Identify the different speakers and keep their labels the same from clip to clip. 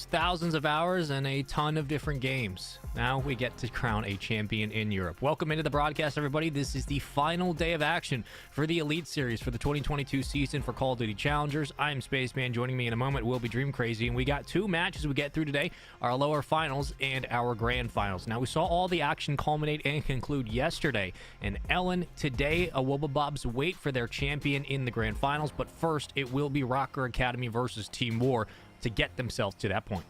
Speaker 1: It's thousands of hours and a ton of different games. Now we get to crown a champion in Europe. Welcome into the broadcast, everybody. This is the final day of action for the Elite Series for the 2022 season for Call of Duty Challengers. I'm Spaceman. Joining me in a moment will be Dream Crazy, and we got two matches we get through today, our lower finals and our grand finals. Now, we saw all the action culminate and conclude yesterday, and Ellen, today, Awobabobs wait for their champion in the grand finals, but first, it will be Rocker Academy versus Team War to get themselves to that point.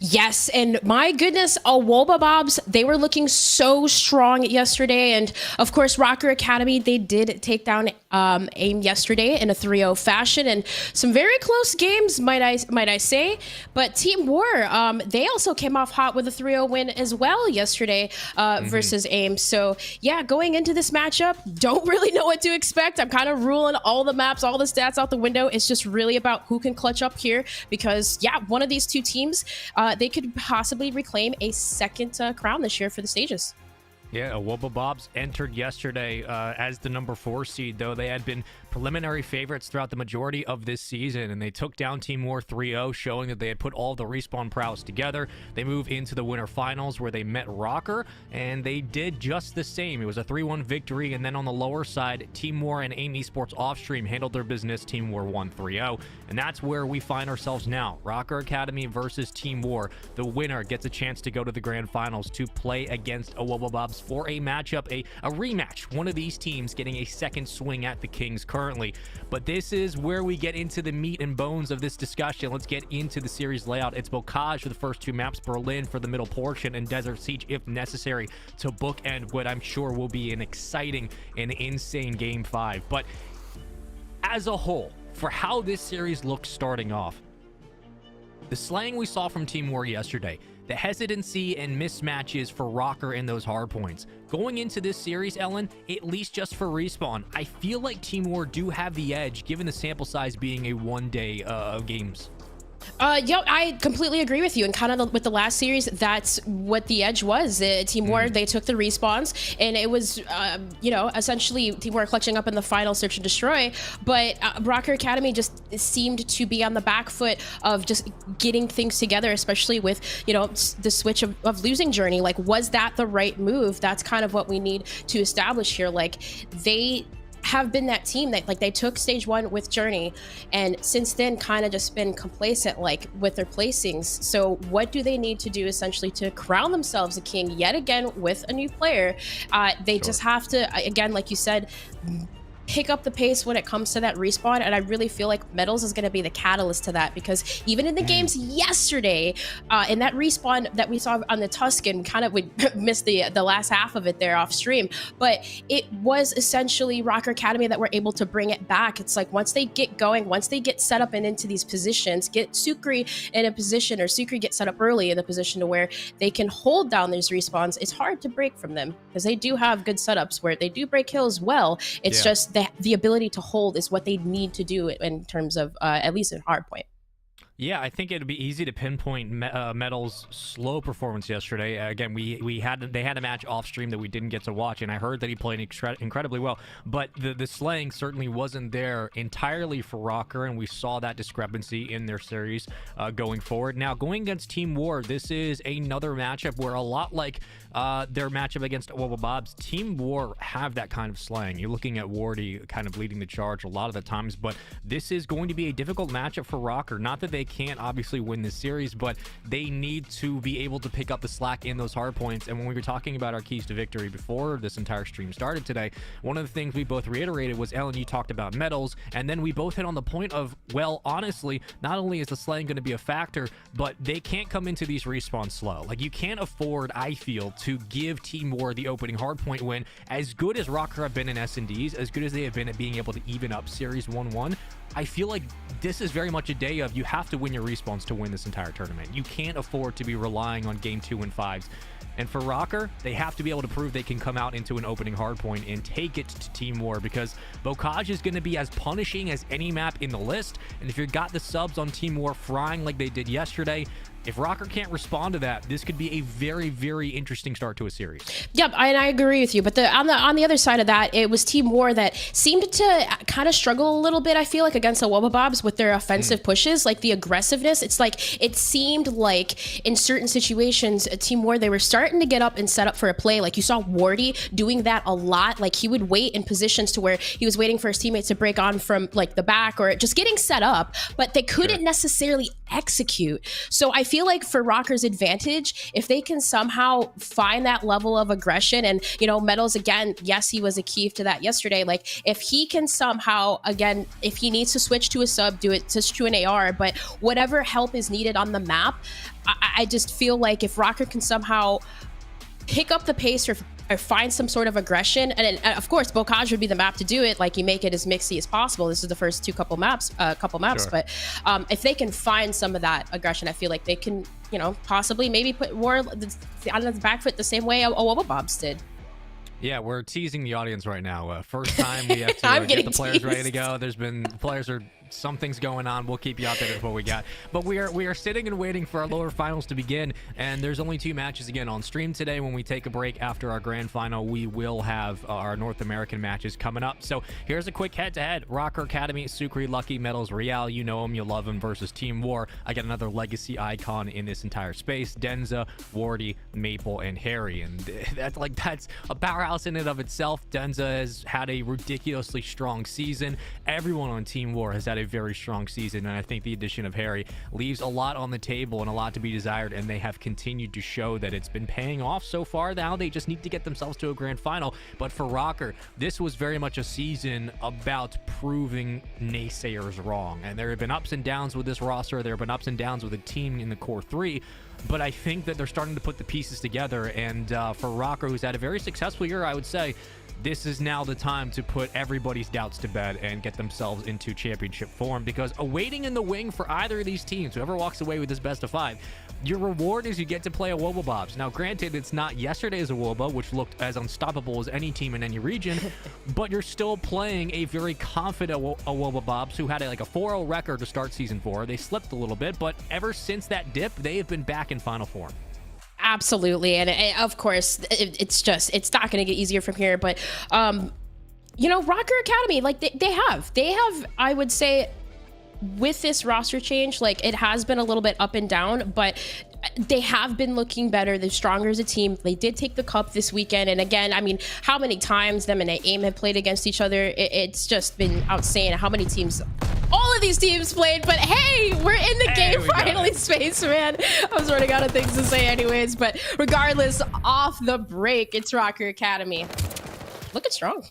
Speaker 2: Yes, and my goodness, Awobabobs, they were looking so strong yesterday, and of course, Rocker Academy, they did take down AIM yesterday in a 3-0 fashion, and some very close games, might I say. But Team War, they also came off hot with a 3-0 win as well yesterday versus AIM. So yeah, going into this matchup, don't really know what to expect. I'm kind of ruling all the maps, all the stats out the window. It's just really about who can clutch up here, because yeah, one of these two teams, they could possibly reclaim a second crown this year for the stages.
Speaker 1: Yeah, Awobabobs entered yesterday as the number 4 seed, though they had been preliminary favorites throughout the majority of this season, and they took down Team War 3-0, showing that they had put all the respawn prowess together. They move into the winter finals where they met Rocker, and they did just the same. It was a 3-1 victory, and then on the lower side, Team War and AIM Esports Offstream handled their business. Team War won 3-0, and that's where we find ourselves now. Rocker Academy versus Team War. The winner gets a chance to go to the grand finals to play against Awobabobs for a matchup, a rematch. One of these teams getting a second swing at the Kings currently. But this is where we get into the meat and bones of this discussion. Let's get into the series layout. It's Bocage for the first two maps, Berlin for the middle portion, and Desert Siege, if necessary, to bookend what I'm sure will be an exciting and insane Game 5. But as a whole, for how this series looks starting off, the slaying we saw from Team War yesterday, the hesitancy and mismatches for Rocker in those hard points. Going into this series, Ellen, at least just for respawn, I feel like Team War do have the edge, given the sample size being a one-day of games.
Speaker 2: Yeah, I completely agree with you. And kind of with the last series, that's what the edge was. Team War, they took the respawns, and it was, essentially Team War clutching up in the final search and destroy. But Rocker Academy just seemed to be on the back foot of just getting things together, especially with, the switch of losing Journey. Like, was that the right move? That's kind of what we need to establish here. Like, they have been that team that, like, they took stage 1 with Journey, and since then kind of just been complacent, like, with their placings. So what do they need to do essentially to crown themselves a king yet again with a new player? They just have to, again, like you said, pick up the pace when it comes to that respawn, and I really feel like Metals is going to be the catalyst to that, because even in the games yesterday, in that respawn that we saw on the Tuscan, kind of we missed the last half of it there off stream, but it was essentially Rocker Academy that were able to bring it back. It's like once they get going, once they get set up and into these positions, get Sukri in a position, or Sukri get set up early in the position to where they can hold down these respawns, it's hard to break from them, because they do have good setups where they do break kills well. It's just the ability to hold is what they need to do in terms of at least in Hardpoint.
Speaker 1: Yeah, I think it'd be easy to pinpoint Metal's slow performance yesterday. Again, they had a match off stream that we didn't get to watch, and I heard that he played incredibly well. But the slaying certainly wasn't there entirely for Rocker, and we saw that discrepancy in their series going forward. Now, going against Team War, this is another matchup where, a lot like their matchup against Awobabobs, Team War have that kind of slaying. You're looking at Wardy kind of leading the charge a lot of the times, but this is going to be a difficult matchup for Rocker. Not that they can't obviously win this series, but they need to be able to pick up the slack in those hard points. And when we were talking about our keys to victory before this entire stream started today, one of the things we both reiterated was, Ellen, you talked about Metals, and then we both hit on the point of, well, honestly, not only is the slaying going to be a factor, but they can't come into these respawns slow. Like, you can't afford, I feel, to give Team War the opening hardpoint win. As good as Rocker have been in S&Ds, as good as they have been at being able to even up series 1-1, I feel like this is very much a day of, you have to win your respawns to win this entire tournament. You can't afford to be relying on game 2 and 5s And for Rocker, they have to be able to prove they can come out into an opening hardpoint and take it to Team War, because Bocage is going to be as punishing as any map in the list. And if you've got the subs on Team War frying like they did yesterday, if Rocker can't respond to that, this could be a very, very interesting start to a series.
Speaker 2: Yep, and I agree with you. But on the other side of that, it was Team War that seemed to kind of struggle a little bit, I feel like, against the Wobblebobs with their offensive pushes, like the aggressiveness. It's like it seemed like in certain situations, Team War, they were starting to get up and set up for a play. Like you saw Wardy doing that a lot. Like he would wait in positions to where he was waiting for his teammates to break on from like the back or just getting set up, but they couldn't necessarily execute. So I feel like for Rocker's advantage, if they can somehow find that level of aggression, and Metals, again, yes, he was a key to that yesterday. Like if he can somehow, again, if he needs to switch to a sub, do it, switch to an AR, but whatever help is needed on the map, I just feel like if Rocker can somehow pick up the pace or find some sort of aggression, and of course Bocage would be the map to do it. Like you make it as mixy as possible. This is the first couple maps,
Speaker 1: Sure.
Speaker 2: but if they can find some of that aggression, I feel like they can, possibly maybe put War on the back foot the same way a Wobblebobs did.
Speaker 1: Yeah, we're teasing the audience right now. First time we have to
Speaker 2: I'm
Speaker 1: get the
Speaker 2: getting
Speaker 1: players ready to
Speaker 2: teased.
Speaker 1: go. There's been players are something's going on. We'll keep you updated with what we got. But we are sitting and waiting for our lower finals to begin, and there's only 2 matches again on stream today. When we take a break after our grand final, we will have our North American matches coming up. So here's a quick head-to-head. Rocker Academy, Sukri, Lucky, Metals, Real, you know him, you love him, versus Team War. I got another legacy icon in this entire space. Denza, Wardy, Maple, and Harry. And that's a powerhouse in and of itself. Denza has had a ridiculously strong season. Everyone on Team War has had a very strong season, and I think the addition of Harry leaves a lot on the table and a lot to be desired, and they have continued to show that it's been paying off so far. Now they just need to get themselves to a grand final. But for Rocker, this was very much a season about proving naysayers wrong, and there have been ups and downs with this roster. There have been ups and downs with the team in the core 3, but I think that they're starting to put the pieces together. And for Rocker, who's had a very successful year, I would say, this is now the time to put everybody's doubts to bed and get themselves into championship form, because awaiting in the wing for either of these teams, whoever walks away with this best of 5, your reward is you get to play a Wobblebobs. Now, granted, it's not yesterday's Awoba, which looked as unstoppable as any team in any region, but you're still playing a very confident Wobblebobs who had a 4-0 record to start Season 4. They slipped a little bit, but ever since that dip, they have been back in final form.
Speaker 2: Absolutely. And of course, it's not going to get easier from here. But, Rocker Academy, they have, I would say, with this roster change, it has been a little bit up and down, but they have been looking better. They're stronger as a team. They did take the cup this weekend. And again, I mean, how many times them and AIM have played against each other? It's just been outsane how many teams all of these teams played. But hey, we're in the game finally space, man. I was running out of things to say anyways. But regardless, off the break, it's Rocker Academy. Looking strong.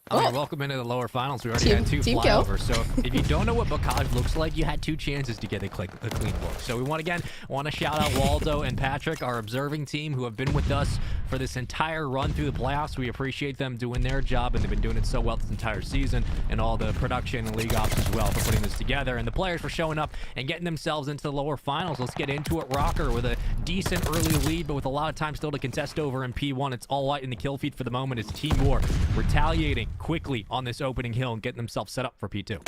Speaker 1: Oh, you're welcome into the lower finals. We already had 2 flyovers. So if you don't know what Bocage looks like, you had 2 chances to get a clean look. So we want to shout out Waldo and Patrick, our observing team, who have been with us for this entire run through the playoffs. We appreciate them doing their job, and they've been doing it so well this entire season, and all the production and league ops as well for putting this together, and the players for showing up and getting themselves into the lower finals. Let's get into it. Rocker with a decent early lead, but with a lot of time still to contest over in P1. It's all white in the kill feed for the moment as Team War retaliating quickly on this opening hill and getting themselves set up for P2.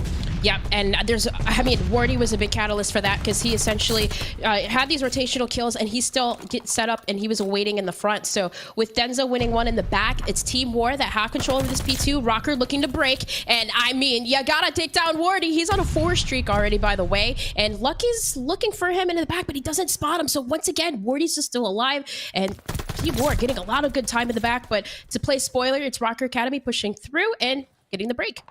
Speaker 2: Yep, and Wardy was a big catalyst for that, because he essentially had these rotational kills, and he still get set up, and he was waiting in the front. So with Denza winning one in the back, it's Team War that have control of this P2. Rocker looking to break, and I mean, you gotta take down Wardy. He's on a 4 streak already, by the way, and Lucky's looking for him in the back, but he doesn't spot him. So once again, Wardy's just still alive, and Team War getting a lot of good time in the back. But to play spoiler, it's Rocker Academy pushing through and getting the break.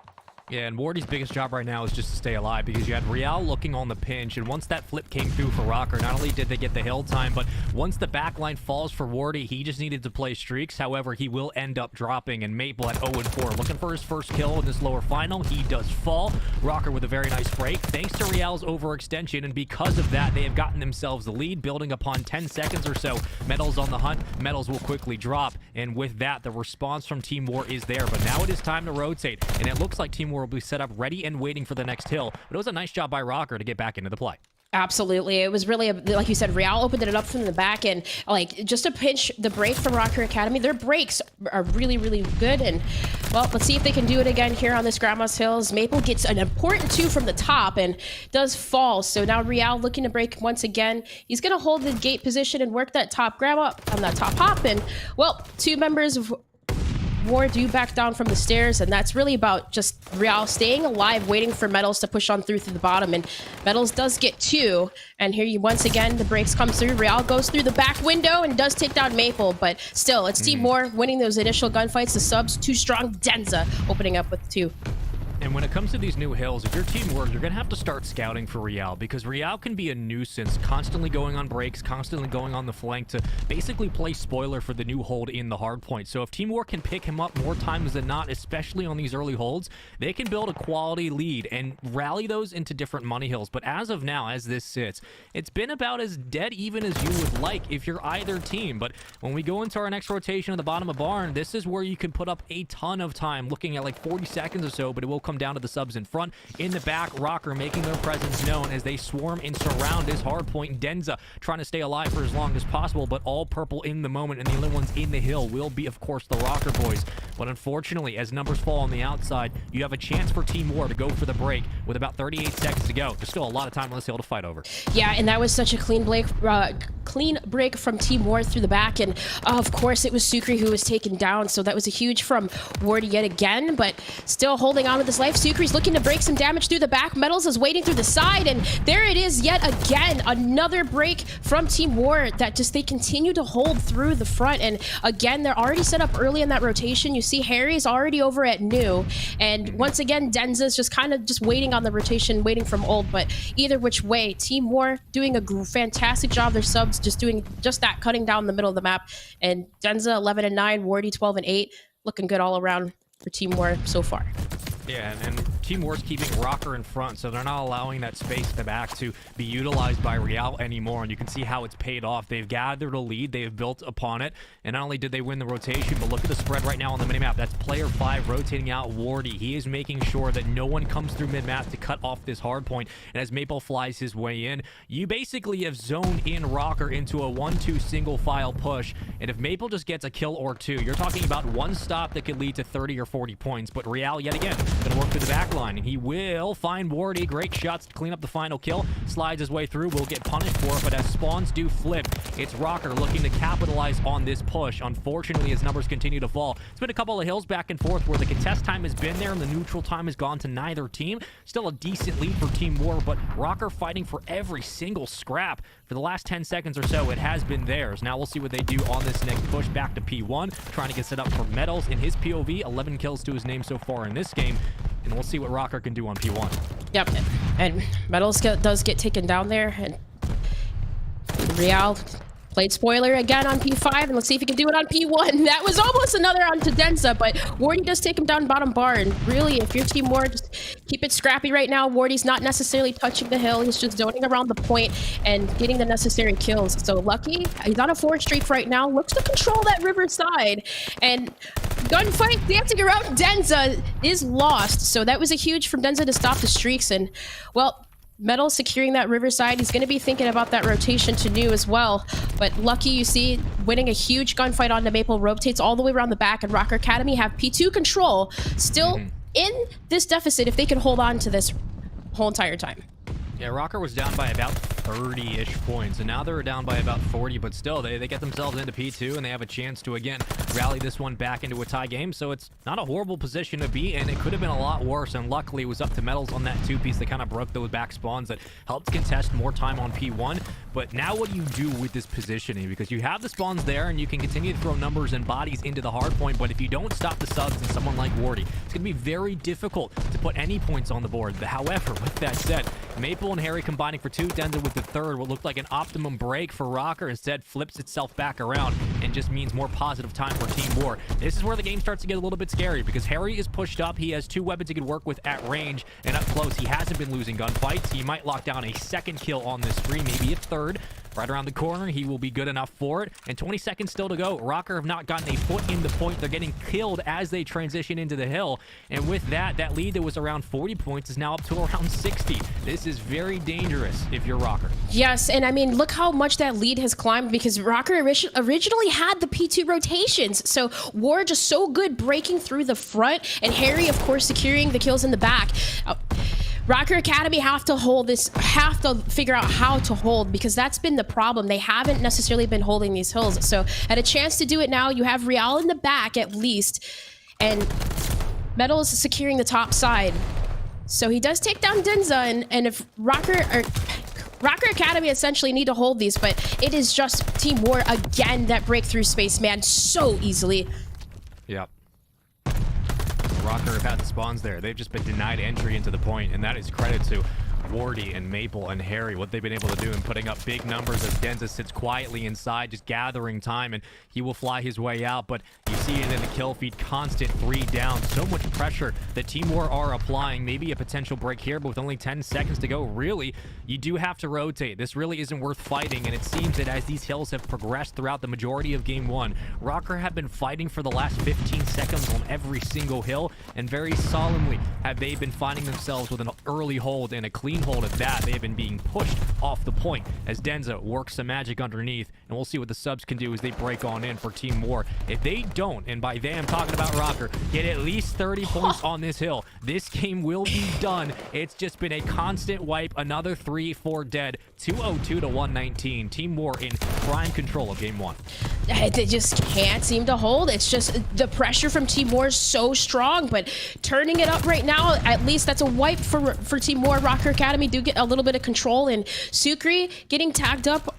Speaker 1: Yeah, and Wardy's biggest job right now is just to stay alive, because you had Real looking on the pinch, and once that flip came through for Rocker, not only did they get the hill time, but once the backline falls for Wardy, he just needed to play streaks. However, he will end up dropping, and Maple at 0-4, looking for his first kill in this lower final. He does fall. Rocker with a very nice break, thanks to Real's overextension, and because of that, they have gotten themselves the lead, building upon 10 seconds or so. Metals on the hunt. Metals will quickly drop, and with that, the response from Team War is there, but now it is time to rotate, and it looks like Team War will be set up ready and waiting for the next hill. But it was a nice job by Rocker to get back into the play.
Speaker 2: Absolutely. It was really, like you said, Real opened it up from the back, and like just to pinch the break from Rocker Academy. Their breaks are really, really good. And well, let's see if they can do it again here on this Grandma's Hills. Maple gets an important 2 from the top and does fall. So now Real looking to break once again. He's going to hold the gate position and work that top grab up on that top hop. And well, 2 members of War do back down from the stairs, and that's really about just Real staying alive, waiting for Metals to push on through the bottom. And Metals does get 2, and here you once again the breaks come through. Real goes through the back window and does take down Maple, but still it's Team War winning those initial gunfights. The subs too strong. Denza opening up with 2.
Speaker 1: And when it comes to these new hills, if you're Team War, you're going to have to start scouting for Real, because Real can be a nuisance, constantly going on breaks, constantly going on the flank to basically play spoiler for the new hold in the hardpoint. So if Team War can pick him up more times than not, especially on these early holds, they can build a quality lead and rally those into different money hills. But as of now, as this sits, it's been about as dead even as you would like if you're either team. But when we go into our next rotation at the bottom of Barn, this is where you can put up a ton of time, looking at like 40 seconds or so, but it will come down to the subs in front. In the back, Rocker making their presence known as they swarm and surround this hard point. Denza trying to stay alive for as long as possible, but all purple in the moment, and the only ones in the hill will be, of course, the Rocker boys. But unfortunately, as numbers fall on the outside, you have a chance for Team War to go for the break with about 38 seconds to go. There's still a lot of time on this hill to fight over.
Speaker 2: Yeah, and that was such a clean break from Team War through the back, and of course it was Sukri who was taken down, so that was a huge from Ward yet again, but still holding on with his life. Sukri's looking to break some damage through the back. Metals is waiting through the side, and there it is yet again. Another break from Team War that just they continue to hold through the front, and again, they're already set up early in that rotation. You see Harry's already over at new, and once again, Denza's just kind of just waiting on the rotation, waiting from old, but either which way, Team War doing a fantastic job. Their subs just doing just that, cutting down the middle of the map, and Denza 11-9, Wardy 12-8, looking good all around for Team War so far.
Speaker 1: Yeah, and Team War's keeping Rocker in front, so they're not allowing that space at the back to be utilized by Real anymore, and you can see how it's paid off. They've gathered a lead, they've built upon it, and not only did they win the rotation, but look at the spread right now on the minimap. That's player 5 rotating out Wardy. He is making sure that no one comes through mid-map to cut off this hard point, and as Maple flies his way in, you basically have zoned in Rocker into a 1-2 single file push, and if Maple just gets a kill or 2, you're talking about one stop that could lead to 30 or 40 points, but Real, yet again, going to work through the back line, and he will find Wardy. Great shots to clean up the final kill. Slides his way through, will get punished for it, but as spawns do flip, it's Rocker looking to capitalize on this push. Unfortunately, his numbers continue to fall. It's been a couple of hills back and forth where the contest time has been there and the neutral time has gone to neither team. Still a decent lead for Team War, but Rocker fighting for every single scrap. For the last 10 seconds or so, it has been theirs. Now we'll see what they do on this next push back to P1, trying to get set up for Metals in his POV. 11 kills to his name so far in this game, and we'll see what Rocker can do on P1.
Speaker 2: Yep, and Metals does get taken down there, and Real played spoiler again on P5, and let's see if he can do it on P1. That was almost another onto Denza, but Wardy does take him down bottom bar, and really, if your Team War, just keep it scrappy right now. Wardy's not necessarily touching the hill. He's just zoning around the point and getting the necessary kills. So Lucky, he's on a 4 streak right now, looks to control that river side, and gunfight dancing around Denza is lost. So that was a huge from Denza to stop the streaks, and well, Metal securing that riverside. He's going to be thinking about that rotation to new as well. But Lucky, you see, winning a huge gunfight onto Maple, rotates all the way around the back, and Rocker Academy have P2 control. Still in this deficit if they can hold on to this whole entire time.
Speaker 1: Yeah, Rocker was down by about 30-ish points, and now they're down by about 40, but still, they get themselves into P2, and they have a chance to, again, rally this one back into a tie game, so it's not a horrible position to be in. It could have been a lot worse, and luckily it was up to Metals on that 2-piece that kind of broke those back spawns that helped contest more time on P1, but now what do you do with this positioning? Because you have the spawns there, and you can continue to throw numbers and bodies into the hard point, but if you don't stop the subs and someone like Wardy, it's going to be very difficult to put any points on the board. However, with that said, Maple and Harry combining for 2, Denza with the third, what looked like an optimum break for Rocker instead flips itself back around and just means more positive time for Team War. This is where the game starts to get a little bit scary because Harry is pushed up. He has 2 weapons he can work with at range and up close. He hasn't been losing gunfights. He might lock down a second kill on this spree, maybe a third. right around the corner. He will be good enough for it. And 20 seconds still to go. Rocker have not gotten a foot in the point. They're getting killed as they transition into the hill. And with that, that lead that was around 40 points is now up to around 60. This is very dangerous if you're Rocker.
Speaker 2: Yes, and I mean, look how much that lead has climbed because Rocker originally had the P2 rotations. So War just so good breaking through the front, and Harry, of course, securing the kills in the back. Rocker Academy have to figure out how to hold, because that's been the problem. They haven't necessarily been holding these hills. So at a chance to do it now, you have Real in the back at least, and Metal is securing the top side. So he does take down Denza, and if Rocker Academy essentially need to hold these, but it is just Team War again that break through space, man, so easily.
Speaker 1: Yep. Rocker have had the spawns there. They've just been denied entry into the point, and that is credit to Wardy and Maple and Harry, what they've been able to do in putting up big numbers as Denza sits quietly inside, just gathering time, and he will fly his way out. But you see it in the kill feed, constant 3 down. So much pressure that Team War are applying. Maybe a potential break here, but with only 10 seconds to go, really, you do have to rotate. This really isn't worth fighting, and it seems that as these hills have progressed throughout the majority of Game 1, Rocker have been fighting for the last 15 seconds on every single hill, and very solemnly have they been finding themselves with an early hold and a clean hold at that. They have been being pushed off the point as Denza works some magic underneath, and we'll see what the subs can do as they break on in for Team War. If they don't, and by they I'm talking about Rocker, get at least 30 points on this hill, this game will be done. It's just been a constant wipe. Another 3-4 dead. 202 to 119. Team War in prime control of Game 1.
Speaker 2: They just can't seem to hold. It's just the pressure from Team War is so strong, but turning it up right now, at least that's a wipe for Team War. Rocker Academy do get a little bit of control, and Sukri getting tagged up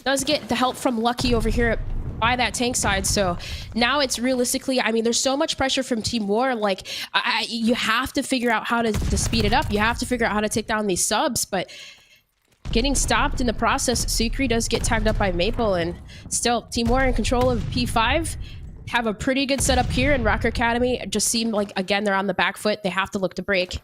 Speaker 2: does get the help from Lucky over here by that tank side. So now it's realistically, I mean, there's so much pressure from Team War. Like, you have to figure out how to speed it up. You have to figure out how to take down these subs, but getting stopped in the process. Sukri does get tagged up by Maple, and still Team War in control of P5. Have a pretty good setup here, and Rocker Academy just seem like, again, they're on the back foot. They have to look to break.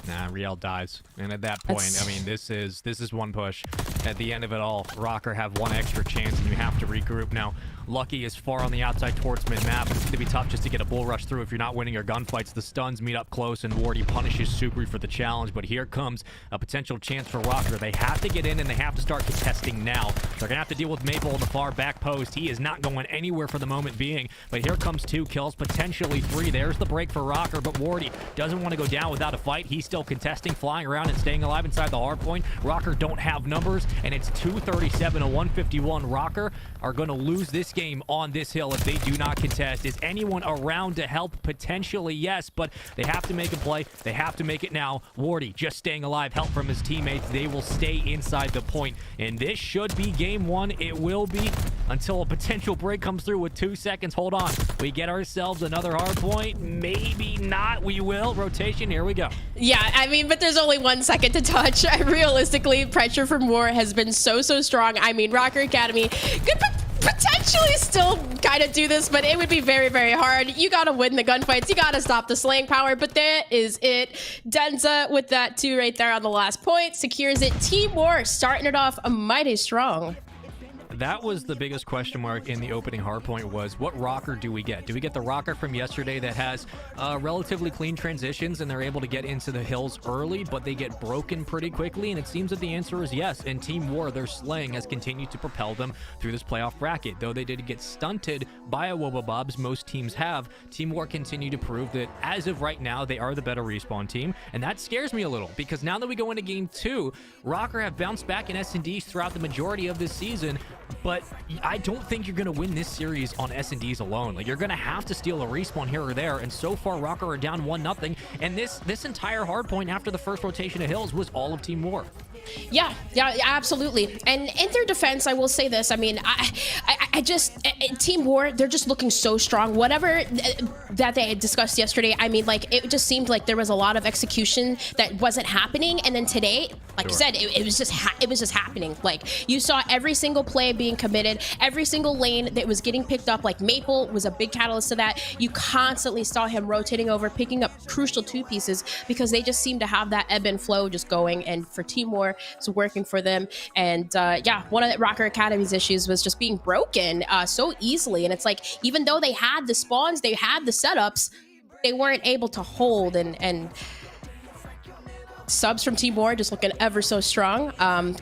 Speaker 1: Nah, Riel dies. And at that point, I mean, this is one push. At the end of it all, Rocker have one extra chance, and you have to regroup. Now, Lucky is far on the outside towards mid-map. It's going to be tough just to get a bull rush through if you're not winning your gunfights. The stuns meet up close, and Wardy punishes Sukri for the challenge. But here comes a potential chance for Rocker. They have to get in, and they have to start contesting now. They're going to have to deal with Maple on the far back post. He is not going anywhere for the moment being. But here comes 2 kills, potentially 3. There's the break for Rocker, but Wardy doesn't want to go down without a fight. He's still contesting, flying around, and staying alive inside the hard point. Rocker don't have numbers, and it's 237 to 151. Rocker are going to lose this game on this hill if they do not contest. Is anyone around to help? Potentially, yes, but they have to make a play. They have to make it now. Wardy just staying alive, help from his teammates. They will stay inside the point, and this should be Game 1. It will be until a potential break comes through with 2 seconds. Hold on. We get ourselves another hard point. Maybe not. We will. Rotation. Here we go.
Speaker 2: Yeah, I mean, but there's only 1 second to touch. Realistically, pressure from War has been so strong. I mean, Rocker Academy could potentially still kind of do this, but it would be very hard. You got to win the gunfights. You got to stop the slaying power, but that is it. Denza with that 2 right there on the last point secures it. Team War starting it off mighty strong.
Speaker 1: That was the biggest question mark in the opening hardpoint, was what Rocker do we get? Do we get the Rocker from yesterday that has relatively clean transitions and they're able to get into the hills early, but they get broken pretty quickly? And it seems that the answer is yes. And Team War, their slaying has continued to propel them through this playoff bracket. Though they did get stunted by a Wobobobs, most teams have, Team War continue to prove that as of right now, they are the better respawn team. And that scares me a little, because now that we go into Game 2, Rocker have bounced back in S&Ds throughout the majority of this season. But I don't think you're going to win this series on S&Ds alone. Like, you're going to have to steal a respawn here or there, and so far Rocker are down 1-0, and this entire hardpoint after the first rotation of hills was all of Team War.
Speaker 2: Yeah, absolutely. And in their defense, I will say this. I mean, I Team War, they're just looking so strong. Whatever that they had discussed yesterday, I mean, like, it just seemed like there was a lot of execution that wasn't happening. And then today, like you said, it was just happening. Like, you saw every single play being committed, every single lane that was getting picked up. Like, Maple was a big catalyst to that. You constantly saw him rotating over, picking up crucial two pieces, because they just seem to have that ebb and flow just going. And for Team War, it's working for them. And yeah, one of the Rocker Academy's issues was just being broken so easily. And it's like, even though they had the spawns, they had the setups, they weren't able to hold. And subs from Team War just looking ever so strong,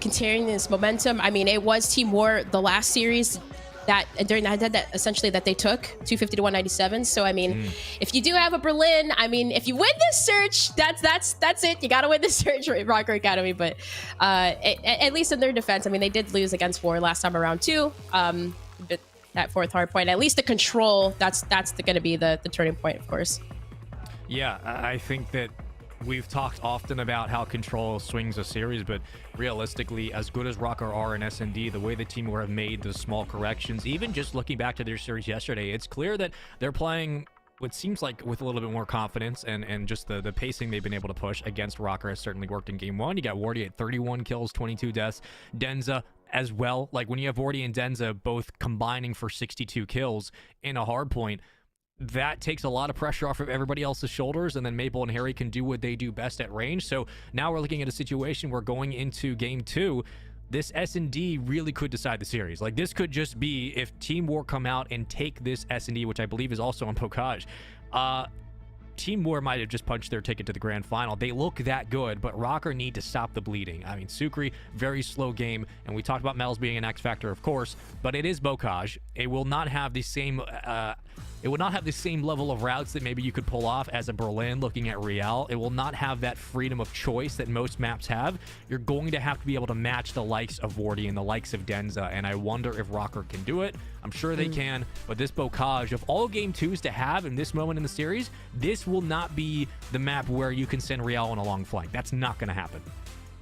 Speaker 2: continuing this momentum. I mean, it was Team War the last series that during that essentially that they took 250 to 197. So I mean, if you do have a Berlin, I mean, if you win this search, that's it. You got to win this search, Rocker Academy. But at least in their defense, I mean, they did lose against War last time around too. But that fourth hard point, at least the control, that's going to be the turning point, of course.
Speaker 1: Yeah, I think that we've talked often about how control swings a series, but realistically, as good as Rocker are in S&D, the way the Team War have made the small corrections, even just looking back to their series yesterday, it's clear that they're playing what seems like with a little bit more confidence, and just the pacing they've been able to push against Rocker has certainly worked in game one. You got Wardy at 31 kills, 22 deaths, Denza as well. Like, when you have Wardy and Denza both combining for 62 kills in a hard point, that takes a lot of pressure off of everybody else's shoulders, and then Maple and Harry can do what they do best at range. So now we're looking at a situation where going into game two, this S&D really could decide the series. Like, this could just be, if Team War come out and take this S&D, which I believe is also on Pokaj, Team War might have just punched their ticket to the grand final. They look that good, but Rocker need to stop the bleeding. I mean, Sukri, very slow game, and we talked about Metals being an X factor, of course, but it is Pokaj. It will not have the same level of routes that maybe you could pull off as a Berlin looking at Real. It will not have that freedom of choice that most maps have. You're going to have to be able to match the likes of Wardy and the likes of Denza, and I wonder if Rocker can do it. I'm sure they can, but this Bocage, of all game twos to have in this moment in the series, this will not be the map where you can send Real on a long flank. That's not going to happen.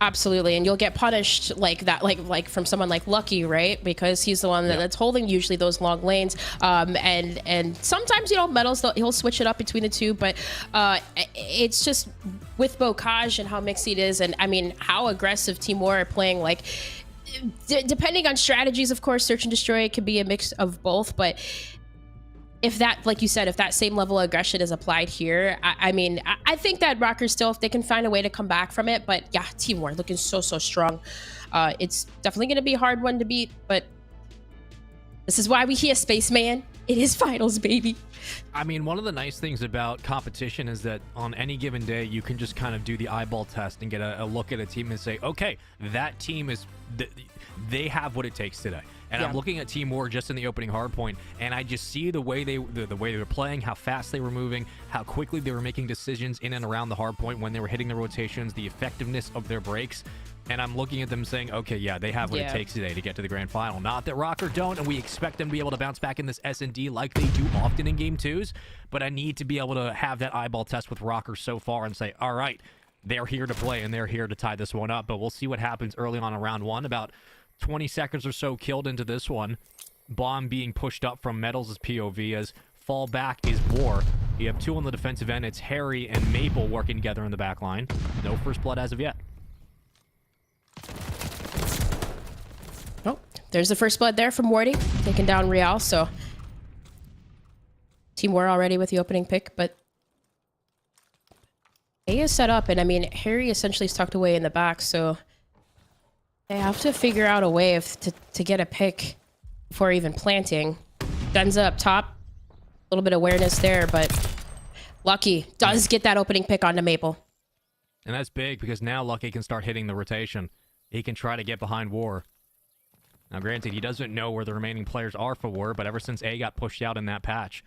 Speaker 2: Absolutely, and you'll get punished like that, like from someone like Lucky, right? Because he's the one that's holding usually those long lanes. And sometimes, you know, Metals, he'll switch it up between the two, but it's just with Bocage and how mixed it is, and I mean how aggressive Team War are playing. Like, depending on strategies, of course, Search and Destroy can be a mix of both, but if that, like you said, if that same level of aggression is applied here, I mean, I think that Rockers still, if they can find a way to come back from it, but yeah, Team War looking so strong. It's definitely going to be a hard one to beat, but this is why we hear Spaceman. It is finals, baby.
Speaker 1: I mean, one of the nice things about competition is that on any given day, you can just kind of do the eyeball test and get a look at a team and say, okay, that team is, they have what it takes today. And I'm looking at Team War just in the opening hardpoint, and I just see the way the way they were playing, how fast they were moving, how quickly they were making decisions in and around the hardpoint when they were hitting the rotations, the effectiveness of their breaks. And I'm looking at them saying, okay, yeah, they have what it takes today to get to the grand final. Not that Rocker don't, and we expect them to be able to bounce back in this S&D like they do often in game twos, but I need to be able to have that eyeball test with Rocker so far and say, all right, they're here to play and they're here to tie this one up. But we'll see what happens early on in round one. About 20 seconds or so killed into this one. Bomb being pushed up from Metals' POV as fallback is War. You have two on the defensive end. It's Harry and Maple working together in the back line. No first blood as of yet.
Speaker 2: Oh, there's the first blood there from Wardy, taking down Real. So Team War already with the opening pick, but A is set up, and I mean, Harry essentially is tucked away in the back, so they have to figure out a way to get a pick before even planting. Denza up top. A little bit of awareness there, but Lucky does get that opening pick onto Maple.
Speaker 1: And that's big because now Lucky can start hitting the rotation. He can try to get behind War. Now, granted, he doesn't know where the remaining players are for War, but ever since A got pushed out in that patch,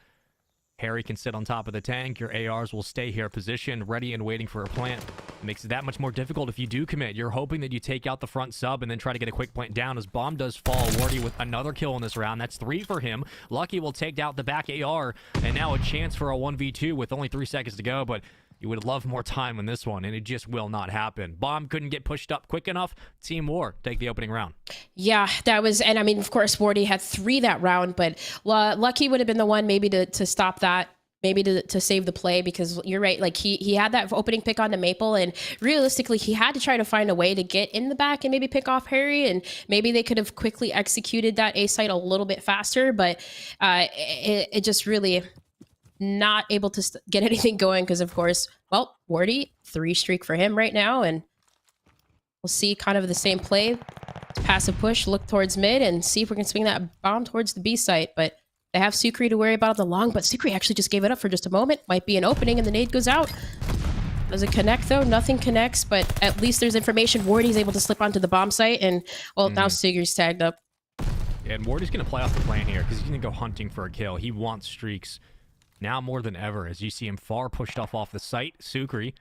Speaker 1: Harry can sit on top of the tank. Your ARs will stay here positioned, ready and waiting for a plant. It makes it that much more difficult if you do commit. You're hoping that you take out the front sub and then try to get a quick plant down as Bomb does fall. Wardy with another kill in this round. That's 3 for him. Lucky will take out the back AR, and now a chance for a 1v2 with only 3 seconds to go, but You would love more time on this one, and it just will not happen. Bomb couldn't get pushed up quick enough. Team War take the opening round.
Speaker 2: Yeah, that was, and I mean, of course, Wardy had 3 that round, but Lucky would have been the one maybe to stop that, maybe to save the play, because you're right. Like he had that opening pick on the Maple, and realistically, he had to try to find a way to get in the back and maybe pick off Harry, and maybe they could have quickly executed that A site a little bit faster, but it just really not able to get anything going because, of course, well, Wardy, 3 streak for him right now, and we'll see kind of the same play. Passive push, look towards mid, and see if we can swing that bomb towards the B site, but they have Sukri to worry about on the long, but Sukri actually just gave it up for just a moment. Might be an opening, and the nade goes out. Does it connect, though? Nothing connects, but at least there's information. Wardy's able to slip onto the bomb site, and, well, now Sukri's tagged up.
Speaker 1: Yeah, and Wardy's going to play off the plan here because he's going to go hunting for a kill. He wants streaks now more than ever, as you see him far pushed off the site. Sukri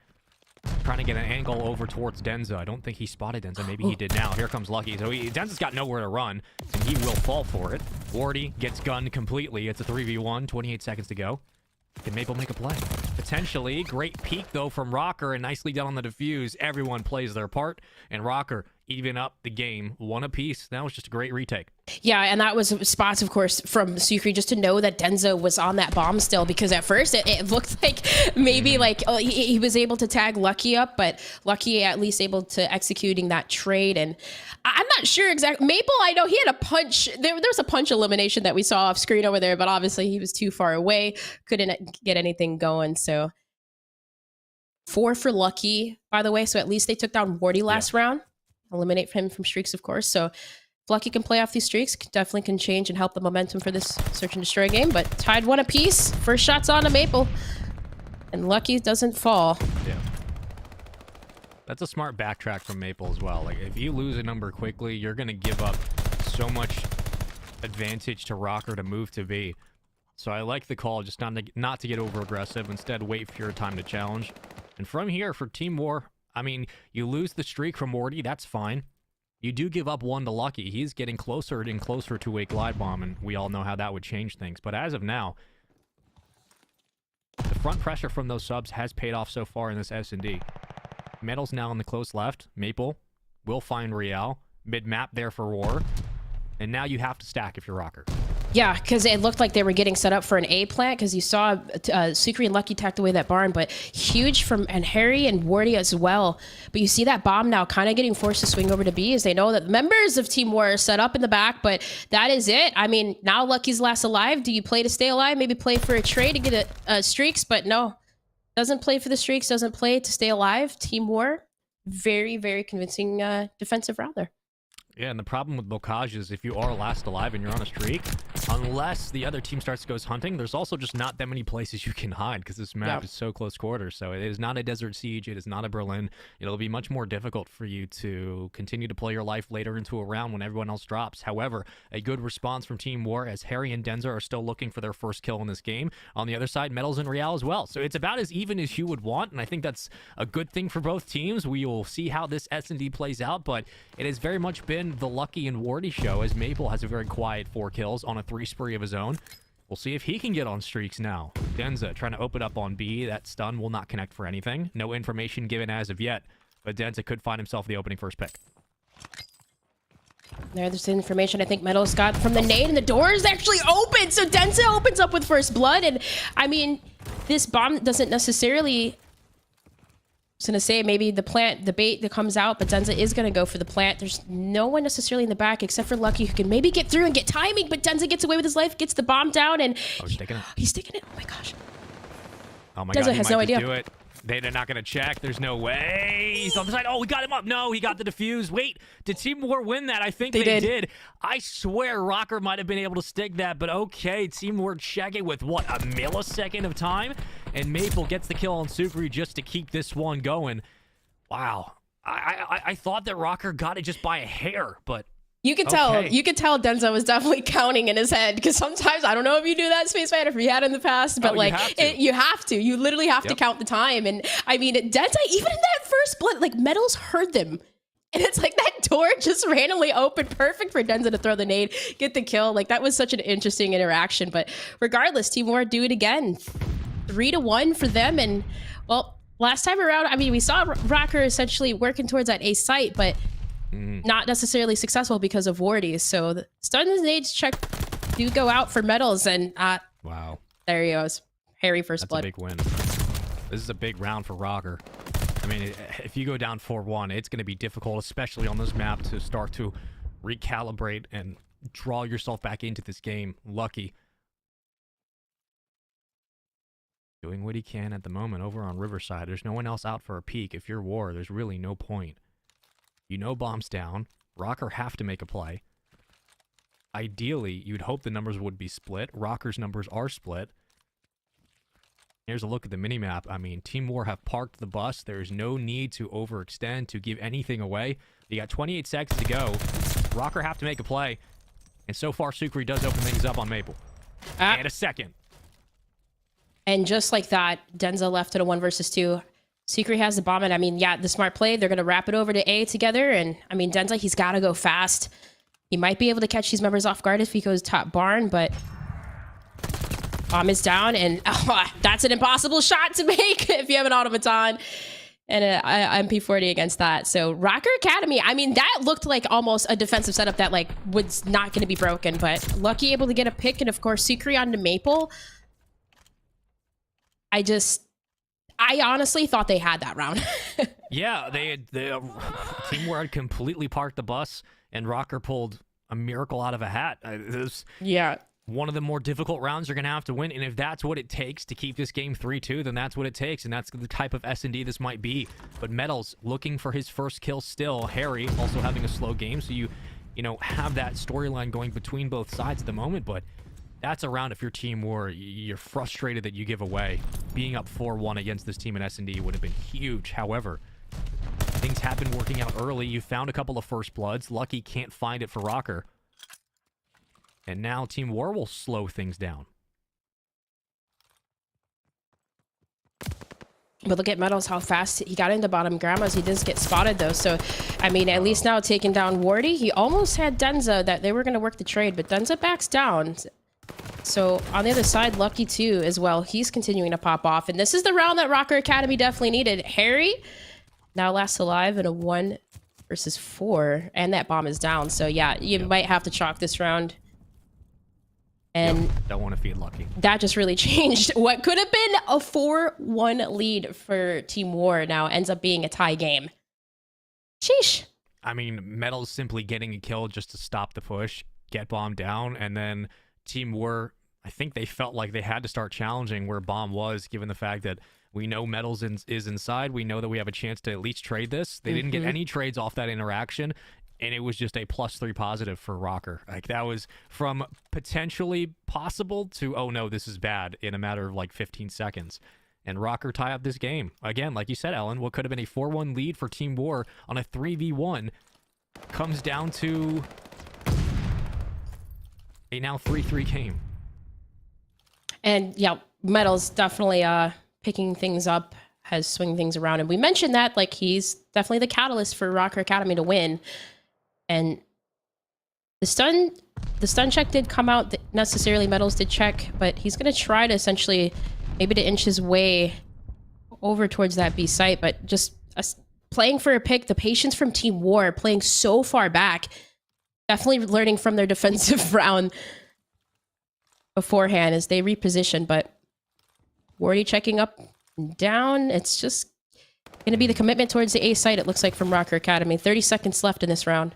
Speaker 1: trying to get an angle over towards Denza. I don't think he spotted Denza. Maybe he did now. Here comes Lucky. So Denza's got nowhere to run, and he will fall for it. Wardy gets gunned completely. It's a 3v1, 28 seconds to go. Can Maple make a play? Potentially. Great peek, though, from Rocker, and nicely done on the defuse. Everyone plays their part, and Rocker even up the game. 1 apiece. That was just a great retake.
Speaker 2: Yeah, and that was spots, of course, from Sukri just to know that Denza was on that bomb still, because at first it looked like maybe like he was able to tag Lucky up, but Lucky at least able to executing that trade. And I'm not sure exactly. Maple, I know he had a punch. There's a punch elimination that we saw off screen over there, but obviously he was too far away. Couldn't get anything going. So 4 for Lucky, by the way. So at least they took down Wardy last round. Eliminate him from streaks, of course. So if Lucky can play off these streaks, definitely can change and help the momentum for this search and destroy game. But tied 1 apiece. First shot's on to Maple, and Lucky doesn't fall.
Speaker 1: Yeah, that's a smart backtrack from Maple as well. Like, if you lose a number quickly, you're gonna give up so much advantage to Rocker to move to B. So I like the call, just not to get over aggressive. Instead, wait for your time to challenge. And from here, for Team War, I mean, you lose the streak from Wardy, that's fine. You do give up 1 to Lucky. He's getting closer and closer to a glide bomb, and we all know how that would change things. But as of now, the front pressure from those subs has paid off so far in this S&D. Metal's now on the close left. Maple will find Real. Mid-map there for War. And now you have to stack if you're Rocker.
Speaker 2: Yeah, because it looked like they were getting set up for an A plant, because you saw Sukri and Lucky tacked away that barn, but huge from and Harry and Wardy as well. But you see that bomb now kind of getting forced to swing over to B, as they know that members of Team War are set up in the back, but that is it. I mean, now Lucky's last alive. Do you play to stay alive? Maybe play for a trade to get streaks, but no. Doesn't play for the streaks, doesn't play to stay alive. Team War, very, very convincing defensive round there.
Speaker 1: Yeah, and the problem with Bocage is if you are last alive and you're on a streak, unless the other team starts to go hunting, there's also just not that many places you can hide because this map is so close quarters. So it is not a Desert Siege. It is not a Berlin. It'll be much more difficult for you to continue to play your life later into a round when everyone else drops. However, a good response from Team War, as Harry and Denza are still looking for their first kill in this game. On the other side, Metals and Real as well. So it's about as even as you would want, and I think that's a good thing for both teams. We will see how this S&D plays out, but it has very much been the Lucky and Wardy show, as Maple has a very quiet 4 kills on a 3 spree of his own. We'll see if he can get on streaks now. Denza trying to open up on B. That stun will not connect for anything. No information given as of yet, but Denza could find himself the opening first pick.
Speaker 2: There's the information I think Metals got from the nade, and the door is actually open, so Denza opens up with first blood. And I mean, this bomb doesn't necessarily, I was gonna say maybe the plant, the bait that comes out, but Denza is gonna go for the plant. There's no one necessarily in the back except for Lucky, who can maybe get through and get timing, but Denza gets away with his life, gets the bomb down, and
Speaker 1: he's sticking it.
Speaker 2: He's sticking it. Oh my gosh.
Speaker 1: Oh my
Speaker 2: Denza
Speaker 1: god, he
Speaker 2: has
Speaker 1: might
Speaker 2: no
Speaker 1: just
Speaker 2: idea.
Speaker 1: do it. They're not going to check. There's no way. He's on the side. Oh, we got him up. No, he got the defuse. Wait, did Team War win that? I think they did. I swear Rocker might have been able to stick that, but okay. Team War checking with, what, a millisecond of time? And Maple gets the kill on Sukri just to keep this one going. Wow. I thought that Rocker got it just by a hair, but
Speaker 2: you could tell. You could tell Denza was definitely counting in his head, because sometimes, I don't know if you do that, Spaceman, if you had in the past, but you have to. You literally have to count the time. And I mean, Denza, even in that first blood, like Metals heard them. And it's like that door just randomly opened, perfect for Denza to throw the nade, get the kill. Like, that was such an interesting interaction. But regardless, Team War do it again. 3-1 for them. And, well, last time around, I mean, we saw Rocker essentially working towards that A site, but not necessarily successful because of Wardy. So the stun and nades check do go out for Metals, and
Speaker 1: wow,
Speaker 2: there he goes. Harry first
Speaker 1: that's
Speaker 2: blood.
Speaker 1: a big win. This is a big round for Rocker. I mean, if you go down 4-1, it's going to be difficult, especially on this map, to start to recalibrate and draw yourself back into this game. Lucky doing what he can at the moment over on Riverside. There's no one else out for a peek. If you're War, there's really no point. You know bomb's down. Rocker have to make a play. Ideally, you'd hope the numbers would be split. Rocker's numbers are split. Here's a look at the minimap. I mean, Team War have parked the bus. There's no need to overextend, to give anything away. You got 28 seconds to go. Rocker have to make a play. And so far, Sukri does open things up on Maple. And a second.
Speaker 2: And just like that, Denza left in a 1 versus 2. Sukri has the bomb, and I mean, yeah, the smart play. They're going to wrap it over to A together. And I mean, Denza, he's got to go fast. He might be able to catch these members off guard if he goes top barn, but bomb is down, and that's an impossible shot to make if you have an automaton and an MP40 against that. So Rocker Academy, I mean, that looked like almost a defensive setup that like was not going to be broken, but Lucky able to get a pick, and of course Sukri onto Maple. I honestly thought they had that round.
Speaker 1: Yeah, Team War had completely parked the bus, and Rocker pulled a miracle out of a hat.
Speaker 2: Yeah.
Speaker 1: One of the more difficult rounds you're going to have to win, and if that's what it takes to keep this game 3-2, then that's what it takes, and that's the type of S&D this might be. But Metals looking for his first kill still. Harry also having a slow game, so you know, have that storyline going between both sides at the moment, but that's a round if you're Team War, you're frustrated that you give away. Being up 4-1 against this team in S&D would have been huge. However, things have been working out early. You found a couple of first bloods. Lucky can't find it for Rocker. And now Team War will slow things down.
Speaker 2: But look at Metals, how fast he got into bottom grandmas. He didn't get spotted, though. So, I mean, at least now taking down Wardy. He almost had Denza that they were going to work the trade, but Denza backs down. So, on the other side, Lucky, too, as well. He's continuing to pop off. And this is the round that Rocker Academy definitely needed. Harry now last alive in a 1 versus 4. And that bomb is down. So, yeah, you might have to chalk this round. And
Speaker 1: don't want to feed Lucky.
Speaker 2: That just really changed what could have been a 4-1 lead for Team War. Now ends up being a tie game. Sheesh.
Speaker 1: I mean, Metals simply getting a kill just to stop the push, get bomb down, and then Team War, I think they felt like they had to start challenging where bomb was, given the fact that we know Metals is inside. We know that we have a chance to at least trade this. They didn't get any trades off that interaction. And it was just a +3 positive for Rocker. Like, that was from potentially possible to, oh no, this is bad, in a matter of like 15 seconds. And Rocker tie up this game. Again, like you said, Ellen, what could have been a 4-1 lead for Team War on a 3v1 comes down to a now 3-3 game.
Speaker 2: And yeah, Metals definitely picking things up, has swinging things around. And we mentioned that, like, he's definitely the catalyst for Rocker Academy to win. And the stun check did come out. Necessarily Metals did check, but he's going to try to essentially maybe to inch his way over towards that B site. But just playing for a pick, the patience from Team War, playing so far back, definitely learning from their defensive round beforehand as they reposition. But Wardy checking up and down. It's just going to be the commitment towards the A site, it looks like, from Rocker Academy. 30 seconds left in this round.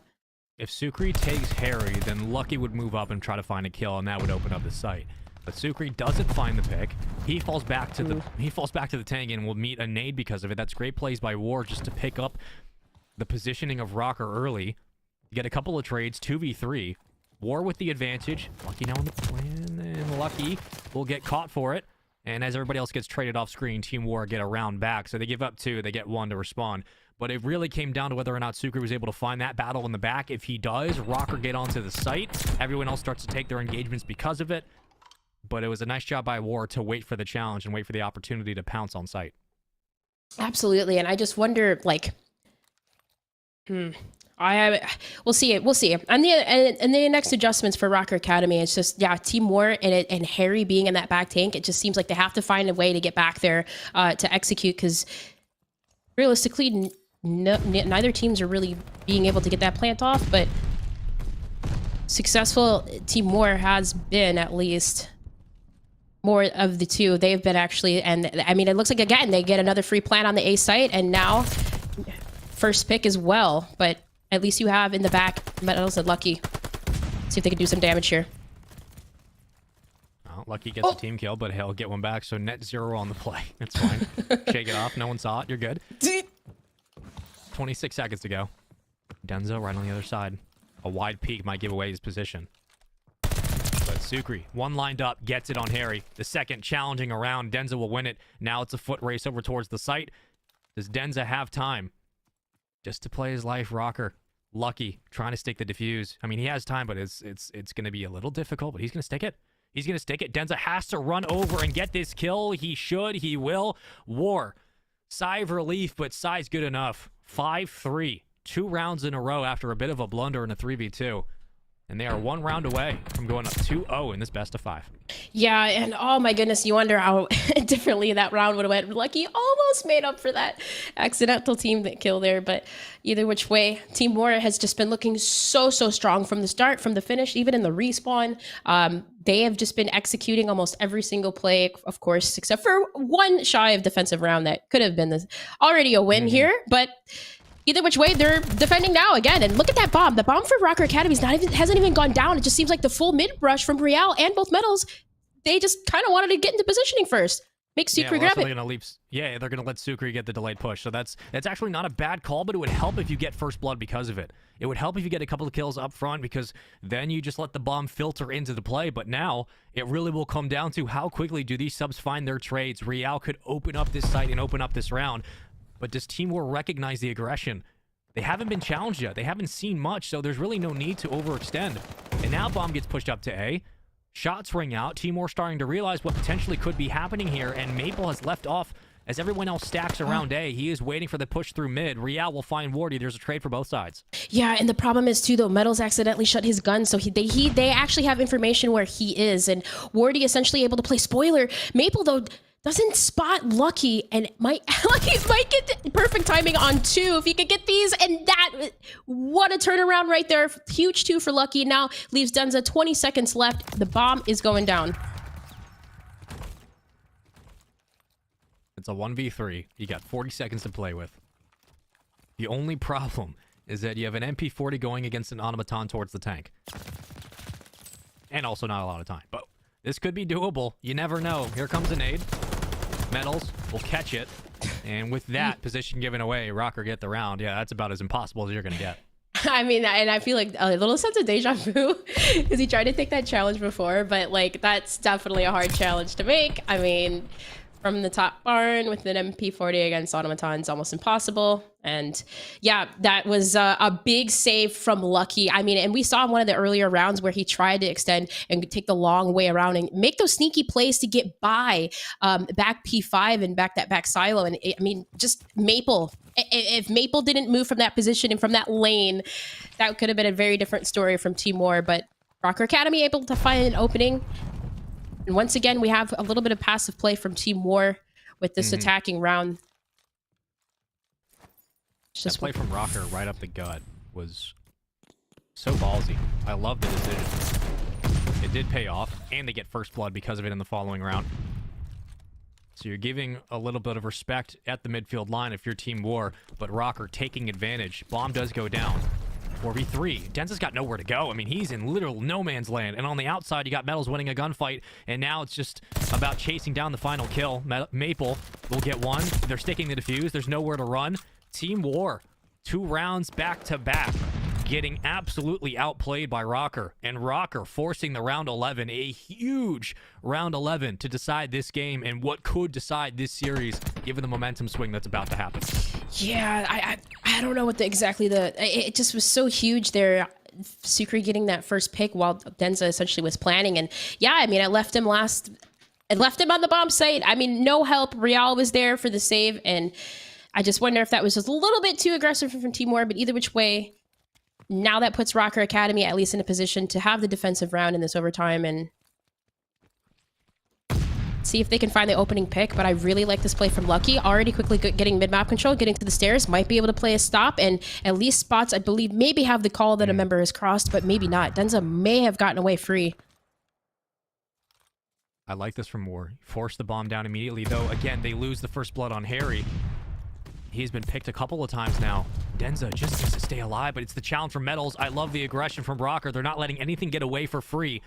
Speaker 1: If Sukri takes Harry, then Lucky would move up and try to find a kill, and that would open up the site. But Sukri doesn't find the pick. He falls back to the tank and will meet a nade because of it. That's great plays by War just to pick up the positioning of Rocker early. Get a couple of trades, 2v3. War with the advantage. Lucky now in the plan, and Lucky will get caught for it. And as everybody else gets traded off screen, Team War get a round back. So they give up 2, they get 1 to respond. But it really came down to whether or not Sukri was able to find that battle in the back. If he does, Rocker get onto the site. Everyone else starts to take their engagements because of it. But it was a nice job by War to wait for the challenge and wait for the opportunity to pounce on site.
Speaker 2: Absolutely. And I just wonder, like, We'll see it. We'll see. And the next adjustments for Rocker Academy, it's just Team Moore and Harry being in that back tank. It just seems like they have to find a way to get back there to execute, because realistically, neither teams are really being able to get that plant off. But successful Team Moore has been, at least more of the two. They've been actually, and I mean, it looks like again they get another free plant on the A site, and now first pick as well. But at least you have in the back Metals and Lucky. See if they can do some damage here.
Speaker 1: Well, Lucky gets a team kill, but he'll get one back. So net 0 on the play. That's fine. Shake it off. No one saw it. You're good. 26 seconds to go. Denzo right on the other side. A wide peek might give away his position. But Sukri, one lined up, gets it on Harry. The second challenging around. Denza will win it. Now it's a foot race over towards the site. Does Denza have time just to play his life? Rocker, Lucky, trying to stick the defuse. I mean, he has time, but it's going to be a little difficult, but he's going to stick it. He's going to stick it. Denza has to run over and get this kill. He should. He will. War. Sigh of relief, but sigh's good enough. 5-3. 2 rounds in a row after a bit of a blunder in a 3v2. And they are 1 round away from going up 2-0 in this best of 5.
Speaker 2: Yeah, and oh my goodness, you wonder how differently that round would have went. Lucky almost made up for that accidental team that kill there. But either which way, Team Moore has just been looking so strong from the start, from the finish, even in the respawn. They have just been executing almost every single play, of course, except for one shy of defensive round that could have been already a win here. But either which way, they're defending now again. And look at that bomb. The bomb for Rocker Academy hasn't even gone down. It just seems like the full mid rush from Real and both Metals, they just kind of wanted to get into positioning first. Make Sukri grab it.
Speaker 1: They're going to let Sukri get the delayed push. So that's actually not a bad call, but it would help if you get first blood because of it. It would help if you get a couple of kills up front, because then you just let the bomb filter into the play. But now it really will come down to how quickly do these subs find their trades. Real could open up this site and open up this round. But does Team War recognize the aggression? They haven't been challenged yet. They haven't seen much, so there's really no need to overextend. And now bomb gets pushed up to A. Shots ring out. Team War starting to realize what potentially could be happening here, and Maple has left off as everyone else stacks around A. He is waiting for the push through mid. Real will find Wardy. There's a trade for both sides.
Speaker 2: Yeah, and the problem is too, though, Metals accidentally shut his gun, so they actually have information where he is, and Wardy essentially able to play spoiler. Maple, though, doesn't spot Lucky, and Lucky might get perfect timing on 2 if he could get these, and that, what a turnaround right there. Huge 2 for Lucky. Now leaves Denza 20 seconds left. The bomb is going down.
Speaker 1: It's a 1v3. You got 40 seconds to play with. The only problem is that you have an MP40 going against an automaton towards the tank. And also not a lot of time, but this could be doable. You never know. Here comes a nade. Metals will catch it. And with that position given away, Rocker get the round. Yeah, that's about as impossible as you're going to get.
Speaker 2: I mean, and I feel like a little sense of deja vu because he tried to take that challenge before, but like that's definitely a hard challenge to make. I mean, from the top barn with an MP40 against automatons, almost impossible. And yeah, that was a big save from Lucky. I mean, and we saw in one of the earlier rounds where he tried to extend and take the long way around and make those sneaky plays to get by back P5 and back that back silo. And I mean, just Maple. If Maple didn't move from that position and from that lane, that could have been a very different story from Team War. But Rocker Academy able to find an opening. And once again, we have a little bit of passive play from Team War with this attacking round.
Speaker 1: That play from Rocker right up the gut was so ballsy. I love the decision. It did pay off, and they get first blood because of it in the following round. So you're giving a little bit of respect at the midfield line if you're Team War, but Rocker taking advantage. Bomb does go down. 4v3. Denza's got nowhere to go. I mean, he's in literal no man's land. And on the outside, you got Metals winning a gunfight. And now it's just about chasing down the final kill. Maple will get one. They're sticking the defuse. There's nowhere to run. Team War, 2 rounds back to back, getting absolutely outplayed by Rocker. And Rocker forcing the round 11, a huge round 11 to decide this game and what could decide this series, given the momentum swing that's about to happen.
Speaker 2: Yeah, I don't know what it just was so huge there. Sukri getting that first pick while Denza essentially was planning. And yeah, I mean, I left him on the bomb site. I mean, no help. Real was there for the save. And I just wonder if that was just a little bit too aggressive from Team War, but either which way, now that puts Rocker Academy at least in a position to have the defensive round in this overtime and see if they can find the opening pick. But I really like this play from Lucky. Already quickly getting mid-map control, getting to the stairs, might be able to play a stop, and at least spots, I believe, maybe have the call that a member has crossed, but maybe not. Denza may have gotten away free.
Speaker 1: I like this from War. Force the bomb down immediately, though. Again, they lose the first blood on Harry. He's been picked a couple of times now. Denza just needs to stay alive, but it's the challenge from Metals. I love the aggression from Rocker. They're not letting anything get away for free.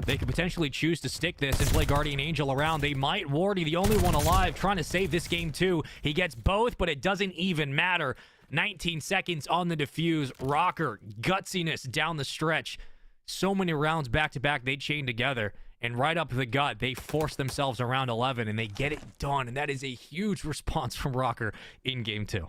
Speaker 1: They could potentially choose to stick this and play Guardian Angel around. They might. Wardy, the only one alive, trying to save this game too. He gets both, but it doesn't even matter. 19 seconds on the defuse. Rocker, gutsiness down the stretch. So many rounds back-to-back they chain together. And right up the gut, they force themselves around 11, and they get it done. And that is a huge response from Rocker in Game 2.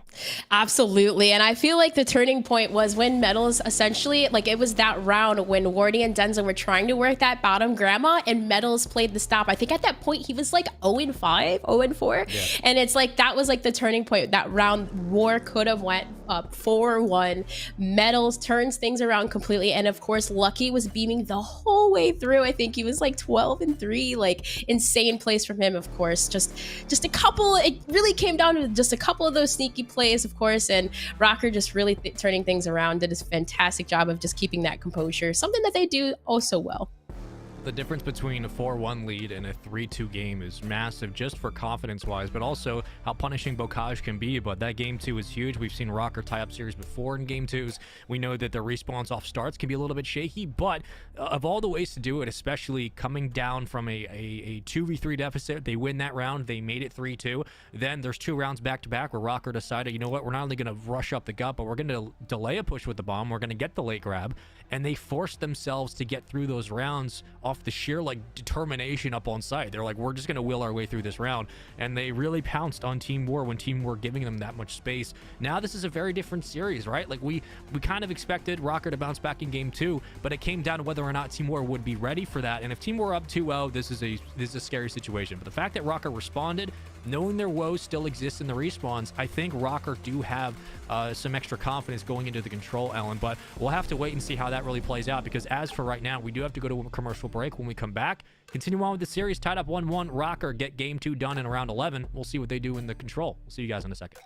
Speaker 2: Absolutely. And I feel like the turning point was when Metals essentially, like it was that round when Wardy and Denza were trying to work that bottom grandma, and Metals played the stop. I think at that point, he was like 0-5, 0-4. Yeah. And it's like, that was like the turning point. That round, War could have went up 4-1. Metals turns things around completely. And of course, Lucky was beaming the whole way through. I think he was like 12-3, like insane plays from him. Of course, just a couple. It really came down to just a couple of those sneaky plays, of course, and Rocker just really turning things around. Did a fantastic job of just keeping that composure, something that they do oh so well.
Speaker 1: The difference between a 4-1 lead and a 3-2 game is massive, just for confidence-wise, but also how punishing Bocage can be. But that Game 2 is huge. We've seen Rocker tie up series before in Game 2s. We know that the response off starts can be a little bit shaky, but of all the ways to do it, especially coming down from a 2v3 deficit, they win that round. They made it 3-2. Then there's 2 rounds back-to-back where Rocker decided, you know what, we're not only going to rush up the gut, but we're going to delay a push with the bomb. We're going to get the late grab. And they forced themselves to get through those rounds off the sheer like determination up on site. They're like, we're just going to will our way through this round. And they really pounced on Team War when Team War giving them that much space. Now this is a very different series, right? Like we kind of expected Rocker to bounce back in Game 2, but it came down to whether or not Team War would be ready for that. And if Team War up 2-0, this is a scary situation. But the fact that Rocker responded, knowing their woes still exist in the respawns, I think Rocker do have some extra confidence going into the control, Ellen. But we'll have to wait and see how that really plays out, because as for right now, we do have to go to a commercial break. When we come back, continue on with the series, tied up 1-1. Rocker get Game 2 done in around 11. We'll see what they do in the control. We'll see you guys in a second.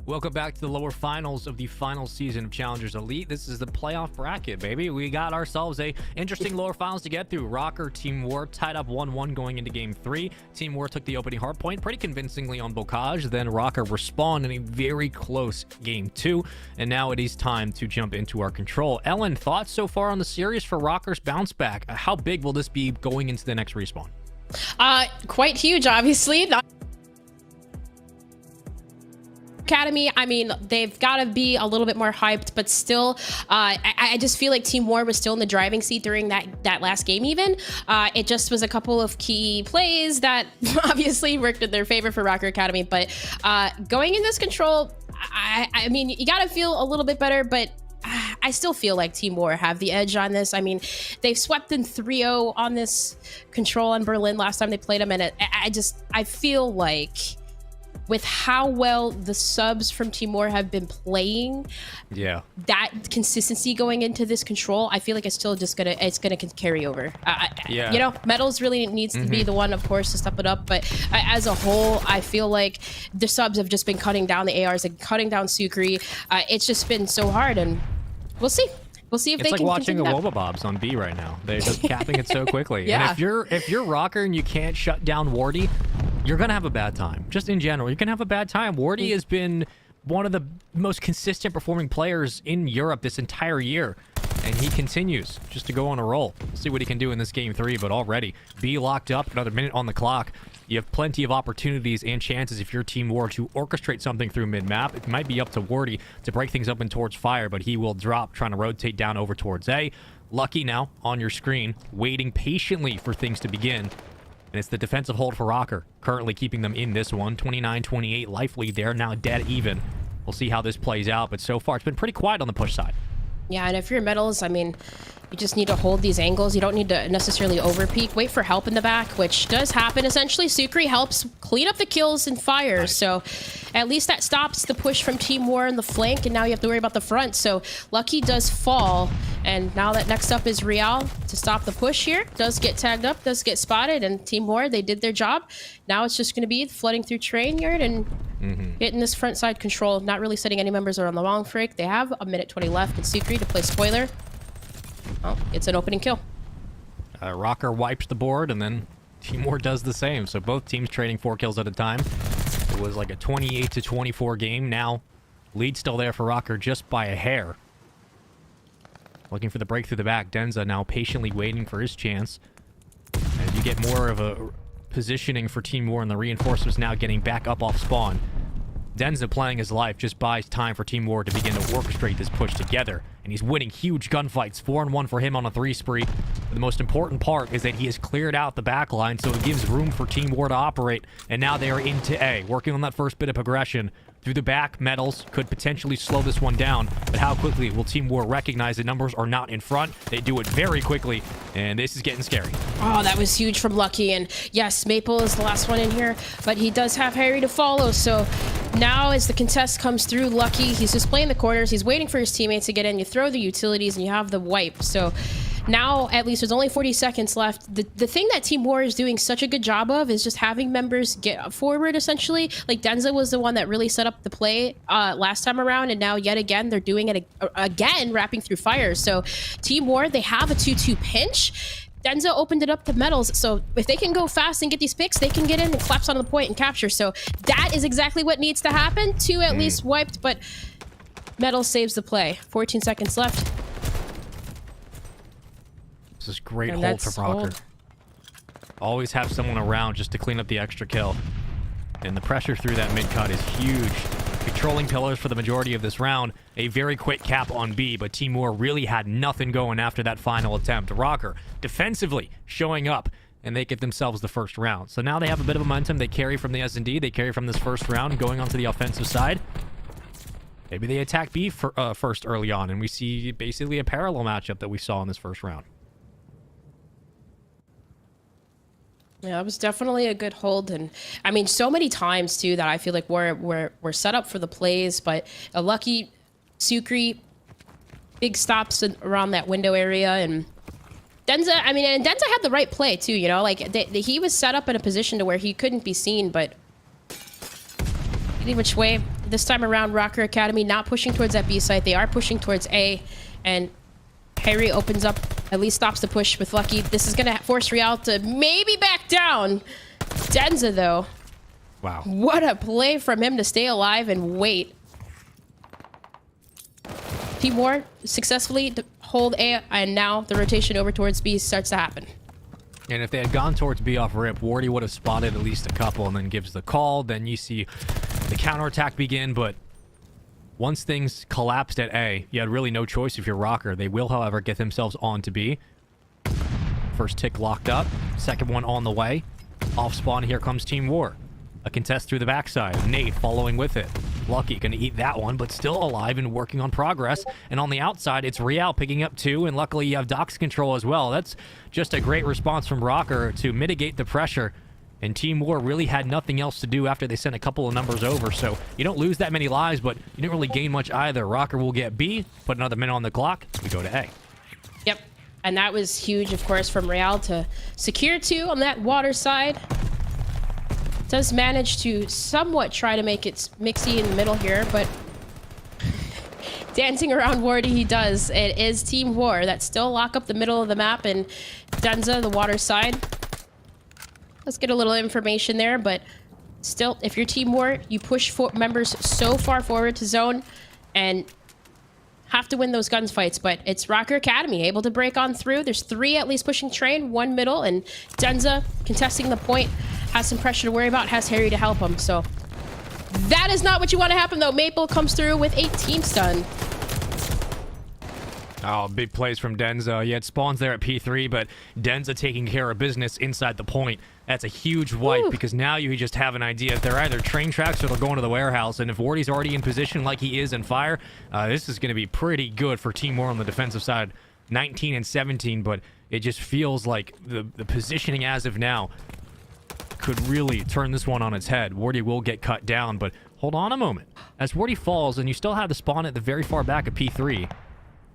Speaker 1: Welcome back to the lower finals of the final season of Challengers Elite. This is the playoff bracket, baby. We got ourselves a interesting lower finals to get through. Rocker, Team War tied up 1-1 going into Game 3. Team War took the opening Hardpoint pretty convincingly on Bocage. Then Rocker respawned in a very close Game 2. And now it is time to jump into our control. Ellen, thoughts so far on the series for Rocker's bounce back? How big will this be going into the next respawn?
Speaker 2: Quite huge, obviously. Academy, I mean, they've got to be a little bit more hyped, but still, I just feel like Team War was still in the driving seat during that last game even. It just was a couple of key plays that obviously worked in their favor for Rocker Academy, but going in this control, I mean, you got to feel a little bit better, but I still feel like Team War have the edge on this. I mean, they've swept in 3-0 on this control in Berlin last time they played them, and I feel like with how well the subs from Team War have been playing,
Speaker 1: yeah,
Speaker 2: that consistency going into this control, I feel like it's still just gonna carry over.
Speaker 1: Yeah,
Speaker 2: you know, Metals really needs to be the one, of course, to step it up. But as a whole, I feel like the subs have just been cutting down the ARs and cutting down Sukri. It's just been so hard, and we'll see. We'll see if they can.
Speaker 1: It's like watching a
Speaker 2: that.
Speaker 1: Wobabobs on B right now. They're just capping it so quickly.
Speaker 2: Yeah.
Speaker 1: And if you're Rocker and you can't shut down Wardy, you're gonna have a bad time. Just in general, you're gonna have a bad time. Wardy has been one of the most consistent performing players in Europe this entire year, and he continues just to go on a roll. We'll see what he can do in this Game 3, but already B locked up, another minute on the clock. You have plenty of opportunities and chances if you're Team War to orchestrate something through mid-map. It might be up to Wardy to break things open towards Fire, but he will drop, trying to rotate down over towards A. Lucky now on your screen, waiting patiently for things to begin. And it's the defensive hold for Rocker, currently keeping them in this one. 29-28 life lead there, now dead even. We'll see how this plays out, but so far it's been pretty quiet on the push side.
Speaker 2: Yeah, and if you're Metals, I mean, you just need to hold these angles. You don't need to necessarily overpeak. Wait for help in the back, which does happen. Essentially, Sukri helps clean up the kills and fire. Nice. So at least that stops the push from Team War in the flank, and now you have to worry about the front. So Lucky does fall, and now that next up is Real to stop the push here. Does get tagged up, does get spotted, and Team War, they did their job. Now it's just going to be flooding through train yard and getting this front side control. Not really setting any members around the long freak. They have a minute 20 left, and Sukri to play spoiler. Oh, it's an opening kill.
Speaker 1: Rocker wipes the board, and then Team War does the same. So both teams trading 4 kills at a time. It was like a 28-24 game. Now, lead still there for Rocker just by a hair. Looking for the break through the back. Denza now patiently waiting for his chance. And you get more of a positioning for Team War, and the reinforcements now getting back up off spawn. Denza playing his life just buys time for Team War to begin to orchestrate this push together. And he's winning huge gunfights, 4-1 for him on a 3 spree. But the most important part is that he has cleared out the back line, so it gives room for Team War to operate. And now they are into A, working on that first bit of progression. Through the back, Metals could potentially slow this one down, but how quickly will Team War recognize the numbers are not in front? They do it very quickly, and this is getting scary.
Speaker 2: Oh, that was huge from Lucky, and yes, Maple is the last one in here, but he does have Harry to follow, so now as the contest comes through, Lucky, he's just playing the corners, he's waiting for his teammates to get in, you throw the utilities, and you have the wipe, so now, at least, there's only 40 seconds left. The thing that Team War is doing such a good job of is just having members get forward, essentially. Like, Denza was the one that really set up the play last time around, and now, yet again, they're doing it again, wrapping through fire. So, Team War, they have a 2-2 pinch. Denza opened it up to Metals, so if they can go fast and get these picks, they can get in and collapse onto the point and capture. So, that is exactly what needs to happen. 2 at least wiped, but Metals saves the play. 14 seconds left.
Speaker 1: This is great hold from Rocker. Always have someone around just to clean up the extra kill. And the pressure through that mid-cut is huge. Controlling pillars for the majority of this round. A very quick cap on B, but Team War really had nothing going after that final attempt. Rocker defensively showing up, and they get themselves the first round. So now they have a bit of momentum. They carry from the S&D. They carry from this first round, going onto the offensive side. Maybe they attack B first early on, and we see basically a parallel matchup that we saw in this first round.
Speaker 2: Yeah, it was definitely a good hold, and I mean, so many times too that I feel like we're set up for the plays, but a Lucky Sukri, big stops around that window area, and Denza. I mean, and Denza had the right play too. You know, like he was set up in a position to where he couldn't be seen, but any which way, this time around, Rocker Academy not pushing towards that B site. They are pushing towards A, and Harry opens up, at least stops the push with Lucky. This is going to force Real to maybe back down. Denza, though.
Speaker 1: Wow.
Speaker 2: What a play from him to stay alive and wait. Team War successfully hold A, and now the rotation over towards B starts to happen.
Speaker 1: And if they had gone towards B off rip, Wardy would have spotted at least a couple and then gives the call. Then you see the counterattack begin, but once things collapsed at A, you had really no choice if you're Rocker. They will, however, get themselves on to B. First tick locked up. Second one on the way. Off spawn, here comes Team War. A contest through the backside. Nate following with it. Lucky gonna eat that one, but still alive and working on progress. And on the outside, it's Real picking up 2, and luckily you have Doc's control as well. That's just a great response from Rocker to mitigate the pressure. And Team War really had nothing else to do after they sent a couple of numbers over. So you don't lose that many lives, but you didn't really gain much either. Rocker will get B, put another minute on the clock. We go to A.
Speaker 2: Yep. And that was huge, of course, from Real to secure 2 on that water side. Does manage to somewhat try to make it mixy in the middle here, but dancing around Wardy he does. It is Team War that still lock up the middle of the map, and Denza, the water side. Let's get a little information there, but still, if you're Team War, you push members so far forward to zone and have to win those gunfights. But it's Rocker Academy able to break on through. There's 3 at least pushing train, 1 middle, and Denza contesting the point. Has some pressure to worry about, has Harry to help him. So that is not what you want to happen, though. Maple comes through with a team stun.
Speaker 1: Oh, big plays from Denza. Yeah, it spawns there at P3, but Denza taking care of business inside the point. That's a huge wipe because now you just have an idea if they're either train tracks or they're going to the warehouse. And if Wardy's already in position like he is in fire, this is going to be pretty good for Team War on the defensive side. 19 and 17, but it just feels like the positioning as of now could really turn this one on its head. Wardy will get cut down, but hold on a moment. As Wardy falls, and you still have the spawn at the very far back of P3.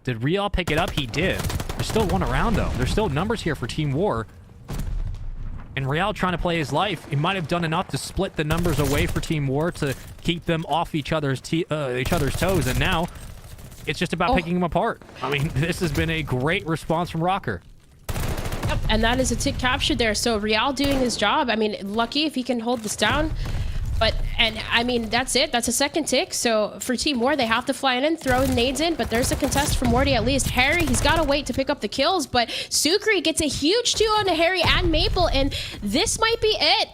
Speaker 1: Did Real pick it up? He did. There's still one around, though. There's still numbers here for Team War. And Real trying to play his life. He might have done enough to split the numbers away for Team War to keep them off each other's toes, and now it's just about picking them apart. I mean, this has been a great response from Rocker.
Speaker 2: Yep, and that is a tick captured there. So Real doing his job. I mean, lucky if he can hold this down. But, and I mean, that's it. That's a second tick. So for Team War, they have to fly in, throw nades in, but there's a contest from Wardy at least. Harry, he's got to wait to pick up the kills, but Sukri gets a huge 2 onto Harry and Maple, and this might be it.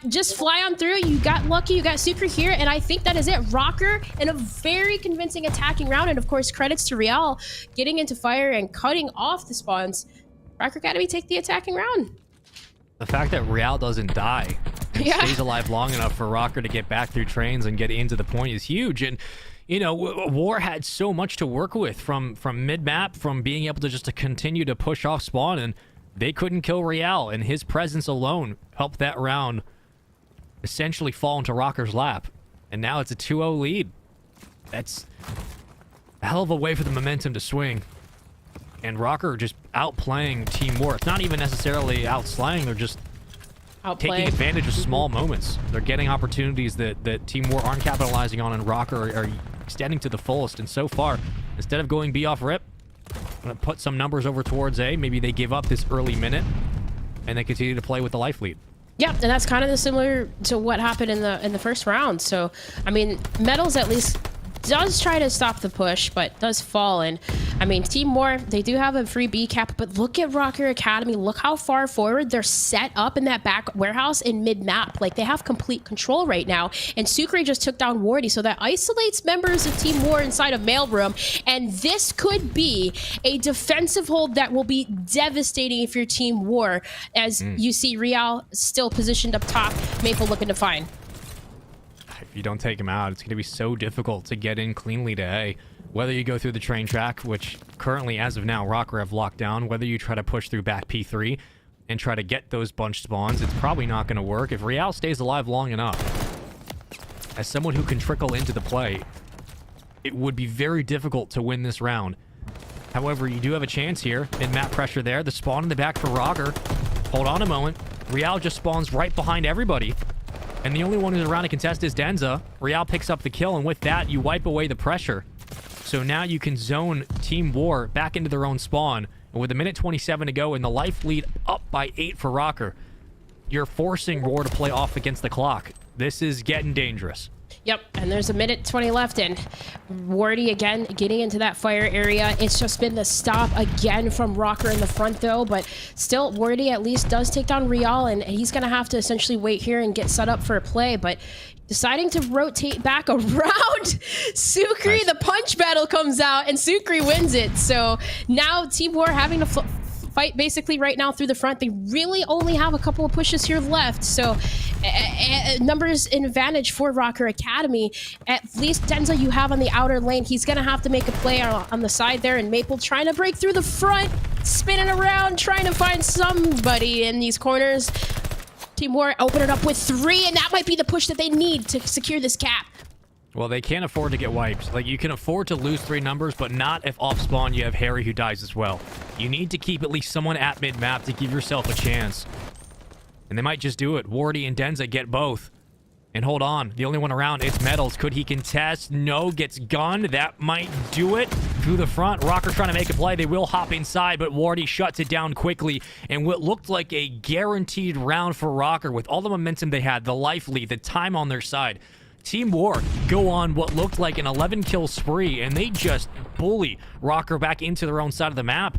Speaker 2: Just fly on through. You got lucky. You got Sukri here, and I think that is it. Rocker in a very convincing attacking round, and of course, credits to Real getting into fire and cutting off the spawns. Rocker Academy take the attacking round.
Speaker 1: The fact that Real doesn't die and stays alive long enough for Rocker to get back through trains and get into the point is huge. And, you know, War had so much to work with from mid-map, from being able to just to continue to push off spawn, and they couldn't kill Real, and his presence alone helped that round essentially fall into Rocker's lap. And now it's a 2-0 lead. That's a hell of a way for the momentum to swing. And Rocker just outplaying Team War. It's not even necessarily outslaying, they're just taking advantage of small moments. They're getting opportunities that Team War aren't capitalizing on, and Rocker are extending to the fullest. And so far, instead of going B off rip, I'm going to put some numbers over towards A. Maybe they give up this early minute, and they continue to play with the life lead.
Speaker 2: Yeah, and that's kind of similar to what happened in the first round. So, I mean, Metals at least does try to stop the push, but does fall. And I mean, Team War, they do have a free B cap, but look at Rocker Academy. Look how far forward they're set up in that back warehouse in mid-map. Like, they have complete control right now. And Sukri just took down Wardy, so that isolates members of Team War inside of mailroom. And this could be a defensive hold that will be devastating if you're Team War, as you see Real still positioned up top, Maple looking to find.
Speaker 1: If you don't take him out, it's going to be so difficult to get in cleanly to A. Whether you go through the train track, which currently, as of now, Rocker have locked down, whether you try to push through back P3 and try to get those bunch spawns, it's probably not going to work. If Real stays alive long enough, as someone who can trickle into the play, it would be very difficult to win this round. However, you do have a chance here. Mid-map pressure there. The spawn in the back for Rocker. Hold on a moment. Real just spawns right behind everybody. And the only one who's around to contest is Denza. Real picks up the kill, and with that, you wipe away the pressure. So now you can zone Team War back into their own spawn. And with a minute 27 to go and the life lead up by 8 for Rocker, you're forcing War to play off against the clock. This is getting dangerous.
Speaker 2: Yep, and there's a minute 20 left, and Wardy again getting into that fire area. It's just been the stop again from Rocker in the front, though, but still, Wardy at least does take down Real, and he's going to have to essentially wait here and get set up for a play, but deciding to rotate back around Sukri,
Speaker 1: Nice.
Speaker 2: The punch battle comes out, and Sukri wins it. So now Team War having to fight basically right now through the front. They really only have a couple of pushes here left, so numbers in advantage for Rocker Academy. At least Denza you have on the outer lane. He's gonna have to make a play on the side there, and Maple trying to break through the front, spinning around, trying to find somebody in these corners. Team War open it up with 3, and that might be the push that they need to secure this cap.
Speaker 1: Well, they can't afford to get wiped. Like, you can afford to lose 3 numbers, but not if off spawn you have Harry who dies as well. You need to keep at least someone at mid-map to give yourself a chance. And they might just do it. Wardy and Denza get both. And hold on, the only one around is Metals. Could he contest? No, gets gunned. That might do it. Through the front, Rocker trying to make a play. They will hop inside, but Wardy shuts it down quickly. And what looked like a guaranteed round for Rocker with all the momentum they had, the life lead, the time on their side. Team War go on what looked like an 11-kill spree, and they just bully Rocker back into their own side of the map.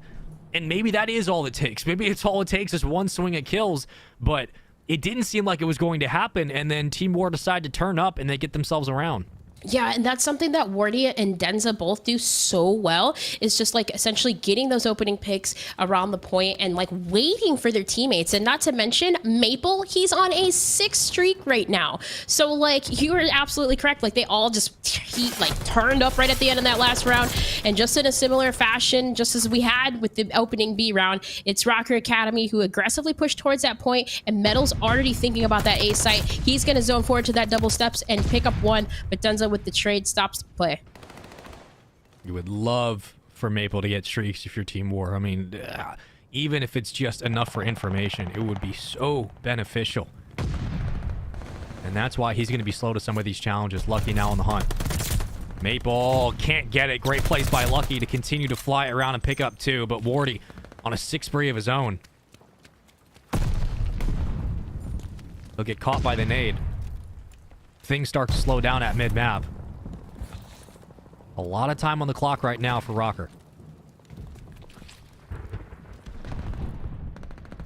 Speaker 1: And maybe that is all it takes. Maybe it's all it takes is one swing of kills, but it didn't seem like it was going to happen, and then Team War decide to turn up, and they get themselves around.
Speaker 2: Yeah, and that's something that Wardy and Denza both do so well, is just like essentially getting those opening picks around the point and like waiting for their teammates. And not to mention Maple, he's on a 6 streak right now. So like you were absolutely correct. Like they all just turned up right at the end of that last round. And just in a similar fashion, just as we had with the opening B round, it's Rocker Academy who aggressively pushed towards that point, and Metal's already thinking about that A site. He's going to zone forward to that double steps and pick up one, but Denza with the trade stops the play.
Speaker 1: You would love for Maple to get streaks if you're Team War. I mean, even if it's just enough for information, it would be so beneficial. And that's why he's going to be slow to some of these challenges. Lucky now on the hunt. Maple can't get it. Great place by Lucky to continue to fly around and pick up 2, but Wardy on a 6 spree of his own. He'll get caught by the nade. Things start to slow down at mid-map. A lot of time on the clock right now for Rocker.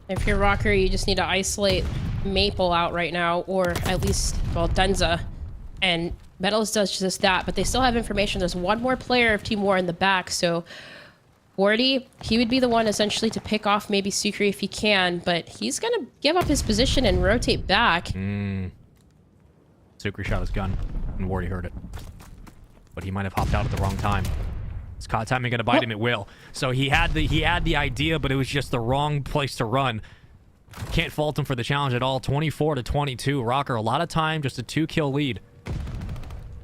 Speaker 2: If you're Rocker, you just need to isolate Maple out right now, or at least, well, Denza. And Metals does just that, but they still have information. There's one more player of Team War in the back, so Wardy, he would be the one essentially to pick off maybe Sukri if he can, but he's going to give up his position and rotate back.
Speaker 1: Sukri shot his gun, and Wardy heard it. But he might have hopped out at the wrong time. Is Caught timing gonna bite him? It will. So he had the idea, but it was just the wrong place to run. Can't fault him for the challenge at all. 24-22. Rocker, a lot of time, just a 2-kill lead.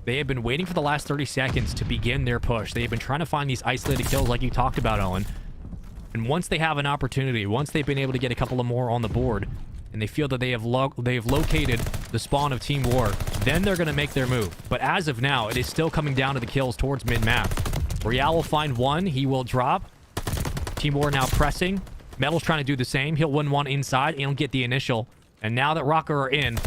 Speaker 1: They have been waiting for the last 30 seconds to begin their push. They have been trying to find these isolated kills like you talked about, Owen. And once they have an opportunity, once they've been able to get a couple of more on the board, and they feel that they have located the spawn of Team War, then they're going to make their move. But as of now, it is still coming down to the kills towards mid-map. Real will find one. He will drop. Team War now pressing. Metal's trying to do the same. He'll win one inside, and he'll get the initial. And now that Rocker are in,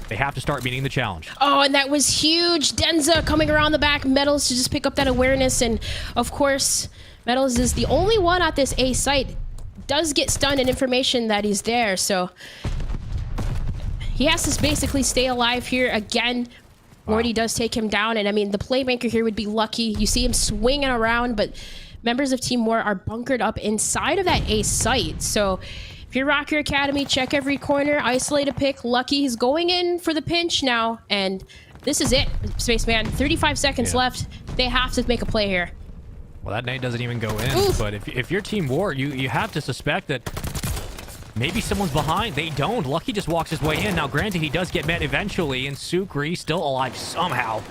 Speaker 1: they have to start meeting the challenge.
Speaker 2: Oh, and that was huge. Denza coming around the back. Metals to just pick up that awareness. And, of course, Metals is the only one at this A site. Does get stunned and information that he's there, so he has to basically stay alive here again.
Speaker 1: Wow.
Speaker 2: Wardy does take him down, and I mean the playmaker here would be lucky. You see him swinging around, but members of Team War are bunkered up inside of that A site. So if you're Rocker Academy, check every corner, isolate a pick. Lucky he's going in for the pinch now, and this is it, Spaceman. 35 seconds left. They have to make a play here.
Speaker 1: Well, that nade doesn't even go in.
Speaker 2: Oof.
Speaker 1: But if you're Team War, you have to suspect that maybe someone's behind. They don't. Lucky just walks his way in. Now, granted, he does get met eventually, and Sukri still alive somehow,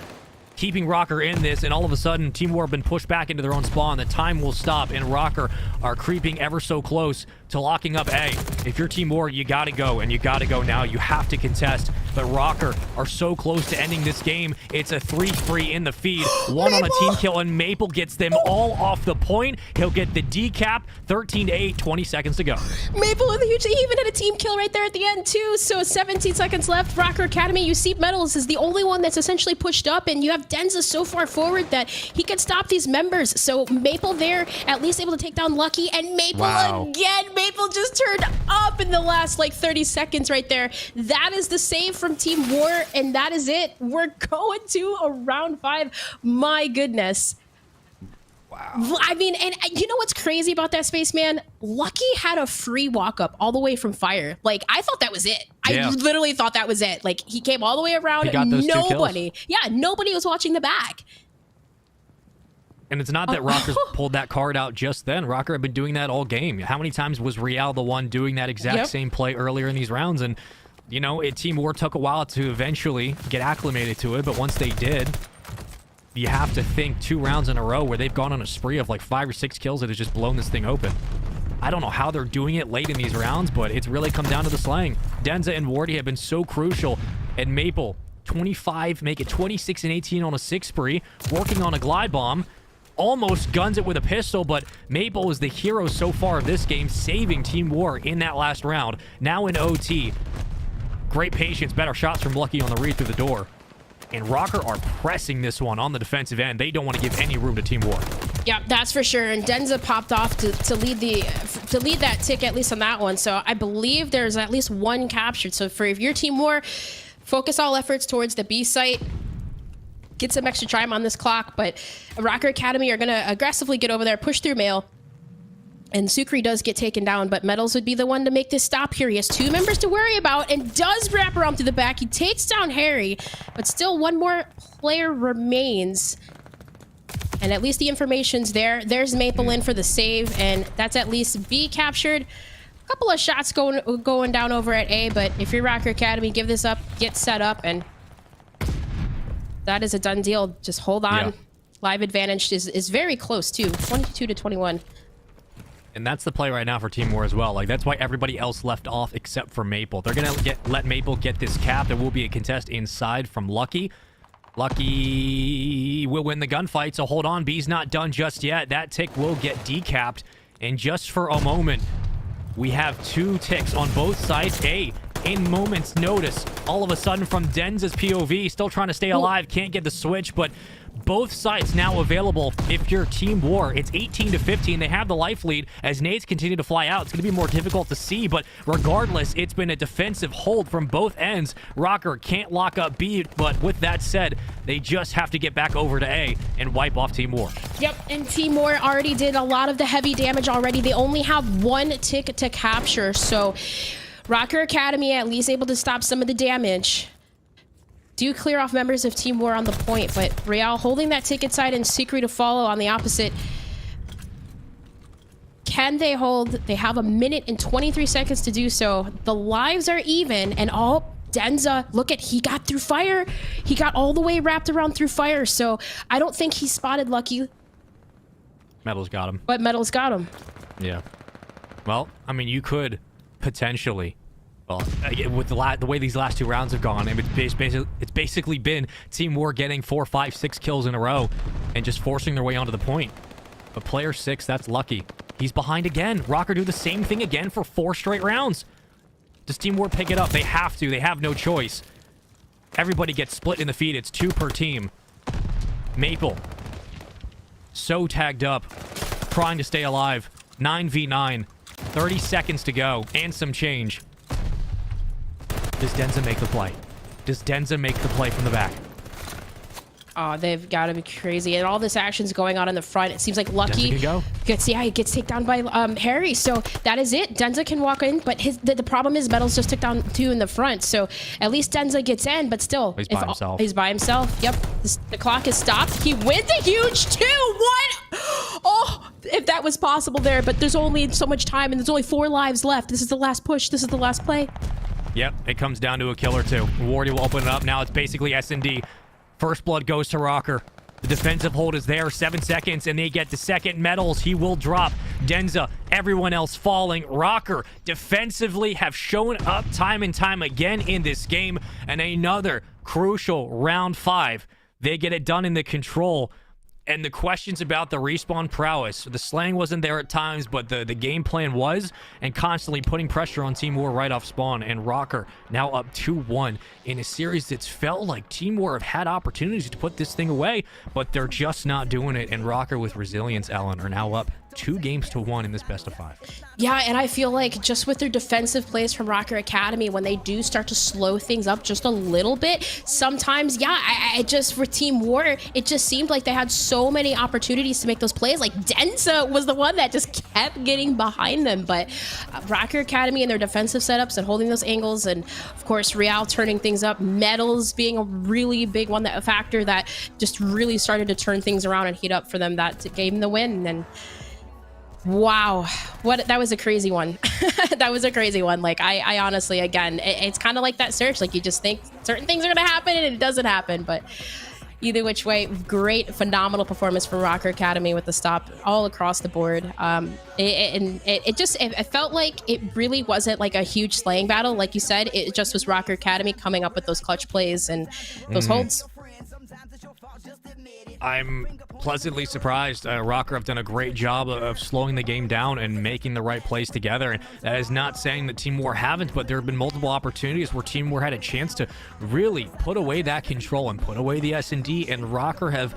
Speaker 1: keeping Rocker in this, and all of a sudden, Team War have been pushed back into their own spawn. The time will stop, and Rocker are creeping ever so close to locking up A. If you're Team War, you got to go, and you got to go now. You have to contest. But Rocker are so close to ending this game. It's a 3-3 in the feed. One on a team kill, and Maple gets them all off the point. He'll get the decap. 13-8, 20 seconds to go.
Speaker 2: Maple with a huge, he even had a team kill right there at the end too. So 17 seconds left. Rocker Academy, you see Metals is the only one that's essentially pushed up, and you have Denza so far forward that he can stop these members. So Maple there, at least able to take down Lucky, and Maple again. Maple just turned up in the last like 30 seconds right there. That is the save from Team War, and that is it. We're going to a round 5. My goodness.
Speaker 1: Wow.
Speaker 2: I mean, and you know what's crazy about that, Spaceman? Lucky had a free walk up all the way from fire. Like, I thought that was it.
Speaker 1: Yeah.
Speaker 2: I literally thought that was it. Like, he came all the way around.
Speaker 1: He got those 2
Speaker 2: nobody.
Speaker 1: kills.
Speaker 2: Yeah, nobody was watching the back.
Speaker 1: And it's not that Rocker's pulled that card out just then. Rocker had been doing that all game. How many times was Real the one doing that exact same play earlier in these rounds? And, you know, Team War took a while to eventually get acclimated to it, but once they did, you have to think 2 rounds in a row where they've gone on a spree of like 5 or 6 kills that has just blown this thing open. I don't know how they're doing it late in these rounds, but it's really come down to the slang. Denza and Wardy have been so crucial, and Maple, 25, make it 26 and 18 on a 6 spree, working on a glide bomb. Almost guns it with a pistol, but Maple is the hero so far of this game, saving Team War in that last round. Now in OT. Great patience, better shots from Lucky on the read through the door. And Rocker are pressing this one on the defensive end. They don't want to give any room to Team War.
Speaker 2: Yeah, that's for sure. And Denza popped off to lead that tick, at least on that one. So I believe there's at least 1 captured. So for if you're Team War, focus all efforts towards the B site. Get some extra time on this clock, but Rocker Academy are going to aggressively get over there, push through Mail. And Sukri does get taken down, but Metals would be the one to make this stop here. He has 2 members to worry about and does wrap around through the back. He takes down Harry, but still 1 more player remains. And at least the information's there. There's Maple in for the save, and that's at least B captured. A couple of shots going down over at A, but if you're Rocker Academy, give this up, get set up, and that is a done deal. Just hold on.
Speaker 1: Yeah.
Speaker 2: Live advantage is very close too, 22 to 21.
Speaker 1: And that's the play right now for Team War as well. Like, that's why everybody else left off except for Maple. They're going to let Maple get this cap. There will be a contest inside from Lucky. Lucky will win the gunfight, so hold on. B's not done just yet. That tick will get decapped. And just for a moment, we have 2 ticks on both sides. A, in moments notice, all of a sudden from Denza's POV, still trying to stay alive, can't get the switch, but both sides now available if you're Team War. It's 18 to 15. They have the life lead as nades continue to fly out. It's going to be more difficult to see, but regardless, it's been a defensive hold from both ends. Rocker can't lock up B, but with that said, they just have to get back over to A and wipe off Team War.
Speaker 2: Yep, and Team War already did a lot of the heavy damage already. They only have 1 tick to capture, so Rocker Academy at least able to stop some of the damage. Do clear off members of Team War on the point, but Real holding that ticket side and Secret to follow on the opposite. Can they hold? They have 1 minute and 23 seconds to do so. The lives are even, and Denza, look at, he got through fire. He got all the way wrapped around through fire, so I don't think he spotted Lucky.
Speaker 1: Metals got him.
Speaker 2: But Metals got him.
Speaker 1: Yeah. Well, I mean, you could potentially... Well, with the way these last 2 rounds have gone, it's basically been Team War getting 4, 5, 6 kills in a row and just forcing their way onto the point. But player 6, that's Lucky. He's behind again. Rocker do the same thing again for 4 straight rounds. Does Team War pick it up? They have to. They have no choice. Everybody gets split in the feed. It's 2 per team. Maple. So tagged up. Trying to stay alive. 9v9. 30 seconds to go. And some change. Does Denza make the play? Does Denza make the play from the back?
Speaker 2: Oh, they've got to be crazy. And all this action's going on in the front. It seems like Lucky
Speaker 1: Denza can go.
Speaker 2: he gets taken down by Harry. So that is it. Denza can walk in, but the problem is Metals just took down 2 in the front. So at least Denza gets in, but still.
Speaker 1: He's by himself.
Speaker 2: He's by himself. Yep. The clock is stopped. He wins a huge 2-1. Oh, if that was possible there, but there's only so much time and there's only 4 lives left. This is the last push. This is the last play.
Speaker 1: Yep, it comes down to a kill or 2. Wardy will open it up. Now it's basically S&D. First blood goes to Rocker. The defensive hold is there. 7 seconds, and they get the second. Metals, he will drop. Denza, everyone else falling. Rocker defensively have shown up time and time again in this game. And another crucial round 5. They get it done in the control. And the questions about the respawn prowess, the slang wasn't there at times, but the game plan was, and constantly putting pressure on Team War right off spawn. And Rocker now up 2-1 in a series that's felt like Team War have had opportunities to put this thing away, but they're just not doing it. And Rocker with resilience, Ellen, are now up 2-1 in this best of 5.
Speaker 2: Yeah, and I feel like just with their defensive plays from Rocker Academy, when they do start to slow things up just a little bit, sometimes, yeah, I just, for Team War, it just seemed like they had so many opportunities to make those plays. Like, Denza was the one that just kept getting behind them. But Rocker Academy and their defensive setups and holding those angles, and of course, Real turning things up, Metals being a really big one, that a factor that just really started to turn things around and heat up for them, that gave them the win. And wow, that was a crazy one. That was a crazy one. Like, I honestly, again, it's kind of like that search. Like, you just think certain things are going to happen and it doesn't happen. But either which way, great, phenomenal performance from Rocker Academy with the stop all across the board. It felt like it really wasn't like a huge slaying battle. Like you said, it just was Rocker Academy coming up with those clutch plays and those holds.
Speaker 1: I'm pleasantly surprised. Rocker have done a great job of slowing the game down and making the right plays together. And that is not saying that Team War haven't, but there have been multiple opportunities where Team War had a chance to really put away that control and put away the S&D, and Rocker have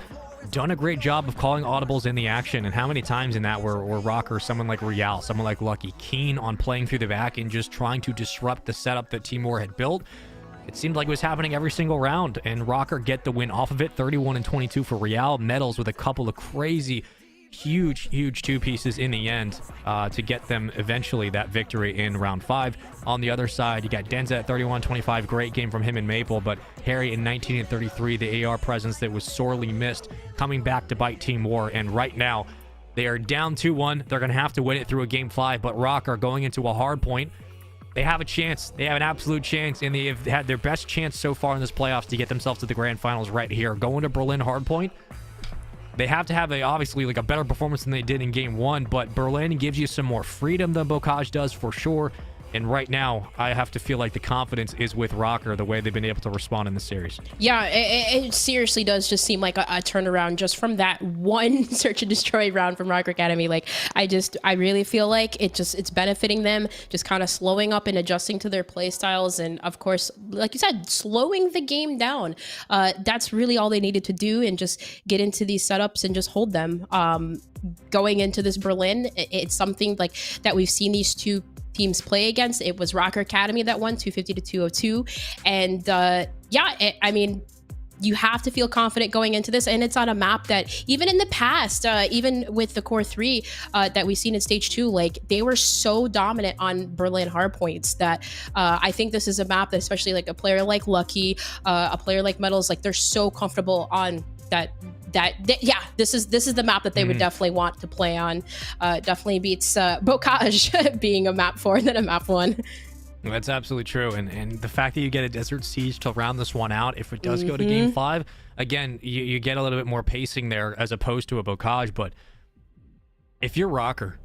Speaker 1: done a great job of calling audibles in the action. And how many times in that were Rocker, someone like Real, someone like Lucky, keen on playing through the back and just trying to disrupt the setup that Team War had built. It seemed like it was happening every single round, and Rocker get the win off of it. 31-22 for Real. Metals with a couple of crazy, huge two pieces in the end to get them eventually that victory in round 5. On the other side, you got Denza at 31-25. Great game from him and Maple, but Harry in 19-33, the AR presence that was sorely missed, coming back to bite Team War. And right now, they are down 2-1. They're going to have to win it through a game 5, but Rocker going into a hard point. They have a chance. They have an absolute chance, and they have had their best chance so far in this playoffs to get themselves to the grand finals right here. Going to Berlin Hardpoint, they have to have obviously like a better performance than they did in game 1, but Berlin gives you some more freedom than Bocage does for sure. And right now, I have to feel like the confidence is with Rocker, the way they've been able to respond in the series.
Speaker 2: Yeah, it seriously does just seem like a turnaround just from that one search and destroy round from Rocker Academy. Like, I really feel like it's benefiting them, just kind of slowing up and adjusting to their play styles. And of course, like you said, slowing the game down. That's really all they needed to do, and just get into these setups and just hold them. Going into this Berlin, it's something like that we've seen these two teams play against. It was Rocker Academy that won 250-202, and I mean, you have to feel confident going into this, and it's on a map that even in the past, even with the core 3 that we've seen in stage 2, like, they were so dominant on Berlin hardpoints that I think this is a map that, especially like a player like Lucky, a player like Metals, like, they're so comfortable on that this is the map that they would definitely want to play on. Definitely beats Bocage being a map 4 than a map 1.
Speaker 1: That's absolutely true. And the fact that you get a Desert Siege to round this one out, if it does go to game 5, again, you get a little bit more pacing there as opposed to a Bocage. But if you're Rocker,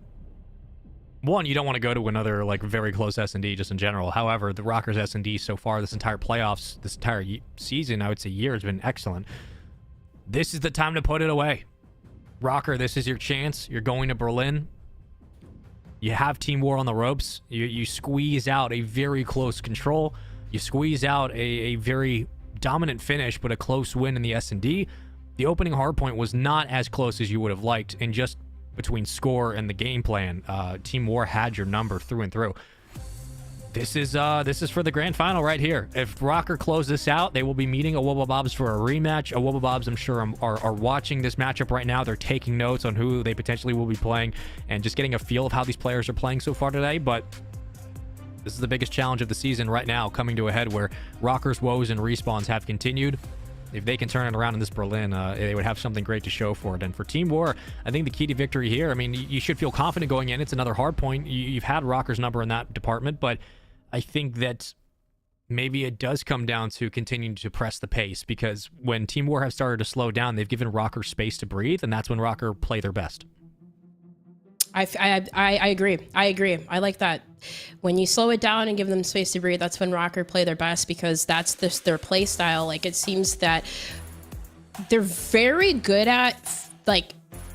Speaker 1: one, you don't want to go to another like very close S&D just in general. However, the Rockers S&D so far this entire playoffs, this entire season, I would say year, has been excellent. This is the time to put it away. Rocker, this is your chance. You're going to Berlin. You have Team War on the ropes. You squeeze out a very close control. You squeeze out a very dominant finish, but a close win in the S&D. The opening hardpoint was not as close as you would have liked, and just between score and the game plan, Team War had your number through and through. This is for the grand final right here. If Rocker close this out, they will be meeting Awobabobs for a rematch. Awobabobs, I'm sure, are watching this matchup right now. They're taking notes on who they potentially will be playing and just getting a feel of how these players are playing so far today. But this is the biggest challenge of the season right now, coming to a head where Rocker's woes and respawns have continued. If they can turn it around in this Berlin, they would have something great to show for it. And for Team War, I think the key to victory here, I mean, you should feel confident going in. It's another hard point. You've had Rocker's number in that department, but I think that maybe it does come down to continuing to press the pace, because when Team War have started to slow down, they've given Rocker space to breathe, and that's when Rocker play their best.
Speaker 2: I agree. I agree. I like that. When you slow it down and give them space to breathe, that's when Rocker play their best, because that's their play style. Like, it seems that they're very good at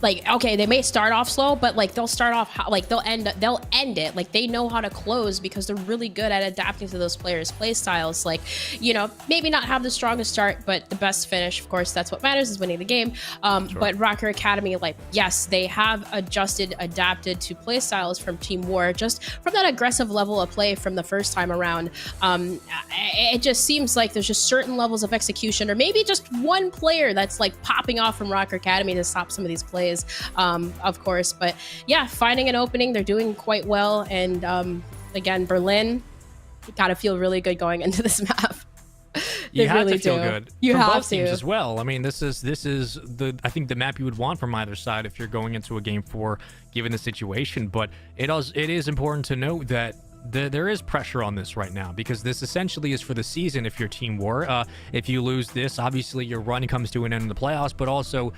Speaker 2: okay, they may start off slow, but like they'll start off like they'll end it. Like, they know how to close because they're really good at adapting to those players' play styles. Like, you know, maybe not have the strongest start, but the best finish. Of course, that's what matters, is winning the game. Sure. But Rocker Academy, like, yes, they have adapted to play styles from Team War, just from that aggressive level of play from the first time around. It just seems like there's just certain levels of execution, or maybe just one player that's like popping off from Rocker Academy to stop some of these plays. Of course, but yeah, finding an opening, they're doing quite well. And again, Berlin, gotta feel really good going into this map.
Speaker 1: You have to feel good.
Speaker 2: You
Speaker 1: from
Speaker 2: have
Speaker 1: both
Speaker 2: to
Speaker 1: teams as well. I mean, this is I think the map you would want from either side if you're going into a game 4, given the situation. But it is important to note that there is pressure on this right now, because this essentially is for the season. If you're Team War, if you lose this, obviously your run comes to an end in the playoffs, but also,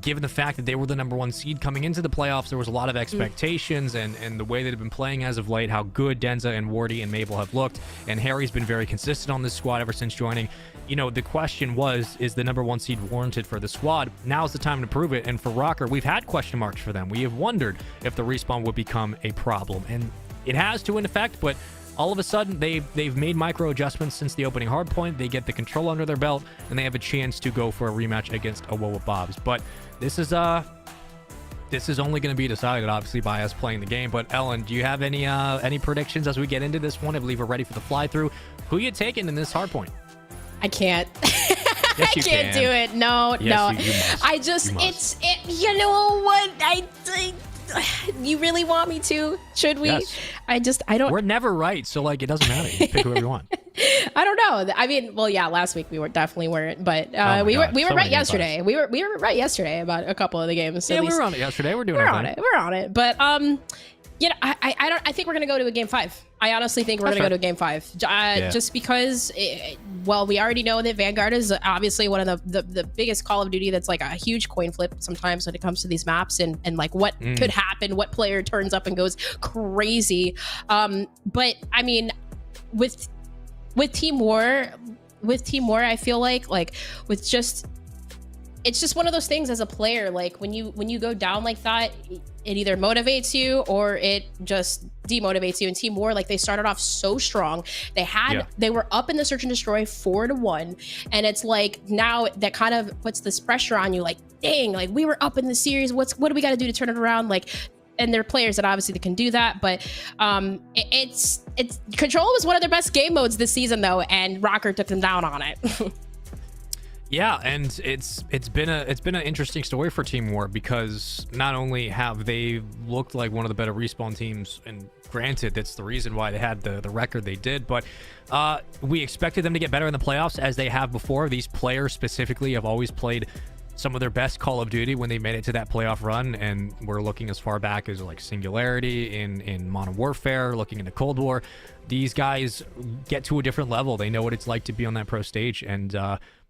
Speaker 1: given the fact that they were the number 1 seed coming into the playoffs, there was a lot of expectations, and the way they've been playing as of late, how good Denza and Wardy and Mabel have looked, and Harry's been very consistent on this squad ever since joining. You know, the question was, is the number 1 seed warranted for the squad? Now's the time to prove it. And for Rocker, we've had question marks for them. We have wondered if the respawn would become a problem, and it has to in effect, but all of a sudden, they've made micro adjustments since the opening hardpoint. They get the control under their belt, and they have a chance to go for a rematch against Awoa Bobs. But this is only going to be decided, obviously, by us playing the game. But Ellen, do you have any predictions as we get into this one? I believe we're ready for the fly through. Who you taking in this hardpoint?
Speaker 2: I can't.
Speaker 1: Yes, you
Speaker 2: I can't do it. No,
Speaker 1: yes,
Speaker 2: no.
Speaker 1: You must.
Speaker 2: I just, you know what? You really want me to? Should we?
Speaker 1: Yes.
Speaker 2: I don't.
Speaker 1: We're never right, so like it doesn't matter. You pick whoever you want.
Speaker 2: I don't know. I mean, well, yeah, last week we definitely weren't, but we were
Speaker 1: so
Speaker 2: right yesterday. We were right yesterday about a couple of the games.
Speaker 1: Yeah, we were on it yesterday. We're
Speaker 2: on it. We're on it. But you know, I think we're gonna go to a game 5. I honestly think we're going to go to a game 5, just because, we already know that Vanguard is obviously one of the biggest Call of Duty that's like a huge coin flip sometimes when it comes to these maps and like what could happen, what player turns up and goes crazy. But I mean, with Team War, I feel like with just, it's just one of those things as a player, like when you go down like that, it either motivates you or it just demotivates you. In Team War, like, they started off so strong. They were up in the search and destroy 4-1, and it's like now that kind of puts this pressure on you, like, dang, like we were up in the series. What do we got to do to turn it around? Like, and there are players that obviously can do that, but it's Control was one of their best game modes this season though, and Rocker took them down on it.
Speaker 1: Yeah, and it's been an interesting story for Team War, because not only have they looked like one of the better respawn teams, and granted that's the reason why they had the record they did, but we expected them to get better in the playoffs, as they have before. These players specifically have always played some of their best Call of Duty when they made it to that playoff run, and we're looking as far back as like Singularity in Modern Warfare, looking into Cold War. These guys get to a different level. They know what it's like to be on that pro stage, and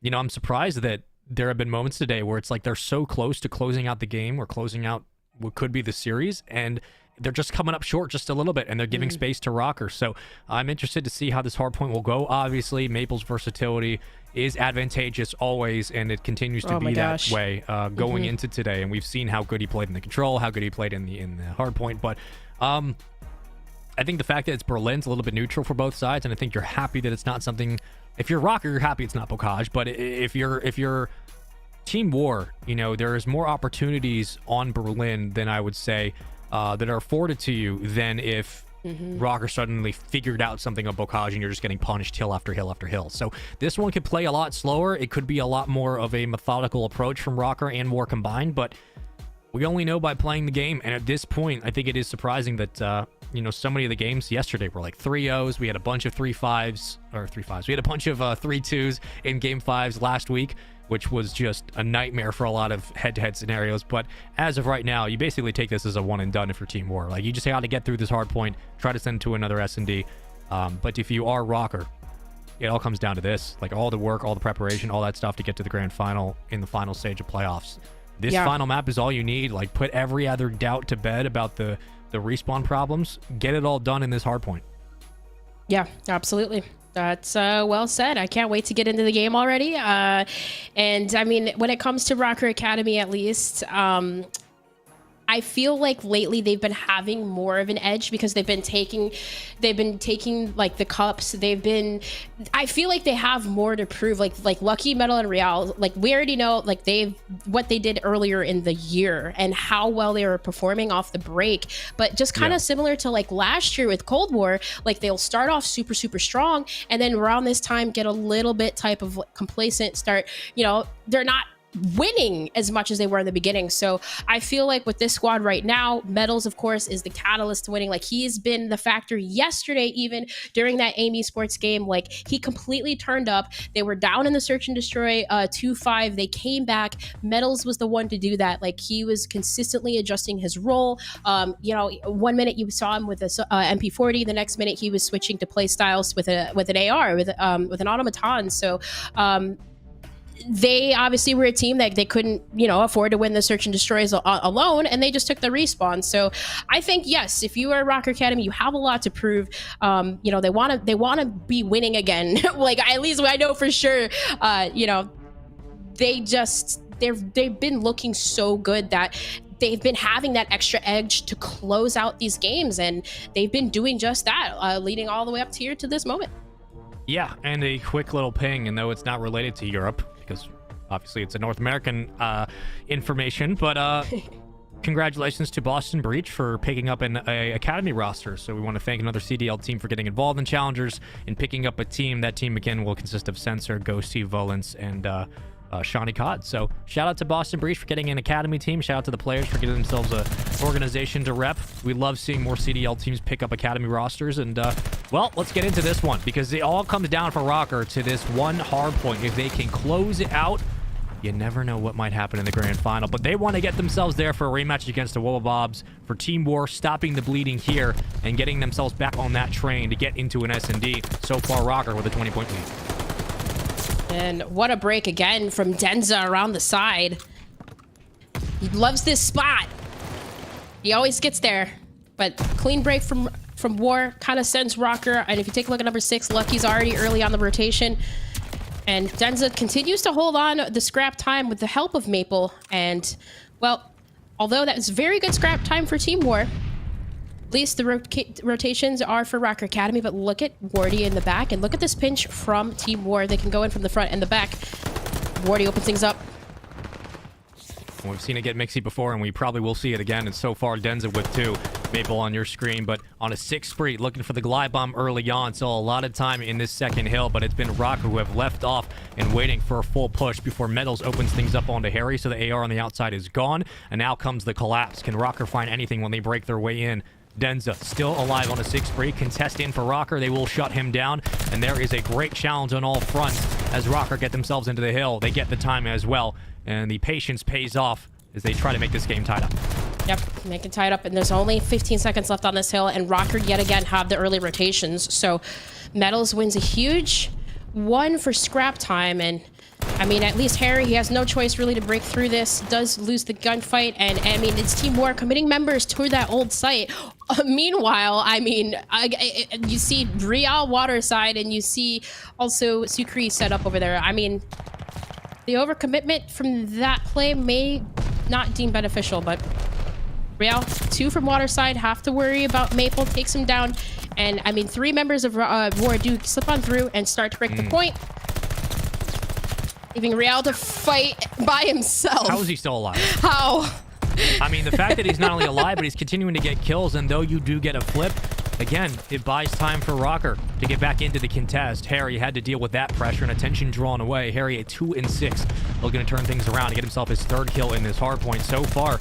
Speaker 1: you know, I'm surprised that there have been moments today where it's like they're so close to closing out the game or closing out what could be the series, and they're just coming up short just a little bit, and they're giving space to Rocker. So I'm interested to see how this hardpoint will go. Obviously, Maple's versatility is advantageous always, and it continues to be that way going into today. And we've seen how good he played in the control, how good he played in the hardpoint. But I think the fact that it's Berlin's a little bit neutral for both sides, and I think you're happy that it's not something. If you're Rocker, you're happy it's not Bocage. But if you're Team War, you know, there's more opportunities on Berlin than I would say that are afforded to you than if Rocker suddenly figured out something on Bocage and you're just getting punished hill after hill after hill. So this one could play a lot slower. It could be a lot more of a methodical approach from Rocker and War combined, but we only know by playing the game. And at this point, I think it is surprising that you know, so many of the games yesterday were like 3-0s. We had a bunch of 3-5s. We had a bunch of 3-2s in game 5s last week, which was just a nightmare for a lot of head-to-head scenarios. But as of right now, you basically take this as a one and done if you're Team War. Like, you just got to get through this hard point, try to send to another S&D. But if you are Rocker, it all comes down to this. Like, all the work, all the preparation, all that stuff to get to the grand final in the final stage of playoffs. This final map is all you need. Like, put every other doubt to bed about the respawn problems. Get it all done in this hardpoint.
Speaker 2: Yeah, absolutely. That's well said. I can't wait to get into the game already. And I mean, when it comes to Rocker Academy, at least, I feel like lately they've been having more of an edge because they've been taking like the cups. I feel like they have more to prove. Like Lucky, Metal, and Real. Like, we already know like what they did earlier in the year and how well they were performing off the break. But just kind of similar to like last year with Cold War, like they'll start off super, super strong, and then around this time get a little bit type of complacent. Start, they're not winning as much as they were in the beginning. So I feel like with this squad right now, Metals, of course, is the catalyst to winning. Like, he's been the factor yesterday, even during that AIM Esports game. Like, he completely turned up. They were down in the search and destroy 2-5. They came back. Metals was the one to do that. Like, he was consistently adjusting his role. 1 minute you saw him with a MP40, the next minute he was switching to play styles with an AR, with an automaton. So they obviously were a team that they couldn't, afford to win the search and destroys alone, and they just took the respawn. So I think, yes, if you are Rocker Academy, you have a lot to prove. They want to be winning again. Like, at least I know for sure. They've been looking so good that they've been having that extra edge to close out these games, and they've been doing just that, leading all the way up here to this moment.
Speaker 1: Yeah, and a quick little ping, and though it's not related to Europe, because obviously it's a North American information, but congratulations to Boston Breach for picking up an Academy roster. So we want to thank another CDL team for getting involved in Challengers and picking up a team. That team, again, will consist of Sensor, Ghosty, Volance, and Shawnee Cod. So shout out to Boston Breach for getting an Academy team. Shout out to the players for getting themselves an organization to rep. We love seeing more CDL teams pick up Academy rosters. And well, let's get into this one, because it all comes down for Rocker to this one hard point. If they can close it out, you never know what might happen in the grand final. But they want to get themselves there for a rematch against the Wobblebobs for Team War, stopping the bleeding here and getting themselves back on that train to get into an S&D. So far, Rocker with a 20-point lead.
Speaker 2: And what a break again from Denza around the side. He loves this spot. He always gets there. But clean break from War kind of sends Rocker. And if you take a look at number 6, Lucky's already early on the rotation. And Denza continues to hold on the scrap time with the help of Maple. And, well, although that is very good scrap time for Team War, at least the rotations are for Rocker Academy. But look at Wardy in the back, and look at this pinch from Team War. They can go in from the front and the back. Wardy opens things up.
Speaker 1: We've seen it get mixy before, and we probably will see it again. And so far, Denza with 2. Maple on your screen, but on a 6th spree, looking for the glide bomb early on. So a lot of time in this second hill, but it's been Rocker who have left off and waiting for a full push before Metals opens things up onto Harry. So the AR on the outside is gone, and now comes the collapse. Can Rocker find anything when they break their way in? Denza still alive on a 6th spree. Contest in for Rocker. They will shut him down, and there is a great challenge on all fronts as Rocker get themselves into the hill. They get the time as well, and the patience pays off as they try to make this game tied up.
Speaker 2: Yep, make it tied up, and there's only 15 seconds left on this hill, and Rocker yet again have the early rotations. So Metals wins a huge one for scrap time, and I mean, at least Harry, he has no choice really to break through this. Does lose the gunfight, and I mean, it's Team War committing members to that old site. Meanwhile, I mean, you see Real Waterside, and you see also Sucre set up over there. I mean, the overcommitment from that play may not deem beneficial, but Real, 2 from Waterside, have to worry about Maple, takes him down, and I mean, 3 members of War do slip on through and start to break the point. Leaving Real to fight by himself.
Speaker 1: How is he still alive?
Speaker 2: How?
Speaker 1: I mean, the fact that he's not only alive, but he's continuing to get kills, and though you do get a flip, again, it buys time for Rocker to get back into the contest. Harry had to deal with that pressure and attention drawn away. Harry at 2 and 6, looking to turn things around and get himself his 3rd kill in this hardpoint. So far,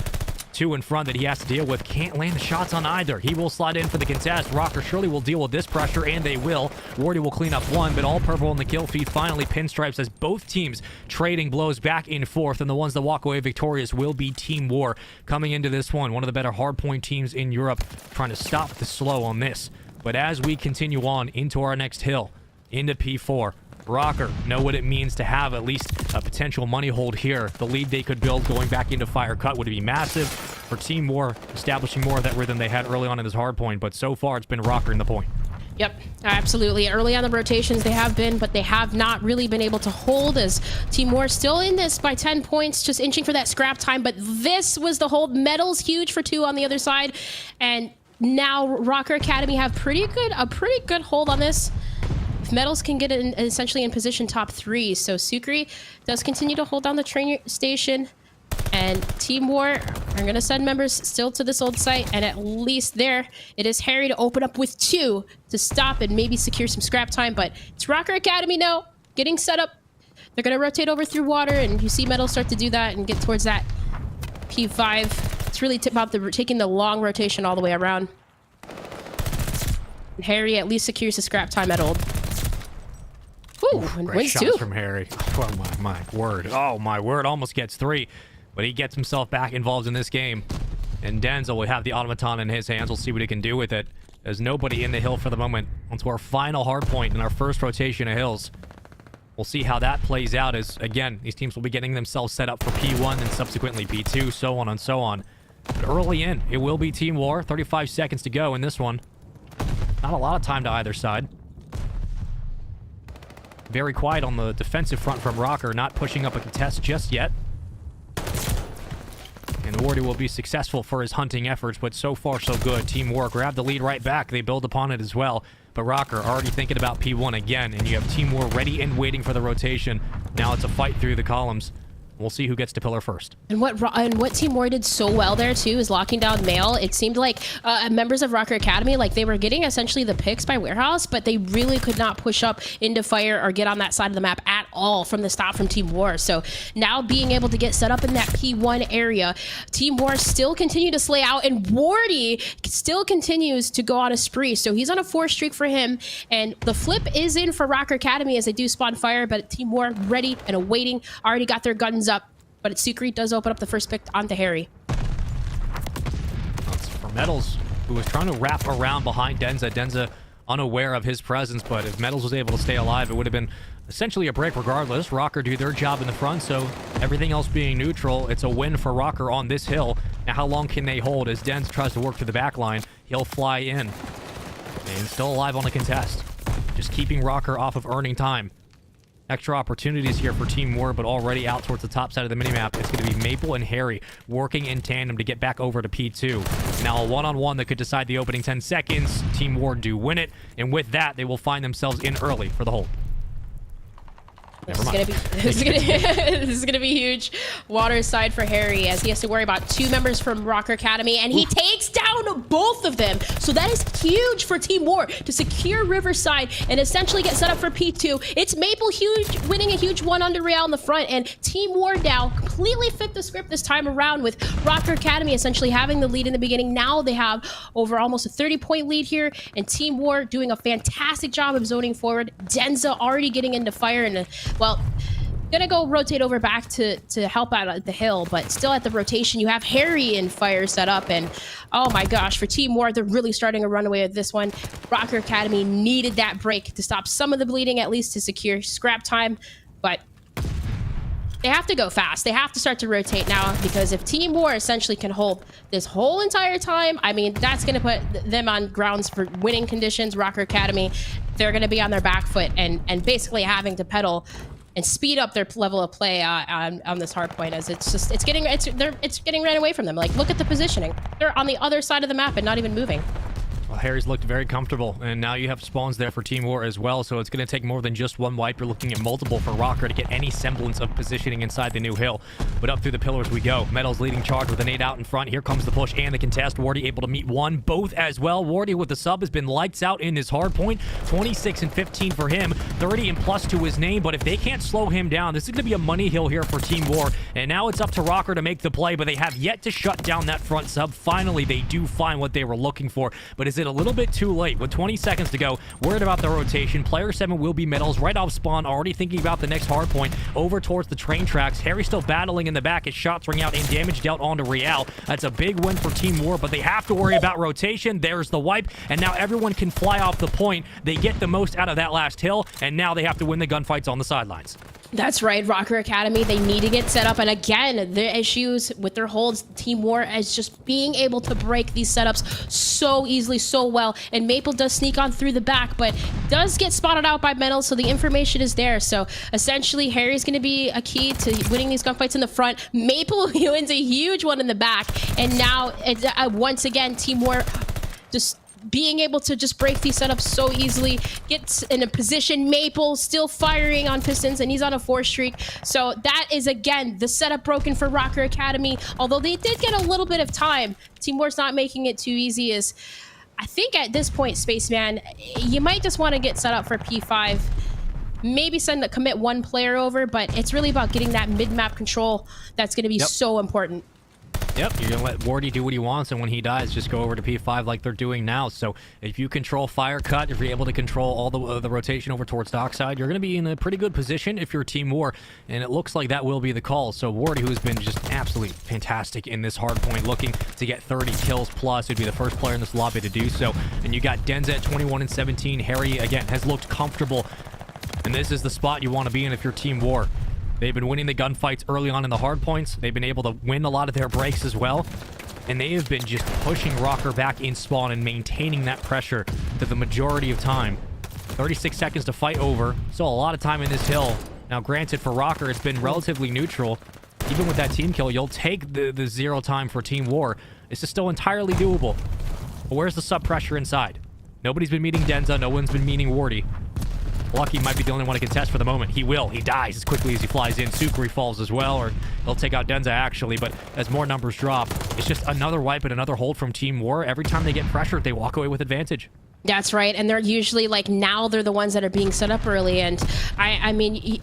Speaker 1: 2 in front that he has to deal with. Can't land the shots on either. He will slide in for the contest. Rocker surely will deal with this pressure, and they will. Wardy will clean up 1, but all purple in the kill feed. Finally, pinstripes as both teams trading blows back and forth, and the ones that walk away victorious will be Team War. Coming into this one of the better hardpoint teams in Europe, trying to stop the slow on this. But as we continue on into our next hill, into P4. Rocker know what it means to have at least a potential money hold here. The lead they could build going back into Fire Cut would be massive for Team War, establishing more of that rhythm they had early on in this hard point. But so far, it's been Rocker in the point.
Speaker 2: Yep, absolutely. Early on the rotations, they have been, but they have not really been able to hold, as Team War still in this by 10 points, just inching for that scrap time. But this was the hold. Metal's huge for 2 on the other side, and now Rocker Academy have a pretty good hold on this. If Metals can get in, essentially in position top 3, so Sukri does continue to hold down the train station. And Team War are going to send members still to this old site. And at least there, it is Harry to open up with 2 to stop and maybe secure some scrap time. But it's Rocker Academy now, getting set up. They're going to rotate over through water. And you see Metal start to do that and get towards that P5. It's really about taking the long rotation all the way around. And Harry at least secures the scrap time at old. Ooh, and
Speaker 1: Great
Speaker 2: wins
Speaker 1: shots
Speaker 2: 2.
Speaker 1: from Harry. Oh, my word. Oh, my word. Almost gets 3. But he gets himself back involved in this game. And Denzel will have the automaton in his hands. We'll see what he can do with it. There's nobody in the hill for the moment. Onto our final hard point in our first rotation of hills. We'll see how that plays out as, again, these teams will be getting themselves set up for P1 and subsequently P2, so on and so on. But early in, it will be Team War. 35 seconds to go in this one. Not a lot of time to either side. Very quiet on the defensive front from Rocker, not pushing up a contest just yet. And Wardy will be successful for his hunting efforts, but so far so good. Team War grab the lead right back. They build upon it as well. But Rocker already thinking about P1 again, and you have Team War ready and waiting for the rotation. Now it's a fight through the columns. We'll see who gets to pillar first.
Speaker 2: And what Team War did so well there too is locking down Mail. It seemed like members of Rocker Academy, like they were getting essentially the picks by Warehouse, but they really could not push up into Fire or get on that side of the map at all from the stop from Team War. So now being able to get set up in that P1 area, Team War still continue to slay out, and Wardy still continues to go on a spree. So he's on a 4 streak for him, and the flip is in for Rocker Academy as they do spawn Fire, but Team War ready and awaiting, already got their guns up, but Sukri does open up the first pick onto Harry.
Speaker 1: That's for Metals, who was trying to wrap around behind Denza. Denza unaware of his presence, but if Metals was able to stay alive, it would have been essentially a break regardless. Rocker do their job in the front, so everything else being neutral, it's a win for Rocker on this hill. Now, how long can they hold as Denz tries to work through the back line? He'll fly in. And still alive on a contest. Just keeping Rocker off of earning time. Extra opportunities here for Team War, but already out towards the top side of the minimap. It's going to be Maple and Harry working in tandem to get back over to P2. Now a one-on-one that could decide the opening 10 seconds. Team War do win it, and with that, they will find themselves in early for the hold.
Speaker 2: This is gonna be huge. Water side for Harry as he has to worry about 2 members from Rocker Academy, and he takes down both of them. So that is huge for Team War to secure Riverside and essentially get set up for P2. It's Maple huge, winning a huge 1 under Real in the front, and Team War now completely fit the script this time around with Rocker Academy essentially having the lead in the beginning. Now they have over almost a 30-point lead here, and Team War doing a fantastic job of zoning forward. Denza already getting into Fire, and well, gonna go rotate over back to help out at the hill, but still at the rotation you have Harry and Fire set up, and oh my gosh, for Team War, they're really starting a runaway with this one. Rocker Academy needed that break to stop some of the bleeding, at least to secure scrap time, but they have to go fast. They have to start to rotate now, because if Team War essentially can hold this whole entire time, I mean, that's going to put them on grounds for winning conditions. Rocker Academy, they're going to be on their back foot and basically having to pedal and speed up their level of play on this hard point, as it's getting ran away from them. Like, look at the positioning. They're on the other side of the map and not even moving.
Speaker 1: Well, Harry's looked very comfortable, and now you have spawns there for Team War as well, so it's going to take more than just one wipe. You're looking at multiple for Rocker to get any semblance of positioning inside the new hill. But up through the pillars we go. Metal's leading charge with an 8 out in front. Here comes the push and the contest. Wardy able to meet one, both as well. Wardy with the sub has been lights out in this hard point. 26 and 15 for him, 30 and plus to his name, but if they can't slow him down, this is going to be a money hill here for Team War, and now it's up to Rocker to make the play, but they have yet to shut down that front sub. Finally, they do find what they were looking for, but is it a little bit too late. With 20 seconds to go, worried about the rotation. Player 7 will be Metals right off spawn, already thinking about the next hard point over towards the train tracks. Harry still battling in the back as shots ring out and damage dealt onto Real. That's a big win for Team War, but they have to worry about rotation. There's the wipe, and now everyone can fly off the point. They get the most out of that last hill, and now they have to win the gunfights on the sidelines.
Speaker 2: That's right, Rocker Academy. They need to get set up. And again, their issues with their holds, Team War is just being able to break these setups so easily, so well. And Maple does sneak on through the back, but does get spotted out by Metals, so the information is there. So essentially, Harry's going to be a key to winning these gunfights in the front. Maple wins a huge one in the back. And now, it's, once again, Team War just being able to just break these setups so easily, gets in a position. Maple still firing on pistons, and he's on a 4 streak. So that is, again, the setup broken for Rocker Academy. Although they did get a little bit of time, Team War's not making it too easy. Is I think at this point, Spaceman, you might just want to get set up for P5. Maybe commit one player over, but it's really about getting that mid-map control that's going to be so important.
Speaker 1: Yep, you're going to let Wardy do what he wants, and when he dies, just go over to P5 like they're doing now. So if you control fire cut, if you're able to control all the rotation over towards dockside, you're going to be in a pretty good position if you're Team War, and it looks like that will be the call. So Wardy, who's been just absolutely fantastic in this hard point, looking to get 30 kills plus, would be the first player in this lobby to do so. And you got Denza at 21 and 17. Harry, again, has looked comfortable, and this is the spot you want to be in if you're Team War. They've been winning the gunfights early on in the hard points. They've been able to win a lot of their breaks as well. And they have been just pushing Rocker back in spawn and maintaining that pressure to the majority of time. 36 seconds to fight over. Still a lot of time in this hill. Now, granted, for Rocker, it's been relatively neutral. Even with that team kill, you'll take the 0 time for Team War. This is still entirely doable. But where's the sub pressure inside? Nobody's been meeting Denza. No one's been meeting Wardy. Lucky might be the only one to contest for the moment. He will. He dies as quickly as he flies in. Sukri falls as well, or he'll take out Denza, actually. But as more numbers drop, it's just another wipe and another hold from Team War. Every time they get pressured, they walk away with advantage.
Speaker 2: That's right, and they're usually, like, now they're the ones that are being set up early, and I mean,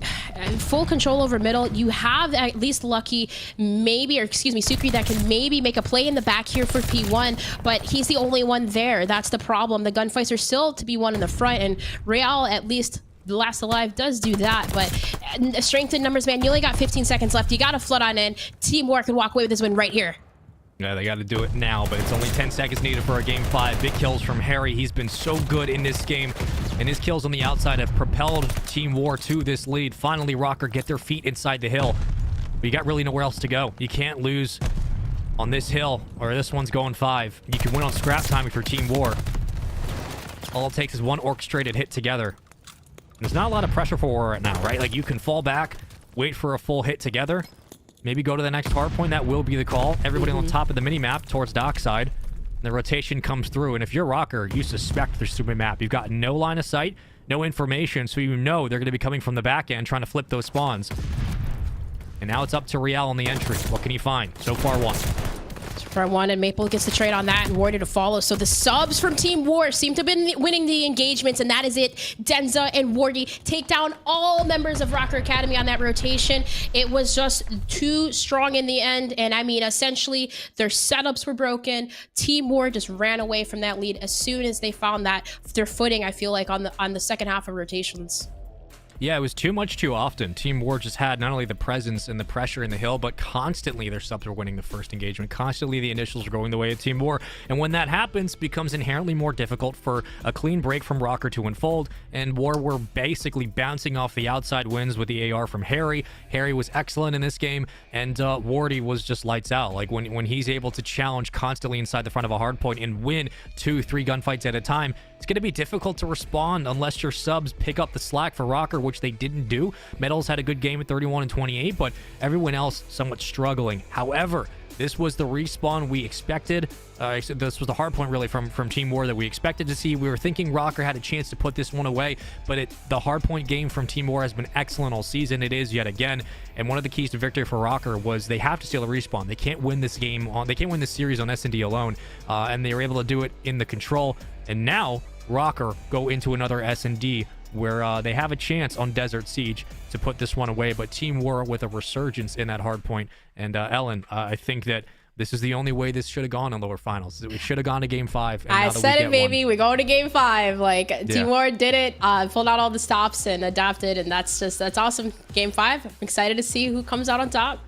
Speaker 2: full control over middle. You have at least Lucky, maybe, or excuse me, Sukri, that can maybe make a play in the back here for P1, but he's the only one there. That's the problem. The gunfights are still to be won in the front, and Real, at least the last alive, does do that, but strength in numbers, man. You only got 15 seconds left. You got to flood on in. Team War can walk away with this win right here.
Speaker 1: Yeah, they got to do it now, but it's only 10 seconds needed for a game 5. Big kills from Harry. He's been so good in this game, and his kills on the outside have propelled Team War to this lead. Finally, Rocker get their feet inside the hill, but you got really nowhere else to go. You can't lose on this hill, or this one's going 5. You can win on scrap time if you're Team War. All it takes is one orchestrated hit together. And there's not a lot of pressure for War right now, right? Like, you can fall back, wait for a full hit together, maybe go to the next hard point. That will be the call. Everybody on top of the mini-map towards dockside. The rotation comes through, and if you're Rocker, you suspect there's stupid map. You've got no line of sight, no information, so you know they're going to be coming from the back end trying to flip those spawns. And now it's up to Real on the entry. What can he find? So far, 1.
Speaker 2: For 1, and Maple gets the trade on that, and Wardy to follow. So the subs from Team War seem to have been winning the engagements, and that is it. Denza and Wardy take down all members of Rocker Academy on that rotation. It was just too strong in the end, and I mean, essentially, their setups were broken. Team War just ran away from that lead as soon as they found that their footing, I feel like, on the second half of rotations.
Speaker 1: Yeah, it was too much too often. Team War just had not only the presence and the pressure in the hill, but constantly their subs were winning the first engagement. Constantly the initials were going the way of Team War. And when that happens, it becomes inherently more difficult for a clean break from Rocker to unfold. And War were basically bouncing off the outside wins with the AR from Harry. Harry was excellent in this game, and Wardy was just lights out. Like, when he's able to challenge constantly inside the front of a hard point and win 2-3 gunfights at a time, it's going to be difficult to respond unless your subs pick up the slack for Rocker, which they didn't do. Metals had a good game at 31 and 28, but everyone else somewhat struggling. However, this was the respawn we expected. This was the hard point, really, from Team War that we expected to see. We were thinking Rocker had a chance to put this one away, but the hard point game from Team War has been excellent all season. It is yet again, and one of the keys to victory for Rocker was they have to steal a respawn. They can't win this game they can't win this series on S&D alone, and they were able to do it in the control. And now Rocker go into another S&D where they have a chance on Desert Siege to put this one away, but Team War with a resurgence in that hard point. And Ellen, I think that this is the only way this should have gone in lower finals. We should have gone to Game 5. And
Speaker 2: I said it, baby. We're going to Game 5. Like, Team War did it, pulled out all the stops and adapted, and that's awesome. Game 5. I'm excited to see who comes out on top.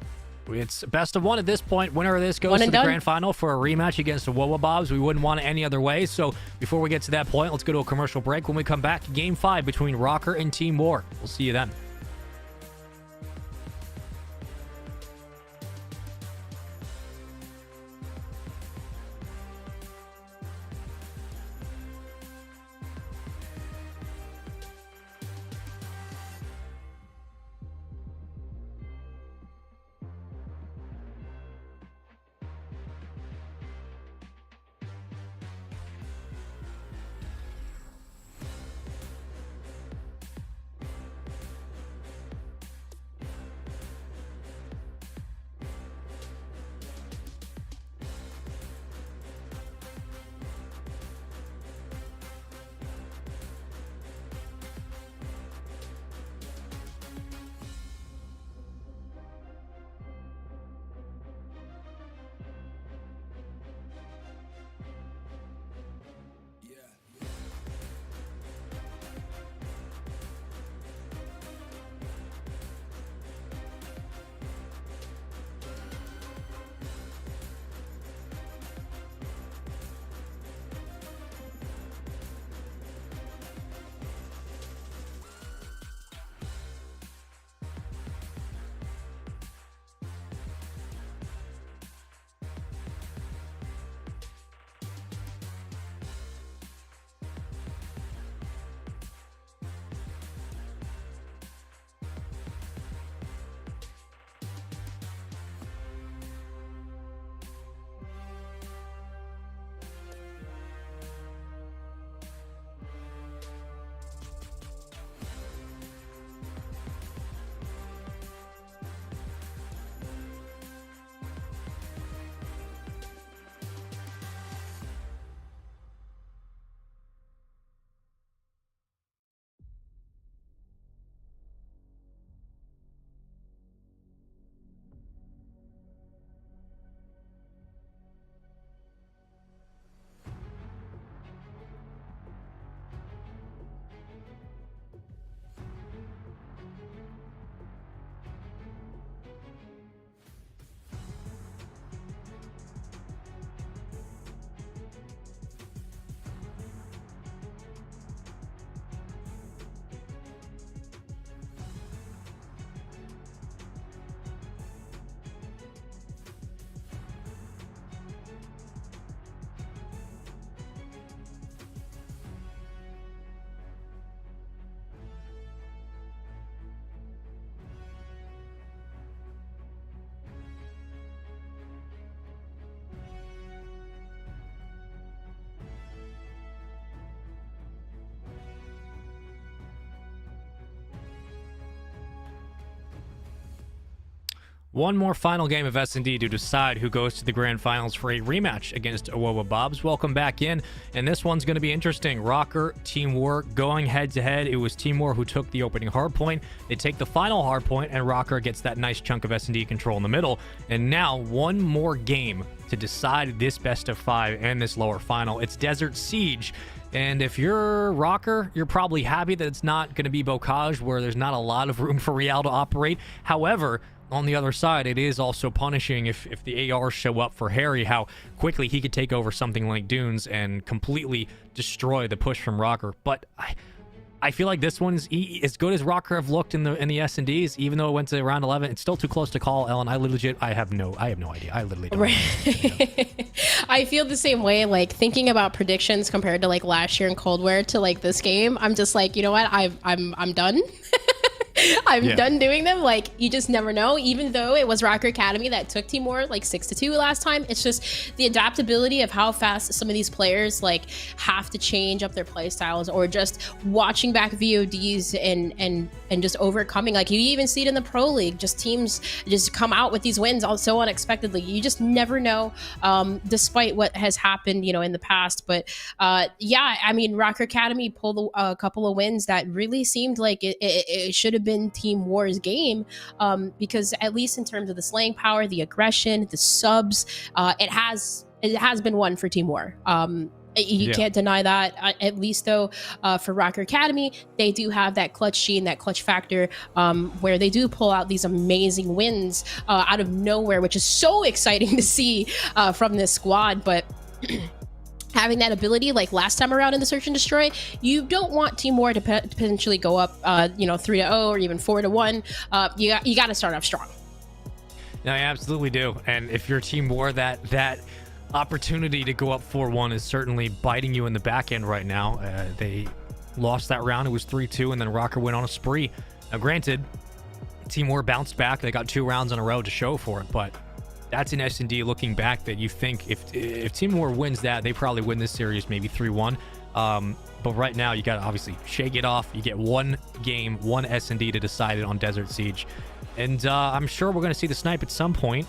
Speaker 1: It's best of one at this point. Winner of this goes to the grand final for a rematch against the Wobobobs. We wouldn't want it any other way. So before we get to that point, let's go to a commercial break. When we come back, Game 5 between Rocker and Team War. We'll see you then. One more final game of S&D to decide who goes to the grand finals for a rematch against Wobobobs. Welcome back in, and this one's going to be interesting. Rocker, Team War going head-to-head. It was Team War who took the opening hardpoint. They take the final hardpoint, and Rocker gets that nice chunk of S&D control in the middle. And now one more game to decide this best of 5 and this lower final. It's Desert Siege. And if you're Rocker, you're probably happy that it's not going to be Bocage, where there's not a lot of room for Real to operate. However, on the other side, it is also punishing if the ARs show up for Harry, how quickly he could take over something like Dunes and completely destroy the push from Rocker. But I feel like this one is as good as Rocker have looked in the S&Ds, even though it went to round 11. It's still too close to call, Ellen. I have no idea. I literally don't know.
Speaker 2: I feel the same way, like thinking about predictions compared to like last year in Cold War to like this game. I'm just like, you know what? I'm done. I'm done doing them. Like, you just never know. Even though it was Rocker Academy that took Team War like 6-2 last time, it's just the adaptability of how fast some of these players like have to change up their play styles, or just watching back VODs and and just overcoming. Like you even see it in the pro league, just teams just come out with these wins all so unexpectedly. You just never know, despite what has happened, in the past. But yeah, I mean, Rocker Academy pulled a couple of wins that really seemed like it should have been Team War's game, because at least in terms of the slaying power, the aggression, the subs, it has been one for Team War. You can't deny that. At least though, for Rocker Academy, they do have that clutch gene, that clutch factor, where they do pull out these amazing wins out of nowhere, which is so exciting to see from this squad. But having that ability, like last time around in the Search and Destroy, you don't want Team War to potentially go up, 3-0 or even 4-1. You got to start off strong.
Speaker 1: No, I absolutely do. And if you're Team War, that opportunity to go up 4-1 is certainly biting you in the back end right now. They lost that round. It was 3-2, and then Rocker went on a spree. Now, granted, Team War bounced back. They got 2 rounds in a row to show for it, but that's an S&D looking back that you think if Team War wins that, they probably win this series maybe 3-1. But right now, you got to obviously shake it off. You get one game, one S&D to decide it on Desert Siege. And I'm sure we're going to see the snipe at some point.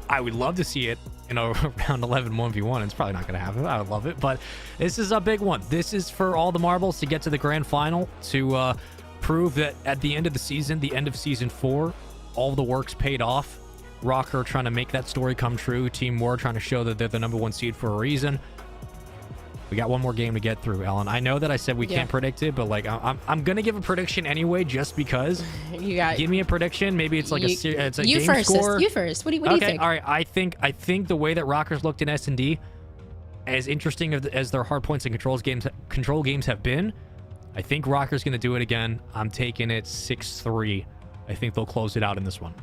Speaker 1: I would love to see it in a round 11 1v1. It's probably not going to happen. I would love it. But this is a big one. This is for all the marbles to get to the grand final, to prove that at the end of the season, the end of season 4, all the work's paid off. Rocker trying to make that story come true. Team War trying to show that they're the -- seed for a reason. We got one more game to get through, Ellen. I know that I said we can't predict it, but like I'm gonna give a prediction anyway, just because. Give me a prediction. Maybe it's like it's a game
Speaker 2: first,
Speaker 1: score.
Speaker 2: You first. What do you think?
Speaker 1: All right. I think the way that Rockers looked in S&D, as interesting as their hardpoints and control games have been, I think Rockers gonna do it again. I'm taking it 6-3. I think they'll close it out in this one.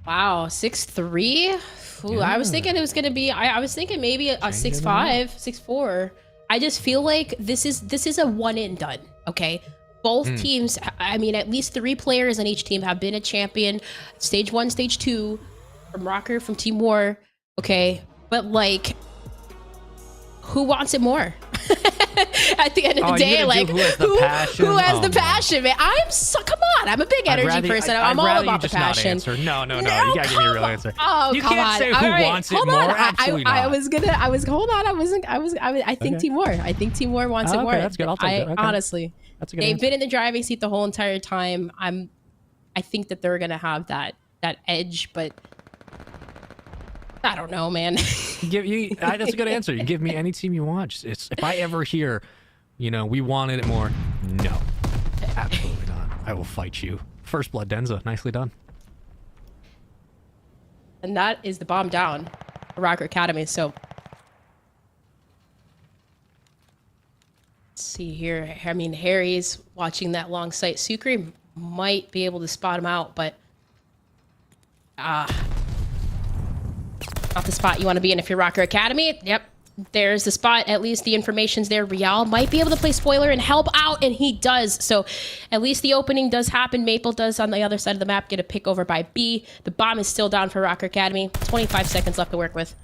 Speaker 2: Wow, 6-3. Ooh, yeah. I was thinking it was gonna be. I was thinking maybe a 6-5, 6-4. I just feel like this is a one and done. Okay, both teams. I mean, at least 3 players on each team have been a champion, stage 1, stage 2, from Rocker, from Team War. Okay, but like, who wants it more? At the end of the day, like
Speaker 1: who has the passion?
Speaker 2: Who has the passion, man? Come on, I'm a big energy person. I'm all about the passion.
Speaker 1: No, you gotta give me a real answer.
Speaker 2: Oh,
Speaker 1: you
Speaker 2: come
Speaker 1: can't
Speaker 2: on.
Speaker 1: say who wants it more. Absolutely not.
Speaker 2: I think Team War. I think Team War wants it more.
Speaker 1: That's good. I'll take it. Okay.
Speaker 2: Honestly,
Speaker 1: that's a good
Speaker 2: they've
Speaker 1: answer.
Speaker 2: been in the driving seat the whole entire time. I think that they're gonna have that edge, but I don't know, man.
Speaker 1: That's a good answer. You give me any team you want. If I ever hear, we wanted it more, no, absolutely not. I will fight you. First blood, Denza. Nicely done.
Speaker 2: And that is the bomb down, Rocker Academy. So let's see here. I mean, Harry's watching that long sight. Sucre might be able to spot him out, but not the spot you want to be in if you're Rocker Academy. Yep, there's the spot. At least the information's there. Real might be able to play spoiler and help out, and he does. So at least the opening does happen. Maple does on the other side of the map get a pick over by B. The bomb is still down for Rocker Academy. 25 seconds left to work with.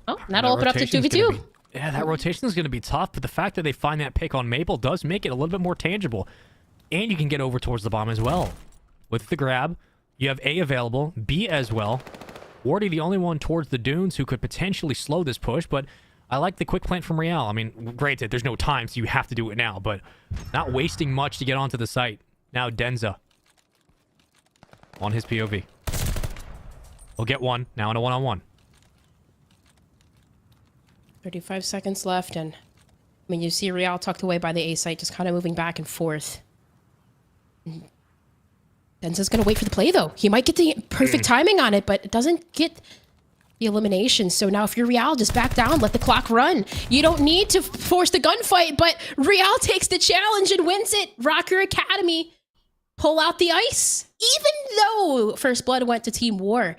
Speaker 2: Oh, that'll open up to 2v2.
Speaker 1: Yeah, that rotation is going to be tough, but the fact that they find that pick on Maple does make it a little bit more tangible. And you can get over towards the bomb as well. With the grab, you have A available, B as well. Wardy the only one towards the dunes who could potentially slow this push, but I like the quick plant from Real. I mean, granted, there's no time, so you have to do it now, but not wasting much to get onto the site. Now Denza on his POV. He'll get one, now in a one-on-one.
Speaker 2: 35 seconds left, and I mean, you see Real tucked away by the A site, just kind of moving back and forth. Denza's going to wait for the play, though. He might get the perfect timing on it, but it doesn't get the elimination. So now if you're Real, just back down, let the clock run. You don't need to force the gunfight, but Real takes the challenge and wins it. Rocker Academy pull out the ice. Even though First Blood went to Team War,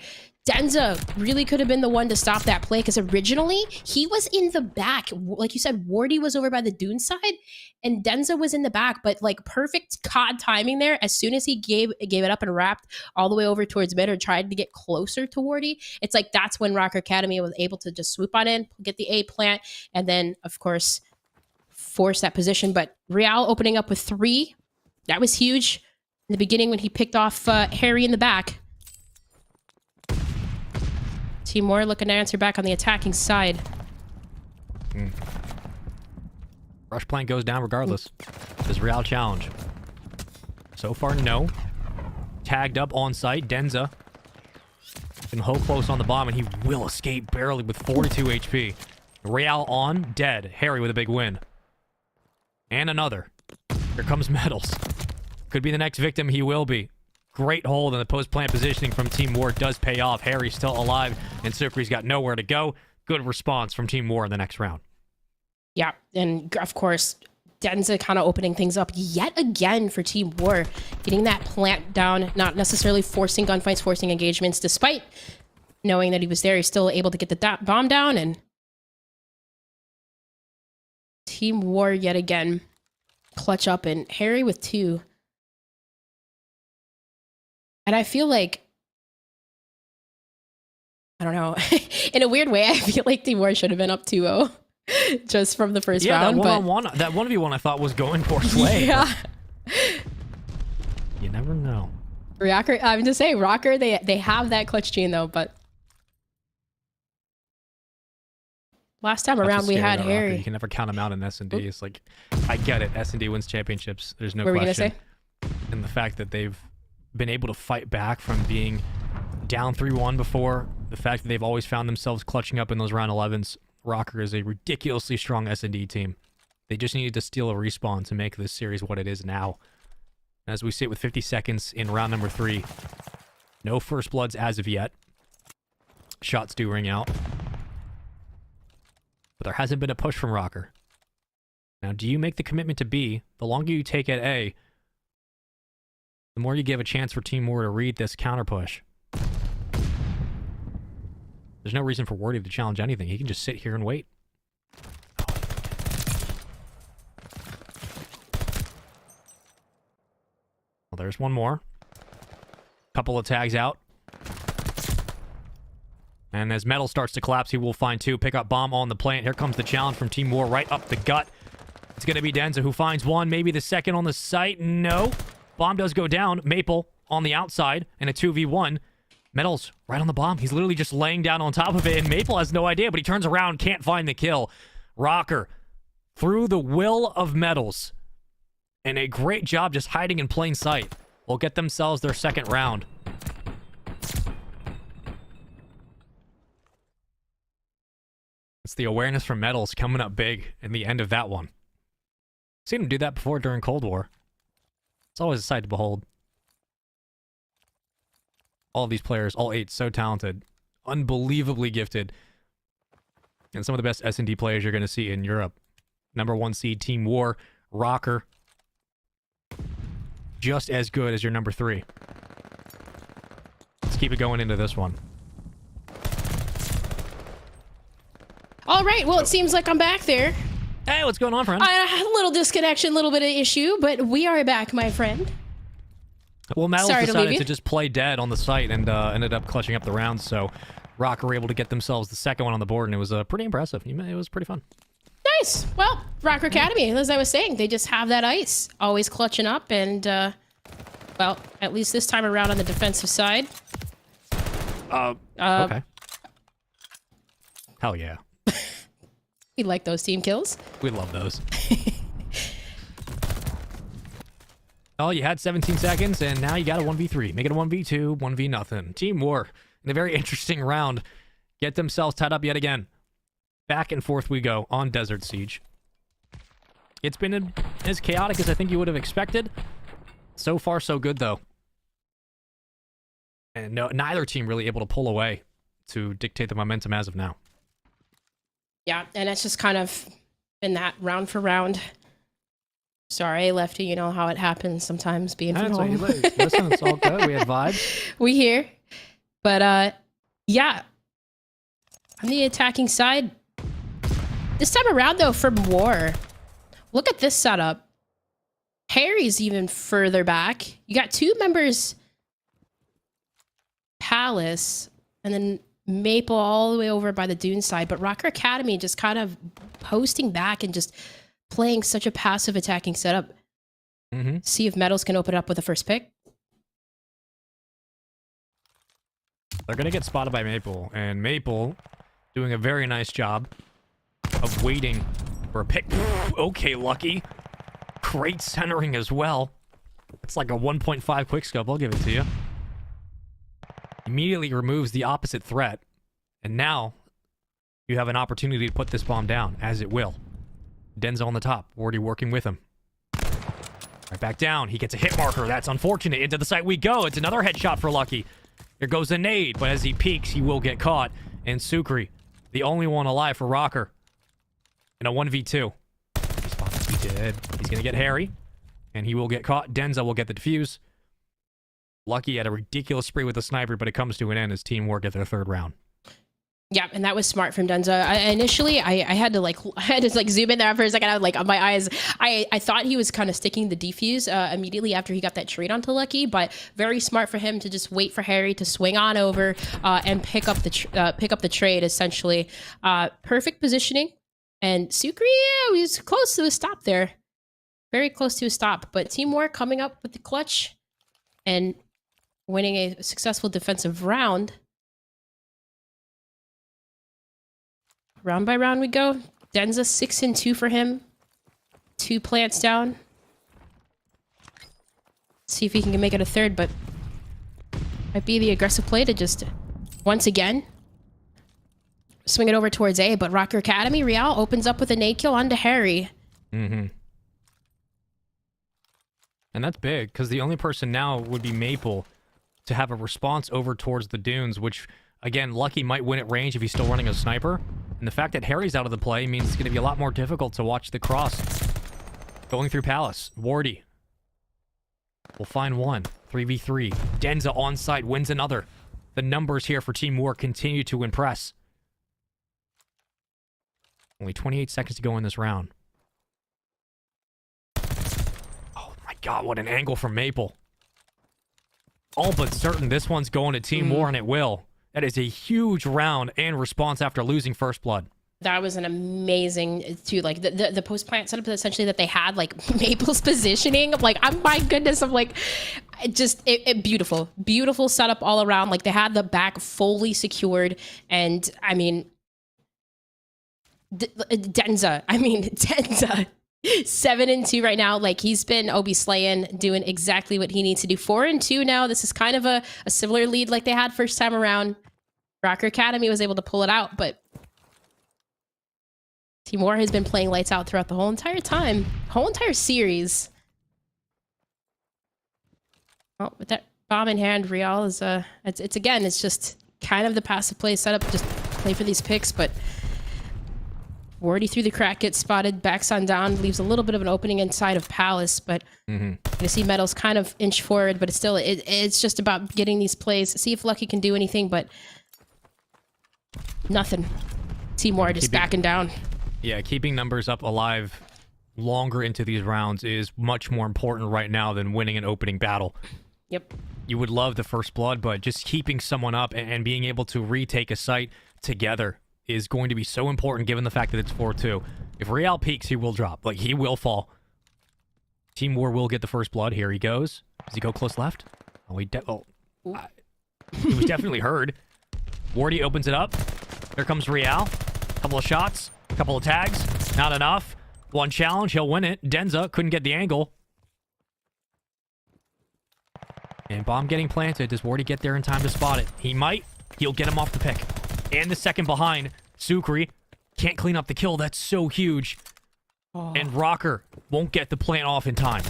Speaker 2: Denza really could have been the one to stop that play, because originally he was in the back. Like you said, Wardy was over by the dune side and Denza was in the back, but like perfect COD timing there. As soon as he gave it up and wrapped all the way over towards mid or tried to get closer to Wardy, it's like that's when Rocker Academy was able to just swoop on in, get the A plant, and then of course force that position. But Real opening up with 3 That was huge in the beginning when he picked off Harry in the back. Team War looking to answer back on the attacking side.
Speaker 1: Rush plant goes down regardless. Does Real challenge? So far, no. Tagged up on site. Denza can hold close on the bomb, and he will escape barely with 42 HP. Real on, dead. Harry with a big win. And another. Here comes Metals. Could be the next victim. He will be. Great hold in the post-plant positioning from Team War does pay off. Harry's still alive, and Sukri's got nowhere to go. Good response from Team War in the next round.
Speaker 2: Yeah, and of course, Denza kind of opening things up yet again for Team War. Getting that plant down, not necessarily forcing gunfights, forcing engagements. Despite knowing that he was there, he's still able to get the bomb down. And Team War yet again clutch up, and Harry with 2. And I feel like, I don't know, in a weird way, I feel like Team War should have been up 2-0 just from the first round.
Speaker 1: Yeah, that 1v1 I thought was going Force way.
Speaker 2: Yeah.
Speaker 1: You never know.
Speaker 2: Rocker, I'm just saying, Rocker, they have that clutch gene though, but last time around we had Harry.
Speaker 1: Rocker. You can never count him out in S&D. It's like, I get it. S&D wins championships. There's no question.
Speaker 2: What were you gonna say?
Speaker 1: And the fact that they've been able to fight back from being down 3-1 before, the fact that they've always found themselves clutching up in those round 11s. Rocker is a ridiculously strong S&D team. They just needed to steal a respawn to make this series what it is now. As we sit with 50 seconds in round number 3, no first bloods as of yet. Shots do ring out. But there hasn't been a push from Rocker. Now, do you make the commitment to B? The longer you take at A, the more you give a chance for Team War to read this counter push. There's no reason for Wardy to challenge anything. He can just sit here and wait. Well, there's one more. Couple of tags out. And as Metal starts to collapse, he will find 2. Pick up bomb on the plant. Here comes the challenge from Team War right up the gut. It's going to be Denza who finds 1. Maybe the second on the site. No. Bomb does go down. Maple on the outside in a 2v1. Metal's right on the bomb. He's literally just laying down on top of it, and Maple has no idea, but he turns around, can't find the kill. Rocker, through the will of Metals, and a great job just hiding in plain sight, will get themselves their second round. It's the awareness from Metals coming up big in the end of that one. Seen him do that before during Cold War. It's always a sight to behold. All of these players, all 8, so talented, unbelievably gifted, and some of the best S&D players you're going to see in Europe. Number 1 seed Team War, Rocker, just as good as your number 3. Let's keep it going into this one.
Speaker 2: All right, well, it seems like I'm back there.
Speaker 1: Hey, what's going on, friend?
Speaker 2: I had a little disconnection, a little bit of issue, but we are back, my friend.
Speaker 1: Well, Metals decided to just play dead on the site and ended up clutching up the rounds, so Rocker were able to get themselves the second one on the board, and it was pretty impressive. It was pretty fun.
Speaker 2: Nice. Well, Rocker Academy, as I was saying, they just have that ice, always clutching up, and, well, at least this time around on the defensive side.
Speaker 1: Okay. Hell yeah.
Speaker 2: We like those team kills.
Speaker 1: We love those. Oh, you had 17 seconds, and now you got a 1v3. Make it a 1v2, 1v nothing. Team War, in a very interesting round, get themselves tied up yet again. Back and forth we go on Desert Siege. It's been as chaotic as I think you would have expected. So far, so good, though. And neither team really able to pull away to dictate the momentum as of now.
Speaker 2: Yeah, and it's just kind of been that round for round. Sorry, Lefty, you know how it happens sometimes being from home.
Speaker 1: Listen, it's all good. We had vibes.
Speaker 2: We here. But, yeah. On the attacking side, this time around, though, for War, look at this setup. Harry's even further back. You got 2 members, Palace, and then Maple all the way over by the Dune side. But Rocker Academy just kind of posting back and just playing such a passive attacking setup. See if Metals can open up with the first pick.
Speaker 1: They're going to get spotted by Maple, and Maple doing a very nice job of waiting for a pick. Okay, Lucky. Great centering as well. It's like a 1.5 quickscope. I'll give it to you. Immediately removes the opposite threat, and now you have an opportunity to put this bomb down, as it will. Denzel on the top, already working with him. Right back down. He gets a hit marker. That's unfortunate. Into the site we go. It's another headshot for Lucky. There goes a nade, but as he peeks, he will get caught. And Sukri, the only one alive for Rocker. In a 1v2. He did. He's going to get Harry, and he will get caught. Denzel will get the defuse. Lucky had a ridiculous spree with the sniper, but it comes to an end as Team War get their third round.
Speaker 2: Yeah, and that was smart from Denza. Initially, I had to zoom in there for a second. I was like, on my eyes, I thought he was kind of sticking the defuse immediately after he got that trade onto Lucky, but very smart for him to just wait for Harry to swing on over and pick up the trade. Essentially, perfect positioning. And Sukri, yeah, he was close to a stop there, very close to a stop. But Team War coming up with the clutch and winning a successful defensive round. Round by round we go. Denza 6-2 for him. 2 plants down. See if he can make it a third, but might be the aggressive play to just once again swing it over towards A. But Rocker Academy, Real opens up with a nade kill onto Harry.
Speaker 1: And that's big because the only person now would be Maple to have a response over towards the dunes, which again, Lucky might win at range if he's still running a sniper. And the fact that Harry's out of the play means it's going to be a lot more difficult to watch the cross. Going through Palace. Wardy will find one. 3v3. Denza on site wins another. The numbers here for Team War continue to impress. Only 28 seconds to go in this round. Oh my god, what an angle from Maple. All but certain this one's going to Team War, and it will. That is a huge round and response after losing first blood.
Speaker 2: That was an amazing, too, like, the post-plant setup, essentially, that they had, like, Maple's positioning. Like, my goodness, I'm like, beautiful. Beautiful setup all around. Like, they had the back fully secured. And, I mean, Denza. 7-2 right now. Like, he's been Obi slaying, doing exactly what he needs to do. 4-2 now. This is kind of a similar lead like they had first time around. Rocker Academy was able to pull it out, but Team War has been playing lights out throughout the whole entire time. Whole entire series. Oh, with that bomb in hand, Real is it's just kind of the passive play setup. Just play for these picks, but Wardy through the crack, gets spotted, backs on down, leaves a little bit of an opening inside of Palace, but you see Metals kind of inch forward, but it's just about getting these plays. See if Lucky can do anything, but nothing. Team War just backing down.
Speaker 1: Yeah, keeping numbers up alive longer into these rounds is much more important right now than winning an opening battle.
Speaker 2: Yep.
Speaker 1: You would love the first blood, but just keeping someone up and being able to retake a site together is going to be so important given the fact that it's 4-2. If Real peaks, he will drop. Like, he will fall. Team War will get the first blood. Here he goes. Does he go close left? Oh, he was definitely heard. Wardy opens it up. Here comes Real. Couple of shots. Couple of tags. Not enough. One challenge. He'll win it. Denza couldn't get the angle. And bomb getting planted. Does Wardy get there in time to spot it? He might. He'll get him off the pick. And the second behind. Sukri can't clean up the kill. That's so huge. Oh. And Rocker won't get the plant off in time.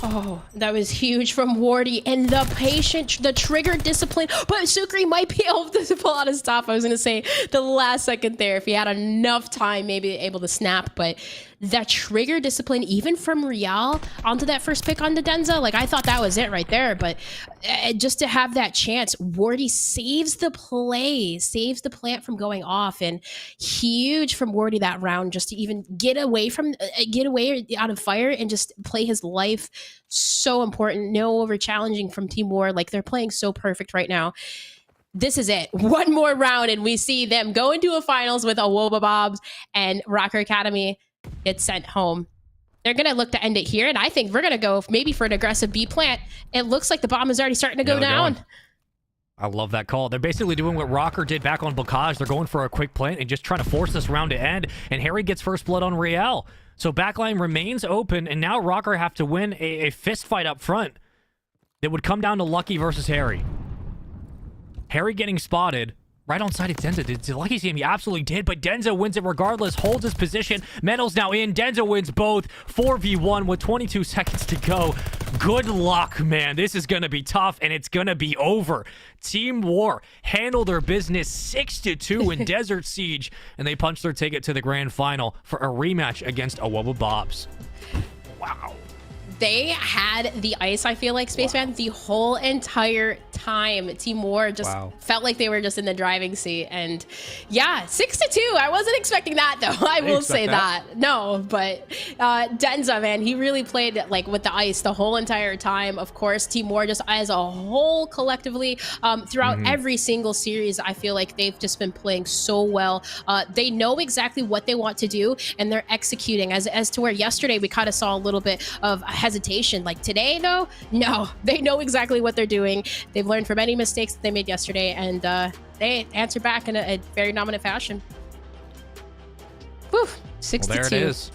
Speaker 2: Oh, that was huge from Wardy. And the patient, the trigger discipline. But Sukri might be able to pull out a stop. I was going to say the last second there. If he had enough time, maybe able to snap. But that trigger discipline, even from Real onto that first pick onto Denza, like, I thought that was it right there. But just to have that chance, Wardy saves the play, saves the plant from going off. And huge from Wardy that round, just to even get away out of fire and just play his life. So important. No over challenging from Team War. Like, they're playing so perfect right now. This is it. One more round and we see them go into a finals with a Woba Bobs, and Rocker Academy gets sent home. they're going to look to end it here. And I think we're going to go maybe for an aggressive B plant. It looks like the bomb is already starting to go down.
Speaker 1: I love that call. They're basically doing what Rocker did back on Blocage. They're going for a quick plant and just trying to force this round to end. And Harry gets first blood on Riel. So backline remains open, and now Rocker have to win a fist fight up front. That would come down to Lucky versus Harry. Harry getting spotted right on side of Denza. Did Lucky see him? He absolutely did, but Denza wins it regardless, holds his position. Metal's now in. Denza wins both. 4v1 with 22 seconds to go. Good luck, man. This is going to be tough, and it's going to be over. Team War handle their business 6-2 in Desert Siege, and they punch their ticket to the grand final for a rematch against Awoba Bobs. Wow.
Speaker 2: They had the ice, I feel like, Spaceman, the whole entire time. Team War just felt like they were just in the driving seat. And yeah, 6-2. I wasn't expecting that, though. I will say that. No, but Denza, man, he really played like with the ice the whole entire time. Of course, Team War just as a whole collectively throughout every single series, I feel like they've just been playing so well. They know exactly what they want to do, and they're executing as to where yesterday we kind of saw a little bit of hesitation. Like today, though, no, they know exactly what they're doing. They've learned from any mistakes that they made yesterday, and they answer back in a very dominant fashion. Whew, 6-2.
Speaker 1: Well, there it is.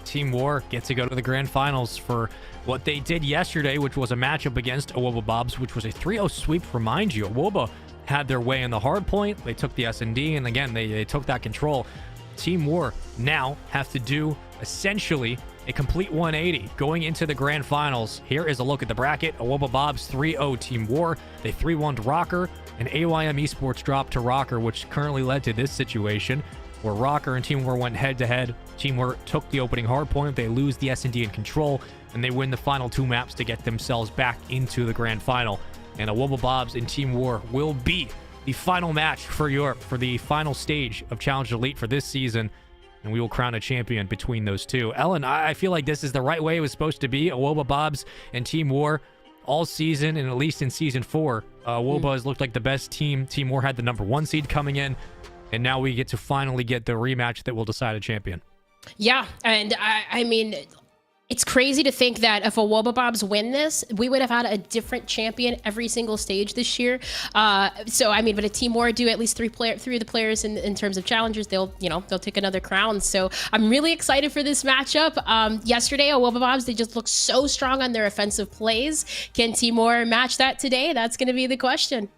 Speaker 1: Team War gets to go to the grand finals for what they did yesterday, which was a matchup against Awoba Bobs, which was a 3-0 sweep. Remind you, Awoba had their way in the hard point. They took the S&D, and again, they took that control. Team War now have to do essentially a complete 180 going into the grand finals. Here is a look at the bracket. Awoba Bobs 3-0 Team War. They 3-1'd Rocker, and AYM Esports dropped to Rocker, which currently led to this situation where Rocker and Team War went head-to-head. Team War took the opening hard point. They lose the S&D in control, and they win the final 2 maps to get themselves back into the grand final. And Awoba Bobs and Team War will be the final match for Europe for the final stage of Challenge Elite for this season, and we will crown a champion between those two. Ellen, I feel like this is the right way it was supposed to be. Awoba Bobs and Team War all season, and at least in Season 4, Awoba has looked like the best team. Team War had the #1 seed coming in, and now we get to finally get the rematch that will decide a champion.
Speaker 2: Yeah, and I mean, it's crazy to think that if Awoba Bobs win this, we would have had a different champion every single stage this year. So I mean, but a Team War do at least three of the players in terms of challengers, they'll take another crown. So I'm really excited for this matchup. Yesterday, Awoba Bobs, they just looked so strong on their offensive plays. Can Team War match that today? That's going to be the question.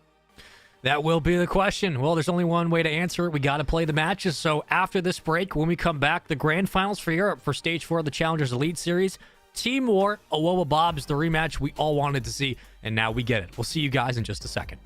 Speaker 1: That will be the question. Well, there's only one way to answer it. We got to play the matches. So after this break, when we come back, the grand finals for Europe for Stage 4 of the Challengers Elite Series. Team War, Awoba Bobs, the rematch we all wanted to see, and now we get it. We'll see you guys in just a second.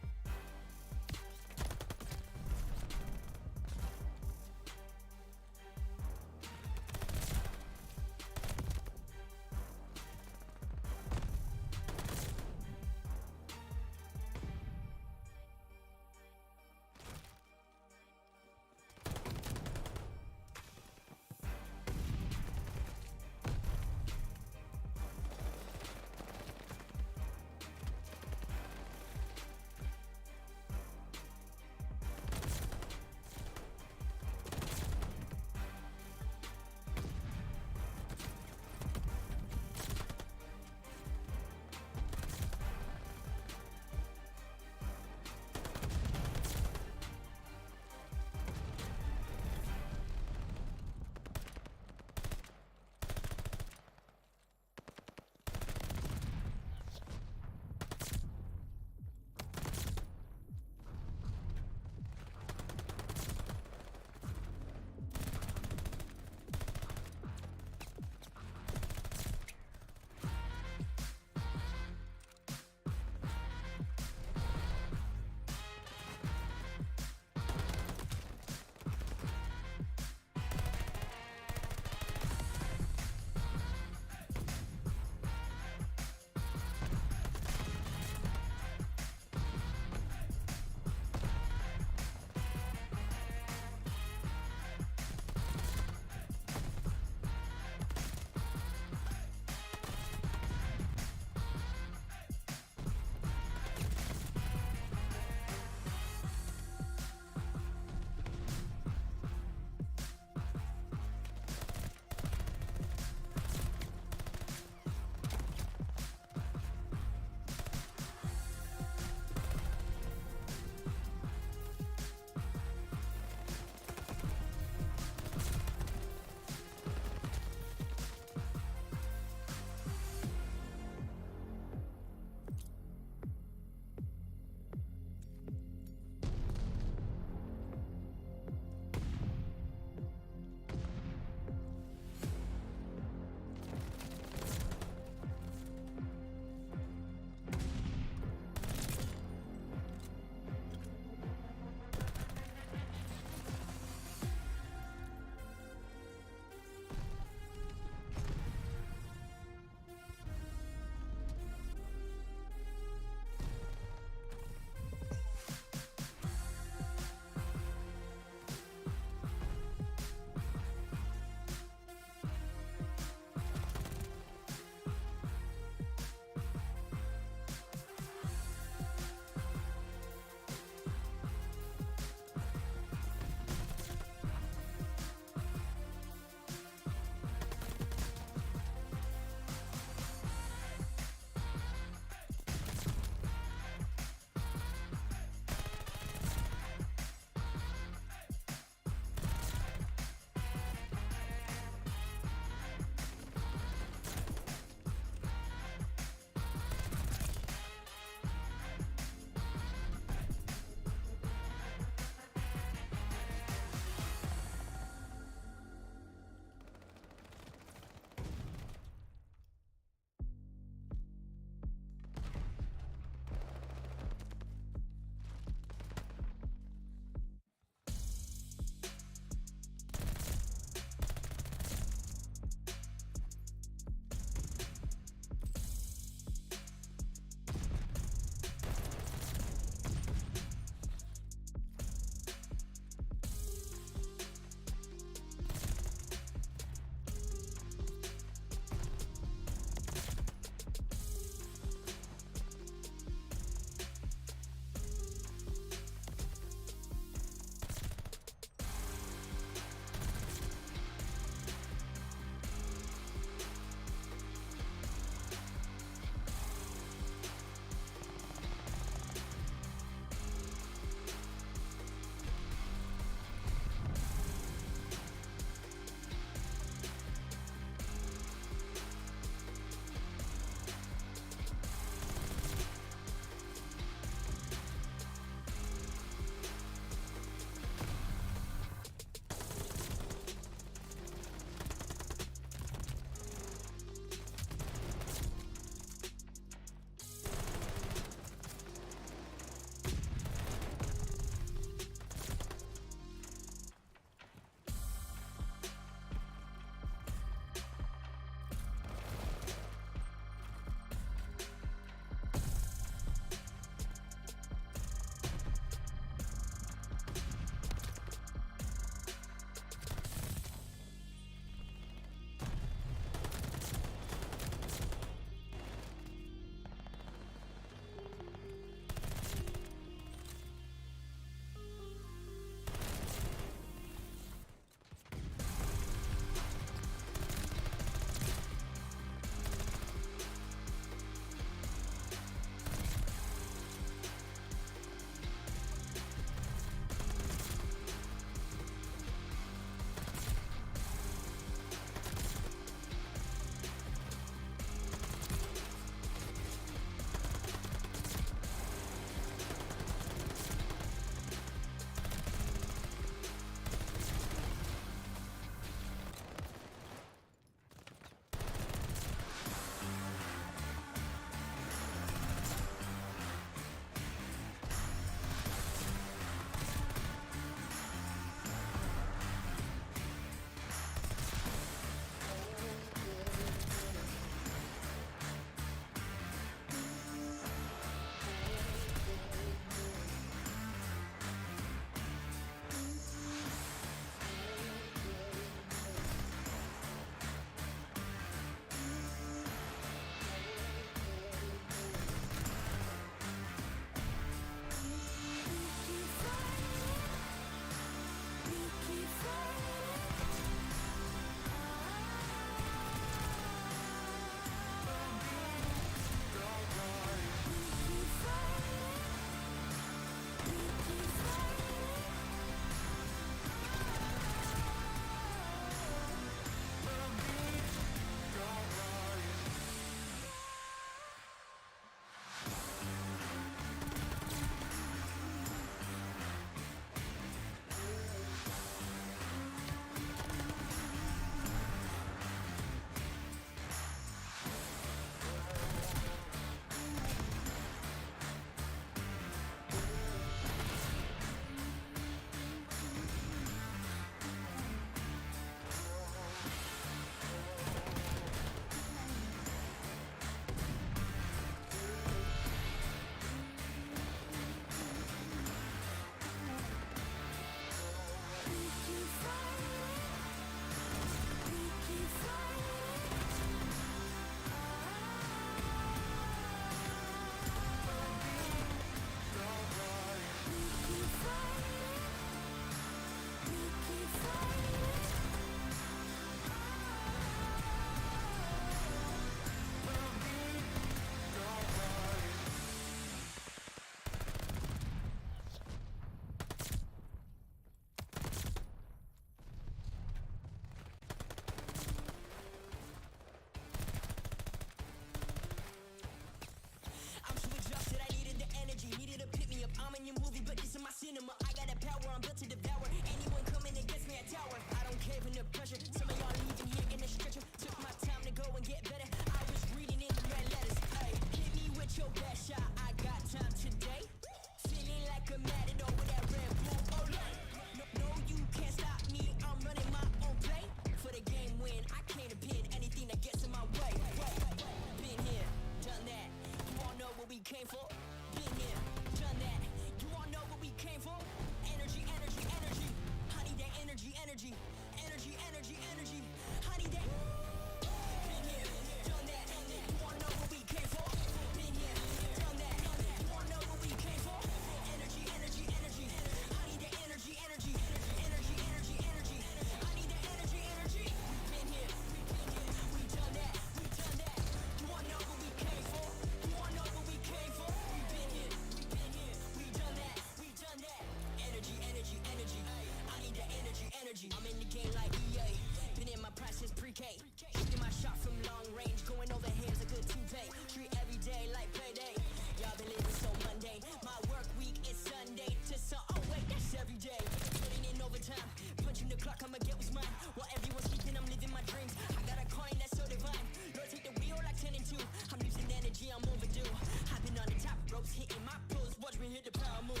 Speaker 3: I'ma get what's mine. While everyone's sleeping, I'm living my dreams. I got a coin that's so divine. Lord, take the wheel like 10 and 2. I'm losing energy, I'm overdue. I've been on the top ropes, hitting my pros. Watch me hit the power moves.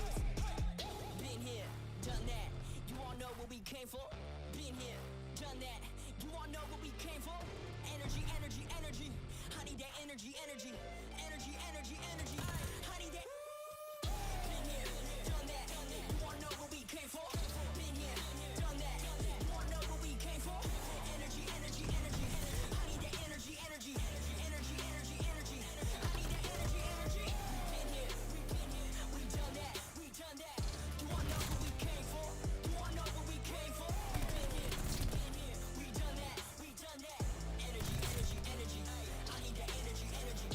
Speaker 3: Been here, done that. You all know what we came for. Been here, done that. You all know what we came for. Energy, energy, energy. I need that energy, energy. Energy, energy, energy. I need that. Been here, done that. You all know what we came for. Been here, done that. You all know what we came for. Energy, energy, energy. I need that energy, energy. Energy, energy, energy. I need that energy, energy. Been here, we done that. We done that. You all know what we came for. You all know what we came for. Been here, we done that. We done that. Energy, energy, energy. I need that energy, energy.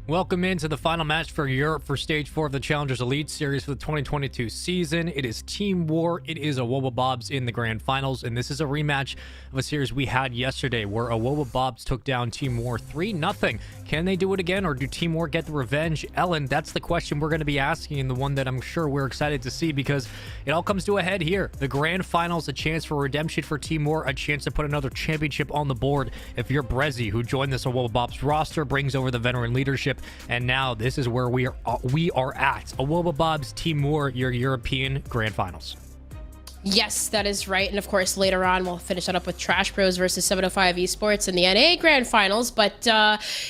Speaker 1: Welcome into the final match for Europe for Stage 4 of the Challengers Elite Series for the 2022 season. It is Team War. It is Awoba Bobs in the Grand Finals, and this is a rematch of a series we had yesterday where Awoba Bobs took down Team War 3-0. Can they do it again, or do Team War get the revenge? Ellen, that's the question we're going to be asking, and the one that I'm sure we're excited to see, because it all comes to a head here. The Grand Finals, a chance for redemption for Team War, a chance to put another championship on the board. If you're Brezzy, who joined this Awoba Bobs roster, brings over the veteran leadership, and now this is where we are at. Awoba Bobs, Team War, your European Grand Finals.
Speaker 2: Yes, that is right. And of course, later on, we'll finish that up with Trash Bros versus 705 Esports in the NA Grand Finals. But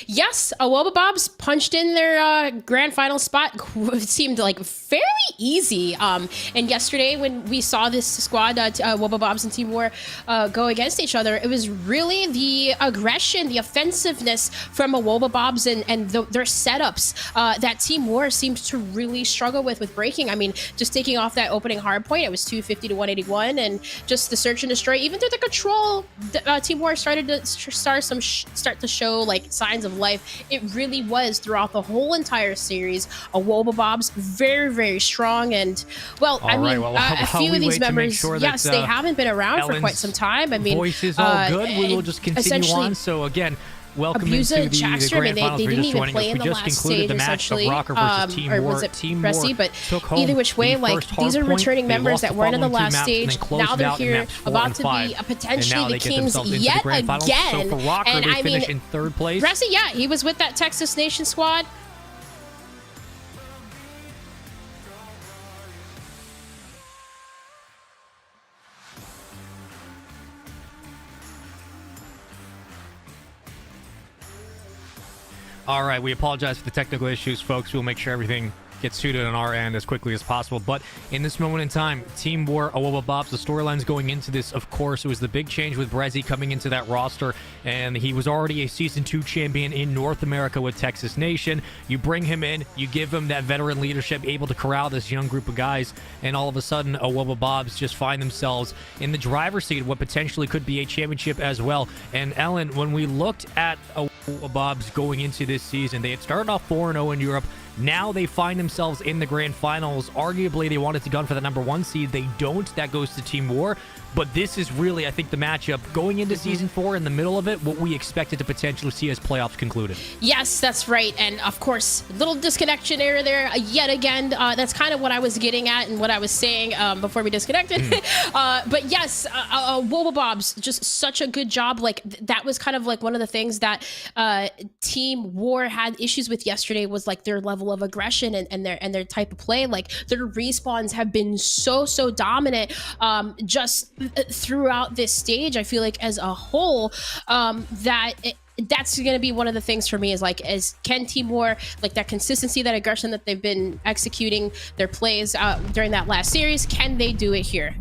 Speaker 2: yes, Awoba Bobs punched in their Grand Final spot. It seemed like fairly easy. And yesterday, when we saw this squad, Awoba Bobs and Team War, go against each other, it was really the aggression, the offensiveness from Awoba Bobs and their setups that Team War seemed to really struggle with breaking. I mean, just taking off that opening hard point, it was 250 to 181, and just the search and destroy, even through the control, Team War started to start to show like signs of life. It really was throughout the whole entire series. Awoba Bobs very, very strong, and well,
Speaker 1: all right,
Speaker 2: a few of these members,
Speaker 1: sure
Speaker 2: yes, they haven't been around for quite some time. I mean,
Speaker 1: voice is all good. We will just continue on. So again, welcome
Speaker 2: Abusa
Speaker 1: into the
Speaker 2: Jackster,
Speaker 1: Grand Finals.
Speaker 2: they didn't even
Speaker 1: joining
Speaker 2: play
Speaker 1: us.
Speaker 2: in
Speaker 1: We
Speaker 2: the
Speaker 1: just
Speaker 2: last
Speaker 1: concluded
Speaker 2: stage,
Speaker 1: the match of
Speaker 2: essentially.
Speaker 1: Rocker versus Team
Speaker 2: Or
Speaker 1: War.
Speaker 2: was it
Speaker 1: Team
Speaker 2: Pressy?
Speaker 1: War
Speaker 2: But
Speaker 1: took home
Speaker 2: either which way,
Speaker 1: the
Speaker 2: like,
Speaker 1: first
Speaker 2: these are
Speaker 1: hard point.
Speaker 2: returning
Speaker 1: They
Speaker 2: members
Speaker 1: lost
Speaker 2: that
Speaker 1: the
Speaker 2: weren't in the
Speaker 1: following two
Speaker 2: last
Speaker 1: maps, and
Speaker 2: stage.
Speaker 1: then closed
Speaker 2: Now
Speaker 1: it
Speaker 2: they're
Speaker 1: out in
Speaker 2: here,
Speaker 1: maps 4
Speaker 2: about
Speaker 1: and
Speaker 2: to
Speaker 1: 5.
Speaker 2: be
Speaker 1: And
Speaker 2: potentially
Speaker 1: now
Speaker 2: the
Speaker 1: they get
Speaker 2: kings
Speaker 1: themselves into
Speaker 2: yet
Speaker 1: the Grand Finals.
Speaker 2: again.
Speaker 1: So for Rocker,
Speaker 2: And
Speaker 1: they
Speaker 2: I
Speaker 1: finish
Speaker 2: mean,
Speaker 1: in 3rd place.
Speaker 2: Pressy, yeah, he was with that Texas Nation squad.
Speaker 1: All right, we apologize for the technical issues, folks. We'll make sure everything gets suited on our end as quickly as possible. But in this moment in time, Team War, Awoba Bobs, the storylines going into this, of course, it was the big change with Brezzy coming into that roster, and he was already a Season 2 champion in North America with Texas Nation. You bring him in, you give him that veteran leadership, able to corral this young group of guys, and all of a sudden, Awoba Bobs just find themselves in the driver's seat of what potentially could be a championship as well. And Ellen, when we looked at Awoba Bobs going into this season, they had started off 4-0 in Europe. Now they find themselves in the Grand Finals. Arguably, they wanted to gun for the #1 seed. They don't. That goes to Team War. But this is really, I think, the matchup going into Season 4, in the middle of it, what we expected to potentially see as playoffs concluded.
Speaker 2: Yes, that's right. And of course, little disconnection error there yet again. That's kind of what I was getting at and what I was saying before we disconnected. But yes, Awoba Bobs, just such a good job. Like, that was kind of like one of the things that Team War had issues with yesterday, was like their level of aggression and their type of play. Like, their respawns have been so dominant just throughout this stage. I feel like as a whole, that's going to be one of the things for me, is like, as can Team War, like that consistency, that aggression that they've been executing their plays during that last series, can they do it here?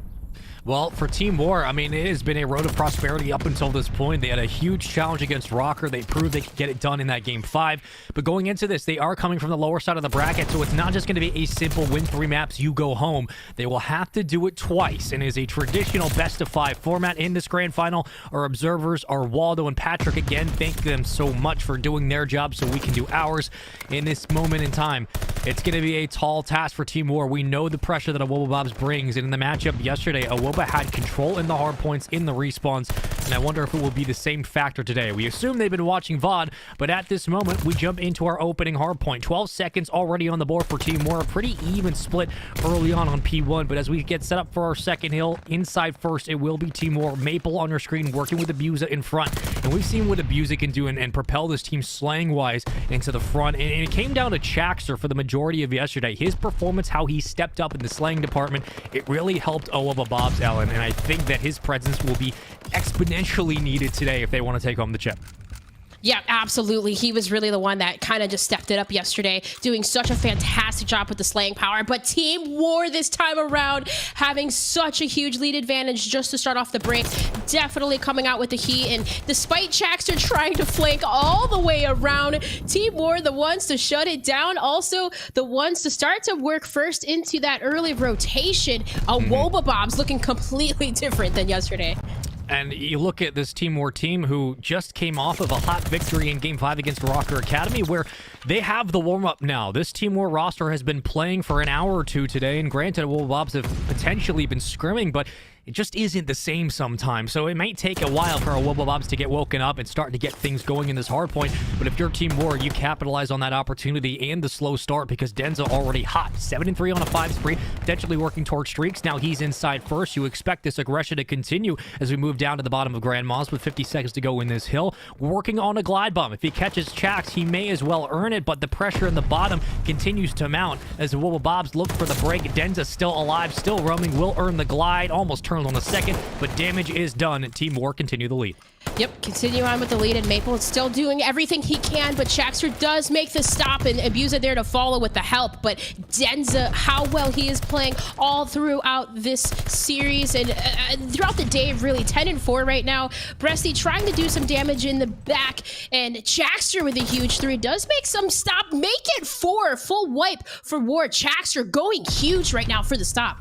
Speaker 1: Well, for Team War, I mean, it has been a road of prosperity up until this point. They had a huge challenge against Rocker. They proved they could get it done in that Game 5. But going into this, they are coming from the lower side of the bracket, so it's not just going to be a simple win 3 maps, you go home. They will have to do it twice, and is a traditional best-of-5 format in this Grand Final. Our observers are Waldo and Patrick. Again, thank them so much for doing their job so we can do ours in this moment in time. It's going to be a tall task for Team War. We know the pressure that Awoba Bobs brings, and in the matchup yesterday, Awoba had control in the hard points, in the respawns, and I wonder if it will be the same factor today. We assume they've been watching VOD, but at this moment, we jump into our opening hard point. 12 seconds already on the board for Team War. A pretty even split early on P1, but as we get set up for our second hill, inside first, it will be Team War. Maple on your screen, working with Abusa in front, and we've seen what Abusa can do and propel this team slang-wise into the front, and it came down to Chaxter for the majority of yesterday. His performance, how he stepped up in the slang department, it really helped Awoba Bobs, Ellen, and I think that his presence will be exponentially needed today if they want to take home the chip.
Speaker 2: Yeah, absolutely. He was really the one that kind of just stepped it up yesterday, doing such a fantastic job with the slaying power. But Team War this time around, having such a huge lead advantage just to start off the break, definitely coming out with the heat. And despite Chaxter trying to flank all the way around, Team War, the ones to shut it down, also the ones to start to work first into that early rotation. Awoba Bobs looking completely different than yesterday.
Speaker 1: And you look at this Team War team who just came off of a hot victory in Game 5 against Rocker Academy, where they have the warm-up now. This Team War roster has been playing for an hour or two today, and granted, Wobble Bobs have potentially been scrimming, but it just isn't the same sometimes. So it might take a while for our Wobble Bobs to get woken up and start to get things going in this hard point. But if you're Team War, you capitalize on that opportunity and the slow start because Denza already hot. 7-3 on a 5 spree, potentially working towards streaks. Now he's inside first. You expect this aggression to continue as we move down to the bottom of Grand Moss with 50 seconds to go in this hill. Working on a glide bomb. If he catches Chax, he may as well earn it, but the pressure in the bottom continues to mount as the Wobble Bobs look for the break. Denza still alive, still roaming, will earn the glide. Almost turned on the second, but damage is done, and Team War continue the lead.
Speaker 2: Yep, continue on with the lead, and Maple is still doing everything he can, but Chaxter does make the stop, and Abuser there to follow with the help. But Denza, how well he is playing all throughout this series and throughout the day, really 10-4 right now. Bresty trying to do some damage in the back, and Chaxter with a huge 3 does make some stop, make it 4, full wipe for War. Chaxter going huge right now for the stop.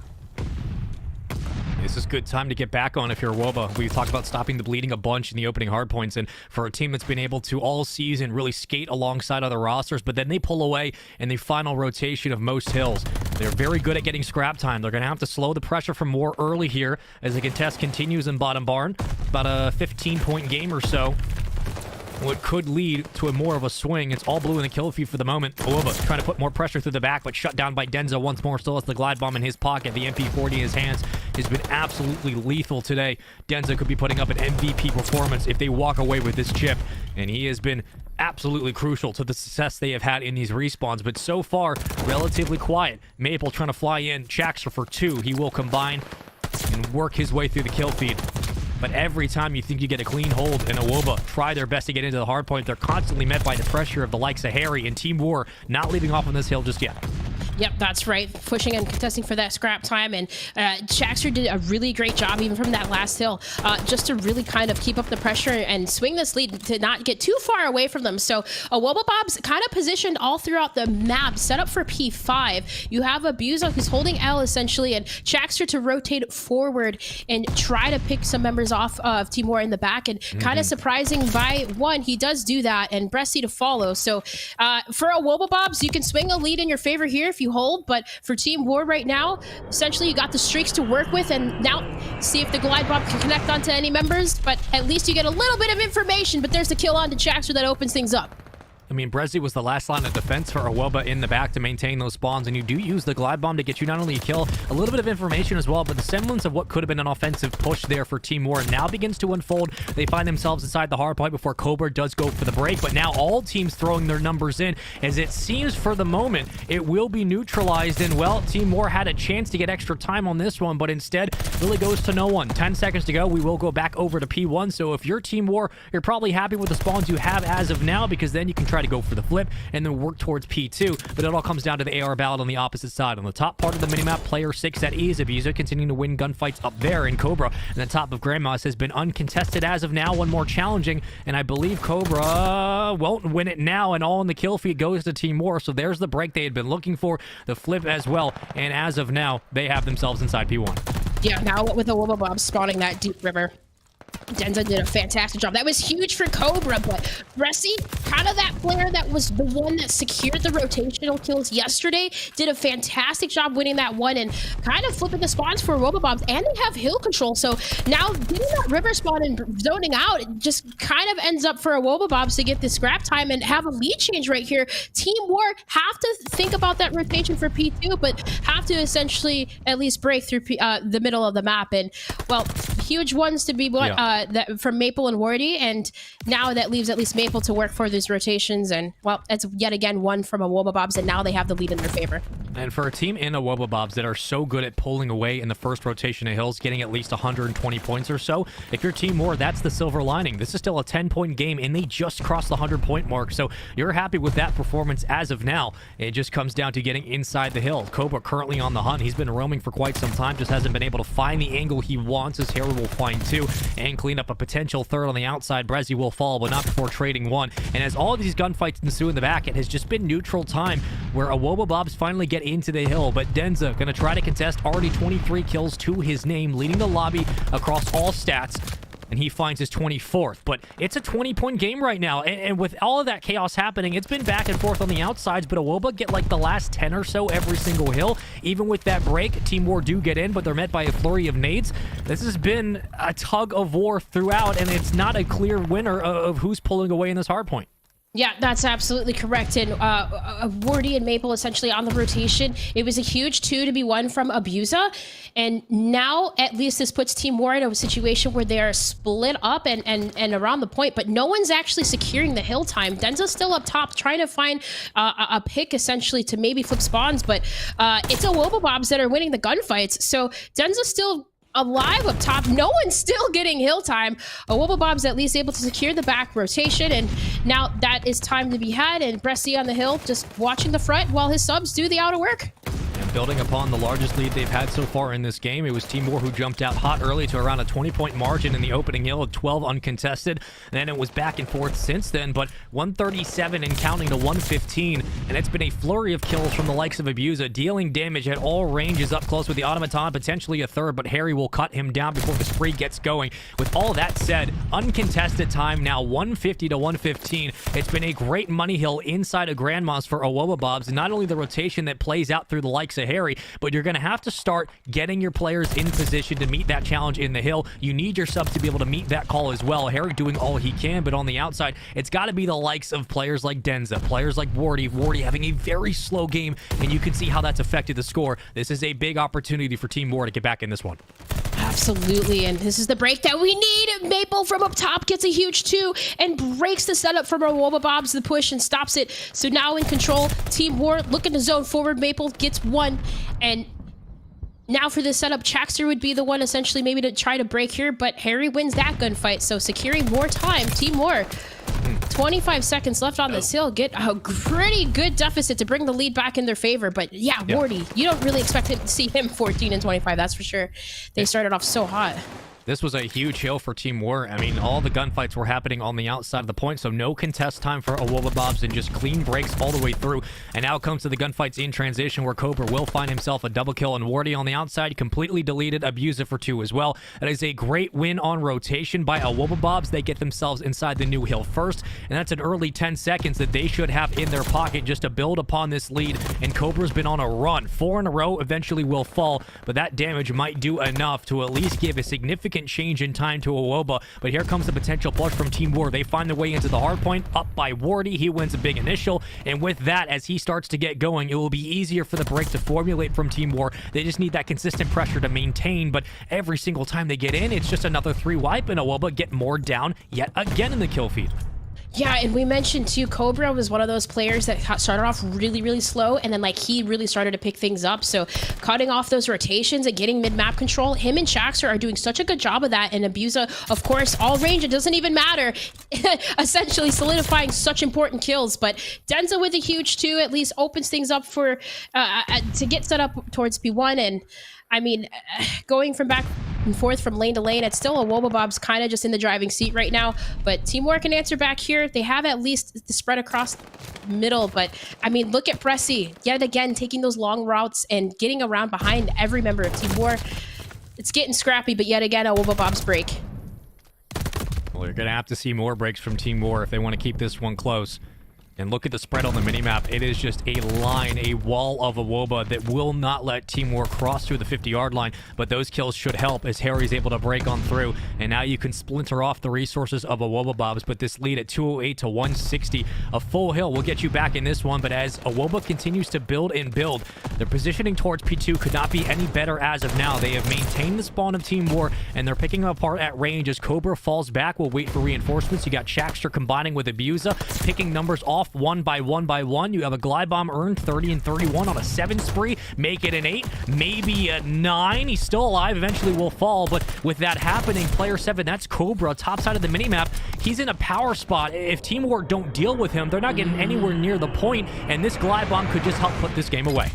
Speaker 1: This is a good time to get back on if you're Woba. We talked about stopping the bleeding a bunch in the opening hard points, and for a team that's been able to all season really skate alongside other rosters, but then they pull away in the final rotation of most hills. They're very good at getting scrap time. They're going to have to slow the pressure from War early here as the contest continues in bottom barn. About a 15-point game or so. What could lead to a more of a swing. It's all blue in the kill feed for the moment. Woba trying to put more pressure through the back, but shut down by Denza once more. Still has the glide bomb in his pocket. The MP40 in his hands has been absolutely lethal today. Denza could be putting up an MVP performance if they walk away with this chip, and he has been absolutely crucial to the success they have had in these respawns, but so far, relatively quiet. Maple trying to fly in. Chaxter for 2. He will combine and work his way through the kill feed. But every time you think you get a clean hold and Awoba try their best to get into the hard point, they're constantly met by the pressure of the likes of Harry and Team War not leaving off on this hill just yet.
Speaker 2: Yep, that's right. Pushing and contesting for that scrap time. And Chaxter did a really great job, even from that last hill, just to really kind of keep up the pressure and swing this lead to not get too far away from them. So Wobble Bob's kind of positioned all throughout the map, set up for P5. You have Abusa who's holding L essentially, and Chaxter to rotate forward and try to pick some members off of Team War in the back. And kind of surprising by one, he does do that, and Bresty to follow. So for a Wobble Bobs, you can swing a lead in your favor here if you hold, but for Team War right now, essentially you got the streaks to work with, and now see if the glide bomb can connect onto any members, but at least you get a little bit of information. But there's the kill on to Chaxter that opens things up.
Speaker 1: I mean, Brezzy was the last line of defense for Awoba in the back to maintain those spawns, and you do use the glide bomb to get you not only a kill, a little bit of information as well, but the semblance of what could have been an offensive push there for Team War now begins to unfold. They find themselves inside the hard point before Cobra does go for the break, but now all teams throwing their numbers in, as it seems for the moment it will be neutralized, and well, Team War had a chance to get extra time on this one, but instead really goes to no one. 10 seconds to go. We will go back over to P1, so if you're Team War, you're probably happy with the spawns you have as of now, because then you can try to go for the flip and then work towards P2, but it all comes down to the AR battle on the opposite side. On the top part of the minimap, player 6 at ease, Abusa continuing to win gunfights up there, and Cobra and the top of Grandmas has been uncontested as of now. One more challenging, and I believe Cobra won't win it now, and all in the kill feed goes to Team War, so there's the break they had been looking for, the flip as well, and as of now, they have themselves inside P1.
Speaker 2: Yeah, now with the Wobble Bob spawning that deep river, Denza did a fantastic job. That was huge for Cobra, but Bresty, kind of that player that was the one that secured the rotational kills yesterday, did a fantastic job winning that one and kind of flipping the spawns for Robobombs, and they have hill control. So now getting that river spawn and zoning out, it just kind of ends up for a Wobobobs to get the scrap time and have a lead change right here. Team War have to think about that rotation for P2, but have to essentially at least break through the middle of the map. And well, huge ones to be that from Maple and Wardy, and now that leaves at least Maple to work for these rotations, and well, it's yet again one from a Wobobobs, and now they have the lead in their favor.
Speaker 1: And for a team in a Wobobobs that are so good at pulling away in the first rotation of hills, getting at least 120 points or so, if you're Team War, that's the silver lining. This is still a 10-point game, and they just crossed the 100-point mark, so you're happy with that performance as of now. It just comes down to getting inside the hill. Cobra currently on the hunt. He's been roaming for quite some time, just hasn't been able to find the angle he wants, as Harry will find two, and clean up a potential third on the outside. Brezzy will fall, but not before trading one. And as all of these gunfights ensue in the back, it has just been neutral time where a Wobobobs finally get into the hill, but Denza going to try to contest. Already 23 kills to his name, leading the lobby across all stats. and he finds his 24th. But it's a 20-point game right now, and with all of that chaos happening, it's been back and forth on the outsides, but Awoba get like the last 10 or so every single hill. Even with that break, Team War do get in, but they're met by a flurry of nades. This has been a tug of war throughout, and it's not a clear winner of who's pulling away in this hardpoint.
Speaker 2: Yeah, that's absolutely correct. And Wardy and Maple essentially on the rotation. It was a huge 2 to be won from Abusa. And now at least this puts Team War in a situation where they're split up and around the point, but no one's actually securing the hill time. Denza's still up top trying to find a pick essentially to maybe flip spawns, but it's Awoba Bobs that are winning the gunfights. So Denza's still alive up top. No one's still getting hill time. Awoba Bob's at least able to secure the back rotation, and now that is time to be had, and Bressy on the hill just watching the front while his subs do the outer work.
Speaker 1: And building upon the largest lead they've had so far in this game, it was Team War who jumped out hot early to around a 20-point margin in the opening hill of 12 uncontested. And then it was back and forth since then, but 137 and counting to 115. And it's been a flurry of kills from the likes of Abusa, dealing damage at all ranges up close with the Automaton, potentially a third, but Harry will cut him down before the spree gets going. With all that said, uncontested time now 150 to 115. It's been a great money hill inside of Grandma's for Awoba Bobs. Not only the rotation that plays out through the likes of Harry, but you're going to have to start getting your players in position to meet that challenge in the hill. You need your subs to be able to meet that call as well. Harry doing all he can, but on the outside, it's got to be the likes of players like Denza, players like Wardy having a very slow game, and you can see how that's affected the score. This is a big opportunity for Team War to get back in this one.
Speaker 2: Absolutely, and this is the break that we need. Maple from up top gets a huge 2 and breaks the setup from Awoba Bobs, the push, and stops it. So now in control, Team War looking to zone forward. Maple gets 1, and now for this setup, Chaxter would be the one essentially maybe to try to break here, but Harry wins that gunfight, so securing more time. Team War, 25 seconds left on this hill. Get a pretty good deficit to bring the lead back in their favor. But yeah, Wardy, you don't really expect to see him 14 and 25, that's for sure. They started off so hot.
Speaker 1: This was a huge hill for Team War. I mean, all the gunfights were happening on the outside of the point, so no contest time for Awoba Bobs and just clean breaks all the way through. And now it comes to the gunfights in transition where Cobra will find himself a double kill, and Wardy on the outside completely deleted Abusive for 2 as well. That is a great win on rotation by Awoba Bobs. They get themselves inside the new hill first, and that's an early 10 seconds that they should have in their pocket just to build upon this lead. And Cobra's been on a run. 4 in a row eventually will fall, but that damage might do enough to at least give a significant change in time to Awoba. But here comes the potential push from Team War. They find their way into the hard point, up by Wardy. He wins a big initial, and with that, as he starts to get going, it will be easier for the break to formulate from Team War. They just need that consistent pressure to maintain, but every single time they get in, it's just another 3 wipe, and Awoba get more down yet again in the kill feed.
Speaker 2: Yeah, and we mentioned too, Cobra was one of those players that started off really, really slow, and then like he really started to pick things up. So cutting off those rotations and getting mid-map control, him and Chaxter are doing such a good job of that. And Abusa, of course, all range, it doesn't even matter, essentially solidifying such important kills. But Denza with a huge 2 at least opens things up for to get set up towards P1. And I mean, going from back and forth from lane to lane, it's still Awoba Bob's kind of just in the driving seat right now, but Team War can answer back here. They have at least the spread across middle, but I mean, look at Bressy yet again taking those long routes and getting around behind every member of Team War. It's getting scrappy, but yet again Awoba Bob's break.
Speaker 1: Well, you're gonna have to see more breaks from Team War if they want to keep this one close. And look at the spread on the minimap. It is just a line, a wall of Awoba that will not let Team War cross through the 50-yard line. But those kills should help as Harry's able to break on through. And now you can splinter off the resources of Awoba Bobs. But this lead at 208 to 160, a full hill will get you back in this one. But as Awoba continues to build and build, their positioning towards P2 could not be any better as of now. They have maintained the spawn of Team War, and they're picking them apart at range as Cobra falls back. We'll wait for reinforcements. You got Chaxter combining with Abusa, picking numbers off one by one. You have a glide bomb earned 30 and 31 on a 7 spree. Make it an 8, maybe a 9. He's still alive. Eventually will fall, but with that happening, player 7, that's Cobra, top side of the minimap. He's in a power spot. If Team War don't deal with him, they're not getting anywhere near the point, and this glide bomb could just help put this game away.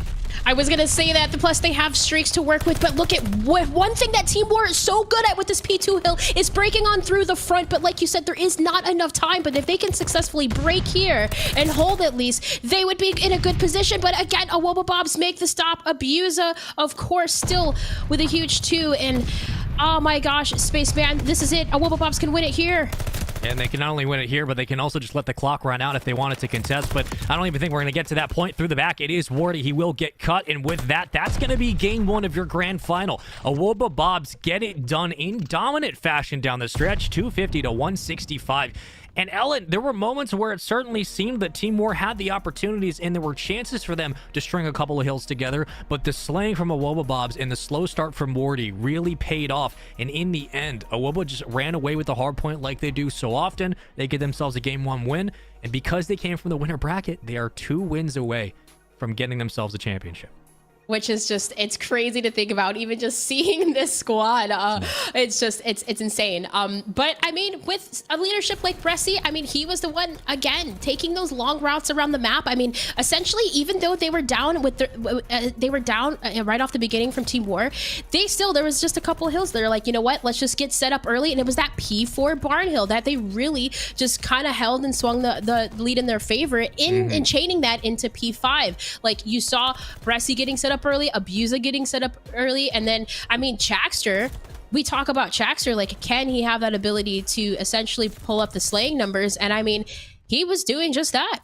Speaker 2: I was gonna say that, plus they have streaks to work with, but look at one thing that Team War is so good at with this P2 hill is breaking on through the front, but like you said, there is not enough time. But if they can successfully break here and hold at least, they would be in a good position. But again, Awoba Bobs make the stop. Abusa, of course, still with a huge 2, and Oh my gosh, Spaceman, this is it. Awobba Bobs can win it here.
Speaker 1: And they can not only win it here, but they can also just let the clock run out if they wanted to contest. But I don't even think we're going to get to that point through the back. It is Wardy. He will get cut. And with that, that's going to be game one of your grand final. Awobba Bobs get it done in dominant fashion down the stretch, 250 to 165. And Ellen, there were moments where it certainly seemed that Team War had the opportunities and there were chances for them to string a couple of hills together, but the slaying from Awobba Bobs and the slow start from Wardy really paid off. And in the end, Awobba just ran away with the hard point like they do so often. They get themselves a game one win, and because they came from the winner bracket, they are 2 wins away from getting themselves a championship.
Speaker 2: Which is just, it's crazy to think about, even just seeing this squad. It's insane. But I mean, with a leadership like Bressy, I mean, he was the one, again, taking those long routes around the map. I mean, essentially, even though they were down with they were down right off the beginning from Team War, there was just a couple of hills. They're like, you know what, let's just get set up early. And it was that P4 barn hill that they really just kind of held and swung the lead in their favor in chaining that into P5. Like you saw Bressy getting set up early, Abusa getting set up early, and then I mean Chaxter, we talk about Chaxter, like can he have that ability to essentially pull up the slaying numbers? And I mean, he was doing just that.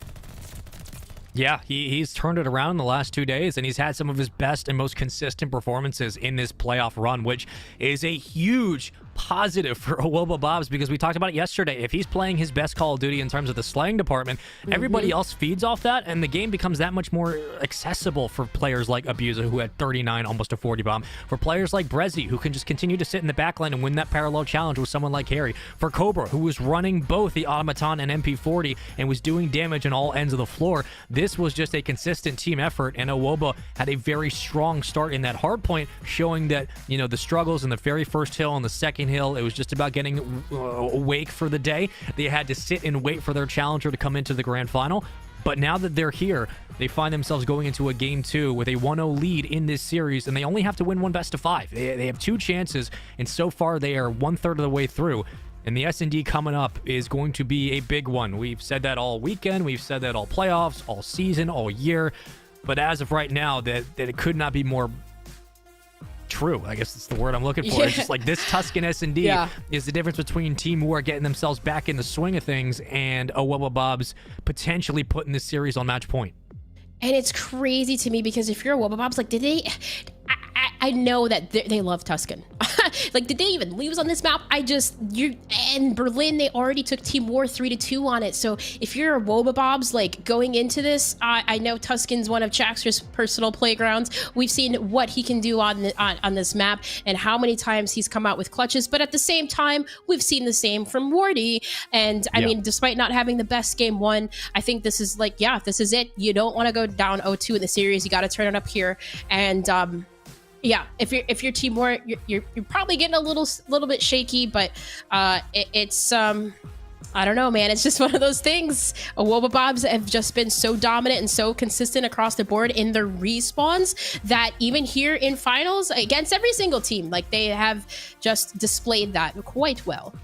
Speaker 1: Yeah, he's turned it around in the last 2 days, and he's had some of his best and most consistent performances in this playoff run, which is a huge positive for Awobba Bobs, because we talked about it yesterday. If he's playing his best Call of Duty in terms of the slaying department, everybody else feeds off that, and the game becomes that much more accessible for players like Abusa, who had 39, almost a 40 bomb, for players like Brezzy, who can just continue to sit in the backline and win that parallel challenge with someone like Harry, for Cobra, who was running both the Automaton and MP40 and was doing damage on all ends of the floor. This was just a consistent team effort, and Awobba had a very strong start in that hard point, showing that, you know, the struggles in the very first hill and the second hill, it was just about getting awake for the day. They had to sit and wait for their challenger to come into the grand final. But now that they're here, they find themselves going into a game 2 with a 1-0 lead in this series, and they only have to win one best of 5. They have 2 chances, and so far they are 1/3 of the way through. And the S&D coming up is going to be a big one. We've said that all weekend. We've said that all playoffs, all season, all year. But as of right now, that it could not be more true. I guess that's the word I'm looking for.
Speaker 2: Yeah.
Speaker 1: It's just like this Tuscan S&D is the difference between Team War getting themselves back in the swing of things and Awobba Bobs potentially putting this series on match point.
Speaker 2: And it's crazy to me because if you're Awobba Bobs, like, did they... I know that they love Tuscan. Like, did they even lose on this map? In Berlin, they already took Team War 3-2 on it. So if you're a Awobba Bobs, like, going into this, I know Tuscan's one of Chaxter's personal playgrounds. We've seen what he can do on this map and how many times he's come out with clutches. But at the same time, we've seen the same from Wardy. And I mean, despite not having the best game 1, I think this is like, this is it. You don't want to go down 0-2 in the series. You got to turn it up here. And if you're Team War, you're probably getting a little bit shaky, but it's I don't know, man. It's just one of those things. Awobba Bobs have just been so dominant and so consistent across the board in their respawns that even here in finals against every single team, like, they have just displayed that quite well.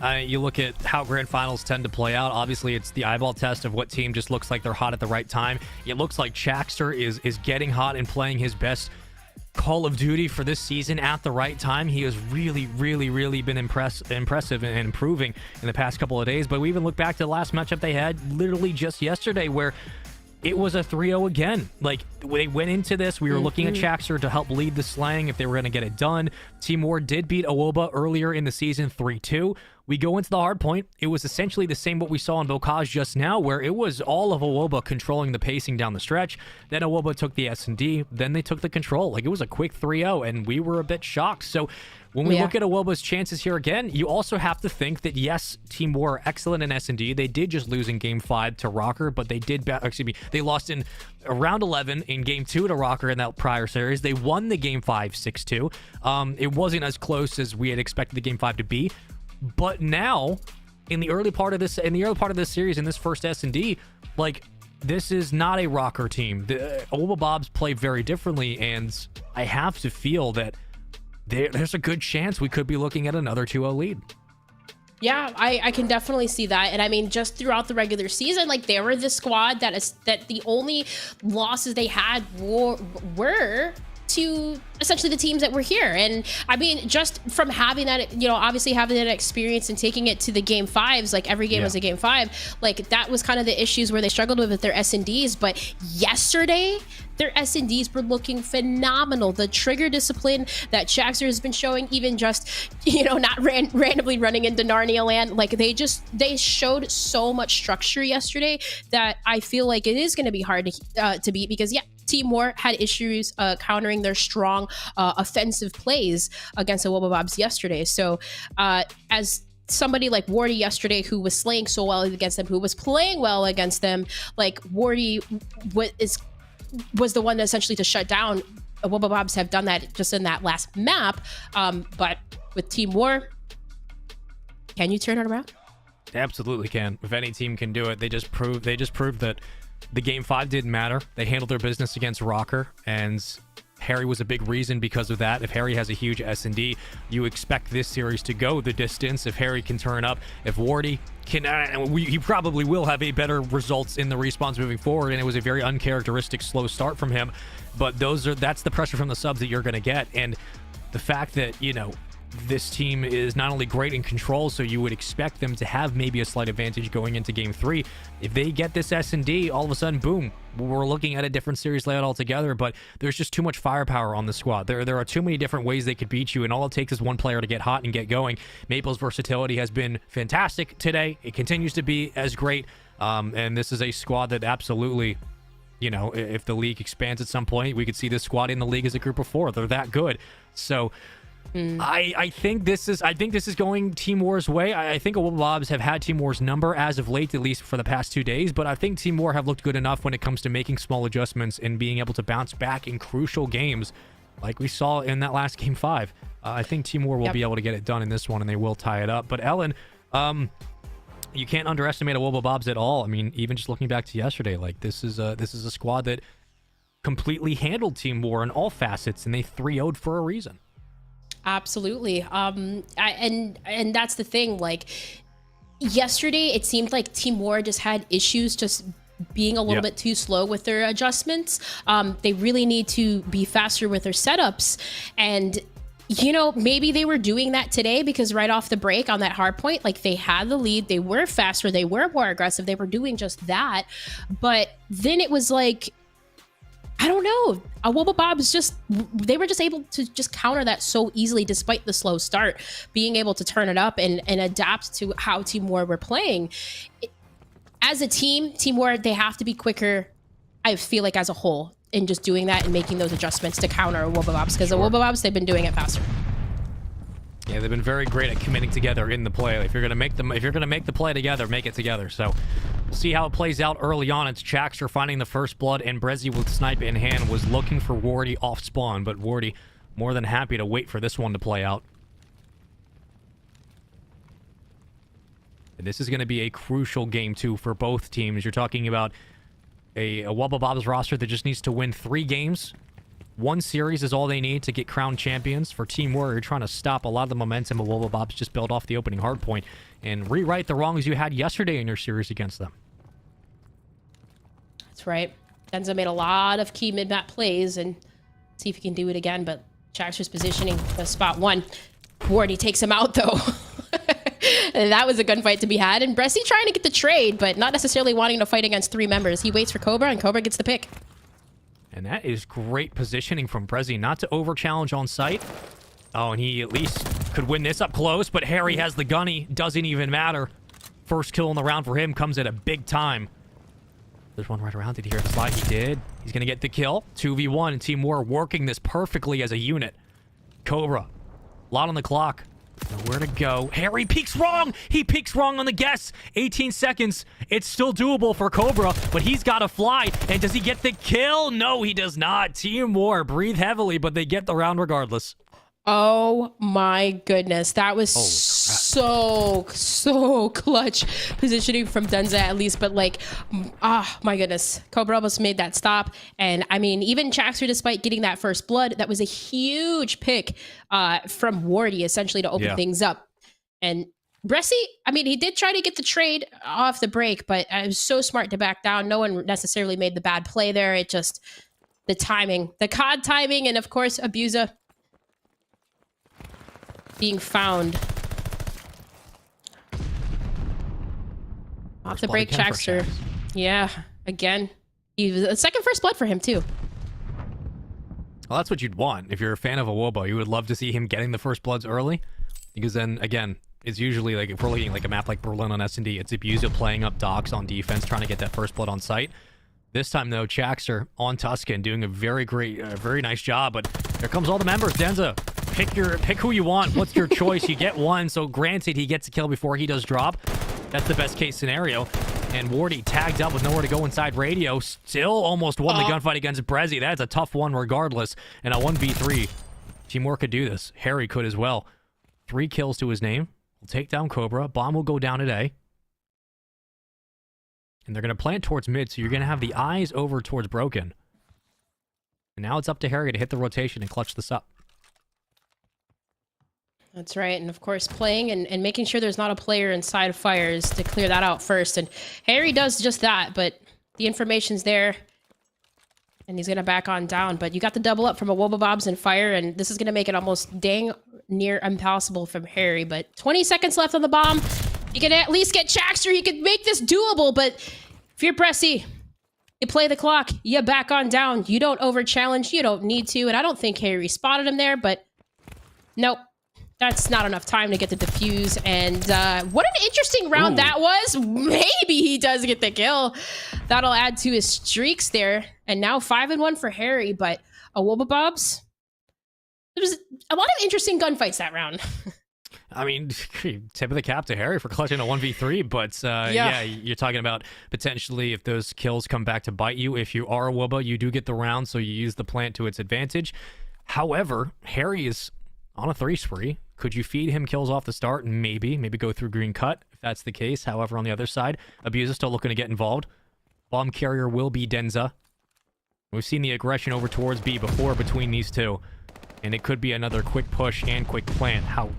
Speaker 1: You look at how grand finals tend to play out. Obviously, it's the eyeball test of what team just looks like they're hot at the right time. It looks like Chaxter is getting hot and playing his best Call of Duty for this season at the right time. He has really been impressive and improving in the past couple of days. But we even look back to the last matchup they had literally just yesterday, where it was a 3-0 again. Like, they went into this, we were looking at Chaxter to help lead the slang if they were going to get it done. Team War did beat Awobba earlier in the season 3-2. We go into the hard point. It was essentially the same what we saw in Bocage just now, where it was all of Awobba controlling the pacing down the stretch. Then Awobba took the S&D. Then they took the control. Like, it was a quick 3-0, and we were a bit shocked. So when we look at Awobba's chances here again, you also have to think that, yes, Team War are excellent in S&D. They did just lose in Game 5 to Rocker, but they they lost in round 11 in Game 2 to Rocker in that prior series. They won the Game 5 6-2. It wasn't as close as we had expected the Game 5 to be. But now, in the early part of this series, in this first S&D, like, this is not a Rocker team. The Awobba Bobs play very differently, and I have to feel that there's a good chance we could be looking at another 2-0 lead.
Speaker 2: Yeah, I can definitely see that. And I mean, just throughout the regular season, like, they were the squad that the only losses they had were to essentially the teams that were here. And I mean, just from having that, obviously having that experience and taking it to the game fives, like every game was a game five, like that was kind of the issues where they struggled with their S&Ds. But yesterday, their S&Ds were looking phenomenal. The trigger discipline that Shaxter has been showing, even just, not randomly running into Narnia land, like they showed so much structure yesterday that I feel like it is going to be hard to beat, because Team War had issues countering their strong offensive plays against the Wobblebobs yesterday. So as somebody like Wardy yesterday, who was slaying so well against them, who was playing well against them, like Wardy was the one essentially to shut down. Wobblebobs have done that just in that last map. But with Team War, can you turn it around?
Speaker 1: They absolutely can. If any team can do it, they just proved that the game 5 didn't matter. They handled their business against Rocker, and Harry was a big reason because of that. If Harry has a huge S&D, you expect this series to go the distance. If Harry can turn up, if Wardy can, he probably will have a better results in the respawns moving forward, and it was a very uncharacteristic slow start from him. But that's the pressure from the subs that you're going to get, and the fact that, this team is not only great in control, so you would expect them to have maybe a slight advantage going into game 3. If they get this S&D, all of a sudden, boom, we're looking at a different series layout altogether. But there's just too much firepower on the squad. There are too many different ways they could beat you, and all it takes is one player to get hot and get going. Maple's versatility has been fantastic today. It continues to be as great, and this is a squad that absolutely, if the league expands at some point, we could see this squad in the league as a group of 4. They're that good. So I think this is going Team War's way. I think Wobblebobs have had Team War's number as of late, at least for the past 2 days, but I think Team War have looked good enough when it comes to making small adjustments and being able to bounce back in crucial games like we saw in that last game 5. I think Team War will be able to get it done in this one, and they will tie it up. But Ellen, you can't underestimate a Wobblebobs at all. I mean, even just looking back to yesterday, like this is a squad that completely handled Team War in all facets, and they 3-0'd for a reason.
Speaker 2: Absolutely. And that's the thing, like yesterday it seemed like Team War just had issues just being a little bit too slow with their adjustments. They really need to be faster with their setups, and maybe they were doing that today because right off the break on that hard point, like they had the lead, they were faster, they were more aggressive, they were doing just that. But then it was like, I don't know. Wobblebobs they were just able to just counter that so easily despite the slow start, being able to turn it up and adapt to how Team War were playing. As a Team War, they have to be quicker, I feel like, as a whole, in just doing that and making those adjustments to counter Wobblebobs, because the Wobblebobs, they've been doing it faster.
Speaker 1: Yeah, they've been very great at committing together in the play. If you're gonna make the play together, make it together. So we'll see how it plays out early on. It's Chaxter finding the first blood, and Brezzy with snipe in hand was looking for Wardy off spawn, but Wardy more than happy to wait for this one to play out. And this is going to be a crucial game too for both teams. You're talking about a Wobblebobs roster that just needs to win 3 games. 1 series is all they need to get crowned champions. For Team War, you're trying to stop a lot of the momentum of Wobblebobs just built off the opening hardpoint and rewrite the wrongs you had yesterday in your series against them.
Speaker 2: That's right. Denza made a lot of key mid-map plays, and see if he can do it again, but Chaxter's positioning the spot 1. Wardy takes him out, though. And that was a gunfight to be had, and Bressy trying to get the trade, but not necessarily wanting to fight against 3 members. He waits for Cobra, and Cobra gets the pick.
Speaker 1: And that is great positioning from Brezzy, not to over-challenge on site. Oh, and he at least could win this up close, but Harry has the gunny. Doesn't even matter. First kill in the round for him comes at a big time. There's one right around. Did he hear the slide? He did. He's going to get the kill. 2v1, and Team War working this perfectly as a unit. Cobra, a lot on the clock. Nowhere to go. Harry peeks wrong. He peeks wrong on the guess. 18 seconds. It's still doable for Cobra, but he's got to fly. And does he get the kill? No, he does not. Team War breathe heavily, but they get the round regardless.
Speaker 2: Oh my goodness. That was so clutch positioning from Denza, at least. But like, my goodness. Cobra almost made that stop. And I mean, even Chaxter, despite getting that first blood, that was a huge pick from Wardy, essentially, to open things up. And Bressy, I mean, he did try to get the trade off the break, but it was so smart to back down. No one necessarily made the bad play there. It just, The timing, the COD timing, and of course, Abusa being found. Off the break, Jackster. Yeah, again. A second first blood for him, too.
Speaker 1: Well, that's what you'd want. If you're a fan of Awobo, you would love to see him getting the first bloods early. Because then, again, it's usually like if we're looking like a map like Berlin on S&D, it's Abusa playing up docks on defense, trying to get that first blood on site. This time, though, Jackster on Tuscan doing a very nice job. But here comes all the members. Denza, pick who you want. What's your choice? You get one. So granted, he gets a kill before he does drop. That's the best case scenario. And Wardy tagged up with nowhere to go inside radio. Still almost won the gunfight against Brezzy. That's a tough one regardless. And a 1v3. Teamwork could do this. Harry could as well. 3 kills to his name. We'll take down Cobra. Bomb will go down today. And they're going to plant towards mid, so you're going to have the eyes over towards Broken. And now it's up to Harry to hit the rotation and clutch this up.
Speaker 2: That's right. And of course, playing and making sure there's not a player inside of Fires to clear that out first. And Harry does just that, but the information's there. And he's going to back on down. But you got the double up from a Wobblebobs and Fire, and this is going to make it almost dang near impossible from Harry. But 20 seconds left on the bomb. You can at least get Jackster. You can make this doable, but if you're Bressy, you play the clock. You back on down. You don't over-challenge. You don't need to. And I don't think Harry spotted him there, but nope. That's not enough time to get the defuse. And what an interesting round that was. Maybe he does get the kill. That'll add to his streaks there. And now 5-1 for Harry, but a Wobblebobs. There was a lot of interesting gunfights that round.
Speaker 1: I mean, tip of the cap to Harry for clutching a 1v3, but yeah, you're talking about potentially if those kills come back to bite you. If you are a Woba, you do get the round, so you use the plant to its advantage. However, Harry is on a 3 spree. Could you feed him kills off the start? Maybe go through green cut if that's the case. However, on the other side, Abuse is still looking to get involved. Bomb carrier will be Denza. We've seen the aggression over towards B before between these two, and it could be another quick push and quick plant. How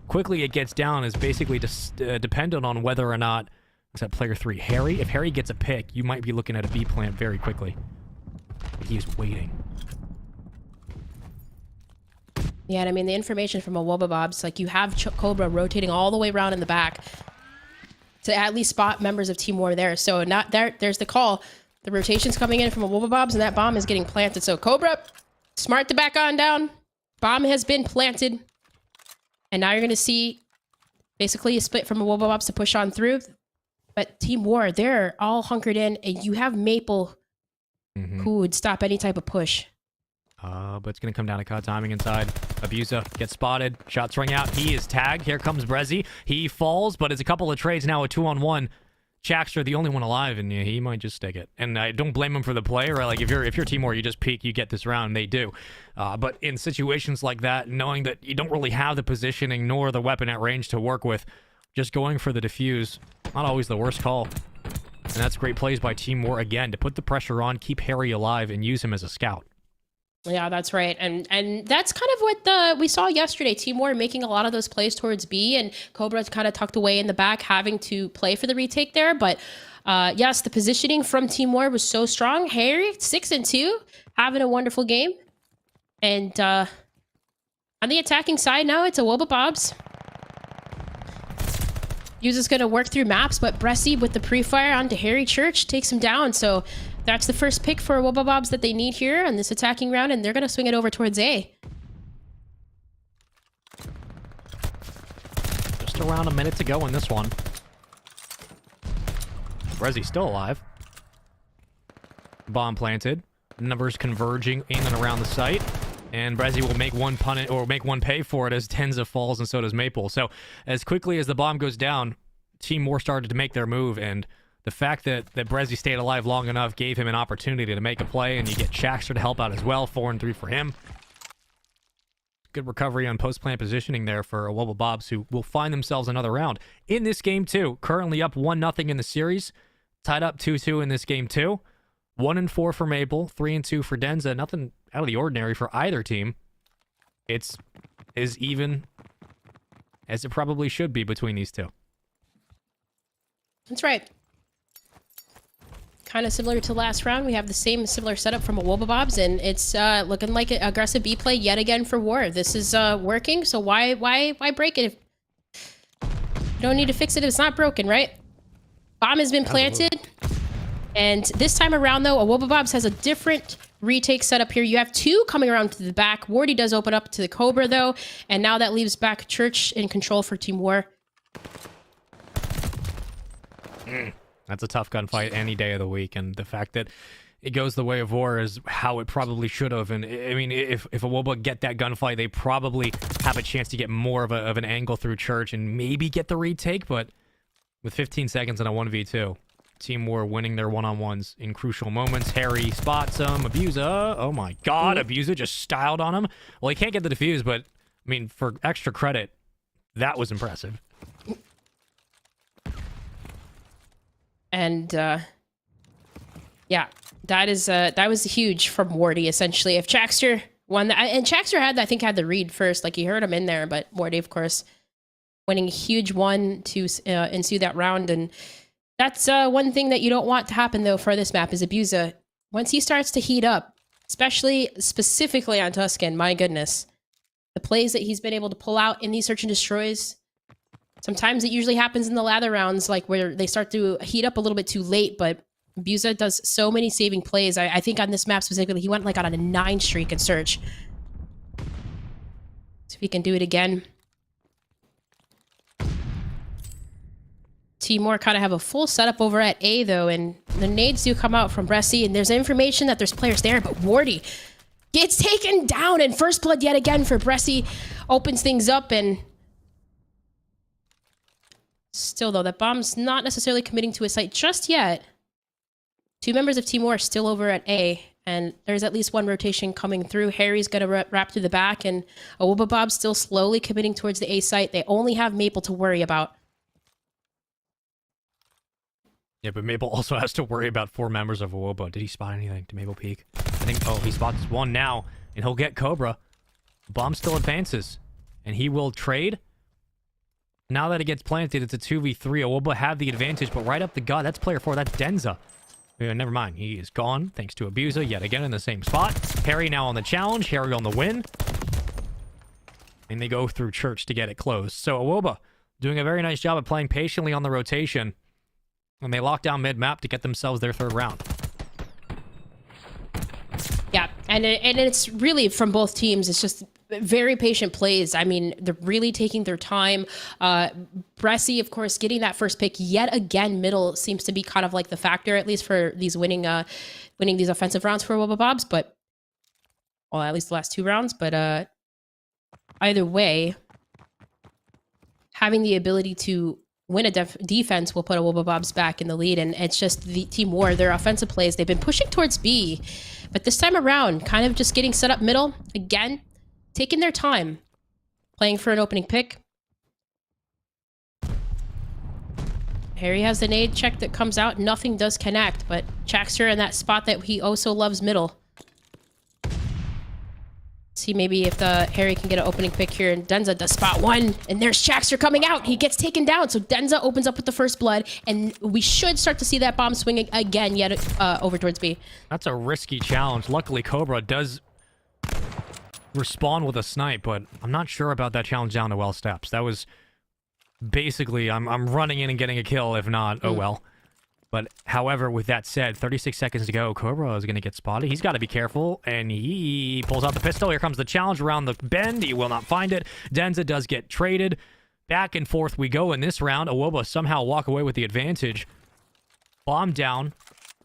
Speaker 1: quickly it gets down is basically just dependent on whether or not is that player 3 Harry. If Harry gets a pick, you might be looking at a B plant very quickly. But he's waiting.
Speaker 2: Yeah, and I mean, the information from a Wobblebobs, like you have Cobra rotating all the way around in the back to at least spot members of Team War there. So not there. There's the call. The rotation's coming in from a Wobblebobs, and that bomb is getting planted. So Cobra, smart to back on down. Bomb has been planted. And now you're going to see basically a split from a Wobblebobs to push on through. But Team War, they're all hunkered in, and you have Maple who would stop any type of push.
Speaker 1: But it's going to come down to COD timing inside. Abusa gets spotted. Shots ring out. He is tagged. Here comes Brezzy. He falls, but it's a couple of trades now, a 2-on-1. Jackster, the only one alive, and yeah, he might just stick it. And I don't blame him for the play, right? Like, if you're Team War, you just peek, you get this round, they do. But in situations like that, knowing that you don't really have the positioning nor the weapon at range to work with, just going for the defuse, not always the worst call. And that's great plays by Team War, again, to put the pressure on, keep Harry alive, and use him as a scout.
Speaker 2: Yeah, that's right. And that's kind of what we saw yesterday. Team War making a lot of those plays towards B, and Cobra's kind of tucked away in the back, having to play for the retake there. But yes, the positioning from Team War was so strong. Harry, 6-2, having a wonderful game. And on the attacking side now, it's a Wobblebobs. Hughes is going to work through maps, but Bressy with the pre-fire onto Harry Church takes him down. So that's the first pick for Wobblebobs that they need here on this attacking round, and they're going to swing it over towards A.
Speaker 1: Just around a minute to go in this one. Brezzy's still alive. Bomb planted. Numbers converging in and around the site. And Brezzy will make one pun or make one pay for it as Tenza falls, and so does Maple. So as quickly as the bomb goes down, Team War started to make their move, and the fact that Brezzy stayed alive long enough gave him an opportunity to make a play, and you get Jackster to help out as well. 4-3 for him. Good recovery on post-plant positioning there for Wobblebobs, who will find themselves another round in this game too. Currently up 1-0 in the series. Tied up 2-2 in this game too. 1-4 for Maple, 3-2 for Denza. Nothing out of the ordinary for either team. It's as even as it probably should be between these two.
Speaker 2: That's right. kind of similar to last round. We have the same similar setup from a Wobabobs, and it's looking like an aggressive B play yet again for War. This is working, so why break it? If you don't need to fix it if it's not broken, right? Bomb has been planted, and this time around, though, a Wobabobs has a different retake setup here. You have two coming around to the back. Wardy does open up to the Cobra, though, and now that leaves back Church in control for Team War.
Speaker 1: That's a tough gunfight any day of the week, and the fact that it goes the way of War is how it probably should have. And I mean, if a Woba get that gunfight, they probably have a chance to get more of an angle through Church and maybe get the retake. But with 15 seconds and a 1v2, Team War winning their one-on-ones in crucial moments. Harry spots him. Abusa, oh my god, Abusa just styled on him. Well, he can't get the defuse, but I mean, for extra credit, that was impressive.
Speaker 2: And yeah, that was huge from Wardy. Essentially, if Chaxter won that, and Chaxter had the read first, like he heard him in there, but Wardy, of course, winning a huge one to ensue that round. And that's one thing that you don't want to happen though for this map is Abusa. Once he starts to heat up, specifically on Tuscan, my goodness, the plays that he's been able to pull out in these search and destroys. Sometimes it usually happens in the lather rounds, like where they start to heat up a little bit too late, but Abusa does so many saving plays. I think on this map specifically, he went like on a 9 streak in search. See if he can do it again. Timor kind of have a full setup over at A, though, and the nades do come out from Bressy, and there's information that there's players there, but Wardy gets taken down, and first blood yet again for Bressy opens things up, and still, though, that bomb's not necessarily committing to a site just yet. 2 members of Team War are still over at A, and there's at least one rotation coming through. Harry's going to wrap through the back, and Awobabob's still slowly committing towards the A site. They only have Maple to worry about.
Speaker 1: Yeah, but Maple also has to worry about 4 members of Awobo. Did he spot anything to Maple Peak? I think, oh, he spots one now, and he'll get Cobra. Bomb still advances, and he will trade. Now that it gets planted, it's a 2v3. Awobo have the advantage, but right up the gut, that's player 4. That's Denza. Never mind. He is gone, thanks to Abusa, yet again in the same spot. Harry now on the challenge. Harry on the win. And they go through Church to get it closed. So Awobo doing a very nice job of playing patiently on the rotation. And they lock down mid-map to get themselves their 3rd round.
Speaker 2: Yeah, and it's really from both teams. It's just very patient plays. I mean, they're really taking their time. Bressy, of course, getting that first pick yet again. Middle seems to be kind of like the factor, at least for these winning these offensive rounds for Wobabobs. But well, at least the last 2 rounds. But either way, having the ability to win a defense will put a Wobabobs back in the lead, and it's just the Team War, their offensive plays. They've been pushing towards B, but this time around, kind of just getting set up middle again. Taking their time, playing for an opening pick. Harry has the nade check that comes out. Nothing does connect, but Chaxter in that spot that he also loves middle. See maybe if Harry can get an opening pick here, and Denza does spot 1, and there's Chaxter coming out. He gets taken down, so Denza opens up with the first blood, and we should start to see that bomb swing again yet over towards B.
Speaker 1: That's a risky challenge. Luckily, Cobra does respawn with a snipe, but I'm not sure about that challenge down to well steps. That was basically I'm running in and getting a kill. If not, oh well. But however, with that said, 36 seconds to go. Cobra is going to get spotted. He's got to be careful, and he pulls out the pistol. Here comes the challenge around the bend. He will not find it. Denza does get traded. Back and forth we go in this round. Awobo somehow walk away with the advantage. Bomb down.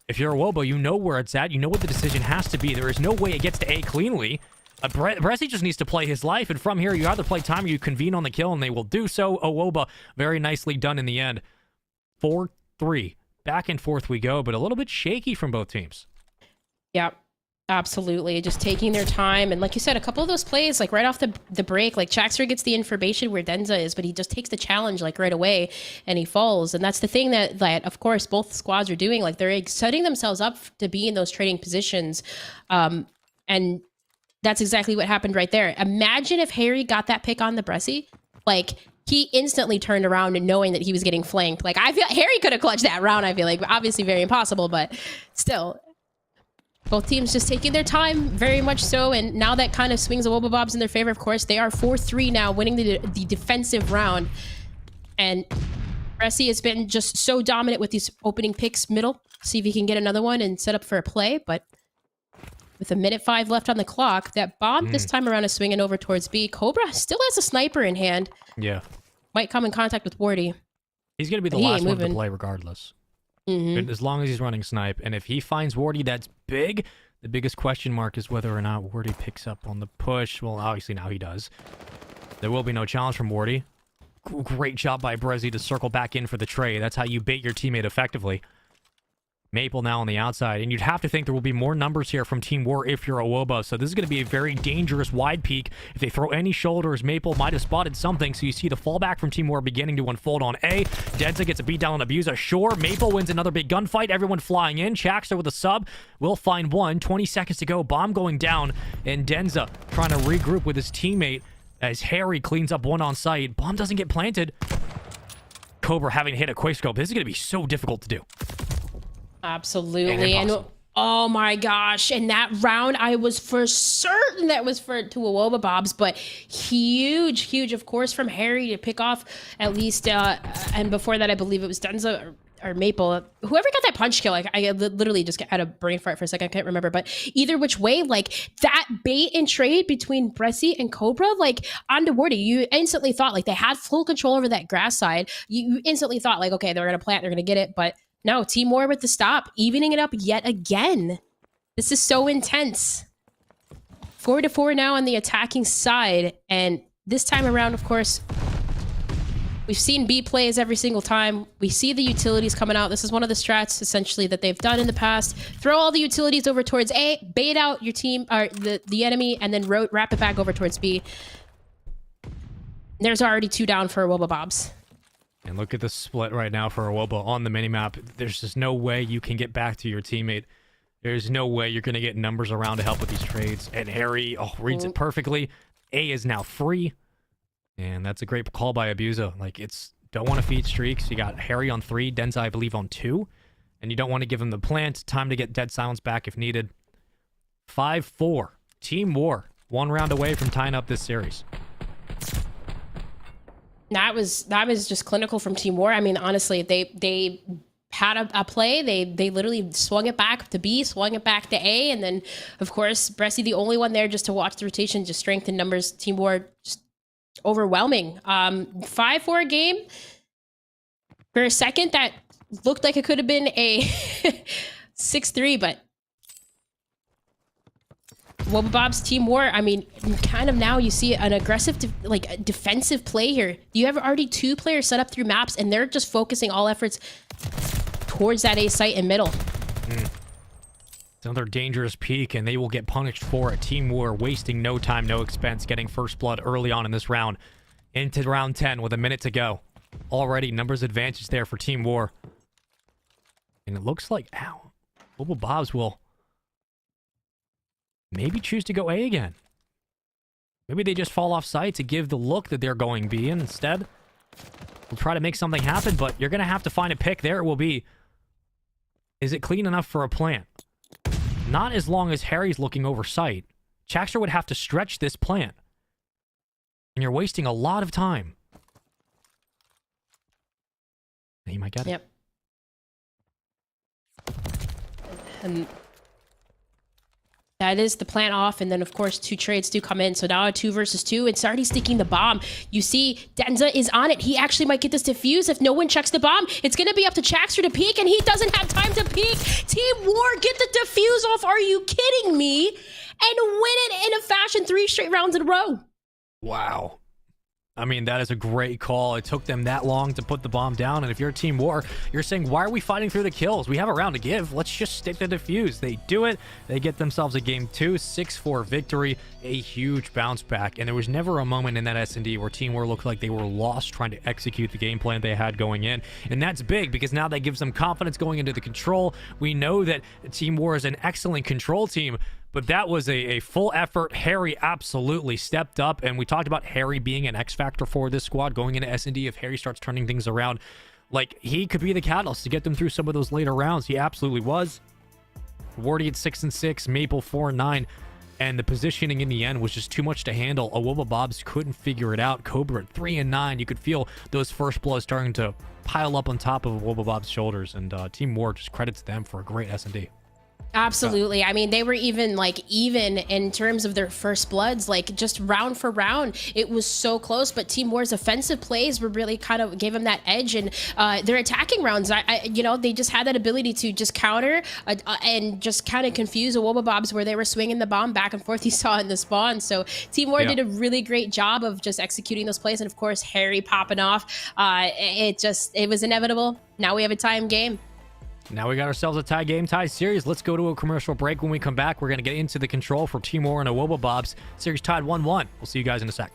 Speaker 1: If you're Awobo, you know where it's at. You know what the decision has to be. There is no way it gets to A cleanly. Bressy just needs to play his life, and from here, you either play time or you convene on the kill, and they will do so. Awobo, very nicely done in the end. 4-3. Back and forth we go, but a little bit shaky from both teams.
Speaker 2: Yeah, absolutely. Just taking their time. And like you said, a couple of those plays, like right off the break, like Chaxter gets the information where Denza is, but he just takes the challenge like right away and he falls. And that's the thing that of course, both squads are doing. Like they're setting themselves up to be in those trading positions. And that's exactly what happened right there. Imagine if Harry got that pick on the Bressy. Like, he instantly turned around and knowing that he was getting flanked. Like, I feel Harry could have clutched that round, I feel like. Obviously very impossible, but still. Both teams just taking their time, very much so, and now that kind of swings the Wobblebobs in their favor, of course. They are 4-3 now, winning the defensive round. And Bressy has been just so dominant with these opening picks middle. See if he can get another one and set up for a play, but with 1:05 left on the clock, that bomb this time around is swinging over towards B. Cobra still has a sniper in hand.
Speaker 1: Yeah.
Speaker 2: Might come in contact with Wardy.
Speaker 1: He's going to be the last one to play regardless. As long as he's running snipe. And if he finds Wardy, that's big. The biggest question mark is whether or not Wardy picks up on the push. Well, obviously now he does. There will be no challenge from Wardy. Great job by Brezzy to circle back in for the trade. That's how you bait your teammate effectively. Maple now on the outside, and you'd have to think there will be more numbers here from Team War if you're a Woba, so this is going to be a very dangerous wide peek. If they throw any shoulders, Maple might have spotted something, so you see the fallback from Team War beginning to unfold on A. Denza gets a beat down on Abusa. Sure, Maple wins another big gunfight, everyone flying in. Chaxter with a sub, will find one. 20 seconds to go, bomb going down, and Denza trying to regroup with his teammate as Harry cleans up one on site. Bomb doesn't get planted. Cobra having to hit a quickscope. This is going to be so difficult to do.
Speaker 2: Absolutely. And oh my gosh. And that round, I was for certain that was for to a Wobblebobs, but huge, of course, from Harry to pick off at least. And before that, I believe it was Denza or Maple. Whoever got that punch kill, like I literally just had a brain fart for a second. I can't remember. But either which way, like that bait and trade between Bressy and Cobra, like onto Wardy, you instantly thought like they had full control over that grass side. You instantly thought like, okay, they're going to plant, they're going to get it. But no, Team War with the stop, evening it up yet again. This is so intense. 4-4 now on the attacking side. And this time around, of course, we've seen B plays every single time. We see the utilities coming out. This is one of the strats, essentially, that they've done in the past. Throw all the utilities over towards A, bait out your team, or the enemy, and then wrap it back over towards B. There's already 2 down for Wobblebobs.
Speaker 1: And look at the split right now for Awoba on the minimap. There's just no way you can get back to your teammate. There's no way you're going to get numbers around to help with these trades. And Harry reads it perfectly. A is now free. And that's a great call by Abusa. Like, it's don't want to feed streaks. You got Harry on 3, Denza, I believe, on 2. And you don't want to give him the plant. Time to get dead silence back if needed. 5-4. Team War. 1 round away from tying up this series.
Speaker 2: That was just clinical from Team War. I mean, honestly, they had a play. They literally swung it back to B, swung it back to A, and then, of course, Bressy, the only one there just to watch the rotation, just strength in numbers. Team War, just overwhelming. 5-4 game. For a second, that looked like it could have been a 6-3, but Wobblebobs Team War, I mean, kind of now you see an aggressive, defensive play here. You have already 2 players set up through maps, and they're just focusing all efforts towards that A site in middle.
Speaker 1: It's another dangerous peak, and they will get punished for it. Team War wasting no time, no expense, getting first blood early on in this round. Into round 10 with a minute to go. Already numbers advantage there for Team War. And it looks like, Wobblebobs will maybe choose to go A again. Maybe they just fall off site to give the look that they're going B, and instead we'll try to make something happen, but you're going to have to find a pick. There it will be. Is it clean enough for a plant? Not as long as Harry's looking over site. Chaxter would have to stretch this plant. And you're wasting a lot of time. He might get it.
Speaker 2: Yep. And that is the plant off, and then of course 2 trades do come in. So now a 2 versus 2. It's already sticking the bomb. You see Denza is on it. He actually might get this defuse if no one checks the bomb. It's going to be up to Chaxter to peek, and he doesn't have time to peek. Team War, get the defuse off. Are you kidding me? And win it in a fashion 3 straight rounds in a row.
Speaker 1: Wow. I mean, that is a great call. It took them that long to put the bomb down. And if you're Team War, you're saying, why are we fighting through the kills? We have a round to give. Let's just stick to defuse. They do it. They get themselves a game 2, 6-4 victory, a huge bounce back. And there was never a moment in that S&D where Team War looked like they were lost trying to execute the game plan they had going in. And that's big because now that gives them confidence going into the control. We know that Team War is an excellent control team, But that was a full effort. Harry absolutely stepped up, and we talked about Harry being an X factor for this squad going into S&D. If Harry starts turning things around, like, he could be the catalyst to get them through some of those later rounds. He absolutely was. Wardy at 6-6, Maple 4-9, and the positioning in the end was just too much to handle. Awoba Bobs couldn't figure it out. Cobra at 3-9. You could feel those first blows starting to pile up on top of Awoba Bob's shoulders, and Team War, just credit to them for a great S&D.
Speaker 2: Absolutely. I mean, they were even in terms of their first bloods, like just round for round, it was so close. But Team War's offensive plays were really kind of gave them that edge, and their attacking rounds, they just had that ability to just counter and just kind of confuse Awoba Bobs where they were swinging the bomb back and forth. You saw in the spawn. So Team War did a really great job of just executing those plays, and of course Harry popping off. It was inevitable. Now we have a time game.
Speaker 1: Now we got ourselves a tie game, tie series. Let's go to a commercial break. When we come back, we're going to get into the control for Team War and Awoba Bobs. Series tied 1-1. We'll see you guys in a sec.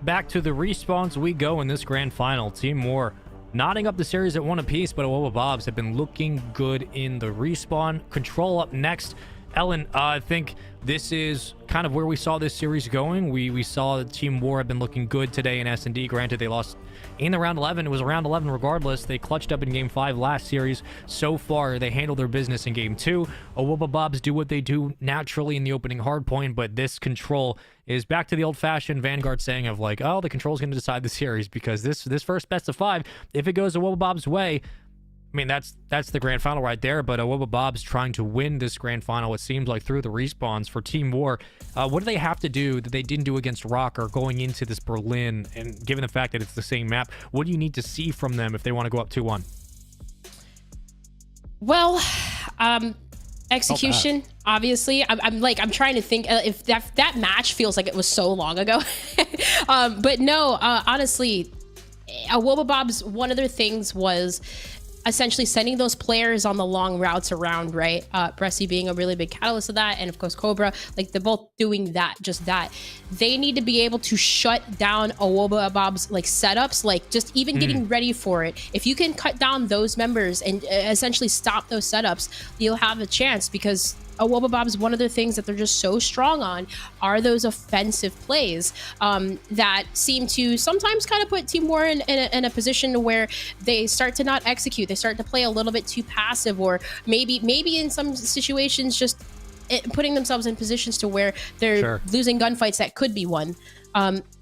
Speaker 1: Back to the respawns we go in this grand final. Team War knotting up the series at 1 apiece, but Awoba Bobs have been looking good in the respawn. Control up next. Ellen, I think this is kind of where we saw this series going. We saw Team War have been looking good today in S&D. Granted, they lost in the round 11. It was a round 11 regardless. They clutched up in Game 5 last series. So far, they handled their business in Game 2. Awoba Bobs do what they do naturally in the opening hardpoint, but this control is back to the old-fashioned Vanguard saying of like, oh, the control's going to decide the series, because this first best of 5, if it goes Awoba Bob's way, I mean, that's the grand final right there. But Awoba Bob's trying to win this grand final, it seems like, through the respawns for Team War. What do they have to do that they didn't do against Rock or going into this Berlin? And given the fact that it's the same map, what do you need to see from them if they want to go up 2-1?
Speaker 2: Well, execution. obviously. I'm trying to think if that match feels like it was so long ago. But no, honestly, Wobabobs, one of their things was essentially sending those players on the long routes around, right? Bressy being a really big catalyst of that, and of course Cobra, like they're both doing that, just that. They need to be able to shut down Wobabob's like setups, like just even getting ready for it. If you can cut down those members and essentially stop those setups, you'll have a chance, because Wobabob's, one of the things that they're just so strong on are those offensive plays that seem to sometimes kind of put Team War in a position where they start to not execute. They start to play a little bit too passive, or maybe in some situations just putting themselves in positions to where they're losing gunfights that could be won.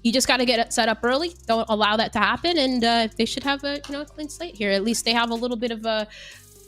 Speaker 2: You just got to get it set up early. Don't allow that to happen, and they should have a clean slate here. At least they have a little bit of a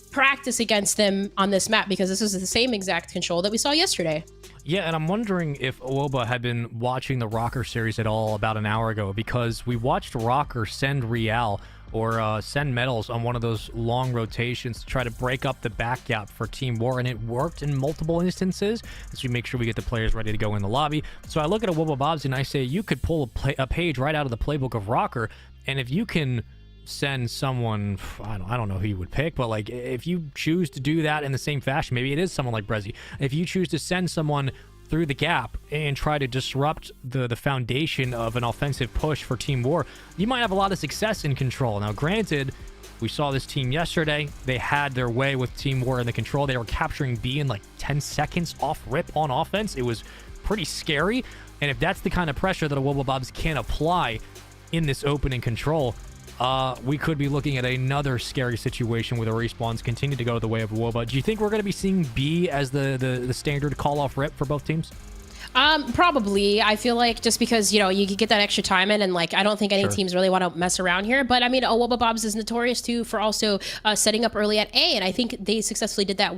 Speaker 2: practice against them on this map, because this is the same exact control that we saw yesterday.
Speaker 1: Yeah, and I'm wondering if Owoba had been watching the Rocker series at all about an hour ago, because we watched Rocker send Real or send Metals on one of those long rotations to try to break up the back gap for Team War, and it worked in multiple instances as we make sure we get the players ready to go in the lobby. So I look at Wobabobs and I say, you could pull a page right out of the playbook of Rocker, and if you can send someone, I don't know who you would pick, but like if you choose to do that in the same fashion, maybe it is someone like Brezzy. If you choose to send someone through the gap and try to disrupt the foundation of an offensive push for Team War, you might have a lot of success in control. Now, granted, we saw this team yesterday. They had their way with Team War in the control. They were capturing B in like 10 seconds off rip on offense. It was pretty scary. And if that's the kind of pressure that a Wobabobs can apply in this opening control, we could be looking at another scary situation where the respawns continue to go the way of Woba. Do you think we're going to be seeing B as the standard call-off rip for both teams?
Speaker 2: Probably. I feel like just because, you could get that extra time in, and like, I don't think any teams really want to mess around here. But I mean, Wobabobs is notorious too for also setting up early at A, and I think they successfully did that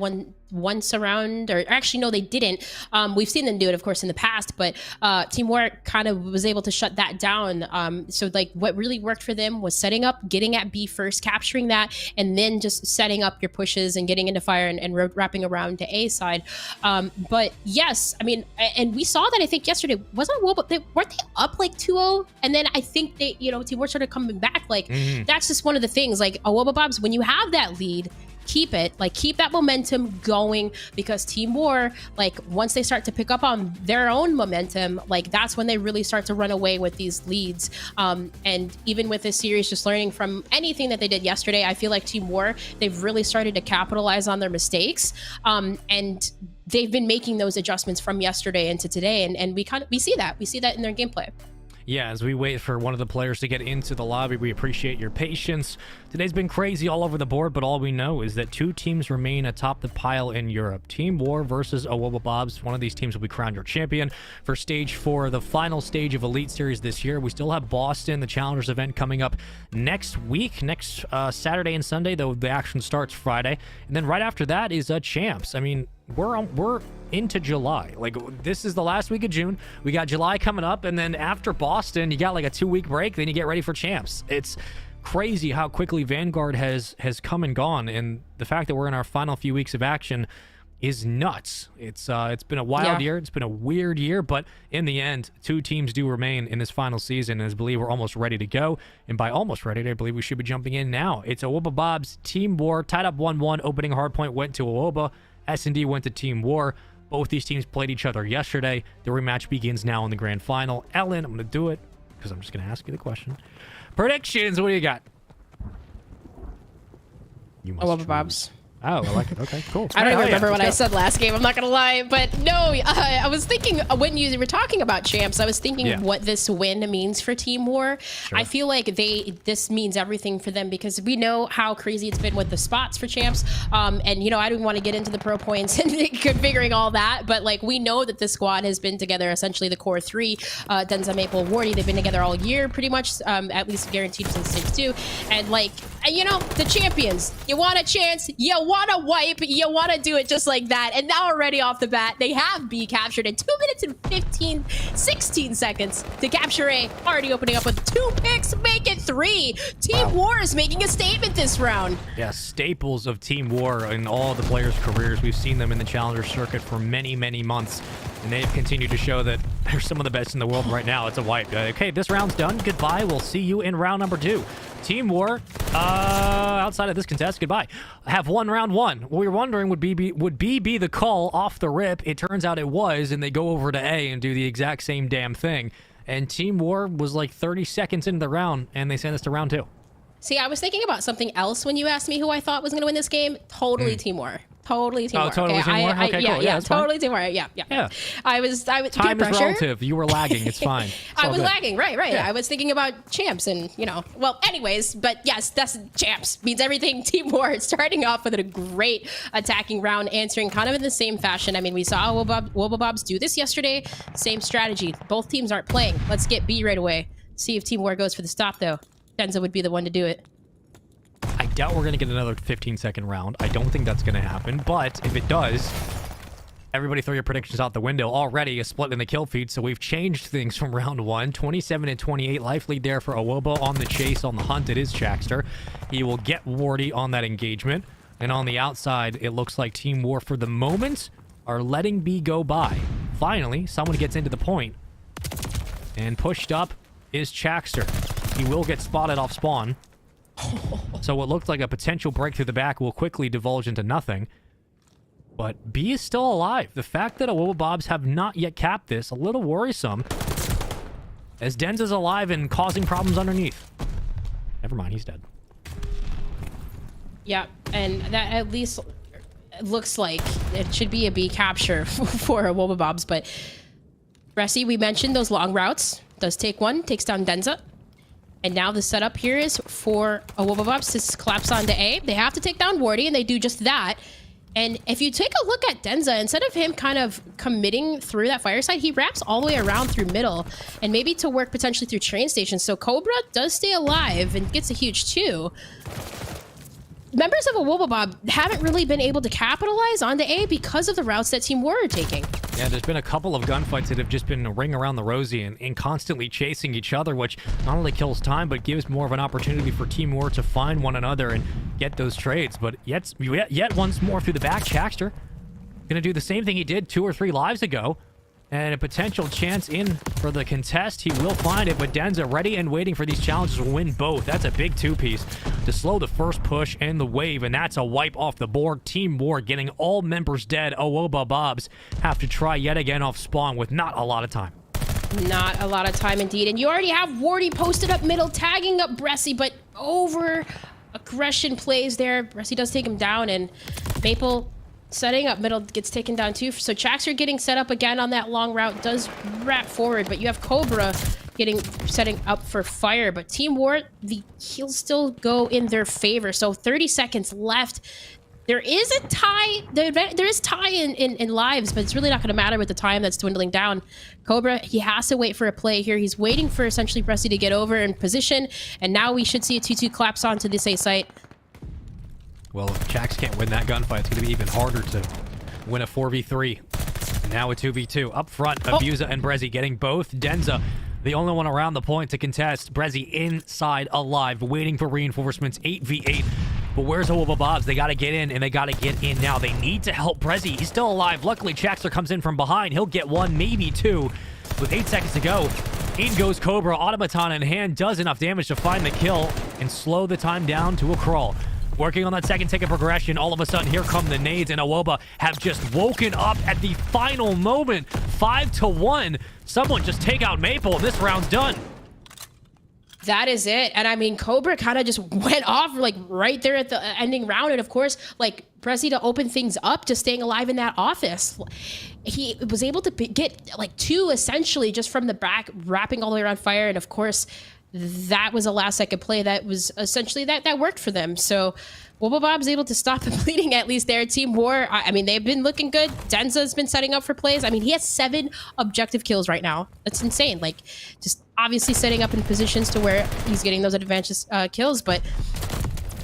Speaker 2: once around, or actually no, they didn't. We've seen them do it, of course, in the past, but Team War kind of was able to shut that down. So like, what really worked for them was setting up, getting at B first, capturing that, and then just setting up your pushes and getting into fire and wrapping around to A side. But yes, I mean, and we saw that, I think yesterday, wasn't weren't they up like 2-0, and then I think they, Team War started coming back. Like that's just one of the things. Like Wobabobs, when you have that lead, keep it, like keep that momentum going, because Team War, like once they start to pick up on their own momentum, like that's when they really start to run away with these leads. And even with this series, just learning from anything that they did yesterday, I feel like Team War, they've really started to capitalize on their mistakes, and they've been making those adjustments from yesterday into today, and we see that in their gameplay.
Speaker 1: Yeah, as we wait for one of the players to get into the lobby, we appreciate your patience. Today's been crazy all over the board, but all we know is that two teams remain atop the pile in Europe. Team War versus Wobabobs. One of these teams will be crowned your champion for Stage 4, the final stage of Elite Series this year. We still have Boston, the Challengers event, coming up next week, next Saturday and Sunday, though the action starts Friday. And then right after that is Champs. I mean, we're into July. Like, this is the last week of June. We got July coming up, and then after Boston, you got like a 2-week break, then you get ready for Champs. It's crazy how quickly Vanguard has come and gone, and the fact that we're in our final few weeks of action is nuts. It's been a wild year. It's been a weird year, but in the end, two teams do remain in this final season, and I believe we're almost ready to go. And by almost ready, I believe we should be jumping in now. It's Wobabobs Team War, tied up 1-1. Opening Hardpoint went to Awoba. S&D went to Team War. Both these teams played each other yesterday. The rematch begins now in the grand final. Ellen, I'm going to do it because I'm just going to ask you the question. Predictions, what do you got? You must
Speaker 2: Wobabobs.
Speaker 1: Oh, I like it. Okay, cool.
Speaker 2: I don't even remember what I said last game. I'm not going to lie. But no, I was thinking when you were talking about Champs, I was thinking what this win means for Team War. Sure. I feel like this means everything for them, because we know how crazy it's been with the spots for Champs. And, I don't want to get into the pro points and configuring all that. But, like, we know that this squad has been together, essentially the core three, Denza, Maple, Wardy. They've been together all year, pretty much, at least guaranteed since Stage 2. And, like, the champions, you want a chance, you want to wipe, you want to do it just like that. And now already off the bat, they have B captured in 2 minutes and 16 seconds to capture A. Already opening up with 2 picks, make it 3. Team War is making a statement this round.
Speaker 1: Yeah, staples of Team War in all the players' careers. We've seen them in the Challenger circuit for many, many months, and they've continued to show that they're some of the best in the world right now. It's a wipe. Okay, this round's done. Goodbye. We'll see you in round number 2. Team War, outside of this contest, goodbye. Have won round 1. What we were wondering would B be the call off the rip? It turns out it was, and they go over to A and do the exact same damn thing. And Team War was like 30 seconds into the round, and they sent us to round 2.
Speaker 2: See, I was thinking about something else when you asked me who I thought was going to win this game. Totally Team War. Totally Team War.
Speaker 1: Totally Team War? Okay, cool. Yeah,
Speaker 2: totally Team War. Yeah. I was
Speaker 1: Time
Speaker 2: peer
Speaker 1: is
Speaker 2: pressure.
Speaker 1: relative. You were lagging. It's fine. It's
Speaker 2: I
Speaker 1: all
Speaker 2: was
Speaker 1: good.
Speaker 2: lagging. Right.
Speaker 1: Yeah.
Speaker 2: I was thinking about champs and, well, anyways, but yes, that's champs. Means everything Team War. Starting off with a great attacking round, answering kind of in the same fashion. I mean, we saw Wobblebobs do this yesterday. Same strategy. Both teams aren't playing. Let's get B right away. See if Team War goes for the stop, though. Denza would be the one to do it.
Speaker 1: I doubt we're going to get another 15-second round. I don't think that's going to happen, but if it does, everybody throw your predictions out the window. Already a split in the kill feed, so we've changed things from round 1. 27 and 28 life lead there for Awobo on the chase, on the hunt. It is Chaxter. He will get Wardy on that engagement, and on the outside, it looks like Team War, for the moment, are letting B go by. Finally, someone gets into the point, and pushed up is Chaxter. He will get spotted off spawn. So what looked like a potential break through the back will quickly divulge into nothing. But B is still alive. The fact that Awobobs have not yet capped this, a little worrisome. As Denza's alive and causing problems underneath. Never mind, he's dead.
Speaker 2: Yeah, and that at least looks like it should be a B capture for Wobblebobs. But Ressi, we mentioned those long routes. Does take one, takes down Denza. And now the setup here is for Wobblebobs to collapse onto A. They have to take down Wardy, and they do just that. And if you take a look at Denza, instead of him kind of committing through that fireside, he wraps all the way around through middle and maybe to work potentially through train stations. So Cobra does stay alive and gets a huge 2. Members of Wobblebob haven't really been able to capitalize onto A because of the routes that Team War are taking.
Speaker 1: Yeah, there's been a couple of gunfights that have just been a ring around the rosy and constantly chasing each other, which not only kills time, but gives more of an opportunity for Team War to find one another and get those trades. But yet once more through the back, Chaxter gonna do the same thing he did 2 or 3 lives ago. And a potential chance in for the contest. He will find it, but Denza ready and waiting for these challenges to win both. That's a big 2-piece to slow the first push and the wave, and that's a wipe off the board. Team War getting all members dead. Awobobs have to try yet again off spawn with not a lot of time.
Speaker 2: Not a lot of time indeed. And you already have Wardy posted up middle, tagging up Bressi, but over aggression plays there. Bressi does take him down, and Maple setting up middle gets taken down too. So Chaxter getting set up again on that long route, does wrap forward, but you have Cobra setting up for fire. But Team War, the kills still go in their favor. So 30 seconds left. There is a tie. There is tie in lives, but it's really not going to matter with the time that's dwindling down. Cobra, he has to wait for a play here. He's waiting for essentially Bressi to get over in position, and now we should see a 2-2 collapse onto this A site.
Speaker 1: Well, if Chax can't win that gunfight, it's going to be even harder to win a 4v3. Now a 2v2. Up front, Abusa and Brezzy getting both. Denza, the only one around the point to contest. Brezzy inside alive, waiting for reinforcements. 8v8. But where's Awobobs? They got to get in, and they got to get in now. They need to help Brezzy. He's still alive. Luckily, Chaxter comes in from behind. He'll get 1, maybe 2. With 8 seconds to go, in goes Cobra. Automaton in hand does enough damage to find the kill and slow the time down to a crawl. Working on that second ticket progression, all of a sudden, here come the nades, and Awoba have just woken up at the final moment. 5-1. Someone just take out Maple, and this round's done.
Speaker 2: That is it. And I mean, Cobra kind of just went off like right there at the ending round. And of course, like Prezi to open things up, just staying alive in that office. He was able to get like 2 essentially just from the back, wrapping all the way around fire. And of course, that was a last second play that was essentially that worked for them. So Wobblebob's able to stop the bleeding at least there. Team War, I mean, they've been looking good. Denza's been setting up for plays. I mean, he has 7 objective kills right now. That's insane. Like, just obviously setting up in positions to where he's getting those advantageous kills. But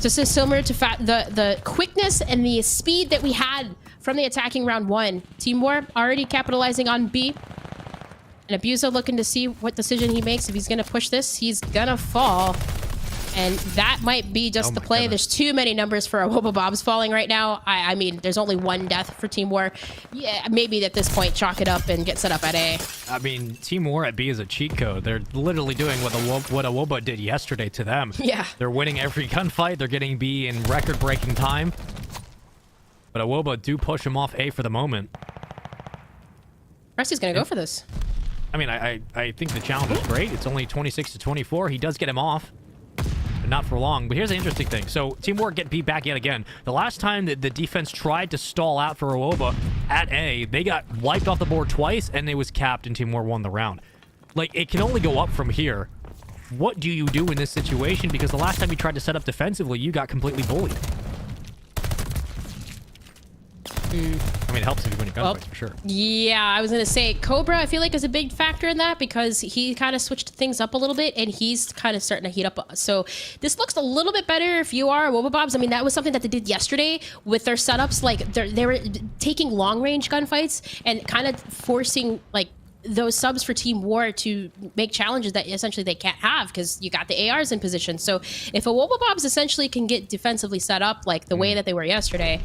Speaker 2: Just as similar to the quickness and the speed that we had from the attacking round 1. Team War already capitalizing on B. And Abuso looking to see what decision he makes. If he's going to push this, he's going to fall. And that might be just the play.
Speaker 1: Goodness.
Speaker 2: There's too many numbers for Awobabobs falling right now. I mean, there's only one death for Team War. Yeah, maybe at this point, chalk it up and get set up at A.
Speaker 1: I mean, Team War at B is a cheat code. They're literally doing what Awoba did yesterday to them.
Speaker 2: Yeah.
Speaker 1: They're winning every gunfight. They're getting B in record-breaking time. But Awoba do push him off A for the moment.
Speaker 2: Rusty's going to go for this.
Speaker 1: I mean, I think the challenge is great. It's only 26 to 24. He does get him off. But not for long. But here's the interesting thing. So Team War get beat back yet again. The last time that the defense tried to stall out for Awoba at A, they got wiped off the board twice, and it was capped, and Team War won the round. Like, it can only go up from here. What do you do in this situation? Because the last time you tried to set up defensively, you got completely bullied. I mean, it helps if you win your gunfights, for sure.
Speaker 2: Yeah, I was going to say, Cobra, I feel like, is a big factor in that because he kind of switched things up a little bit, and he's kind of starting to heat up. So this looks a little bit better if you are Awobabobs. I mean, that was something that they did yesterday with their setups. Like, they were taking long-range gunfights and kind of forcing, like, those subs for Team War to make challenges that essentially they can't have because you got the ARs in position. So if Awobabobs essentially can get defensively set up like the way that they were yesterday,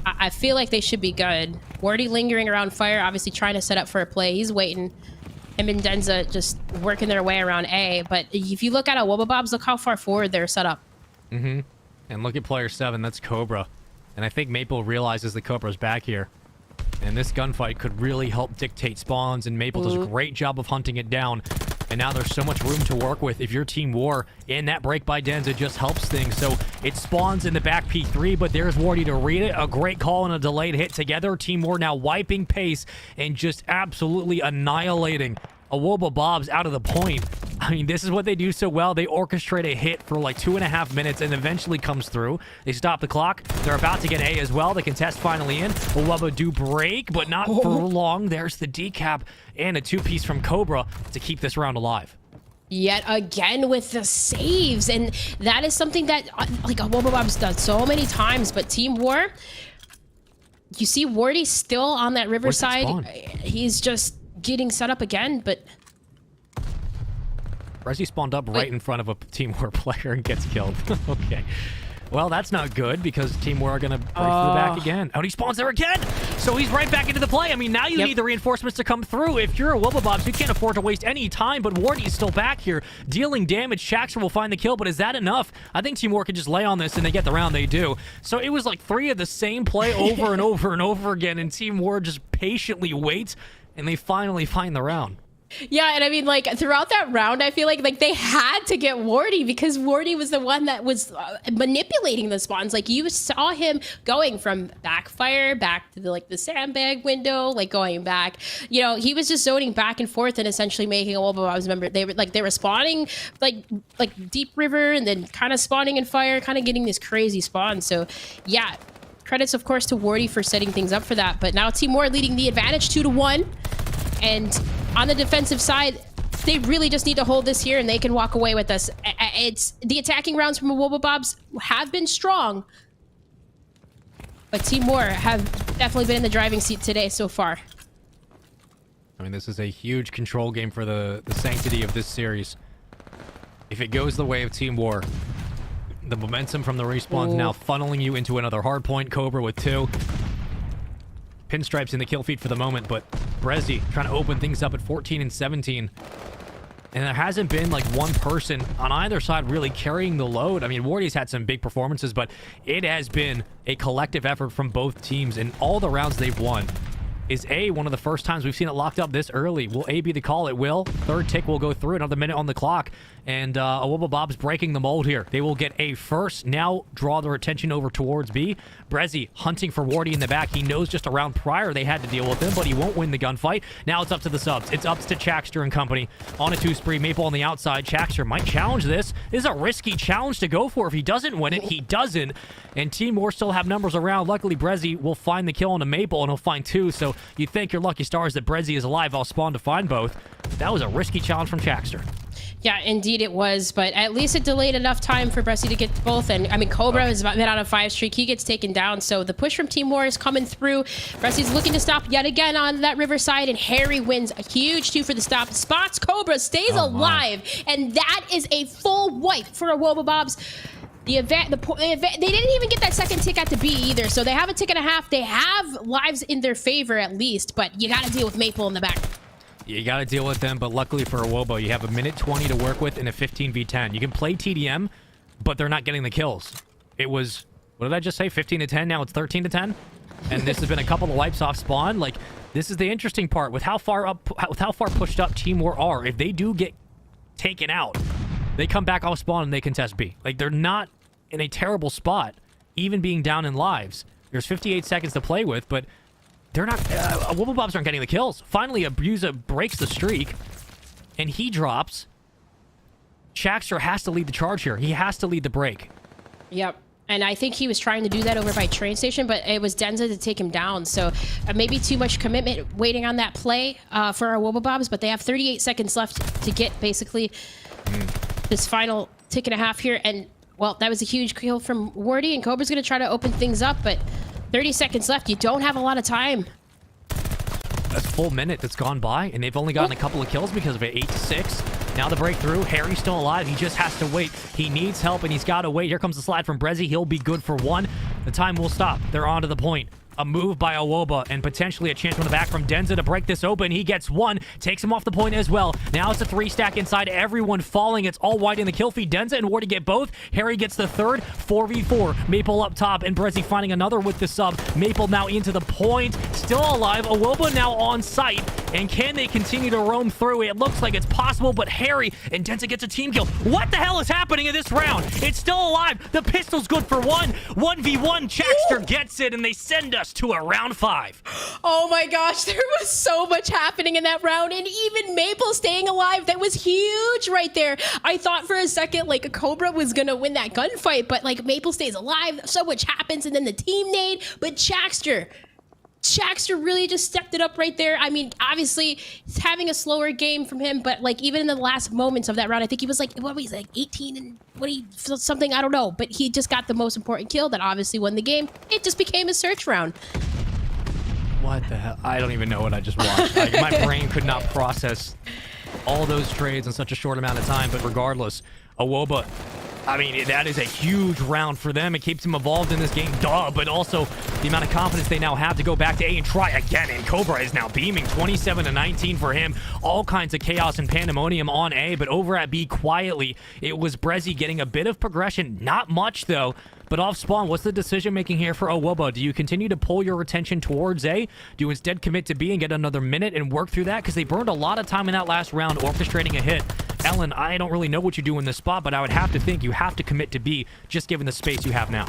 Speaker 2: I feel like they should be good. Wardy lingering around fire, obviously trying to set up for a play. He's waiting. Him and Denza just working their way around A. But if you look at Awobabobs, look how far forward they're set up.
Speaker 1: And look at player 7. That's Cobra. And I think Maple realizes that Cobra's back here. And this gunfight could really help dictate spawns. And Maple does a great job of hunting it down. And now there's so much room to work with if you're Team War. And that break by Denza just helps things. So it spawns in the back P3, but there's Wardy to read it. A great call and a delayed hit together. Team War now wiping pace and just absolutely annihilating Awobabobs out of the point. I mean, this is what they do so well. They orchestrate a hit for like 2.5 minutes and eventually comes through. They stop the clock. They're about to get A as well. The contest finally in. Awoba do break, but not for long. There's the decap and a 2-piece from Cobra to keep this round alive.
Speaker 2: Yet again with the saves. And that is something that like Awobabobs done so many times. But Team War, you see Wardy still on that riverside. He's just getting set up again, but
Speaker 1: Resi spawned up right in front of a Team War player and gets killed. Okay. Well, that's not good because Team War are going to break through the back again. Oh, he spawns there again! So he's right back into the play. I mean, now you need the reinforcements to come through. If you're a Awobabobs, you can't afford to waste any time, but Wardy is still back here, dealing damage. Shaxter will find the kill, but is that enough? I think Team War could just lay on this and they get the round. They do. So it was like 3 of the same play over and over and over again, and Team War just patiently waits, and they finally find the round.
Speaker 2: Yeah, and I mean, like, throughout that round, I feel like they had to get Wardy because Wardy was the one that was manipulating the spawns. Like, you saw him going from backfire back to the sandbag window, like going back. You know, he was just zoning back and forth and essentially making a Awobabobs member. They were spawning like Deep River and then kind of spawning in fire, kind of getting these crazy spawns. So, yeah, credits of course to Wardy for setting things up for that. But now Team War leading the advantage 2-1, and on the defensive side, they really just need to hold this here and they can walk away with us. It's the attacking rounds from Awobabobs have been strong, but Team War have definitely been in the driving seat today so far.
Speaker 1: I mean, this is a huge control game for the sanctity of this series. If it goes the way of Team War, the momentum from the respawns now funneling you into another hardpoint. Cobra with 2. Pinstripes in the kill feed for the moment, but Brezzy trying to open things up at 14 and 17. And there hasn't been like one person on either side really carrying the load. I mean, Wardy's had some big performances, but it has been a collective effort from both teams in all the rounds they've won. Is A one of the first times we've seen it locked up this early? Will A be the call? It will. Third tick will go through. Another minute on the clock. And Awobabobs breaking the mold here. They will get A first. Now draw their attention over towards B. Brezzy hunting for Wardy in the back. He knows just a round prior they had to deal with him, but he won't win the gunfight. Now it's up to the subs. It's up to Chaxter and company. On a 2-spree. Maple on the outside. Chaxter might challenge this. This is a risky challenge to go for. If he doesn't win it, he doesn't. And Team War still have numbers around. Luckily, Brezzy will find the kill on a Maple, and he'll find 2. So You thank your lucky stars that Brezzy is alive. I'll spawn to find both. That was a risky challenge from Chaxter.
Speaker 2: Yeah, indeed it was, but at least it delayed enough time for Bressy to get both. And I mean, Cobra has been on a 5 streak. He gets taken down, so the push from Team War is coming through. Bressy's looking to stop yet again on that Riverside, and Harry wins a huge 2 for the stop. Spots Cobra, stays alive, and that is a full wipe for Awobabobs. They didn't even get that second tick at the B either, so they have a tick and a half. They have lives in their favor at least, but you got to deal with Maple in the back.
Speaker 1: You got to deal with them, but luckily for Awobo, you have a minute 20 to work with in a 15v10. You can play TDM, but they're not getting the kills. It was, what did I just say, 15 to 10? Now it's 13 to 10? And this has been a couple of wipes off spawn. Like, this is the interesting part with how far pushed up Team War are. If they do get taken out, they come back off spawn and they contest B. Like, they're not in a terrible spot, even being down in lives. There's 58 seconds to play with, but they're not... Wobblebobs aren't getting the kills. Finally, Abusa breaks the streak, and he drops. Chaxter has to lead the charge here. He has to lead the break.
Speaker 2: Yep. And I think he was trying to do that over by train station, but it was Denza to take him down. So maybe too much commitment waiting on that play for our Wobblebobs, but they have 38 seconds left to get basically this final tick and a half here. And, well, that was a huge kill from Wardy, and Cobra's going to try to open things up, but 30 seconds left. You don't have a lot of time.
Speaker 1: A full minute that's gone by, and they've only gotten a couple of kills because of it. 8 to 6. Now the breakthrough. Harry's still alive. He just has to wait. He needs help, and he's got to wait. Here comes the slide from Brezzy. He'll be good for 1. The time will stop. They're on to the point. A move by Awoba, and potentially a chance from the back from Denza to break this open. He gets 1. Takes him off the point as well. Now it's a 3-stack inside. Everyone falling. It's all white in the kill feed. Denza and Wardy get both. Harry gets the 3rd. 4v4. Maple up top, and Brezzy finding another with the sub. Maple now into the point. Still alive. Awoba now on site. And can they continue to roam through? It looks like it's possible, but Harry and Denza gets a team kill. What the hell is happening in this round? It's still alive. The pistol's good for 1. 1v1. Chaxter gets it, and they send us to a round 5.
Speaker 2: Oh my gosh, there was so much happening in that round, and even Maple staying alive, that was huge right there. I thought for a second like a Cobra was gonna win that gunfight, but like Maple stays alive, so much happens, and then the team nade, but Chaxter really just stepped it up right there. I mean, obviously, he's having a slower game from him, but like even in the last moments of that round, I think he was like, what was he, like 18 and something, I don't know. But he just got the most important kill that obviously won the game. It just became a search round.
Speaker 1: What the hell? I don't even know what I just watched. Like, my brain could not process all those trades in such a short amount of time. But regardless, Awoba, I mean, that is a huge round for them. It keeps them involved in this game, but also the amount of confidence they now have to go back to A and try again. And Cobra is now beaming 27 to 19 for him. All kinds of chaos and pandemonium on A, but over at B quietly, it was Brezzy getting a bit of progression. Not much, though. But off spawn, what's the decision making here for Awoba? Do you continue to pull your attention towards A? Do you instead commit to B and get another minute and work through that? Because they burned a lot of time in that last round orchestrating a hit. Ellen, I don't really know what you do in this spot, but I would have to think you have to commit to B, just given the space you have now.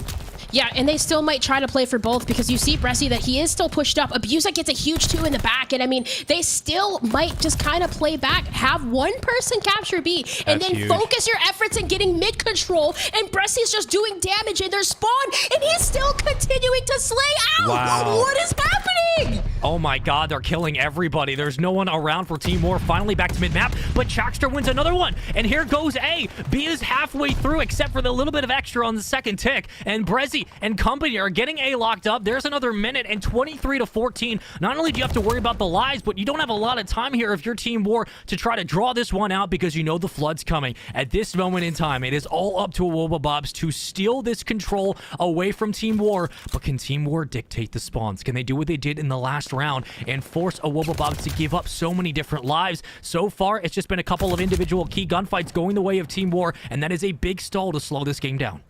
Speaker 2: Yeah, and they still might try to play for both because you see Bressy that he is still pushed up. Abusa gets a huge 2 in the back, and I mean, they still might just kind of play back, have one person capture B, and
Speaker 1: That's
Speaker 2: then
Speaker 1: huge.
Speaker 2: focus your efforts in getting mid control, and Bressy's just doing damage in their spawn, and he's still continuing to slay out.
Speaker 1: Wow.
Speaker 2: What is happening?
Speaker 1: Oh my god, they're killing everybody. There's no one around for Team War. Finally back to mid-map, but Chaxter wins another one. And here goes A. B is halfway through, except for the little bit of extra on the second tick. And Brezzy and company are getting A locked up. There's another minute and 23 to 14. Not only do you have to worry about the lives, but you don't have a lot of time here if you're Team War to try to draw this one out because you know the flood's coming. At this moment in time, it is all up to Wobblebobs to steal this control away from Team War. But can Team War dictate the spawns? Can they do what they did in the last round and force Wobblebobs to give up so many different lives? So far, it's just been a couple of individual key gunfights going the way of Team War, and that is a big stall to slow this game down.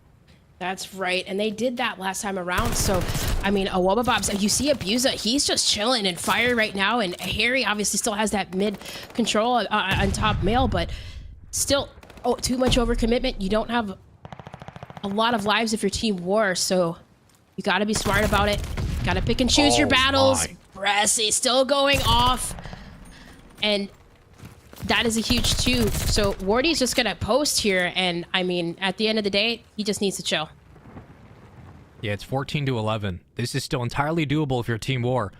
Speaker 2: That's right, and they did that last time around. So, I mean, Awobabobs, you see Abusa, he's just chilling and fire right now, and Harry obviously still has that mid control on top male, but still, too much overcommitment. You don't have a lot of lives if you're Team War, so you got to be smart about it. Got to pick and choose your battles. Bressy still going off, and that is a huge 2. So Wardy's just gonna post here, and I mean, at the end of the day, he just needs to chill.
Speaker 1: Yeah, it's 14 to 11. This is still entirely doable if you're Team War.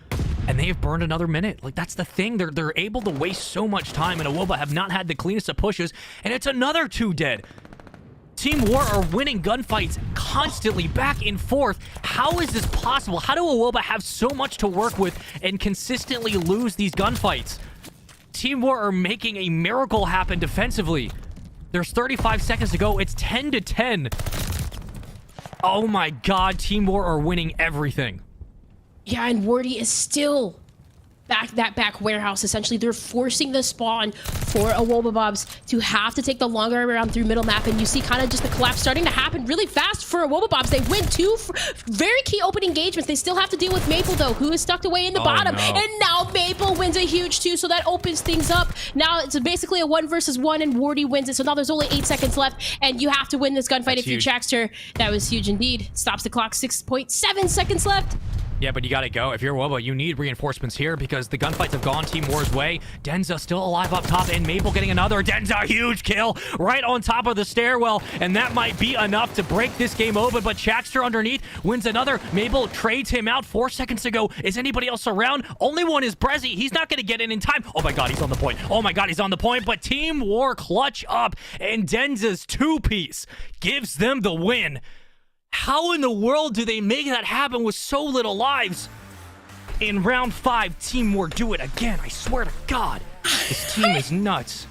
Speaker 1: and they have burned another minute. Like, that's the thing. They're able to waste so much time, and Awoba have not had the cleanest of pushes, and it's another 2 dead. Team War are winning gunfights constantly back and forth. How is this possible? How do Awoba have so much to work with and consistently lose these gunfights? Team War are making a miracle happen defensively. There's 35 seconds to go. It's 10-10. Oh my god, Team War are winning everything.
Speaker 2: Yeah, and Wardy is still back warehouse. Essentially, they're forcing the spawn for Awobabobs to have to take the longer way around through middle map, and you see kind of just the collapse starting to happen really fast for Awobabobs. They win 2 very key open engagements. They still have to deal with Maple, though, who is stuck away in the bottom.
Speaker 1: No.
Speaker 2: And now Maple wins a huge 2, so that opens things up. Now it's basically a 1 versus 1, and Wardy wins it. So now there's only 8 seconds left, and you have to win this gunfight if you're Jackster. That was huge indeed. Stops the clock, 6.7 seconds left.
Speaker 1: Yeah, but you gotta go. If you're Woba, you need reinforcements here because the gunfights have gone Team War's way. Denza still alive up top, and Maple getting another. Denza, huge kill right on top of the stairwell, and that might be enough to break this game open, but Chaxter underneath wins another. Maple trades him out 4 seconds to go. Is anybody else around? Only one is Brezzy. He's not gonna get in time. Oh my god, he's on the point. Oh my god, he's on the point, but Team War clutch up, and Denza's 2-piece gives them the win. How in the world do they make that happen with so little lives? In round 5, Team War do it again. I swear to God, this team is nuts.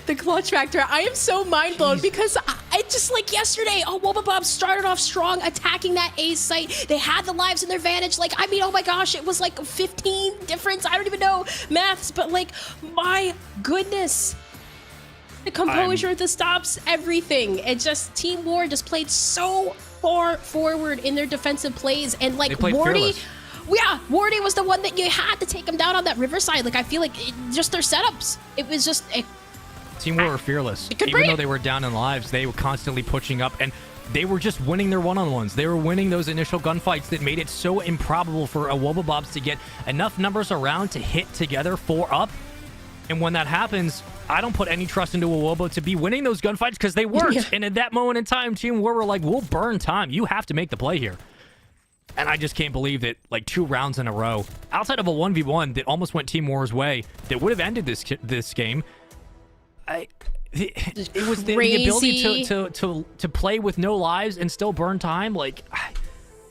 Speaker 2: The clutch factor. I am so mind blown because I just like yesterday. Awobabob started off strong, attacking that A site. They had the lives in their advantage. Like, I mean, oh my gosh, it was like 15 difference. I don't even know maths, but like, my goodness. The composure, the stops, everything. It just, Team War just played so far forward in their defensive plays, and like Wardy, yeah, Wardy was the one that you had to take him down on that riverside. Like, I feel like just their setups, it was just
Speaker 1: Team War were fearless. Even though they were down in lives, they were constantly pushing up, and they were just winning their one-on-ones. They were winning those initial gunfights that made it so improbable for Awobabobs to get enough numbers around to hit together 4 up. And when that happens, I don't put any trust into Awobo to be winning those gunfights because they weren't. Yeah. And at that moment in time, Team War were like, we'll burn time. You have to make the play here. And I just can't believe that, like, 2 rounds in a row, outside of a 1v1 that almost went Team War's way, that would have ended this game. It was the ability to play with no lives and still burn time. Like,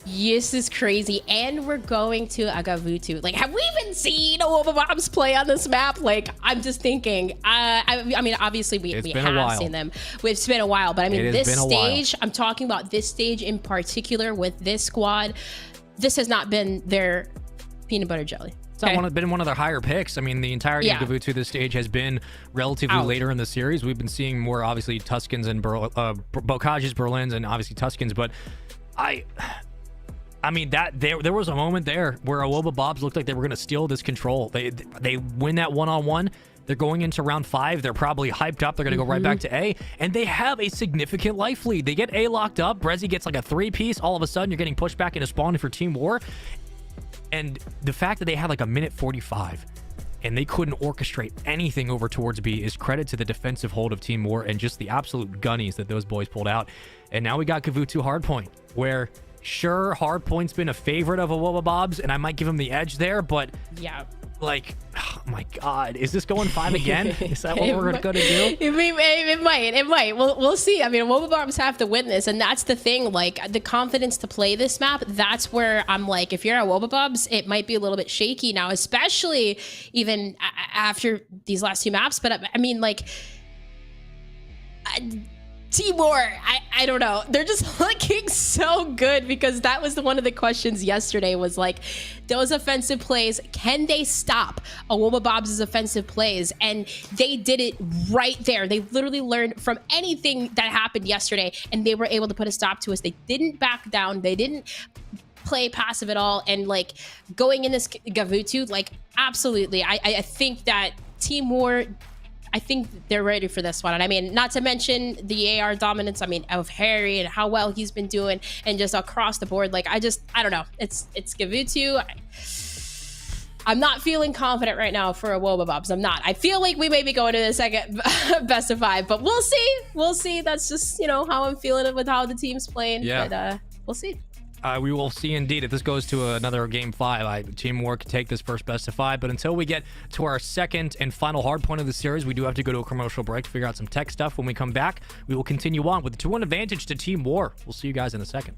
Speaker 2: this is crazy, and we're going to Agavutu. Like, have we even seen Awobabobs play on this map? Like, I'm just thinking. I mean, obviously we have seen them. It's been a while, but I mean, this stage. I'm talking about this stage in particular with this squad. This has not been their peanut butter jelly.
Speaker 1: It's not been one of their higher picks. I mean, the entirety of Gavutu this stage has been relatively later in the series. We've been seeing more, obviously, Tuskens and Bokages, Berlins, and obviously Tuskens, but I mean, that there was a moment there where Awobabobs looked like they were going to steal this control. They win that one-on-one. They're going into round 5. They're probably hyped up. They're going to go right back to A, and they have a significant life lead. They get A locked up. Brezzy gets like a 3-piece. All of a sudden, you're getting pushed back into spawn for Team War. And the fact that they had like a minute 45 and they couldn't orchestrate anything over towards B is credit to the defensive hold of Team War and just the absolute gunnies that those boys pulled out. And now we got Gavutu Hardpoint, where sure, Hardpoint's been a favorite of Awobabobs, and I might give him the edge there, but
Speaker 2: yeah,
Speaker 1: like, oh my god, is this going 5 again? Is that what we're going to do?
Speaker 2: It might. We'll see. I mean, Awobabobs have to win this, and that's the thing. Like, the confidence to play this map, that's where I'm like, if you're Awobabobs, it might be a little bit shaky now, especially even after these last 2 maps. But I mean, like, Team War, I don't know. They're just looking so good, because that was one of the questions yesterday was like, those offensive plays, can they stop Awobabobs' offensive plays? And they did it right there. They literally learned from anything that happened yesterday, and they were able to put a stop to us. They didn't back down. They didn't play passive at all. And like, going in this Gavutu, like, absolutely. I think that Team War, I think they're ready for this one. And I mean, not to mention the AR dominance, I mean, of Harry and how well he's been doing, and just across the board. Like, I don't know. It's Gavutu. I'm not feeling confident right now for Awobabobs. I'm not. I feel like we may be going to the second best of 5, but we'll see. We'll see. That's just, you know, how I'm feeling with how the team's playing.
Speaker 1: Yeah.
Speaker 2: But we'll see.
Speaker 1: We will see indeed if this goes to another game 5. Teamwork could take this first best of 5, but until we get to our second and final hard point of the series, we do have to go to a commercial break to figure out some tech stuff. When we come back, we will continue on with a 2-1 advantage to Team War. We'll see you guys in a second.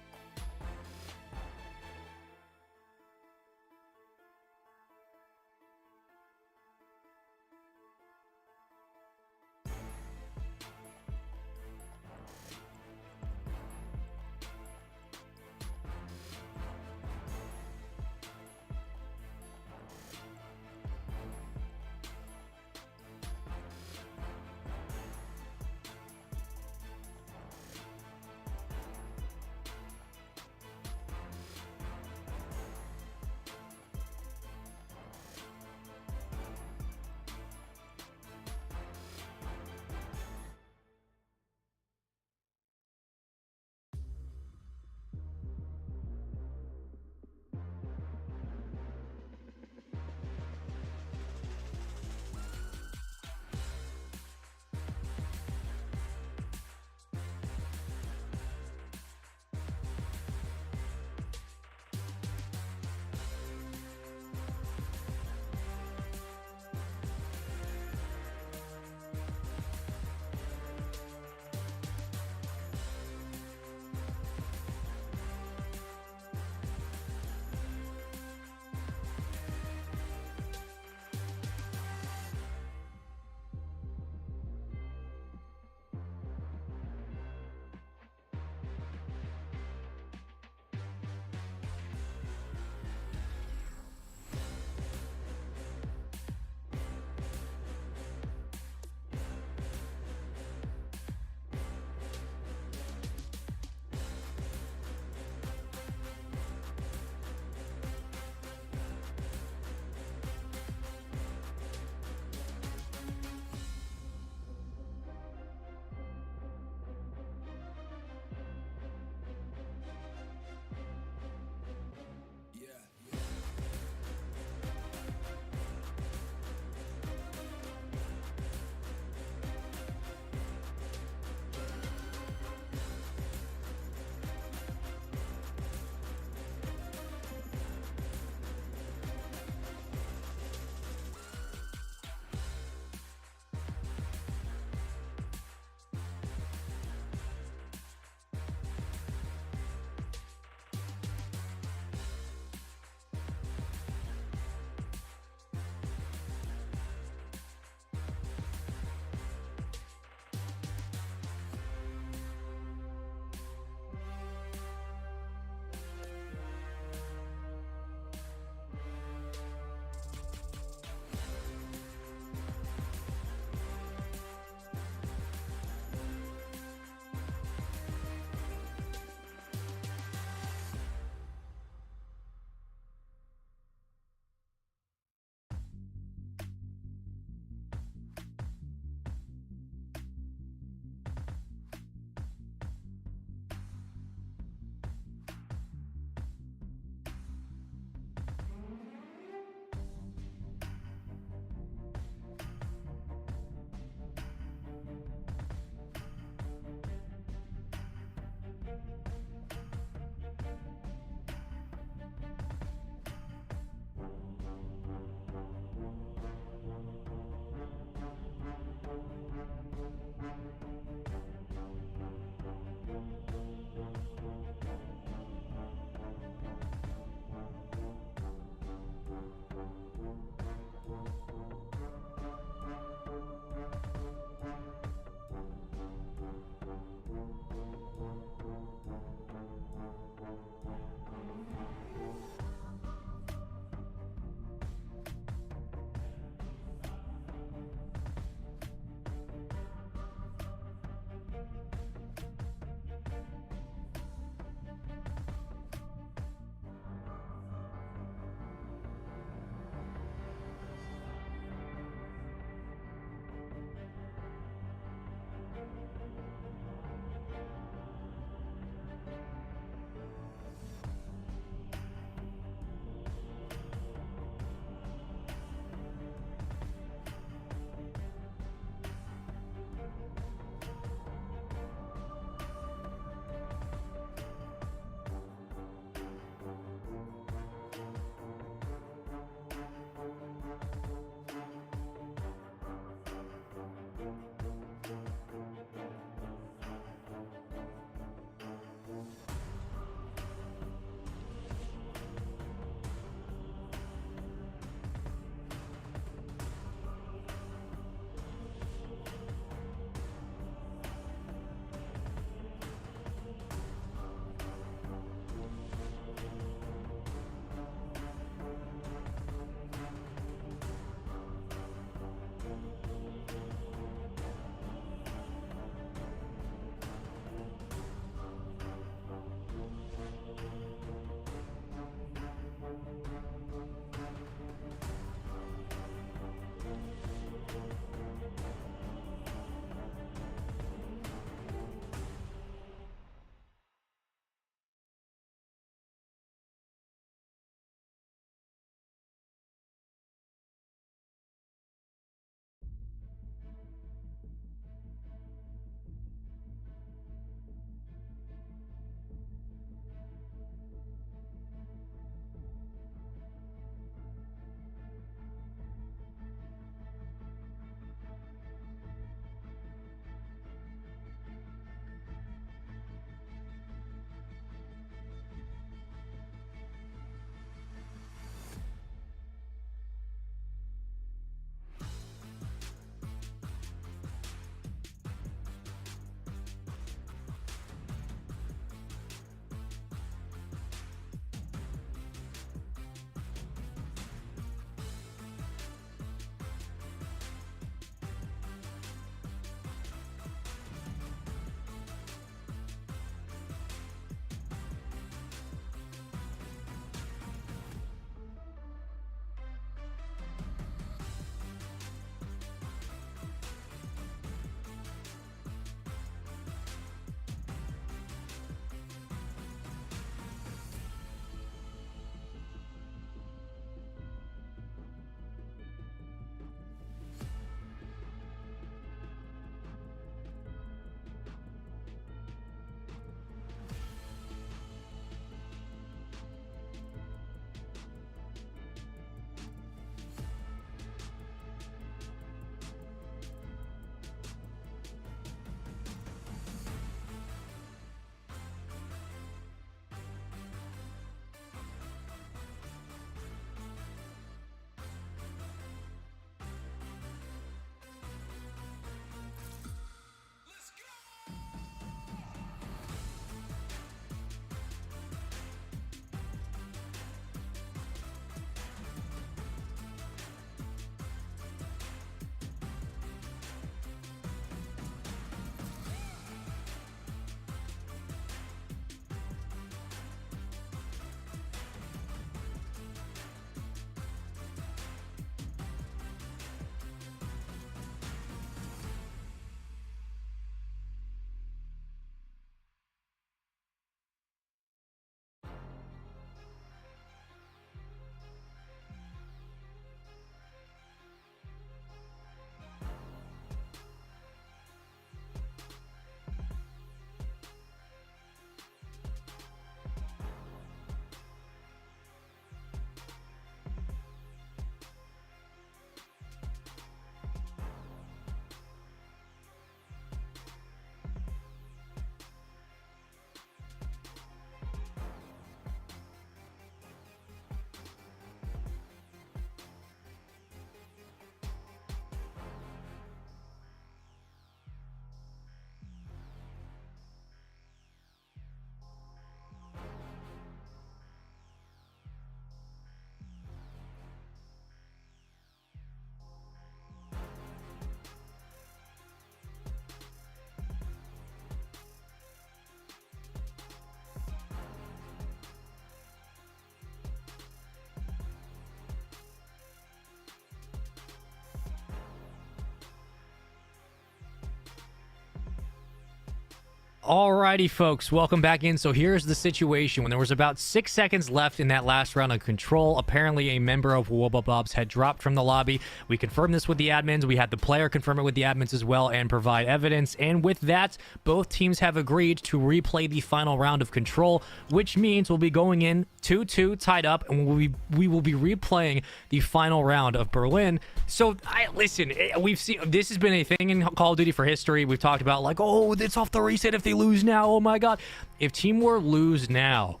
Speaker 1: Alrighty, folks, welcome back in. So here's the situation. When there was about 6 seconds left in that last round of Control, apparently a member of Wobblebobs had dropped from the lobby. We confirmed this with the admins. We had the player confirm it with the admins as well and provide evidence. And with that, both teams have agreed to replay the final round of Control, which means we'll be going in 2-2 tied up, and we will be replaying the final round of Berlin. So, listen, we've seen this has been a thing in Call of Duty for history. We've talked about like, oh, it's off the reset if they lose now. Oh my god. If Team War lose now,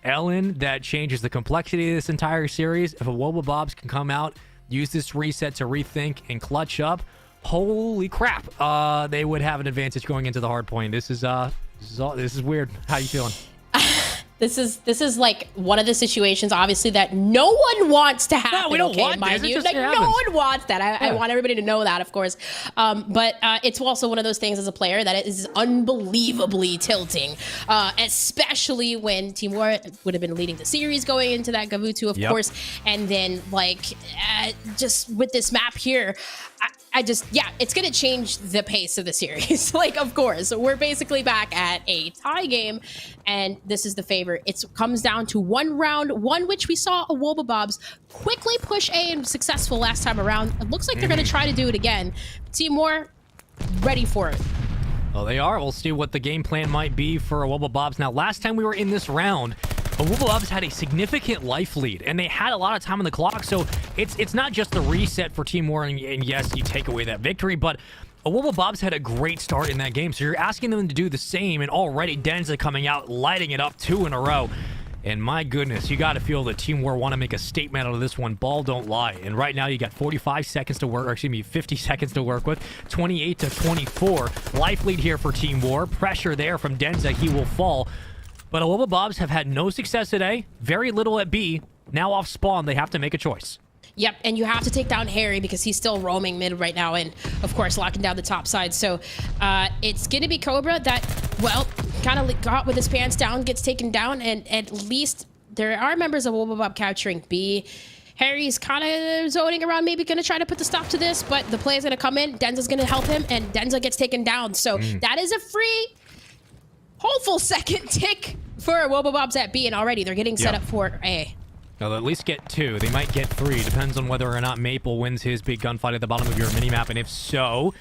Speaker 1: Ellen, that changes the complexity of this entire series. If a Wobblebobs can come out, use this reset to rethink and clutch up, holy crap, they would have an advantage going into the hard point. This is weird. How you feeling?
Speaker 2: This is like one of the situations, obviously, that no one wants to happen.
Speaker 1: No, we don't want
Speaker 2: mind
Speaker 1: this.
Speaker 2: you.
Speaker 1: It just
Speaker 2: Like,
Speaker 1: happens.
Speaker 2: no one wants that. I want everybody to know that, of course. But it's also one of those things as a player that is unbelievably tilting, especially when Team War would have been leading the series going into that Gavutu, of course. And then, like, just with this map here, it's going to change the pace of the series. Like, of course, we're basically back at a tie game, and this is the favor. It comes down to one round, one which we saw a Wobblebobs quickly push A and successful last time around. It looks like they're going to try to do it again. Team War, ready for it.
Speaker 1: Well, they are. We'll see what the game plan might be for a Wobblebobs. Now, last time we were in this round, the Wobblebobs had a significant life lead, and they had a lot of time on the clock, so it's not just the reset for Team War, and yes, you take away that victory, but a Wobblebobs had a great start in that game, so you're asking them to do the same, and already Denza coming out, lighting it up 2 in a row. And my goodness, you got to feel that Team War want to make a statement out of this one. Ball don't lie. And right now you got 45 seconds to work, or excuse me, 50 seconds to work with. 28 to 24. Life lead here for Team War. Pressure there from Denza. He will fall. But Wobblebobs have had no success today. Very little at B. Now off spawn, they have to make a choice.
Speaker 2: Yep, and you have to take down Harry because he's still roaming mid right now and, of course, locking down the top side. So it's going to be Cobra that, well, kind of got with his pants down, gets taken down, and at least there are members of Wobblebob capturing B. Harry's kind of zoning around, maybe going to try to put the stop to this, but the player's going to come in, Denza's going to help him, and Denza gets taken down. So that is a free, hopeful second tick for Wobblebobs at B, and already they're getting set up for A.
Speaker 1: They'll at least get 2. They might get 3. Depends on whether or not Maple wins his big gunfight at the bottom of your minimap. And if so,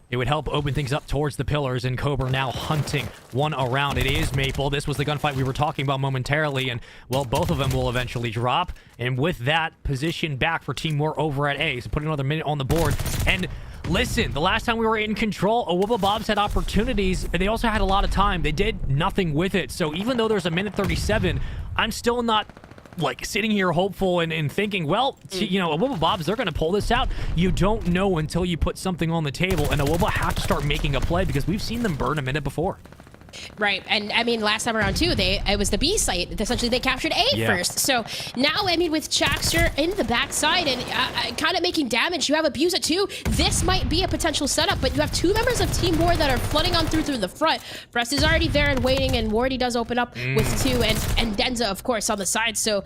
Speaker 1: it would help open things up towards the pillars. And Cobra now hunting one around. It is Maple. This was the gunfight we were talking about momentarily. And, well, both of them will eventually drop. And with that, position back for Team War over at A. So put another minute on the board. And listen, the last time we were in Control, Wobblebobs had opportunities, but they also had a lot of time. They did nothing with it. So even though there's a minute 37, I'm still not like sitting here hopeful and thinking, well, you know, a Wobblebobs, they're going to pull this out. You don't know until you put something on the table, and a Wobble have to start making a play because we've seen them burn a minute before.
Speaker 2: Right, and I mean, last time around too, it was the B site. Essentially, they captured A first. So now, I mean, with Chaxter in the backside and kind of making damage, you have Abuse at 2. This might be a potential setup, but you have 2 members of Team War that are flooding on through the front. Breast is already there and waiting, and Wardy does open up with 2, and Denza, of course, on the side. So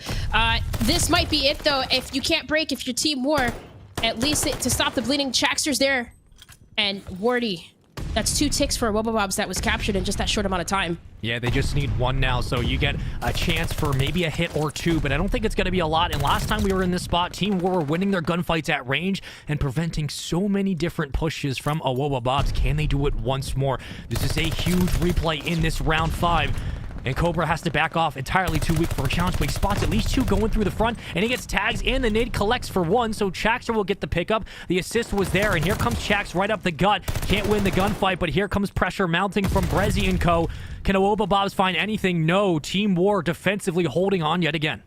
Speaker 2: this might be it, though. If you can't break, if you're Team War, at least to stop the bleeding, Chaxter's there, and Wardy. That's 2 ticks for Wobblebobs that was captured in just that short amount of time.
Speaker 1: Yeah, they just need 1 now, so you get a chance for maybe a hit or 2, but I don't think it's going to be a lot. And last time we were in this spot, Team War were winning their gunfights at range and preventing so many different pushes from a Wobblebobs. Can they do it once more? This is a huge replay in this round 5. And Cobra has to back off entirely too weak for a challenge, but he spots at least 2 going through the front, and he gets tags, and the nade collects for 1, so Chaxter will get the pickup. The assist was there, and here comes Chax right up the gut. Can't win the gunfight, but here comes pressure mounting from Brezzy and co. Can Wobblebobs find anything? No. Team War defensively holding on yet again.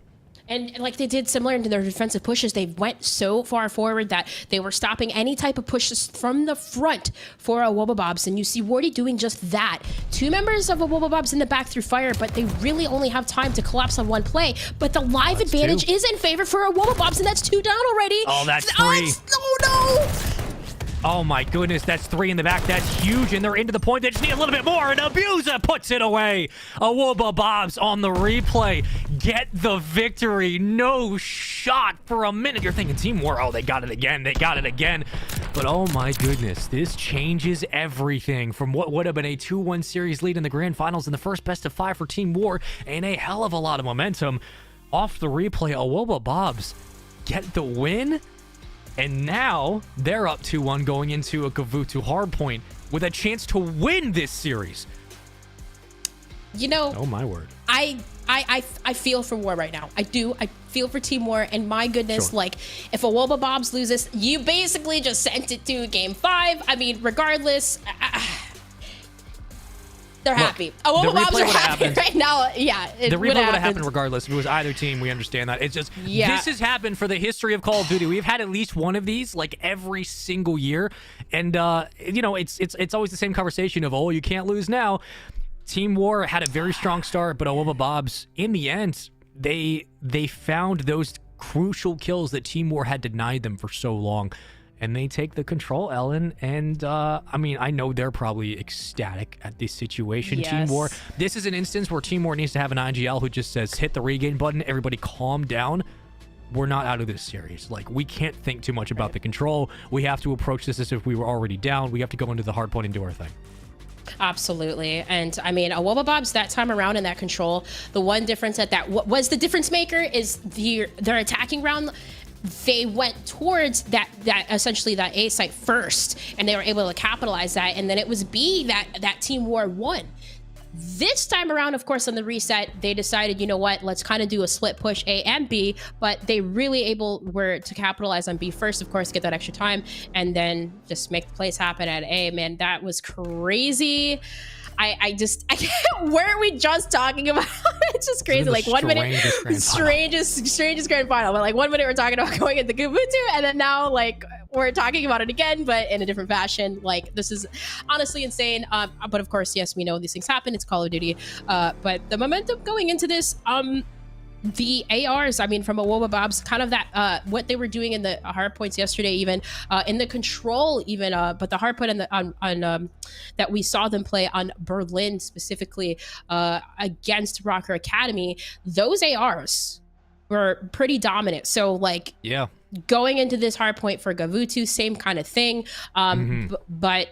Speaker 2: And like they did similar to their defensive pushes, they went so far forward that they were stopping any type of pushes from the front for a Wobblebobs. And you see Wardy doing just that. 2 members of a Wobblebobs in the back through fire, but they really only have time to collapse on 1 play. But the live advantage is in favor for a Wobblebobs, and that's 2 down already.
Speaker 1: Oh, that's 3.
Speaker 2: Oh, no!
Speaker 1: Oh my goodness, that's 3 in the back. That's huge, and they're into the point. They just need a little bit more, and Abusa puts it away. A Wobblebobs on the replay. Get the victory. No shot for a minute. You're thinking Team War, oh, they got it again. They got it again. But oh my goodness, this changes everything from what would have been a 2-1 series lead in the grand finals in the first best of 5 for Team War, and a hell of a lot of momentum. Off the replay, Awoba Bobs get the win, and now they're up 2-1 going into a Gavutu Hardpoint with a chance to win this series.
Speaker 2: You know,
Speaker 1: oh my word.
Speaker 2: I feel for War right now. I do. I feel for Team War, and my goodness,
Speaker 1: Sure.
Speaker 2: like, if Awoba Bobs loses, you basically just sent it to Game 5. I mean, regardless, they're happy. Awoba Bobs are happy right now. Yeah,
Speaker 1: the replay would have happened regardless. If it was either team, we understand that. It's just, this has happened for the history of Call of Duty. We've had at least one of these, like, every single year. And, you know, it's always the same conversation of, oh, you can't lose now. Team War had a very strong start, but Awoba Bobs, in the end, they found those crucial kills that Team War had denied them for so long, and they take the control, Ellen. And I mean, I know they're probably ecstatic at this situation.
Speaker 2: Yes.
Speaker 1: Team War, this is an instance where Team War needs to have an IGL who just says, hit the regain button, everybody calm down. We're not out of this series. Like, we can't think too much about the control. We have to approach this as if we were already down. We have to go into the hard point and do our thing.
Speaker 2: Absolutely. And I mean, Awoba Bobs that time around in that control, the one difference that what was the difference maker is their attacking round. They went towards that essentially that A site first, and they were able to capitalize that. And then it was B that Team War won. This time around, of course, on the reset, they decided, you know what, let's kind of do a split push A and B, but they really were to capitalize on B first, of course, get that extra time, and then just make the plays happen at A. Man, that was crazy. I can't, where are we just talking about? It's just crazy. Like 1 minute, strangest grand final. But like 1 minute we're talking about going into Gavutu, and then now like we're talking about it again, but in a different fashion. Like, this is honestly insane. But of course, yes, we know these things happen. It's Call of Duty. But the momentum going into this, the ARs, I mean, from Awoba Bobs, kind of that what they were doing in the hard points yesterday, even in the control, even but the hard point on that we saw them play on Berlin specifically against Rocker Academy, those ARs were pretty dominant. So like, yeah, going into this hard point for Gavutu, same kind of thing. But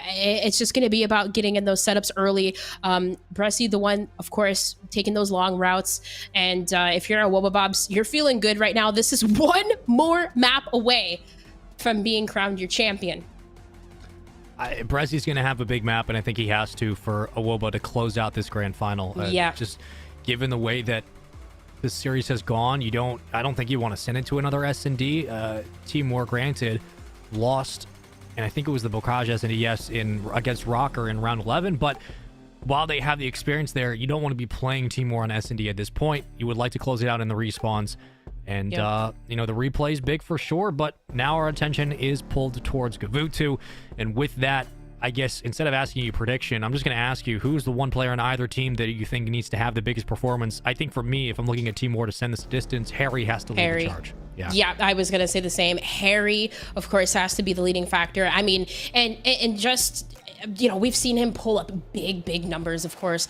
Speaker 2: it's just going to be about getting in those setups early. Bressy, the one, of course, taking those long routes. And if you're a Awoba Bobs, you're feeling good right now. This is one more map away from being crowned your champion.
Speaker 1: Bressy's going to have a big map, and I think he has to for Awoba to close out this grand final. Just given the way that this series has gone, I don't think you want to send it to another S&D. Team War, granted, lost, and I think it was the Bocage S&D, yes, against Rocker in round 11, but while they have the experience there, you don't want to be playing Team War on S&D at this point. You would like to close it out in the respawns, and the replay is big for sure, but now our attention is pulled towards Gavutu, and with that, I guess instead of asking you a prediction, I'm just going to ask you, who's the one player on either team that you think needs to have the biggest performance? I think for me, if I'm looking at Team War to send this distance, Harry has to lead the charge. Yeah, I was going to say the same. Harry, of course, has to be the leading factor. I mean, and just, we've seen him pull up big numbers, of course,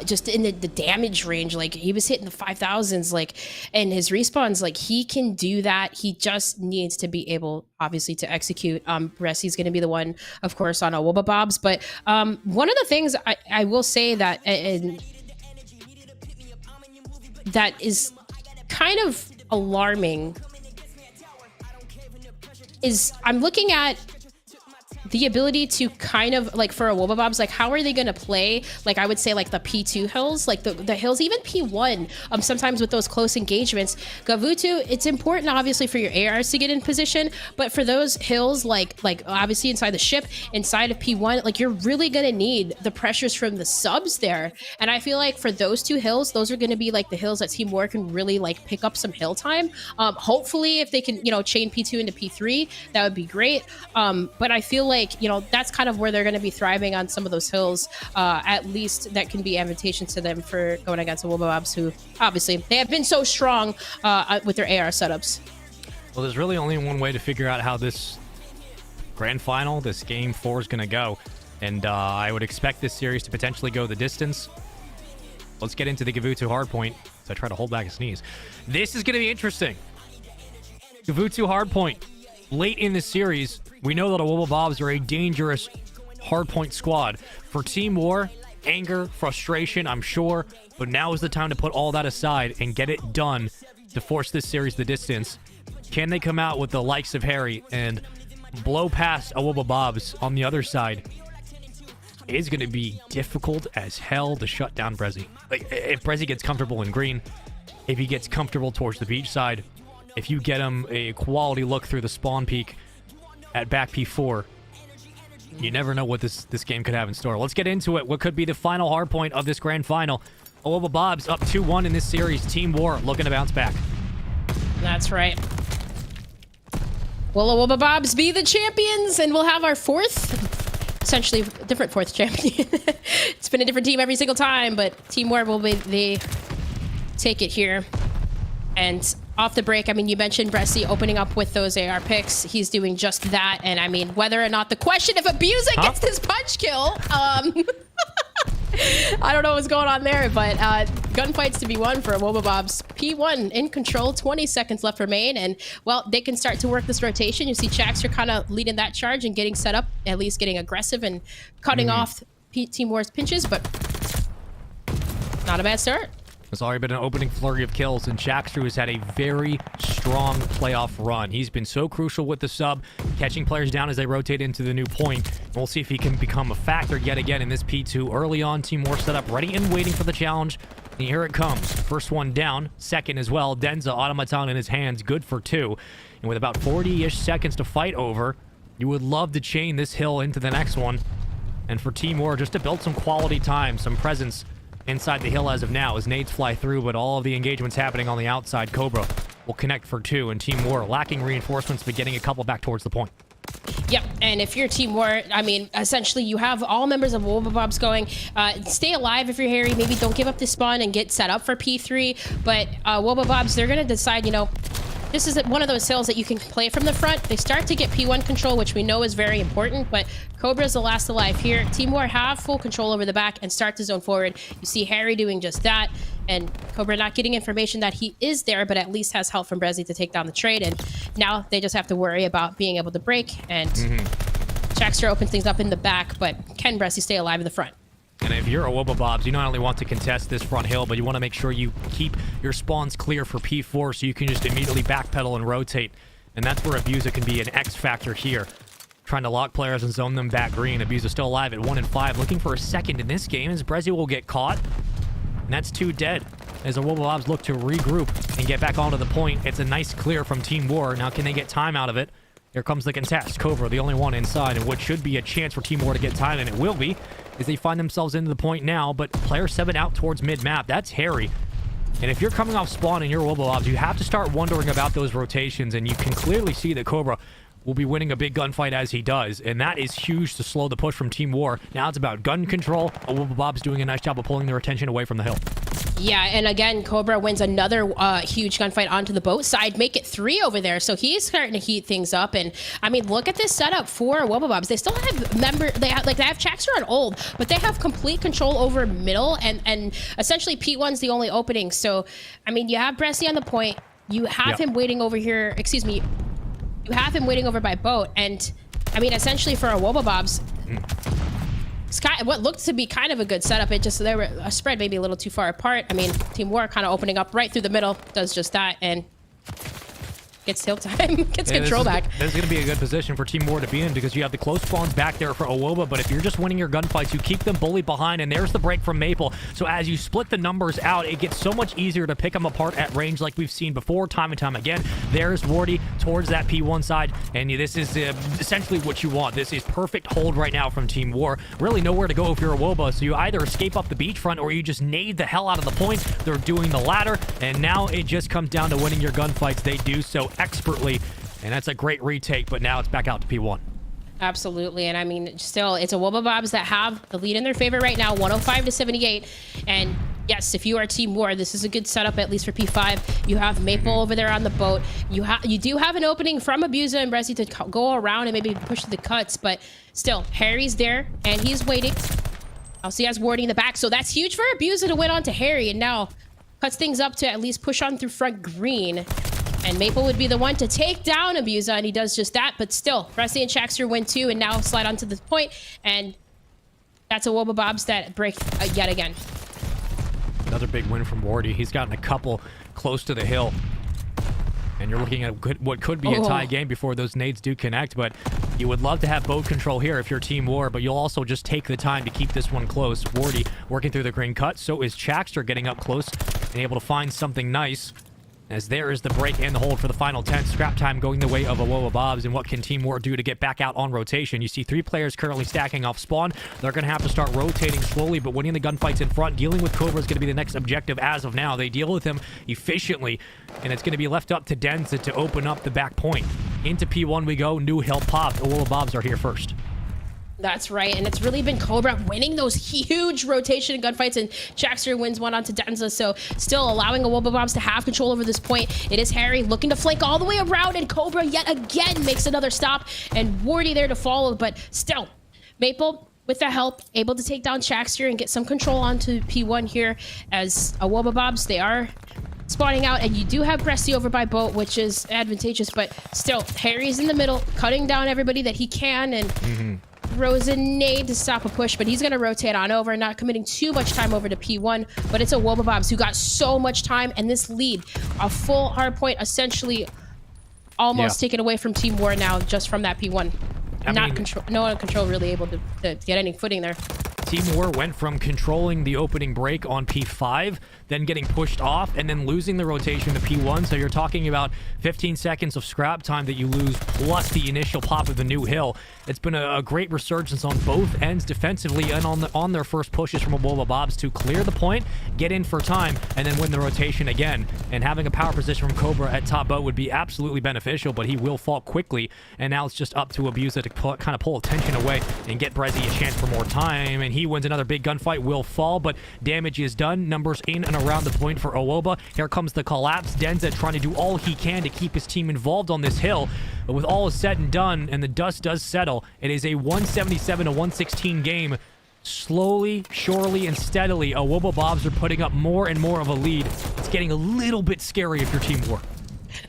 Speaker 1: just in the damage range. Like, he was hitting the 5,000s, like, and his respawns, like, he can do that. He just needs to be able, obviously, to execute. Bressy's going to be the one, of course, on Awoba Bobs. But one of the things I will say that, that is kind of alarming is I'm looking at the ability to kind of, like, for Awoba Bobs, like, how are they going to play, like, I would say, like, the P2 hills, like, the hills, even P1, sometimes with those close engagements. Gavutu, it's important, obviously, for your ARs to get in position, but for those hills, like obviously, inside the ship, inside of P1, like, you're really going to need the pressures from the subs there, and I feel like for those two hills, those are going to be, like, the hills that Team War can really, like, pick up some hill time. Hopefully, if they can, chain P2 into P3, that would be great, but I feel like, that's kind of where they're going to be thriving on some of those hills. At least that can be advantageous to them for going against the Awoba Bobs, who obviously they have been so strong with their AR setups. Well, there's really only one way to figure out how this grand final, this game 4 is going to go. And I would expect this series to potentially go the distance. Let's get into the Gavutu hardpoint as I try to hold back a sneeze. This is going to be interesting. Gavutu hardpoint, late in the series, We know that Awoba Bobs are a dangerous hardpoint squad. For Team War, anger, frustration, I'm sure, but now is the time to put all that aside and get it done to force this series the distance. Can they come out with the likes of Harry and blow past Awoba Bobs on the other side? It's going to be difficult as hell to shut down Brezzy. Like, if Brezzy gets comfortable in green, if he gets comfortable towards the beach side, if you get him a quality look through the spawn peak at back P4, you never know what this game could have in store. Let's get into it. What could be the final hard point of this grand final? Awoba Bobs up 2-1 in this series. Team War looking to bounce back.
Speaker 2: That's right. Will Awoba Bobs be the champions? And we'll have our essentially different fourth champion. It's been a different team every single time, but Team War will be the take it here. And off the break, I mean, you mentioned Brezzy opening up with those AR picks. He's doing just that. And I mean, whether or not the question if Abusa gets this punch kill, I don't know what's going on there, but gunfights to be won for Awoba Bobs. P1 in control, 20 seconds left remain, and well, they can start to work this rotation. You see Chaxter kind of leading that charge and getting set up, at least getting aggressive and cutting off Team War's pinches, but not a bad start.
Speaker 1: There's already been an opening flurry of kills, and Chaxter has had a very strong playoff run. He's been so crucial with the sub, catching players down as they rotate into the new point. We'll see if he can become a factor yet again in this P2. Early on, Team War set up, ready and waiting for the challenge. And here it comes. First one down, second as well. Denza, automaton in his hands, good for 2. And with about 40-ish seconds to fight over, you would love to chain this hill into the next one. And for Team War, just to build some quality time, some presence inside the hill as of now as nades fly through, but all of the engagements happening on the outside. Cobra will connect for 2, and Team War lacking reinforcements, but getting a couple back towards the point.
Speaker 2: Yep, and if you're Team War, I mean, essentially you have all members of Awoba Bobs going. Stay alive if you're Harry. Maybe don't give up the spawn and get set up for P3. But Awoba Bobs, they're going to decide, you know, this is one of those hills that you can play from the front. They start to get P1 control, which we know is very important, but Cobra's the last alive here. Team War have full control over the back and start to zone forward. You see Harry doing just that, and Cobra not getting information that he is there, but at least has help from Brezzy to take down the trade, and now they just have to worry about being able to break, and Chaxter opens things up in the back, but can Brezzy stay alive in the front?
Speaker 1: And if you're Awoba Bobs, you not only want to contest this front hill, but you want to make sure you keep your spawns clear for P4 so you can just immediately backpedal and rotate. And that's where Abusa can be an X factor here. Trying to lock players and zone them back green. Abusa still alive at 1 and 5, looking for a second in this game as Brezzy will get caught. And that's 2 dead as Awoba Bobs look to regroup and get back onto the point. It's a nice clear from Team War. Now can they get time out of it? Here comes the contest. Cobra, the only one inside, and what should be a chance for Team War to get time, and it will be, is they find themselves into the point now, but player 7 out towards mid-map. That's Harry. And if you're coming off spawn and you're Awoba Bobs, you have to start wondering about those rotations, and you can clearly see that Cobra will be winning a big gunfight as he does, and that is huge to slow the push from Team War. Now it's about gun control. Awoba Bob's doing a nice job of pulling their attention away from the hill.
Speaker 2: Yeah, and again, Cobra wins another huge gunfight onto the boat side, make it 3 over there. So he's starting to heat things up. And I mean, look at this setup for Awoba Bobs. They still have they have Chaxter on old, but they have complete control over middle, and essentially P1's the only opening. So I mean, you have Brezzy on the point. You have him waiting over here. Excuse me. You have him waiting over by boat, and I mean, essentially for Awoba Bobs. What looked to be kind of a good setup, it just, they were spread maybe a little too far apart. I mean, Team War kind of opening up right through the middle, does just that, and gets tilt time, gets control back.
Speaker 1: This is going to be a good position for Team War to be in because you have the close spawns back there for Awoba, but if you're just winning your gunfights, you keep them bullied behind, and there's the break from Maple. So as you split the numbers out, it gets so much easier to pick them apart at range like we've seen before, time and time again. There's Wardy towards that P1 side, and this is essentially what you want. This is perfect hold right now from Team War. Really nowhere to go if you're Awoba, so you either escape up the beachfront or you just nade the hell out of the point. They're doing the latter, and now it just comes down to winning your gunfights. They do so expertly, and that's a great retake, but now it's back out to P1.
Speaker 2: Absolutely, and I mean, still, it's Awoba Bobs that have the lead in their favor right now, 105-78, and yes, if you are Team War, this is a good setup, at least for P5. You have Maple over there on the boat. You do have an opening from Abusa and Brezzy to go around and maybe push the cuts, but still, Harry's there, and he's waiting. Also, he has Wardy in the back, so that's huge for Abusa to win on to Harry, and now cuts things up to at least push on through front green. And Maple would be the one to take down Abusa, and he does just that. But still, Rusty and Shaxter win 2 and now slide onto the point. And that's a Wobabobs that break yet again.
Speaker 1: Another big win from Wardy. He's gotten a couple close to the hill. And you're looking at what could be a tie game before those nades do connect. But you would love to have boat control here if you're Team War, but you'll also just take the time to keep this one close. Wardy working through the green cut. So is Shaxter getting up close and able to find something nice. As there is the break and the hold for the final 10. Scrap time going the way of a Wobabobs. And what can Team War do to get back out on rotation? You see 3 players currently stacking off spawn. They're going to have to start rotating slowly, but winning the gunfights in front. Dealing with Cobra is going to be the next objective as of now. They deal with him efficiently, and it's going to be left up to Denza to open up the back point. Into P1 we go. New hill popped. The Wobabobs are here first.
Speaker 2: That's right, and it's really been Cobra winning those huge rotation gunfights, and Shaxter wins one onto Denza, so still allowing a Wobabobs to have control over this point. It is Harry looking to flank all the way around, and Cobra yet again makes another stop, and Wardy there to follow, but still, Maple, with the help, able to take down Shaxter and get some control onto P1 here as a Wobabobs. They are spawning out, and you do have Presti over by boat, which is advantageous, but still, Harry's in the middle, cutting down everybody that he can, and throws a nade to stop a push, but he's going to rotate on over, not committing too much time over to P1, but it's a Wobabobs who got so much time, and this lead, a full hard point, essentially almost taken away from Team War now just from that P1. No one control really able to get any footing there.
Speaker 1: Team War went from controlling the opening break on P5, then getting pushed off, and then losing the rotation to P1. So you're talking about 15 seconds of scrap time that you lose, plus the initial pop of the new hill. It's been a great resurgence on both ends defensively and on their first pushes from a Wobabobs to clear the point, get in for time, and then win the rotation again. And having a power position from Cobra at top boat would be absolutely beneficial, but he will fall quickly. And now it's just up to Abusa to kind of pull attention away and get Brezzy a chance for more time. And he wins another big gunfight, will fall, but damage is done. Numbers in and around the point for Owoba. Here comes the collapse. Denza trying to do all he can to keep his team involved on this hill. But with all is said and done, and the dust does settle, it is a 177 to 116 game. Slowly, surely, and steadily, Wobabobs are putting up more and more of a lead. It's getting a little bit scary if you're Team War.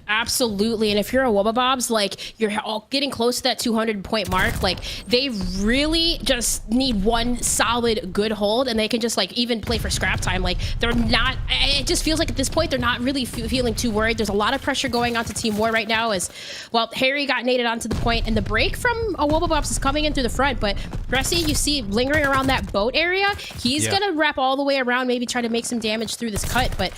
Speaker 2: Absolutely, and if you're a Wobabobs, like, you're all getting close to that 200 point mark, like, they really just need one solid good hold, and they can just, like, even play for scrap time. Like, they're not, it just feels like at this point they're not really feeling too worried. There's a lot of pressure going on to Team War right now as, well, Harry got naded onto the point, and the break from a Wobabobs is coming in through the front, but Bressy, you see lingering around that boat area. He's gonna wrap all the way around, maybe try to make some damage through this cut, but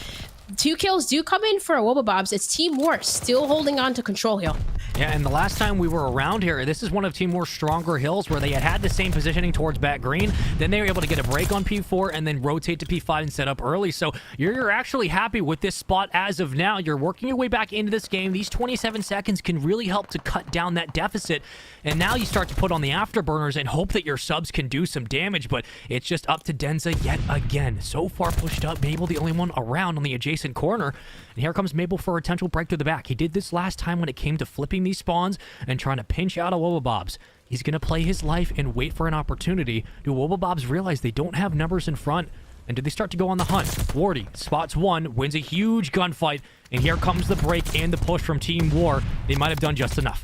Speaker 2: 2 kills do come in for a Wobabobs. It's Team War still holding on to control hill.
Speaker 1: Yeah, and the last time we were around here, this is one of Team War's stronger hills where they had the same positioning towards back green. Then they were able to get a break on P4 and then rotate to P5 and set up early. So you're actually happy with this spot as of now. You're working your way back into this game. These 27 seconds can really help to cut down that deficit. And now you start to put on the afterburners and hope that your subs can do some damage. But it's just up to Denza yet again. So far pushed up, Mabel the only one around on the adjacent corner. And here comes Mabel for a potential break to the back. He did this last time when it came to flipping these spawns and trying to pinch out a Wobabobs. He's going to play his life and wait for an opportunity. Do Wobabobs realize they don't have numbers in front? And do they start to go on the hunt? Wardy spots one, wins a huge gunfight, and here comes the break and the push from Team War. They might have done just enough.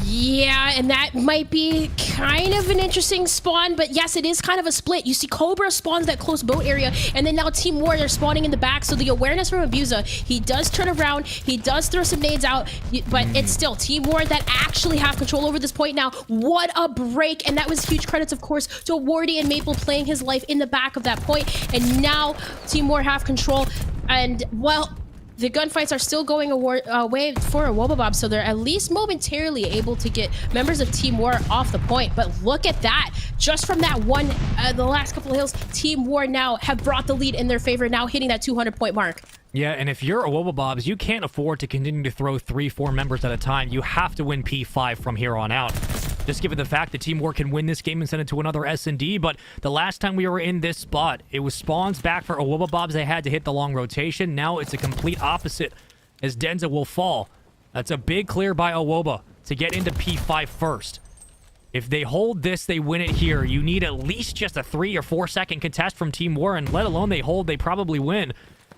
Speaker 2: Yeah, and that might be kind of an interesting spawn, but yes, it is kind of a split. You see Cobra spawns that close boat area, and then now Team War, they're spawning in the back, so the awareness from Abusa, he does turn around, he does throw some nades out, but it's still Team War that actually have control over this point now. What a break, and that was huge credits, of course, to Wardy and Maple playing his life in the back of that point, and now Team War have control, and, well, the gunfights are still going away for a Wobabobs, so they're at least momentarily able to get members of Team War off the point. But look at that. Just from that one, the last couple of hills, Team War now have brought the lead in their favor, now hitting that 200 point mark.
Speaker 1: Yeah, and if you're a Wobabobs, you can't afford to continue to throw 3-4 members at a time. You have to win P5 from here on out. Just given the fact that Team War can win this game and send it to another S&D, but the last time we were in this spot, it was spawns back for a Wobabobs. They had to hit the long rotation. Now it's a complete opposite as Denza will fall. That's a big clear by Owoba to get into P5 first. If they hold this, they win it here. You need at least just a 3 or 4 second contest from Team War, and let alone they hold, they probably win.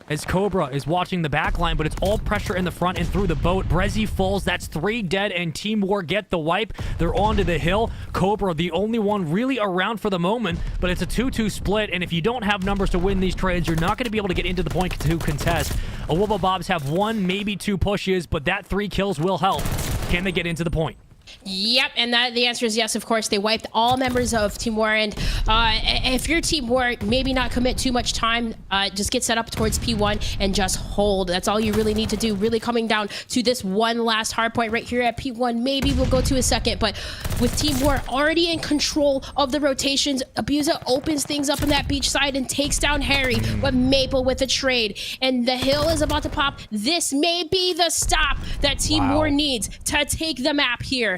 Speaker 1: as Cobra is watching the back line, but it's all pressure in the front and through the boat. Brezzy falls. That's 3 dead, and Team War get the wipe. They're onto the hill. Cobra, the only one really around for the moment, but it's a 2-2 split, and if you don't have numbers to win these trades, you're not going to be able to get into the point to contest. Awuba Bobs have 1, maybe 2 pushes, but that 3 kills will help. Can they get into the point?
Speaker 2: Yep, and the answer is yes, of course. They wiped all members of Team War, and if you're Team War, maybe not commit too much time. Just get set up towards P1 and just hold. That's all you really need to do. Really coming down to this one last hard point right here at P1. Maybe we'll go to a second, but with Team War already in control of the rotations, Abusa opens things up on that beach side and takes down Harry, but Maple with a trade, and the hill is about to pop. This may be the stop that Team War needs to take the map here.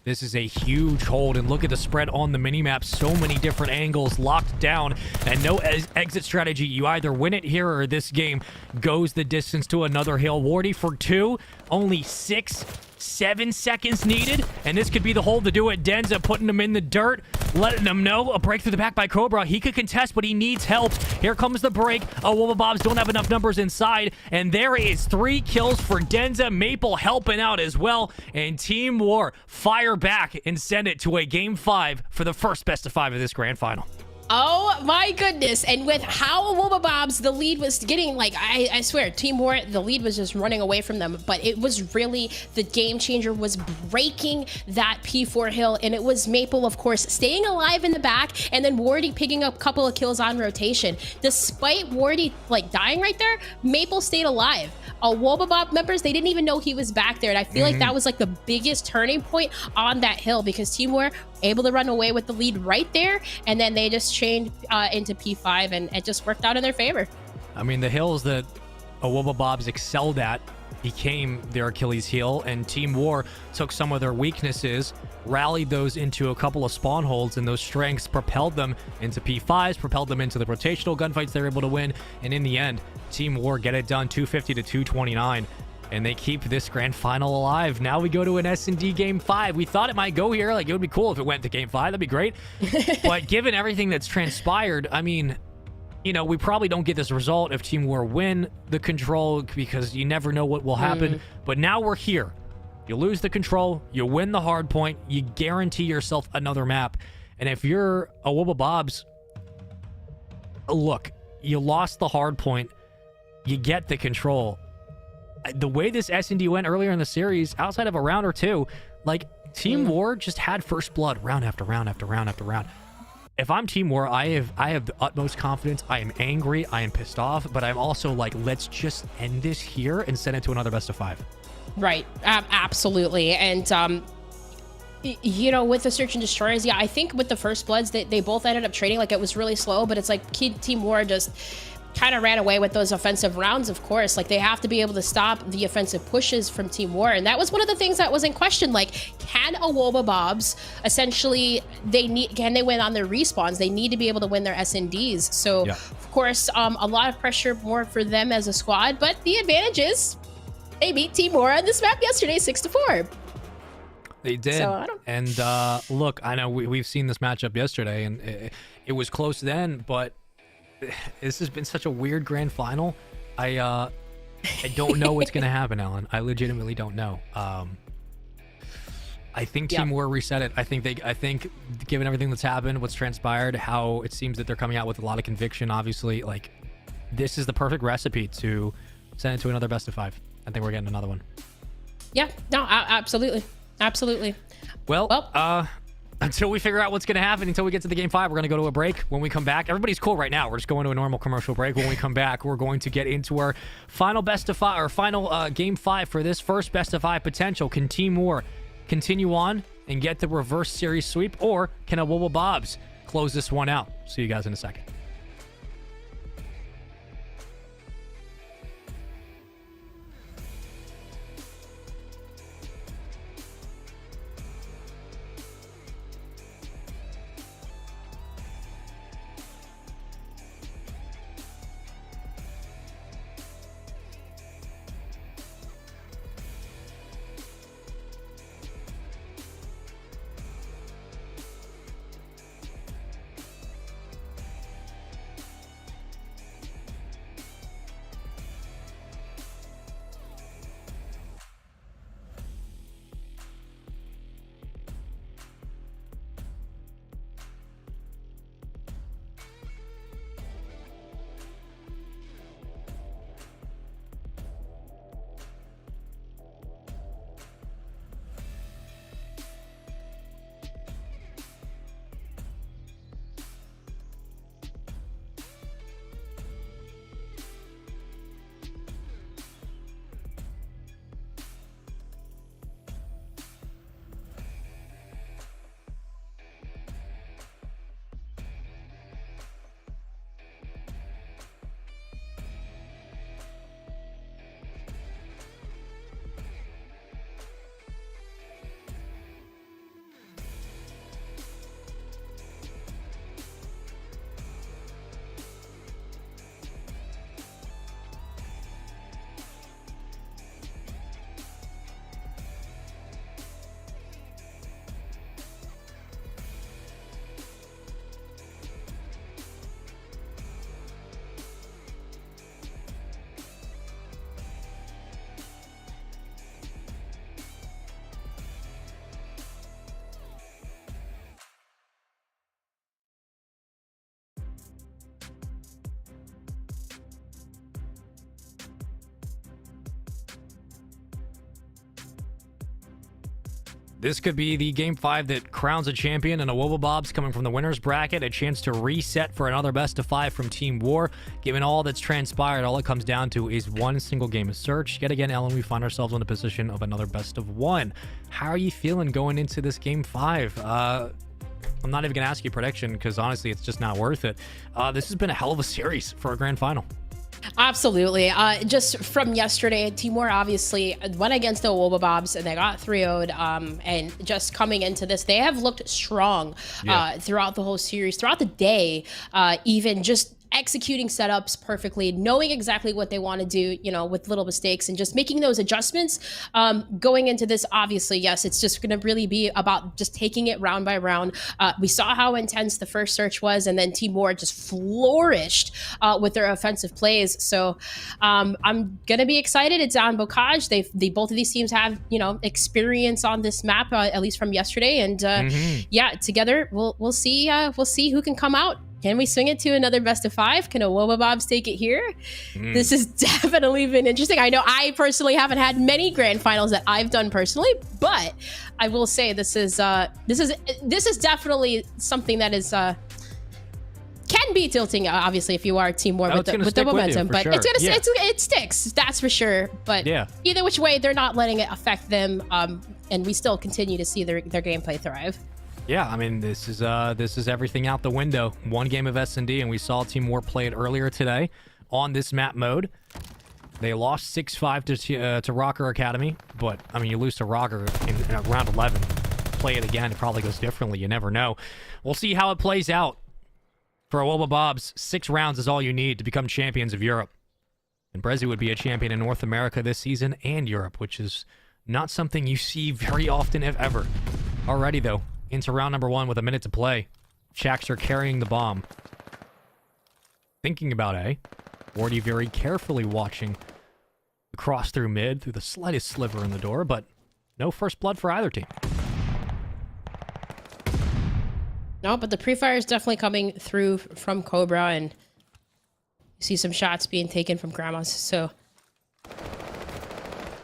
Speaker 1: This is a huge hold, and look at the spread on the minimap. So many different angles locked down, and no exit strategy. You either win it here or this game goes the distance to another hill. Wardy for 2, only 6-7 seconds needed, and this could be the hold to do it. Denza putting him in the dirt, letting them know. A break through the back by Cobra. He could contest, but he needs help. Here comes the break. Awuba Bobs don't have enough numbers inside, and there is 3 kills for Denza. Maple helping out as well, and Team War fire back and send it to a Game 5 for the first best of 5 of this grand final.
Speaker 2: Oh my goodness. And with how Awuba Bobs, the lead was getting, like, I swear, Team War, the lead was just running away from them. But it was really the game changer was breaking that P4 hill. And it was Maple, of course, staying alive in the back, and then Wardy picking up a couple of kills on rotation. Despite Wardy, like, dying right there, Maple stayed alive. Awuba Bob members, they didn't even know he was back there. And I feel like that was, like, the biggest turning point on that hill, because Team War able to run away with the lead right there, and then they just changed into P5, and it just worked out in their favor.
Speaker 1: I mean, the hills that Awuba Bobs excelled at became their Achilles heel, and Team War took some of their weaknesses, rallied those into a couple of spawn holds, and those strengths propelled them into P5s, propelled them into the rotational gunfights they were able to win, and in the end, Team War get it done 250 to 229. And they keep this grand final alive. Now we go to an S&D Game 5. We thought it might go here. Like, it would be cool if it went to Game 5. That'd be great. But given everything that's transpired, I mean, you know, we probably don't get this result if Team War win the control, because you never know what will happen. But now we're here. You lose the control. You win the hard point. You guarantee yourself another map. And if you're Awuba Bobs, look, you lost the hard point. You get the control. The way this S&D went earlier in the series, outside of a round or two, like, Team War just had first blood round after round after round after round. If I'm Team War, I have the utmost confidence. I am angry. I am pissed off. But I'm also like, let's just end this here and send it to another best of 5.
Speaker 2: Right. Absolutely. And, you know, with the Search and Destroyers, yeah, I think with the First Bloods, they both ended up trading. Like, it was really slow, but it's like Team War just kind of ran away with those offensive rounds, of course. Like, they have to be able to stop the offensive pushes from Team War, and that was one of the things that was in question. Like, can Awuba Bobs essentially, can they win on their respawns? They need to be able to win their SNDs. So yeah. Of course, a lot of pressure more for them as a squad, but the advantage is they beat Team War on this map yesterday 6-4.
Speaker 1: They did. So, and look, I know we've seen this matchup yesterday, and it was close then, but this has been such a weird grand final. I don't know what's gonna happen, Alan. I legitimately don't know. I think Team War reset it. I think given everything that's happened, what's transpired, how it seems that they're coming out with a lot of conviction, obviously, like, this is the perfect recipe to send it to another best of 5. I think we're getting another one. Yeah, no, absolutely. Well, until we figure out what's going to happen, until we get to the Game 5, we're going to go to a break. When we come back, everybody's cool right now. We're just going to a normal commercial break. When we come back, we're going to get into our final best of 5, or final Game 5 for this first best of 5 potential. Can Team War continue on and get the reverse series sweep, or can Awuba Bobs close this one out? See you guys in a second. This could be the Game 5 that crowns a champion, and a Wobblebobs coming from the winner's bracket, a chance to reset for another best of 5 from Team War. Given all that's transpired, all it comes down to is one single game of search. Yet again, Ellen, we find ourselves in a position of another best of 1. How are you feeling going into this Game 5? I'm not even going to ask you a prediction because honestly, it's just not worth it. This has been a hell of a series for a grand final.
Speaker 2: Absolutely. Just from yesterday, Timor obviously went against the Wobblebobs and they got 3-0'd. And just coming into this, they have looked strong throughout the whole series, throughout the day, even just executing setups perfectly, knowing exactly what they want to do, you know, with little mistakes and just making those adjustments. Going into this, obviously, yes, it's just going to really be about just taking it round by round. We saw how intense the first search was, and then Timor just flourished with their offensive plays. So I'm going to be excited. It's on Bocage. They both of these teams have, you know, experience on this map, at least from yesterday. And yeah, together we'll see who can come out. Can we swing it to another best of 5? Can a Wobblebobs take it here? This has definitely been interesting. I know I personally haven't had many grand finals that I've done personally, but I will say this is definitely something that is can be tilting. Obviously, if you are Team War with the momentum, but sure. It sticks. That's for sure. But either which way, they're not letting it affect them, and we still continue to see their gameplay thrive.
Speaker 1: Yeah, I mean, this is everything out the window. One game of S&D, and we saw Team War play it earlier today on this map mode. They lost 6-5 to Rocker Academy, but, I mean, you lose to Rocker in round 11. Play it again, it probably goes differently. You never know. We'll see how it plays out. For a Wobblebobs, 6 rounds is all you need to become champions of Europe. And Brezzy would be a champion in North America this season and Europe, which is not something you see very often, if ever. Alrighty, though. Into round number 1 with a minute to play. Shacks are carrying the bomb. Thinking about A. Wardy very carefully watching the cross through mid through the slightest sliver in the door, but no first blood for either team.
Speaker 2: No, but the pre-fire is definitely coming through from Cobra, and you see some shots being taken from Grandmas, so...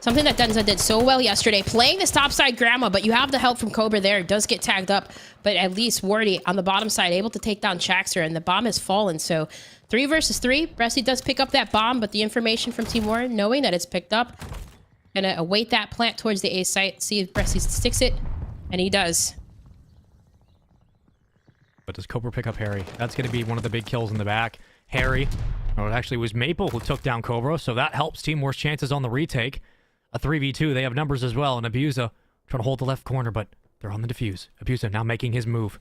Speaker 2: Something that Denza did so well yesterday, playing this topside Grandma, but you have the help from Cobra there. It does get tagged up, but at least Wardy on the bottom side able to take down Chaxer, and the bomb has fallen. So 3 versus 3. Bressy does pick up that bomb, but the information from Team War, knowing that it's picked up, gonna await that plant towards the A site, see if Bressy sticks it, and he does.
Speaker 1: But does Cobra pick up Harry? That's gonna be one of the big kills in the back. Harry, or it actually was Maple who took down Cobra, so that helps Team War's chances on the retake. A 3v2, they have numbers as well, and Abusa trying to hold the left corner, but they're on the defuse. Abusa now making his move.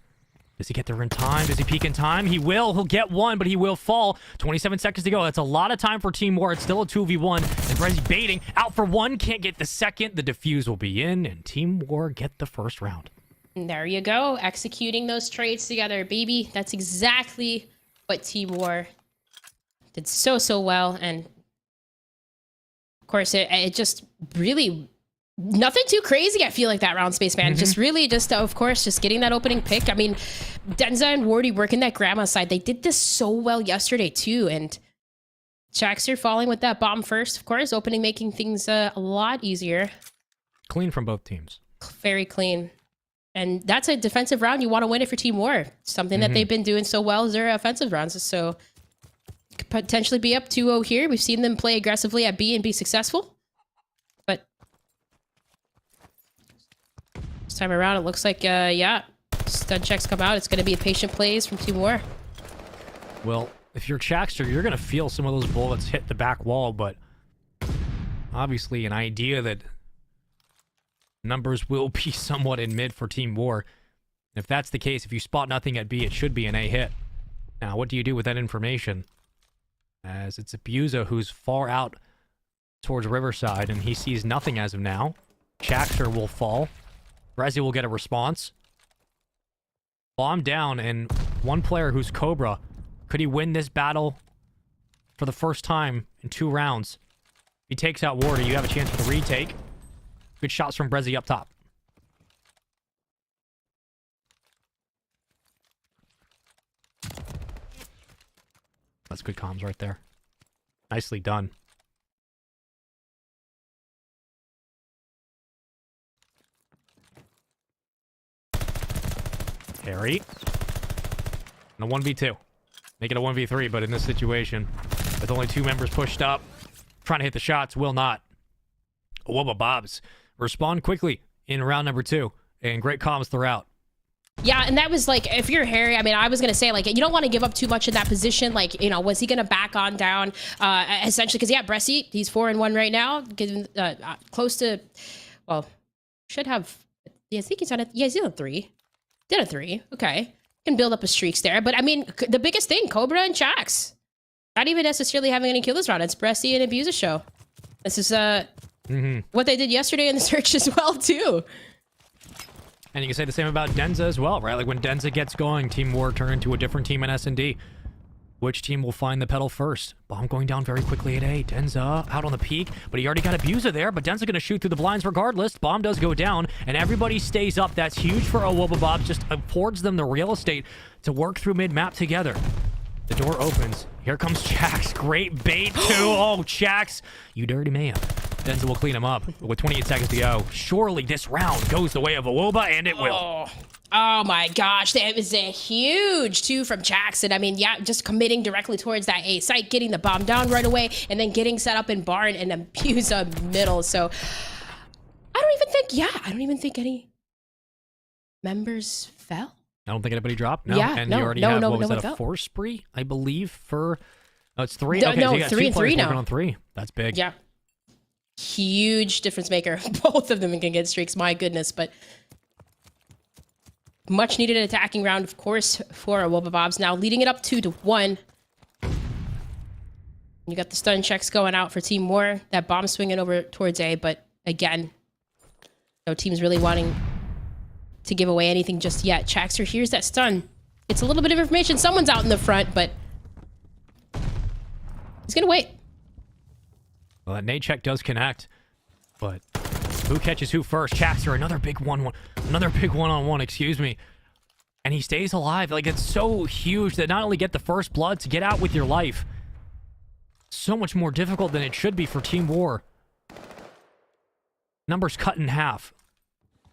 Speaker 1: Does he get there in time? Does he peek in time? He will. He'll get one, but he will fall. 27 seconds to go. That's a lot of time for Team War. It's still a 2v1, and Brezzy's baiting. Out for one, can't get the second. The defuse will be in, and Team War get the first round.
Speaker 2: And there you go. Executing those trades together, baby. That's exactly what Team War did so well, and of course, it just really nothing too crazy. I feel like that round space, man. Just really, of course, just getting that opening pick. I mean, Denza and Wardy working that Grandma side. They did this so well yesterday too. And Chaxer falling with that bomb first, of course, opening, making things a lot easier.
Speaker 1: Clean from both teams.
Speaker 2: Very clean. And that's a defensive round. You want to win it for Team War. Something that they've been doing so well is their offensive rounds. So could potentially be up 2-0 here. We've seen them play aggressively at B and be successful. But this time around, it looks like, yeah, stun checks come out. It's going to be patient plays from Team War.
Speaker 1: Well, if you're Chaxter, you're going to feel some of those bullets hit the back wall, but obviously an idea that numbers will be somewhat in mid for Team War. If that's the case, if you spot nothing at B, it should be an A hit. Now, what do you do with that information? As it's Abusa who's far out towards Riverside, and he sees nothing as of now. Chaxer will fall. Brezzy will get a response. Bomb down, and one player who's Cobra. Could he win this battle for the first time in 2 rounds? If he takes out Warder, you have a chance for the retake. Good shots from Brezzy up top. That's good comms right there. Nicely done. Harry. And a 1v2. Make it a 1v3, but in this situation, with only 2 members pushed up, trying to hit the shots, will not. Wubba Bobs respond quickly in round number 2, and great comms throughout.
Speaker 2: Yeah, and that was like, if you're Harry, I mean, I was going to say, like, you don't want to give up too much in that position. Like, you know, was he going to back on down, essentially? Because, yeah, Bressie, he's 4-1 right now, getting close to, well, should have, yeah, I think he's on a, yeah, he's on a 3. Did a 3, okay. Can build up a streaks there. But, I mean, the biggest thing, Cobra and Jax. Not even necessarily having any kill this round. It's Bressie and Abuser show. This is what they did yesterday in the search as well, too.
Speaker 1: And you can say the same about Denza as well, right? Like when Denza gets going, Team War turn into a different team in S&D. Which team will find the pedal first? Bomb going down very quickly at A. Denza out on the peak, but he already got Abuser there, but Denza going to shoot through the blinds regardless. Bomb does go down, and everybody stays up. That's huge for Wubba Bobs. Just affords them the real estate to work through mid-map together. The door opens. Here comes Jax. Great bait, too. Oh, Jax, you dirty man. Denza will clean him up with 28 seconds to go. Surely this round goes the way of Wubba, and it will.
Speaker 2: Oh my gosh, that was a huge 2 from Jackson. I mean, yeah, just committing directly towards that A site, getting the bomb down right away, and then getting set up in barn and Abuser middle. So I don't even think any members fell.
Speaker 1: I don't think anybody dropped. No,
Speaker 2: yeah,
Speaker 1: and
Speaker 2: no,
Speaker 1: you already
Speaker 2: no,
Speaker 1: have,
Speaker 2: no,
Speaker 1: what was
Speaker 2: no
Speaker 1: that, a
Speaker 2: fell.
Speaker 1: 4 spree, I believe, for... Oh, it's 3?
Speaker 2: No,
Speaker 1: Okay,
Speaker 2: no,
Speaker 1: so you got
Speaker 2: 3
Speaker 1: 2
Speaker 2: and 3
Speaker 1: players
Speaker 2: now.
Speaker 1: working on 3. That's big.
Speaker 2: Yeah. Huge difference maker. Both of them can get streaks, my goodness, but much needed attacking round, of course, for Wubba Bobs. Now leading it up 2-1. You got the stun checks going out for Team War. That bomb swinging over towards A, but again, no team's really wanting to give away anything just yet. Chaxer here's that stun. It's a little bit of information. Someone's out in the front, but he's gonna wait.
Speaker 1: Well, that nade check does connect, but who catches who first? Chaxer, another big one-on-one, excuse me. And he stays alive. Like, it's so huge that not only get the first blood, to get out with your life. So much more difficult than it should be for Team War. Numbers cut in half.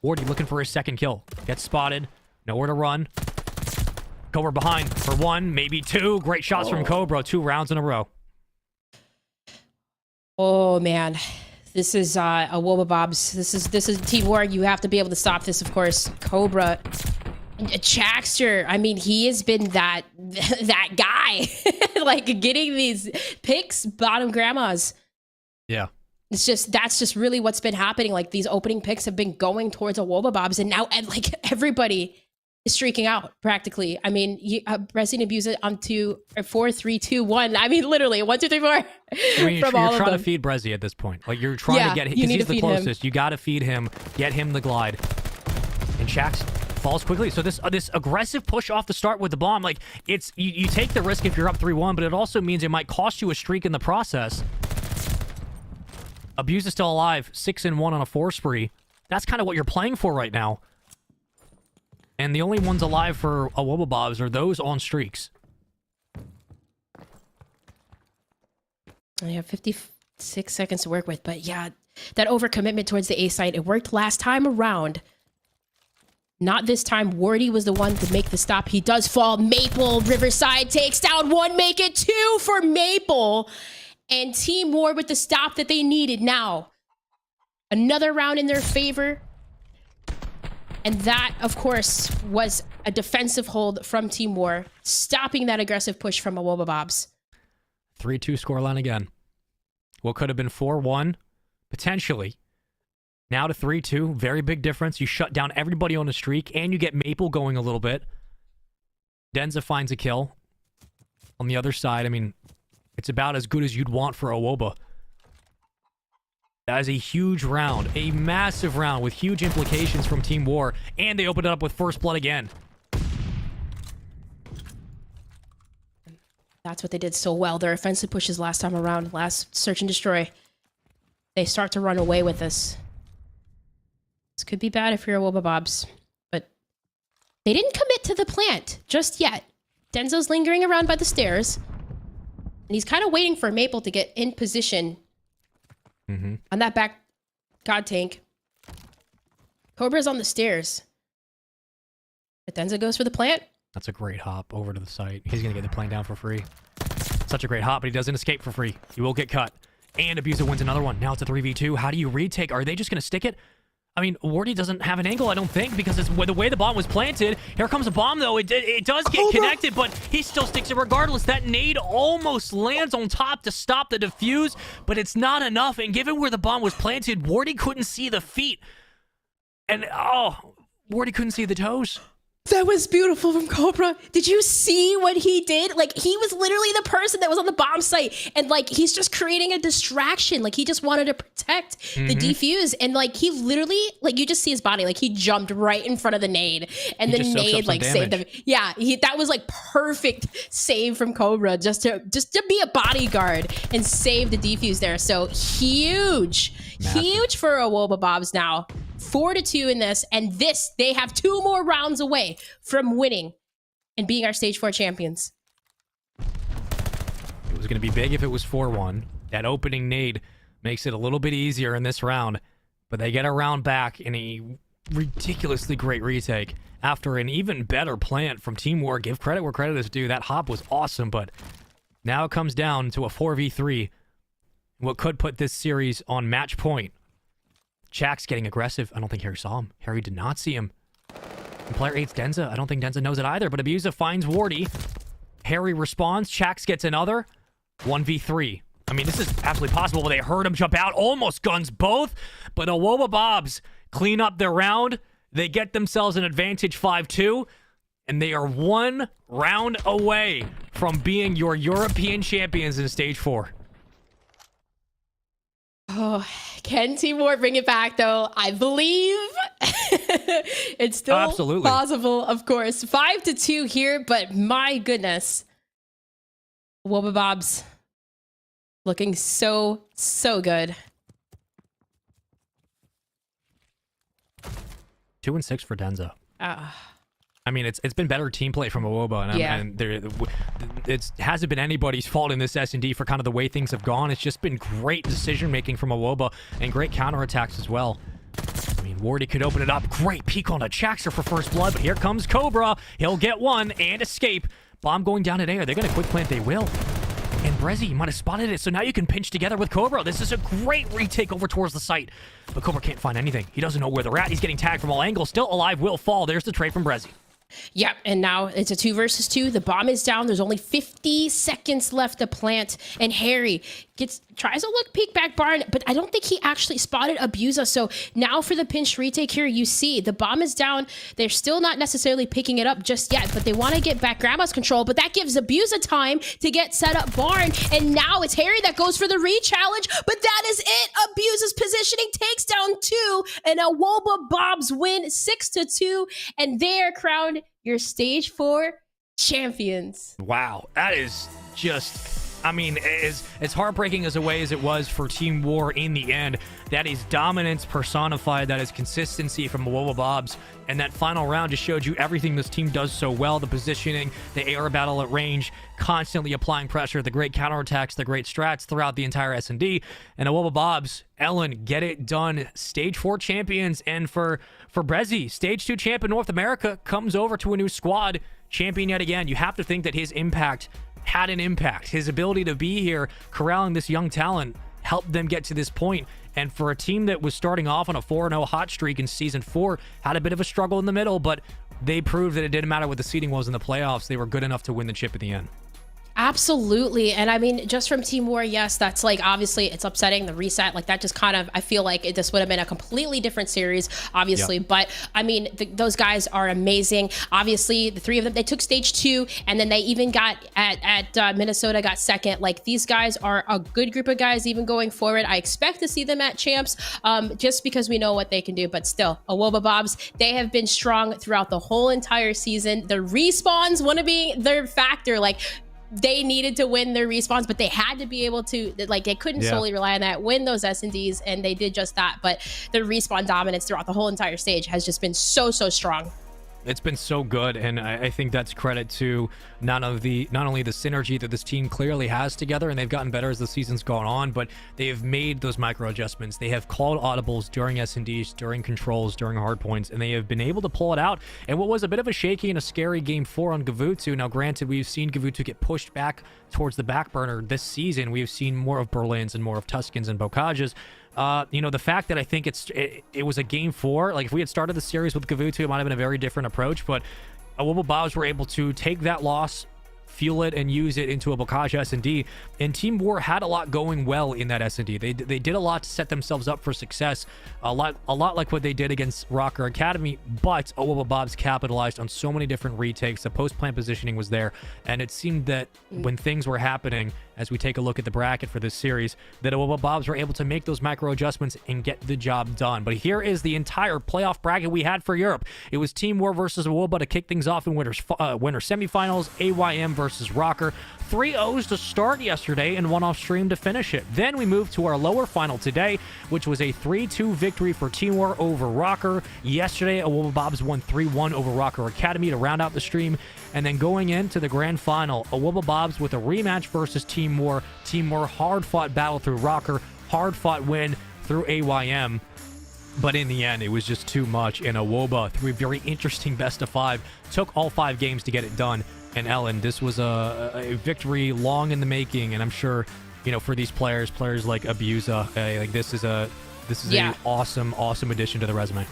Speaker 1: Wardy looking for his second kill. Gets spotted. Nowhere to run. Cobra behind for 1, maybe 2. Great shots from Cobra. 2 rounds in a row.
Speaker 2: Oh man, this is a Wubba Bobs. This is Team War. You have to be able to stop this, of course. Cobra, Chaxter. I mean, he has been that guy, like getting these picks, bottom grandmas.
Speaker 1: Yeah.
Speaker 2: That's just really what's been happening. Like these opening picks have been going towards a Wubba Bobs, and now like everybody is streaking out practically. I mean, Resident Abuser onto 4, 3, 2, 1. I mean, literally 1, 2, 3, 4.
Speaker 1: I mean,
Speaker 2: From all
Speaker 1: you're
Speaker 2: of
Speaker 1: trying
Speaker 2: them.
Speaker 1: to feed Brezzy at this point. Like, you're trying to get him,
Speaker 2: you
Speaker 1: because
Speaker 2: need
Speaker 1: he's
Speaker 2: to
Speaker 1: the
Speaker 2: feed him.
Speaker 1: closest. You got to feed him, get him the glide. And Shax falls quickly. So this aggressive push off the start with the bomb, like, it's you take the risk if you're up 3-1, but it also means it might cost you a streak in the process. Abuse is still alive, 6-1 on a 4 spree. That's kind of what you're playing for right now. And the only ones alive for a Wubba Bobs are those on streaks.
Speaker 2: I have 56 seconds to work with, but yeah, that overcommitment towards the A site, it worked last time around. Not this time. Wardy was the one to make the stop. He does fall. Maple, Riverside takes down 1, make it 2 for Maple. And Team War with the stop that they needed. Now, another round in their favor. And that, of course, was a defensive hold from Team War, stopping that aggressive push from a Wubba Bobs.
Speaker 1: 3-2 scoreline again. What could have been 4-1, potentially. Now to 3-2, very big difference. You shut down everybody on the streak, and you get Maple going a little bit. Denza finds a kill. On the other side, I mean, it's about as good as you'd want for a Wubba. That is a huge round, a massive round with huge implications from Team War, and they opened it up with first blood again.
Speaker 2: That's what they did so well. Their offensive pushes last time around, last search and destroy. They start to run away with this. This could be bad if you're a Wubba Bobs, but they didn't commit to the plant just yet. Denzo's lingering around by the stairs, and he's kind of waiting for Maple to get in position on that back god tank. Cobra's on the stairs. But Denza goes for the plant.
Speaker 1: That's a great hop over to the site. He's going to get the plant down for free. Such a great hop, but he doesn't escape for free. He will get cut. And Abusa wins another one. Now it's a 3v2. How do you retake? Are they just going to stick it? I mean, Wardy doesn't have an angle, I don't think, because it's the way the bomb was planted. Here comes a bomb, though. It does get connected, but he still sticks it regardless. That nade almost lands on top to stop the defuse, but it's not enough. And given where the bomb was planted, Wardy couldn't see the feet. And, Wardy couldn't see the toes.
Speaker 2: That was beautiful from Cobra. Did you see what he did? Like, he was literally the person that was on the bomb site. And, like, he's just creating a distraction. Like, he just wanted to protect the defuse. And, like, he literally, like, you just see his body. Like, he jumped right in front of the nade. And the nade, like, saved him. Yeah, that was, like, perfect save from Cobra just to be a bodyguard and save the defuse there. So, huge. Massive. Huge for Awoba Bobs now. 4-2 in this, and they have 2 more rounds away from winning and being our stage 4 champions.
Speaker 1: It was going to be big if it was 4-1. That opening nade makes it a little bit easier in this round, but they get a round back in a ridiculously great retake after an even better plant from Team War. Give credit where credit is due. That hop was awesome, but now it comes down to a 4v3, what could put this series on match point. Jack's getting aggressive. I don't think Harry saw him. Harry did not see him. And player 8's Denza. I don't think Denza knows it either, but Abusa finds Wardy. Harry responds. Chax gets another. 1v3. I mean, this is absolutely possible, but they heard him jump out. Almost guns both, but Awoba Bobs clean up their round. They get themselves an advantage 5-2, and they are 1 round away from being your European champions in Stage 4.
Speaker 2: Oh, can Team War bring it back, though? I believe it's still
Speaker 1: absolutely
Speaker 2: possible, of course. 5-2 here, but my goodness. Woba Bobs looking so good.
Speaker 1: 2-6 for Denza. I mean, it's been better team play from Awoba, and it hasn't been anybody's fault in this S&D for kind of the way things have gone. It's just been great decision-making from Awoba and great counterattacks as well. I mean, Wardy could open it up. Great peek on a Chaxer for first blood, but here comes Cobra. He'll get one and escape. Bomb going down in air. They're going to quick plant. They will. And Brezzy might have spotted it, so now you can pinch together with Cobra. This is a great retake over towards the site. But Cobra can't find anything. He doesn't know where they're at. He's getting tagged from all angles. Still alive, will fall. There's the trade from Brezzy.
Speaker 2: Yep, and now it's a 2 versus 2. The bomb is down. There's only 50 seconds left to plant, and Harry tries to look peek back barn, but I don't think he actually spotted Abusa. So now for the pinch retake here, you see the bomb is down. They're still not necessarily picking it up just yet, but they want to get back Grandma's control, but that gives Abusa time to get set up barn, and now it's Harry that goes for the re-challenge, but that is it. Abusa's positioning takes down 2, and Awoba Bobs win 6-2, and they're crowned your Stage 4 champions.
Speaker 1: Wow, that is just... I mean, as heartbreaking as a way as it was for Team War in the end, that is dominance personified, that is consistency from Awoba Bobs, and that final round just showed you everything this team does so well, the positioning, the air battle at range, constantly applying pressure, the great counterattacks, the great strats throughout the entire S&D, and Awoba Bobs, Ellen, get it done, Stage 4 champions, and for Brezzy, Stage 2 champ in North America, comes over to a new squad, champion yet again. You have to think that his impact had an impact. His ability to be here, corralling this young talent, helped them get to this point. And for a team that was starting off on a 4-0 hot streak in Season 4, had a bit of a struggle in the middle, but they proved that it didn't matter what the seeding was in the playoffs. They were good enough to win the chip at the end.
Speaker 2: Absolutely. And I mean, just from Team War, yes, that's like, obviously it's upsetting, the reset, like that just kind of, I feel like this would have been a completely different series, obviously. Yep. But I mean, those guys are amazing. Obviously, the 3 of them, they took Stage 2, and then they even got at Minnesota, got second. Like, these guys are a good group of guys even going forward. I expect to see them at champs just because we know what they can do. But still, Awoba Bobs, they have been strong throughout the whole entire season. The respawns want to be their factor. Like, they needed to win their respawns, but they had to be able to, like, they couldn't solely rely on that, win those S&Ds, and they did just that. But the respawn dominance throughout the whole entire stage has just been so strong.
Speaker 1: It's been so good, and I think that's credit to not only the synergy that this team clearly has together, and they've gotten better as the season's gone on, but they have made those micro adjustments. They have called audibles during S&Ds, during controls, during hard points, and they have been able to pull it out. And what was a bit of a shaky and a scary game 4 on Gavutu. Now, granted, we've seen Gavutu get pushed back towards the back burner this season. We've seen more of Berlins and more of Tuskens and Bokajas. The fact that I think it was a game 4, like if we had started the series with Gavutu, it might have been a very different approach, but Awuba Bobs were able to take that loss, fuel it, and use it into a Bokaja S&D, and Team War had a lot going well in that S&D. They did a lot to set themselves up for success, a lot like what they did against Rocker Academy, but Awuba Bobs capitalized on so many different retakes. The post-plant positioning was there, and it seemed that when things were happening, as we take a look at the bracket for this series, that Awuba Bobs were able to make those micro adjustments and get the job done. But here is the entire playoff bracket we had for Europe. It was Team War versus Awuba to kick things off in winter semifinals, AYM versus Rocker. 3-0s to start yesterday and 1 off stream to finish it. Then we moved to our lower final today, which was a 3-2 victory for Team War over Rocker. Yesterday, Awuba Bobs won 3-1 over Rocker Academy to round out the stream. And then going into the grand final, Awuba Bobs with a rematch versus Team War. Team War hard-fought battle through Rocker, hard-fought win through AYM. But in the end, it was just too much. And Awuba, through a very interesting best of 5, took all 5 games to get it done. And Ellen, this was a victory long in the making, and I'm sure, for these players like Abusa, this is an awesome addition to the resume.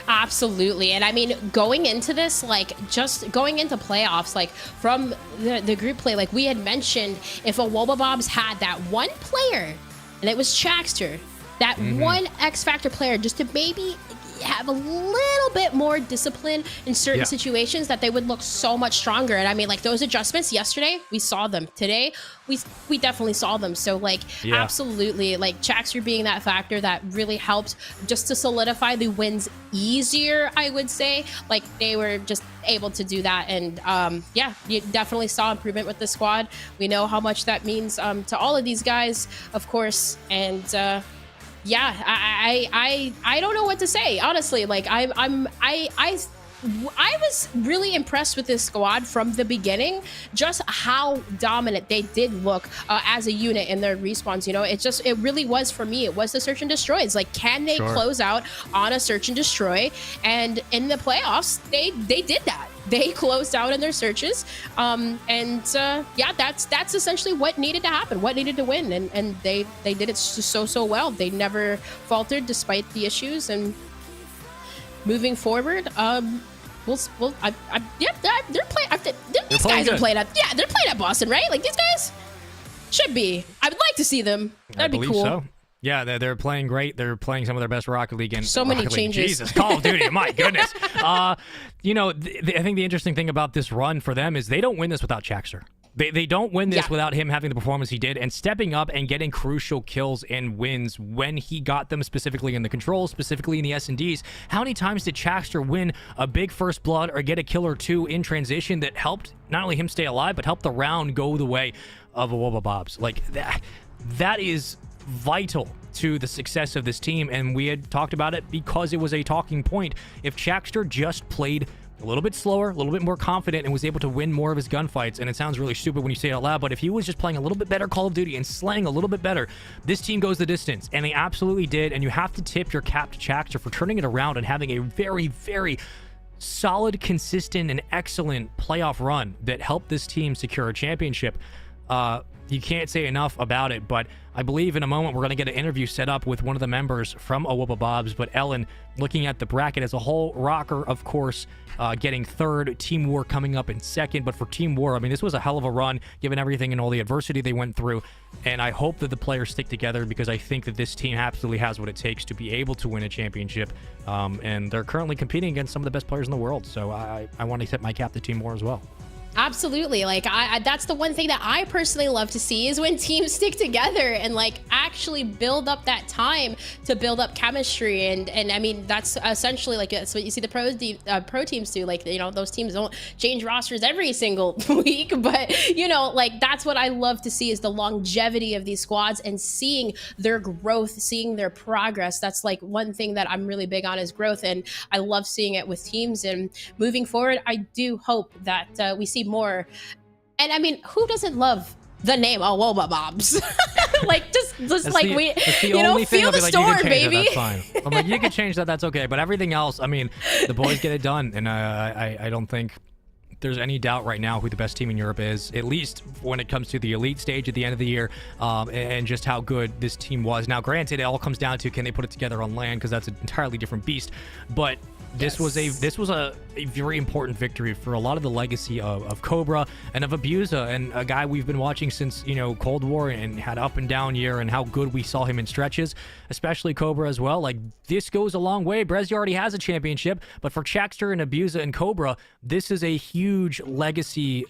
Speaker 2: Absolutely. And I mean, going into this, just going into playoffs, from the group play, we had mentioned, if Awuba Bobs had that one player, and it was Chaxter, that one X Factor player, just to maybe have a little bit more discipline in certain situations, that they would look so much stronger. And I mean, those adjustments yesterday, we saw them. Today, we definitely saw them. So absolutely, Chaxter being that factor that really helped just to solidify the wins easier, I would say. They were just able to do that. And you definitely saw improvement with the squad. We know how much that means to all of these guys, of course. And I don't know what to say, honestly. I was really impressed with this squad from the beginning, just how dominant they did look as a unit in their respawns. It really was, for me, it was the search and destroys. Can they close out on a search and destroy? And in the playoffs, they did that. They closed out in their searches. That's essentially what needed to happen, what needed to win. And they did it so well. They never faltered despite the issues. And moving forward, they're playing. These guys are playing at. Yeah, they're playing at Boston, right? These guys should be. I would like to see them. That'd be cool. So.
Speaker 1: Yeah, they're playing great. They're playing some of their best Rocket League. And
Speaker 2: so many changes.
Speaker 1: Jesus, Call of Duty, my goodness. I think the interesting thing about this run for them is they don't win this without Chaxter. They don't win this without him having the performance he did and stepping up and getting crucial kills and wins when he got them, specifically in the controls, specifically in the S&Ds. How many times did Chaxter win a big first blood or get a kill or two in transition that helped not only him stay alive, but helped the round go the way of Awuba Bobs? That is vital to the success of this team, and we had talked about it because it was a talking point. If Chaxter just played a little bit slower, a little bit more confident, and was able to win more of his gunfights, and it sounds really stupid when you say it out loud, but if he was just playing a little bit better Call of Duty and slaying a little bit better, this team goes the distance, and they absolutely did. And you have to tip your cap to Chaxter for turning it around and having a very, very solid, consistent, and excellent playoff run that helped this team secure a championship. You can't say enough about it, but I believe in a moment we're going to get an interview set up with one of the members from Awuba Bobs. But Ellen, looking at the bracket as a whole, Rocker, of course, getting third, Team War coming up in second. But for Team War, I mean, this was a hell of a run, given everything and all the adversity they went through. And I hope that the players stick together, because I think that this team absolutely has what it takes to be able to win a championship. And they're currently competing against some of the best players in the world. So I want to tip my cap to Team War as well.
Speaker 2: Absolutely. Like that's the one thing that I personally love to see is when teams stick together and like actually build up that time to build up chemistry. And I mean, that's essentially like, that's what you see the pro teams do. Like, you know, those teams don't change rosters every single week, but you know, like that's what I love to see is the longevity of these squads and seeing their growth, seeing their progress. That's like one thing that I'm really big on is growth. And I love seeing it with teams. And moving forward, I do hope that we see more. And I mean, who doesn't love the name Awoba Bobs? Like just like we, you know, feel the storm, baby.
Speaker 1: That's fine. I'm like, you can change that. That's okay. But everything else, I mean, the boys get it done, and I don't think there's any doubt right now who the best team in Europe is, at least when it comes to the elite stage at the end of the year, and just how good this team was. Now, granted, it all comes down to can they put it together on land, because that's an entirely different beast. But this was a very important victory for a lot of the legacy of Cobra and of Abusa, and a guy we've been watching since, you know, Cold War and had up and down year, and how good we saw him in stretches, especially Cobra as well. Like, this goes a long way. Brezzy already has a championship, but for Chaxter and Abusa and Cobra, this is a huge legacy.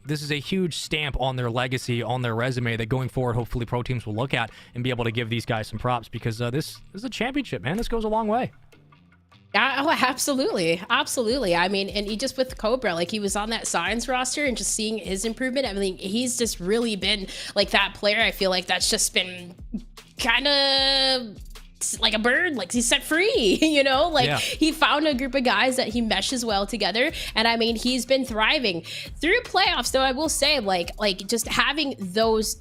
Speaker 1: This is a huge stamp on their legacy, on their resume, that going forward, hopefully pro teams will look at and be able to give these guys some props, because this is a championship, man. This goes a long way.
Speaker 2: Oh, absolutely. Absolutely. I mean, and he just with Cobra, like he was on that Signs roster and just seeing his improvement. I mean, he's just really been like that player. I feel like that's just been kind of like a bird, like he's set free, you know, like he found a group of guys that he meshes well together. And I mean, he's been thriving through playoffs, though. I will say like just having those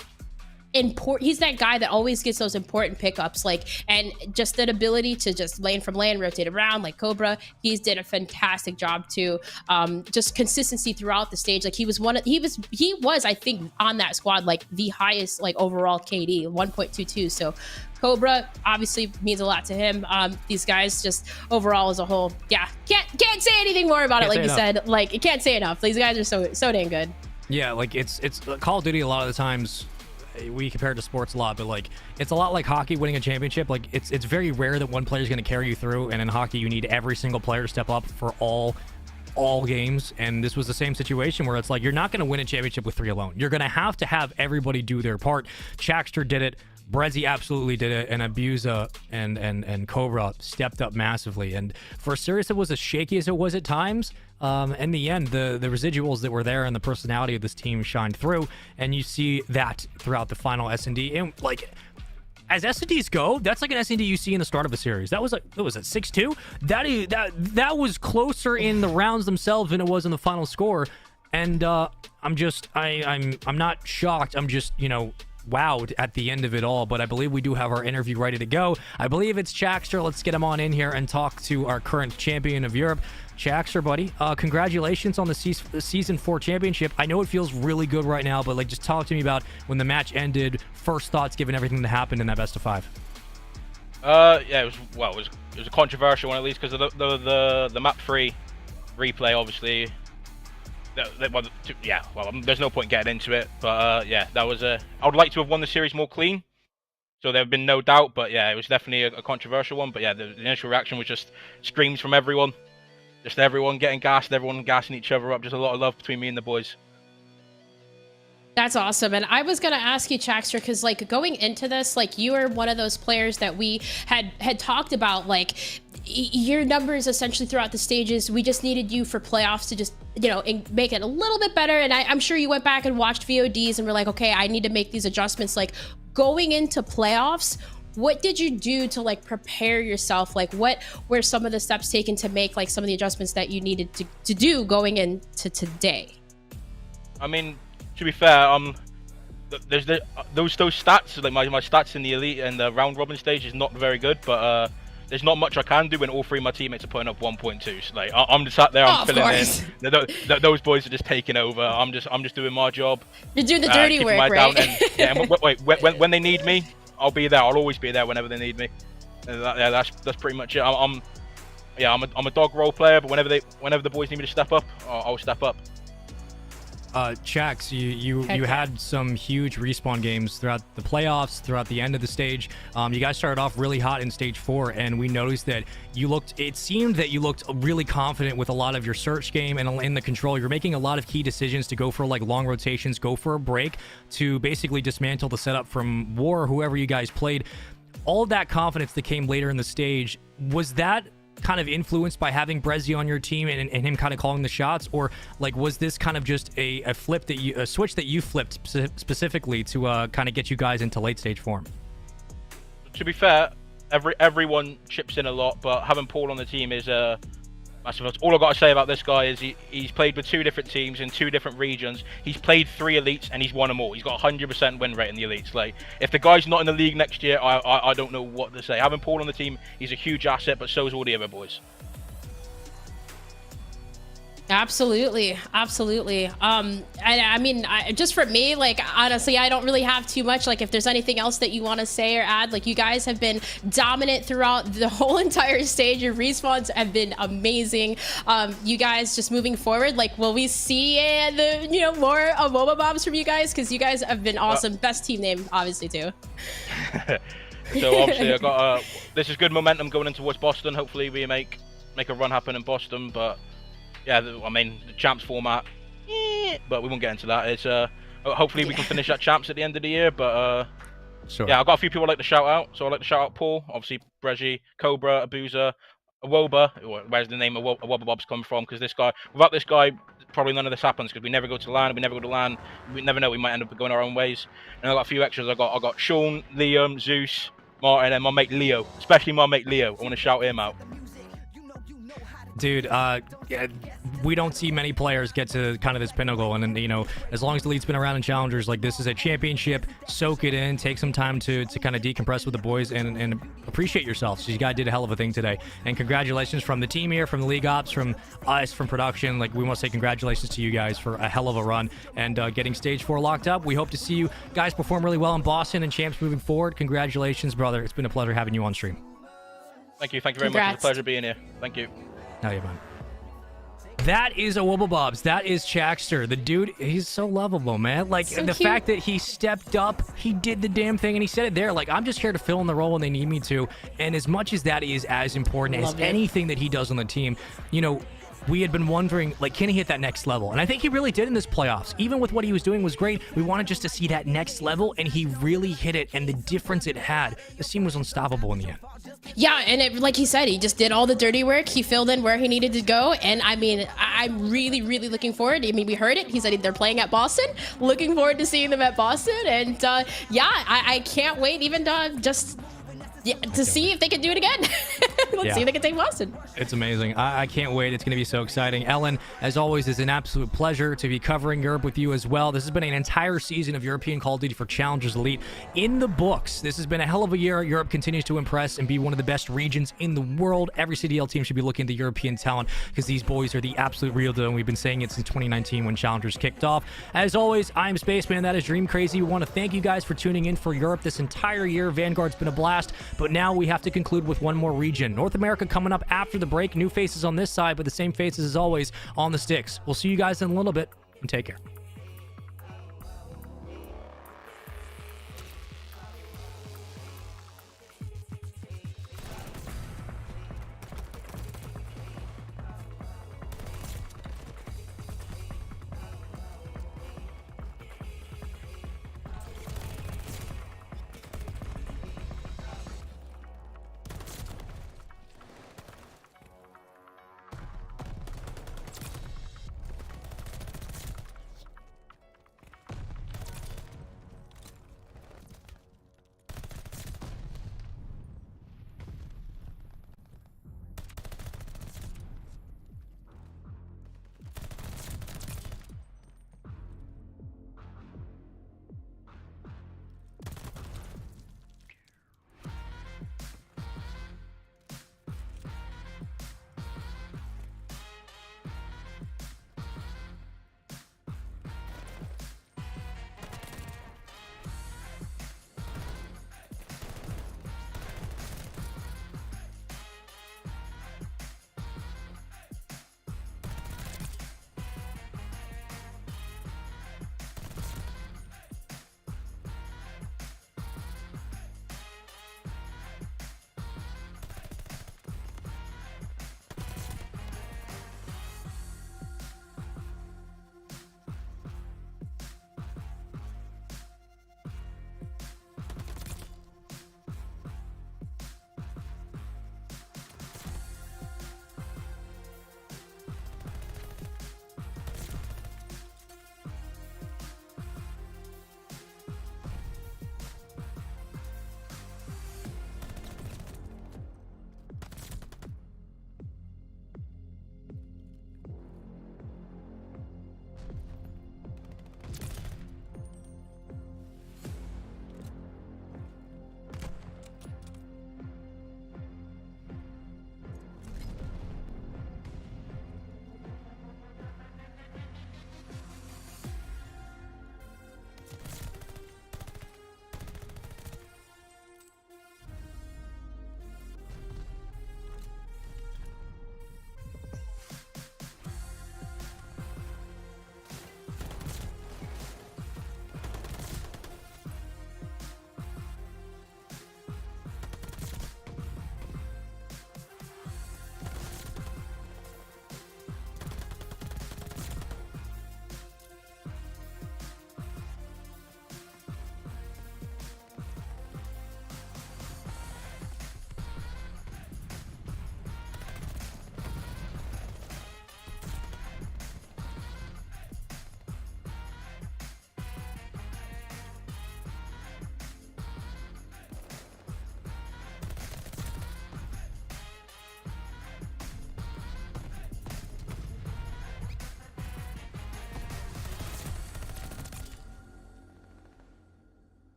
Speaker 2: he's that guy that always gets those important pickups, like, and just that ability to just lane from lane, rotate around like Cobra. He's did a fantastic job too. Just consistency throughout the stage. Like he was I think on that squad like the highest like overall KD 1.22. So Cobra obviously means a lot to him. These guys just overall as a whole, can't say anything more about it. Like you said, like you can't say enough. These guys are so dang good.
Speaker 1: Yeah, like it's Call of Duty. A lot of the times we compare it to sports a lot, but like it's a lot like hockey winning a championship. Like it's very rare that one player is going to carry you through, and in hockey you need every single player to step up for all games. And this was the same situation where it's like you're not going to win a championship with 3 alone. You're going to have everybody do their part. Chaxter did it, Brezzy absolutely did it, and Abusa and Cobra stepped up massively. And for a series that was as shaky as it was at times, in the end, the residuals that were there and the personality of this team shined through, and you see that throughout the final S&D. And like, as S&Ds go, that's like an S&D you see in the start of a series. That was like, what was it, 6-2? That was closer in the rounds themselves than it was in the final score. And I'm not shocked. I'm just, you know, wowed at the end of it all. But I believe we do have our interview ready to go. I believe it's Chaxter. Let's get him on in here and talk to our current champion of Europe. Chaxter, buddy, congratulations on the season 4 championship. I know it feels really good right now, but like, just talk to me about when the match ended, first thoughts given everything that happened in that best of 5.
Speaker 4: Yeah, it was a controversial one, at least because of the map 3 replay, obviously. There's no point getting into it, but yeah, that was I would like to have won the series more clean, so there have been no doubt. But yeah, it was definitely a controversial one. But yeah, the initial reaction was just screams from everyone, just everyone getting gassed, everyone gassing each other up. Just a lot of love between me and the boys.
Speaker 2: That's awesome. And I was going to ask you, Chaxter, because like going into this, like you were one of those players that we had talked about, like your numbers essentially throughout the stages. We just needed you for playoffs to just, you know, make it a little bit better. And I'm sure you went back and watched VODs and were like, okay, I need to make these adjustments. Like going into playoffs, what did you do to like prepare yourself? Like what were some of the steps taken to make like some of the adjustments that you needed to do going into today?
Speaker 4: I mean, to be fair, there's those stats, like my stats in the elite and the round robin stage is not very good, but there's not much I can do when all 3 of my teammates are putting up 1.2. So, like I'm just sat there, I'm filling in. Those boys are just taking over. I'm just doing my job.
Speaker 2: You're doing the dirty work, right?
Speaker 4: And when they need me, I'll be there. I'll always be there whenever they need me. That's pretty much it. I'm a dog role player, but whenever the boys need me to step up, I'll step up.
Speaker 1: Chax, you had some huge respawn games throughout the playoffs, throughout the end of the stage. You guys started off really hot in stage 4, and we noticed that it seemed that you looked really confident with a lot of your search game and in the control. You're making a lot of key decisions to go for like long rotations, go for a break to basically dismantle the setup from War or whoever you guys played. All of that confidence that came later in the stage, was that kind of influenced by having Brezzy on your team and him kind of calling the shots, or like was this kind of just a switch that you flipped specifically to kind of get you guys into late stage form?
Speaker 4: To be fair, everyone chips in a lot, but having Paul on the team is massive. All I've got to say about this guy is he's played with 2 different teams in 2 different regions. He's played 3 elites and he's won them all. He's got 100% win rate in the elites. Like, if the guy's not in the league next year, I don't know what to say. Having Paul on the team, he's a huge asset, but so is all the other boys.
Speaker 2: Absolutely. I mean, just for me, like, honestly, I don't really have too much. Like, if there's anything else that you want to say or add, like, you guys have been dominant throughout the whole entire stage. Your respawns have been amazing. You guys just moving forward, like, will we see more of Woba Bobs from you guys? Because you guys have been awesome. Best team name, obviously, too.
Speaker 4: So obviously, I got this is good momentum going in towards Boston. Hopefully, we make a run happen in Boston, but. Yeah, I mean, the champs format, but we won't get into that. It's hopefully we can finish at champs at the end of the year, but
Speaker 1: Sure.
Speaker 4: Yeah, I've got a few people I'd like to shout out. So I'd like to shout out Paul, obviously Brezzy, Cobra, Abuza, Awoba. Where's the name of Awoba Bob's come from? Because this guy, without this guy, probably none of this happens, because we never go to LAN, we never know, we might end up going our own ways. And I've got a few extras. I got Sean, Liam, Zeus, Martin, and my mate Leo, especially my mate Leo. I want to shout him out.
Speaker 1: Dude, we don't see many players get to kind of this pinnacle, and as long as the lead's been around in challengers, like, this is a championship. Soak it in, take some time to kind of decompress with the boys and appreciate yourselves. You guys did a hell of a thing today, and congratulations from the team here, from the league ops, from us, from production. Like, we want to say congratulations to you guys for a hell of a run and getting stage 4 locked up. We hope to see you guys perform really well in Boston and champs moving forward. Congratulations, brother. It's been a pleasure having you on stream.
Speaker 4: Thank you very much. It's a pleasure being here. Thank you.
Speaker 1: Hell yeah, man. That is a Wobble Bobs. That is Chaxter. The dude, he's so lovable, man. Like, so the fact that he stepped up, he did the damn thing, and he said it there. Like, I'm just here to fill in the role when they need me to. And as much as that is as important as anything that he does on the team, we had been wondering, like, can he hit that next level? And I think he really did in this playoffs. Even with what he was doing was great. We wanted just to see that next level, and he really hit it, and the difference it had. This team was unstoppable in the end.
Speaker 2: Yeah, and like he said, he just did all the dirty work. He filled in where he needed to go, and I mean, I'm really, really looking forward. I mean, we heard it. He said they're playing at Boston. Looking forward to seeing them at Boston, and I can't wait even to see if they can do it again. Let's see if they can take Boston.
Speaker 1: It's amazing. I can't wait. It's going to be so exciting. Ellen, as always, it's an absolute pleasure to be covering Europe with you as well. This has been an entire season of European Call of Duty for Challengers Elite in the books. This has been a hell of a year. Europe continues to impress and be one of the best regions in the world. Every CDL team should be looking at the European talent, because these boys are the absolute real deal, and we've been saying it since 2019 when Challengers kicked off. As always, I'm Spaceman. That is Dream Crazy. We want to thank you guys for tuning in for Europe this entire year. Vanguard's been a blast. But now we have to conclude with one more region. North America coming up after the break. New faces on this side, but the same faces as always on the sticks. We'll see you guys in a little bit, and take care.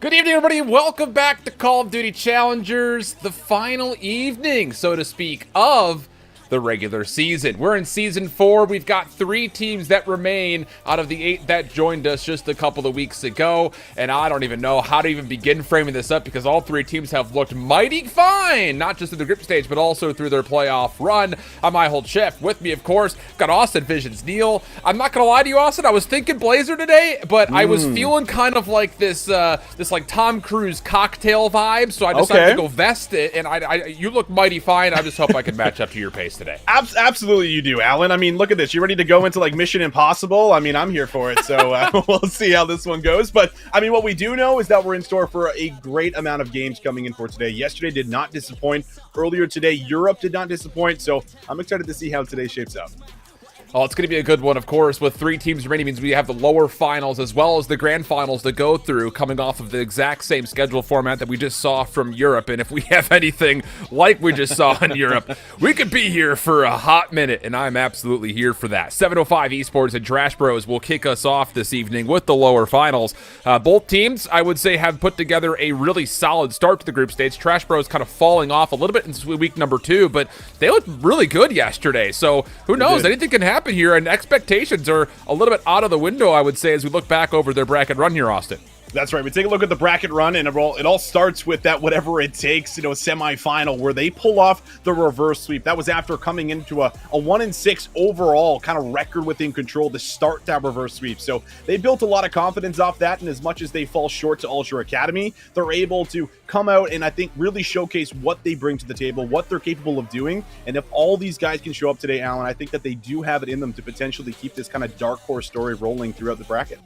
Speaker 5: Good evening, everybody. Welcome back to Call of Duty Challengers, the final evening, so to speak, of the regular season. We're in Season 4. We've got 3 teams that remain out of the 8 that joined us just a couple of weeks ago, and I don't even know how to even begin framing this up because all 3 teams have looked mighty fine, not just in the group stage, but also through their playoff run. I'm iHold Chef. With me, of course, got Austin Visions Neil. I'm not going to lie to you, Austin, I was thinking Blazer today, but I was feeling kind of like this like Tom Cruise cocktail vibe, so I decided to go vest it, and you look mighty fine. I just hope I can match up to your pace today.
Speaker 6: Absolutely you do, Alan. I mean, look at this. You ready to go into like Mission Impossible? I mean, I'm here for it, so we'll see how this one goes. But, I mean, what we do know is that we're in store for a great amount of games coming in for today. Yesterday did not disappoint. Earlier today, Europe did not disappoint, so I'm excited to see how today shapes up.
Speaker 5: Oh, it's going to be a good one, of course. With 3 teams remaining means we have the lower finals as well as the grand finals to go through, coming off of the exact same schedule format that we just saw from Europe. And if we have anything like we just saw in Europe, we could be here for a hot minute, and I'm absolutely here for that. 705 Esports and Trash Bros will kick us off this evening with the lower finals. Both teams, I would say, have put together a really solid start to the group stage. Trash Bros kind of falling off a little bit in week number 2, but they looked really good yesterday. So who knows? Anything can happen here, and expectations are a little bit out of the window, I would say, as we look back over their bracket run here, Austin.
Speaker 6: That's right. We take a look at the bracket run, and it all starts with that whatever it takes, semifinal where they pull off the reverse sweep. That was after coming into a 1-6 overall kind of record within control to start that reverse sweep. So they built a lot of confidence off that, and as much as they fall short to Ultra Academy, they're able to come out and I think really showcase what they bring to the table, what they're capable of doing. And if all these guys can show up today, Alan, I think that they do have it in them to potentially keep this kind of dark horse story rolling throughout the bracket.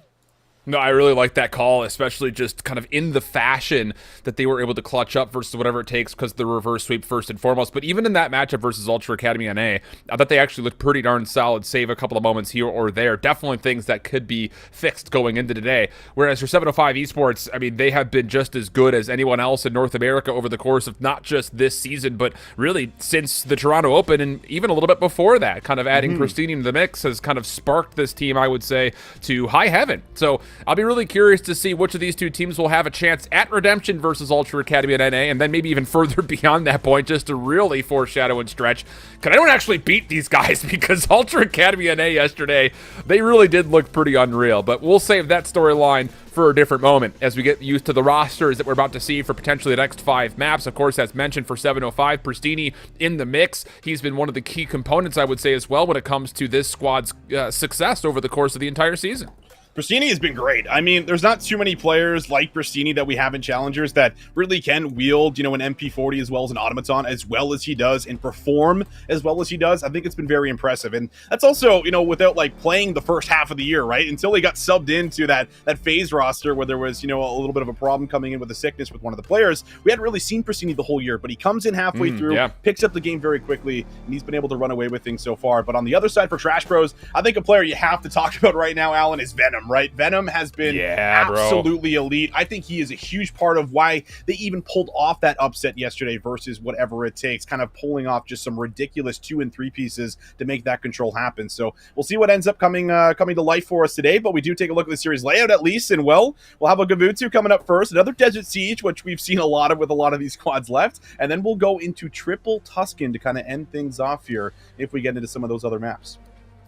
Speaker 5: No, I really like that call, especially just kind of in the fashion that they were able to clutch up versus whatever it takes because the reverse sweep first and foremost. But even in that matchup versus Ultra Academy NA, I thought they actually looked pretty darn solid, save a couple of moments here or there. Definitely things that could be fixed going into today. Whereas for 705 Esports, I mean, they have been just as good as anyone else in North America over the course of not just this season, but really since the Toronto Open and even a little bit before that. Kind of adding Pristini to the mix has kind of sparked this team, I would say, to high heaven. So I'll be really curious to see which of these 2 teams will have a chance at redemption versus Ultra Academy at NA, and then maybe even further beyond that point, just to really foreshadow and stretch. Can anyone actually beat these guys? Because Ultra Academy NA yesterday, they really did look pretty unreal, but we'll save that storyline for a different moment as we get used to the rosters that we're about to see for potentially the next 5 maps. Of course, as mentioned for 705, Pristini in the mix. He's been one of the key components, I would say, as well when it comes to this squad's success over the course of the entire season.
Speaker 6: Pristini has been great. I mean, there's not too many players like Pristini that we have in Challengers that really can wield, an MP40 as well as an automaton as well as he does and perform as well as he does. I think it's been very impressive. And that's also, without like playing the first half of the year, right? Until he got subbed into that phase roster where there was, a little bit of a problem coming in with a sickness with one of the players. We hadn't really seen Pristini the whole year, but he comes in halfway through, picks up the game very quickly, and he's been able to run away with things so far. But on the other side for Trash Bros, I think a player you have to talk about right now, Alan, is Venom. Right? Venom has been absolutely elite. I think he is a huge part of why they even pulled off that upset yesterday versus whatever it takes, kind of pulling off just some ridiculous 2 and 3 pieces to make that control happen. So we'll see what ends up coming to life for us today, but we do take a look at the series layout at least, and we'll have a Gavutu coming up first, another Desert Siege, which we've seen a lot of with a lot of these squads left, and then we'll go into Triple Tuscan to kind of end things off here if we get into some of those other maps.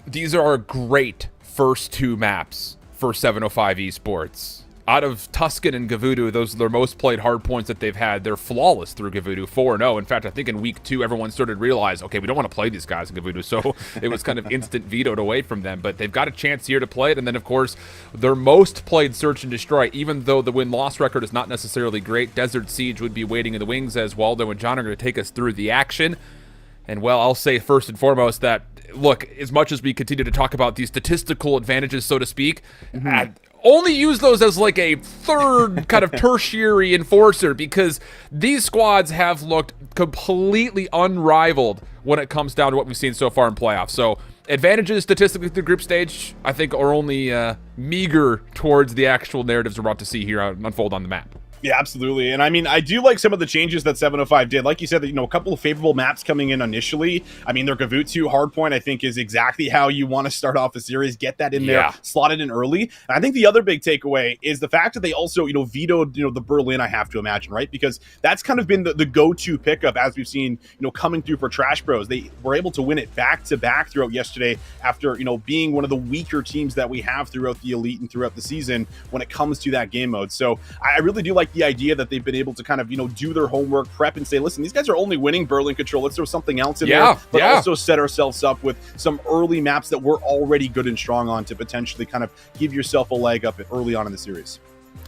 Speaker 5: These are great first 2 maps for 705 Esports. Out of Tuscan and Gavutu, those are their most played hard points that they've had. They're flawless through Gavutu, 4-0. In fact, I think in week 2, everyone started to realize, okay, we don't want to play these guys in Gavutu, so it was kind of instant vetoed away from them. But they've got a chance here to play it, and then, of course, their most played Search and Destroy, even though the win-loss record is not necessarily great. Desert Siege would be waiting in the wings as Waldo and John are going to take us through the action. And, well, I'll say first and foremost that, look, as much as we continue to talk about these statistical advantages, so to speak, only use those as like a third kind of tertiary enforcer, because these squads have looked completely unrivaled when it comes down to what we've seen so far in playoffs. So advantages statistically through the group stage, I think, are only meager towards the actual narratives we're about to see here unfold on the map.
Speaker 6: Yeah, absolutely. And I mean, I do like some of the changes that 705 did. Like you said, that, a couple of favorable maps coming in initially. I mean, their Gavutsu Hardpoint, I think, is exactly how you want to start off a series. Get that in there, slot it in early. And I think the other big takeaway is the fact that they also, vetoed, the Berlin, I have to imagine, right? Because that's kind of been the go-to pickup, as we've seen, coming through for Trash Bros. They were able to win it back-to-back throughout yesterday after, being one of the weaker teams that we have throughout the Elite and throughout the season when it comes to that game mode. So I really do like the idea that they've been able to kind of, do their homework, prep, and say, listen, these guys are only winning Berlin Control. Let's throw something else in there, but also set ourselves up with some early maps that we're already good and strong on to potentially kind of give yourself a leg up early on in the series.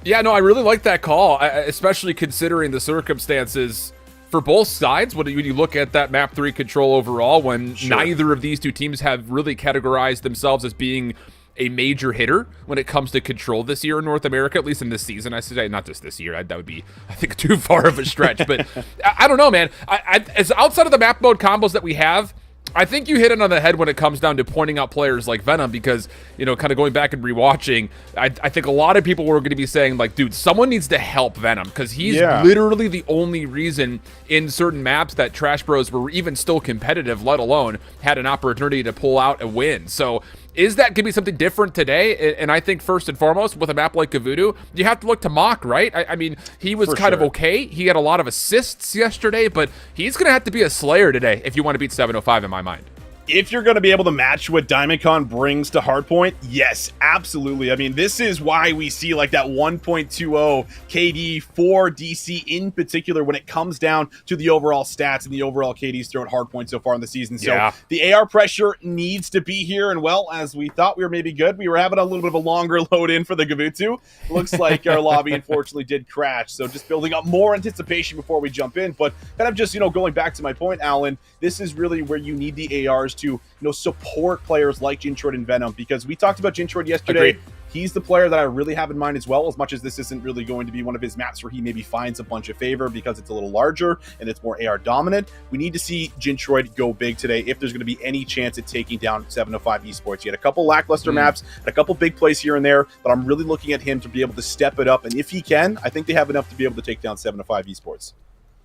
Speaker 5: Yeah, no, I really like that call, especially considering the circumstances for both sides. When you look at that map 3 control overall, when neither of these two teams have really categorized themselves as being a major hitter when it comes to control this year in North America, at least in this season, I say, not just this year. That would be, I think, too far of a stretch. But I don't know, man. As outside of the map mode combos that we have, I think you hit it on the head when it comes down to pointing out players like Venom, because, kind of going back and rewatching, I think a lot of people were going to be saying, like, dude, someone needs to help Venom, because he's literally the only reason in certain maps that Trash Bros were even still competitive, let alone had an opportunity to pull out a win. So is that going to be something different today? And I think first and foremost, with a map like Gavudu, you have to look to Mock, right? I mean, he was kind of okay. He had a lot of assists yesterday, but he's going to have to be a slayer today if you want to beat 705 in my mind.
Speaker 6: If you're going to be able to match what DiamondCon brings to Hardpoint, yes, absolutely. I mean, this is why we see like that 1.20 KD for DC in particular when it comes down to the overall stats and the overall KDs throughout Hardpoint so far in the season. So the AR pressure needs to be here. And well, as we thought we were maybe good, we were having a little bit of a longer load in for the Gavutsu. Looks like our lobby unfortunately did crash. So just building up more anticipation before we jump in. But kind of just, going back to my point, Alan, this is really where you need the ARs to support players like Jintroid and Venom, because we talked about Jintroid yesterday.
Speaker 5: Agreed.
Speaker 6: He's the player that I really have in mind as well, as much as this isn't really going to be one of his maps where he maybe finds a bunch of favor because it's a little larger and it's more AR dominant. We need to see Jintroid go big today if there's going to be any chance at taking down 705 Esports. He had a couple lackluster maps, a couple big plays here and there, but I'm really looking at him to be able to step it up, and if he can, I think they have enough to be able to take down 705 Esports.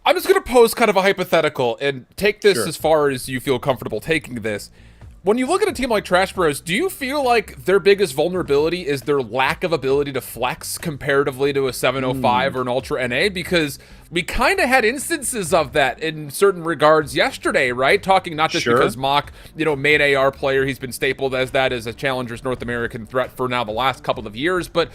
Speaker 5: I'm just going to pose kind of a hypothetical and take this as far as you feel comfortable taking this. When you look at a team like Trash Bros, do you feel like their biggest vulnerability is their lack of ability to flex comparatively to a 705 or an Ultra NA? Because we kind of had instances of that in certain regards yesterday, right? Talking not just because Mock, main AR player, he's been stapled as that as a Challenger's North American threat for now the last couple of years, but,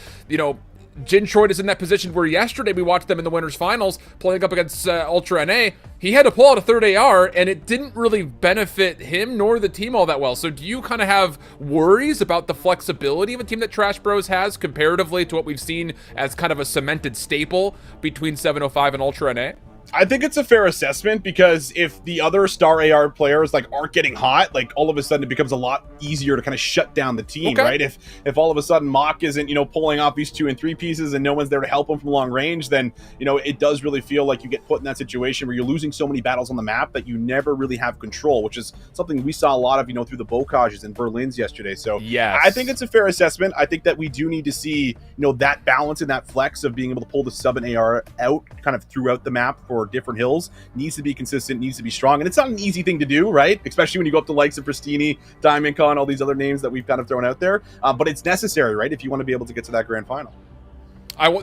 Speaker 5: Jintroid is in that position where yesterday we watched them in the winners finals playing up against Ultra NA. He had to pull out a third AR, and it didn't really benefit him nor the team all that well. So do you kind of have worries about the flexibility of a team that Trash Bros has comparatively to what we've seen as kind of a cemented staple between 705 and Ultra NA?
Speaker 6: I think it's a fair assessment, because if the other star AR players aren't getting hot, all of a sudden it becomes a lot easier to kind of shut down the team, right? If all of a sudden Mock isn't, pulling off these 2 and 3 pieces and no one's there to help him from long range, then, it does really feel like you get put in that situation where you're losing so many battles on the map that you never really have control, which is something we saw a lot of, through the Bokages and Berlins yesterday. So I think it's a fair assessment. I think that we do need to see, that balance and that flex of being able to pull the sub and AR out kind of throughout the map for different hills needs to be consistent, needs to be strong, and it's not an easy thing to do, right? Especially when you go up to likes of Pristini, DiamondCon, all these other names that we've kind of thrown out there, but it's necessary, right, if you want to be able to get to that grand final.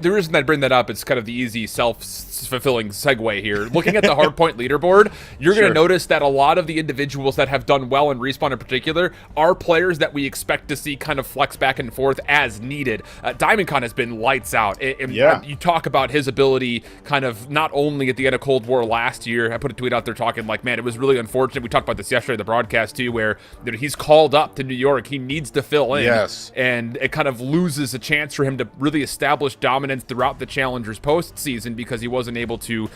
Speaker 5: The reason I bring that up, it's kind of the easy self-fulfilling segue here. Looking at the Hardpoint leaderboard, you're going to notice that a lot of the individuals that have done well in Respawn in particular are players that we expect to see kind of flex back and forth as needed. DiamondCon has been lights out. You talk about his ability kind of not only at the end of Cold War last year. I put a tweet out there talking man, it was really unfortunate. We talked about this yesterday in the broadcast too, where he's called up to New York. He needs to fill in. And it kind of loses a chance for him to really establish dominance throughout the Challengers postseason because he wasn't able to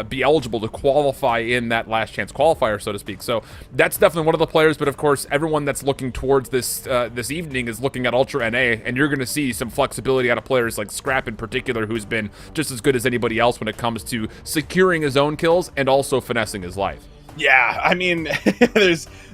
Speaker 5: be eligible to qualify in that last chance qualifier, so to speak. So that's definitely one of the players, but of course everyone that's looking towards this this evening is looking at Ultra NA, and you're going to see some flexibility out of players like Scrap in particular, who's been just as good as anybody else when it comes to securing his own kills and also finessing his life.
Speaker 6: Yeah, I mean,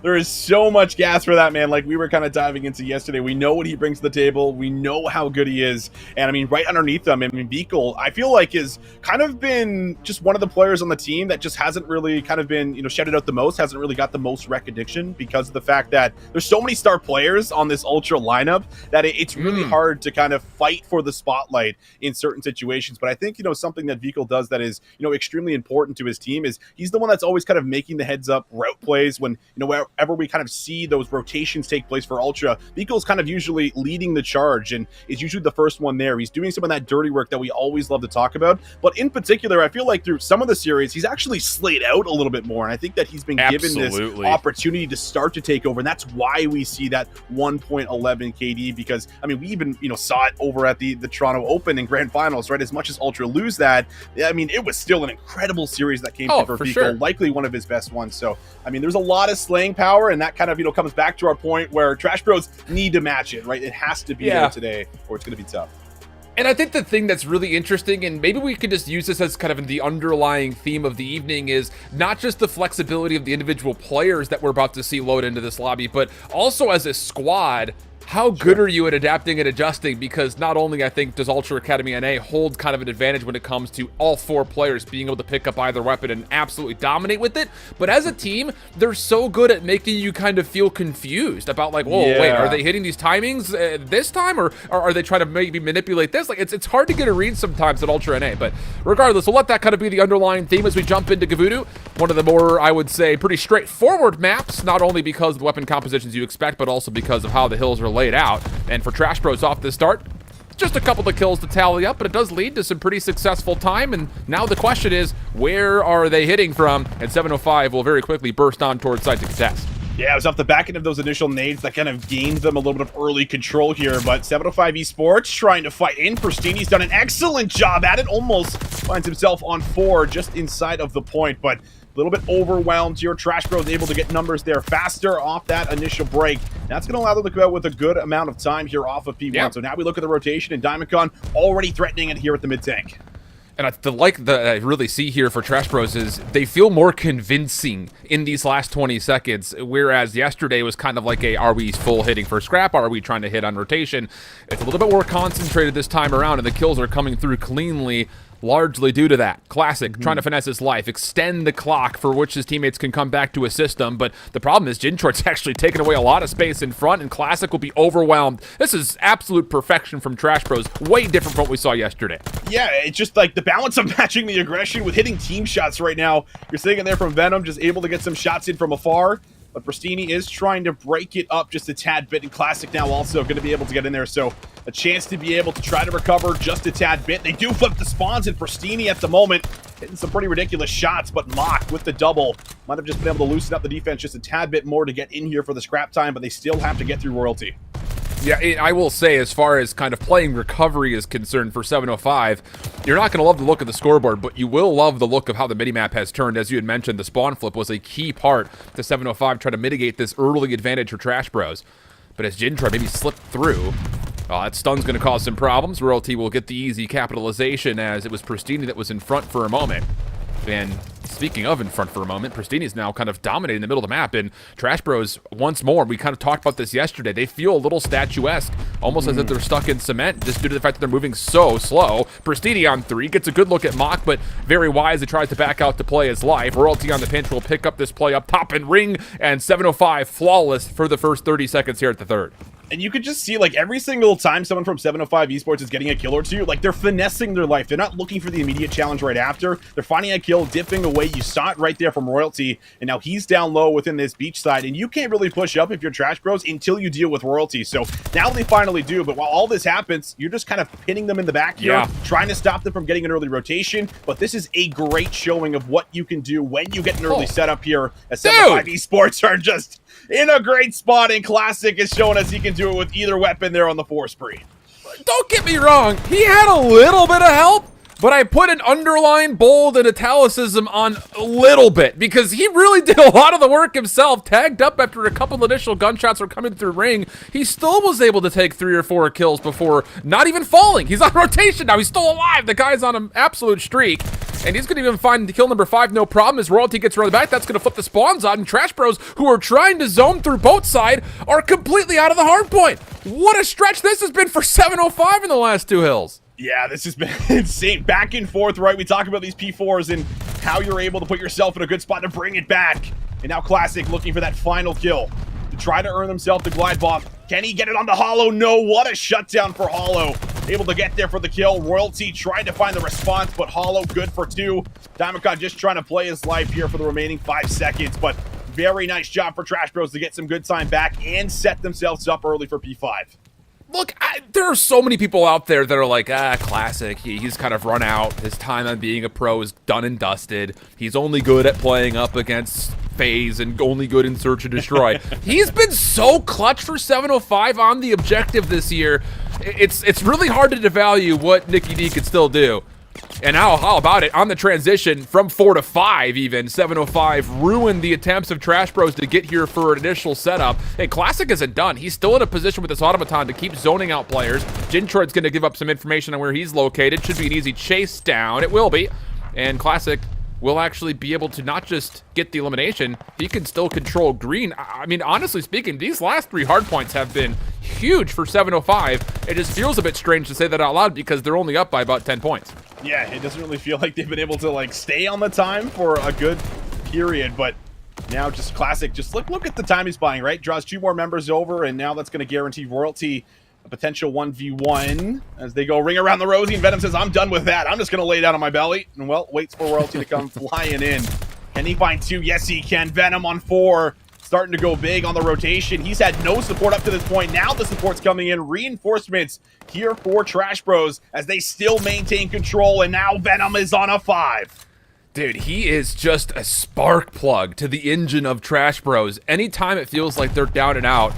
Speaker 6: there is so much gas for that man. Like we were kind of diving into yesterday. We know what he brings to the table. We know how good he is. And I mean, right underneath them, I mean, Beekle, I feel like is kind of been just one of the players on the team that just hasn't really kind of been, shouted out the most, hasn't really got the most recognition because of the fact that there's so many star players on this Ultra lineup that it's really hard to kind of fight for the spotlight in certain situations. But I think, something that Beekle does that is, extremely important to his team is he's the one that's always kind of making the heads up route plays when, wherever we kind of see those rotations take place for Ultra. Beekle's kind of usually leading the charge and is usually the first one there. He's doing some of that dirty work that we always love to talk about. But in particular, I feel like through some of the series, he's actually slayed out a little bit more. And I think that he's been given this opportunity to start to take over. And that's why we see that 1.11 KD because, I mean, we even, saw it over at the Toronto Open in Grand Finals, right? As much as Ultra lose that, I mean, it was still an incredible series that came through for Beekle, sure. Likely one of his best ones. So, I mean, there's a lot of slaying power, and that kind of, comes back to our point where Trash Bros need to match it, right? It has to be there today, or it's going to be tough.
Speaker 5: And I think the thing that's really interesting, and maybe we could just use this as kind of the underlying theme of the evening, is not just the flexibility of the individual players that we're about to see load into this lobby, but also as a squad, how good are you at adapting and adjusting? Because not only, I think, does Ultra Academy NA hold kind of an advantage when it comes to all four players being able to pick up either weapon and absolutely dominate with it, but as a team, they're so good at making you kind of feel confused about like, whoa, wait, are they hitting these timings this time, or are they trying to maybe manipulate this? Like, it's hard to get a read sometimes at Ultra NA, but regardless, we'll let that kind of be the underlying theme as we jump into Gavudu, one of the more, I would say, pretty straightforward maps, not only because of the weapon compositions you expect, but also because of how the hills are laid out. And for Trash Bros off the start, just a couple of kills to tally up, but it does lead to some pretty successful time. And now the question is, where are they hitting from? And 705 will very quickly burst on towards site to contest.
Speaker 6: Yeah, it was off the back end of those initial nades that kind of gained them a little bit of early control here, but 705 Esports trying to fight in. Pristini's done an excellent job at it, almost finds himself on 4 just inside of the point, but a little bit overwhelmed here. Trash Bros able to get numbers there faster off that initial break. That's going to allow them to come out with a good amount of time here off of P1. Yeah. So now we look at the rotation, and Diamondcon already threatening it here at the mid-tank.
Speaker 5: And I really see here for Trash Bros is they feel more convincing in these last 20 seconds, whereas yesterday was kind of like are we full hitting for scrap? Are we trying to hit on rotation? It's a little bit more concentrated this time around, and the kills are coming through cleanly, largely due to that. Classic, trying to finesse his life, extend the clock for which his teammates can come back to assist them, but the problem is Jinchort's actually taking away a lot of space in front, and Classic will be overwhelmed. This is absolute perfection from Trash Bros, way different from what we saw yesterday.
Speaker 6: Yeah, it's just like the balance of matching the aggression with hitting team shots right now. You're seeing it there from Venom, just able to get some shots in from afar. But Pristini is trying to break it up just a tad bit, and Classic now also going to be able to get in there. So a chance to be able to try to recover just a tad bit. They do flip the spawns, and Pristini at the moment hitting some pretty ridiculous shots, but Mock with the double might have just been able to loosen up the defense just a tad bit more to get in here for the scrap time, but they still have to get through Royalty.
Speaker 5: Yeah, I will say, as far as kind of playing recovery is concerned for 705, you're not going to love the look of the scoreboard, but you will love the look of how the minimap has turned. As you had mentioned, the spawn flip was a key part to 705 try to mitigate this early advantage for Trash Bros. But as Jintra maybe slipped through, that stun's going to cause some problems. Royalty will get the easy capitalization, as it was Pristini that was in front for a moment. And speaking of in front for a moment, Pristini's now kind of dominating the middle of the map, and Trash Bros, once more, we kind of talked about this yesterday, they feel a little statuesque, almost as if they're stuck in cement, just due to the fact that they're moving so slow. Pristini on 3, gets a good look at Mock, but very wise, he tries to back out to play his life. Royalty on the pinch will pick up this play up top and ring, and 705 flawless for the first 30 seconds here at the third.
Speaker 6: And you could just see, like, every single time someone from 705 Esports is getting a kill or two, like, they're finessing their life. They're not looking for the immediate challenge right after. They're finding a kill, dipping away. You saw it right there from Royalty, and now he's down low within this beach side, and you can't really push up if you're Trash Bros until you deal with Royalty. So now they finally do, but while all this happens, you're just kind of pinning them in the back here, trying to stop them from getting an early rotation. But this is a great showing of what you can do when you get an early setup here, as 705 Esports are just in a great spot, and Classic is showing us he can do it with either weapon there on the 4 spree.
Speaker 5: Don't get me wrong, he had a little bit of help, but I put an underline, bold, and italicism on a little bit because he really did a lot of the work himself. Tagged up after a couple initial gunshots were coming through ring, he still was able to take 3 or 4 kills before not even falling. He's on rotation now. He's still alive. The guy's on an absolute streak, and he's going to even find kill number 5 no problem as Royalty gets around the back. That's going to flip the spawns on, and Trash Bros, who are trying to zone through both sides, are completely out of the hard point. What a stretch this has been for 705 in the last 2 hills.
Speaker 6: Yeah, this has been insane. Back and forth, right? We talk about these P4s and how you're able to put yourself in a good spot to bring it back. And now Classic looking for that final kill to try to earn himself the glide bomb. Can he get it on the Hollow? No, what a shutdown for Hollow. Able to get there for the kill. Royalty trying to find the response, but Hollow good for 2. Diamondcon just trying to play his life here for the remaining 5 seconds, but very nice job for Trash Bros to get some good time back and set themselves up early for P5.
Speaker 5: Look, there are so many people out there that are like, Classic, he's kind of run out. His time on being a pro is done and dusted. He's only good at playing up against FaZe and only good in Search and Destroy. He's been so clutch for 705 on the objective this year. It's really hard to devalue what Nicky D could still do. And now, how about it? On the transition from 4 to 5 even, 705 ruined the attempts of Trash Bros to get here for an initial setup. Hey, Classic isn't done. He's still in a position with this Automaton to keep zoning out players. Jintroid's going to give up some information on where he's located. Should be an easy chase down. It will be. And Classic will actually be able to not just get the elimination, he can still control green. I mean, honestly speaking, these last 3 hard points have been huge for 705. It just feels a bit strange to say that out loud because they're only up by about 10 points.
Speaker 6: Yeah, it doesn't really feel like they've been able to like stay on the time for a good period, but now just Classic, just look at the time he's buying, right? Draws 2 more members over, and now that's going to guarantee Royalty a potential 1v1 as they go ring around the rosy, and Venom says, I'm done with that. I'm just going to lay down on my belly, and well, waits for Royalty to come flying in. Can he find 2? Yes, he can. Venom on 4. Starting to go big on the rotation. He's had no support up to this point. Now the support's coming in. Reinforcements here for Trash Bros as they still maintain control, and now Venom is on a 5.
Speaker 5: Dude, he is just a spark plug to the engine of Trash Bros. Anytime it feels like they're down and out,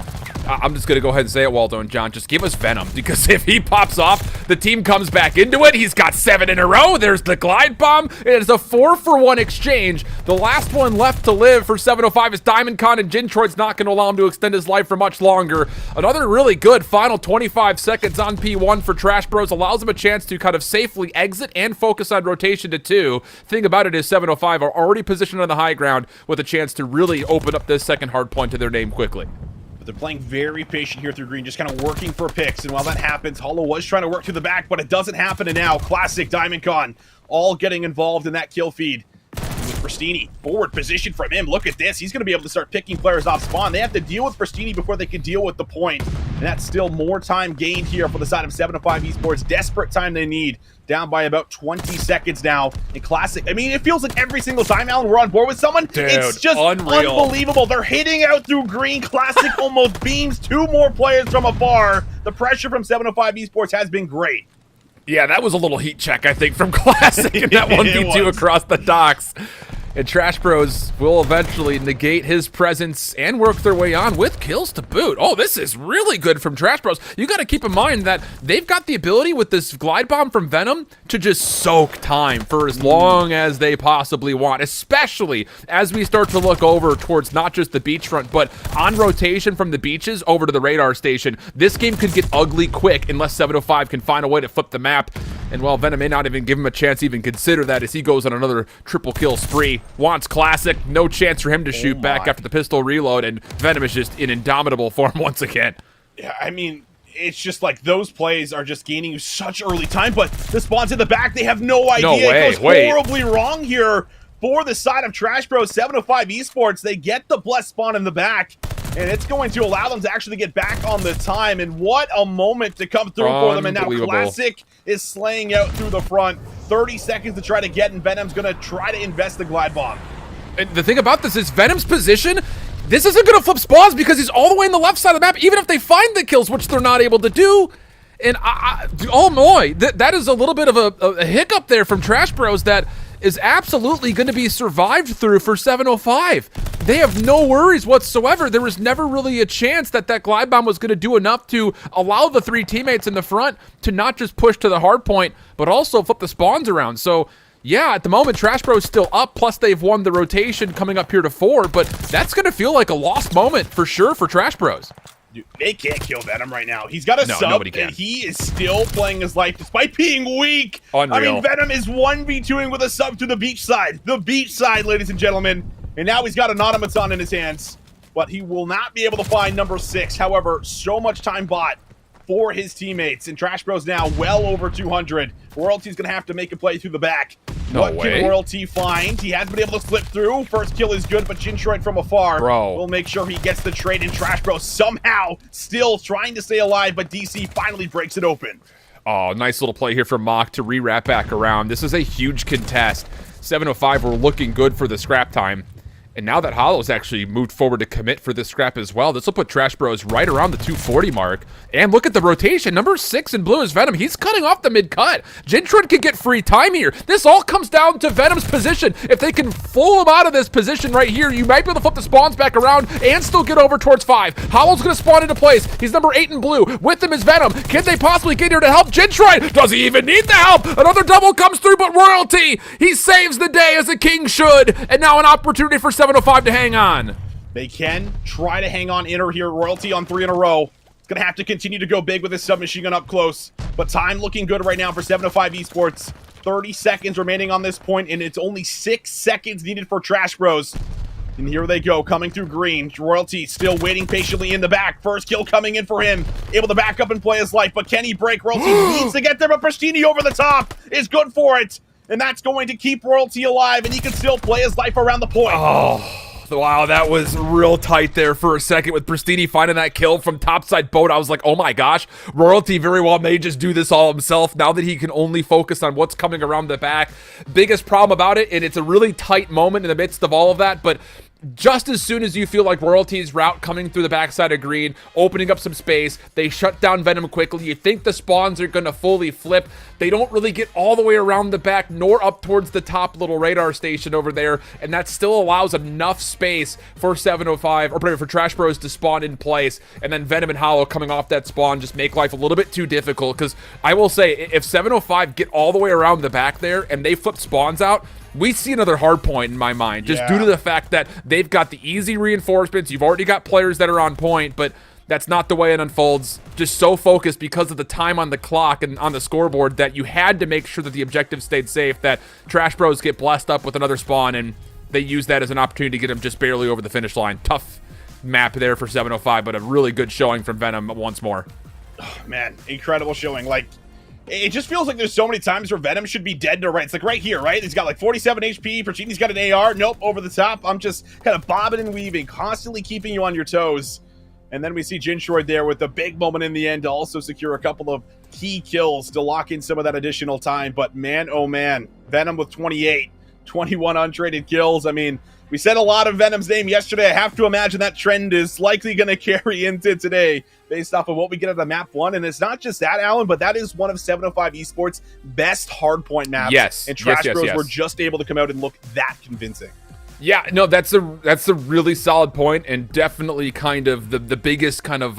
Speaker 5: I'm just going to go ahead and say it, Waldo and John. Just give us Venom, because if he pops off, the team comes back into it. He's got 7 in a row. There's the glide bomb. It's a 4-for-1 exchange. The last one left to live for 705 is Diamondcon, and Jintroid's not going to allow him to extend his life for much longer. Another really good final 25 seconds on P1 for Trash Bros. Allows him a chance to kind of safely exit and focus on rotation to 2. Thing about it is 705 are already positioned on the high ground with a chance to really open up this second hard point to their name quickly.
Speaker 6: But they're playing very patient here through green, just kind of working for picks. And while that happens, Hollow was trying to work to the back, but it doesn't happen. And now Classic, Diamondcon, all getting involved in that kill feed. With Pristini, forward position from him. Look at this. He's going to be able to start picking players off spawn. They have to deal with Pristini before they can deal with the point. And that's still more time gained here for the side of 705 Esports. Desperate time they need. Down by about 20 seconds now in Classic. I mean, it feels like every single time, Alan, we're on board with someone.
Speaker 5: Dude,
Speaker 6: it's just
Speaker 5: unreal.
Speaker 6: Unbelievable. They're hitting out through green. Classic almost beams 2 more players from afar. The pressure from 705 Esports has been great.
Speaker 5: Yeah, that was a little heat check, I think, from Classic in that 1v2 across the docks. And Trash Bros will eventually negate his presence and work their way on with kills to boot. Oh, this is really good from Trash Bros. You got to keep in mind that they've got the ability with this glide bomb from Venom to just soak time for as long as they possibly want, especially as we start to look over towards not just the beachfront, but on rotation from the beaches over to the radar station. This game could get ugly quick unless 705 can find a way to flip the map. And while Venom may not even give him a chance to even consider that as he goes on another triple kill spree. Wants Classic, no chance for him to shoot back after the pistol reload, and Venom is just in indomitable form once again.
Speaker 6: Yeah, I mean, it's just like those plays are just gaining such early time, but the spawns in the back, they have no idea.
Speaker 5: No way,
Speaker 6: it goes horribly wrong here for the side of Trash Bros. 705 Esports, they get the blessed spawn in the back, and it's going to allow them to actually get back on the time, and what a moment to come through for them, and now Classic is slaying out through the front. 30 seconds to try to get, and Venom's going to try to invest the glide bomb.
Speaker 5: And the thing about this is Venom's position, this isn't going to flip spawns because he's all the way in the left side of the map, even if they find the kills, which they're not able to do. And oh boy, that is a little bit of a hiccup there from Trash Bros that is absolutely going to be survived through for 705. They have no worries whatsoever. There was never really a chance that that glide bomb was going to do enough to allow the 3 teammates in the front to not just push to the hard point, but also flip the spawns around. So yeah, at the moment, Trash Bros still up, plus they've won the rotation coming up here to 4, but that's going to feel like a lost moment for sure for Trash Bros.
Speaker 6: Dude, they can't kill Venom right now. He's got a sub,
Speaker 5: nobody can.
Speaker 6: and he is still playing his life despite being weak.
Speaker 5: Unreal.
Speaker 6: I mean, Venom is 1v2ing with a sub to the beach side. The beach side, ladies and gentlemen. And now he's got an automaton in his hands, but he will not be able to find number 6. However, so much time bought for his teammates, and Trash Bros now well over 200. Royalty's gonna have to make a play through the back.
Speaker 5: No
Speaker 6: what
Speaker 5: way.
Speaker 6: can Royalty find? He has been able to slip through. First kill is good, but Jintroid from afar will make sure he gets the trade, and Trash Bros somehow still trying to stay alive, but DC finally breaks it open.
Speaker 5: Oh, nice little play here from Mock to re-wrap back around. This is a huge contest. 705 were looking good for the scrap time. And now that Hollow's actually moved forward to commit for this scrap as well, this will put Trash Bros right around the 240 mark. And look at the rotation. Number 6 in blue is Venom. He's cutting off the mid-cut. Jintroid can get free time here. This all comes down to Venom's position. If they can fool him out of this position right here, you might be able to flip the spawns back around and still get over towards 5. Hollow's going to spawn into place. He's number 8 in blue. With him is Venom. Can they possibly get here to help Jintroid? Does he even need the help? Another double comes through, but Royalty, he saves the day as a king should. And now an opportunity for 705 to hang on.
Speaker 6: They can try to hang on inner here. Royalty on 3 in a row. It's going to have to continue to go big with his submachine gun up close. But time looking good right now for 705 Esports. 30 seconds remaining on this point, and it's only 6 seconds needed for Trash Bros. And here they go, coming through green. Royalty still waiting patiently in the back. First kill coming in for him. Able to back up and play his life, but can he break? Royalty needs to get there, but Pristini over the top is good for it. And that's going to keep Royalty alive, and he can still play his life around the point.
Speaker 5: Oh. Wow, that was real tight there for a second with Pristini finding that kill from topside boat. I was like, oh my gosh, Royalty very well may just do this all himself now that he can only focus on what's coming around the back. Biggest problem about it, and it's a really tight moment in the midst of all of that, but just as soon as you feel like Royalty's route coming through the backside of green, opening up some space, they shut down Venom quickly. You think the spawns are going to fully flip. They don't really get all the way around the back nor up towards the top little radar station over there, and that still allows enough space for 705, or for Trash Bros to spawn in place, and then Venom and Hollow coming off that spawn just make life a little bit too difficult, because I will say, if 705 get all the way around the back there and they flip spawns out, we see another hard point in my mind, just due to the fact that they've got the easy reinforcements. You've already got players that are on point, but that's not the way it unfolds. Just so focused because of the time on the clock and on the scoreboard that you had to make sure that the objective stayed safe, that Trash Bros get blessed up with another spawn, and they use that as an opportunity to get them just barely over the finish line. Tough map there for 705, but a really good showing from Venom once more.
Speaker 6: Oh, man, incredible showing. Like, it just feels like there's so many times where Venom should be dead to right. It's like right here, right? He's got like 47 HP. Prachini's got an AR. Nope, over the top. I'm just kind of bobbing and weaving, constantly keeping you on your toes. And then we see Jintroid there with the big moment in the end to also secure a couple of key kills to lock in some of that additional time. But man, oh man, Venom with 28, 21 untraded kills. I mean, we said a lot of Venom's name yesterday. I have to imagine that trend is likely going to carry into today based off of what we get at the map 1. And it's not just that, Alan, but that is one of 705 Esports' best hardpoint maps.
Speaker 5: Yes.
Speaker 6: And Trash Bros were just able to come out and look that convincing.
Speaker 5: Yeah, no, that's a really solid point, and definitely kind of the biggest kind of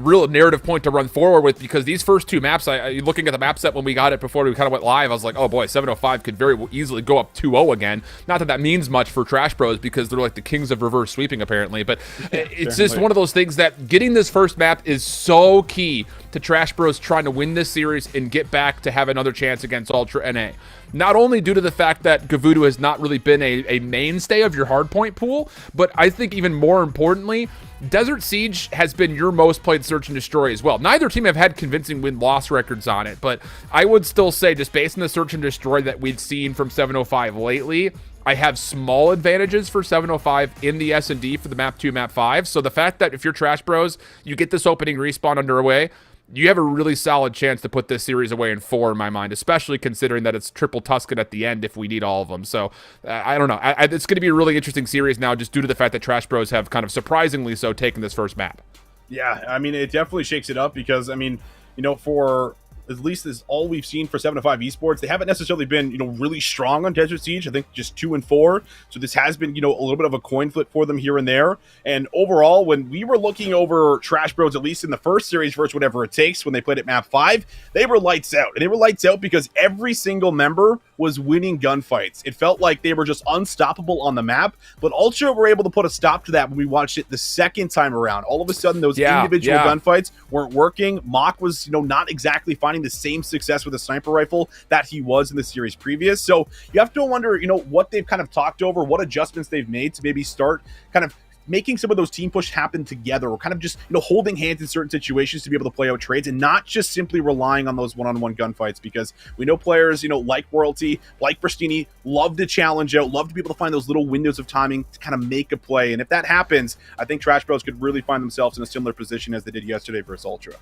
Speaker 5: real narrative point to run forward with, because these first 2 maps, looking at the map set when we got it before we kind of went live, I was like, oh boy, 705 could very easily go up 2-0 again. Not that that means much for Trash Bros, because they're like the kings of reverse sweeping apparently, but it's just one of those things that getting this first map is so key to Trash Bros trying to win this series and get back to have another chance against Ultra NA. Not only due to the fact that Gavudu has not really been a mainstay of your hardpoint pool, but I think even more importantly, Desert Siege has been your most played search and destroy as well. Neither team have had convincing win-loss records on it, but I would still say, just based on the search and destroy that we've seen from 705 lately, I have small advantages for 705 in the S&D for the map 2, map 5. So the fact that if you're Trash Bros, you get this opening respawn underway, you have a really solid chance to put this series away in 4 in my mind, especially considering that it's triple Tuscan at the end if we need all of them. So I don't know. It's going to be a really interesting series now, just due to the fact that Trash Bros have kind of surprisingly so taken this first map.
Speaker 6: Yeah, I mean, it definitely shakes it up because, I mean, you know, for at least is all we've seen for 7-5 esports. They haven't necessarily been, really strong on Desert Siege. I think just 2-4. So this has been, a little bit of a coin flip for them here and there. And overall, when we were looking over Trash Bros, at least in the first series versus Whatever It Takes, when they played at map 5, they were lights out. And they were lights out because every single member was winning gunfights. It felt like they were just unstoppable on the map. But Ultra were able to put a stop to that when we watched it the second time around. All of a sudden, those individual gunfights weren't working. Mach was, not exactly finding the same success with a sniper rifle that he was in the series previous. So you have to wonder, what they've kind of talked over, what adjustments they've made to maybe start kind of making some of those team push happen together, or kind of just, holding hands in certain situations to be able to play out trades and not just simply relying on those one-on-one gunfights, because we know players, like Royalty, like Bristini, love to challenge out, love to be able to find those little windows of timing to kind of make a play. And if that happens, I think Trash Bros could really find themselves in a similar position as they did yesterday versus Ultra.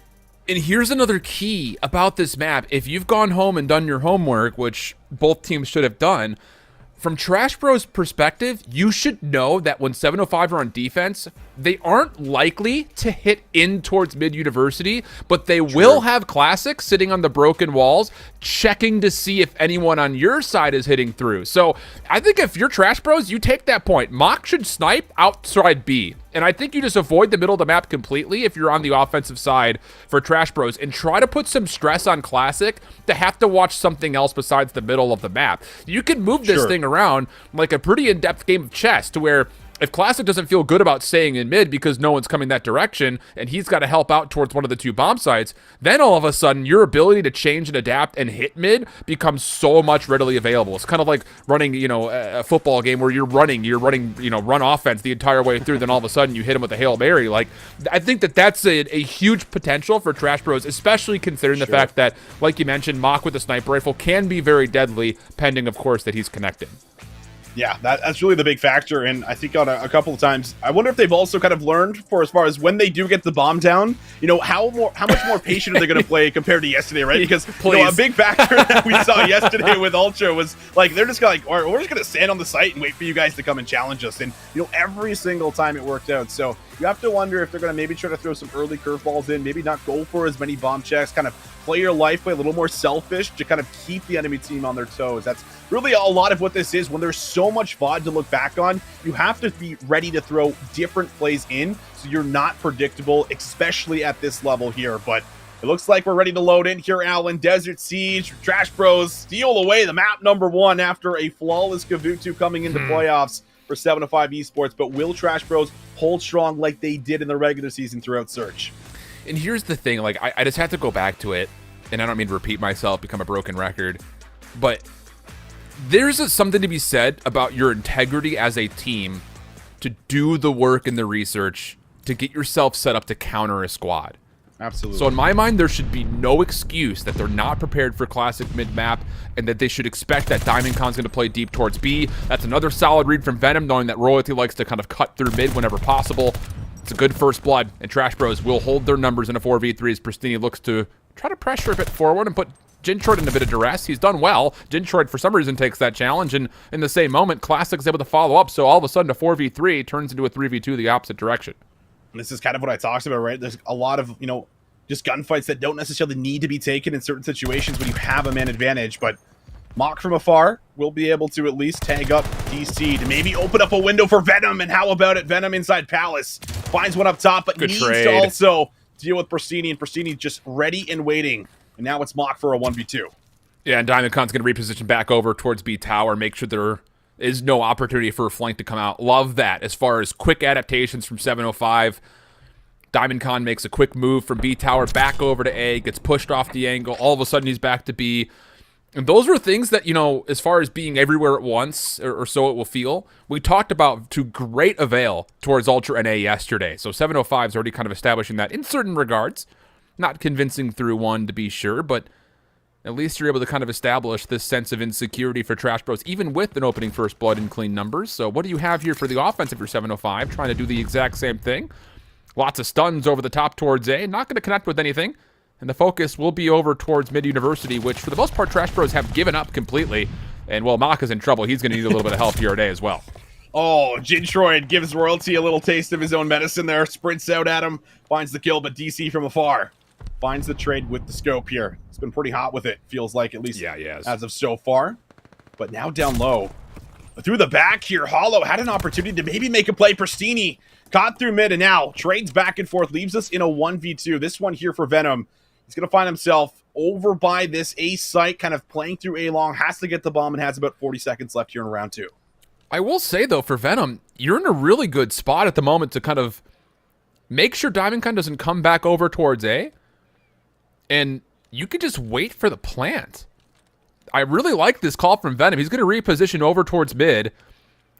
Speaker 5: And here's another key about this map. If you've gone home and done your homework, which both teams should have done, from Trash Bros' perspective, you should know that when 705 are on defense, they aren't likely to hit in towards mid-university, but they will have Classic sitting on the broken walls, checking to see if anyone on your side is hitting through. So I think if you're Trash Bros, you take that point. Mach should snipe outside B. And I think you just avoid the middle of the map completely if you're on the offensive side for Trash Bros, and try to put some stress on Classic to have to watch something else besides the middle of the map. You can move this thing around like a pretty in-depth game of chess, to where if Classic doesn't feel good about staying in mid because no one's coming that direction and he's got to help out towards one of the two bomb sites, then all of a sudden your ability to change and adapt and hit mid becomes so much readily available. It's kind of like running, a football game where you're running, run offense the entire way through, then all of a sudden you hit him with a Hail Mary. Like, I think that's a huge potential for Trash Bros, especially considering the fact that, like you mentioned, Mach with the sniper rifle can be very deadly, pending, of course, that he's connected.
Speaker 6: Yeah, that's really the big factor, and I think on a couple of times, I wonder if they've also kind of learned, for as far as when they do get the bomb down, how much more patient are they going to play compared to yesterday, right? Because a big factor that we saw yesterday with Ultra was like they're just like, we're just going to stand on the site and wait for you guys to come and challenge us, and every single time it worked out. So you have to wonder if they're going to maybe try to throw some early curveballs in, maybe not go for as many bomb checks, kind of play your life, play a little more selfish to kind of keep the enemy team on their toes. That's really a lot of what this is. When there's so much VOD to look back on, you have to be ready to throw different plays in so you're not predictable, especially at this level here. But it looks like we're ready to load in here, Alan. Desert Siege, Trash Bros steal away the map #1 after a flawless Kavutu coming into playoffs for 7-5 esports. But will Trash Bros hold strong like they did in the regular season throughout Search?
Speaker 5: And here's the thing, like, I just have to go back to it, and I don't mean to repeat myself, become a broken record, but there's something to be said about your integrity as a team to do the work and the research to get yourself set up to counter a squad.
Speaker 6: Absolutely.
Speaker 5: So in my mind, there should be no excuse that they're not prepared for Classic mid-map, and that they should expect that Diamond Con's going to play deep towards B. That's another solid read from Venom, knowing that Royalty likes to kind of cut through mid whenever possible. It's a good first blood, and Trash Bros will hold their numbers in a 4v3 as Pristini looks to try to pressure a bit forward and put Jintroid in a bit of duress. He's done well. Jintroid, for some reason, takes that challenge, and in the same moment, Classic's able to follow up, so all of a sudden a 4v3 turns into a 3v2 the opposite direction.
Speaker 6: This is kind of what I talked about, right? There's a lot of, just gunfights that don't necessarily need to be taken in certain situations when you have a man advantage, but Mach from afar will be able to at least tag up DC to maybe open up a window for Venom, and how about it? Venom inside Palace finds one up top, but
Speaker 5: Good
Speaker 6: needs
Speaker 5: trade.
Speaker 6: to also deal with Bristini, and Bristini just ready and waiting, and now it's Mach for a 1v2.
Speaker 5: Yeah, and Diamond Con's going to reposition back over towards B Tower, make sure there is no opportunity for a flank to come out. Love that. As far as quick adaptations from 705, Diamond Con makes a quick move from B Tower back over to A, gets pushed off the angle. All of a sudden, he's back to B. And those were things that, as far as being everywhere at once, or so it will feel, we talked about to great avail towards Ultra NA yesterday. So 705 is already kind of establishing that in certain regards. Not convincing through one, to be sure, but at least you're able to kind of establish this sense of insecurity for Trash Bros, even with an opening first blood and clean numbers. So what do you have here for the offense if you're 705, trying to do the exact same thing? Lots of stuns over the top towards A, not going to connect with anything. And the focus will be over towards mid-university, which for the most part, Trash Bros have given up completely. And while Mach is in trouble, he's going to need a little bit of help here today as well.
Speaker 6: Oh, Jintroid gives Royalty a little taste of his own medicine there. Sprints out at him, finds the kill, but DC from afar finds the trade with the scope here. It's been pretty hot with it, feels like, at least as of so far. But now down low. Through the back here, Hollow had an opportunity to maybe make a play. Pristini caught through mid and now trades back and forth, leaves us in a 1v2. This one here for Venom. He's going to find himself over by this A site, kind of playing through A long, has to get the bomb and has about 40 seconds left here in round 2.
Speaker 5: I will say, though, for Venom, you're in a really good spot at the moment to kind of make sure Diamondcon doesn't come back over towards A. And you could just wait for the plant. I really like this call from Venom. He's going to reposition over towards mid,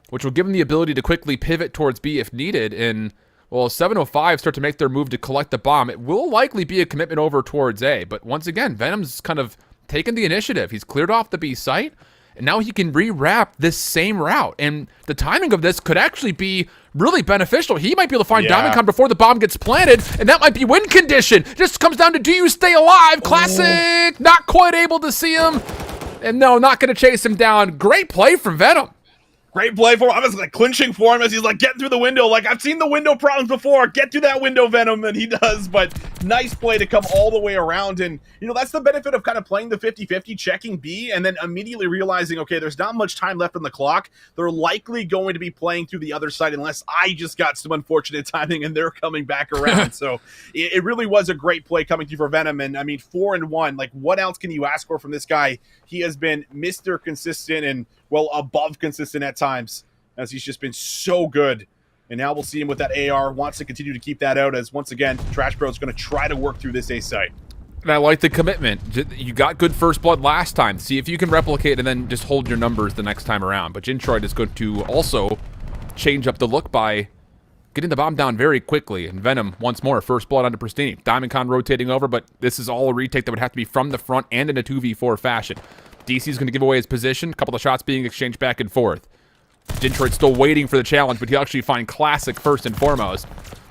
Speaker 5: which will give him the ability to quickly pivot towards B if needed. And, well, 705 start to make their move to collect the bomb. It will likely be a commitment over towards A. But once again, Venom's kind of taken the initiative. He's cleared off the B site, and now he can rewrap this same route. And the timing of this could actually be really beneficial. He might be able to find Diamondcon before the bomb gets planted, and that might be win condition. Just comes down to, do you stay alive? Classic! Not quite able to see him. And no, not going to chase him down. Great play from Venom.
Speaker 6: Great play for him. I was like clinching for him as he's like getting through the window. Like, I've seen the window problems before. Get through that window, Venom, and he does. But nice play to come all the way around. And, you know, that's the benefit of kind of playing the 50-50, checking B, and then immediately realizing, okay, there's not much time left on the clock. They're likely going to be playing through the other side unless I just got some unfortunate timing and they're coming back around. So it really was a great play coming through for Venom. And, I mean, 4-1. Like, what else can you ask for from this guy? He has been Mr. Consistent and, well, above consistent at times, as he's just been so good. And now we'll see him with that AR, wants to continue to keep that out, as once again, Trash Bro is going to try to work through this A site.
Speaker 5: And I like the commitment. You got good first blood last time. See if you can replicate and then just hold your numbers the next time around. But Jintroid is going to also change up the look by getting the bomb down very quickly. And Venom, once more, first blood onto Pristini. Diamondcon rotating over, but this is all a retake that would have to be from the front and in a 2v4 fashion. DC is going to give away his position. A couple of shots being exchanged back and forth. Jintroid still waiting for the challenge, but he'll actually find Classic first and foremost.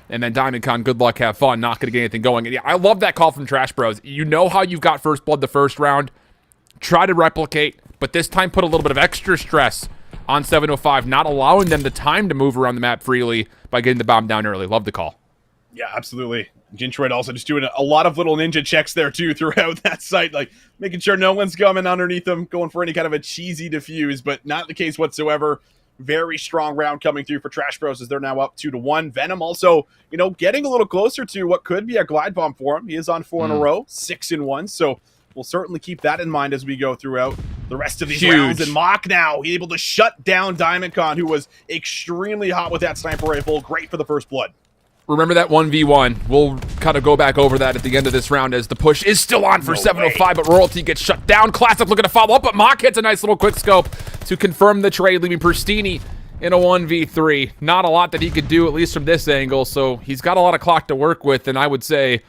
Speaker 5: And then Diamondcon, good luck, have fun. Not going to get anything going. And yeah, I love that call from Trash Bros. You know how you've got first blood the first round. Try to replicate, but this time put a little bit of extra stress on 705, not allowing them the time to move around the map freely by getting the bomb down early. Love the call.
Speaker 6: Yeah, absolutely. Jintroid also just doing a lot of little ninja checks there, too, throughout that site. Like, making sure no one's coming underneath them, going for any kind of a cheesy defuse, but not the case whatsoever. Very strong round coming through for Trash Bros as they're now up 2-1. Venom also, you know, getting a little closer to what could be a glide bomb for him. He is on 4 in a row, 6-1. So we'll certainly keep that in mind as we go throughout the rest of these rounds. And Mock now able to shut down Diamondcon, who was extremely hot with that sniper rifle. Great for the first blood.
Speaker 5: Remember that 1v1. We'll kind of go back over that at the end of this round as the push is still on for 705, but Royalty gets shut down. Classic looking to follow up, but Mock hits a nice little quick scope to confirm the trade, leaving Pristini in a 1v3. Not a lot that he could do, at least from this angle, so he's got a lot of clock to work with, and I would say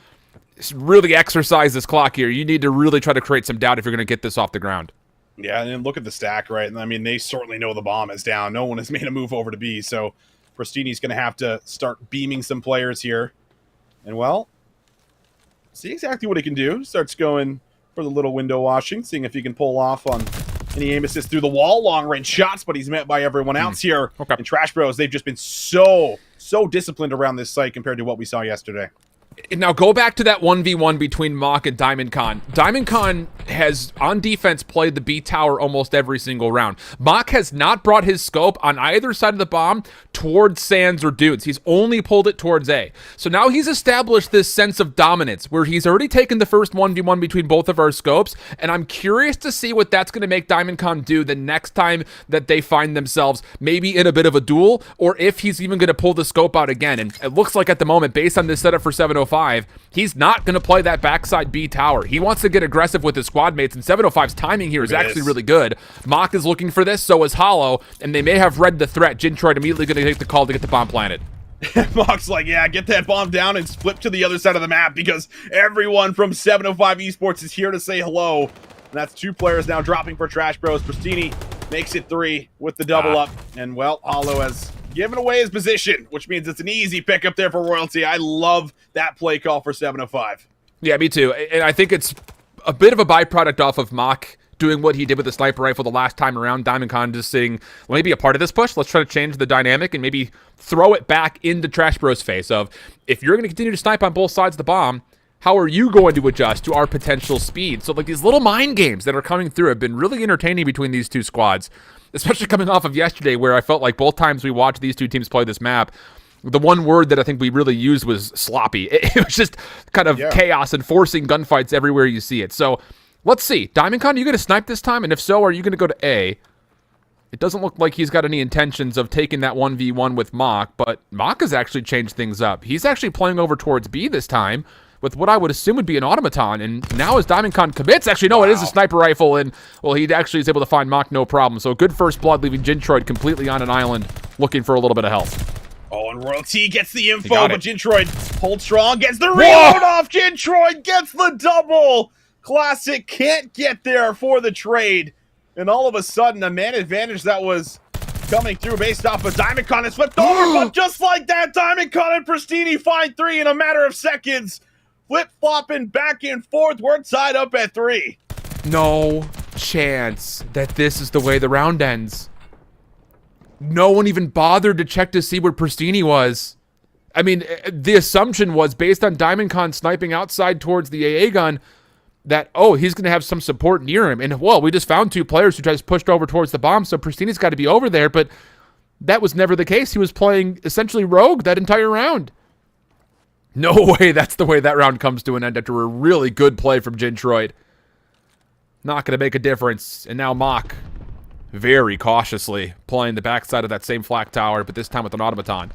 Speaker 5: really exercise this clock here. You need to really try to create some doubt if you're going to get this off the ground.
Speaker 6: Yeah, and then look at the stack, right? I mean, they certainly know the bomb is down. No one has made a move over to B, so Pristini's going to have to start beaming some players here. And, well, see exactly what he can do. Starts going for the little window washing, seeing if he can pull off on any aim assist through the wall. Long-range shots, but he's met by everyone else here.
Speaker 5: Okay.
Speaker 6: And Trash Bros, they've just been so disciplined around this site compared to what we saw yesterday.
Speaker 5: Now go back to that 1v1 between Mock and Diamondcon. Diamondcon has, on defense, played the B tower almost every single round. Mock has not brought his scope on either side of the bomb towards Sands or Dudes. He's only pulled it towards A. So now he's established this sense of dominance where he's already taken the first 1v1 between both of our scopes, and I'm curious to see what that's going to make Diamondcon do the next time that they find themselves maybe in a bit of a duel, or if he's even going to pull the scope out again. And it looks like at the moment, based on this setup for 705, he's not going to play that backside B tower. He wants to get aggressive with his squad mates, and 705's timing here is actually really good. Mock is looking for this, so is Hollow, and they may have read the threat. Jintroid immediately going to take the call to get the bomb planted.
Speaker 6: Mock's like, yeah, get that bomb down and flip to the other side of the map because everyone from 705 Esports is here to say hello. And that's 2 players now dropping for Trash Bros. Pristini makes it 3 with the double up. And, well, Hollow has given away his position, which means it's an easy pickup there for Royalty. I love that play call for 705.
Speaker 5: Yeah, me too. And I think it's a bit of a byproduct off of Mock doing what he did with the sniper rifle the last time around. Diamondcon just saying, let me be a part of this push. Let's try to change the dynamic and maybe throw it back into Trash Bros' face of, if you're going to continue to snipe on both sides of the bomb, How are you going to adjust to our potential speed? So like these little mind games that are coming through have been really entertaining between these two squads, especially coming off of yesterday where I felt like both times we watched these two teams play this map, the one word that I think we really used was sloppy. It was just kind of chaos and forcing gunfights everywhere you see it. So let's see. DiamondCon, are you going to snipe this time? And if so, are you going to go to A? It doesn't look like he's got any intentions of taking that 1v1 with Mock, but Mock has actually changed things up. He's actually playing over towards B this time with what I would assume would be an automaton, and now as DiamondCon commits, actually, no, it is a sniper rifle, and, well, he actually is able to find Mock no problem. So a good first blood, leaving Jintroid completely on an island, looking for a little bit of help.
Speaker 6: Oh, and Royalty gets the info, but Jintroid holds strong, gets the reload off. Jintroid gets the double. Classic can't get there for the trade. And all of a sudden, a man advantage that was coming through based off of DiamondCon is flipped over, but just like that, DiamondCon and Pristini find 3 in a matter of seconds. Flip-flopping back and forth. We're tied up at 3.
Speaker 5: No chance that this is the way the round ends. No one even bothered to check to see where Pristini was. I mean, the assumption was based on DiamondCon sniping outside towards the AA gun that, oh, he's going to have some support near him. And, well, we just found 2 players who just pushed over towards the bomb, so Pristini's got to be over there. But that was never the case. He was playing essentially rogue that entire round. No way that's the way that round comes to an end after a really good play from Jintroid. Not going to make a difference. And now Mock, very cautiously, playing the backside of that same flak tower, but this time with an automaton.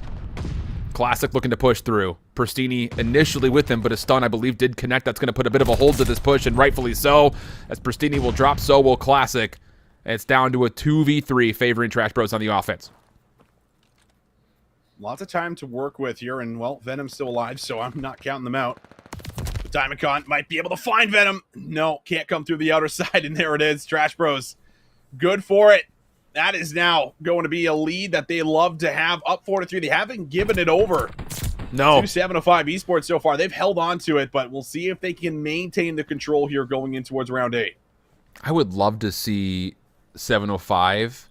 Speaker 5: Classic looking to push through. Pristini initially with him, but a stun, I believe, did connect. That's going to put a bit of a hold to this push, and rightfully so. As Pristini will drop, so will Classic. And it's down to a 2v3 favoring Trash Bros on the offense.
Speaker 6: Lots of time to work with here, and, well, Venom's still alive, so I'm not counting them out. But DiamondCon might be able to find Venom. No, can't come through the outer side, and there it is. Trash Bros. Good for it. That is now going to be a lead that they love to have. Up 4-3. They haven't given it over.
Speaker 5: No.
Speaker 6: 2-7-5 esports so far. They've held on to it, but we'll see if they can maintain the control here going in towards round 8.
Speaker 5: I would love to see 705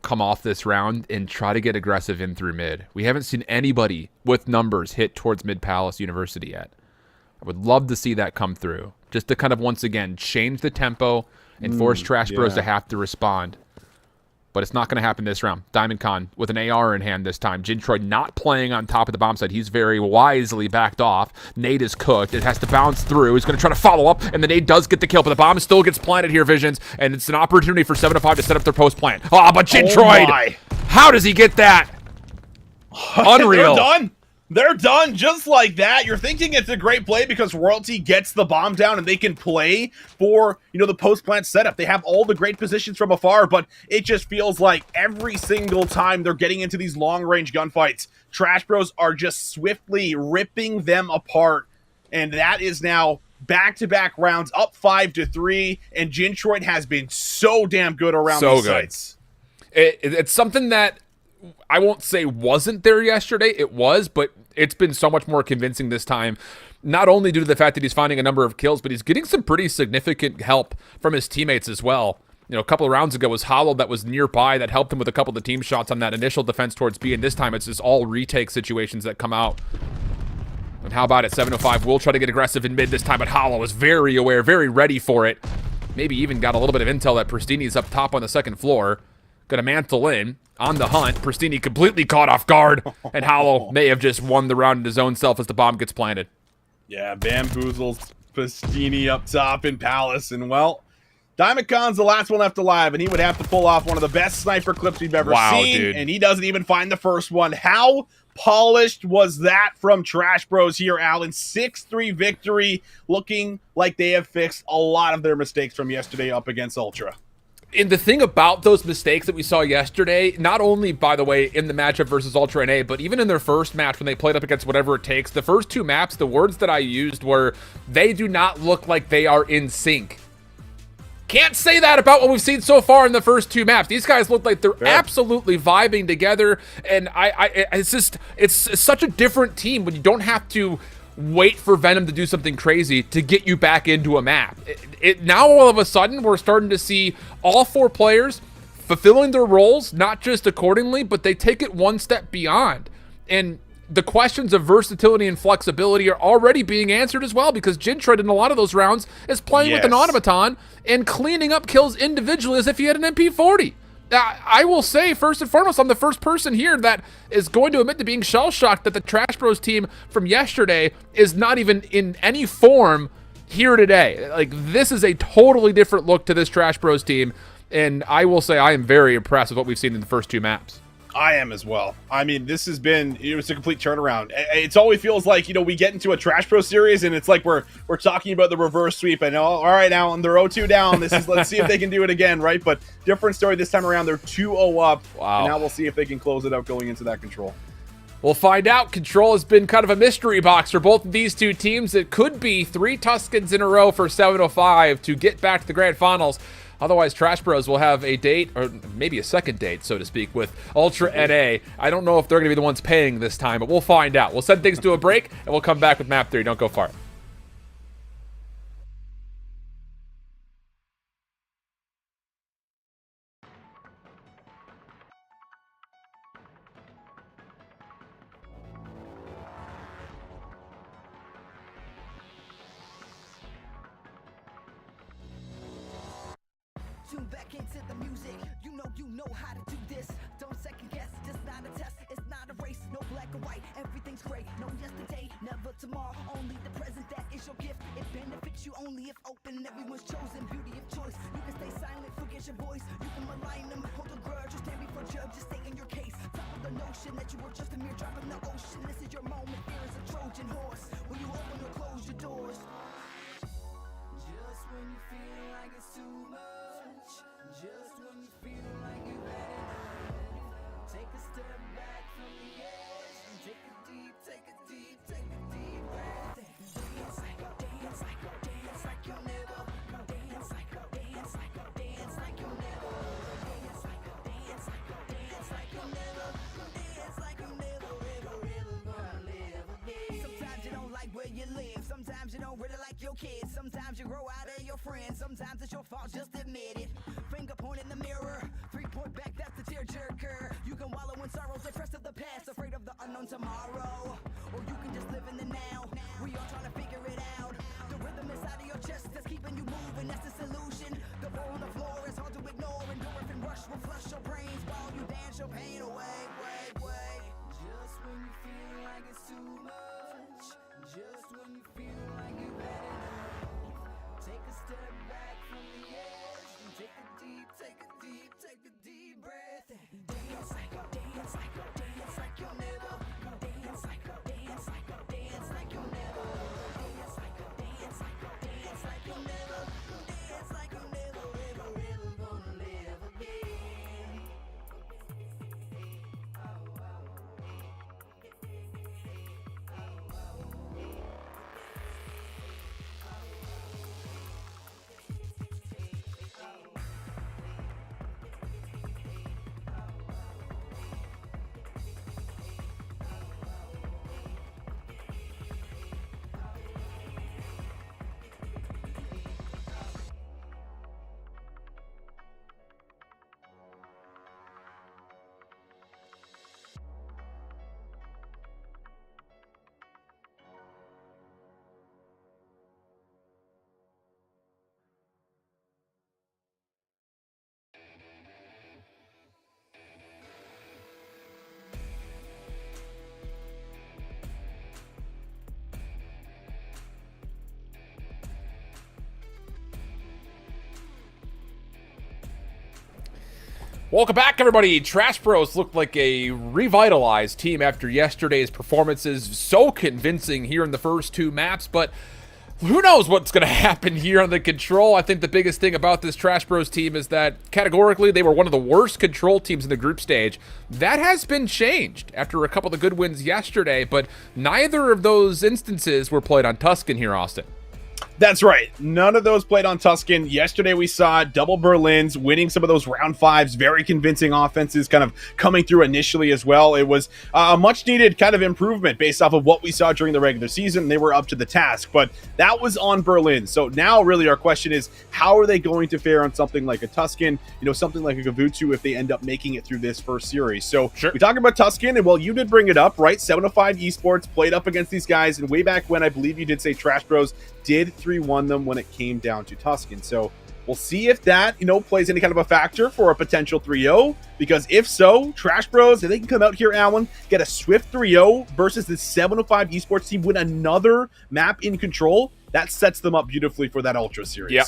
Speaker 5: come off this round and try to get aggressive in through mid. We haven't seen anybody with numbers hit towards Mid Palace University yet. I would love to see that come through, just to kind of once again change the tempo and force Trash Bros to have to respond. But it's not going to happen this round. DiamondCon with an AR in hand this time. Jintroid not playing on top of the bomb site. He's very wisely backed off. Nade is cooked. It has to bounce through. He's going to try to follow up, and the nade does get the kill, but the bomb still gets planted here, Visions, and it's an opportunity for 7-5 to set up their post plant. Oh, but Jintroid! How does he get that? Unreal.
Speaker 6: They're done. They're done just like that. You're thinking it's a great play because Royalty gets the bomb down and they can play for, you know, the post-plant setup. They have all the great positions from afar, but it just feels like every single time they're getting into these long-range gunfights, Trash Bros are just swiftly ripping them apart. And that is now back-to-back rounds, up 5-3, and Jintroid has been so damn good around these sites.
Speaker 5: It's something that I won't say wasn't there yesterday. It was, but it's been so much more convincing this time. Not only due to the fact that he's finding a number of kills, but he's getting some pretty significant help from his teammates as well. You know, a couple of rounds ago was Hollow that was nearby that helped him with a couple of the team shots on that initial defense towards B, and this time it's just all retake situations that come out. And how about it? 705 will try to get aggressive in mid this time, but Hollow is very aware, very ready for it. Maybe even got a little bit of intel that Pristini's up top on the second floor. Gonna mantle in on the hunt. Pristini completely caught off guard, and Hollow may have just won the round in his own self as the bomb gets planted.
Speaker 6: Yeah, bamboozles Pristini up top in Palace, and well, DiamondCon's the last one left alive, and he would have to pull off one of the best sniper clips we've ever seen, dude. And he doesn't even find the first one. How polished was that from Trash Bros here, Alan? 6-3 victory, looking like they have fixed a lot of their mistakes from yesterday up against Ultra.
Speaker 5: And the thing about those mistakes that we saw yesterday, not only, by the way, in the matchup versus Ultra NA, but even in their first match when they played up against Whatever It Takes, the first 2 maps, the words that I used were, they do not look like they are in sync. Can't say that about what we've seen so far in the first 2 maps. These guys look like they're absolutely vibing together, and it's such a different team when you don't have to wait for Venom to do something crazy to get you back into a map. Now all of a sudden we're starting to see all 4 players fulfilling their roles, not just accordingly, but they take it one step beyond. And the questions of versatility and flexibility are already being answered as well, because Jintroid in a lot of those rounds is playing with an automaton and cleaning up kills individually as if he had an MP40. I will say, first and foremost, I'm the first person here that is going to admit to being shell-shocked that the Trash Bros team from yesterday is not even in any form here today. Like, this is a totally different look to this Trash Bros team, and I will say I am very impressed with what we've seen in the first two maps.
Speaker 6: I am as well. I mean, this has been, it was a complete turnaround. It's always feels like, we get into a Trash Pro series and it's like we're talking about the reverse sweep and all right, now they're 0-2 down. Let's see if they can do it again, right? But different story this time around. They're 2-0 up.
Speaker 5: Wow.
Speaker 6: And now we'll see if they can close it out going into that control.
Speaker 5: We'll find out. Control has been kind of a mystery box for both of these two teams. It could be 3 Tuscans in a row for 705 to get back to the grand finals. Otherwise, Trash Bros will have a date, or maybe a second date, so to speak, with Ultra NA. I don't know if they're going to be the ones paying this time, but we'll find out. We'll send things to a break, and we'll come back with Map 3. Don't go far.
Speaker 3: Tune back into the music. You know how to do this. Don't second guess. Just not a test. It's not a race. No black or white. Everything's great. No yesterday, never tomorrow. Only the present. That is your gift. It benefits you only if open. Everyone's chosen. Beauty of choice. You can stay silent. Forget your voice. You can malign them. Hold a grudge. Or stand before judge. Just stay in your case. Top of the notion that you were just a mere drop in the ocean. This is your moment. Fear is a Trojan horse. When you open or close your doors. Just when you feel like it's too much. Just when you feel like you've had enough. Take a step back from the edge and take a deep breath. Dance like you'll never. Dance like you'll never. Dance like you'll never. Ever gonna live again. Sometimes you don't like where you live. Sometimes you don't really like your kids. Sometimes you grow out of your friends. Sometimes it's your fault, just admit it. Finger point in the mirror. 3-point back, that's the tearjerker. You can wallow in sorrows, depressed of the past, afraid of the unknown tomorrow. Or you can just live in the now. We all trying to figure it out. The rhythm inside of your chest that's keeping you moving, that's the solution. The ball on the floor is hard to ignore. Endorphin rush will flush your brains while you dance your pain away. Just when you feel like it's too much. Just when you feel like you've had enough. Take a step back from the edge and take a deep breath. Dance like you'll never. Dance like you'll never. Dance like you'll never. Ever gonna live again.
Speaker 5: Welcome back, everybody. Trash Bros looked like a revitalized team after yesterday's performances. So convincing here in the first two maps, but who knows what's going to happen here on the Control. I think the biggest thing about this Trash Bros team is that categorically they were one of the worst Control teams in the group stage. That has been changed after a couple of good wins yesterday, but neither of those instances were played on Tuscan here, Austin.
Speaker 6: That's right. None of those played on Tuscan. Yesterday we saw double Berlins winning some of those round fives, very convincing offenses kind of coming through initially as well. It was a much needed kind of improvement based off of what we saw during the regular season. They were up to the task, but that was on Berlin. So now really our question is, how are they going to fare on something like a Tuscan, something like a Gavutu if they end up making it through this first series? So we talk about Tuscan, and well, you did bring it up, right? 705 Esports played up against these guys, and way back when I believe you did say Trash Bros did 3-1 them when it came down to Tuscan. So we'll see if that, plays any kind of a factor for a potential 3-0, because if so, Trash Bros, if they can come out here, Alan, get a swift 3-0 versus the 705 Esports team, win another map in control, that sets them up beautifully for that Ultra Series.
Speaker 5: Yeah,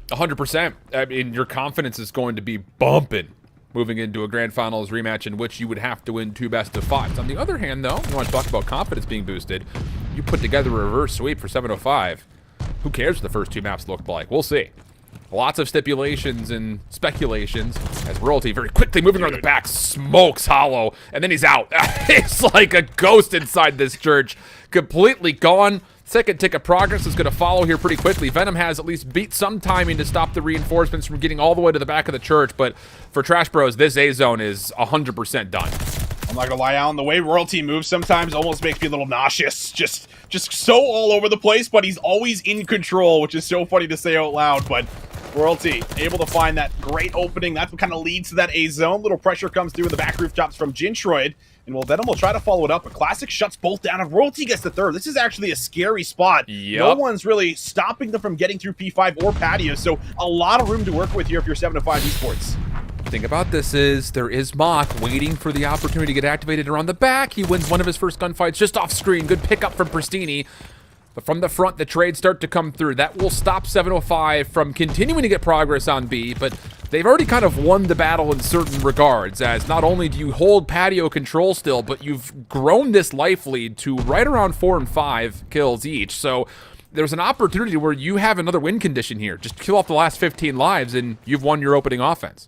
Speaker 5: 100%. I mean, your confidence is going to be bumping moving into a Grand Finals rematch in which you would have to win 2 best-of-5s. On the other hand, though, you want to talk about confidence being boosted, you put together a reverse sweep for 705. Who cares what the first 2 maps looked like? We'll see. Lots of stipulations and speculations as Royalty very quickly moving around the back smokes Hollow, and then he's out. It's like a ghost inside this church. Completely gone. Second tick of progress is going to follow here pretty quickly. Venom has at least beat some timing to stop the reinforcements from getting all the way to the back of the church, but for Trash Bros, this A zone is 100% done.
Speaker 6: I'm not gonna lie, Alan, the way Royalty moves sometimes almost makes me a little nauseous. Just so all over the place, but he's always in control, which is so funny to say out loud. But Royalty able to find that great opening. That's what kind of leads to that A zone. Little pressure comes through in the back rooftops from Jintroid. And well, Venom will try to follow it up, but Classic shuts both down, and Royalty gets the third. This is actually a scary spot.
Speaker 5: Yep.
Speaker 6: No one's really stopping them from getting through P5 or Patio, so a lot of room to work with here if you're 705 Esports.
Speaker 5: Thing about this is there is Mock waiting for the opportunity to get activated around the back. He wins one of his first gunfights just off screen. Good pickup from Pristini. But from the front, the trades start to come through. That will stop 705 from continuing to get progress on B, but they've already kind of won the battle in certain regards, as not only do you hold Patio control still, but you've grown this life lead to right around 4 and 5 kills each. So there's an opportunity where you have another win condition here. Just kill off the last 15 lives, and you've won your opening offense.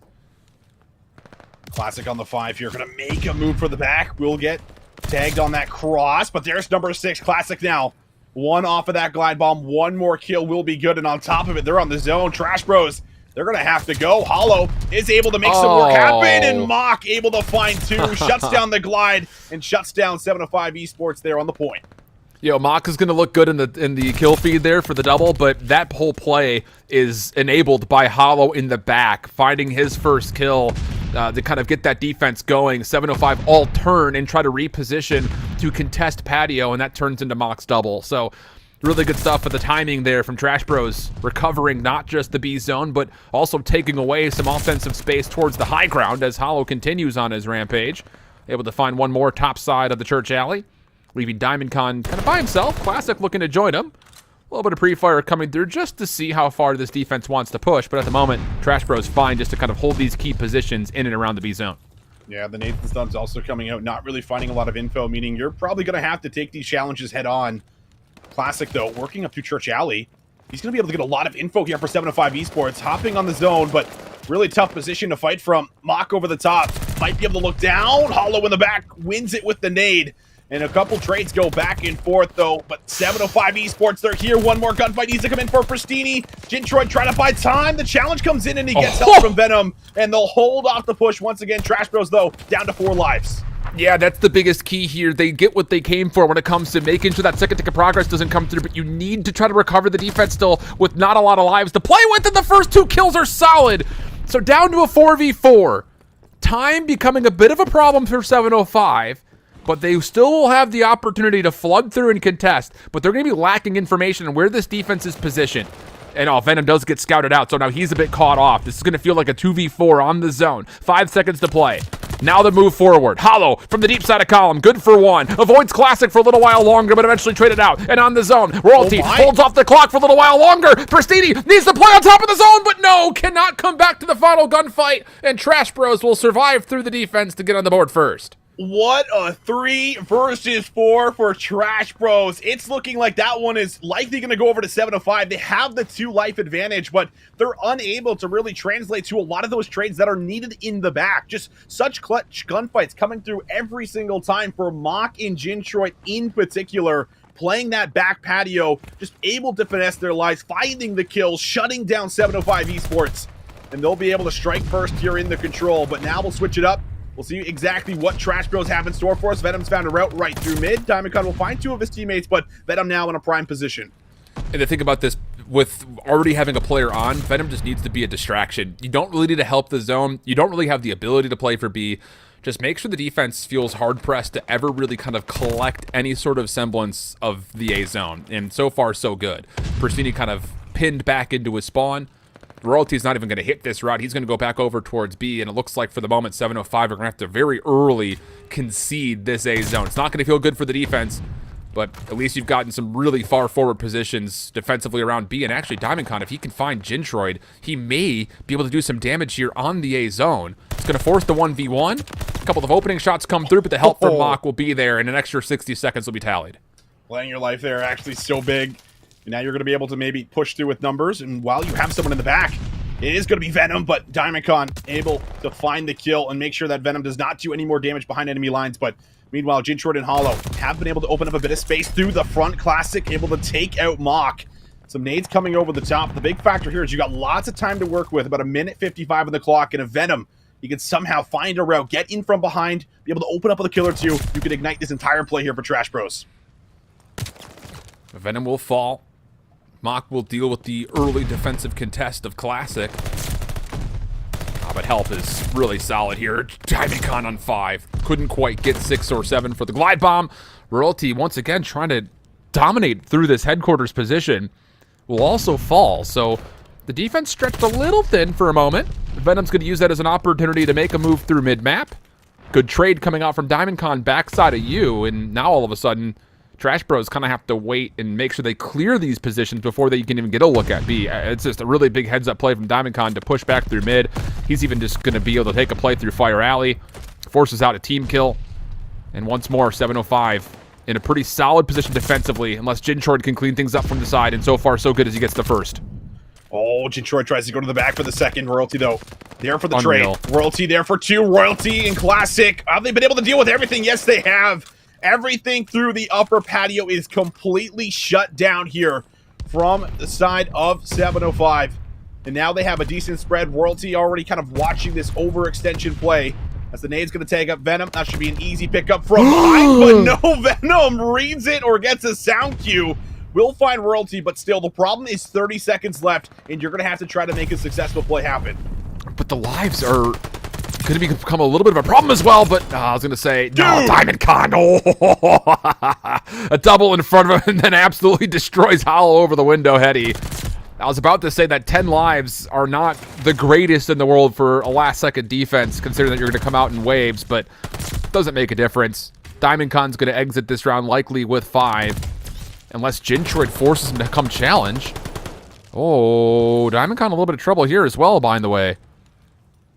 Speaker 6: Classic on the 5 here, gonna make a move for the back. Will get tagged on that cross, but there's number 6, Classic now. 1 off of that glide bomb, 1 more kill will be good, and on top of it, they're on the zone. Trash Bros, they're gonna have to go. Hollow is able to make some work happen, and Mock able to find 2, shuts down the glide, and shuts down 705 Esports there on the point.
Speaker 5: Mock is going to look good in the kill feed there for the double, but that whole play is enabled by Hollow in the back, finding his first kill to kind of get that defense going. 705 all turn and try to reposition to contest Patio, and that turns into Mock's double. So really good stuff for the timing there from Trash Bros, recovering not just the B zone, but also taking away some offensive space towards the high ground as Hollow continues on his rampage. Able to find one more top side of the church alley, leaving Diamond Con kind of by himself. Classic looking to join him. A little bit of pre-fire coming through just to see how far this defense wants to push, but at the moment, Trash Bros fine just to kind of hold these key positions in and around the B zone.
Speaker 6: Yeah, the Nathan Stun's also coming out, not really finding a lot of info, meaning you're probably going to have to take these challenges head on. Classic, though, working up through Church Alley. He's going to be able to get a lot of info here for 705 Esports, hopping on the zone, but really tough position to fight from. Mock over the top, might be able to look down. Hollow in the back, wins it with the nade. And a couple trades go back and forth, though. But 705 Esports, they're here. One more gunfight needs to come in for Pristini. Jintroid trying to buy time. The challenge comes in, and he gets help from Venom. And they'll hold off the push once again. Trash Bros, though, down to 4 lives.
Speaker 5: Yeah, that's the biggest key here. They get what they came for when it comes to making sure that second tick of progress doesn't come through, but you need to try to recover the defense still with not a lot of lives to play with, and the first 2 kills are solid. So down to a 4v4. Time becoming a bit of a problem for 705. But they still will have the opportunity to flood through and contest. But they're going to be lacking information on where this defense is positioned. And Venom does get scouted out, so now he's a bit caught off. This is going to feel like a 2v4 on the zone. 5 seconds to play. Now the move forward. Hollow from the deep side of column. Good for 1. Avoids Classic for a little while longer, but eventually traded out. And on the zone, Royalty holds off the clock for a little while longer. Pristini needs to play on top of the zone, but no, cannot come back to the final gunfight. And Trash Bros will survive through the defense to get on the board first.
Speaker 6: What a 3 versus 4 for Trash Bros. It's looking like that one is likely going to go over to 705. They have the 2 life advantage, but they're unable to really translate to a lot of those trades that are needed in the back. Just such clutch gunfights coming through every single time for Mock and Jintroid in particular. playing that back patio, just able to finesse their lives, finding the kills, shutting down 705 Esports. And they'll be able to strike first here in the control. But now we'll switch it up. We'll see exactly what Trash Bros have in store for us. Venom's found a route right through mid. Diamondcon will find 2 of his teammates, but Venom now in a prime position.
Speaker 5: And the thing about this, with already having a player on, Venom just needs to be a distraction. You don't really need to help the zone. You don't really have the ability to play for B. Just make sure the defense feels hard-pressed to ever really kind of collect any sort of semblance of the A zone. And so far, so good. Persini kind of pinned back into his spawn. Royalty's not even going to hit this route. He's going to go back over towards B, and it looks like for the moment 705 are going to have to very early concede this A zone. It's not going to feel good for the defense, but at least you've gotten some really far forward positions defensively around B. And actually, Diamondcon, if he can find Jintroid, he may be able to do some damage here on the A zone. It's going to force the 1v1. A couple of opening shots come through, but the help from Mach will be there, and an extra 60 seconds will be tallied.
Speaker 6: Playing your life there actually so big. Now you're going to be able to maybe push through with numbers, and while you have someone in the back, it is going to be Venom, but Diamondcon able to find the kill and make sure that Venom does not do any more damage behind enemy lines. But meanwhile, Jintroid and Hollow have been able to open up a bit of space through the front. Classic able to take out Mach. Some nades coming over the top. The big factor here is you got lots of time to work with, about 1:55 on the clock, and a Venom, you can somehow find a route, get in from behind, be able to open up with a kill or two. You can ignite this entire play here for Trash Bros.
Speaker 5: Venom will fall. Mach will deal with the early defensive contest of Classic. But help is really solid here. Diamondcon on 5. Couldn't quite get 6 or 7 for the glide bomb. Royalty, once again, trying to dominate through this headquarters position, will also fall. So the defense stretched a little thin for a moment. Venom's going to use that as an opportunity to make a move through mid-map. Good trade coming out from Diamondcon backside of you, and now all of a sudden, Trash Bros kind of have to wait and make sure they clear these positions before they can even get a look at B. It's just a really big heads-up play from Diamondcon to push back through mid. He's even just going to be able to take a play through Fire Alley, forces out a team kill, and once more, 705 in a pretty solid position defensively, unless Jintroid can clean things up from the side, and so far, so good as he gets the first.
Speaker 6: Oh, Jintroid tries to go to the back for the second. Royalty, though, there for the
Speaker 5: Unreal.
Speaker 6: trade. Royalty there for 2. Royalty and Classic. Have they been able to deal with everything? Yes, they have. Everything through the upper patio is completely shut down here from the side of 705. And now they have a decent spread. Royalty already kind of watching this overextension play. As the nade's going to take up Venom. That should be an easy pickup from behind, but no, Venom reads it or gets a sound cue. Will find Royalty, but still, the problem is 30 seconds left, and you're going to have to try to make a successful play happen.
Speaker 5: But the lives are going to become a little bit of a problem as well, but I was going to say, no, Diamondcon. Oh, a double in front of him and then absolutely destroys Hollow over the window, Hetty. I was about to say that 10 lives are not the greatest in the world for a last-second defense, considering that you're going to come out in waves, but it doesn't make a difference. Diamondcon's going to exit this round likely with 5, unless Jintroid forces him to come challenge. Oh, Diamondcon a little bit of trouble here as well, by the way.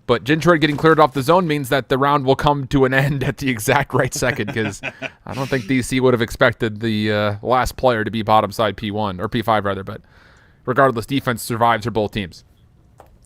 Speaker 5: But Jintroid getting cleared off the zone means that the round will come to an end at the exact right second, because I don't think DC would have expected the last player to be bottom side P1, or P5 rather, but regardless, defense survives for both teams.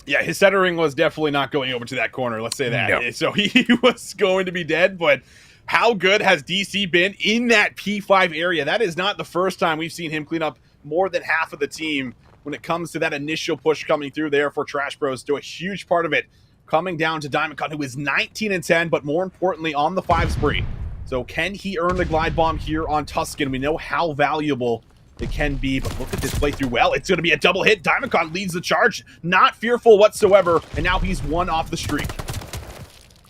Speaker 6: Yeah, his centering was definitely not going over to that corner, let's say that.
Speaker 5: No.
Speaker 6: So he was going to be dead, but how good has DC been in that P5 area? That is not the first time we've seen him clean up more than half of the team when it comes to that initial push coming through there for Trash Bros. To a huge part of it coming down to Diamondcon, who is 19-10, but more importantly on the 5 spree. So can he earn the glide bomb here on Tuscan? We know how valuable it can be, but look at this playthrough. Well, it's going to be a double hit. Diamondcon leads the charge, not fearful whatsoever, and now he's 1 off the streak.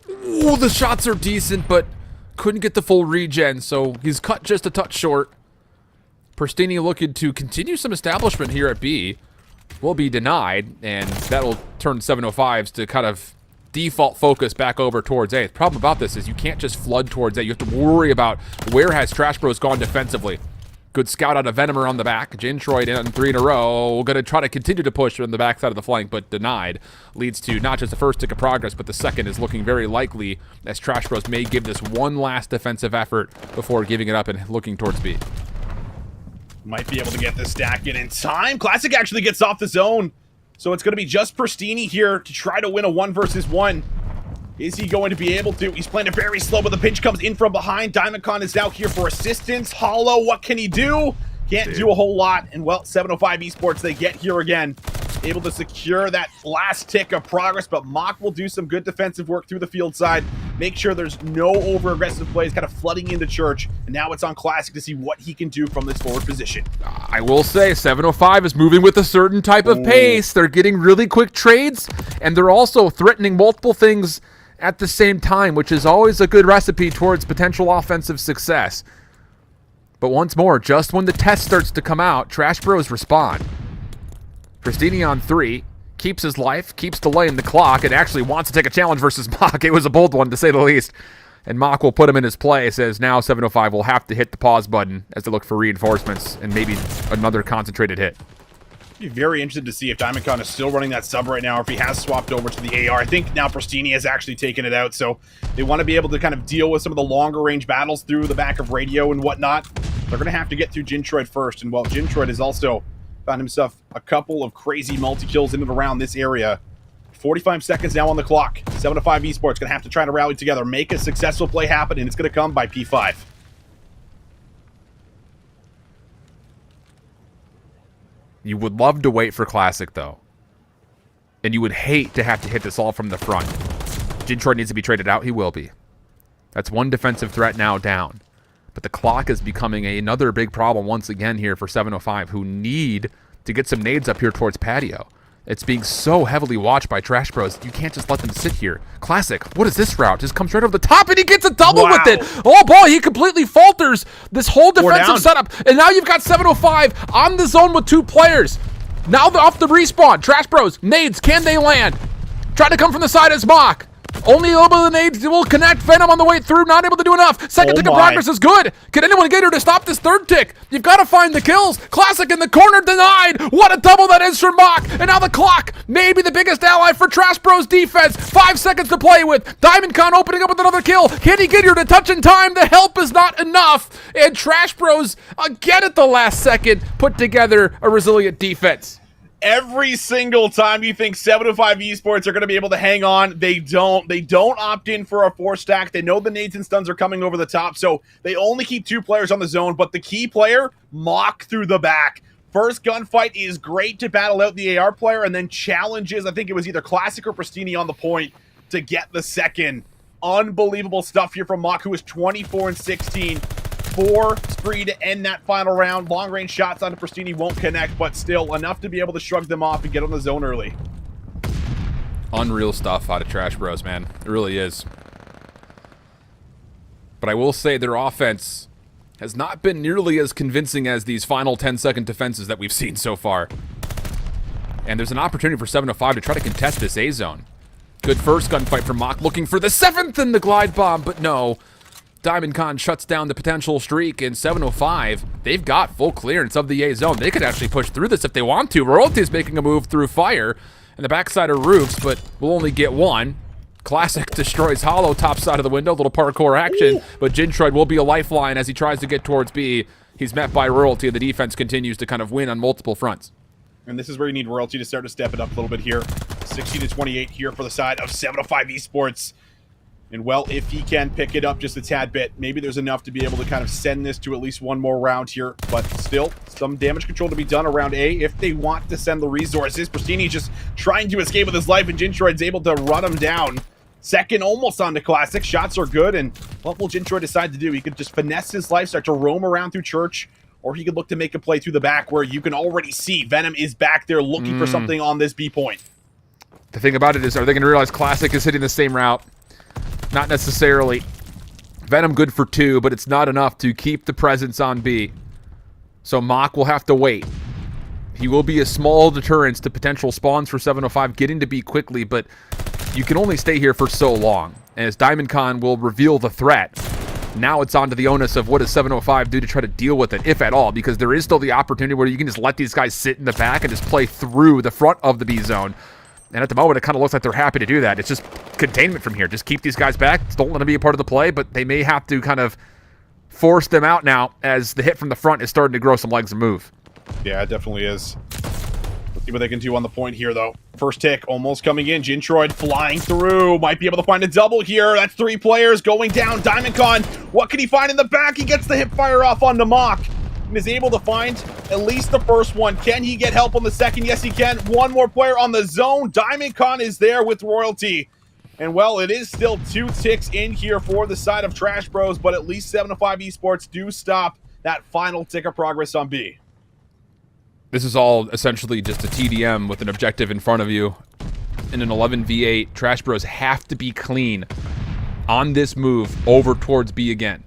Speaker 5: Ooh, the shots are decent, but couldn't get the full regen, so he's cut just a touch short. Pristini looking to continue some establishment here at B. Will be denied, and that'll turn 705s to kind of default focus back over towards A. The problem about this is you can't just flood towards A. You have to worry about where has Trash Bros gone defensively. Good scout out of Venomer on the back. Jintroid in 3 in a row. Going to try to continue to push on the backside of the flank, but denied. Leads to not just the first tick of progress, but the second is looking very likely, as Trash Bros may give this one last defensive effort before giving it up and looking towards B.
Speaker 6: Might be able to get this stack in time. Classic actually gets off the zone. So it's going to be just Pristini here to try to win a 1 versus 1. Is he going to be able to? He's playing it very slow, but the pinch comes in from behind. Diamondcon is now here for assistance. Hollow, what can he do? Can't do a whole lot. And, well, 705 Esports, they get here again. Able to secure that last tick of progress, but Mock will do some good defensive work through the field side. Make sure there's no over-aggressive plays kind of flooding into Church. And now it's on Classic to see what he can do from this forward position.
Speaker 5: I will say 705 is moving with a certain type of pace. They're getting really quick trades, and they're also threatening multiple things at the same time, which is always a good recipe towards potential offensive success. But once more, just when the test starts to come out, Trash Bros respond. Pristini on 3, keeps his life, keeps delaying the clock, and actually wants to take a challenge versus Mock. It was a bold one, to say the least. And Mock will put him in his place, as now 705 will have to hit the pause button as they look for reinforcements and maybe another concentrated hit.
Speaker 6: Be very interested to see if Diamondcon is still running that sub right now, or if he has swapped over to the AR. I think now Pristini has actually taken it out, so they want to be able to kind of deal with some of the longer range battles through the back of radio and whatnot. They're going to have to get through Jintroid first, and while Jintroid has also found himself a couple of crazy multi-kills in and around this area. 45 seconds now on the clock. 705 Esports going to have to try to rally together, make a successful play happen, and it's going to come by P5.
Speaker 5: You would love to wait for Classic, though. And you would hate to have to hit this all from the front. Jintroid needs to be traded out. He will be. That's one defensive threat now down. But the clock is becoming another big problem once again here for 705, who need to get some nades up here towards Patio. It's being so heavily watched by Trash Bros. You can't just let them sit here. Classic, what is this route? Just comes right over the top, and he gets a double with it. Oh, boy, he completely falters this whole defensive setup. And now you've got 705 on the zone with 2 players. Now they're off the respawn. Trash Bros, nades, can they land? Try to come from the side as Mock. Only a little bit of the nades will connect. Venom on the way through, not able to do enough. Second tick of progress is good. Can anyone get her to stop this third tick? You've got to find the kills. Classic in the corner, denied. What a double that is for Mock. And now the clock, maybe the biggest ally for Trash Bros defense. 5 seconds to play with. Diamondcon opening up with another kill. Can he get her to touch in time? The help is not enough. And Trash Bros, again at the last second, put together a resilient defense.
Speaker 6: Every single time you think 705 Esports are going to be able to hang on, they don't. They don't opt in for a 4-stack. They know the nades and stuns are coming over the top, so they only keep 2 players on the zone, but the key player, Mock through the back. First gunfight is great to battle out the AR player, and then challenges, I think it was either Classic or Pristini on the point to get the second. Unbelievable stuff here from Mock, who is 24-16. 4 spree to end that final round. Long-range shots onto Pristini won't connect, but still enough to be able to shrug them off and get on the zone early.
Speaker 5: Unreal stuff out of Trash Bros, man. It really is. But I will say their offense has not been nearly as convincing as these final 10-second defenses that we've seen so far. And there's an opportunity for 705 to try to contest this A zone. Good first gunfight from Mock, looking for the 7th in the glide bomb, but no. Diamondcon shuts down the potential streak, in 705, they've got full clearance of the A zone. They could actually push through this if they want to. Royalty's making a move through fire and the backside of roofs, but we'll only get 1. Classic destroys Hollow, top side of the window, little parkour action, but Jintroid will be a lifeline as he tries to get towards B. He's met by Royalty, and the defense continues to kind of win on multiple fronts.
Speaker 6: And this is where you need Royalty to start to step it up a little bit here. 60-28 here for the side of 705 Esports. And, well, if he can pick it up just a tad bit, maybe there's enough to be able to kind of send this to at least 1 more round here. But still, some damage control to be done around A if they want to send the resources. Pristini just trying to escape with his life, and Jintroid's able to run him down. Second almost on the Classic. Shots are good, and what will Jintroid decide to do? He could just finesse his life, start to roam around through Church, or he could look to make a play through the back where you can already see Venom is back there looking for something on this B point.
Speaker 5: The thing about it is, are they going to realize Classic is hitting the same route? Not necessarily. Venom good for 2, but it's not enough to keep the presence on B. So Mock will have to wait. He will be a small deterrence to potential spawns for 705 getting to B quickly, but you can only stay here for so long. And as Diamondcon will reveal the threat, now it's on to the onus of what does 705 do to try to deal with it, if at all, because there is still the opportunity where you can just let these guys sit in the back and just play through the front of the B zone. And at the moment, it kind of looks like they're happy to do that. It's just containment from here. Just keep these guys back. Don't let them be a part of the play, but they may have to kind of force them out now as the hit from the front is starting to grow some legs and move.
Speaker 6: Yeah, it definitely is. See what they can do on the point here, though. First tick almost coming in. Jintroid flying through. Might be able to find a double here. That's 3 players going down. Diamondcon, what can he find in the back? He gets the hip fire off on Namak and is able to find at least the first one. Can he get help on the second? Yes, he can. One more player on the zone. Diamondcon is there with Royalty. And, well, it is still 2 ticks in here for the side of Trash Bros, but at least 7-5 Esports do stop that final tick of progress on B.
Speaker 5: This is all essentially just a TDM with an objective in front of you. In an 11v8, Trash Bros have to be clean on this move over towards B again.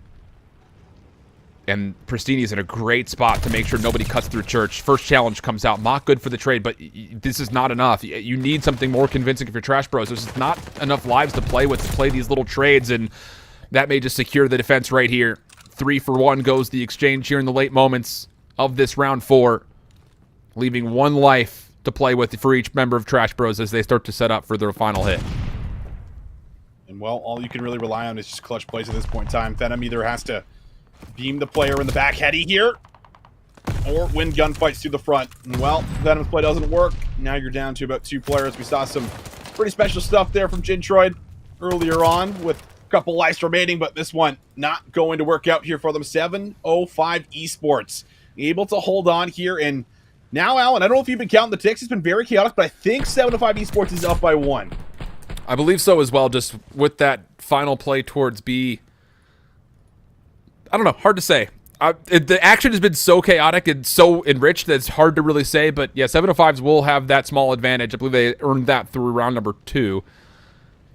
Speaker 5: And Pristini's in a great spot to make sure nobody cuts through church. First challenge comes out. Mock good for the trade, but this is not enough. You need something more convincing if you're Trash Bros. There's just not enough lives to play with to play these little trades, and that may just secure the defense right here. 3 for 1 goes the exchange here in the late moments of this round 4, leaving 1 life to play with for each member of Trash Bros as they start to set up for their final hit.
Speaker 6: And, well, all you can really rely on is just clutch plays at this point in time. Venom either has to beam the player in the back heady here, or win gunfights through the front. And, well, Venom's play doesn't work. Now you're down to about 2 players. We saw some pretty special stuff there from Jintroid earlier on with a couple lives remaining, but this one not going to work out here for them. 7-0-5 Esports. Able to hold on here, and now, Alan, I don't know if you've been counting the ticks. It's been very chaotic, but I think 7-5 Esports is up by 1.
Speaker 5: I believe so as well, just with that final play towards B. I don't know, hard to say. The action has been so chaotic and so enriched that it's hard to really say, but yeah, 7-5s will have that small advantage. I believe they earned that through round number 2.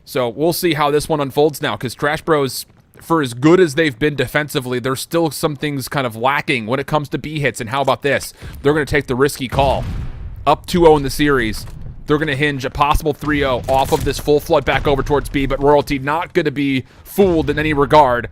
Speaker 5: So we'll see how this one unfolds now, because Trash Bros, for as good as they've been defensively, there's still some things kind of lacking when it comes to B hits, and how about this? They're going to take the risky call. Up 2-0 in the series. They're going to hinge a possible 3-0 off of this full flood back over towards B, but Royalty not going to be fooled in any regard.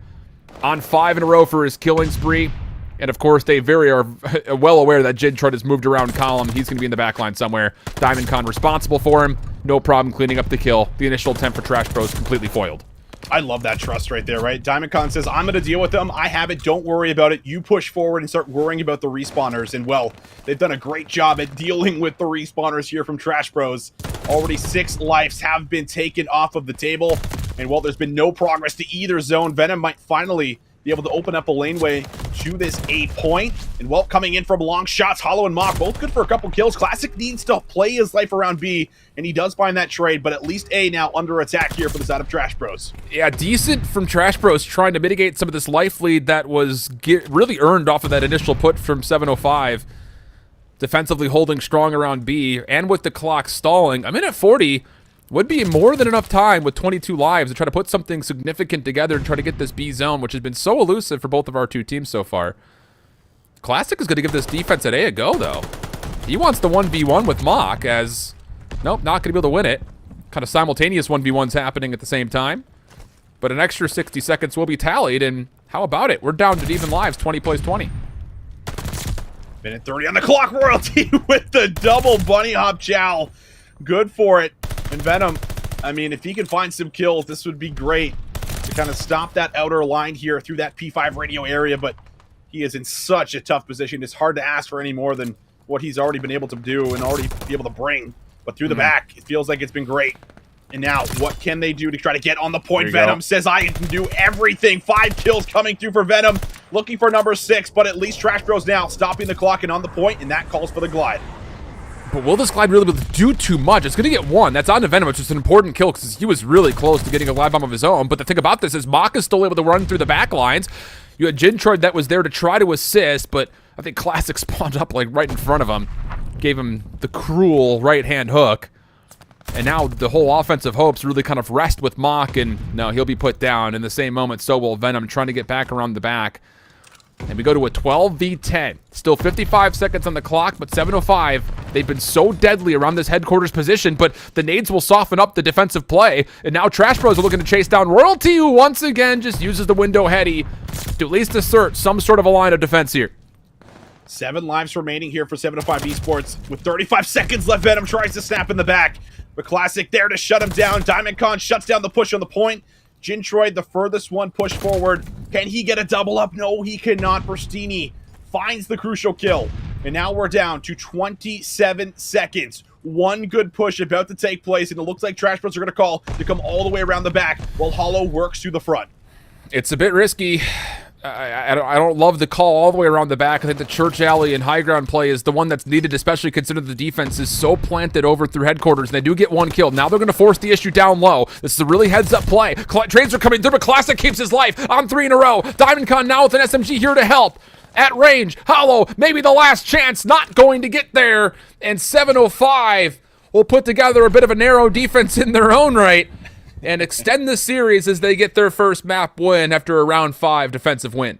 Speaker 5: On 5 in a row for his killing spree. And, of course, they are well aware that Jintroid has moved around column. He's going to be in the back line somewhere. Diamondcon responsible for him. No problem cleaning up the kill. The initial attempt for Trash Bros completely foiled.
Speaker 6: I love that trust right there, right? Diamondcon says, I'm going to deal with them. I have it. Don't worry about it. You push forward and start worrying about the respawners. And, well, they've done a great job at dealing with the respawners here from Trash Bros. Already 6 lives have been taken off of the table. And, well, there's been no progress to either zone. Venom might finally be able to open up a laneway to this A point. And, well, coming in from long shots, Hollow and Mock, both good for a couple kills. Classic needs to play his life around B, and he does find that trade, but at least A now under attack here for the side of Trash Bros.
Speaker 5: Yeah, decent from Trash Bros trying to mitigate some of this life lead that was really earned off of that initial put from 7-05. Defensively holding strong around B, and with the clock stalling. A minute 40 would be more than enough time with 22 lives to try to put something significant together and try to get this B zone, which has been so elusive for both of our 2 teams so far. Classic is going to give this defense at A a go, though. He wants the 1v1 with Mock, as... Nope, not going to be able to win it. Kind of simultaneous 1v1s happening at the same time. But an extra 60 seconds will be tallied, and how about it? We're down to even lives, 20 plays 20.
Speaker 6: Minute 30 on the clock, Royalty with the double bunny hop chow. Good for it. And Venom, I mean, if he can find some kills, this would be great to kind of stop that outer line here through that P5 radio area, but he is in such a tough position. It's hard to ask for any more than what he's already been able to do and already be able to bring. But through the back, it feels like it's been great. And now, what can they do to try to get on the point? Venom says, I can do everything. 5 kills coming through for Venom. Looking for number 6, but at least Trash Bros now stopping the clock and on the point, and that calls for the glide.
Speaker 5: But will this glide really be able to do too much? It's going to get 1. That's on to Venom, which is an important kill because he was really close to getting a glide bomb of his own. But the thing about this is Mock is still able to run through the back lines. You had Jintroid that was there to try to assist, but I think Classic spawned up like right in front of him. Gave him the cruel right-hand hook. And now the whole offensive hopes really kind of rest with Mock, and no, he'll be put down. In the same moment, so will Venom trying to get back around the back. And we go to a 12v10. Still 55 seconds on the clock, but 7:05. They've been so deadly around this headquarters position, but the nades will soften up the defensive play. And now Trash Bros are looking to chase down Royalty, who once again just uses the window heady to at least assert some sort of a line of defense here.
Speaker 6: 7 lives remaining here for 7-5 Esports. With 35 seconds left, Venom tries to snap in the back. But Classic there to shut him down. Diamondcon shuts down the push on the point. Jintroid, the furthest one, pushed forward. Can he get a double up? No, he cannot. Pristini finds the crucial kill. And now we're down to 27 seconds. One good push about to take place, and it looks like Trash Bros are going to call to come all the way around the back while Hollow works through the front.
Speaker 5: It's a bit risky. I don't love the call all the way around the back. I think the Church Alley and high ground play is the one that's needed, especially considering the defense is so planted over through headquarters. And they do get one kill. Now they're going to force the issue down low. This is a really heads-up play. Trades are coming through, but Classic keeps his life on 3 in a row. DiamondCon now with an SMG here to help. At range, Hollow, maybe the last chance, not going to get there. And 705 will put together a bit of a narrow defense in their own right and extend the series as they get their first map win after a round 5 defensive win.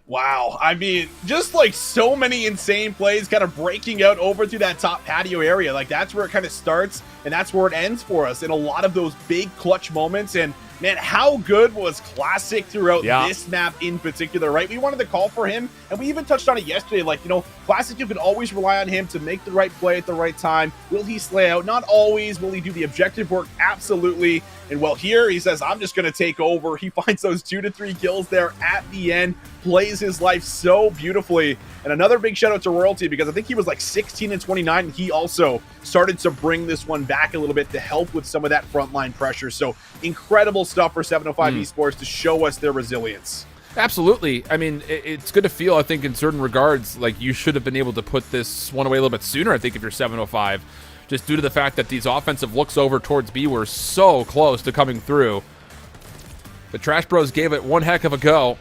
Speaker 6: Wow, I mean, just like so many insane plays kind of breaking out over through that top patio area. Like that's where it kind of starts and that's where it ends for us in a lot of those big clutch moments. And man, how good was Classic throughout this map in particular, right? We wanted to call for him, and we even touched on it yesterday. Like, you know, Classic, you can always rely on him to make the right play at the right time. Will he slay out? Not always. Will he do the objective work? Absolutely. And well, here he says, I'm just going to take over. He finds those 2 to 3 kills there at the end, plays his life so beautifully. And another big shout out to Royalty, because I think he was like 16 and 29, and he also started to bring this one back a little bit to help with some of that frontline pressure. So incredible stuff for 705 Esports to show us their resilience.
Speaker 5: Absolutely. I mean, it's good to feel, I think, in certain regards, like you should have been able to put this one away a little bit sooner, I think, if you're 705, just due to the fact that these offensive looks over towards B were so close to coming through. But Trash Bros gave it one heck of a go.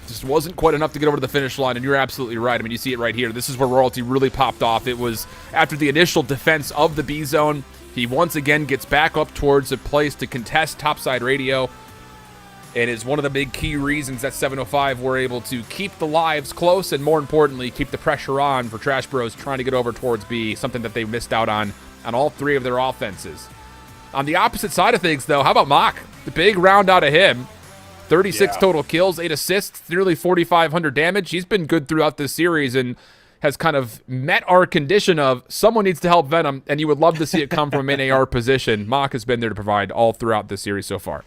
Speaker 5: Just wasn't quite enough to get over to the finish line, and you're absolutely right. I mean, you see it right here. This is where Royalty really popped off. It was after the initial defense of the B zone. He once again gets back up towards a place to contest topside radio, and is one of the big key reasons that 705 were able to keep the lives close and, more importantly, keep the pressure on for Trash Bros trying to get over towards B, something that they missed out on all 3 of their offenses. On the opposite side of things, though, how about Mock? The big round out of him. 36 total kills, 8 assists, nearly 4,500 damage. He's been good throughout this series and has kind of met our condition of someone needs to help Venom, and you would love to see it come from an AR position. Mock has been there to provide all throughout this series so far.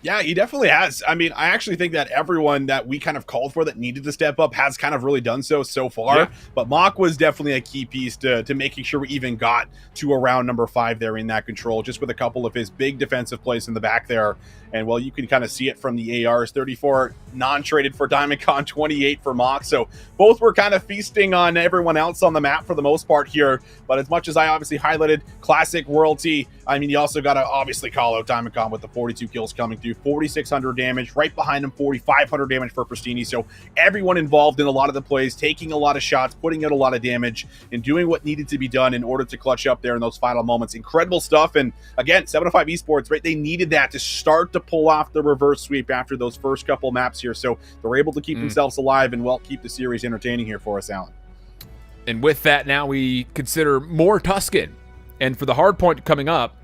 Speaker 6: Yeah, he definitely has. I mean, I actually think that everyone that we kind of called for that needed to step up has kind of really done so far. Yeah. But Mock was definitely a key piece to making sure we even got to around number 5 there in that control, just with a couple of his big defensive plays in the back there. And, well, you can kind of see it from the ARs. 34 non-traded for DiamondCon, 28 for Mock. So both were kind of feasting on everyone else on the map for the most part here. But as much as I obviously highlighted Classic, Royalty, I mean, you also got to obviously call out DiamondCon with the 42 kills coming through, 4,600 damage. Right behind him, 4,500 damage for Pristini. So everyone involved in a lot of the plays, taking a lot of shots, putting out a lot of damage, and doing what needed to be done in order to clutch up there in those final moments. Incredible stuff. And again, 705 Esports, right? They needed that to start to pull off the reverse sweep after those first couple maps here. So they're able to keep themselves alive and, well, keep the series entertaining here for us, Alan.
Speaker 5: And with that, now we consider more Tuscan. And for the hardpoint coming up,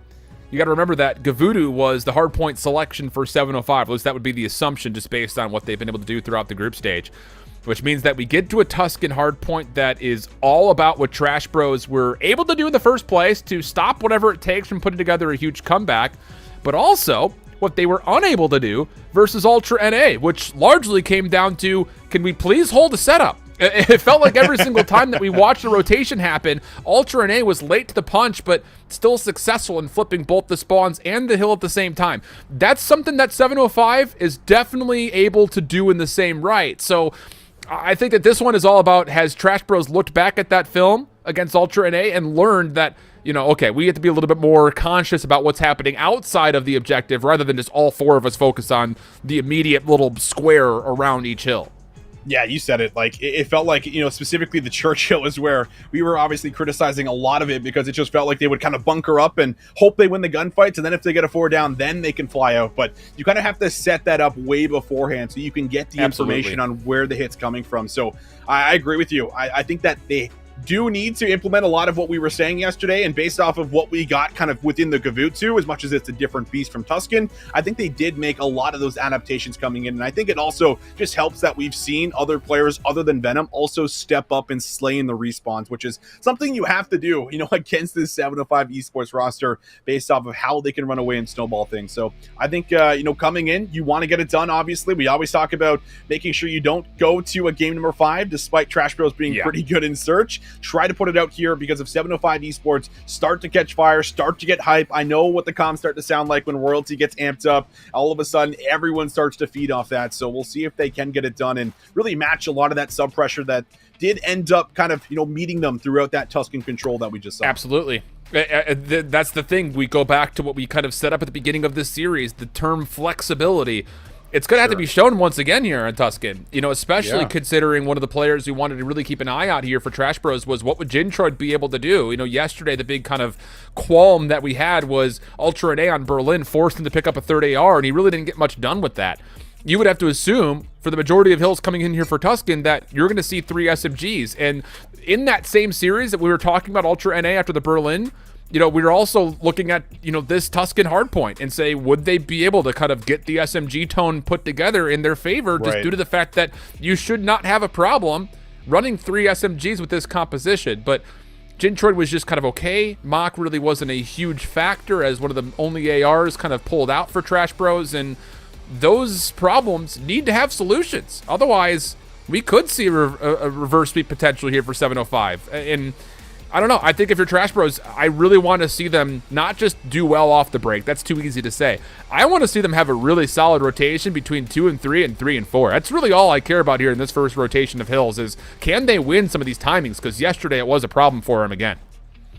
Speaker 5: you got to remember that Gavudu was the hardpoint selection for 705. At least that would be the assumption just based on what they've been able to do throughout the group stage. Which means that we get to a Tuscan hardpoint that is all about what Trash Bros were able to do in the first place to stop whatever it takes from putting together a huge comeback. But also what they were unable to do versus Ultra NA, which largely came down to, can we please hold a setup? It felt like every single time that we watched a rotation happen, Ultra NA was late to the punch, but still successful in flipping both the spawns and the hill at the same time. That's something that 705 is definitely able to do in the same right. So I think that this one is all about, has Trash Bros looked back at that film against Ultra NA and learned that, you know, okay, we have to be a little bit more conscious about what's happening outside of the objective rather than just all 4 of us focus on the immediate little square around each hill.
Speaker 6: Yeah, you said it. Like, it felt like, you know, specifically the Churchill is where we were obviously criticizing a lot of it, because it just felt like they would kind of bunker up and hope they win the gunfights, and then if they get a 4 down, then they can fly out. But you kind of have to set that up way beforehand so you can get the information on where the hit's coming from. So I agree with you. I think that they do need to implement a lot of what we were saying yesterday, and based off of what we got kind of within the Gavutsu, as much as it's a different beast from Tuscan, I think they did make a lot of those adaptations coming in, and I think it also just helps that we've seen other players other than Venom also step up and slay in the respawns, which is something you have to do, you know, against this 705 esports roster based off of how they can run away and snowball things. So I think, you know, coming in, you want to get it done, obviously. We always talk about making sure you don't go to a game number 5, despite Trash Bros being pretty good in search. Try to put it out here, because if 705 esports start to catch fire, start to get hype, I know what the comms start to sound like when royalty gets amped up. All of a sudden, everyone starts to feed off that. So we'll see if they can get it done and really match a lot of that sub pressure that did end up kind of, you know, meeting them throughout that Tuscan control that we just saw.
Speaker 5: Absolutely. That's the thing. We go back to what we kind of set up at the beginning of this series, the term flexibility. It's going to have to be shown once again here in Tuscan, you know, especially considering one of the players we wanted to really keep an eye out here for Trash Bros was what would Jintroid be able to do? You know, yesterday the big kind of qualm that we had was Ultra and A on Berlin forced him to pick up a third AR, and he really didn't get much done with that. You would have to assume for the majority of hills coming in here for Tuscan that you're going to see 3 SMGs. And in that same series that we were talking about Ultra NA after the Berlin, you know, we were also looking at, you know, this Tuscan Hardpoint and say, would they be able to kind of get the SMG tone put together in their favor, just due to the fact that you should not have a problem running 3 SMGs with this composition. But Jintroid was just kind of okay. Mach really wasn't a huge factor as one of the only ARs kind of pulled out for Trash Bros, and those problems need to have solutions. Otherwise, we could see a reverse sweep potential here for 705. And I don't know. I think if you're Trash Bros, I really want to see them not just do well off the break. That's too easy to say. I want to see them have a really solid rotation between 2 and 3 and 3 and 4. That's really all I care about here in this first rotation of hills is, can they win some of these timings? Because yesterday it was a problem for them again.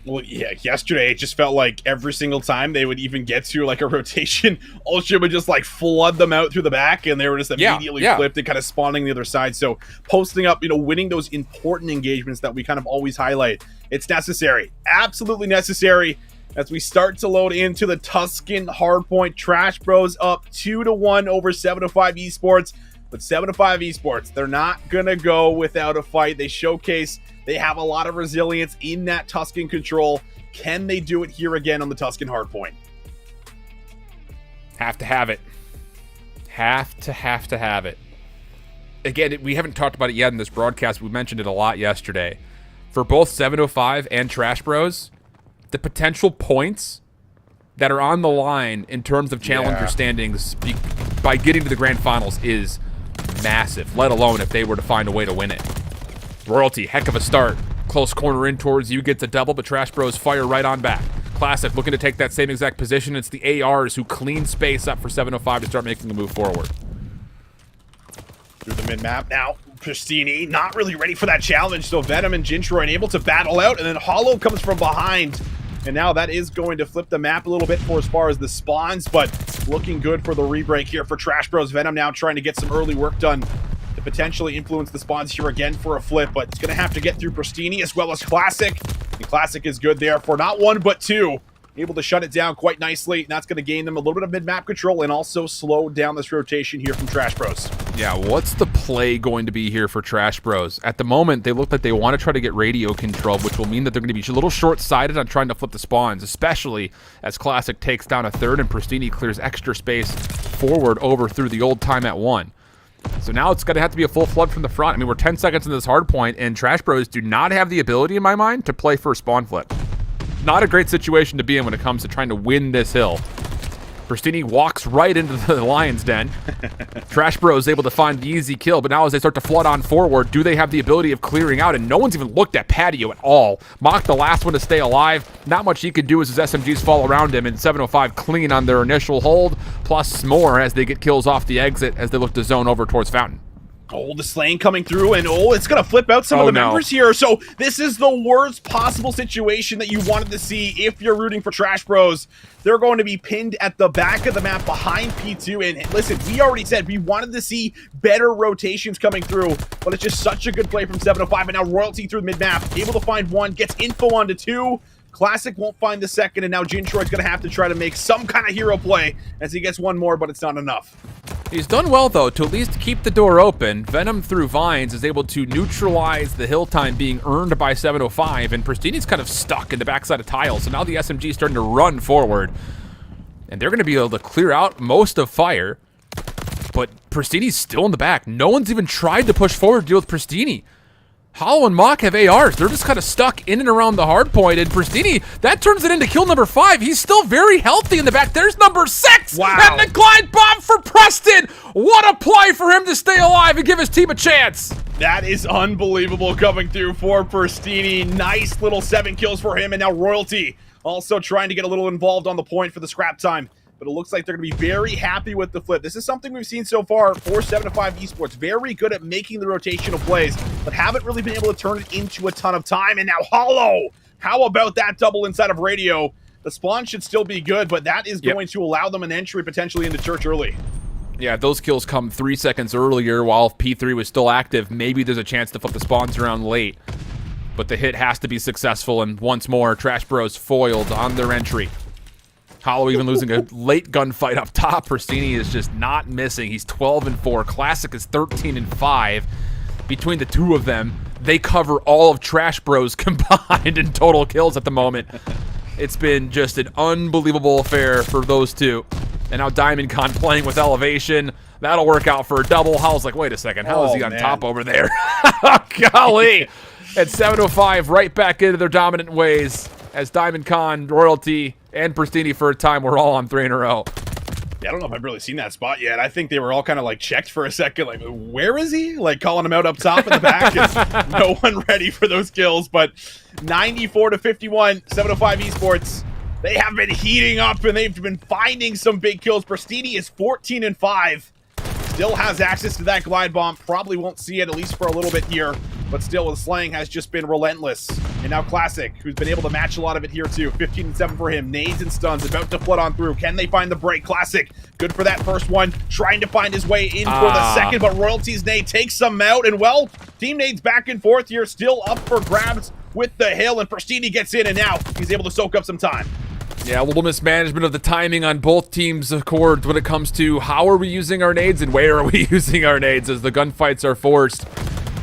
Speaker 6: Well, yeah, yesterday it just felt like every single time they would even get to like a rotation, Ultra would just like flood them out through the back, and they were just immediately flipped and kind of spawning the other side. So posting up, you know, winning those important engagements that we kind of always highlight, it's necessary, absolutely necessary. As we start to load into the Tuscan Hardpoint, Trash Bros up 2-1 over 705 esports. But 705 esports, they're not gonna go without a fight. They showcase they have a lot of resilience in that Tuscan control. Can they do it here again on the Tuscan Hardpoint?
Speaker 5: Have to have it. Have to have it. Again, we haven't talked about it yet in this broadcast. We mentioned it a lot yesterday. For both 705 and Trash Bros, the potential points that are on the line in terms of challenger standings by getting to the grand finals is massive, let alone if they were to find a way to win it. Royalty, heck of a start. Close corner in towards you, gets a double, but Trash Bros fire right on back. Classic looking to take that same exact position. It's the ARs who clean space up for 705 to start making a move forward.
Speaker 6: Through the mid-map now. Pristini not really ready for that challenge, so Venom and Jintroid able to battle out, and then Hollow comes from behind. And now that is going to flip the map a little bit for as far as the spawns, but looking good for the rebreak here for Trash Bros. Venom now trying to get some early work done to potentially influence the spawns here again for a flip, but it's going to have to get through Pristini as well as Classic. And Classic is good there for not 1, but 2. Able to shut it down quite nicely, and that's going to gain them a little bit of mid-map control and also slow down this rotation here from Trash Bros.
Speaker 5: Yeah, what's the play going to be here for Trash Bros? At the moment, they look like they want to try to get radio control, which will mean that they're going to be a little short-sighted on trying to flip the spawns, especially as Classic takes down a third and Pristini clears extra space forward over through the old time at 1. So now it's going to have to be a full flood from the front. I mean, we're 10 seconds in this hard point, and Trash Bros do not have the ability, in my mind, to play for a spawn flip. Not a great situation to be in when it comes to trying to win this hill. Pristini walks right into the lion's den. Trash Bros able to find the easy kill, but now as they start to flood on forward, do they have the ability of clearing out? And no one's even looked at Patio at all. Mach, the last one to stay alive. Not much he can do as his SMGs fall around him, and 705 clean on their initial hold, plus more as they get kills off the exit as they look to zone over towards Fountain.
Speaker 6: Oh, the slaying coming through, and it's going to flip out some of the members here. So this is the worst possible situation that you wanted to see if you're rooting for Trash Bros. They're going to be pinned at the back of the map behind P2. And listen, we already said we wanted to see better rotations coming through, but it's just such a good play from 705. And now Royalty through mid-map, able to find 1, gets info onto 2. Classic won't find the second, and now Jintroid's going to have to try to make some kind of hero play as he gets 1 more, but it's not enough.
Speaker 5: He's done well, though, to at least keep the door open. Venom through Vines is able to neutralize the hill time being earned by 705, and Pristini's kind of stuck in the backside of Tile, so now the SMG is starting to run forward. And they're going to be able to clear out most of Fire, but Pristini's still in the back. No one's even tried to push forward to deal with Pristini. Hollow and Mock have ARs. They're just kind of stuck in and around the hard point. And Pristini, that turns it into kill number 5. He's still very healthy in the back. There's number 6.
Speaker 6: Wow.
Speaker 5: And the glide bomb for Preston. What a play for him to stay alive and give his team a chance.
Speaker 6: That is unbelievable coming through for Pristini. Nice little 7 kills for him. And now Royalty also trying to get a little involved on the point for the scrap time. But it looks like they're going to be very happy with the flip. This is something we've seen so far for 705 Esports. Very good at making the rotational plays, but haven't really been able to turn it into a ton of time. And now Hollow, how about that double inside of Radio? The spawn should still be good, but that is going to allow them an entry potentially into Church early.
Speaker 5: Yeah, those kills come 3 seconds earlier while P3 was still active. Maybe there's a chance to flip the spawns around late. But the hit has to be successful, and once more, Trash Bros foiled on their entry. Hollow even losing a late gunfight up top. Pristini is just not missing. He's 12-4. Classic is 13-5. Between the two of them, they cover all of Trash Bros combined in total kills at the moment. It's been just an unbelievable affair for those two. And now Diamond Con playing with elevation. That'll work out for a double. Howl's like, wait a second, how is he on top over there? Golly! At 705, right back into their dominant ways as Diamond Con, Royalty, and Pristini for a time were all on 3 in a row.
Speaker 6: Yeah, I don't know if I've really seen that spot yet. I think they were all kind of like checked for a second, like, where is he? Like calling him out up top in the back. And no one ready for those kills, but 94-51, 705 Esports. They have been heating up and they've been finding some big kills. Pristini is 14-5. Still has access to that glide bomb. Probably won't see it, at least for a little bit here. But still, the slaying has just been relentless. And now Classic, who's been able to match a lot of it here too. 15-7 for him. Nades and stuns about to flood on through. Can they find the break? Classic, good for that first one. Trying to find his way in for the second, but Royalty's nade takes some out. And well, Team Nade's back and forth here, still up for grabs with the hill. And Pristini gets in, and now he's able to soak up some time.
Speaker 5: Yeah, a little mismanagement of the timing on both teams' accords when it comes to how are we using our nades and where are we using our nades as the gunfights are forced.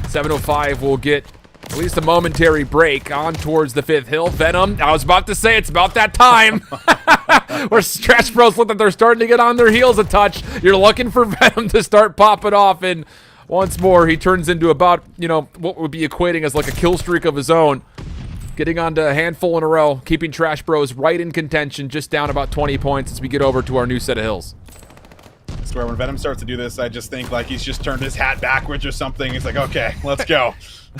Speaker 5: 705 will get at least a momentary break on towards the 5th hill. Venom, I was about to say it's about that time where Trash Bros look like they're starting to get on their heels a touch. You're looking for Venom to start popping off, and once more he turns into about, what would be equating as like a kill streak of his own. Getting onto a handful in a row, keeping Trash Bros right in contention, just down about 20 points as we get over to our new set of hills.
Speaker 6: I swear, when Venom starts to do this, I just think like he's just turned his hat backwards or something. He's like, okay, let's go.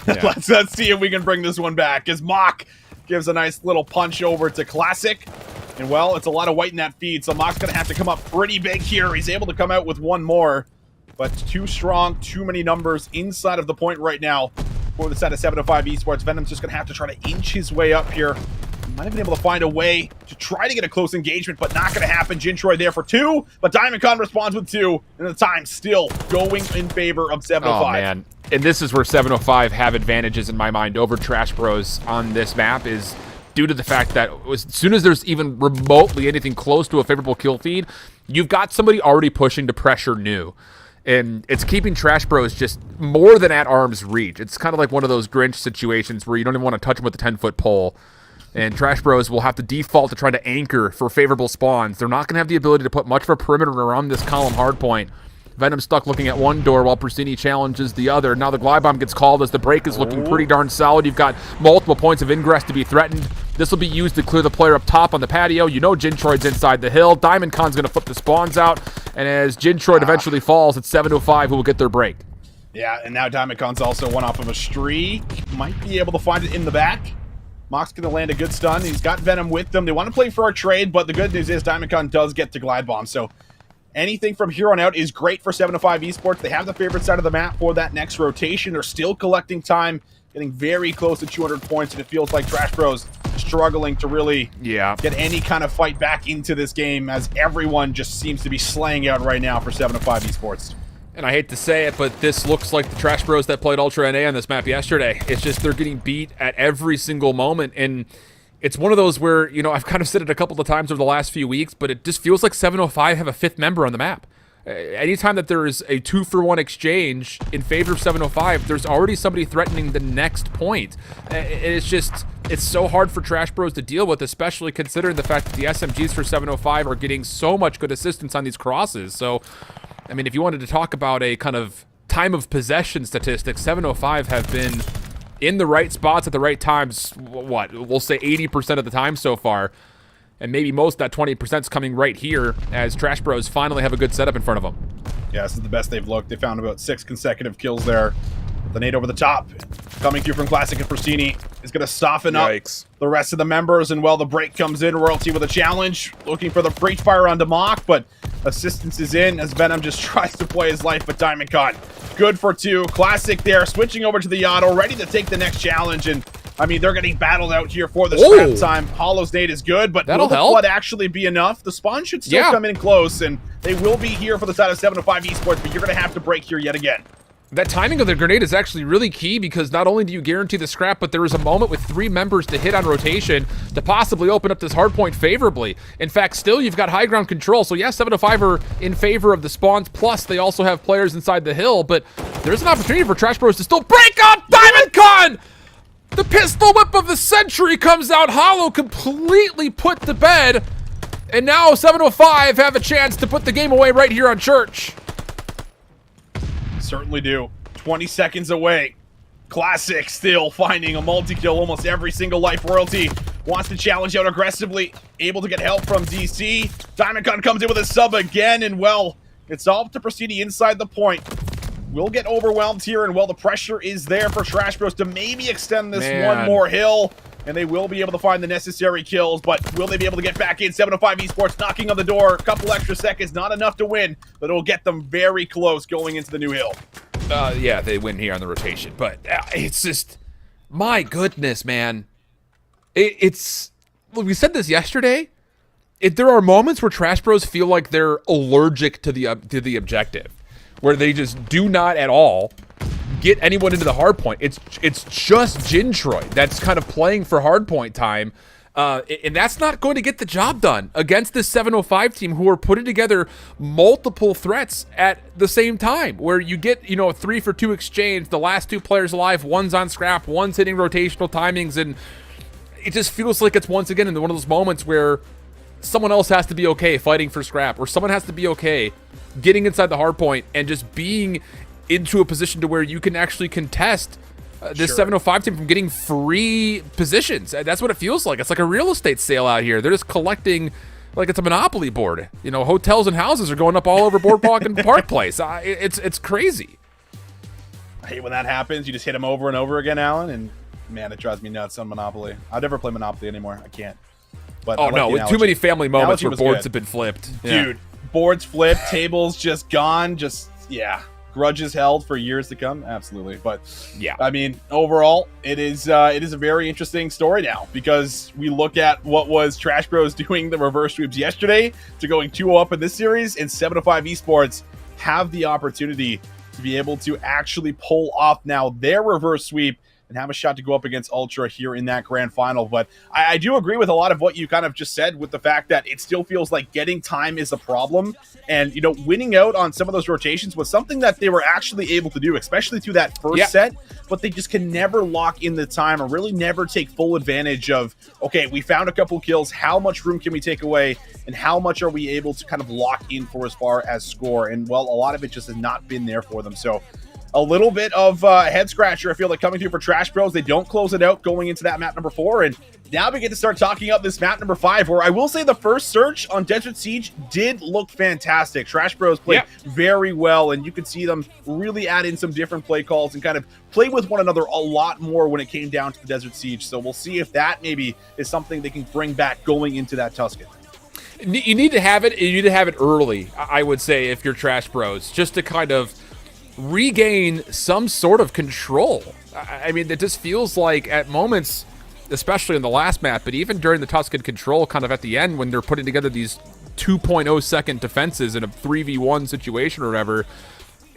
Speaker 5: Yeah.
Speaker 6: let's see if we can bring this one back. As Mock gives a nice little punch over to Classic. And well, it's a lot of white in that feed, so Mock's going to have to come up pretty big here. He's able to come out with one more, but too strong, too many numbers inside of the point right now. For the set of 705 Esports, Venom's just going to have to try to inch his way up here. He might have been able to find a way to try to get a close engagement, but not going to happen. Jintroy there for 2, but Diamond Con responds with 2, and the time still going in favor of 705.
Speaker 5: Oh, man. And this is where 705 have advantages in my mind over Trash Bros on this map is due to the fact that as soon as there's even remotely anything close to a favorable kill feed, you've got somebody already pushing to pressure new. And it's keeping Trash Bros just more than at arm's reach. It's kind of like one of those Grinch situations where you don't even want to touch them with a 10-foot pole. And Trash Bros will have to default to try to anchor for favorable spawns. They're not going to have the ability to put much of a perimeter around this column hardpoint. Venom stuck looking at one door while Pristini challenges the other. Now the glide bomb gets called as the break is looking pretty darn solid. You've got multiple points of ingress to be threatened. This will be used to clear the player up top on the patio. You know Jintroid's inside the hill. Diamond Con's going to flip the spawns out. And as Jintroid eventually falls, it's 705 who will get their break.
Speaker 6: Yeah, and now Diamond Con's also one off of a streak. Might be able to find it in the back. Mock's going to land a good stun. He's got Venom with them. They want to play for our trade, but the good news is Diamond Con does get to glide bomb. So anything from here on out is great for 705 Esports. They have the favorite side of the map for that next rotation. They're still collecting time, getting very close to 200 points, and it feels like Trash Bros struggling to really get any kind of fight back into this game as everyone just seems to be slaying out right now for 705 Esports.
Speaker 5: And I hate to say it, but this looks like the Trash Bros that played Ultra NA on this map yesterday. It's just they're getting beat at every single moment, and it's one of those where, I've kind of said it a couple of times over the last few weeks, but it just feels like 705 have a 5th member on the map. Anytime that there is a 2-for-1 exchange in favor of 705, there's already somebody threatening the next point. It's so hard for Trash Bros to deal with, especially considering the fact that the SMGs for 705 are getting so much good assistance on these crosses. So, I mean, if you wanted to talk about a kind of time of possession statistics, 705 have been in the right spots at the right times, we'll say 80% of the time so far. And maybe most of that 20% is coming right here as Trash Bros finally have a good setup in front of them.
Speaker 6: Yeah, this is the best they've looked. They found about 6 consecutive kills there. The nade over the top, coming through from Classic and Pristini, is going to soften up the rest of the members. And while the break comes in, Royalty with a challenge, looking for the breach fire on Demok, but assistance is in as Venom just tries to play his life. But Diamond Con, good for 2. Classic there, switching over to the Yotto, ready to take the next challenge. And I mean, they're getting battled out here for the scrap time. Hollow's nade is good, but will the flood actually be enough? The spawn should still come in close, and they will be here for the side of 705 Esports, but you're going to have to break here yet again.
Speaker 5: That timing of the grenade is actually really key because not only do you guarantee the scrap, but there is a moment with 3 members to hit on rotation to possibly open up this hardpoint favorably. In fact, still you've got high ground control. So yeah, 705 are in favor of the spawns, plus they also have players inside the hill, but there's an opportunity for Trash Bros to still break on Diamond Con! The pistol whip of the century comes out. Hollow completely put to bed. And now 705 have a chance to put the game away right here on Church.
Speaker 6: Certainly do. 20 seconds away. Classic still finding a multi-kill almost every single life. Royalty wants to challenge out aggressively. Able to get help from DC. Diamond Con comes in with a sub again. And well, it's all up to Pristini inside the point. Will get overwhelmed here, and well, the pressure is there for Trash Bros to maybe extend this one more hill, and they will be able to find the necessary kills, but will they be able to get back in? 705 Esports knocking on the door, a couple extra seconds, not enough to win, but it'll get them very close going into the new hill.
Speaker 5: Yeah, they win here on the rotation, but it's just, my goodness, man. We said this yesterday. There are moments where Trash Bros feel like they're allergic to the objective, where they just do not at all get anyone into the hardpoint. It's just Jintroy that's kind of playing for hardpoint time, and that's not going to get the job done against this 705 team who are putting together multiple threats at the same time, where you get, a 3-for-2 exchange, the last 2 players alive, one's on scrap, one's hitting rotational timings, and it just feels like it's once again in one of those moments where someone else has to be okay fighting for scrap, or someone has to be okay getting inside the hard point and just being into a position to where you can actually contest this 705 team from getting free positions. That's what it feels like. It's like a real estate sale out here. They're just collecting like it's a monopoly board. Hotels and houses are going up all over Boardwalk and Park Place. It's crazy.
Speaker 6: I hate when that happens. You just hit them over and over again, Alan, and man, it drives me nuts on Monopoly. I'll never play Monopoly anymore. I can't. But
Speaker 5: with too many family moments where boards have been flipped.
Speaker 6: Dude, boards flipped, tables just gone, grudges held for years to come. Absolutely. But yeah, I mean, overall, it is a very interesting story now, because we look at what was Trash Bros doing the reverse sweeps yesterday to going 2-0 up in this series, and 705 Esports have the opportunity to be able to actually pull off now their reverse sweep and have a shot to go up against Ultra here in that grand final. But I do agree with a lot of what you kind of just said, with the fact that it still feels like getting time is a problem. And, winning out on some of those rotations was something that they were actually able to do, especially through that first set. But they just can never lock in the time, or really never take full advantage of, okay, we found a couple kills. How much room can we take away? And how much are we able to kind of lock in for as far as score? And, well, a lot of it just has not been there for them. So a little bit of head scratcher, I feel like, coming through for Trash Bros. They don't close it out going into that map number 4, and now we get to start talking up this map number 5, where I will say the first search on Desert Siege did look fantastic. Trash Bros played very well, and you could see them really add in some different play calls and kind of play with one another a lot more when it came down to the Desert Siege. So we'll see if that maybe is something they can bring back going into that Tuscan.
Speaker 5: You need to have it. You need to have it early, I would say, if you're Trash Bros, just to kind of regain some sort of control. I mean, it just feels like at moments, especially in the last map, but even during the Tuscan control, kind of at the end when they're putting together these 2.0 second defenses in a 3v1 situation or whatever,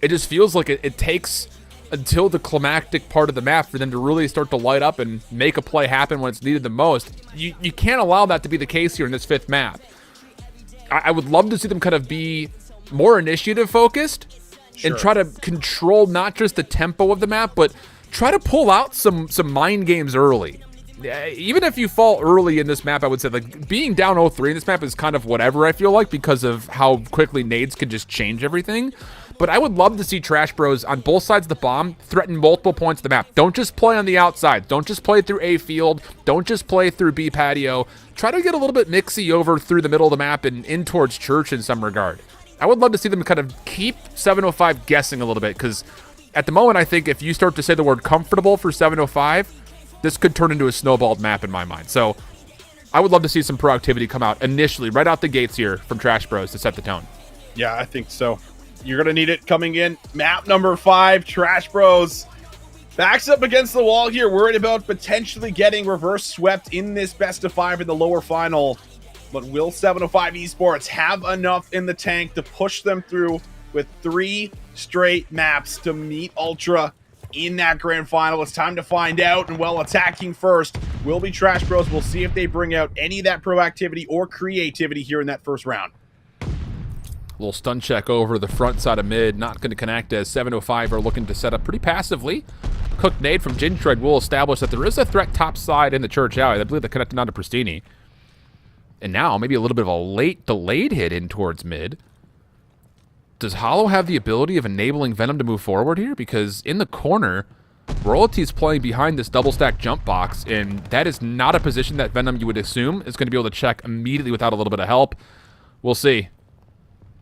Speaker 5: it just feels like it takes until the climactic part of the map for them to really start to light up and make a play happen when it's needed the most. You can't allow that to be the case here in this 5th map. I would love to see them kind of be more initiative focused and
Speaker 6: Sure.
Speaker 5: try to control not just the tempo of the map, but try to pull out some mind games early. Even if you fall early in this map, I would say like being down 0-3 in this map is kind of whatever, I feel like, because of how quickly nades can just change everything. But I would love to see Trash Bros on both sides of the bomb threaten multiple points of the map. Don't just play on the outside. Don't just play through A field. Don't just play through B patio. Try to get a little bit mixy over through the middle of the map and in towards church in some regard. I would love to see them kind of keep 705 guessing a little bit, because at the moment, I think if you start to say the word comfortable for 705, this could turn into a snowballed map in my mind. So I would love to see some proactivity come out initially, right out the gates here from Trash Bros to set the tone.
Speaker 6: Yeah, I think so. You're going to need it coming in. Map number 5, Trash Bros. Backs up against the wall here, worried about potentially getting reverse swept in this best of 5 in the lower final. But will 705 Esports have enough in the tank to push them through with 3 straight maps to meet Ultra in that grand final? It's time to find out. And while attacking first will be Trash Bros. We'll see if they bring out any of that proactivity or creativity here in that first round.
Speaker 5: Little stun check over the front side of mid, not going to connect as 705 are looking to set up pretty passively. Cook nade from Gintroid will establish that there is a threat top side in the church alley. I believe they're connecting on to Pristini. And now maybe a little bit of a late delayed hit in towards mid. Does Hollow have the ability of enabling Venom to move forward here? Because in the corner, Royalty's playing behind this double stack jump box, and that is not a position that Venom, you would assume, is going to be able to check immediately without a little bit of help. We'll see.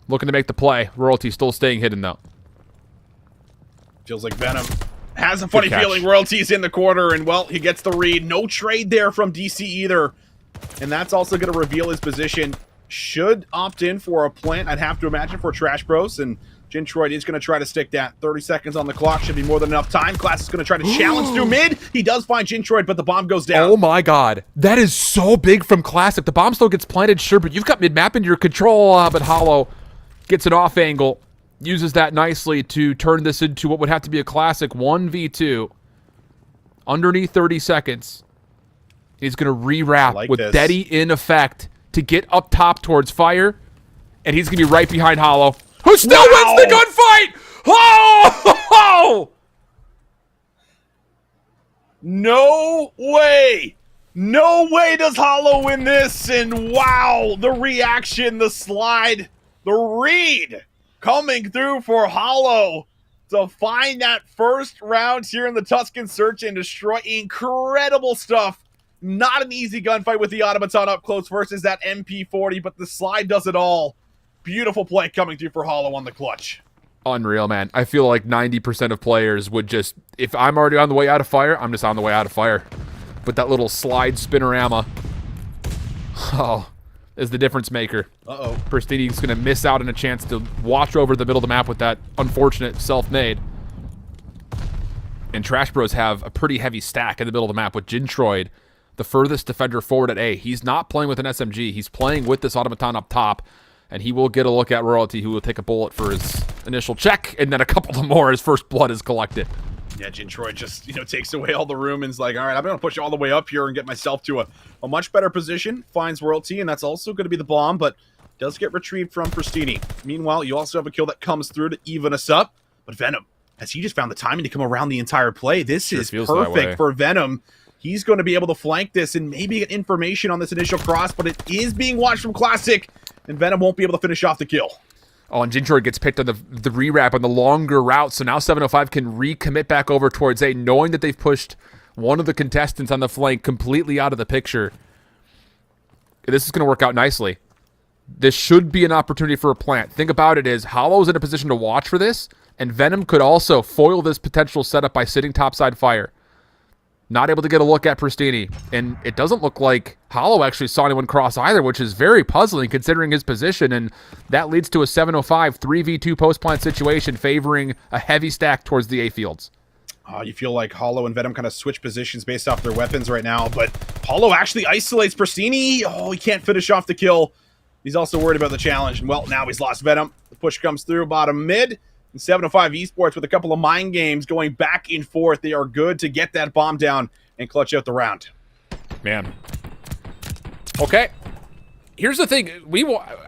Speaker 5: Looking to make the play. Royalty still staying hidden, though.
Speaker 6: Feels like Venom has a funny
Speaker 5: catch.
Speaker 6: feeling. Royalty's in the corner, and, well, he gets the read. No trade there from DC either. And that's also going to reveal his position. Should opt in for a plant, I'd have to imagine, for Trash Bros. And Gintroid is going to try to stick that. 30 seconds on the clock. Should be more than enough time. Class is going to try to challenge through mid. He does find Gintroid, but the bomb goes down.
Speaker 5: Oh my god. That is so big from Classic. The bomb still gets planted, sure, but you've got mid-map in your control. But Hollow gets an off angle. Uses that nicely to turn this into what would have to be a classic 1v2. Underneath 30 seconds. He's going to rewrap
Speaker 6: like
Speaker 5: with
Speaker 6: this.
Speaker 5: Detty in effect to get up top towards fire. And he's going to be right behind Hollow, who still wins the gunfight! Oh!
Speaker 6: No way! No way does Hollow win this! And wow, the reaction, the slide, the read coming through for Hollow to find that first round here in the Tuscan Search and destroy. Incredible stuff. Not an easy gunfight with the Automaton up close versus that MP40, but the slide does it all. Beautiful play coming through for Hollow on the clutch.
Speaker 5: Unreal, man. I feel like 90% of players would just, if I'm already on the way out of fire, I'm just on the way out of fire. But that little slide spinorama, oh, is the difference maker.
Speaker 6: Uh-oh.
Speaker 5: Pristini's going to miss out on a chance to watch over the middle of the map with that unfortunate self-nade. And Trash Bros have a pretty heavy stack in the middle of the map with Gintroid, the furthest defender forward at A. He's not playing with an SMG. He's playing with this Automaton up top, and he will get a look at Royalty, who will take a bullet for his initial check, and then a couple of more as first blood is collected.
Speaker 6: Yeah, Gintroid just, takes away all the room and is like, all right, I'm going to push all the way up here and get myself to a much better position. Finds Royalty, and that's also going to be the bomb, but does get retrieved from Pristini. Meanwhile, you also have a kill that comes through to even us up, but Venom, has he just found the timing to come around the entire play? This is perfect for Venom. He's going to be able to flank this and maybe get information on this initial cross, but it is being watched from Classic, and Venom won't be able to finish off the kill.
Speaker 5: Oh, and Gintroid gets picked on the rewrap on the longer route, so now 705 can recommit back over towards A, knowing that they've pushed one of the contestants on the flank completely out of the picture. This is going to work out nicely. This should be an opportunity for a plant. Think about it is, Hollow's in a position to watch for this, and Venom could also foil this potential setup by sitting topside fire. Not able to get a look at Pristini, and it doesn't look like Hollow actually saw anyone cross either, which is very puzzling considering his position, and that leads to a 705 3v2 post-plant situation favoring a heavy stack towards the A fields.
Speaker 6: You feel like Hollow and Venom kind of switch positions based off their weapons right now, but Hollow actually isolates Pristini. Oh, he can't finish off the kill. He's also worried about the challenge, and well, now he's lost Venom. The push comes through, bottom mid. And 705 Esports with a couple of mind games going back and forth. They are good to get that bomb down and clutch out the round.
Speaker 5: Man. Okay. Here's the thing.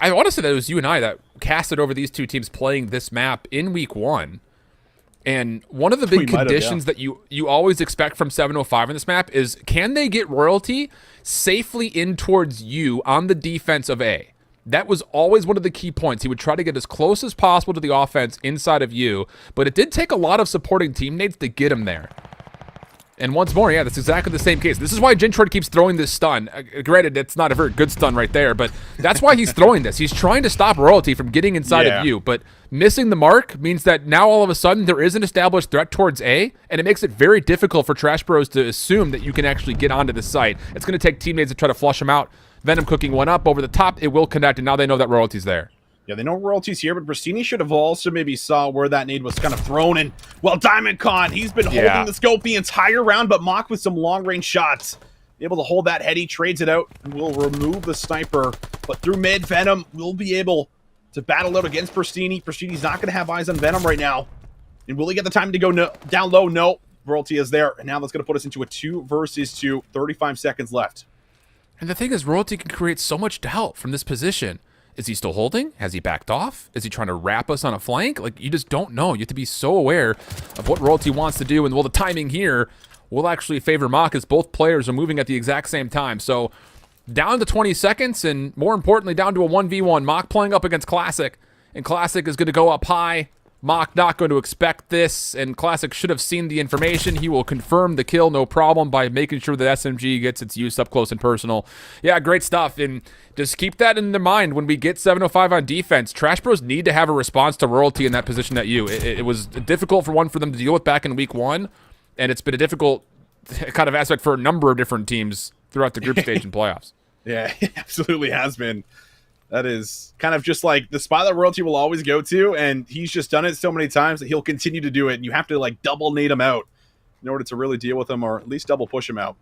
Speaker 5: I want to say that it was you and I that casted over these two teams playing this map in week 1. And one of the big conditions that you always expect from 705 in this map is, can they get royalty safely in towards you on the defense of A? That was always one of the key points. He would try to get as close as possible to the offense inside of you, but it did take a lot of supporting teammates to get him there. And once more, yeah, that's exactly the same case. This is why Jintroid keeps throwing this stun. Granted, it's not a very good stun right there, but that's why he's throwing this. He's trying to stop royalty from getting inside of you, but missing the mark means that now all of a sudden there is an established threat towards A, and it makes it very difficult for Trash Bros to assume that you can actually get onto the site. It's going to take teammates to try to flush him out. Venom cooking one up over the top. It will connect, and now they know that royalty's there.
Speaker 6: Yeah, they know royalties here, but Bristini should have also maybe saw where that nade was kind of thrown. And, well, Diamond Con, he's been holding the scope the entire round, but Mock with some long-range shots. Able to hold that head, he trades it out, and will remove the sniper. But through mid, Venom will be able to battle out against Bristini. Bristini's not going to have eyes on Venom right now. And will he get the time to go down low? No. Royalty is there. And now that's going to put us into a 2 versus 2. 35 seconds left.
Speaker 5: And the thing is, royalty can create so much doubt from this position. Is he still holding? Has he backed off? Is he trying to wrap us on a flank? Like, you just don't know. You have to be so aware of what royalty wants to do. And, well, the timing here will actually favor Mock as both players are moving at the exact same time. So, down to 20 seconds, and more importantly, down to a 1v1. Mock playing up against Classic. And Classic is going to go up high. Mock not going to expect this, and Classic should have seen the information. He will confirm the kill, no problem, by making sure that SMG gets its use up close and personal. Yeah, great stuff, and just keep that in mind when we get 705 on defense. Trash Bros need to have a response to royalty in that position at you. It was difficult for them to deal with back in week 1, and it's been a difficult kind of aspect for a number of different teams throughout the group stage and playoffs.
Speaker 6: Yeah, it absolutely has been. That is kind of just like the spot that royalty will always go to, and he's just done it so many times that he'll continue to do it, and you have to like double nade him out in order to really deal with him, or at least double push him out.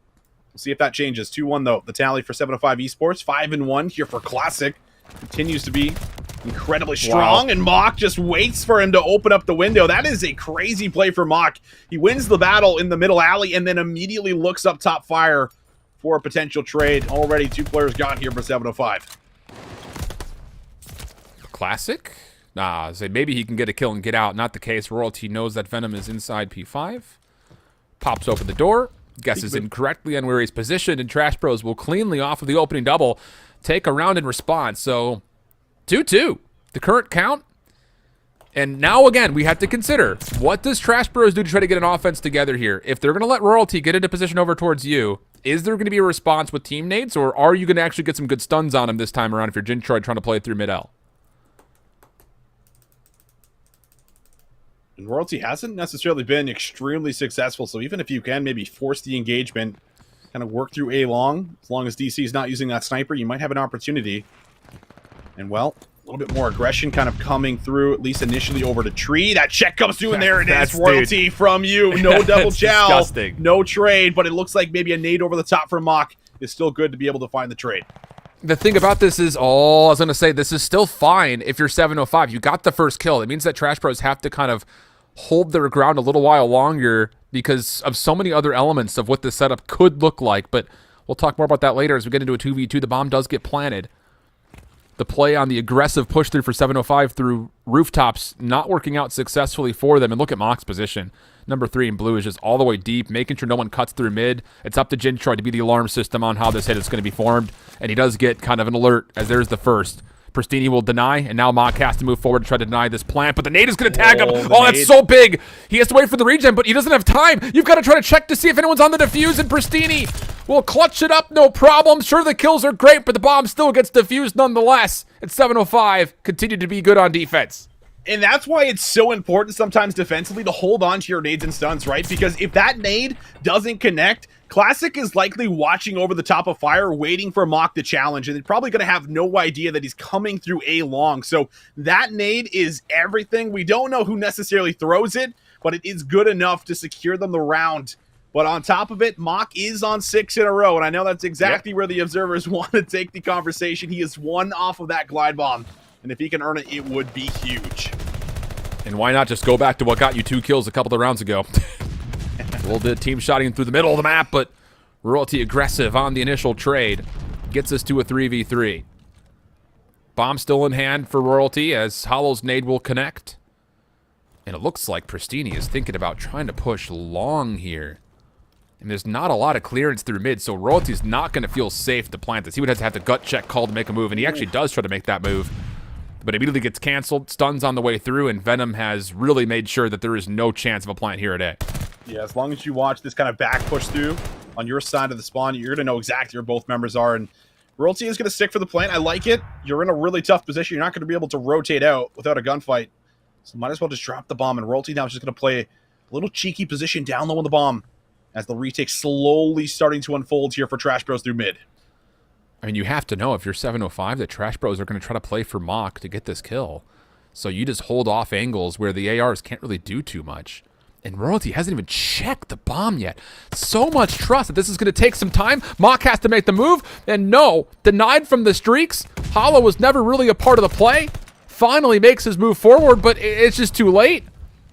Speaker 6: We'll see if that changes. 2-1 though, the tally for 705 Esports. 5-1 here for Classic. Continues to be incredibly strong, and Mock just waits for him to open up the window. That is a crazy play for Mock. He wins the battle in the middle alley, and then immediately looks up top fire for a potential trade. Already 2 players gone here for 705.
Speaker 5: Classic? Nah, say maybe he can get a kill and get out. Not the case. Royalty knows that Venom is inside P5. Pops open the door. Guesses incorrectly on where he's positioned, and Trash Bros will cleanly off of the opening double take a round in response. So 2-2, the current count. And now again, we have to consider, what does Trash Bros do to try to get an offense together here? If they're going to let Royalty get into position over towards you, is there going to be a response with team nades, or are you going to actually get some good stuns on him this time around if you're Jintroid trying to play it through mid-L?
Speaker 6: And Royalty hasn't necessarily been extremely successful, so even if you can maybe force the engagement, kind of work through A long, as long as DC is not using that sniper, you might have an opportunity. And, well, a little bit more aggression kind of coming through, at least initially over to Tree. That check comes through, and there it is. Royalty from you. No double chow.
Speaker 5: Disgusting.
Speaker 6: No trade, but it looks like maybe a nade over the top for Mock is still good to be able to find the trade.
Speaker 5: The thing about this is, I was going to say, this is still fine if you're 705. You got the first kill. It means that Trash Bros have to kind of hold their ground a little while longer because of so many other elements of what this setup could look like. But we'll talk more about that later as we get into a 2v2. The bomb does get planted. The play on the aggressive push through for 705 through rooftops not working out successfully for them. And look at Mock's position. Number 3 in blue is just all the way deep, making sure no one cuts through mid. It's up to Jintroid to be the alarm system on how this hit is going to be formed. And he does get kind of an alert as there's the first. Pristini will deny, and now Mock has to move forward to try to deny this plant, but the nade is going to tag him. Oh, that's so big. He has to wait for the regen, but he doesn't have time. You've got to try to check to see if anyone's on the defuse, and Pristini will clutch it up, no problem. Sure, the kills are great, but the bomb still gets defused nonetheless. It's 705, continue to be good on defense.
Speaker 6: And that's why it's so important sometimes defensively to hold on to your nades and stuns, right? Because if that nade doesn't connect, Classic is likely watching over the top of fire, waiting for Mock to challenge, and they're probably going to have no idea that he's coming through A long. So that nade is everything. We don't know who necessarily throws it, but it is good enough to secure them the round. But on top of it, Mock is on 6 in a row, and I know that's exactly where the observers want to take the conversation. He is 1 off of that glide bomb, and if he can earn it, it would be huge.
Speaker 5: And why not just go back to what got you 2 kills a couple of rounds ago? A little bit of team shotting through the middle of the map, but Royalty aggressive on the initial trade gets us to a 3v3. Bomb still in hand for Royalty as Hollow's nade will connect. And it looks like Pristini is thinking about trying to push long here. And there's not a lot of clearance through mid, so Royalty's not going to feel safe to plant this. He would have to have the gut check call to make a move, and he actually does try to make that move. But immediately gets canceled, stuns on the way through, and Venom has really made sure that there is no chance of a plant here at A.
Speaker 6: Yeah, as long as you watch this kind of back push through on your side of the spawn, you're going to know exactly where both members are. And Royalty is going to stick for the plant. I like it. You're in a really tough position. You're not going to be able to rotate out without a gunfight. So might as well just drop the bomb. And Royalty now is just going to play a little cheeky position down low on the bomb as the retake slowly starting to unfold here for Trash Bros through mid.
Speaker 5: I mean, you have to know if you're 705 that Trash Bros are going to try to play for Mock to get this kill. So you just hold off angles where the ARs can't really do too much. And Royalty hasn't even checked the bomb yet. So much trust that this is going to take some time. Mock has to make the move. And no, denied from the streaks. Hollow was never really a part of the play. Finally makes his move forward, but it's just too late.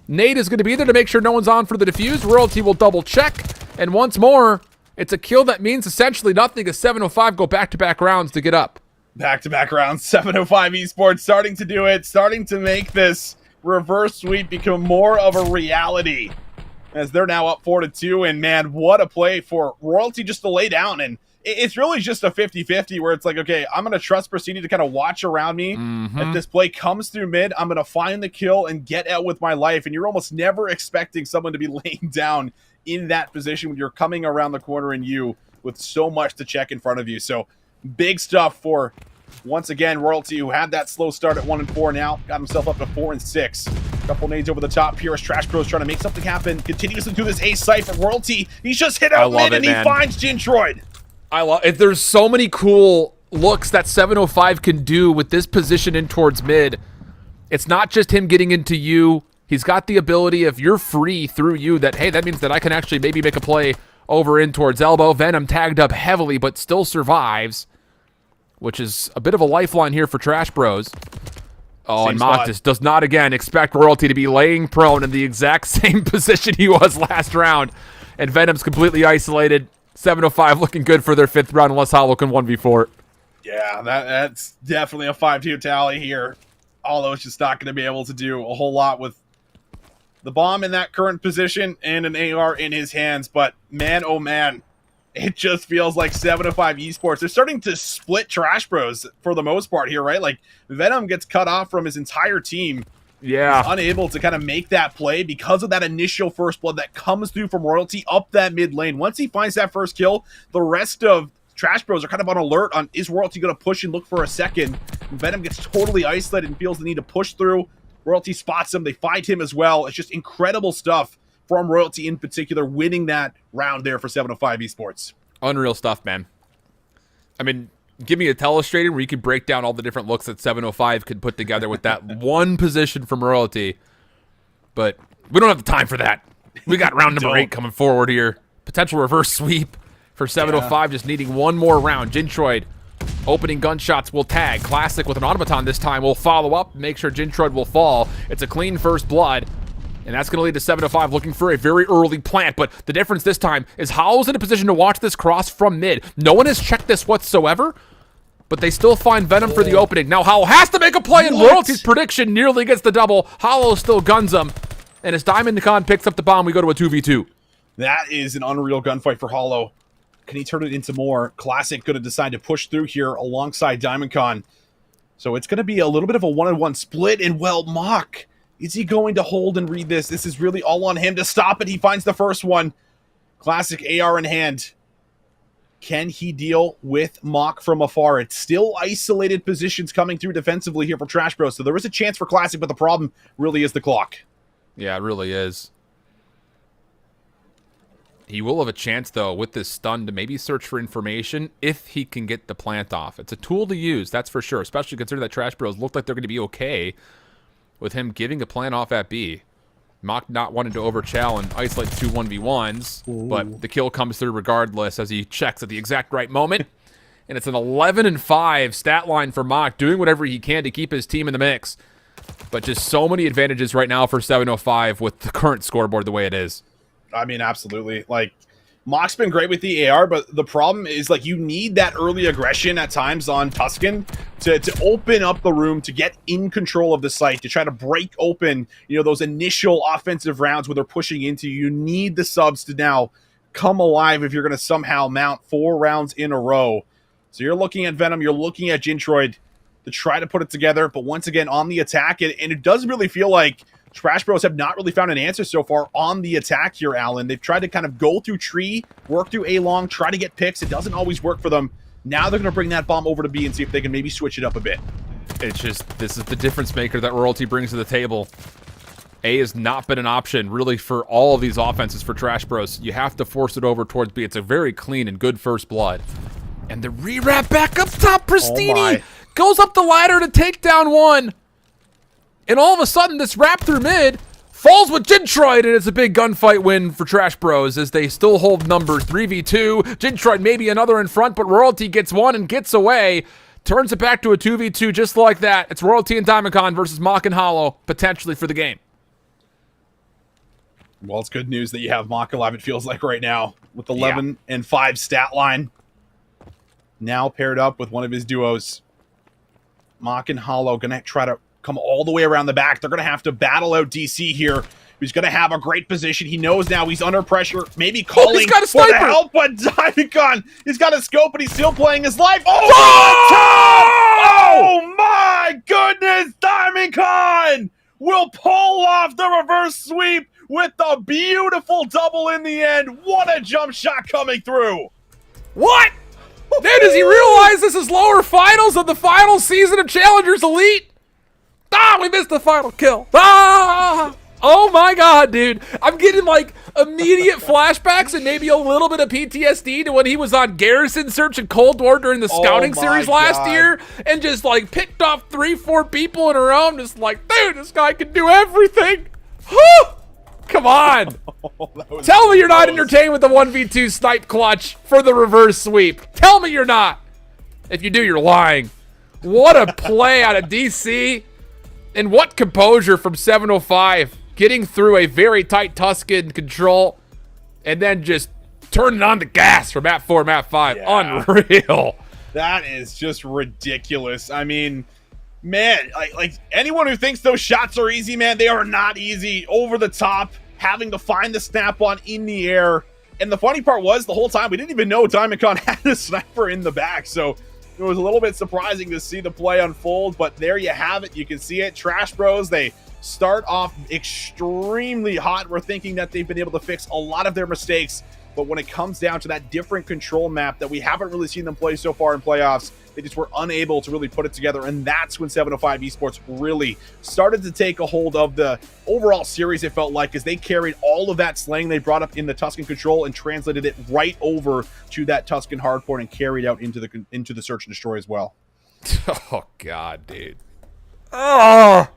Speaker 5: Nate is going to be there to make sure no one's on for the defuse. Royalty will double check. And once more, it's a kill that means essentially nothing as 705 go back-to-back rounds to get up.
Speaker 6: Back-to-back rounds. 705 Esports starting to do it. Starting to make this reverse sweep become more of a reality as they're now up 4-2. And man, what a play for Royalty just to lay down. And it's really just a 50-50 where it's like, okay, I'm going to trust Pristini to kind of watch around me. If this play comes through mid, I'm going to find the kill and get out with my life. And you're almost never expecting someone to be laying down in that position when you're coming around the corner and you with so much to check in front of you. So big stuff for, once again, Royalty, who had that slow start at 1-4 now, got himself up to 4-6. Couple nades over the top here as Trash Bros trying to make something happen. Continuously do this ace sight for Royalty. He's just hit out mid and he finds Jintroid.
Speaker 5: I love it. There's so many cool looks that 705 can do with this position in towards mid. It's not just him getting into you. He's got the ability, if you're free through you, that, hey, that means that I can actually maybe make a play over in towards elbow. Venom tagged up heavily, but still survives, which is a bit of a lifeline here for Trash Bros. Oh,
Speaker 6: Same
Speaker 5: and Mock
Speaker 6: spot.
Speaker 5: just does not, again, expect Royalty to be laying prone in the exact same position he was last round. And Venom's completely isolated. 705 looking good for their 5th round unless Hollow can 1v4.
Speaker 6: Yeah, that's definitely a 5-2 tally here. Hollow's just not going to be able to do a whole lot with the bomb in that current position and an AR in his hands. But man, oh man, it just feels like 705 Esports. They're starting to split Trash Bros for the most part here, right? Like Venom gets cut off from his entire team.
Speaker 5: Yeah.
Speaker 6: He's unable to kind of make that play because of that initial first blood that comes through from Royalty up that mid lane. Once he finds that first kill, the rest of Trash Bros are kind of on alert on, is Royalty going to push and look for a second? Venom gets totally isolated and feels the need to push through. Royalty spots him. They find him as well. It's just incredible stuff from Royalty in particular, winning that round there for 705 Esports.
Speaker 5: Unreal stuff, man. I mean, give me a telestrator where you could break down all the different looks that 705 could put together with that one position from Royalty. But we don't have the time for that. We got round number 8 coming forward here. Potential reverse sweep for 705, just needing one more round. Jintroid opening gunshots will tag. Classic with an automaton this time will follow up, make sure Jintroid will fall. It's a clean first blood. And that's going to lead to 705 looking for a very early plant. But the difference this time is Hollow's in a position to watch this cross from mid. No one has checked this whatsoever, but they still find Venom for the opening. Now Hollow has to make a play, and Royalty's prediction nearly gets the double. Hollow still guns him. And as Diamond Khan picks up the bomb, we go to a 2v2.
Speaker 6: That is an unreal gunfight for Hollow. Can he turn it into more? Classic going to decide to push through here alongside Diamond Khan. So it's going to be a little bit of a one-on-one split, and well, Mock, is he going to hold and read this? This is really all on him to stop it. He finds the first one. Classic AR in hand. Can he deal with Mock from afar? It's still isolated positions coming through defensively here for Trash Bros. So there is a chance for Classic, but the problem really is the clock.
Speaker 5: Yeah, it really is. He will have a chance, though, with this stun to maybe search for information if he can get the plant off. It's a tool to use, that's for sure, especially considering that Trash Bros looked like they're going to be okay with him giving a plant off at B. Mock not wanting to overchow and isolate 2 1v1s, but the kill comes through regardless as he checks at the exact right moment. And it's an 11-5 stat line for Mock, doing whatever he can to keep his team in the mix. But just so many advantages right now for 705 with the current scoreboard the way it is.
Speaker 6: I mean, absolutely. Like, Mock's been great with the AR, but the problem is, like, you need that early aggression at times on Tuscan to open up the room, to get in control of the site, to try to break open, those initial offensive rounds where they're pushing into you. You need the subs to now come alive if you're going to somehow mount 4 rounds in a row. So you're looking at Venom, you're looking at Gintroid to try to put it together, but once again, on the attack, and it does really feel like Trash Bros have not really found an answer so far on the attack here, Alan. They've tried to kind of go through tree, work through A-long, try to get picks. It doesn't always work for them. Now they're going to bring that bomb over to B and see if they can maybe switch it up a bit.
Speaker 5: It's just, this is the difference maker that Royalty brings to the table. A has not been an option, really, for all of these offenses for Trash Bros. You have to force it over towards B. It's a very clean and good first blood. And the re-wrap back up top, Pristini goes up the ladder to take down one. And all of a sudden, this wrap through mid falls with Gintroid, and it's a big gunfight win for Trash Bros as they still hold numbers 3v2. Gintroid maybe another in front, but Royalty gets one and gets away. Turns it back to a 2v2 just like that. It's Royalty and Diamondcon versus Mock and Hollow, potentially for the game.
Speaker 6: Well, it's good news that you have Mock alive, it feels like right now, with 11 and 5 stat line. Now paired up with one of his duos. Mock and Hollow going to try to come all the way around the back. They're going to have to battle out DC here. He's going to have a great position. He knows now he's under pressure, maybe calling
Speaker 5: he's got a
Speaker 6: for the
Speaker 5: sniper.
Speaker 6: help, but Diamondcon, he's got a scope, but he's still playing his life. Oh my goodness, Diamondcon will pull off the reverse sweep with the beautiful double in the end. What a jump shot coming through.
Speaker 5: What? Then does he realize this is lower finals of the final season of Challengers Elite? Ah, we missed the final kill. Ah! Oh my god, dude. I'm getting like immediate flashbacks and maybe a little bit of PTSD to when he was on Garrison Search and Cold War during the scouting series last year and just like picked off 3-4 people in a row. I'm just like, dude, this guy can do everything. Whew! Come on. Tell me you're not entertained with the 1v2 snipe clutch for the reverse sweep. Tell me you're not. If you do, you're lying. What a play out of DC. And what composure from 705. Getting through a very tight Tuscan control. And then just turning on the gas for map 4, map 5. Yeah. Unreal.
Speaker 6: That is just ridiculous. I mean, man, like anyone who thinks those shots are easy, man, they are not easy. Over the top, having to find the snap-on in the air. And the funny part was, the whole time, we didn't even know Diamondcon had a sniper in the back. So it was a little bit surprising to see the play unfold. But there you have it. You can see it. Trash Bros, they start off extremely hot. We're thinking that they've been able to fix a lot of their mistakes. But when it comes down to that different control map that we haven't really seen them play so far in playoffs, they just were unable to really put it together. And that's when 705 Esports really started to take a hold of the overall series, it felt like, as they carried all of that slang they brought up in the Tuscan control and translated it right over to that Tuscan hardpoint and carried out into the search and destroy as well.
Speaker 5: Oh, God, dude. Oh.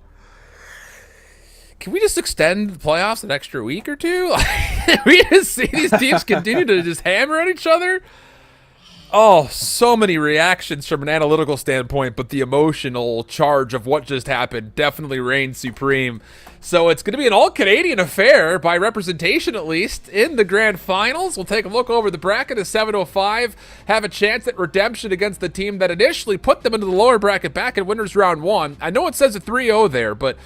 Speaker 5: Can we just extend the playoffs an extra week or two? We just see these teams continue to just hammer at each other. Oh, so many reactions from an analytical standpoint, but the emotional charge of what just happened definitely reigns supreme. So it's going to be an all-Canadian affair, by representation at least, in the grand finals. We'll take a look over the bracket as 705 have a chance at redemption against the team that initially put them into the lower bracket back in winners round 1. I know it says a 3-0 there, but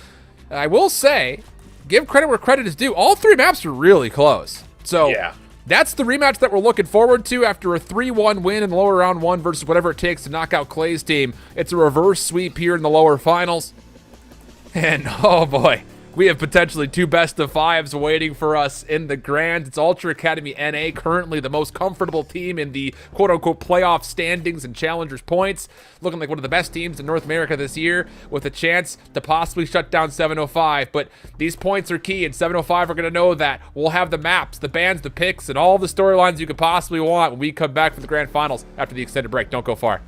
Speaker 5: I will say, give credit where credit is due. All 3 maps are really close. So yeah, that's the rematch that we're looking forward to after a 3-1 win in the lower round 1 versus whatever it takes to knock out Clay's team. It's a reverse sweep here in the lower finals. And oh boy, we have potentially 2 best of 5s waiting for us in the grand. It's Ultra Academy NA, currently the most comfortable team in the quote-unquote playoff standings and challengers points. Looking like one of the best teams in North America this year with a chance to possibly shut down 705. But these points are key, and 705 are going to know that. We'll have the maps, the bans, the picks, and all the storylines you could possibly want when we come back for the grand finals after the extended break. Don't go far.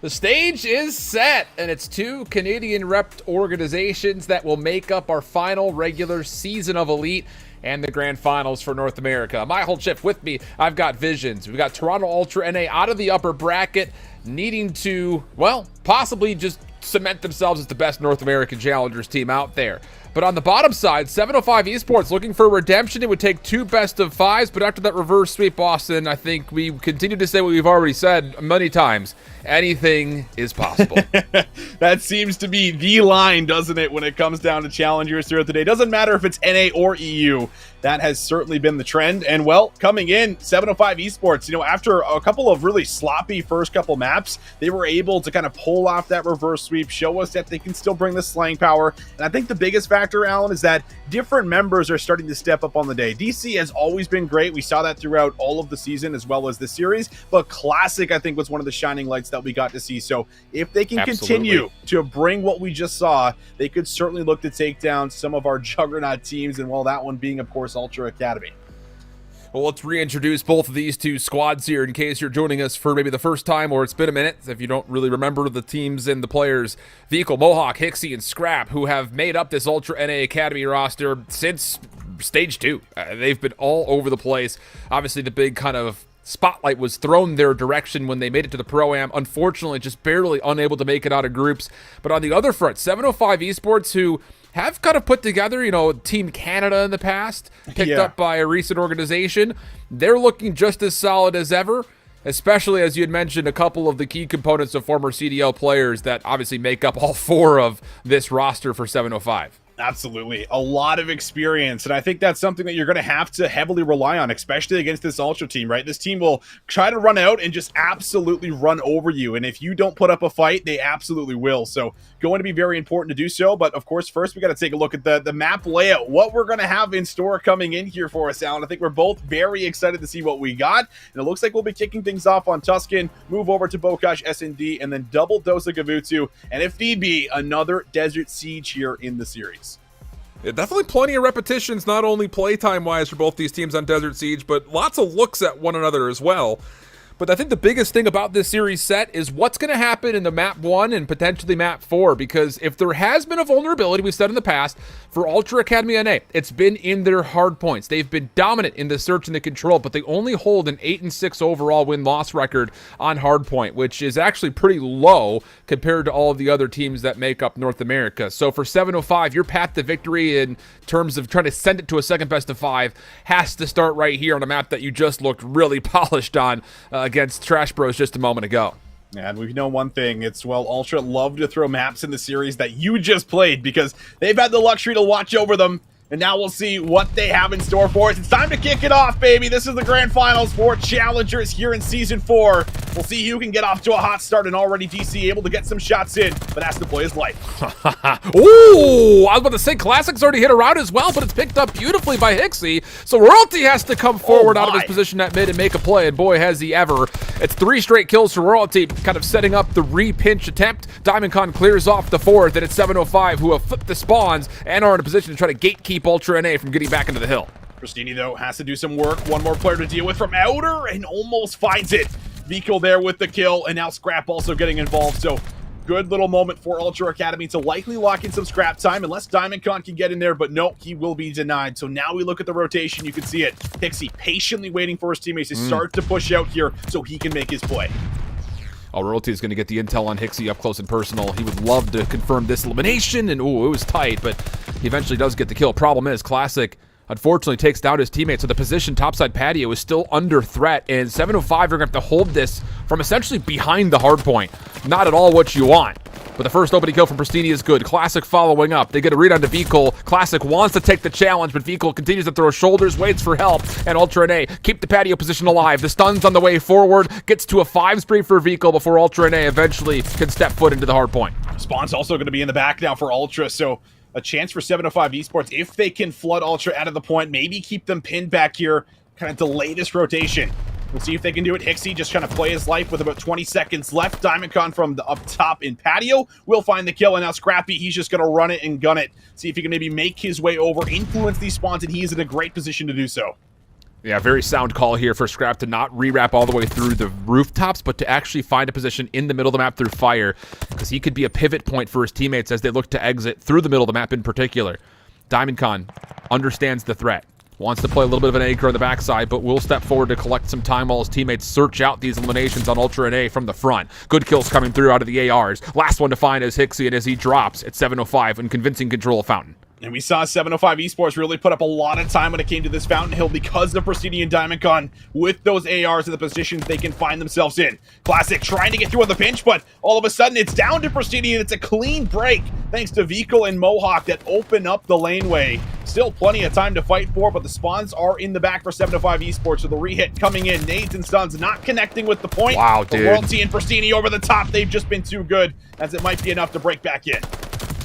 Speaker 5: The stage is set, and it's two Canadian-repped organizations that will make up our final regular season of Elite and the Grand Finals for North America. My whole shift with me, I've got Visions. We've got Toronto Ultra NA out of the upper bracket, needing to, well, possibly just cement themselves as the best North American Challengers team out there. But on the bottom side, 705 Esports looking for redemption. It would take 2 best-of-5s, but after that reverse sweep, Boston, I think we continue to say what we've already said many times. Anything is possible.
Speaker 6: That seems to be the line, doesn't it, when it comes down to challengers throughout the day. Doesn't matter if it's NA or EU. That has certainly been the trend. And, well, coming in, 705 Esports, you know, after a couple of really sloppy first couple maps, they were able to kind of pull off that reverse sweep, show us that they can still bring the slaying power. And I think the biggest factor, Alan, is that different members are starting to step up on the day. DC has always been great. We saw that throughout all of the season as well as the series. But Classic, I think, was one of the shining lights that we got to see. So if they can continue to bring what we just saw, they could certainly look to take down some of our juggernaut teams. And, well, that one being, of course, Ultra Academy.
Speaker 5: Well, let's reintroduce both of these two squads here in case you're joining us for maybe the first time or it's been a minute. If you don't really remember the teams and the players, Vehicle, Mohawk, Hixie, and Scrap, who have made up this Ultra NA Academy roster since Stage 2. They've been all over the place. Obviously, the big kind of spotlight was thrown their direction when they made it to the Pro-Am. Unfortunately, just barely unable to make it out of groups. But on the other front, 705 Esports, who have kind of put together, you know, Team Canada in the past, picked up by a recent organization. They're looking just as solid as ever, especially as you had mentioned a couple of the key components of former CDL players that obviously make up all 4 of this roster for 705.
Speaker 6: Absolutely. A lot of experience. And I think that's something that you're going to have to heavily rely on, especially against this Ultra team, right? This team will try to run out and just absolutely run over you. And if you don't put up a fight, they absolutely will. So going to be very important to do so. But of course, first we got to take a look at the map layout, what we're going to have in store coming in here for us, Alan. I think we're both very excited to see what we got. And it looks like we'll be kicking things off on Tuscan, move over to Bokash SND, and then double dose of Gavutsu. And if need be, another Desert Siege here in the series.
Speaker 5: Yeah, definitely plenty of repetitions, not only playtime-wise for both these teams on Desert Siege, but lots of looks at one another as well. But I think the biggest thing about this series set is what's going to happen in the map 1 and potentially map 4, because if there has been a vulnerability, we've said in the past, for Ultra Academy NA, it's been in their hard points. They've been dominant in the search and the control, but they only hold an 8-6 overall win-loss record on hardpoint, which is actually pretty low compared to all of the other teams that make up North America. So for 705, your path to victory in terms of trying to send it to a second best of 5 has to start right here on a map that you just looked really polished on against Trash Bros just a moment ago.
Speaker 6: And we know one thing, it's, well, Ultra love to throw maps in the series that you just played because they've had the luxury to watch over them. And now we'll see what they have in store for us. It's time to kick it off, baby. This is the Grand Finals for Challengers here in Season 4. We'll see who can get off to a hot start, and already DC able to get some shots in, but has to play his life.
Speaker 5: Ooh, I was about to say Classic's already hit around as well, but it's picked up beautifully by Hixie. So Royalty has to come forward out of his position at mid and make a play, and boy, has he ever. It's 3 straight kills for Royalty, kind of setting up the re-pinch attempt. DiamondCon clears off the 4th, and it's 705 who have flipped the spawns and are in a position to try to gatekeep Ultra NA from getting back into the hill.
Speaker 6: Christini, though, has to do some work. One more player to deal with from Outer, and almost finds it. Vico there with the kill, and now Scrap also getting involved. So good little moment for Ultra Academy to likely lock in some scrap time, unless DiamondCon can get in there, but no, he will be denied. So now we look at the rotation, you can see it. Hixie patiently waiting for his teammates to start to push out here so he can make his play.
Speaker 5: Royalty is going to get the intel on Hixie up close and personal. He would love to confirm this elimination, and ooh, it was tight, but he eventually does get the kill. Problem is, Classic unfortunately takes down his teammates, so the position topside patio is still under threat, and 705 are going to have to hold this from essentially behind the hard point. Not at all what you want. But the first opening kill from Pristini is good. Classic following up. They get a read onto Vehicle. Classic wants to take the challenge, but Vehicle continues to throw shoulders, waits for help, and Ultra NA keep the patio position alive. The stun's on the way forward, gets to a 5 spree for Vehicle before Ultra NA eventually can step foot into the hard point.
Speaker 6: Spawn's also going to be in the back now for Ultra, so a chance for 705 Esports if they can flood Ultra out of the point, maybe keep them pinned back here, kind of delay this rotation. We'll see if they can do it. Hixie just trying to play his life with about 20 seconds left. DiamondCon from the up top in patio will find the kill, and now Scrappy, he's just going to run it and gun it. See if he can maybe make his way over, influence these spawns, and he is in a great position to do so.
Speaker 5: Yeah, very sound call here for Scrap to not rewrap all the way through the rooftops, but to actually find a position in the middle of the map through fire, because he could be a pivot point for his teammates as they look to exit through the middle of the map in particular. DiamondCon understands the threat, wants to play a little bit of an anchor on the backside, but will step forward to collect some time while his teammates search out these eliminations on Ultra and A from the front. Good kills coming through out of the ARs. Last one to find is Hixie, and as he drops at 7:05 in convincing control of Fountain.
Speaker 6: And we saw 705 Esports really put up a lot of time when it came to this Fountain Hill because of Pristini and DiamondCon with those ARs in the positions they can find themselves in. Classic trying to get through on the pinch, but all of a sudden it's down to Pristini, and it's a clean break thanks to Vikal and Mohawk that open up the laneway. Still plenty of time to fight for, but the spawns are in the back for 705 Esports, so the re-hit coming in. Nades and stuns not connecting with the point.
Speaker 5: Wow,
Speaker 6: but
Speaker 5: dude.
Speaker 6: Royalty and Pristini over the top. They've just been too good, as it might be enough to break back in.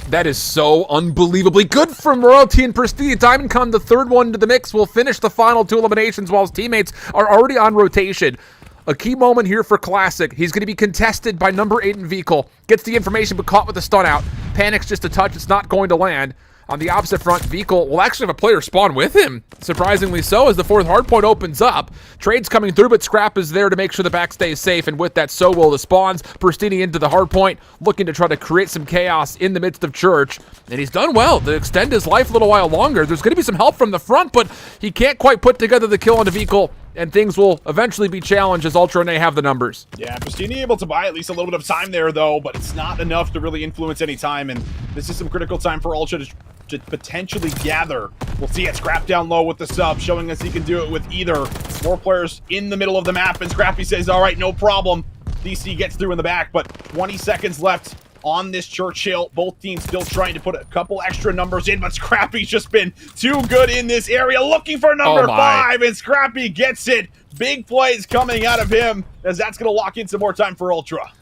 Speaker 5: That is so unbelievably good from Royalty and Prestige. DiamondCon, the third one to the mix, will finish the final 2 eliminations while his teammates are already on rotation. A key moment here for Classic. He's going to be contested by number 8 in Vikal. Gets the information but caught with a stun out. Panics just a touch. It's not going to land. On the opposite front, Vikal will actually have a player spawn with him. Surprisingly so, as the 4th hardpoint opens up. Trades coming through, but Scrap is there to make sure the back stays safe, and with that, so will the spawns. Pristini into the hardpoint, looking to try to create some chaos in the midst of Church. And he's done well to extend his life a little while longer. There's going to be some help from the front, but he can't quite put together the kill onto Vikal, and things will eventually be challenged as Ultra and A have the numbers.
Speaker 6: Yeah, Pristini able to buy at least a little bit of time there, though, but it's not enough to really influence any time, and this is some critical time for Ultra to potentially gather. We'll see it. Scrap down low with the sub, showing us he can do it with either. More players in the middle of the map, and Scrappy says, all right, no problem. DC gets through in the back, but 20 seconds left on this Churchill. Both teams still trying to put a couple extra numbers in, but Scrappy's just been too good in this area, looking for number 5, and Scrappy gets it. Big plays coming out of him, as that's going to lock in some more time for Ultra.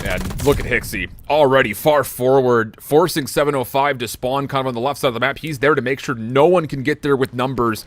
Speaker 5: And look at Hixie, already far forward, forcing 705 to spawn kind of on the left side of the map. He's there to make sure no one can get there with numbers.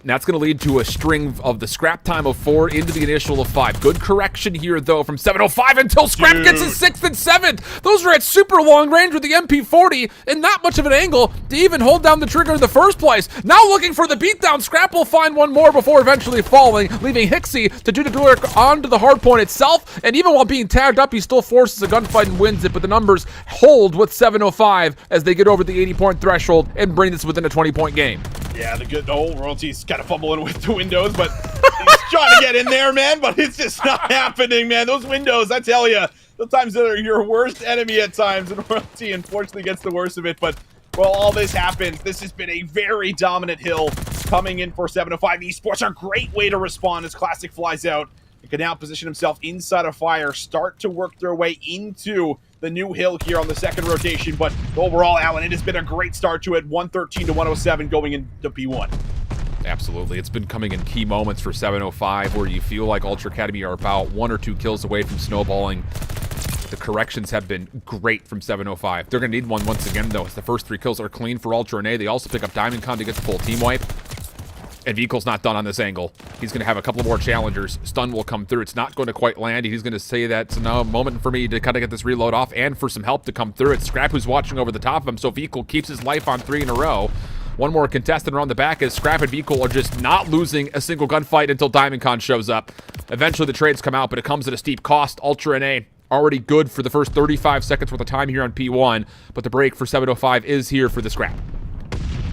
Speaker 5: And that's going to lead to a string of the Scrap time of 4 into the initial of 5. Good correction here, though, from 705 until Scrap gets his 6th and 7th. Those are at super long range with the MP40 and not much of an angle to even hold down the trigger in the first place. Now looking for the beatdown. Scrap will find one more before eventually falling, leaving Hixie to do the work onto the hardpoint itself. And even while being tagged up, he still forces a gunfight and wins it. But the numbers hold with 705 as they get over the 80-point threshold and bring this within a 20-point game.
Speaker 6: Yeah, the good old Royalty's kind of fumbling with the windows, but he's trying to get in there, man, but it's just not happening, man. Those windows, I tell you, sometimes they're your worst enemy at times, and Royalty unfortunately gets the worst of it, but while all this happens, this has been a very dominant hill coming in for 705 Esports. A great way to respond as Classic flies out. He can now position himself inside of fire, start to work their way into the new hill here on the second rotation, but overall, Alan, it has been a great start to it. 113 to 107 going into P1.
Speaker 5: Absolutely. It's been coming in key moments for 705 where you feel like Ultra Academy are about 1 or 2 kills away from snowballing. The corrections have been great from 705. They're going to need one once again, though, as the first 3 kills are clean for Ultra and A. They also pick up DiamondCon to get the full team wipe. And Vikal's not done on this angle. He's going to have a couple more challengers. Stun will come through. It's not going to quite land. He's going to say that's now a moment for me to kind of get this reload off and for some help to come through. It's Scrap who's watching over the top of him, so Vikal keeps his life on 3 in a row. One more contestant around the back as Scrap and Vikal are just not losing a single gunfight until DiamondCon shows up. Eventually the trades come out, but it comes at a steep cost. Ultra and A already good for the first 35 seconds worth of time here on P1, but the break for 705 is here for the Scrap.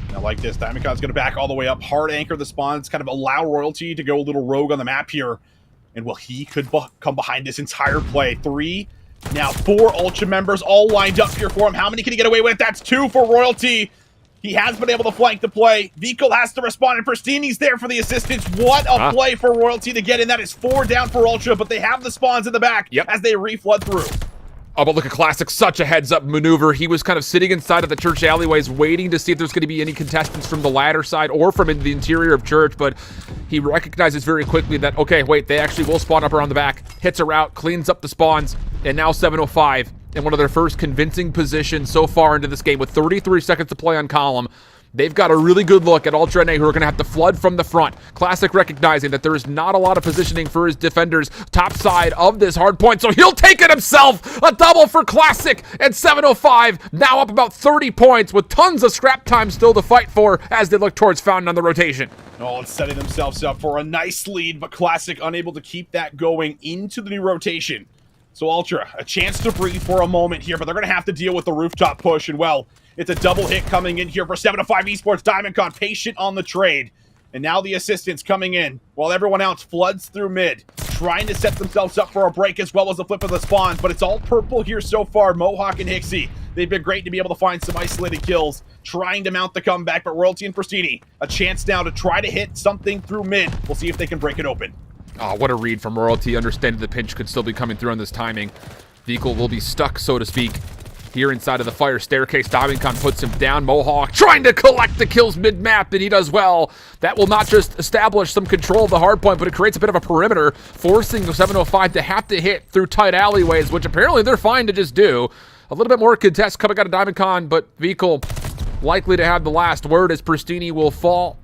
Speaker 6: I like this. DiamondCon's going to back all the way up, hard anchor the spawns, kind of allow Royalty to go a little rogue on the map here. And well, he could come behind this entire play. 3, now 4 Ultra members all lined up here for him. How many can he get away with? That's 2 for Royalty. He has been able to flank the play. Vikal has to respond, and Pristini's there for the assistance. What a play for Royalty to get in. That is 4 down for Ultra, but they have the spawns in the back as they reflood through.
Speaker 5: Oh, but look at Classic, such a heads-up maneuver. He was kind of sitting inside of the church alleyways waiting to see if there's going to be any contestants from the ladder side or from in the interior of church, but he recognizes very quickly that, okay, wait, they actually will spawn up around the back, hits a route, cleans up the spawns, and now 705 in one of their first convincing positions so far into this game with 33 seconds to play on column. they've got a really good look at Ultra NA, who are going to have to flood from the front. Classic recognizing that there is not a lot of positioning for his defenders top side of this hard point, so he'll take it himself. A double for Classic, and 705 now up about 30 points with tons of scrap time still to fight for as they look towards Fountain on the rotation.
Speaker 6: Oh, and setting themselves up for a nice lead, but Classic unable to keep that going into the new rotation. So Ultra, a chance to breathe for a moment here, but they're going to have to deal with the rooftop push, and well, it's a double hit coming in here for 705 Esports. DiamondCon patient on the trade. And now the assistants coming in while everyone else floods through mid, trying to set themselves up for a break as well as the flip of the spawns, but it's all purple here so far. Mohawk and Hixie, they've been great to be able to find some isolated kills, trying to mount the comeback, but Royalty and Pristini, a chance now to try to hit something through mid. We'll see if they can break it open.
Speaker 5: Oh, what a read from Royalty, understanding the pinch could still be coming through on this timing. Vehicle will be stuck, so to speak, here inside of the fire staircase. DiamondCon puts him down. Mohawk trying to collect the kills mid-map, and he does well. That will not just establish some control of the hard point, but it creates a bit of a perimeter, forcing the 705 to have to hit through tight alleyways, which apparently they're fine to just do. A little bit more contest coming out of DiamondCon, but Vehicle likely to have the last word as Pristini will fall.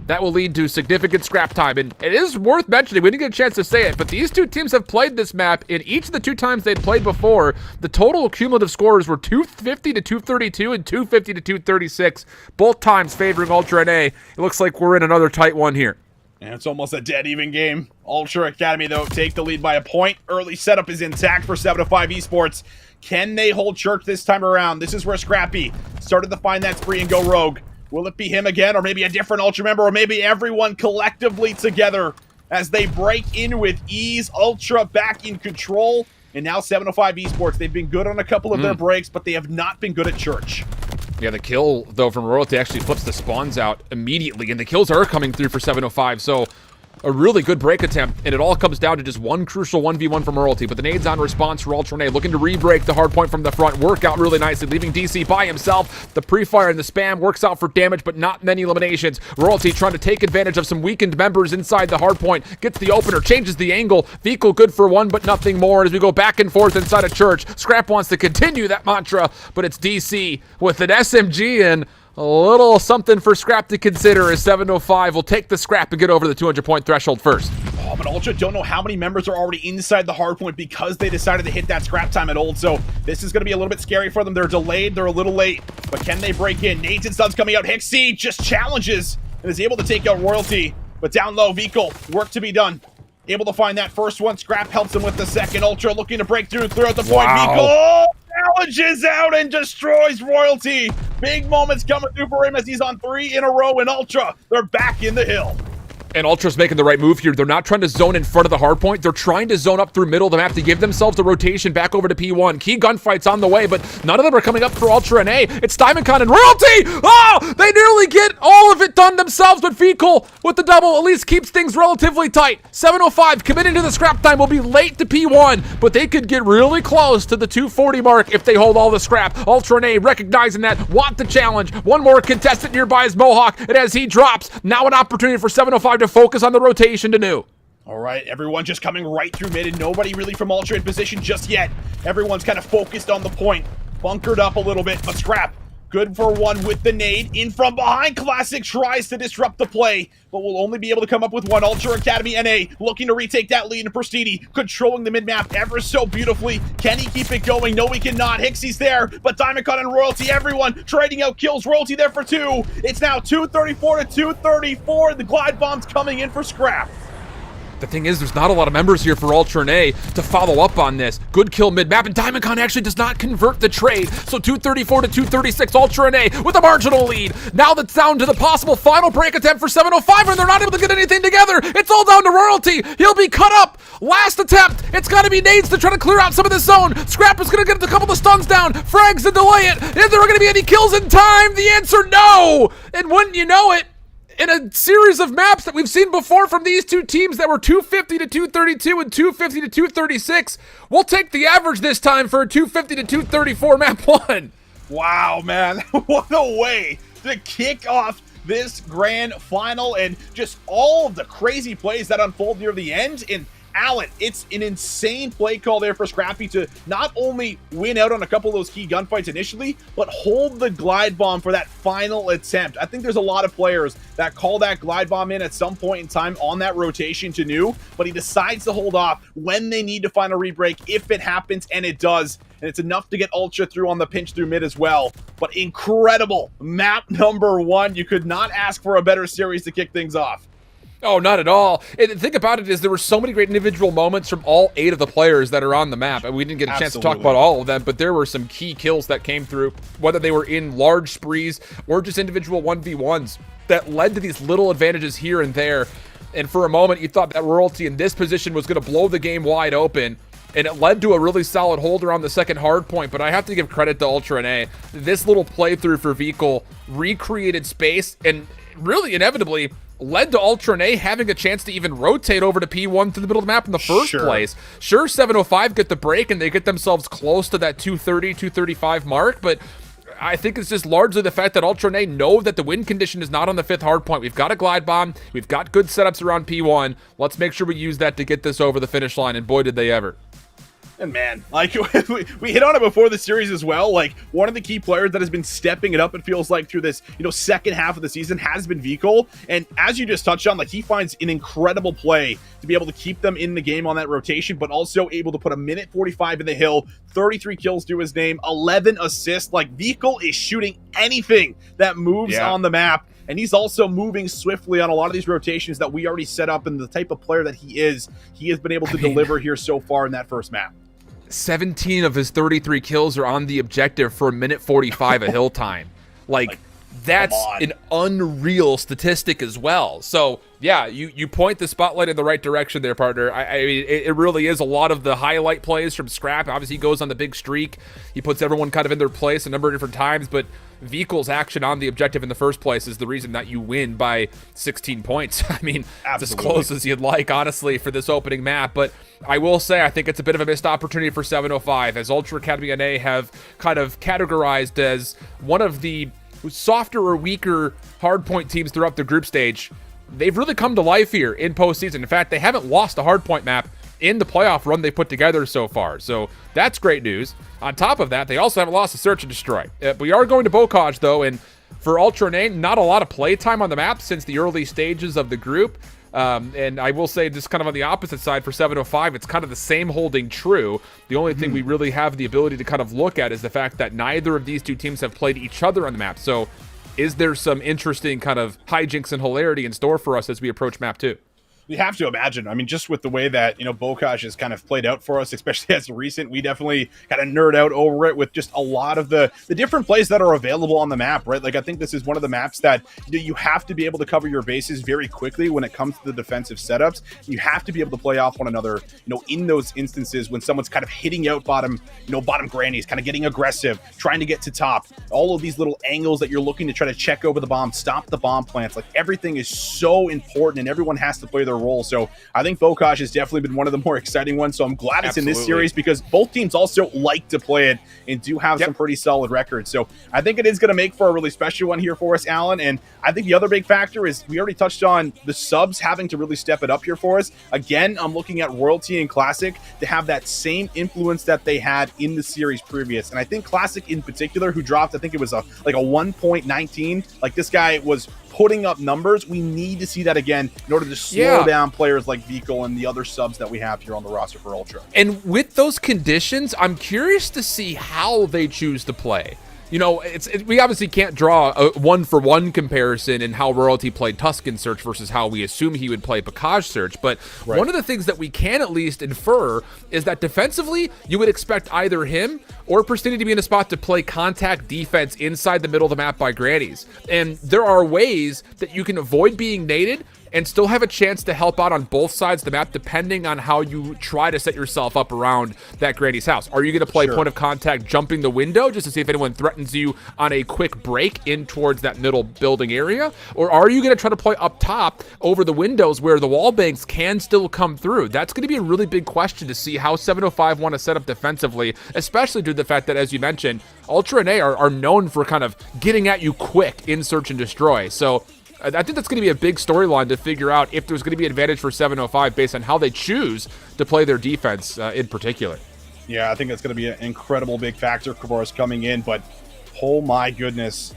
Speaker 5: That will lead to significant scrap time, and it is worth mentioning, we didn't get a chance to say it, but these two teams have played this map in each of the 2 times they'd played before. The total cumulative scores were 250 to 232 and 250 to 236, both times favoring Ultra NA. It looks like we're in another tight one here.
Speaker 6: And it's almost a dead even game. Ultra Academy, though, take the lead by a point. Early setup is intact for 705 Esports. Can they hold church this time around? This is where Scrappy started to find that spree and go rogue. Will it be him again, or maybe a different Ultra member, or maybe everyone collectively together as they break in with ease? Ultra back in control, and now 705 Esports. They've been good on a couple of their breaks, but they have not been good at church.
Speaker 5: Yeah, the kill, though, from Royalty actually flips the spawns out immediately, and the kills are coming through for 705, so a really good break attempt, and it all comes down to just one crucial 1v1 from Royalty, but the nades on response for Ultra NA, looking to re-break the hard point from the front, work out really nicely, leaving DC by himself. The pre-fire and the spam works out for damage, but not many eliminations. Royalty trying to take advantage of some weakened members inside the hard point, gets the opener, changes the angle. Vehicle good for one, but nothing more as we go back and forth inside of church. Scrap wants to continue that mantra, but it's DC with an SMG and a little something for Scrap to consider as 705 will take the scrap and get over the 200-point threshold first.
Speaker 6: Oh, but Ultra don't know how many members are already inside the hard point because they decided to hit that scrap time at old, so this is going to be a little bit scary for them. They're delayed, they're a little late, but can they break in? Nades and stuns coming out. Hixie just challenges and is able to take out Royalty, but down low, Vehicle, work to be done. Able to find that first one. Scrap helps him with the second. Ultra looking to break through throughout the point.
Speaker 5: Wow.
Speaker 6: Vehicle challenges out and destroys Royalty. Big moments coming through for him as he's on 3 in a row, and Ultra, they're back in the hill.
Speaker 5: And Ultra's making the right move here. They're not trying to zone in front of the hard point. They're trying to zone up through middle of the map to give themselves a rotation back over to P1. Key gunfights on the way, but none of them are coming up for Ultra NA. It's DiamondCon and Royalty! Oh! They nearly get all of it done themselves, but Fecal with the double at least keeps things relatively tight. 705 committing to the scrap time will be late to P1, but they could get really close to the 240 mark if they hold all the scrap. Ultra NA recognizing that, want the challenge. One more contestant nearby is Mohawk, and as he drops, now an opportunity for 705 to focus on the rotation to new.
Speaker 6: All right, everyone just coming right through mid, and nobody really from Ultra in position just yet. Everyone's kind of focused on the point, bunkered up a little bit, but Scrap, good for one with the nade. In from behind, Classic tries to disrupt the play, but will only be able to come up with one. Ultra Academy NA looking to retake that lead, and Pristini controlling the mid-map ever so beautifully. Can he keep it going? No, he cannot. Hixie's there, but DiamondCon and Royalty, everyone trading out kills. Royalty there for 2. It's now 234 to 234. The glide bomb's coming in for Scrap.
Speaker 5: The thing is, there's not a lot of members here for Ultra NA to follow up on this. Good kill mid-map, and DiamondCon actually does not convert the trade. So 234 to 236, Ultra NA with a marginal lead. Now that's down to the possible final break attempt for 705, and they're not able to get anything together. It's all down to Royalty. He'll be cut up. Last attempt. It's got to be nades to try to clear out some of this zone. Scrap is going to get a couple of stuns down. Frags to delay it. Is there going to be any kills in time? The answer, no. And wouldn't you know it, in a series of maps that we've seen before from these two teams that were 250 to 232 and 250 to 236, we'll take the average this time for a 250 to 234 map 1.
Speaker 6: Wow, man. What a way to kick off this grand final, and just all of the crazy plays that unfold near the end. And Alan, it's an insane play call there for Scrappy to not only win out on a couple of those key gunfights initially, but hold the glide bomb for that final attempt. I think there's a lot of players that call that glide bomb in at some point in time on that rotation to new, but he decides to hold off when they need to find a rebreak if it happens, and it does. And it's enough to get Ultra through on the pinch through mid as well. But incredible map number 1. You could not ask for a better series to kick things off.
Speaker 5: Oh, not at all. And the thing about it is there were so many great individual moments from all 8 of the players that are on the map. And we didn't get a chance to talk about all of them, but there were some key kills that came through, whether they were in large sprees or just individual 1v1s that led to these little advantages here and there. And for a moment, you thought that Royalty in this position was going to blow the game wide open. And it led to a really solid hold around the second hard point, but I have to give credit to Ultra NA. This little playthrough for Vikal recreated space and really inevitably led to Ultra NA having a chance to even rotate over to P1 through the middle of the map in the first place. Sure, 705 get the break and they get themselves close to that 230, 235 mark, but I think it's just largely the fact that Ultra NA know that the win condition is not on the 5th hard point. We've got a glide bomb. We've got good setups around P1. Let's make sure we use that to get this over the finish line, and boy, did they ever.
Speaker 6: And man, like we hit on it before the series as well. Like one of the key players that has been stepping it up, it feels like through this, second half of the season has been Vikal. And as you just touched on, like he finds an incredible play to be able to keep them in the game on that rotation, but also able to put a minute 45 in the hill, 33 kills to his name, 11 assists. Like Vikal is shooting anything that moves on the map. And he's also moving swiftly on a lot of these rotations that we already set up, and the type of player that he has been able to deliver here so far in that first map.
Speaker 5: 17 of his 33 kills are on the objective for a minute 45 of hill time. Like that's an unreal statistic as well. So yeah, you point the spotlight in the right direction there, partner. I mean, it really is a lot of the highlight plays from Scrap. Obviously, he goes on the big streak. He puts everyone kind of in their place a number of different times, but Vikal's action on the objective in the first place is the reason that you win by 16 points. I mean, it's as close as you'd like, honestly, for this opening map. But I will say, I think it's a bit of a missed opportunity for 705, as Ultra Academy NA have kind of categorized as one of the softer or weaker hardpoint teams throughout the group stage. They've really come to life here in postseason. In fact, they haven't lost a hardpoint map in the playoff run they put together so far. So that's great news. On top of that, they also haven't lost a search and destroy. We are going to Bocage, though, and for Ultra NA, not a lot of play time on the map since the early stages of the group. And I will say, just kind of on the opposite side for 705, it's kind of the same holding true. The only thing we really have the ability to kind of look at is the fact that neither of these two teams have played each other on the map. So is there some interesting kind of hijinks and hilarity in store for us as we approach map 2?
Speaker 6: You have to imagine. I mean, just with the way that, Bocage has kind of played out for us, especially as recent, we definitely kind of nerd out over it with just a lot of the different plays that are available on the map, right? Like, I think this is one of the maps that you have to be able to cover your bases very quickly when it comes to the defensive setups. You have to be able to play off one another, in those instances when someone's kind of hitting out bottom grannies, kind of getting aggressive, trying to get to top. All of these little angles that you're looking to try to check over the bomb, stop the bomb plants. Like, everything is so important, and everyone has to play their role. So I think Bocage has definitely been one of the more exciting ones. So I'm glad it's in this series, because both teams also like to play it and do have some pretty solid records. So I think it is going to make for a really special one here for us, Alan. And I think the other big factor is we already touched on the subs having to really step it up here for us. Again, I'm looking at Royalty and Classic to have that same influence that they had in the series previous. And I think Classic in particular, who dropped, I think it was a 1.19. Like, this guy was putting up numbers. We need to see that again in order to slow down players like Vikal and the other subs that we have here on the roster for Ultra.
Speaker 5: And with those conditions, I'm curious to see how they choose to play. We obviously can't draw a one-for-one comparison in how Royalty played Tuscan Search versus how we assume he would play Bocage Search, but one of the things that we can at least infer is that defensively, you would expect either him or Pristini to be in a spot to play contact defense inside the middle of the map by grannies. And there are ways that you can avoid being naded and still have a chance to help out on both sides of the map, depending on how you try to set yourself up around that granny's house. Are you going to play point of contact jumping the window just to see if anyone threatens you on a quick break in towards that middle building area? Or are you going to try to play up top over the windows where the wall banks can still come through? That's going to be a really big question to see how 705 want to set up defensively, especially due to the fact that, as you mentioned, Ultra NA are known for kind of getting at you quick in search and destroy. So I think that's going to be a big storyline to figure out if there's going to be advantage for 705 based on how they choose to play their defense in particular.
Speaker 6: Yeah, I think that's going to be an incredible big factor for us coming in, but oh my goodness.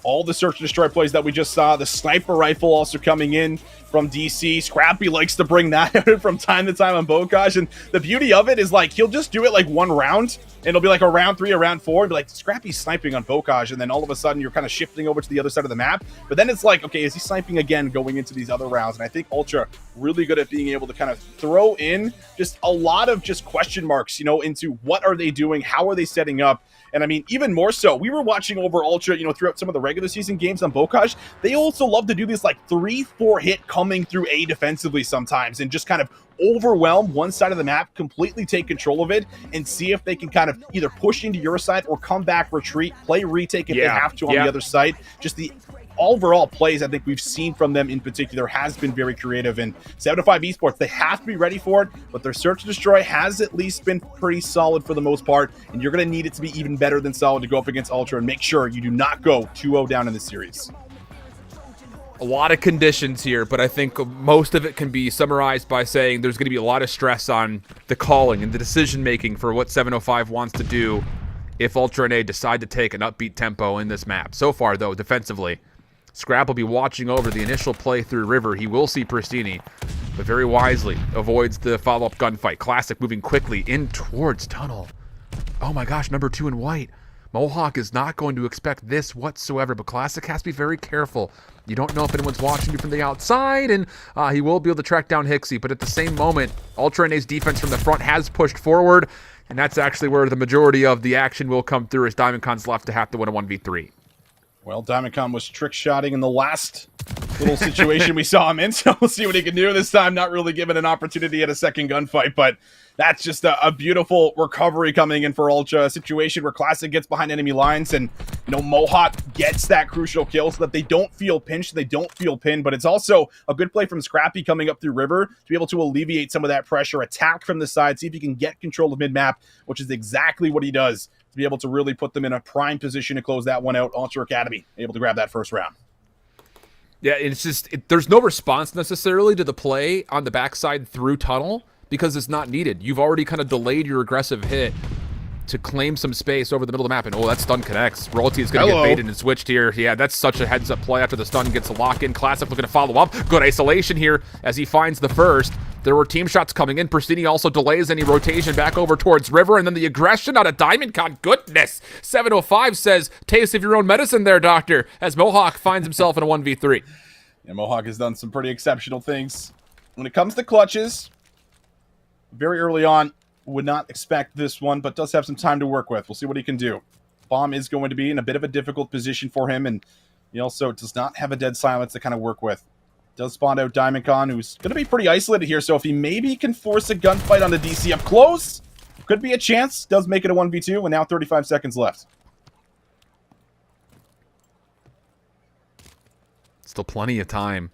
Speaker 6: All the search and destroy plays that we just saw, the sniper rifle also coming in from DC. Scrappy likes to bring that out from time to time on Bokash, and the beauty of it is like he'll just do it like one round, and it'll be like a round 3, a round 4, and be like Scrappy's sniping on Bokash, and then all of a sudden you're kind of shifting over to the other side of the map. But then it's like, okay, is he sniping again going into these other rounds? And I think Ultra really good at being able to kind of throw in just a lot of just question marks, into what are they doing, how are they setting up. And I mean, even more so, we were watching over Ultra, throughout some of the regular season games on Bokash. They also love to do this like 3-4 hit coming through A defensively sometimes and just kind of overwhelm one side of the map, completely take control of it, and see if they can kind of either push into your side or come back, retreat, play retake if they have to on the other side. Just the overall plays I think we've seen from them in particular has been very creative. And 705 Esports, they have to be ready for it, but their search and destroy has at least been pretty solid for the most part, and you're going to need it to be even better than solid to go up against Ultra and make sure you do not go 2-0 down in the series.
Speaker 5: A lot of conditions here, but I think most of it can be summarized by saying there's going to be a lot of stress on the calling and the decision making for what 705 wants to do if Ultra and A decide to take an upbeat tempo in this map. So far, though, defensively, Scrap will be watching over the initial play through River. He will see Pristini, but very wisely avoids the follow-up gunfight. Classic moving quickly in towards Tunnel. Oh my gosh, number 2 in white. Mohawk is not going to expect this whatsoever, but Classic has to be very careful. You don't know if anyone's watching you from the outside, and he will be able to track down Hixie, but at the same moment, Ultra and A's defense from the front has pushed forward, and that's actually where the majority of the action will come through as DiamondCon's left to have to win a 1v3.
Speaker 6: Well, DiamondCon was trick-shotting in the last little situation we saw him in, so we'll see what he can do this time. Not really given an opportunity at a second gunfight, but that's just a beautiful recovery coming in for Ultra. A situation where Classic gets behind enemy lines and, Mohawk gets that crucial kill so that they don't feel pinched, they don't feel pinned, but it's also a good play from Scrappy coming up through River to be able to alleviate some of that pressure, attack from the side, see if he can get control of mid-map, which is exactly what he does to be able to really put them in a prime position to close that one out. Ultra Academy able to grab that first round.
Speaker 5: Yeah, it's just, there's no response necessarily to the play on the backside through Tunnel because it's not needed. You've already kind of delayed your aggressive hit to claim some space over the middle of the map, and that stun connects. Royalty is going to get baited and switched here. Yeah, that's such a heads-up play after the stun gets a lock-in. Classic looking to follow up. Good isolation here as he finds the first. There were team shots coming in. Pristini also delays any rotation back over towards River, and then the aggression out of DiamondCon. Goodness! 705 says, taste of your own medicine there, doctor, as Mohawk finds himself in a 1v3.
Speaker 6: Yeah, Mohawk has done some pretty exceptional things. When it comes to clutches, very early on, would not expect this one, but does have some time to work with. We'll see what he can do. Bomb is going to be in a bit of a difficult position for him, and he also does not have a dead silence to kind of work with. Does spawn out DiamondCon, who's going to be pretty isolated here, so if he maybe can force a gunfight on the DC up close, could be a chance. Does make it a 1v2, and now 35 seconds left.
Speaker 5: Still plenty of time.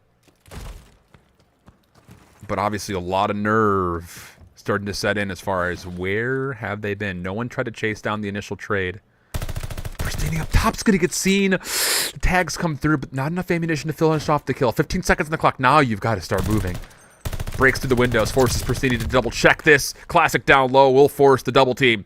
Speaker 5: But obviously a lot of nerve starting to set in as far as where have they been. No one tried to chase down the initial trade. Pristini up top's going to get seen. Tags come through, but not enough ammunition to finish off the kill. 15 seconds on the clock. Now you've got to start moving. Breaks through the windows, forces Pristini to double check this. Classic down low will force the double team.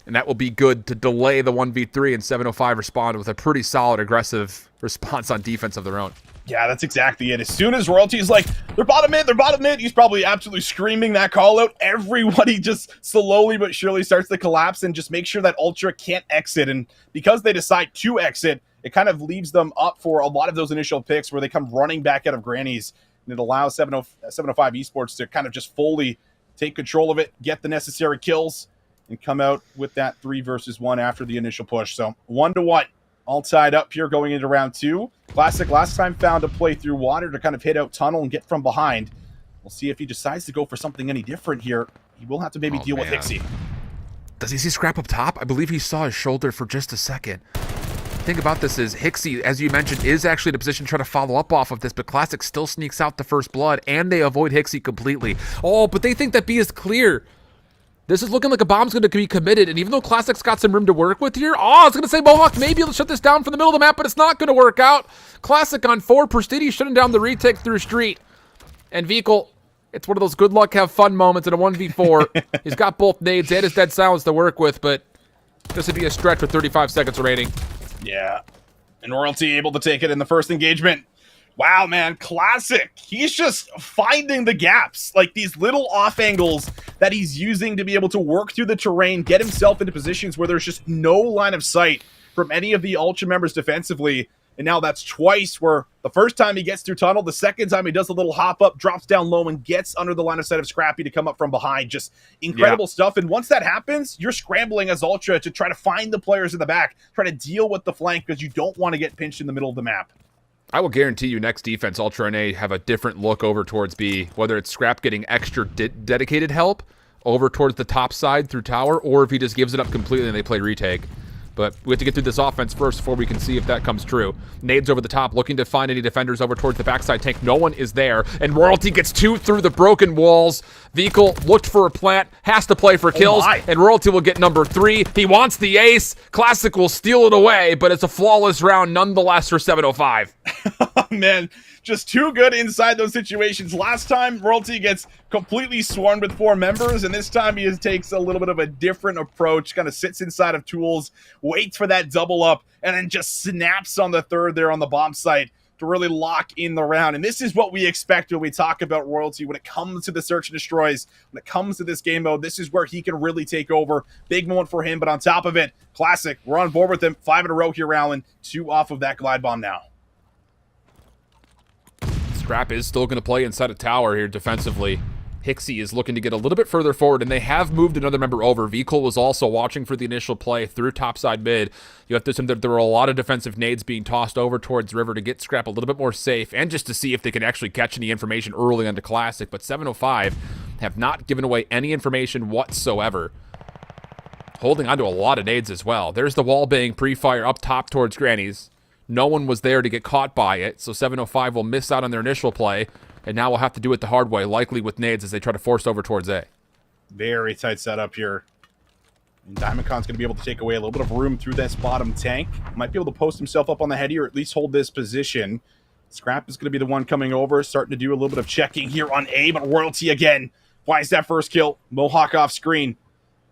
Speaker 5: And that will be good to delay the 1v3, and 705 responded with a pretty solid aggressive response on defense of their own.
Speaker 6: Yeah, that's exactly it. As soon as Royalty's like, they're bottom mid, he's probably absolutely screaming that call out. Everybody just slowly but surely starts to collapse and just make sure that Ultra can't exit. And because they decide to exit, it kind of leaves them up for a lot of those initial picks where they come running back out of grannies. And it allows 705 Esports to kind of just fully take control of it, get the necessary kills, and come out with that 3 versus 1 after the initial push. So 1-1. All tied up here going into round 2. Classic last time found a play through water to kind of hit out Tunnel and get from behind. We'll see if he decides to go for something any different here. He will have to maybe deal with Hixie.
Speaker 5: Does he see Scrap up top? I believe he saw his shoulder for just a second. The thing about this is Hixie, as you mentioned, is actually in a position to try to follow up off of this, but Classic still sneaks out the first blood, and they avoid Hixie completely. Oh, but they think that B is clear. This is looking like a bomb's going to be committed, and even though Classic's got some room to work with here, I was going to say Mohawk may be able to shut this down from the middle of the map, but it's not going to work out. Classic on 4, Pristini shutting down the retake through Street. And Vehicle, it's one of those good luck, have fun moments in a 1v4. He's got both nades and his dead silence to work with, but this would be a stretch with 35 seconds remaining.
Speaker 6: Yeah. And Royalty able to take it in the first engagement. Wow, man, Classic. He's just finding the gaps, like these little off angles that he's using to be able to work through the terrain, get himself into positions where there's just no line of sight from any of the Ultra members defensively. And now that's twice, where the first time he gets through tunnel, the second time he does a little hop up, drops down low, and gets under the line of sight of Scrappy to come up from behind. Just incredible stuff. And once that happens, you're scrambling as Ultra to try to find the players in the back, try to deal with the flank because you don't want to get pinched in the middle of the map.
Speaker 5: I will guarantee you next defense, Ultra and A have a different look over towards B, whether it's Scrap getting extra dedicated help over towards the top side through tower, or if he just gives it up completely and they play retake. But we have to get through this offense first before we can see if that comes true. Nades over the top, looking to find any defenders over towards the backside tank. No one is there, and Royalty gets 2 through the broken walls. Vehicle looked for a plant, has to play for kills, and Royalty will get number 3. He wants the ace. Classic will steal it away, but it's a flawless round nonetheless for 705.
Speaker 6: Man, just too good inside those situations. Last time, Royalty gets completely swarmed with 4 members, and this time he takes a little bit of a different approach, kind of sits inside of tools, waits for that double up, and then just snaps on the third there on the bomb site to really lock in the round. And this is what we expect when we talk about Royalty when it comes to the search and destroys, when it comes to this game mode. This is where he can really take over. Big moment for him, but on top of it, Classic, we're on board with him. 5 in a row here, Alan. 2 off of that glide bomb now.
Speaker 5: Scrap is still going to play inside a tower here defensively. Hixie is looking to get a little bit further forward, and they have moved another member over. Vehicle was also watching for the initial play through topside mid. You have to assume that there were a lot of defensive nades being tossed over towards River to get Scrap a little bit more safe, and just to see if they can actually catch any information early onto Classic. But 705 have not given away any information whatsoever. Holding onto a lot of nades as well. There's the wall bang pre-fire up top towards Granny's. No one was there to get caught by it, so 705 will miss out on their initial play, and now will have to do it the hard way, likely with nades as they try to force over towards A.
Speaker 6: Very tight setup here. And Diamond Con's going to be able to take away a little bit of room through this bottom tank. Might be able to post himself up on the heady or at least hold this position. Scrap is going to be the one coming over, starting to do a little bit of checking here on A, but Royalty again finds that first kill. Mohawk off screen.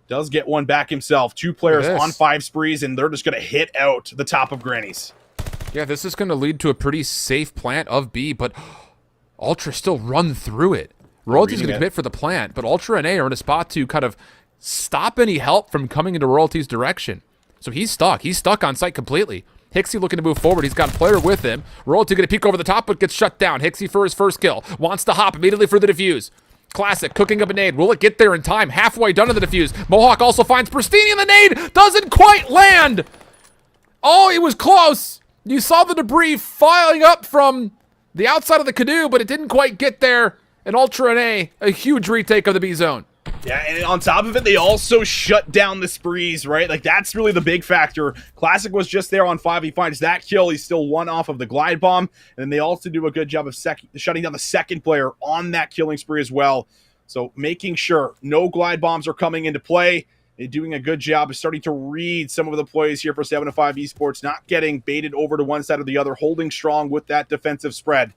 Speaker 6: Does get one back himself. 2 players on 5 sprees, and they're just going to hit out the top of Granny's.
Speaker 5: Yeah, this is going to lead to a pretty safe plant of B, but Ultra still run through it. Royalty's going to commit for the plant, but Ultra and A are in a spot to kind of stop any help from coming into Royalty's direction. So he's stuck. He's stuck on site completely. Hixie looking to move forward. He's got a player with him. Royalty going to peek over the top, but gets shut down. Hixie for his first kill. Wants to hop immediately for the defuse. Classic cooking up a nade. Will it get there in time? Halfway done to the defuse. Mohawk also finds Pristini in the nade. Doesn't quite land. Oh, it was close. You saw the debris filing up from the outside of the canoe, but it didn't quite get there. And Ultra and a huge retake of the B zone.
Speaker 6: Yeah, and on top of it, they also shut down the sprees, right? Like, that's really the big factor. Classic was just there on 5. He finds that kill. He's still 1 off of the glide bomb. And then they also do a good job of shutting down the second player on that killing spree as well. So making sure no glide bombs are coming into play. They're doing a good job of starting to read some of the plays here for 705 Esports, not getting baited over to one side or the other, holding strong with that defensive spread.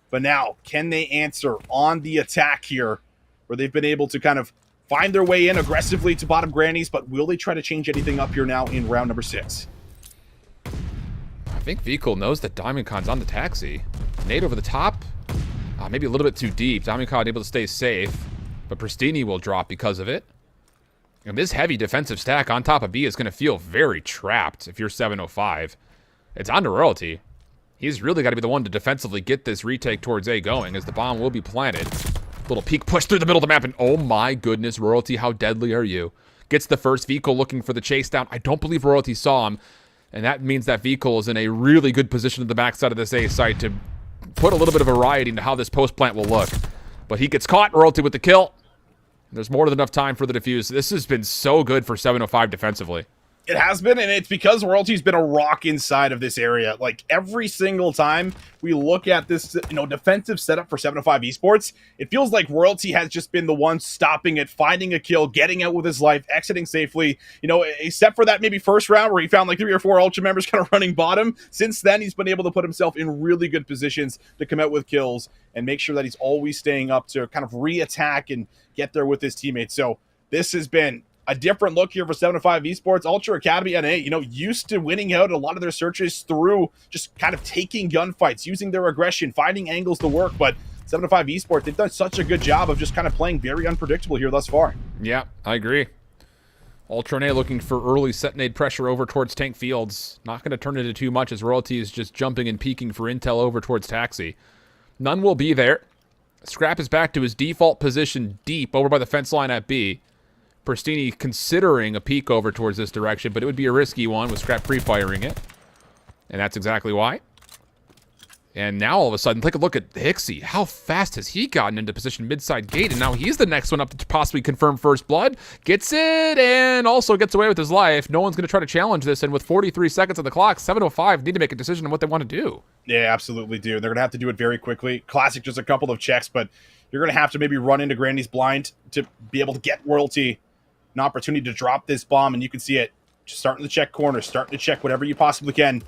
Speaker 6: But now, can they answer on the attack here, where they've been able to kind of find their way in aggressively to bottom Grannies, but will they try to change anything up here now in round number 6?
Speaker 5: I think Vehicle knows that Diamond Con's on the taxi. Nade over the top, maybe a little bit too deep. Diamond Con able to stay safe, but Pristini will drop because of it. And this heavy defensive stack on top of B is going to feel very trapped if you're 705. It's on to Royalty. He's really got to be the one to defensively get this retake towards A going, as the bomb will be planted. Little peek push through the middle of the map, and oh my goodness, Royalty, how deadly are you? Gets the first. Vehicle looking for the chase down. I don't believe Royalty saw him, and that means that Vehicle is in a really good position at the backside of this A site to put a little bit of variety into how this post plant will look. But he gets caught, Royalty with the kill. There's more than enough time for the defuse. This has been so good for 705 defensively.
Speaker 6: It has been, and it's because Royalty's been a rock inside of this area. Like, every single time we look at this, defensive setup for 705 Esports, it feels like Royalty has just been the one stopping it, finding a kill, getting out with his life, exiting safely. Except for that maybe first round where he found like 3 or 4 Ultra members kind of running bottom. Since then, he's been able to put himself in really good positions to come out with kills and make sure that he's always staying up to kind of re-attack and get there with his teammates. So this has been a different look here for 705 Esports. Ultra Academy NA, used to winning out a lot of their searches through just kind of taking gunfights, using their aggression, finding angles to work. But 705 Esports, they've done such a good job of just kind of playing very unpredictable here thus far.
Speaker 5: Yeah, I agree. Ultra NA looking for early set nade pressure over towards Tank Fields. Not going to turn into too much as Royalty is just jumping and peeking for intel over towards Taxi. None will be there. Scrap is back to his default position deep over by the fence line at B. Pristini considering a peek over towards this direction, but it would be a risky one with Scrap pre-firing it. And that's exactly why. And now all of a sudden, take a look at Hixie. How fast has he gotten into position midside gate? And now he's the next one up to possibly confirm first blood. Gets it and also gets away with his life. No one's going to try to challenge this. And with 43 seconds on the clock, 705 need to make a decision on what they want to do.
Speaker 6: Yeah, absolutely do. They're going to have to do it very quickly. Classic, just a couple of checks, but you're going to have to maybe run into Grandy's blind to be able to get Royalty an opportunity to drop this bomb, and you can see it just starting to check corners, starting to check whatever you possibly can.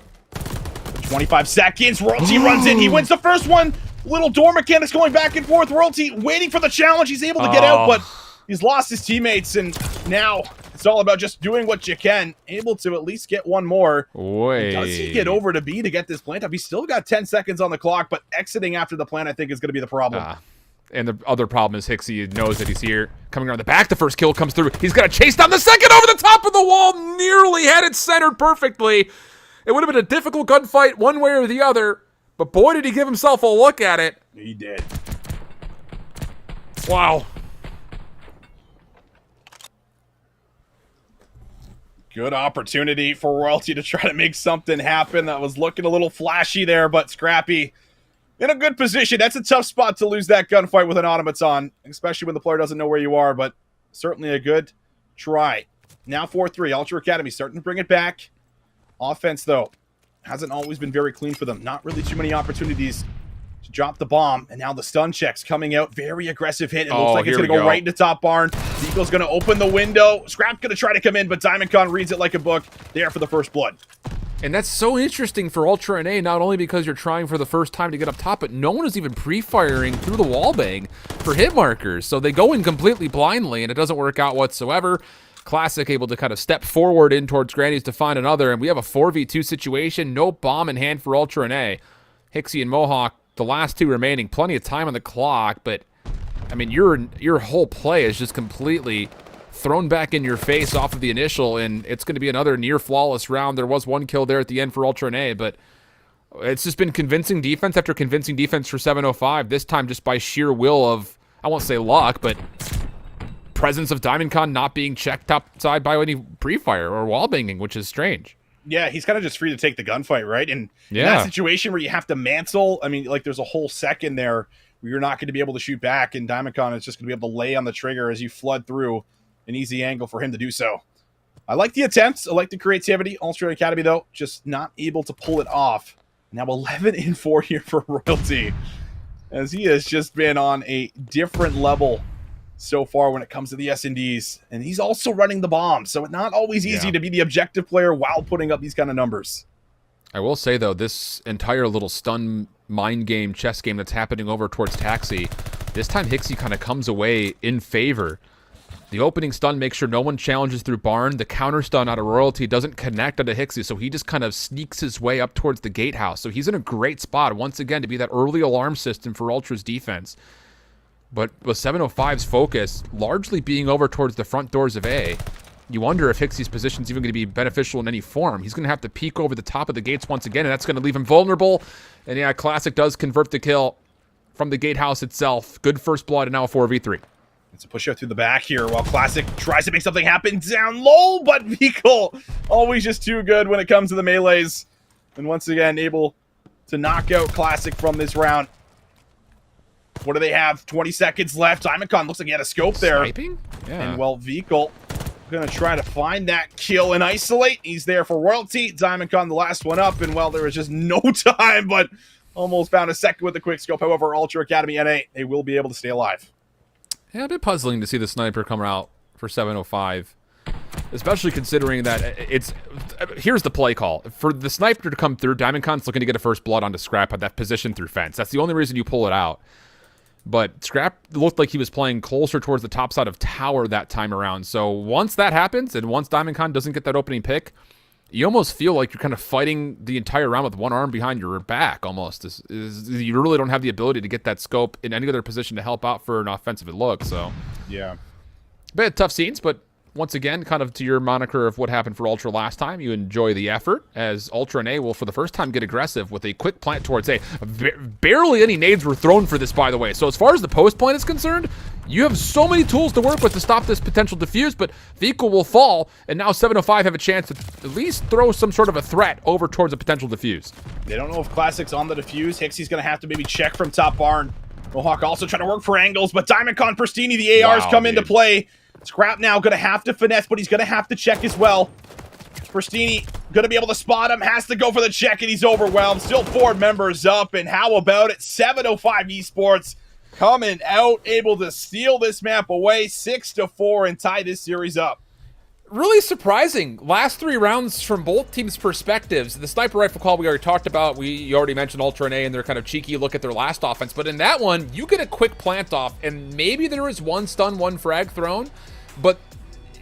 Speaker 6: 25 seconds, Royalty runs in, he wins the first one. Little door mechanics going back and forth. Royalty waiting for the challenge, he's able to get out, but he's lost his teammates, and now it's all about just doing what you can. Able to at least get one more.
Speaker 5: Wait.
Speaker 6: Does he get over to B to get this plant up? He's still got 10 seconds on the clock, but exiting after the plant I think is going to be the problem.
Speaker 5: And the other problem is Hixie knows that he's here. Coming around the back, the first kill comes through. He's got to chase down the second over the top of the wall. Nearly had it centered perfectly. It would have been a difficult gunfight one way or the other. But boy, did he give himself a look at it.
Speaker 6: He did.
Speaker 5: Wow.
Speaker 6: Good opportunity for Royalty to try to make something happen. That was looking a little flashy there, but Scrappy in a good position. That's a tough spot to lose that gunfight with an automaton, especially when the player doesn't know where you are, but certainly a good try. Now 4-3. Ultra Academy starting to bring it back. Offense, though, hasn't always been very clean for them. Not really too many opportunities to drop the bomb. And now the stun checks coming out. Very aggressive hit. It looks like it's going to go right into top barn. Eagle's going to open the window. Scrap's going to try to come in, but DiamondCon reads it like a book. There for the first blood.
Speaker 5: And that's so interesting for Ultra NA, not only because you're trying for the first time to get up top, but no one is even pre-firing through the wallbang for hit markers. So they go in completely blindly, and it doesn't work out whatsoever. Classic able to kind of step forward in towards Granny's to find another, and we have a 4v2 situation. No bomb in hand for Ultra NA. Hixie and Mohawk, the last two remaining. Plenty of time on the clock, but, I mean, your whole play is just completely thrown back in your face off of the initial, and it's going to be another near flawless round. There was one kill there at the end for Ultra NA, but it's just been convincing defense after convincing defense for 705, this time just by sheer will of, I won't say luck, but presence of DiamondCon not being checked outside by any pre-fire or wall banging, which is strange.
Speaker 6: Yeah, he's kind of just free to take the gunfight, right? And in that situation where you have to mantle, I mean, like there's a whole second there where you're not going to be able to shoot back, and DiamondCon is just going to be able to lay on the trigger as you flood through. An easy angle for him to do so. I like the attempts. I like the creativity. Ultra Academy, though, just not able to pull it off. Now 11-4 here for Royalty, as he has just been on a different level so far when it comes to the S&Ds. And he's also running the bomb, so it's not always easy to be the objective player while putting up these kind of numbers.
Speaker 5: I will say, though, this entire little stun mind game, chess game that's happening over towards Taxi, this time Hixie kind of comes away in favor. The opening stun makes sure no one challenges through barn. The counter stun out of Royalty doesn't connect onto Hixie, so he just kind of sneaks his way up towards the gatehouse. So he's in a great spot, once again, to be that early alarm system for Ultra's defense. But with 705's focus largely being over towards the front doors of A, you wonder if Hixie's position is even going to be beneficial in any form. He's going to have to peek over the top of the gates once again, and that's going to leave him vulnerable. And yeah, Classic does convert the kill from the gatehouse itself. Good first blood, and now a 4v3.
Speaker 6: It's a push out through the back here while Classic tries to make something happen down low, but Vikal always just too good when it comes to the melees. And once again, able to knock out Classic from this round. What do they have? 20 seconds left. DiamondCon looks like he had a scope there.
Speaker 5: Sniping? Yeah.
Speaker 6: And well, Vikal Gonna try to find that kill and isolate. He's there for Royalty. Diamondcon the last one up, and well, there was just no time, but almost found a second with the quick scope. However, Ultra Academy NA, they will be able to stay alive.
Speaker 5: Yeah, a bit puzzling to see the sniper come out for 705. Especially considering that it's... Here's the play call. For the sniper to come through, Diamondcon's looking to get a first blood onto Scrap at that position through fence. That's the only reason you pull it out. But Scrap looked like he was playing closer towards the top side of tower that time around. So once that happens, and once Diamondcon doesn't get that opening pick, you almost feel like you're kind of fighting the entire round with one arm behind your back, almost. You really don't have the ability to get that scope in any other position to help out for an offensive look. So
Speaker 6: yeah,
Speaker 5: bit tough scenes, but once again, kind of to your moniker of what happened for Ultra last time, you enjoy the effort, as Ultra and A will, for the first time, get aggressive with a quick plant towards A. Barely any nades were thrown for this, by the way. So as far as the post plant is concerned, you have so many tools to work with to stop this potential defuse, but Vehicle will fall, and now 705 have a chance to at least throw some sort of a threat over towards a potential defuse.
Speaker 6: They don't know if Classic's on the defuse. Hixie's going to have to maybe check from top barn. Mohawk also trying to work for angles, but Diamondcon, Pristini, the ARs come into play. Scrap now going to have to finesse, but he's going to have to check as well. Pristini going to be able to spot him, has to go for the check, and he's overwhelmed. Still 4 members up, and how about it? 705 Esports coming out, able to steal this map away 6-4 and tie this series up.
Speaker 5: Really surprising. Last 3 rounds from both teams' perspectives. The sniper rifle call we already talked about. You already mentioned Ultra and A and their kind of cheeky look at their last offense. But in that one, you get a quick plant off, and maybe there is 1 stun, 1 frag thrown. But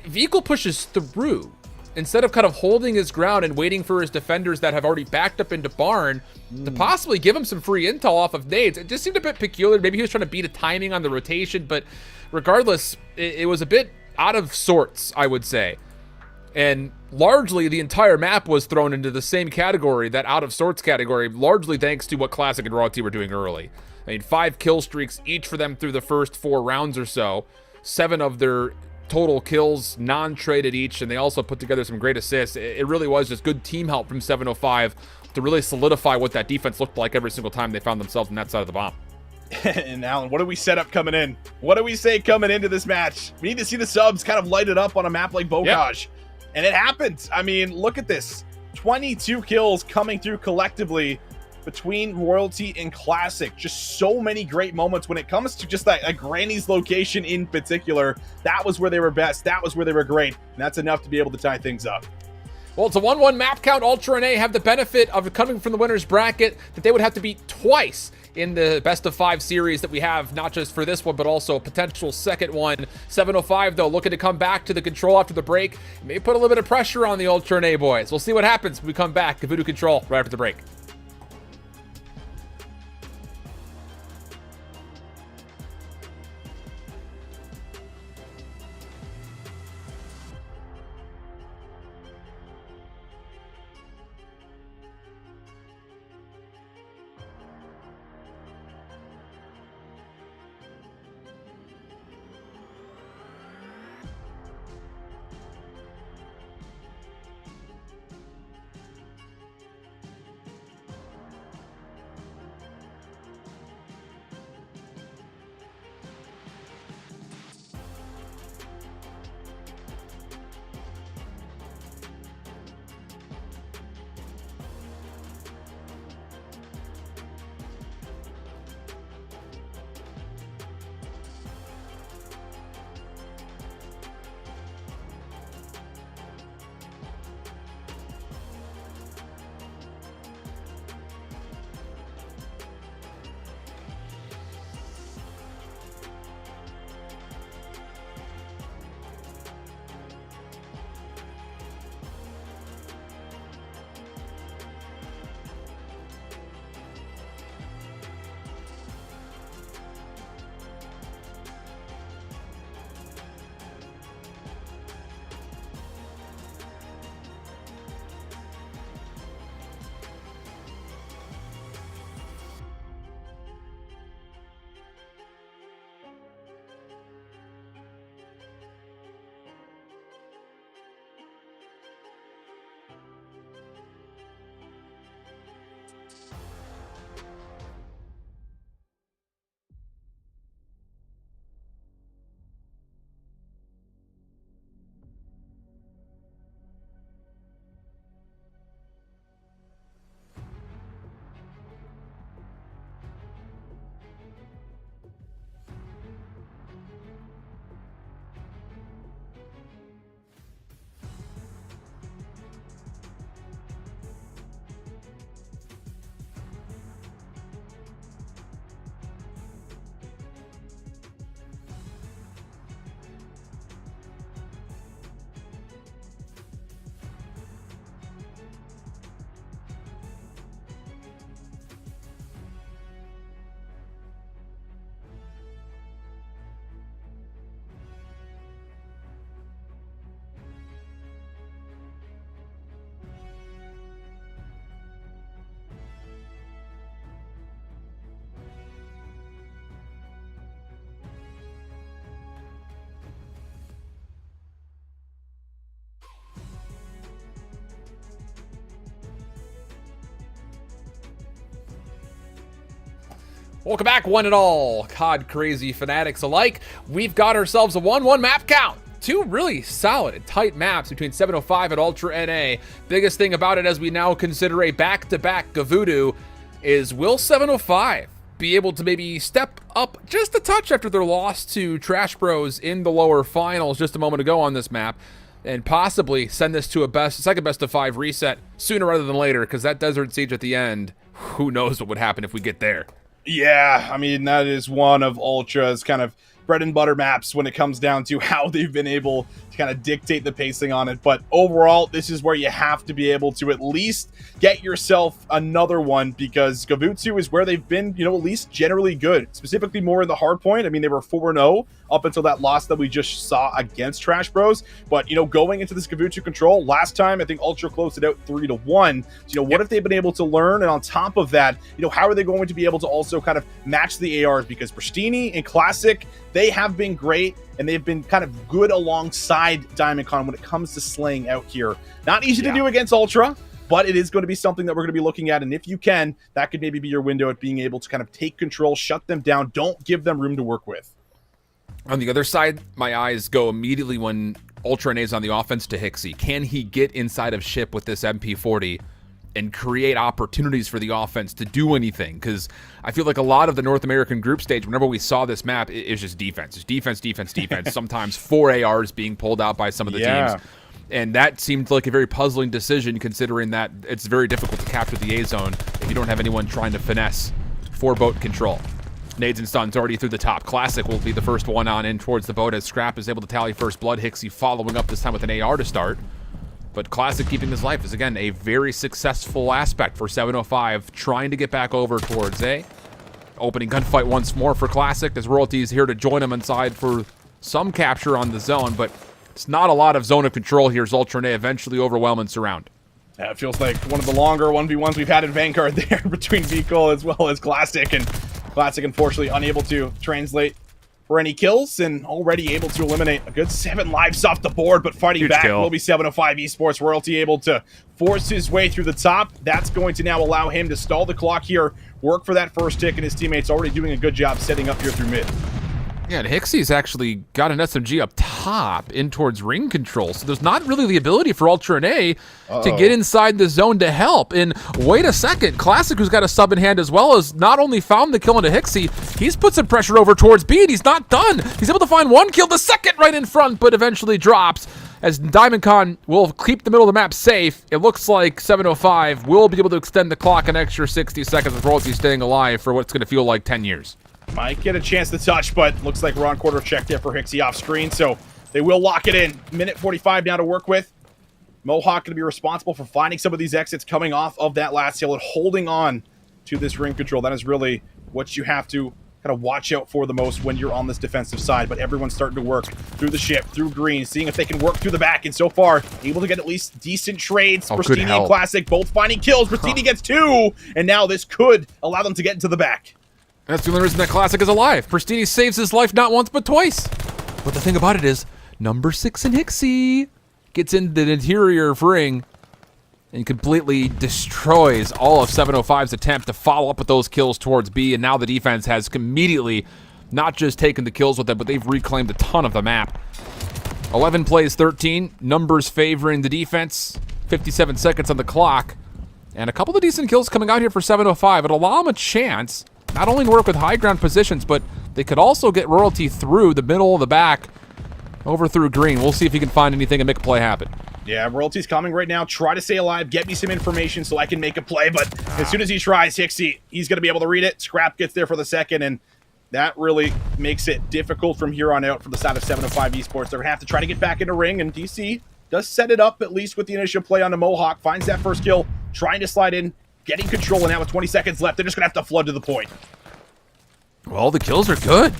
Speaker 5: Vehicle pushes through. Instead of kind of holding his ground and waiting for his defenders that have already backed up into barn to possibly give him some free intel off of nades. It just seemed a bit peculiar. Maybe he was trying to beat a timing on the rotation, but regardless, it was a bit out of sorts, I would say. And largely the entire map was thrown into the same category, that out of sorts category, largely thanks to what Classic and Royalty were doing early. I mean, 5 kill streaks each for them through the first 4 rounds or so. 7 of their total kills non-traded each, and they also put together some great assists. It really was just good team help from 705 to really solidify what that defense looked like every single time they found themselves on that side of the bomb.
Speaker 6: And Alan, what do we set up coming in? What do we say coming into this match? We need to see the subs kind of light it up on a map like Bocage. Yep. And it happened. I mean, look at this. 22 kills coming through collectively between Royalty and Classic. Just so many great moments when it comes to just that Granny's location in particular. That was where they were best. That was where they were great. And that's enough to be able to tie things up.
Speaker 5: Well, it's a 1-1 map count. Ultra and A have the benefit of coming from the winner's bracket that they would have to beat twice in the best of 5 series that we have, not just for this one, but also a potential second one. 705, though, looking to come back to the control after the break. May put a little bit of pressure on the Ultra and A boys. We'll see what happens when we come back to Voodoo Control right after the break. Welcome back, one and all, COD crazy fanatics alike. We've got ourselves a 1-1 map count. Two really solid and tight maps between 705 and Ultra NA. Biggest thing about it as we now consider a back-to-back Gavudu is, will 705 be able to maybe step up just a touch after their loss to Trash Bros in the lower finals just a moment ago on this map, and possibly send this to a second best of 5 reset sooner rather than later, because that Desert Siege at the end, who knows what would happen if we get there.
Speaker 6: Yeah, I mean, that is one of Ultra's kind of bread and butter maps when it comes down to how they've been able to kind of dictate the pacing on it. But overall, this is where you have to be able to at least get yourself another one, because Gavutsu is where they've been, at least generally good, specifically more in the hardpoint. I mean, they were 4-0 up until that loss that we just saw against Trash Bros. But, going into this Gavutsu control, last time, I think Ultra closed it out 3-1. So, what if they've been able to learn? And on top of that, how are they going to be able to also kind of match the ARs? Because Pristini and Classic, they have been great, and they've been kind of good alongside DiamondCon when it comes to slaying out here. Not easy to do against Ultra, but it is going to be something that we're going to be looking at. And if you can, that could maybe be your window at being able to kind of take control, shut them down. Don't give them room to work with.
Speaker 5: On the other side, my eyes go immediately when Ultra NA is on the offense to Hixie. Can he get inside of ship with this MP40 and create opportunities for the offense to do anything? Because I feel like a lot of the North American group stage, whenever we saw this map, it's just defense. It's defense, defense, defense. Sometimes 4 ARs being pulled out by some of the teams. And that seemed like a very puzzling decision, considering that it's very difficult to capture the A zone if you don't have anyone trying to finesse 4-boat control. Nades and stuns already through the top. Classic will be the first one on in towards the boat as Scrap is able to tally first blood. Hixie following up this time with an AR to start. But Classic keeping his life is, again, a very successful aspect for 705, trying to get back over towards A. Opening gunfight once more for Classic, as Royalty is here to join him inside for some capture on the zone, but it's not a lot of zone of control here as Ultra NA eventually overwhelm and surround.
Speaker 6: Yeah, it feels like one of the longer 1v1s we've had in Vanguard there between Vikol as well as Classic, and Classic unfortunately unable to translate for any kills and already able to eliminate a good 7 lives off the board, but fighting back will be 705 Esports. Royalty able to force his way through the top. That's going to now allow him to stall the clock here, work for that first tick, and his teammates already doing a good job setting up here through mid.
Speaker 5: Yeah, and Hixie's actually got an SMG up top in towards ring control, so there's not really the ability for Ultra NA to get inside the zone to help. And wait a second, Classic, who's got a sub in hand as well, has not only found the kill into Hixie, he's put some pressure over towards B, and he's not done. He's able to find one kill, the second right in front, but eventually drops. As DiamondCon will keep the middle of the map safe, it looks like 705 will be able to extend the clock an extra 60 seconds with Royalty staying alive for what's going to feel like 10 years.
Speaker 6: Might get a chance to touch, but looks like we're on quarter check there for Hixie off screen, so they will lock it in. Minute 45 now to work with. Mohawk going to be responsible for finding some of these exits coming off of that last hill and holding on to this ring control. That is really what you have to kind of watch out for the most when you're on this defensive side, but everyone's starting to work through the ship, through green, seeing if they can work through the back, and so far, able to get at least decent trades. Pristini and Classic both finding kills. Pristini gets 2, and now this could allow them to get into the back.
Speaker 5: That's the only reason that Classic is alive. Pristini saves his life not once but twice. But the thing about it is, number 6 in Hixie gets into the interior of ring and completely destroys all of 705's attempt to follow up with those kills towards B, and now the defense has immediately not just taken the kills with them, but they've reclaimed a ton of the map. 11 plays 13, numbers favoring the defense, 57 seconds on the clock, and a couple of decent kills coming out here for 705. It'll allow them a chance not only to work with high ground positions, but they could also get Royalty through the middle of the back, over through green. We'll see if he can find anything and make a play happen.
Speaker 6: Yeah, Royalty's coming right now. Try to stay alive. Get me some information so I can make a play. But as soon as he tries, Hixie, he's going to be able to read it. Scrap gets there for the second, and that really makes it difficult from here on out for the side of 705 Esports. They're going to have to try to get back into ring, and DC does set it up, at least with the initial play on the Mohawk. Finds that first kill, trying to slide in, getting control, and now with 20 seconds left, they're just going to have to flood to the point.
Speaker 5: Well, the kills are good.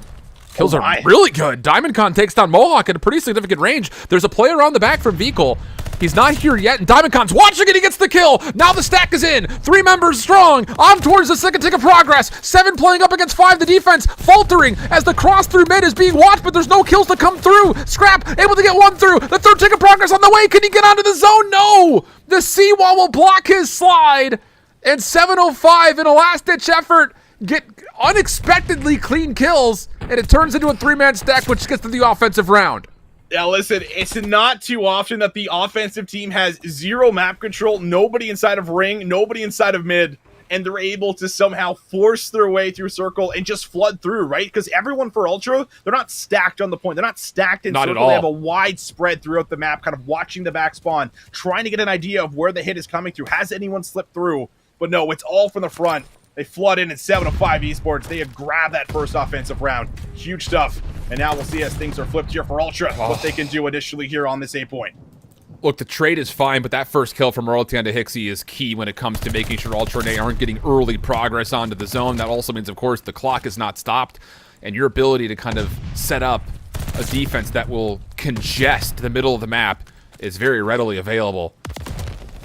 Speaker 5: Kills are really good. DiamondCon takes down Mohawk at a pretty significant range. There's a player on the back from Vikol. He's not here yet, and DiamondCon's watching it. He gets the kill. Now the stack is in. 3 members strong. On towards the second tick of progress. 7 playing up against 5. The defense faltering as the cross through mid is being watched, but there's no kills to come through. Scrap able to get 1 through. The 3rd tick of progress on the way. Can he get onto the zone? No. The seawall will block his slide. And 705 in a last-ditch effort get unexpectedly clean kills, and it turns into a 3-man stack, which gets to the offensive round.
Speaker 6: Yeah, listen, it's not too often that the offensive team has 0 map control, nobody inside of ring, nobody inside of mid, and they're able to somehow force their way through circle and just flood through, right? Because everyone for Ultra, they're not stacked on the point. They're not stacked in
Speaker 5: Not
Speaker 6: circle.
Speaker 5: at all.
Speaker 6: They have a wide spread throughout the map, kind of watching the back spawn, trying to get an idea of where the hit is coming through. Has anyone slipped through? But no, it's all from the front. They flood in at 7-5 esports. They have grabbed that first offensive round. Huge stuff. And now we'll see as things are flipped here for Ultra, what they can do initially here on this A point.
Speaker 5: Look, the trade is fine, but that first kill from Royalty onto Hixie is key when it comes to making sure Ultra and A aren't getting early progress onto the zone. That also means, of course, the clock is not stopped, and your ability to kind of set up a defense that will congest the middle of the map is very readily available.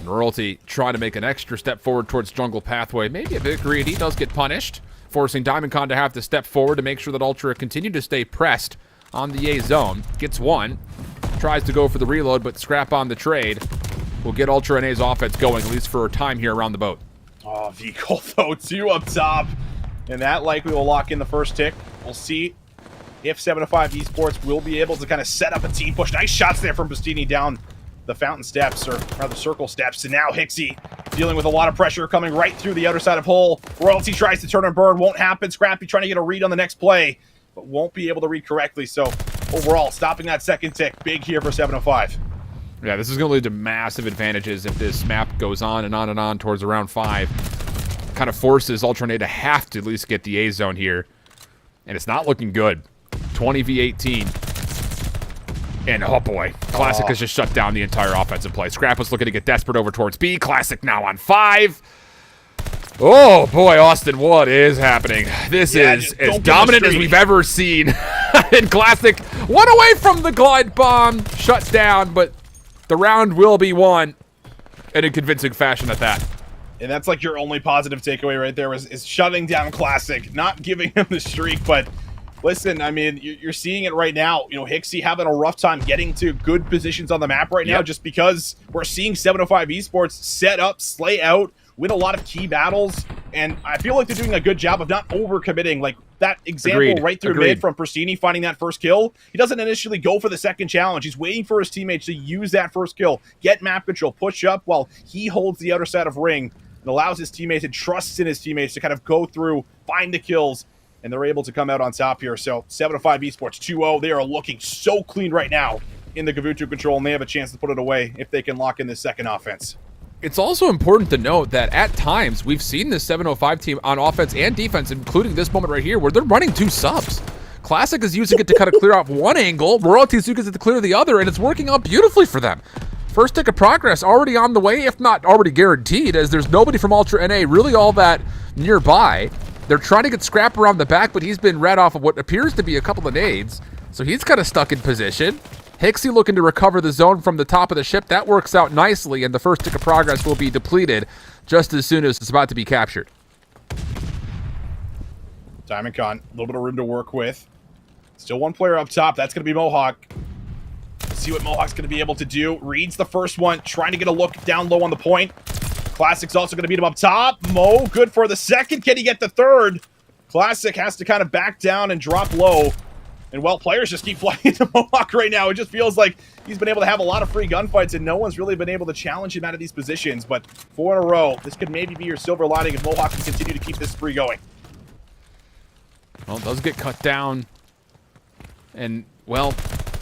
Speaker 5: Royalty trying to make an extra step forward towards jungle pathway. Maybe a bit greedy. He does get punished, forcing DiamondCon to have to step forward to make sure that Ultra continue to stay pressed on the A zone. Gets one. Tries to go for the reload, but scrap on the trade will get Ultra and A's offense going, at least for a time here around the boat.
Speaker 6: Oh, Vehicle, though, 2 up top. And that likely will lock in the first tick. We'll see if 7-5 esports will be able to kind of set up a team push. Nice shots there from Bastini down the fountain steps, or rather circle steps, and now Hixie dealing with a lot of pressure coming right through the outer side of hole. Royalty tries to turn and burn, won't happen. Scrappy trying to get a read on the next play, but won't be able to read correctly. So overall, stopping that second tick, big here for 7-5.
Speaker 5: Yeah, this is going to lead to massive advantages if this map goes on and on and on towards around 5. Kind of forces Ultra to have to at least get the A zone here, and it's not looking good. 20 v 18. And oh boy, Classic has just shut down the entire offensive play. Scrap was looking to get desperate over towards B. Classic now on 5. Oh boy, Austin, what is happening? This is as dominant as we've ever seen. And Classic went away from the glide bomb, shut down, but the round will be won in a convincing fashion at that.
Speaker 6: And that's like your only positive takeaway right there is shutting down Classic, not giving him the streak, but listen, I mean, you're seeing it right now. You know, Hixie having a rough time getting to good positions on the map right now just because we're seeing 7-5 esports set up, slay out, win a lot of key battles, and I feel like they're doing a good job of not overcommitting. Like that example right through mid from Pristini finding that first kill. He doesn't initially go for the second challenge. He's waiting for his teammates to use that first kill, get map control, push up while he holds the outer side of ring and allows his teammates and trusts in his teammates to kind of go through, find the kills, and they're able to come out on top here. So 7-5 esports 2-0. They are looking so clean right now in the Gavutu control, and they have a chance to put it away if they can lock in this second offense.
Speaker 5: It's also important to note that at times we've seen this 705 team on offense and defense, including this moment right here, where they're running 2 subs. Classic is using it to kind of clear off one angle. Royalty's using it to clear the other, and it's working out beautifully for them. First tick of progress already on the way, if not already guaranteed, as there's nobody from Ultra NA really all that nearby. They're trying to get Scrap around the back, but he's been read off of what appears to be a couple of nades. So he's kind of stuck in position. Hixie looking to recover the zone from the top of the ship. That works out nicely, and the first tick of progress will be depleted just as soon as it's about to be captured.
Speaker 6: DiamondCon, a little bit of room to work with. Still one player up top. That's going to be Mohawk. See what Mohawk's going to be able to do. Reads the first one, trying to get a look down low on the point. Classic's also going to beat him up top. Mo, good for the second. Can he get the third? Classic has to kind of back down and drop low. And well, players just keep flying into Mohawk right now. It just feels like he's been able to have a lot of free gunfights, and no one's really been able to challenge him out of these positions. But 4 in a row, this could maybe be your silver lining if Mohawk can continue to keep this spree going.
Speaker 5: Well, it does get cut down. And, well,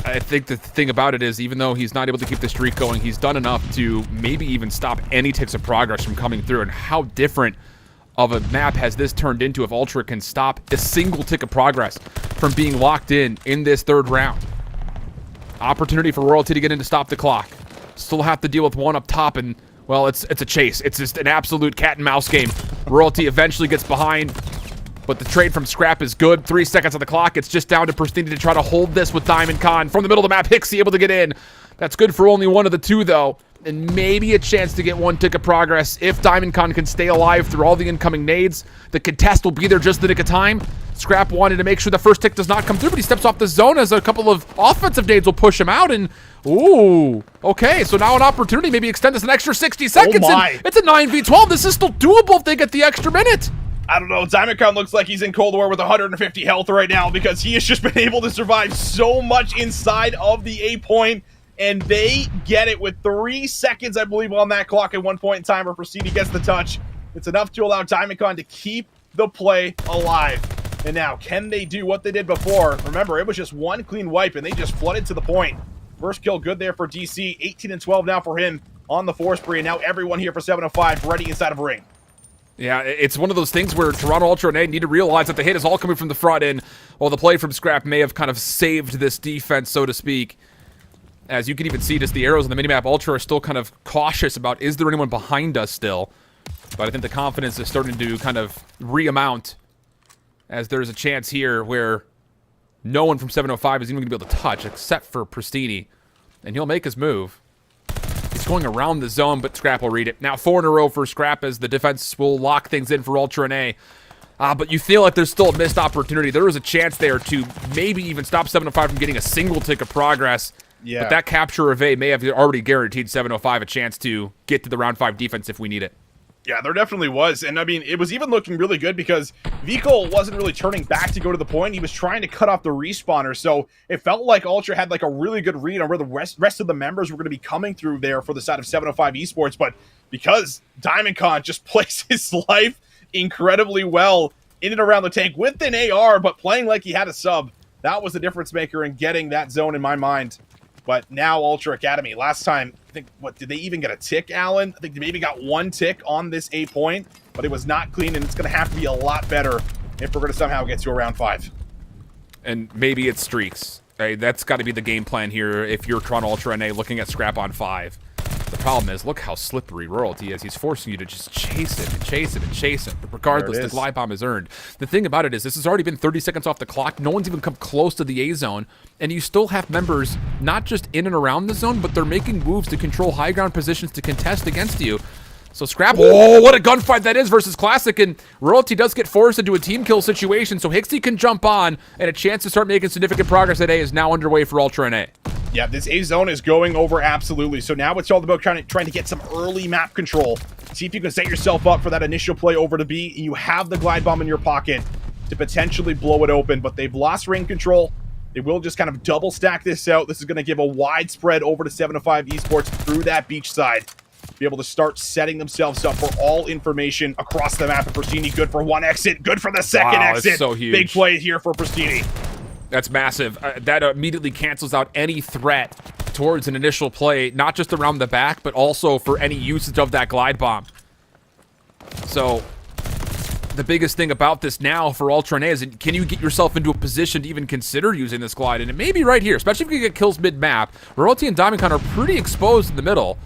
Speaker 5: I think the thing about it is, even though he's not able to keep the streak going, he's done enough to maybe even stop any ticks of progress from coming through. And how different of a map has this turned into if Ultra can stop a single tick of progress from being locked in this third round. Opportunity for Royalty to get in to stop the clock. Still have to deal with one up top, and, well, it's a chase. It's just an absolute cat and mouse game. Royalty eventually gets behind, but the trade from Scrap is good. 3 seconds on the clock. It's just down to Pristini to try to hold this with DiamondCon. From the middle of the map, Hixie able to get in. That's good for only one of the 2, though. And maybe a chance to get 1 tick of progress if DiamondCon can stay alive through all the incoming nades. The contest will be there just in the nick of time. Scrap wanted to make sure the first tick does not come through, but he steps off the zone as a couple of offensive nades will push him out. And, ooh, okay, so now an opportunity, maybe extend this an extra 60 seconds.
Speaker 6: Oh my.
Speaker 5: And it's a 9v12. This is still doable if they get the extra minute.
Speaker 6: I don't know. Diamondcon looks like he's in Cold War with 150 health right now because he has just been able to survive so much inside of the A point, and they get it with 3 seconds, I believe, on that clock at one point in time where Pristini gets the touch. It's enough to allow Diamondcon to keep the play alive. And now, can they do what they did before? Remember, it was just one clean wipe, and they just flooded to the point. First kill good there for DC. 18 and 12 now for him on the 4 spree, and now everyone here for 705 ready inside of ring.
Speaker 5: Yeah, it's one of those things where Toronto Ultra and A need to realize that the hit is all coming from the front end, while the play from Scrap may have kind of saved this defense, so to speak. As you can even see, just the arrows on the minimap, Ultra are still kind of cautious about, is there anyone behind us still? But I think the confidence is starting to kind of re-amount, as there's a chance here where no one from 705 is even going to be able to touch, except for Pristini. And he'll make his move. He's going around the zone, but Scrap will read it. Now 4 in a row for Scrap as the defense will lock things in for Ultra and A. But you feel like there's still a missed opportunity. There was a chance there to maybe even stop 705 from getting a single tick of progress. Yeah. But that capture of A may have already guaranteed 705 a chance to get to the round 5 defense if we need it.
Speaker 6: Yeah, there definitely was. And I mean, it was even looking really good because Vikol wasn't really turning back to go to the point. He was trying to cut off the respawner. So it felt like Ultra had like a really good read on where the rest of the members were going to be coming through there for the side of 705 Esports. But because Diamondcon just plays his life incredibly well in and around the tank with an AR, but playing like he had a sub, that was the difference maker in getting that zone in my mind. But now Ultra Academy, last time, I think, what, did they even get a tick, Alan? I think they maybe got 1 tick on this A point, but it was not clean, and it's going to have to be a lot better if we're going to somehow get to a round 5.
Speaker 5: And maybe it's streaks. Right? That's got to be the game plan here if you're Toronto Ultra NA looking at Scrap on 5. The problem is, look how slippery Royalty is. He's forcing you to just chase it and chase it and chase it. But regardless, the glide bomb is earned. The thing about it is, this has already been 30 seconds off the clock. No one's even come close to the A zone. And you still have members not just in and around the zone, but they're making moves to control high ground positions to contest against you. So Scrap, oh, what a gunfight that is versus Classic, and Royalty does get forced into a team kill situation, so Hixie can jump on, and a chance to start making significant progress at A is now underway for Ultra and A.
Speaker 6: Yeah, this A zone is going over absolutely. So now it's all about trying to get some early map control. See if you can set yourself up for that initial play over to B. You have the glide bomb in your pocket to potentially blow it open, but they've lost ring control. They will just kind of double stack this out. This is going to give a wide spread over to 705 Esports through that beach side. Be able to start setting themselves up for all information across the map. And Pristini, good for 1 exit, good for the second exit.
Speaker 5: It's so huge.
Speaker 6: Big play here for Pristini.
Speaker 5: That's massive. That immediately cancels out any threat towards an initial play, not just around the back, but also for any usage of that glide bomb. So the biggest thing about this now for Ultra NA is, can you get yourself into a position to even consider using this glide? And it may be right here, especially if you get kills mid-map. Royalty and Diamondcon are pretty exposed in the middle.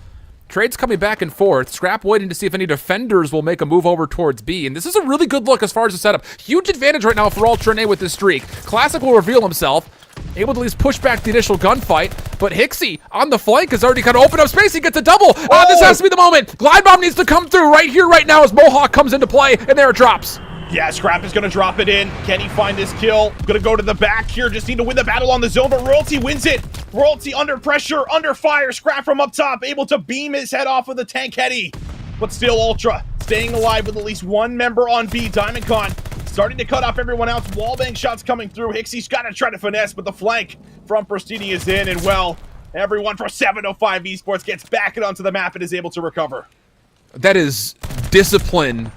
Speaker 5: Trades coming back and forth. Scrap waiting to see if any defenders will make a move over towards B. And this is a really good look as far as the setup. Huge advantage right now for Ultra NA with this streak. Classic will reveal himself, able to at least push back the initial gunfight. But Hixie on the flank has already kind of opened up space. He gets a double. This has to be the moment. Glide bomb needs to come through right here, right now, as Mohawk comes into play, and there it drops.
Speaker 6: Yeah, Scrap is going to drop it in. Can he find his kill? Going to go to the back here. Just need to win the battle on the zone, but Royalty wins it. Royalty under pressure, under fire. Scrap from up top, able to beam his head off with a tank heady. But still Ultra staying alive with at least 1 member on B. Diamondcon starting to cut off everyone else. Wallbang shots coming through. Hixie's got to try to finesse, but the flank from Pristini is in. And well, everyone for 705 Esports gets back onto the map and is able to recover.
Speaker 5: That is discipline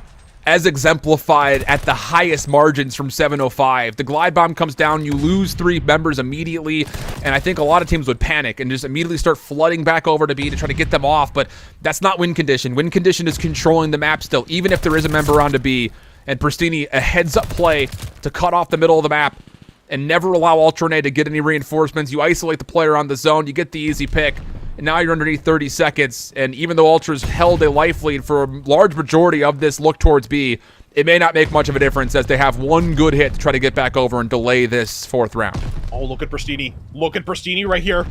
Speaker 5: as exemplified at the highest margins from 705. The glide bomb comes down, you lose 3 members immediately, and I think a lot of teams would panic and just immediately start flooding back over to B to try to get them off, but that's not win condition. Win condition is controlling the map still, even if there is a member onto B, and Pristini, a heads-up play to cut off the middle of the map and never allow Ultra NA to get any reinforcements. You isolate the player on the zone, you get the easy pick, and now you're underneath 30 seconds, and even though Ultra's held a life lead for a large majority of this look towards B, it may not make much of a difference as they have 1 good hit to try to get back over and delay this 4th round.
Speaker 6: Oh, look at Pristini. Look at Pristini right here.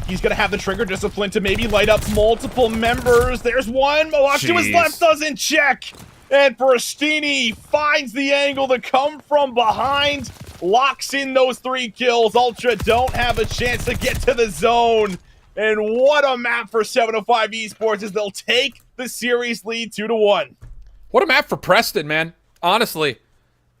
Speaker 6: He's going to have the trigger discipline to maybe light up multiple members. There's one. Mohawk to his left doesn't check. And Pristini finds the angle to come from behind. Locks in those 3 kills. Ultra don't have a chance to get to the zone. And what a map for 705 Esports as they'll take the series lead 2-1.
Speaker 5: What a map for Preston, man. honestly.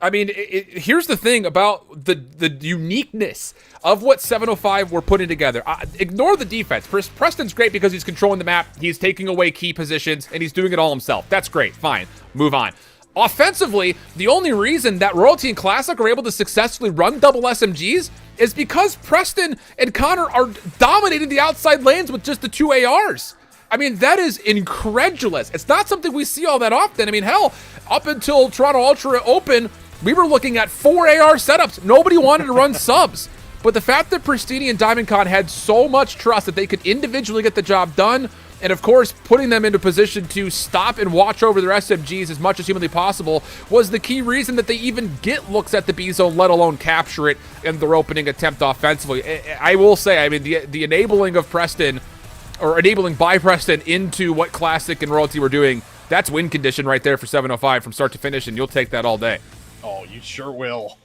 Speaker 5: I mean, here's the thing about the uniqueness of what 705 were putting together. Ignore the defense. Preston's great because he's controlling the map, he's taking away key positions, and he's doing it all himself. That's great. Fine. Move on. Offensively, the only reason that Royalty and Classic are able to successfully run double SMGs is because Preston and Connor are dominating the outside lanes with just the 2 ARs. I mean, that is incredulous. It's not something we see all that often. I mean, hell, up until Toronto Ultra Open, we were looking at 4 AR setups. Nobody wanted to run subs. But the fact that Pristini and DiamondCon had so much trust that they could individually get the job done, and of course, putting them into position to stop and watch over their SMGs as much as humanly possible was the key reason that they even get looks at the B zone, let alone capture it in their opening attempt offensively. I will say, I mean, the enabling of Preston, or enabling by Preston into what Classic and Royalty were doing, that's win condition right there for 705 from start to finish, and you'll take that all day.
Speaker 6: Oh, you sure will.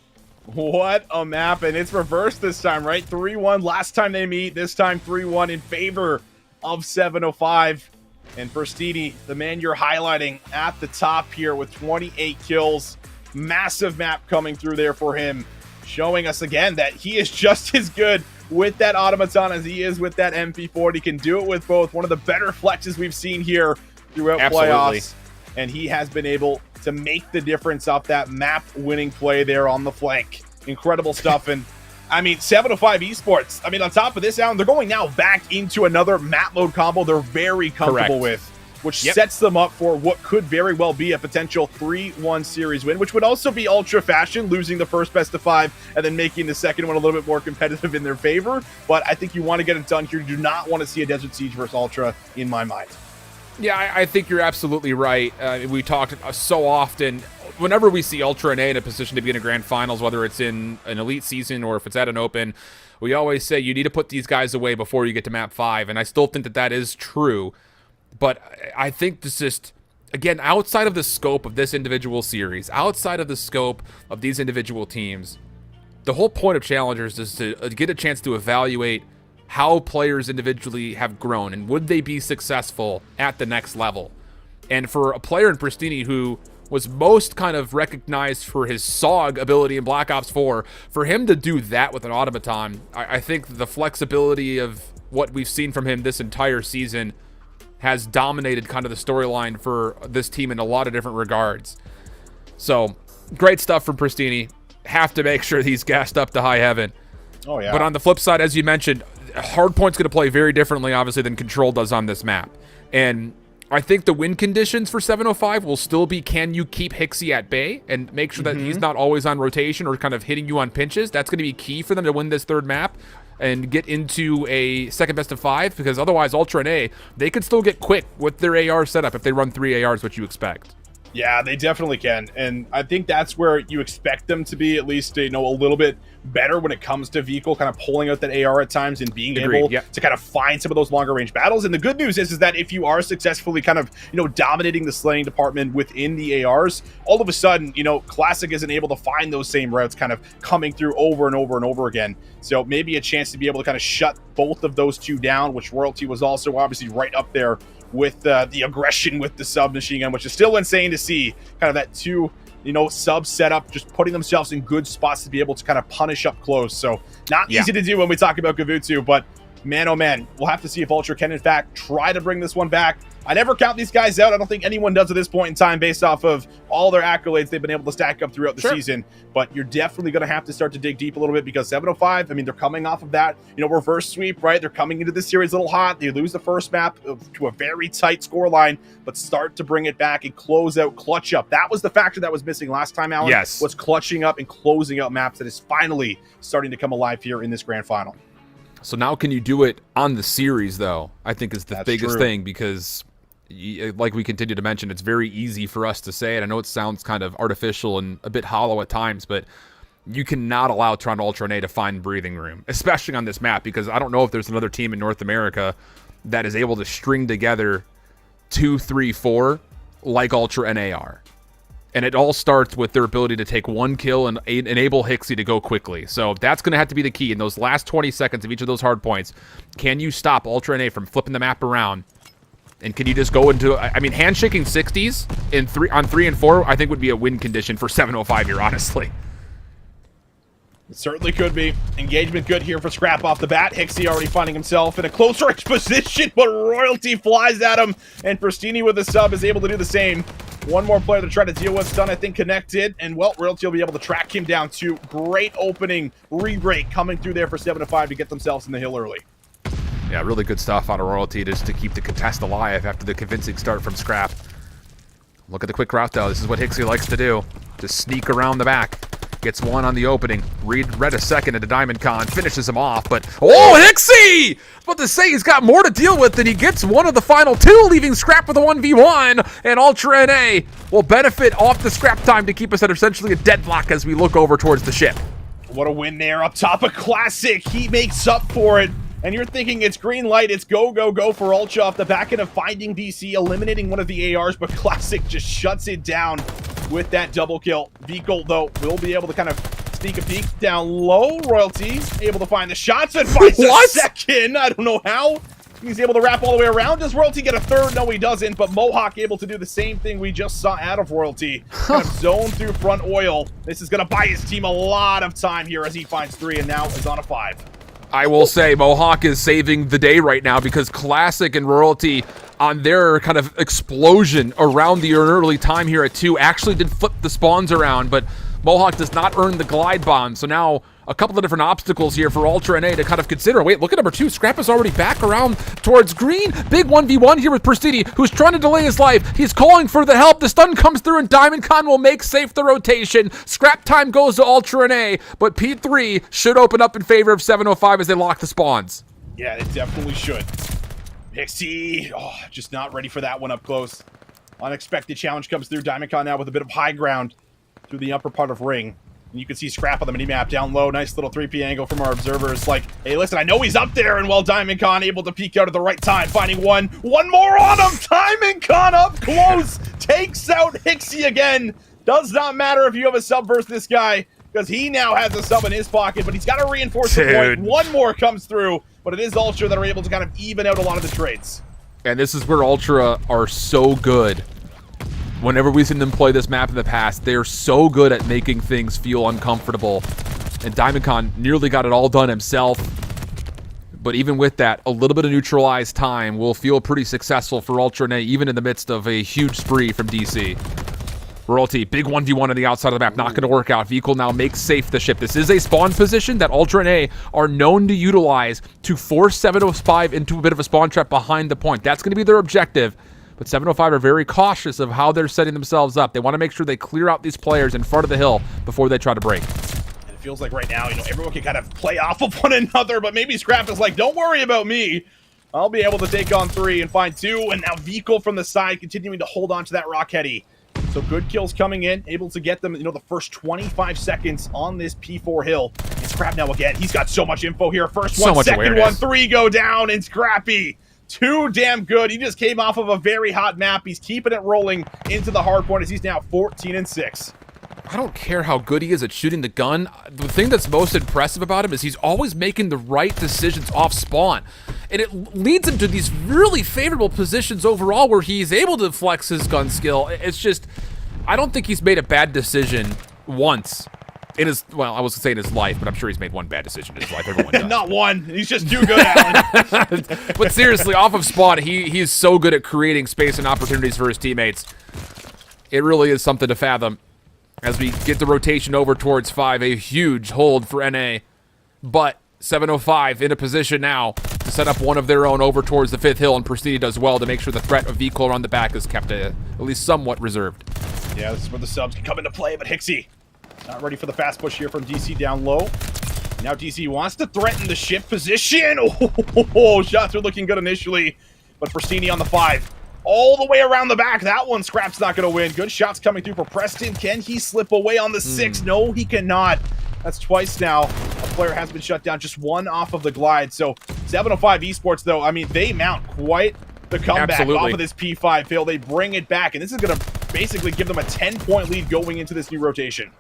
Speaker 6: What a map, and it's reversed this time, right? 3-1 last time they meet, this time 3-1 in favor of 705. And Pristini, the man you're highlighting at the top here with 28 kills. Massive map coming through there for him, showing us again that he is just as good with that automaton as he is with that MP40. Can do it with both. One of the better flexes we've seen here throughout playoffs. And he has been able to make the difference off that map-winning play there on the flank. Incredible stuff. And, I mean, 705 Esports, I mean, on top of this, Alan, they're going now back into another map mode combo they're very comfortable with, which sets them up for what could very well be a potential 3-1 series win, which would also be ultra fashion, losing the first best of 5 and then making the second one a little bit more competitive in their favor. But I think you want to get it done here. You do not want to see a Desert Siege versus Ultra, in my mind.
Speaker 5: Yeah, I think you're absolutely right. We talked so often, whenever we see Ultra NA in a position to be in a grand finals, whether it's in an elite season or if it's at an open, we always say you need to put these guys away before you get to map 5, and I still think that that is true. But I think this just, again, outside of the scope of this individual series, outside of the scope of these individual teams, the whole point of Challengers is to get a chance to evaluate how players individually have grown and would they be successful at the next level. And for a player in Pristini who was most kind of recognized for his SOG ability in Black Ops 4, for him to do that with an automaton, I think the flexibility of what we've seen from him this entire season has dominated kind of the storyline for this team in a lot of different regards. So, great stuff from Pristini. Have to make sure he's gassed up to high heaven.
Speaker 6: Oh, yeah.
Speaker 5: But on the flip side, as you mentioned, Hardpoint's going to play very differently, obviously, than Control does on this map. And I think the win conditions for 705 will still be, can you keep Hixie at bay and make sure that he's not always on rotation or kind of hitting you on pinches? That's going to be key for them to win this third map and get into a second best of 5, because otherwise Ultra NA, they could still get quick with their AR setup if they run 3 ARs, which you expect.
Speaker 6: Yeah, they definitely can. And I think that's where you expect them to be, at least, you know, a little bit better when it comes to vehicle, kind of pulling out that AR at times and being able to kind of find some of those longer range battles. And the good news is that if you are successfully kind of, you know, dominating the slaying department within the ARs, all of a sudden, you know, Classic isn't able to find those same routes kind of coming through over and over and over again. So maybe a chance to be able to kind of shut both of those two down, which Royalty was also obviously right up there with the aggression with the submachine gun, which is still insane to see. Kind of that 2, you know, sub setup, just putting themselves in good spots to be able to kind of punish up close. So not easy to do when we talk about Gavutsu, but man, oh man, we'll have to see if Ultra can in fact try to bring this one back. I never count these guys out. I don't think anyone does at this point in time based off of all their accolades they've been able to stack up throughout the season. But you're definitely going to have to start to dig deep a little bit, because 705, I mean, they're coming off of that, you know, reverse sweep, right? They're coming into this series a little hot. They lose the first map to a very tight score line, but start to bring it back and close out, clutch up. That was the factor that was missing last time, Alan.
Speaker 5: Yes.
Speaker 6: Was clutching up and closing out maps that is finally starting to come alive here in this grand final.
Speaker 5: So now can you do it on the series, though? I think is the biggest thing, because like we continue to mention, it's very easy for us to say it. I know it sounds kind of artificial and a bit hollow at times, but you cannot allow Toronto Ultra NA to find breathing room, especially on this map, because I don't know if there's another team in North America that is able to string together 2, 3, 4 like Ultra NA are. And it all starts with their ability to take 1 kill and enable Hixie to go quickly. So that's going to have to be the key. In those last 20 seconds of each of those hard points, can you stop Ultra NA from flipping the map around And can you just go into, I mean, handshaking 60s on 3 and 4, I think would be a win condition for 705 here, honestly.
Speaker 6: It certainly could be. Engagement good here for Scrap off the bat. Hixie already finding himself in a closer position, but Royalty flies at him, and Pristini with the sub is able to do the same. One more player to try to deal with. Stun, I think, connected, and well, Royalty will be able to track him down too. Great opening re-break coming through there for 705 to get themselves in the hill early.
Speaker 5: Yeah, really good stuff out of Royalty just to keep the contest alive after the convincing start from Scrap. Look at the quick route, though. This is what Hixie likes to do. Just sneak around the back. Gets one on the opening. Read a second into Diamond Con. Finishes him off, but... Oh, Hixie! I was about to say, he's got more to deal with than he gets one of the final two, leaving Scrap with a 1v1. And Ultra NA will benefit off the Scrap time to keep us at essentially a deadlock as we look over towards the ship.
Speaker 6: What a win there up top of Classic. He makes up for it. And you're thinking it's green light, it's go, go, go for Ultra off the back end of finding DC, eliminating one of the ARs, but Classic just shuts it down with that double kill. Vehicle, though, will be able to kind of sneak a peek down low. Royalty able to find the shots and finds a second. I don't know how he's able to wrap all the way around. Does Royalty get a third? No, he doesn't, but Mohawk able to do the same thing we just saw out of Royalty. Kind of zone through front oil. This is going to buy his team a lot of time here as he finds 3 and now is on a 5.
Speaker 5: I will say Mohawk is saving the day right now because Classic and Royalty on their kind of explosion around the early time here at 2 actually did flip the spawns around, but Mohawk does not earn the glide bomb. So now a couple of different obstacles here for Ultra NA to kind of consider. Wait, look at number 2. Scrap is already back around towards green. Big 1v1 here with Pristini, who's trying to delay his life. He's calling for the help. The stun comes through, and Diamond Con will make safe the rotation. Scrap time goes to Ultra NA, but P3 should open up in favor of 705 as they lock the spawns.
Speaker 6: Yeah, it definitely should. Pixie, just not ready for that one up close. Unexpected challenge comes through. Diamond Con now with a bit of high ground through the upper part of ring. And you can see Scrap on the minimap down low. Nice little 3P angle from our observers. Like, hey, listen, I know he's up there. And well, Diamond Con able to peek out at the right time, finding one more on him. Diamond Con up close. Takes out Hixie again. Does not matter if you have a sub versus this guy, because he now has a sub in his pocket, but he's got to reinforce the point. One more comes through, but it is Ultra that are able to kind of even out a lot of the trades.
Speaker 5: And this is where Ultra are so good. Whenever we've seen them play this map in the past, they are so good at making things feel uncomfortable. And Diamond Con nearly got it all done himself. But even with that, a little bit of neutralized time will feel pretty successful for Ultra NA, even in the midst of a huge spree from DC. Royalty, big 1v1 on the outside of the map, not going to work out. Vehicle now makes safe the ship. This is a spawn position that Ultra NA are known to utilize to force 705 into a bit of a spawn trap behind the point. That's going to be their objective. But 705 are very cautious of how they're setting themselves up. They want to make sure they clear out these players in front of the hill before they try to break.
Speaker 6: And it feels like right now, everyone can kind of play off of one another, but maybe Scrap is like, don't worry about me. I'll be able to take on 3 and find 2, and now Vehicle from the side continuing to hold on to that Rockheady. So good kills coming in, able to get them, the first 25 seconds on this P4 hill. And Scrap now again, he's got so much info here. First one, second one, 3 go down, and Scrappy. Too damn good. He just came off of a very hot map. He's keeping it rolling into the hard point as he's now 14 and 6.
Speaker 5: I don't care how good he is at shooting the gun. The thing that's most impressive about him is he's always making the right decisions off spawn. And it leads him to these really favorable positions overall where he's able to flex his gun skill. It's just, I don't think he's made a bad decision once. In his, well, I was going to say in his life, but I'm sure he's made one bad decision in his life. Everyone does.
Speaker 6: Not one. He's just too good, Alan.
Speaker 5: But seriously, off of spawn, he's so good at creating space and opportunities for his teammates. It really is something to fathom. As we get the rotation over towards 5, a huge hold for NA. But 705 in a position now to set up one of their own over towards the 5th hill, and Pristini does well to make sure the threat of Vehicle on the back is kept at least somewhat reserved.
Speaker 6: Yeah, this is where the subs can come into play, but Hixie not ready for the fast push here from DC down low. Now DC wants to threaten the ship position. Oh, shots are looking good initially, but Pristini on the 5. All the way around the back. That one, Scrap's not going to win. Good shots coming through for Preston. Can he slip away on the 6? No, he cannot. That's twice now. A player has been shut down. Just one off of the glide. So 705 Esports, though, I mean, they mount quite the comeback off of this P5 fail. They bring it back, and this is going to basically give them a 10-point lead going into this new rotation.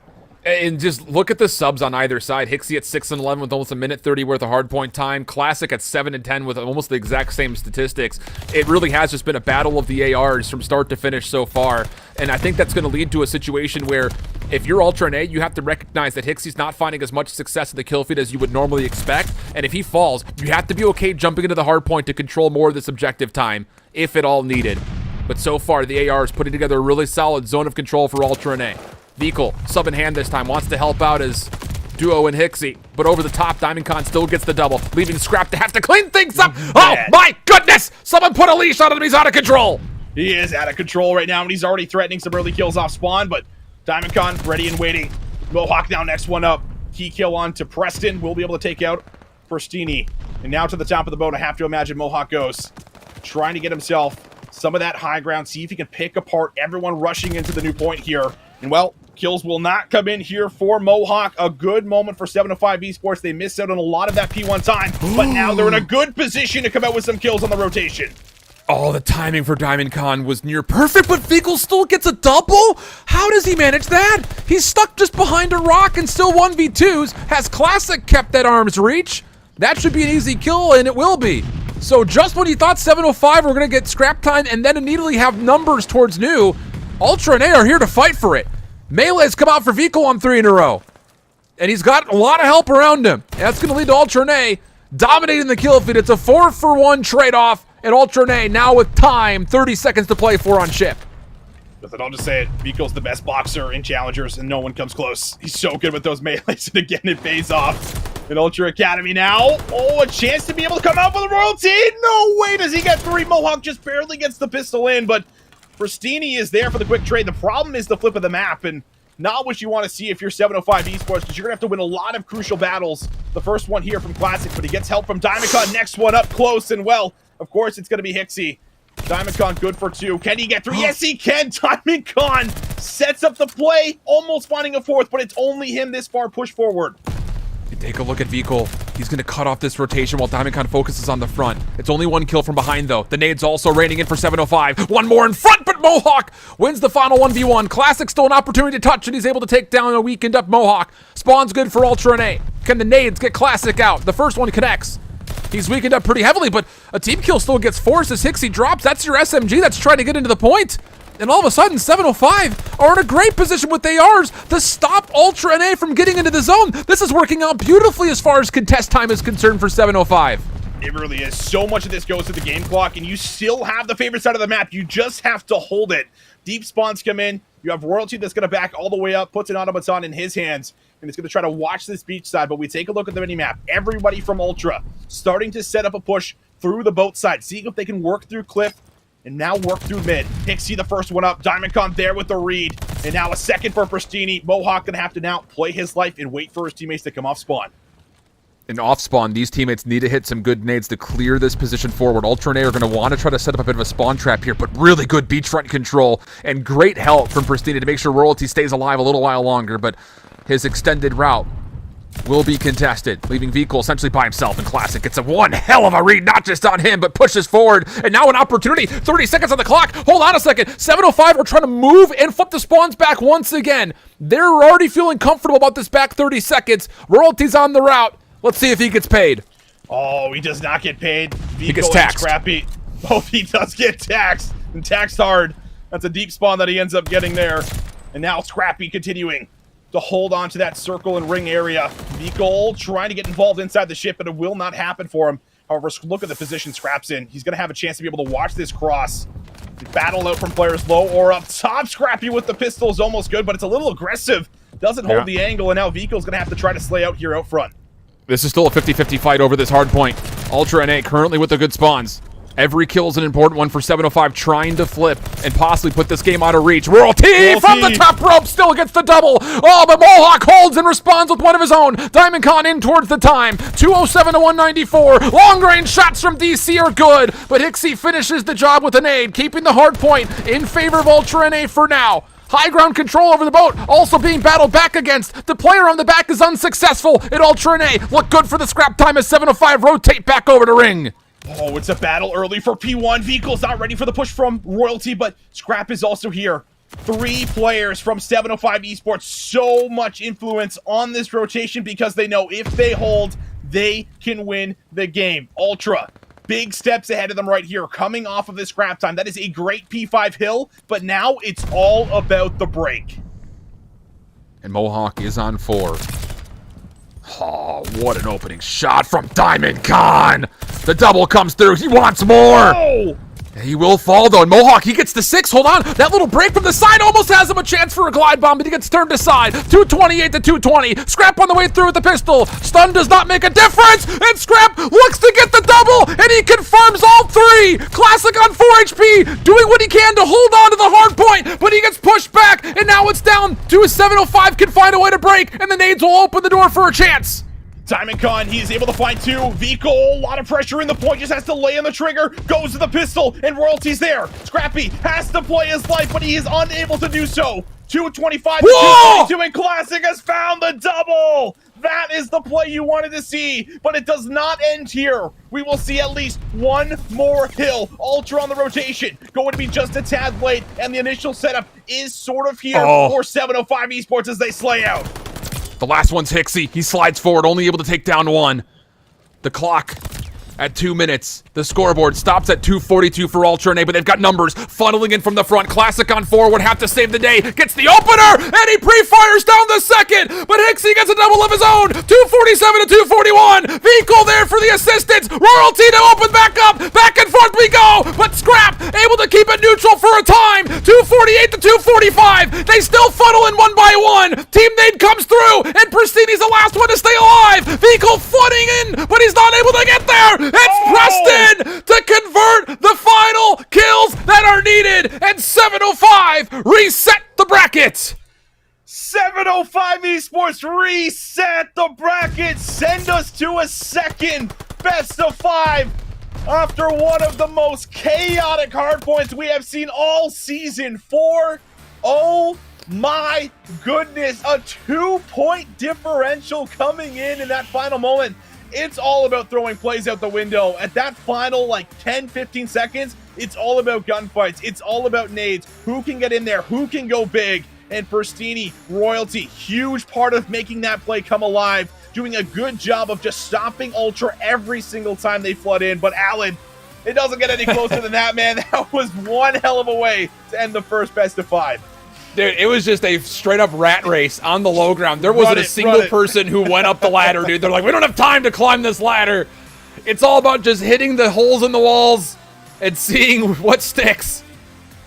Speaker 5: And just look at the subs on either side. Hixie at 6 and 11 with almost a minute 30 worth of hardpoint time. Classic at 7 and 10 with almost the exact same statistics. It really has just been a battle of the ARs from start to finish so far. And I think that's going to lead to a situation where if you're Ultra and A, you have to recognize that Hixie's not finding as much success at the kill feed as you would normally expect. And if he falls, you have to be okay jumping into the hardpoint to control more of this objective time, if at all needed. But so far, the AR is putting together a really solid zone of control for Ultra and A. Vehicle, sub in hand this time, wants to help out as Duo and Hixie, but over the top, DiamondCon still gets the double, leaving Scrap to have to clean things up. Oh my goodness! Someone put a leash on him, he's out of control!
Speaker 6: He is out of control right now, and he's already threatening some early kills off spawn, but DiamondCon ready and waiting. Mohawk now next one up. Key kill on to Preston. We'll be able to take out Pristini. And now to the top of the boat, I have to imagine Mohawk goes. Trying to get himself some of that high ground, see if he can pick apart everyone rushing into the new point here. And well, kills will not come in here for Mohawk. A good moment for 705 Esports. They missed out on a lot of that P1 time, but now they're in a good position to come out with some kills on the rotation.
Speaker 5: Oh, the timing for DiamondCon was near perfect, but Vehicle still gets a double? How does he manage that? He's stuck just behind a rock and still 1v2s. Has Classic kept at arm's reach? That should be an easy kill, and it will be. So just when you thought 705 were going to get scrap time and then immediately have numbers towards new, Ultra and A are here to fight for it. Melee's come out for Vehicle on 3 in a row. And he's got a lot of help around him. And that's going to lead to Ultra and A dominating the kill feed. It's a 4-for-1 trade-off. And Ultra and A now with time, 30 seconds to play for on ship.
Speaker 6: Listen, I'll just say it. Vehicle's the best boxer in Challengers, and no one comes close. He's so good with those melees, and again, it pays off. In Ultra Academy now. Oh, a chance to be able to come out for the royalty. No way does he get 3. Mohawk just barely gets the pistol in, but Pristini is there for the quick trade. The problem is the flip of the map, and not what you want to see if you're 705 Esports, because you're going to have to win a lot of crucial battles. The first one here from Classic, but he gets help from DiamondCon. Next one up close, and well, of course, it's going to be Hixie. DiamondCon good for 2. Can he get 3? Yes, he can. DiamondCon sets up the play, almost finding a 4th, but it's only him this far. Push forward.
Speaker 5: Take a look at Vehicle. He's going to cut off this rotation while DiamondCon focuses on the front. It's only 1 kill from behind, though. The nade's also raining in for 705. 1 more in front, but Mohawk wins the final 1v1. Classic still an opportunity to touch, and he's able to take down a weakened up Mohawk. Spawn's good for Ultra and A. Can the nades get Classic out? The first one connects. He's weakened up pretty heavily, but a team kill still gets forced as Hixie drops. That's your SMG that's trying to get into the point. And all of a sudden, 705 are in a great position with ARs to stop Ultra and A from getting into the zone. This is working out beautifully as far as contest time is concerned for 705.
Speaker 6: It really is. So much of this goes to the game clock, and you still have the favorite side of the map. You just have to hold it. Deep spawns come in. You have Royalty that's going to back all the way up, puts an automaton in his hands, and it's going to try to watch this beach side. But we take a look at the minimap. Everybody from Ultra starting to set up a push through the boat side, seeing if they can work through Cliff and now work through mid. Hixie the first one up. DiamondCon there with the read. And now a second for Pristini. Mohawk going to have to now play his life and wait for his teammates to come off spawn.
Speaker 5: And off spawn, these teammates need to hit some good nades to clear this position forward. Ultra and A are going to want to try to set up a bit of a spawn trap here, but really good beachfront control and great help from Pristini to make sure Royalty stays alive a little while longer, but his extended route will be contested, leaving Vehicle essentially by himself in Classic. It's a one hell of a read, not just on him, but pushes forward. And now an opportunity, 30 seconds on the clock. Hold on a second. 705 are trying to move and flip the spawns back once again. They're already feeling comfortable about this back 30 seconds. Royalty's on the route. Let's see if he gets paid.
Speaker 6: Oh, he does not get paid.
Speaker 5: He gets taxed.
Speaker 6: Scrappy. Oh, he does get taxed, and taxed hard. That's a deep spawn that he ends up getting there. And now Scrappy continuing to hold on to that circle and ring area. Vehicle trying to get involved inside the ship, but it will not happen for him. However, look at the position Scrap's in. He's going to have a chance to be able to watch this cross. Battle out from players low or up top. Scrappy with the pistol is almost good, but it's a little aggressive. Doesn't hold the angle, and now Vehicle's going to have to try to slay out here out front.
Speaker 5: This is still a 50-50 fight over this hard point. Ultra and A currently with the good spawns. Every kill is an important one for 705, trying to flip and possibly put this game out of reach. Royalty from the top rope still gets the double. Oh, but Mohawk holds and responds with one of his own. DiamondCon in towards the time. 207 to 194. Long range shots from DC are good, but Hixie finishes the job with an aid, keeping the hard point in favor of Ultra and A for now. High ground control over the boat, also being battled back against. The player on the back is unsuccessful at Ultra and A. Look good for the scrap time as 705 rotate back over to ring.
Speaker 6: Oh, it's a battle early for P1. Vehicle's not ready for the push from Royalty, but Scrap is also here. 3 players from 705 Esports, so much influence on this rotation because they know if they hold, they can win the game. Ultra, big steps ahead of them right here, coming off of this scrap time. That is a great P5 hill, but now it's all about the break.
Speaker 5: And Mohawk is on 4. Oh, what an opening shot from Diamond Khan. The double comes through. He wants more.
Speaker 6: Oh!
Speaker 5: He will fall, though, and Mohawk, he gets the 6. Hold on. That little break from the side almost has him a chance for a glide bomb, but he gets turned aside. 228 to 220. Scrap on the way through with the pistol. Stun does not make a difference, and Scrap looks to get the double, and he confirms all 3. Classic on 4 HP, doing what he can to hold on to the hard point, but he gets pushed back, and now it's down to a 705 can find a way to break, and the nades will open the door for a chance.
Speaker 6: Diamond Khan, he's able to find 2. Vico, a lot of pressure in the point, just has to lay on the trigger, goes to the pistol, and Royalty's there. Scrappy has to play his life, but he is unable to do so. 225 to 222, and Classic has found the double. That is the play you wanted to see, but it does not end here. We will see at least one more hill. Ultra on the rotation, going to be just a tad late, and the initial setup is sort of here for 705 Esports as they slay out.
Speaker 5: The last one's Hixie. He slides forward, only able to take down 1. The clock at 2 minutes. The scoreboard stops at 2:42 for Ultra and A, but they've got numbers funneling in from the front. Classic on 4 would have to save the day. Gets the opener, and he pre-fires down the second, but Hixie gets a double of his own. 247 to 241. Vehicle there for the assistance. Royalty to open back up. Back and forth we go, but Scrap able to keep it neutral for a time. 248 to 245. They still funnel in one by one. Team Nade comes through, and Pristini's the last one to stay alive. Vehicle footing in, but he's not able to get there. It's Preston to convert the final kills that are needed, and 705 reset the bracket.
Speaker 6: 705 Esports reset the bracket, send us to a second best of 5 after one of the most chaotic hardpoints we have seen all season 4. Oh my goodness, a 2-point differential coming in that final moment. It's all about throwing plays out the window. At that final, 10-15 seconds, it's all about gunfights. It's all about nades. Who can get in there? Who can go big? And Pristini, Royalty, huge part of making that play come alive, doing a good job of just stopping Ultra every single time they flood in. But Alan, it doesn't get any closer than that, man. That was one hell of a way to end the first best of 5.
Speaker 5: Dude, it was just a straight-up rat race on the low ground. There wasn't a single person who went up the ladder, dude. They're like, we don't have time to climb this ladder. It's all about just hitting the holes in the walls and seeing what sticks.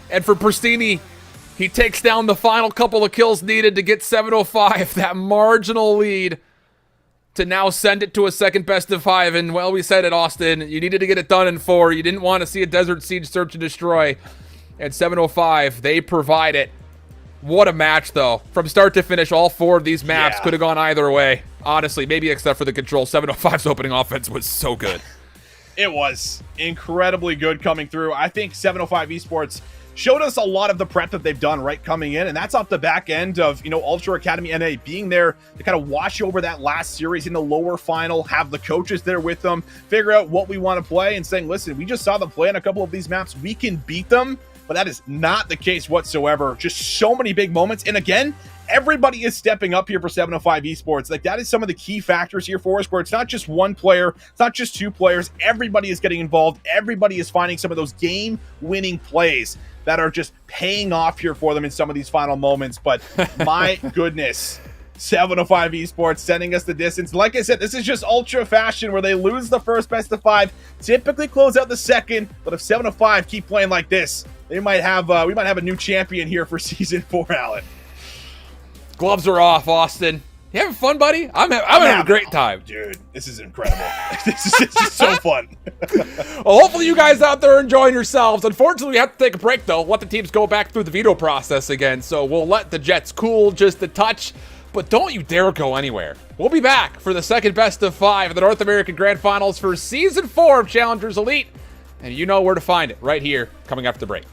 Speaker 5: And for Pristini, he takes down the final couple of kills needed to get 705, that marginal lead, to now send it to a second best of 5. And, well, we said it, Austin. You needed to get it done in 4. You didn't want to see a Desert Siege search and destroy. At 705, they provide it. What a match, though. From start to finish, all 4 of these maps could have gone either way. Honestly, maybe except for the control. 705's opening offense was so good.
Speaker 6: It was incredibly good coming through. I think 705 Esports showed us a lot of the prep that they've done right coming in, and that's off the back end of, Ultra Academy NA being there to kind of wash over that last series in the lower final, have the coaches there with them, figure out what we want to play, and saying, listen, we just saw them play on a couple of these maps. We can beat them. But that is not the case whatsoever. Just so many big moments. And again, everybody is stepping up here for 705 Esports. That is some of the key factors here for us, where it's not just one player, it's not just 2 players. Everybody is getting involved. Everybody is finding some of those game-winning plays that are just paying off here for them in some of these final moments. But my goodness, 705 Esports sending us the distance. Like I said, this is just Ultra fashion, where they lose the first best of 5, typically close out the second. But if 705 keep playing like this, we might have a new champion here for season 4, Alan.
Speaker 5: Gloves are off, Austin. You having fun, buddy? I'm having a great time.
Speaker 6: Dude, this is incredible. This is just so fun.
Speaker 5: Well, hopefully you guys out there are enjoying yourselves. Unfortunately, we have to take a break, though. Let the teams go back through the veto process again. So we'll let the Jets cool just a touch. But don't you dare go anywhere. We'll be back for the second best of 5 of the North American Grand Finals for Season 4 of Challengers Elite. And you know where to find it, right here, coming after the break.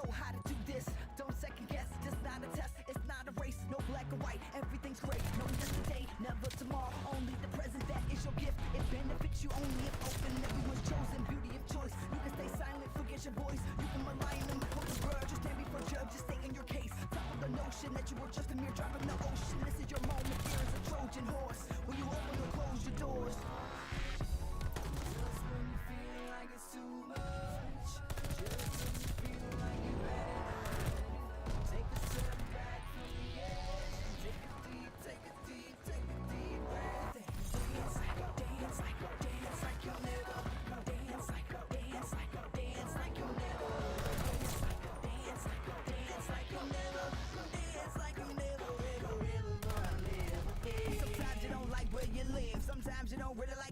Speaker 3: know how to do this. Don't second guess, this not a test, it's not a race. No black or white, everything's great. No yesterday, never tomorrow, only the present. That is your gift. It benefits you only if open. Everyone's chosen, beauty of choice. You can stay silent, forget your voice. You can rely on them, hold a grudge, just stand before judge, just stay in your case. Top of the notion that you were just a mere drop in the ocean. This is your moment, fear is a Trojan horse. Will you open or close your doors? Just when you feel like it's too much, just when you feel like you're ready, take a step back from the edge and take a deep breath. Dance like you'll never. Dance like you'll never. Dance like you'll never. Sometimes you don't like where you live. Sometimes you don't really like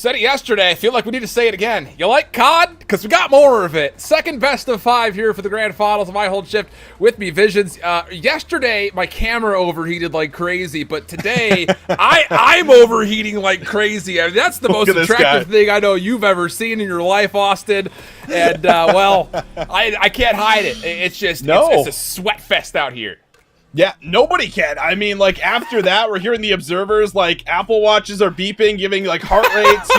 Speaker 5: Said it yesterday. I feel like we need to say it again. You like COD? Because we got more of it. Second best of 5 here for the grand finals of My Hold Shift with me, Visions. Yesterday, my camera overheated like crazy, but today, I'm overheating like crazy. I mean, that's the most attractive thing I know you've ever seen in your life, Austin. And, well, I can't hide it. It's just, it's a sweat fest out here.
Speaker 6: Yeah, nobody can. I mean, like, after that, we're hearing the observers, like, Apple Watches are beeping, giving, like, heart rates,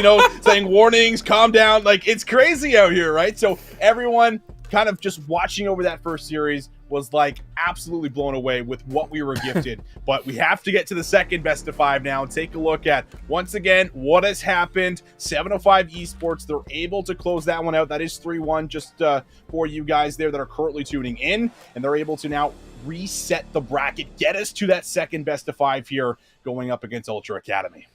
Speaker 6: saying warnings, calm down. Like, it's crazy out here, right? So everyone kind of just watching over that first series was, like, absolutely blown away with what we were gifted. But we have to get to the second best of 5 now and take a look at, once again, what has happened. 705 Esports, they're able to close that one out. That is 3-1 just for you guys there that are currently tuning in. And they're able to now reset the bracket, get us to that second best of 5 here going up against Ultra Academy.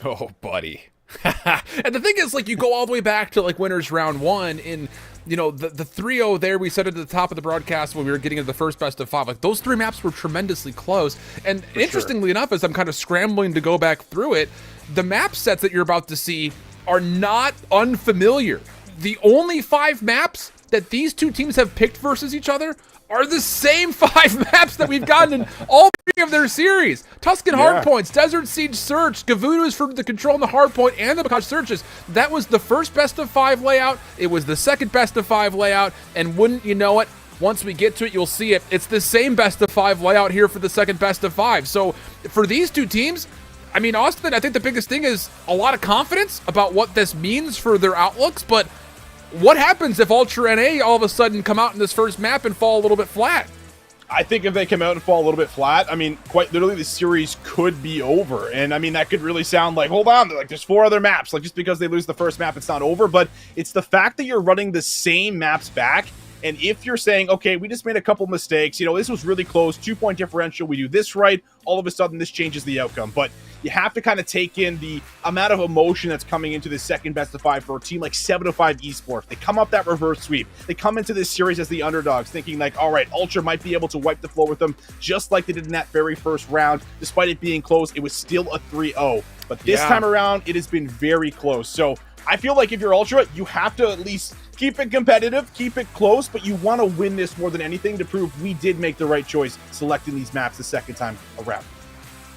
Speaker 5: Oh, buddy. And the thing is, like, you go all the way back to, like, winners round 1 in, the 3-0 there, we said at the top of the broadcast when we were getting into the first best of 5, like, those 3 maps were tremendously close. And interestingly enough, as I'm kind of scrambling to go back through it, the map sets that you're about to see are not unfamiliar. The only 5 maps that these two teams have picked versus each other are the same 5 maps that we've gotten in all 3 of their series. Tuscan Hardpoints, Desert Siege Search, Gavudu's for the Control and the Hardpoint, and the Bacage Searches. That was the first best of 5 layout. It was the second best of 5 layout. And wouldn't you know it, once we get to it, you'll see it. It's the same best of 5 layout here for the second best of 5. So for these two teams, I mean, Austin, I think the biggest thing is a lot of confidence about what this means for their outlooks, but what happens if Ultra NA all of a sudden come out in this first map and fall a little bit flat?
Speaker 6: I think if they come out and fall a little bit flat, I mean, quite literally, the series could be over. And I mean, that could really sound like, hold on, like there's 4 other maps. Like just because they lose the first map, it's not over. But it's the fact that you're running the same maps back. And if you're saying, okay, we just made a couple mistakes, this was really close, 2-point differential, we do this right, all of a sudden this changes the outcome. But you have to kind of take in the amount of emotion that's coming into the second best of 5 for a team like 705 Esports. They come up that reverse sweep. They come into this series as the underdogs, thinking like, all right, Ultra might be able to wipe the floor with them, just like they did in that very first round. Despite it being close, it was still a 3-0. But this time around, it has been very close. So I feel like if you're Ultra, you have to at least keep it competitive, keep it close, but you want to win this more than anything to prove we did make the right choice selecting these maps the second time around.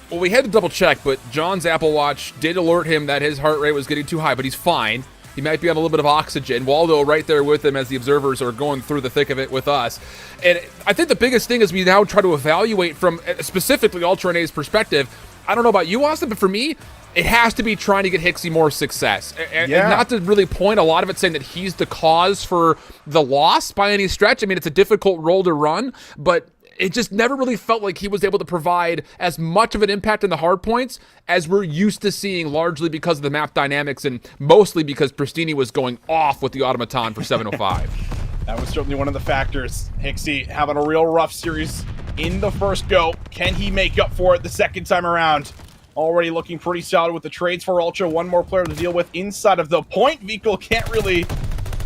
Speaker 5: Well, we had to double check, but John's Apple Watch did alert him that his heart rate was getting too high, but he's fine. He might be on a little bit of oxygen. Waldo right there with him as the observers are going through the thick of it with us. And I think the biggest thing is we now try to evaluate from specifically Ultra NA's perspective. I don't know about you, Austin, but for me, it has to be trying to get Hixie more success. And not to really point a lot of it saying that he's the cause for the loss by any stretch. I mean, it's a difficult role to run, but it just never really felt like he was able to provide as much of an impact in the hard points as we're used to seeing, largely because of the map dynamics and mostly because Pristini was going off with the automaton for 705.
Speaker 6: That was certainly one of the factors. Hixie having a real rough series in the first go. Can he make up for it the second time around? Already looking pretty solid with the trades for Ultra. One more player to deal with inside of the point. Vico can't really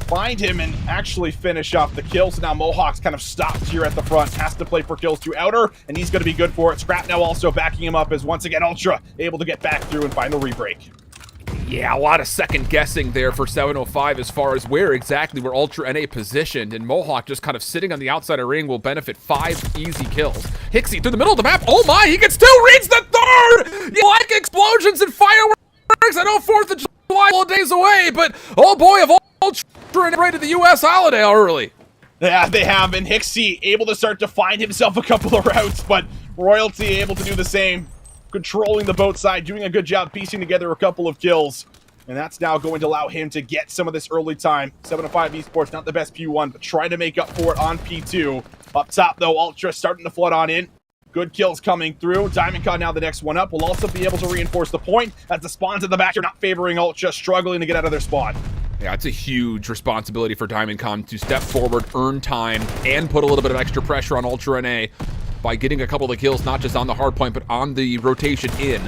Speaker 6: find him and actually finish off the kill. So now Mohawk's kind of stopped here at the front. Has to play for kills to outer, and he's going to be good for it. Scrap now also backing him up as once again Ultra able to get back through and find the rebreak.
Speaker 5: Yeah, a lot of second guessing there for 705 as far as where Ultra NA positioned, and Mohawk just kind of sitting on the outside of ring will benefit 5 easy kills. Hixie through the middle of the map. Oh my, he gets 2, reads the 3rd! You like explosions and fireworks? I know 4th of July a days away, but oh boy, of Ultra NA right to the US holiday early.
Speaker 6: Yeah, they have, and Hixie able to start to find himself a couple of routes, but Royalty able to do the same. Controlling the boat side, doing a good job piecing together a couple of kills. And that's now going to allow him to get some of this early time. 705 Esports, not the best P1, but trying to make up for it on P2. Up top, though, Ultra starting to flood on in. Good kills coming through. Diamondcon now the next one up. Will also be able to reinforce the point as the spawns at the back are not favoring Ultra, struggling to get out of their spawn.
Speaker 5: Yeah, it's a huge responsibility for Diamondcon to step forward, earn time, and put a little bit of extra pressure on Ultra NA by getting a couple of kills, not just on the hard point, but on the rotation in.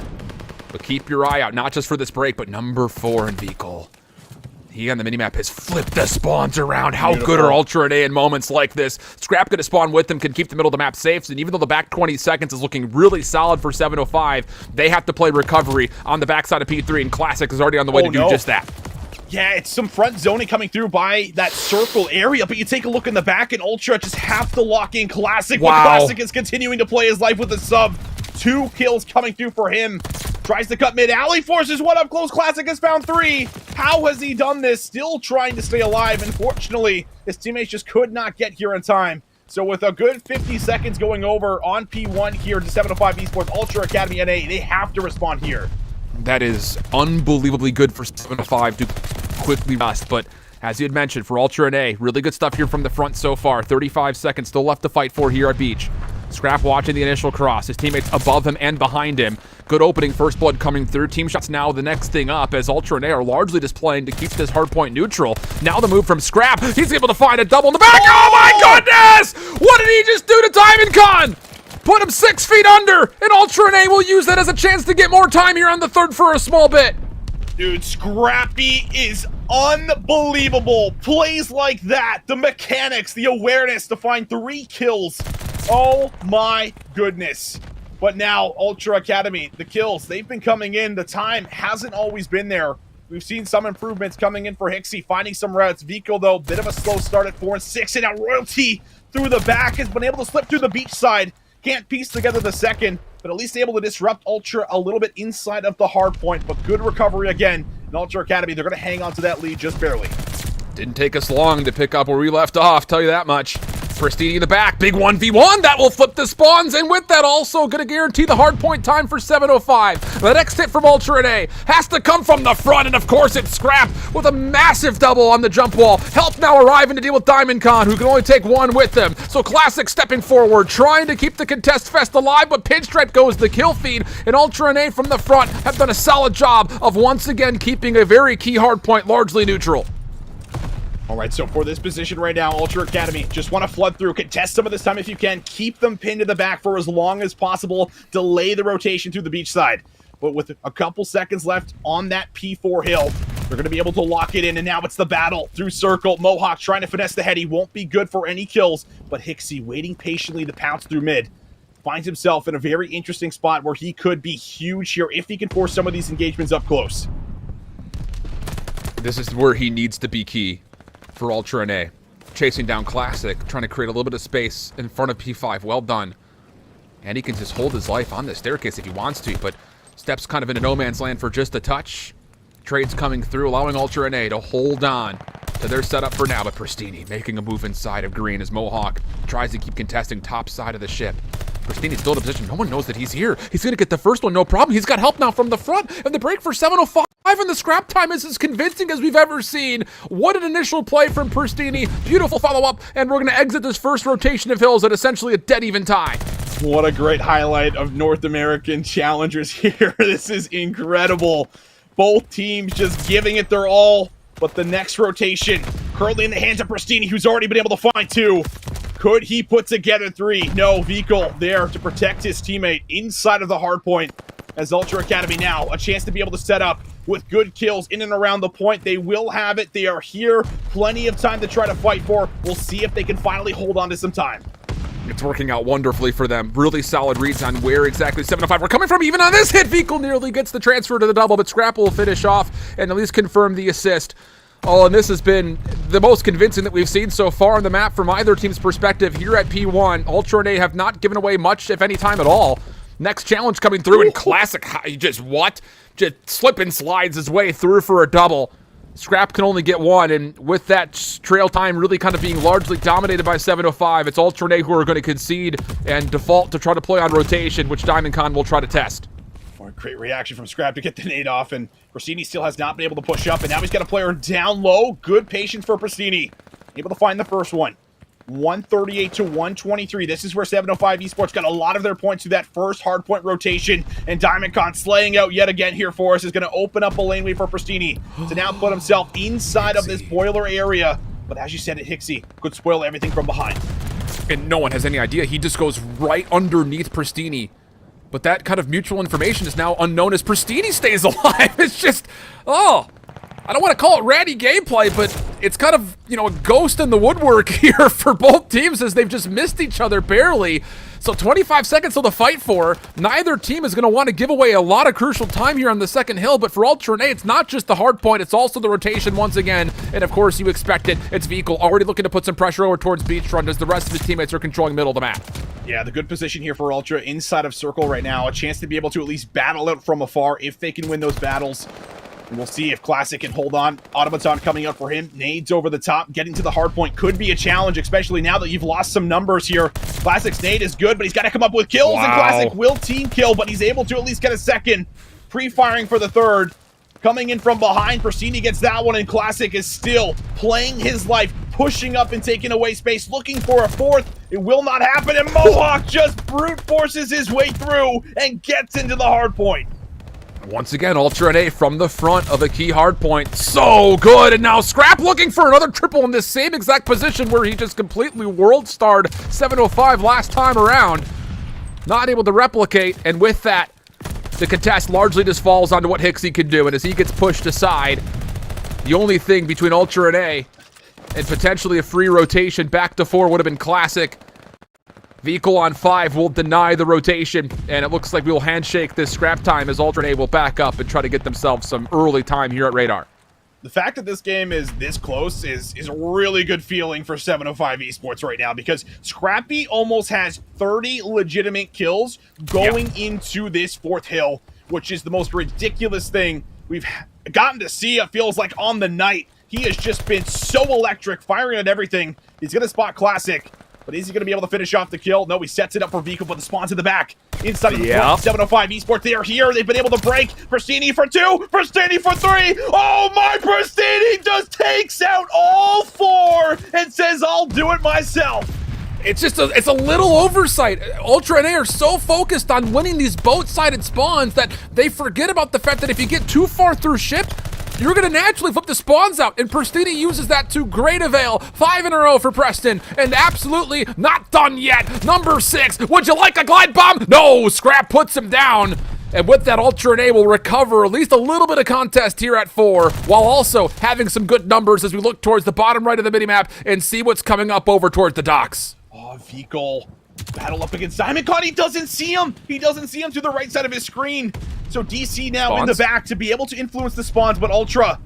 Speaker 5: But keep your eye out, not just for this break, but number 4 in Vikol. He on the minimap has flipped the spawns around. How good are Ultra and A in moments like this? Scrap gonna spawn with them, can keep the middle of the map safe, and even though the back 20 seconds is looking really solid for 705, they have to play recovery on the backside of P3, and Classic is already on the way to do just that.
Speaker 6: Yeah, it's some front zoning coming through by that circle area, but you take a look in the back, and Ultra just have to lock in Classic.
Speaker 5: Wow.
Speaker 6: But Classic is continuing to play his life with a sub. 2 kills coming through for him. Tries to cut mid alley, forces one up close. Classic has found 3. How has he done this? Still trying to stay alive. Unfortunately, his teammates just could not get here in time. So with a good 50 seconds going over on P1 here to 705 Esports Ultra Academy NA, they have to respond here.
Speaker 5: That is unbelievably good for 705 to quickly rest, but as you had mentioned, for Ultra NA, really good stuff here from the front so far. 35 seconds still left to fight for here at Beach. Scrap watching the initial cross. His teammates above him and behind him. Good opening, first blood coming through. Team shots now the next thing up as Ultra and A are largely just playing to keep this hardpoint neutral. Now the move from Scrap. He's able to find a double in the back. Oh my goodness! What did he just do to Diamond? Put him 6 feet under, and Ultra and A will use that as a chance to get more time here on the third for a small bit.
Speaker 6: Dude, Scrappy is unbelievable. Plays like that, the mechanics, the awareness to find 3 kills. Oh my goodness. But now, Ultra Academy, the kills, they've been coming in. The time hasn't always been there. We've seen some improvements coming in for Hixie, finding some routes. Vico, though, bit of a slow start at 4 and 6. And now Royalty through the back has been able to slip through the beach side. Can't piece together the second, but at least able to disrupt Ultra a little bit inside of the hard point. But good recovery again. In Ultra Academy, they're going to hang on to that lead just barely.
Speaker 5: Didn't take us long to pick up where we left off, tell you that much. Pristini in the back, big 1v1, that will flip the spawns, and with that also gonna guarantee the hard point time for 705. The next hit from Ultra and A has to come from the front, and of course it's Scrap with a massive double on the jump wall. Help now arriving to deal with Diamond Con, who can only take 1 with them. So Classic stepping forward, trying to keep the contest fest alive, but Pinstripe goes the kill feed, and Ultra and A from the front have done a solid job of once again keeping a very key hard point largely neutral.
Speaker 6: All right, so for this position right now, Ultra Academy just want to flood through, contest some of this time if you can, keep them pinned to the back for as long as possible, delay the rotation through the beach side. But with a couple seconds left on that P4 hill, they're going to be able to lock it in, and now it's the battle through circle. Mohawk trying to finesse the head. He won't be good for any kills, but Hixie waiting patiently to pounce through mid. Finds himself in a very interesting spot where he could be huge here if he can force some of these engagements up close.
Speaker 5: This is where he needs to be key for Ultra and A. Chasing down Classic, trying to create a little bit of space in front of P5. Well done. And he can just hold his life on the staircase if he wants to, but steps kind of into no man's land for just a touch. Trades coming through, allowing Ultra and A to hold on to their setup for now, but Pristini making a move inside of green as Mohawk tries to keep contesting top side of the ship. Pristini's still in a position. No one knows that he's here. He's going to get the first one, no problem. He's got help now from the front, and the break for 705. And the scrap time is as convincing as we've ever seen. What an initial play from Pristini. Beautiful follow-up, and we're going to exit this first rotation of hills at essentially a dead even tie.
Speaker 6: What a great highlight of North American challengers here. This is incredible. Both teams just giving it their all, but the next rotation currently in the hands of Pristini, who's already been able to find 2. Could he put together 3? No, Vico there to protect his teammate inside of the hard point. As Ultra Academy now, a chance to be able to set up with good kills in and around the point. They will have it. They are here. Plenty of time to try to fight for. We'll see if they can finally hold on to some time.
Speaker 5: It's working out wonderfully for them. Really solid reads on where exactly 705 we're coming from. Even on this hit, Vico nearly gets the transfer to the double, but Scrap will finish off and at least confirm the assist. Oh, and this has been the most convincing that we've seen so far on the map from either team's perspective here at P1. Ultra and A have not given away much, if any time at all. Next challenge coming through in Classic. Just slip and slides his way through for a double. Scrap can only get 1, and with that trail time really kind of being largely dominated by 705, it's Ultra and A who are going to concede and default to try to play on rotation, which Diamond Con will try to test.
Speaker 6: Great reaction from Scrap to get the nade off, and Pristini still has not been able to push up, and now he's got a player down low. Good patience for Pristini. Able to find the first one. 138 to 123. This is where 705 Esports got a lot of their points through that first hardpoint rotation, and Diamond Con slaying out yet again here for us is going to open up a laneway for Pristini to now put himself inside of this boiler area. But as you said, Hixie could spoil everything from behind.
Speaker 5: And no one has any idea. He just goes right underneath Pristini. But that kind of mutual information is now unknown as Pristini stays alive. It's just, oh. I don't want to call it ratty gameplay, but it's kind of, you know, a ghost in the woodwork here for both teams as they've just missed each other barely. So 25 seconds till the fight for. Neither team is going to want to give away a lot of crucial time here on the second hill, but for Ultra and A, it's not just the hard point, it's also the rotation once again. And of course, you expect it. It's Vehicle already looking to put some pressure over towards Beachfront as the rest of his teammates are controlling middle of the map.
Speaker 6: Yeah, the good position here for Ultra inside of Circle right now. A chance to be able to at least battle out from afar if they can win those battles. And we'll see if Classic can hold on. Automaton coming up for him. Nades over the top. Getting to the hard point could be a challenge, especially now that you've lost some numbers here. Classic's nade is good, but he's got to come up with kills.
Speaker 5: Wow.
Speaker 6: And Classic will team kill, but he's able to at least get a second. Pre-firing for the third. Coming in from behind. Persini gets that one, and Classic is still playing his life. Pushing up and taking away space. Looking for a fourth. It will not happen, and Mohawk just brute forces his way through and gets into the hard point.
Speaker 5: Once again, Ultra and A from the front of a key hard point. So good. And now Scrap looking for another triple in this same exact position where he just completely world-starred 705 last time around. Not able to replicate. And with that, the contest largely just falls onto what Hixie can do. And as he gets pushed aside, the only thing between Ultra and A and potentially a free rotation back to 4 would have been Classic. Vehicle on 5 will deny the rotation, and it looks like we will handshake this scrap time as Ultra and A will back up and try to get themselves some early time here at Radar.
Speaker 6: The fact that this game is this close is a really good feeling for 705 Esports right now, because Scrappy almost has 30 legitimate kills going into this fourth hill, which is the most ridiculous thing we've gotten to see, it feels like, on the night. He has just been so electric, firing at everything. He's going to spot Classic. But is he going to be able to finish off the kill? No, he sets it up for Vehicle, but the spawn's in the back. Inside of the front, 705 Esports, they are here. They've been able to break. Pristini for 2, Pristini for 3. Oh my, Pristini just takes out all 4 and says, I'll do it myself.
Speaker 5: It's just it's a little oversight. Ultra and A are so focused on winning these boat-sided spawns that they forget about the fact that if you get too far through ship, you're going to naturally flip the spawns out, and Pristini uses that to great avail. 5 in a row for Preston, and absolutely not done yet. Number 6, would you like a glide bomb? No, Scrap puts him down. And with that, Ultra and A will recover at least a little bit of contest here at 4, while also having some good numbers as we look towards the bottom right of the minimap and see what's coming up over towards the docks.
Speaker 6: Oh, Vehicle. Battle up against Diamondcon. He doesn't see him. He doesn't see him to the right side of his screen. So DC now in the back to be able to influence the spawns, but Ultra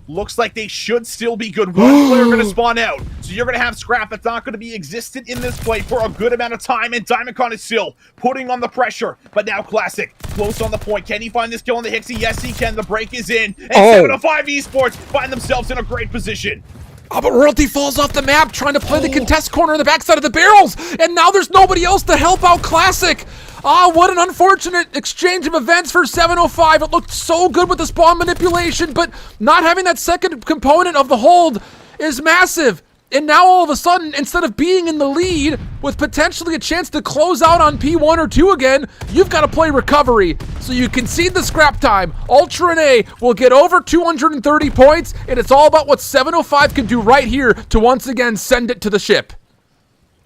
Speaker 6: looks like they should still be good. One player going to spawn out. So you're going to have Scrap that's not going to be existent in this play for a good amount of time, and Diamondcon is still putting on the pressure. But now Classic, close on the point. Can he find this kill on the Hixie? Yes, he can. The break is in. And 705 Esports find themselves in a great position.
Speaker 5: Oh, but Royalty falls off the map trying to play the contest corner in the backside of the barrels, and now there's nobody else to help out Classic. Ah, what an unfortunate exchange of events for 705. It looked so good with the spawn manipulation, but not having that second component of the hold is massive. And now all of a sudden, instead of being in the lead with potentially a chance to close out on P1 or 2 again, you've got to play recovery. So you concede the scrap time. Ultra and A will get over 230 points, and it's all about what 705 can do right here to once again send it to the ship.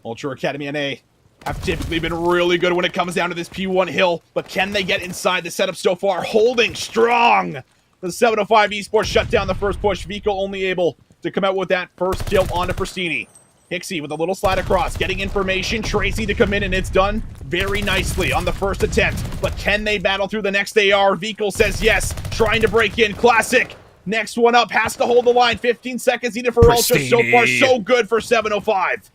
Speaker 6: Ultra Academy and A have typically been really good when it comes down to this P1 hill, but can they get inside the setup so far? Holding strong. The 705 Esports shut down the first push. Vico only able to come out with that first kill onto Pristini. Hixie with a little slide across, getting information. Tracy to come in, and it's done very nicely on the first attempt. But can they battle through the next AR? Vico says yes, trying to break in. Classic, next one up, has to hold the line. 15 seconds needed for Ultra. So far, so good for 705.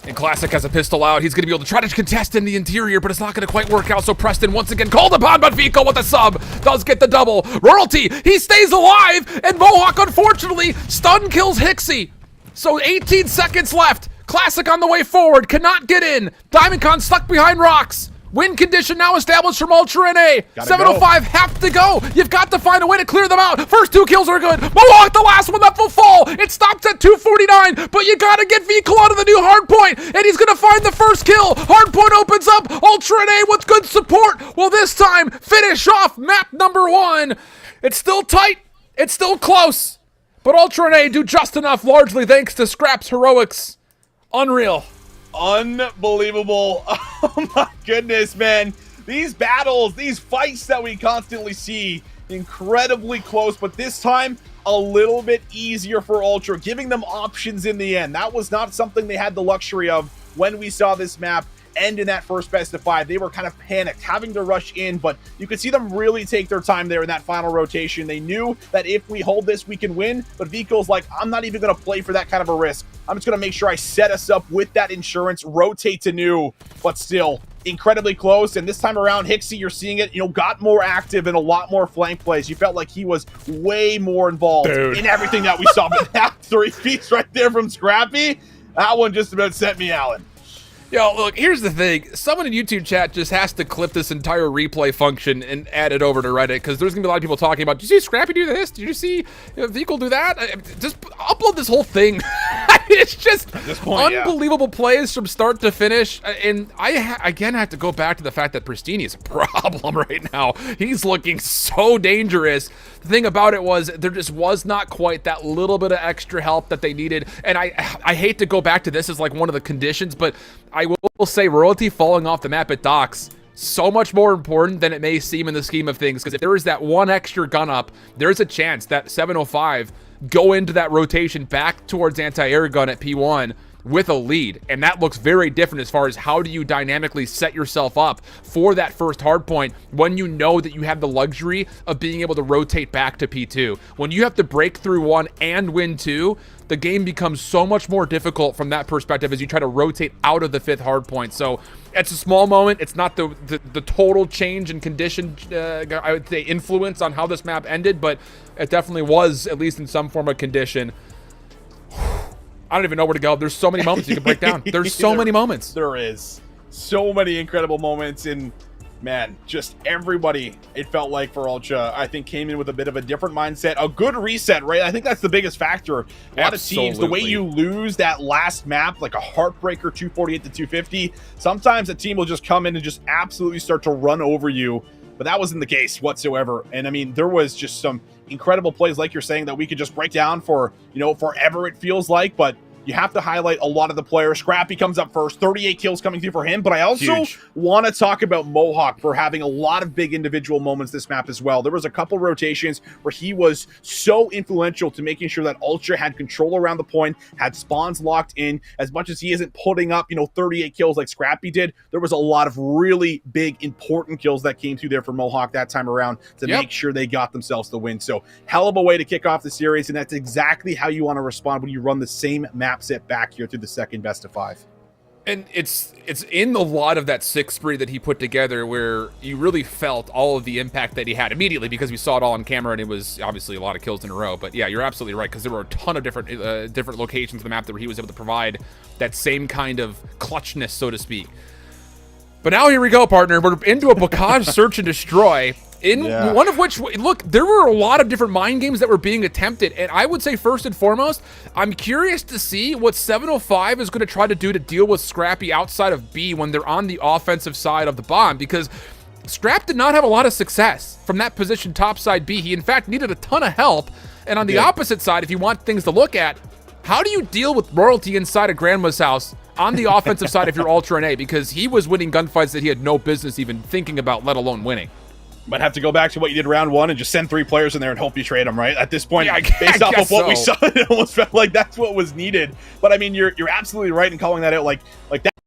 Speaker 5: And Classic has a pistol out. He's going to be able to try to contest in the interior, but it's not going to quite work out. So Preston once again called upon, but Vico with a sub does get the double. Royalty, he stays alive, and Mohawk, unfortunately, stun kills Hixie. So 18 seconds left. Classic on the way forward, cannot get in. Diamondcon stuck behind rocks. Win condition now established from Ultra and A. 705 have to go. You've got to find a way to clear them out. First 2 kills are good. Mohawk, the last one that will fall. It stops at 249, but you got to get Vehicle out of the new hardpoint, and he's going to find the first kill. Hardpoint opens up. Ultra and A with good support will this time finish off map number 1. It's still tight. It's still close, but Ultra and A do just enough, largely thanks to Scrap's heroics. Unreal.
Speaker 6: Unbelievable. Oh my goodness, man. These battles, these fights that we constantly see, incredibly close, but this time a little bit easier for Ultra, giving them options in the end. That was not something they had the luxury of when we saw this map end in that first best of 5. They were kind of panicked, having to rush in, but you could see them really take their time there in that final rotation. They knew that if we hold this, we can win, but Vico's like, I'm not even going to play for that kind of a risk. I'm just going to make sure I set us up with that insurance, rotate to new, but still incredibly close. And this time around, Hixie, you're seeing it, got more active and a lot more flank plays. You felt like he was way more involved in everything that we saw. But that 3-piece right there from Scrappy, that one just about sent me, Alan.
Speaker 5: Yo, look, here's the thing. Someone in YouTube chat just has to clip this entire replay function and add it over to Reddit, because there's going to be a lot of people talking about, did you see Scrappy do this? Did you see Vehicle do that? Just upload this whole thing. It's just unbelievable plays from start to finish. And I again have to go back to the fact that Pristini is a problem right now. He's looking so dangerous. The thing about it was there just was not quite that little bit of extra help that they needed. And I hate to go back to this as like one of the conditions, but I will say royalty falling off the map at docks, so much more important than it may seem in the scheme of things, because if there is that one extra gun up, there's a chance that 705 go into that rotation back towards anti-air gun at P1 with a lead, and that looks very different as far as how do you dynamically set yourself up for that first hard point when you know that you have the luxury of being able to rotate back to P2. When you have to break through 1 and win 2, the game becomes so much more difficult from that perspective as you try to rotate out of the 5th hard point. So it's a small moment. It's not the total change in condition, I would say, influence on how this map ended, but it definitely was, at least in some form of condition. I don't even know where to go. There's so many moments you can break down. There's so many moments.
Speaker 6: There is so many incredible moments, and man, just everybody, it felt like for Ultra, I think came in with a bit of a different mindset, a good reset, right? I think that's the biggest factor. A lot of teams, the way you lose that last map, like a heartbreaker 248 to 250, sometimes a team will just come in and just absolutely start to run over you. But that wasn't the case whatsoever. And I mean, there was just some incredible plays, like you're saying, that we could just break down for, forever, it feels like. But you have to highlight a lot of the players. Scrappy comes up first, 38 kills coming through for him. But I also want to talk about Mohawk for having a lot of big individual moments this map as well. There was a couple rotations where he was so influential to making sure that Ultra had control around the point, had spawns locked in. As much as he isn't putting up, 38 kills like Scrappy did, there was a lot of really big, important kills that came through there for Mohawk that time around to make sure they got themselves the win. So hell of a way to kick off the series, and that's exactly how you want to respond when you run the same map set back here through the second best of 5.
Speaker 5: And it's in the lot of that 6 spree that he put together where you really felt all of the impact that he had immediately, because we saw it all on camera, and it was obviously a lot of kills in a row. But yeah, you're absolutely right, because there were a ton of different locations on the map that he was able to provide that same kind of clutchness, so to speak. But now here we go, partner. We're into a Bocage search and destroy. One of which, look, there were a lot of different mind games that were being attempted. And I would say, first and foremost, I'm curious to see what 705 is going to try to do to deal with Scrappy outside of B when they're on the offensive side of the bomb. Because Scrap did not have a lot of success from that position topside B. He, in fact, needed a ton of help. And on the opposite side, if you want things to look at, how do you deal with royalty inside of Grandma's house on the offensive side if you're Ultra and A? Because he was winning gunfights that he had no business even thinking about, let alone winning.
Speaker 6: Might have to go back to what you did round 1 and just send 3 players in there and hope you trade them, right? At this point, based off of what we saw, it almost felt like that's what was needed. But I mean, you're absolutely right in calling that out. Like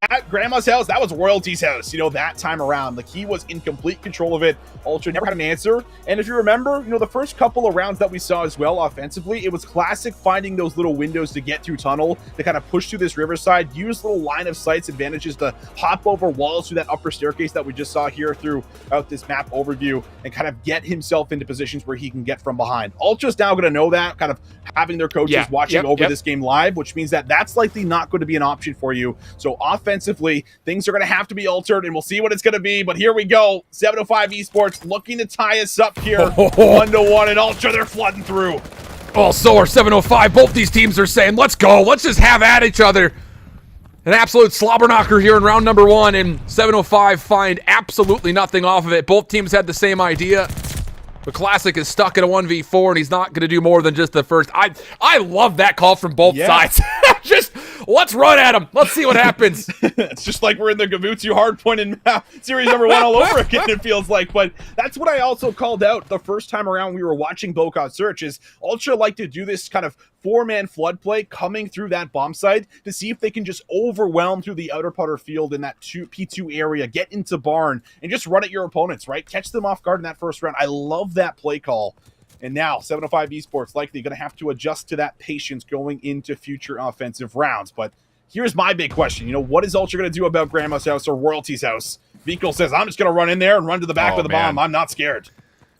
Speaker 6: that Grandma's house, that was royalty's house, that time around. Like, he was in complete control of it. Ultra never had an answer. And if you remember, the first couple of rounds that we saw as well offensively, it was classic finding those little windows to get through tunnel, to kind of push through this riverside, use little line of sights advantages to hop over walls through that upper staircase that we just saw here throughout this map overview, and kind of get himself into positions where he can get from behind. Ultra's now going to know that, kind of having their coaches watching over this game live, which means that that's likely not going to be an option for you. So offensively, things are going to have to be altered, and we'll see what it's going to be. But here we go. 705 Esports looking to tie us up here 1-1, and Ultra, they're flooding through.
Speaker 5: Oh, so are 705. Both these teams are saying, let's go. Let's just have at each other. An absolute slobber knocker here in round number 1, and 705 find absolutely nothing off of it. Both teams had the same idea. The Classic is stuck in a 1v4, and he's not going to do more than just the first. I love that call from both sides. Just Let's run at him. Let's see what happens.
Speaker 6: It's just like we're in the Gavutsu Hardpoint in series number 1 all over again, it feels like. But that's what I also called out the first time around we were watching Bocot Search, is Ultra like to do this kind of 4-man flood play coming through that bomb site to see if they can just overwhelm through the outer putter field in that P2 area, get into barn, and just run at your opponents, right? Catch them off guard in that first round. I love that play call. And now 705 Esports likely going to have to adjust to that patience going into future offensive rounds. But here's my big question. What is Ultra going to do about Grandma's house or Royalty's house? Vikal says, I'm just going to run in there and run to the back with the bomb. I'm not scared.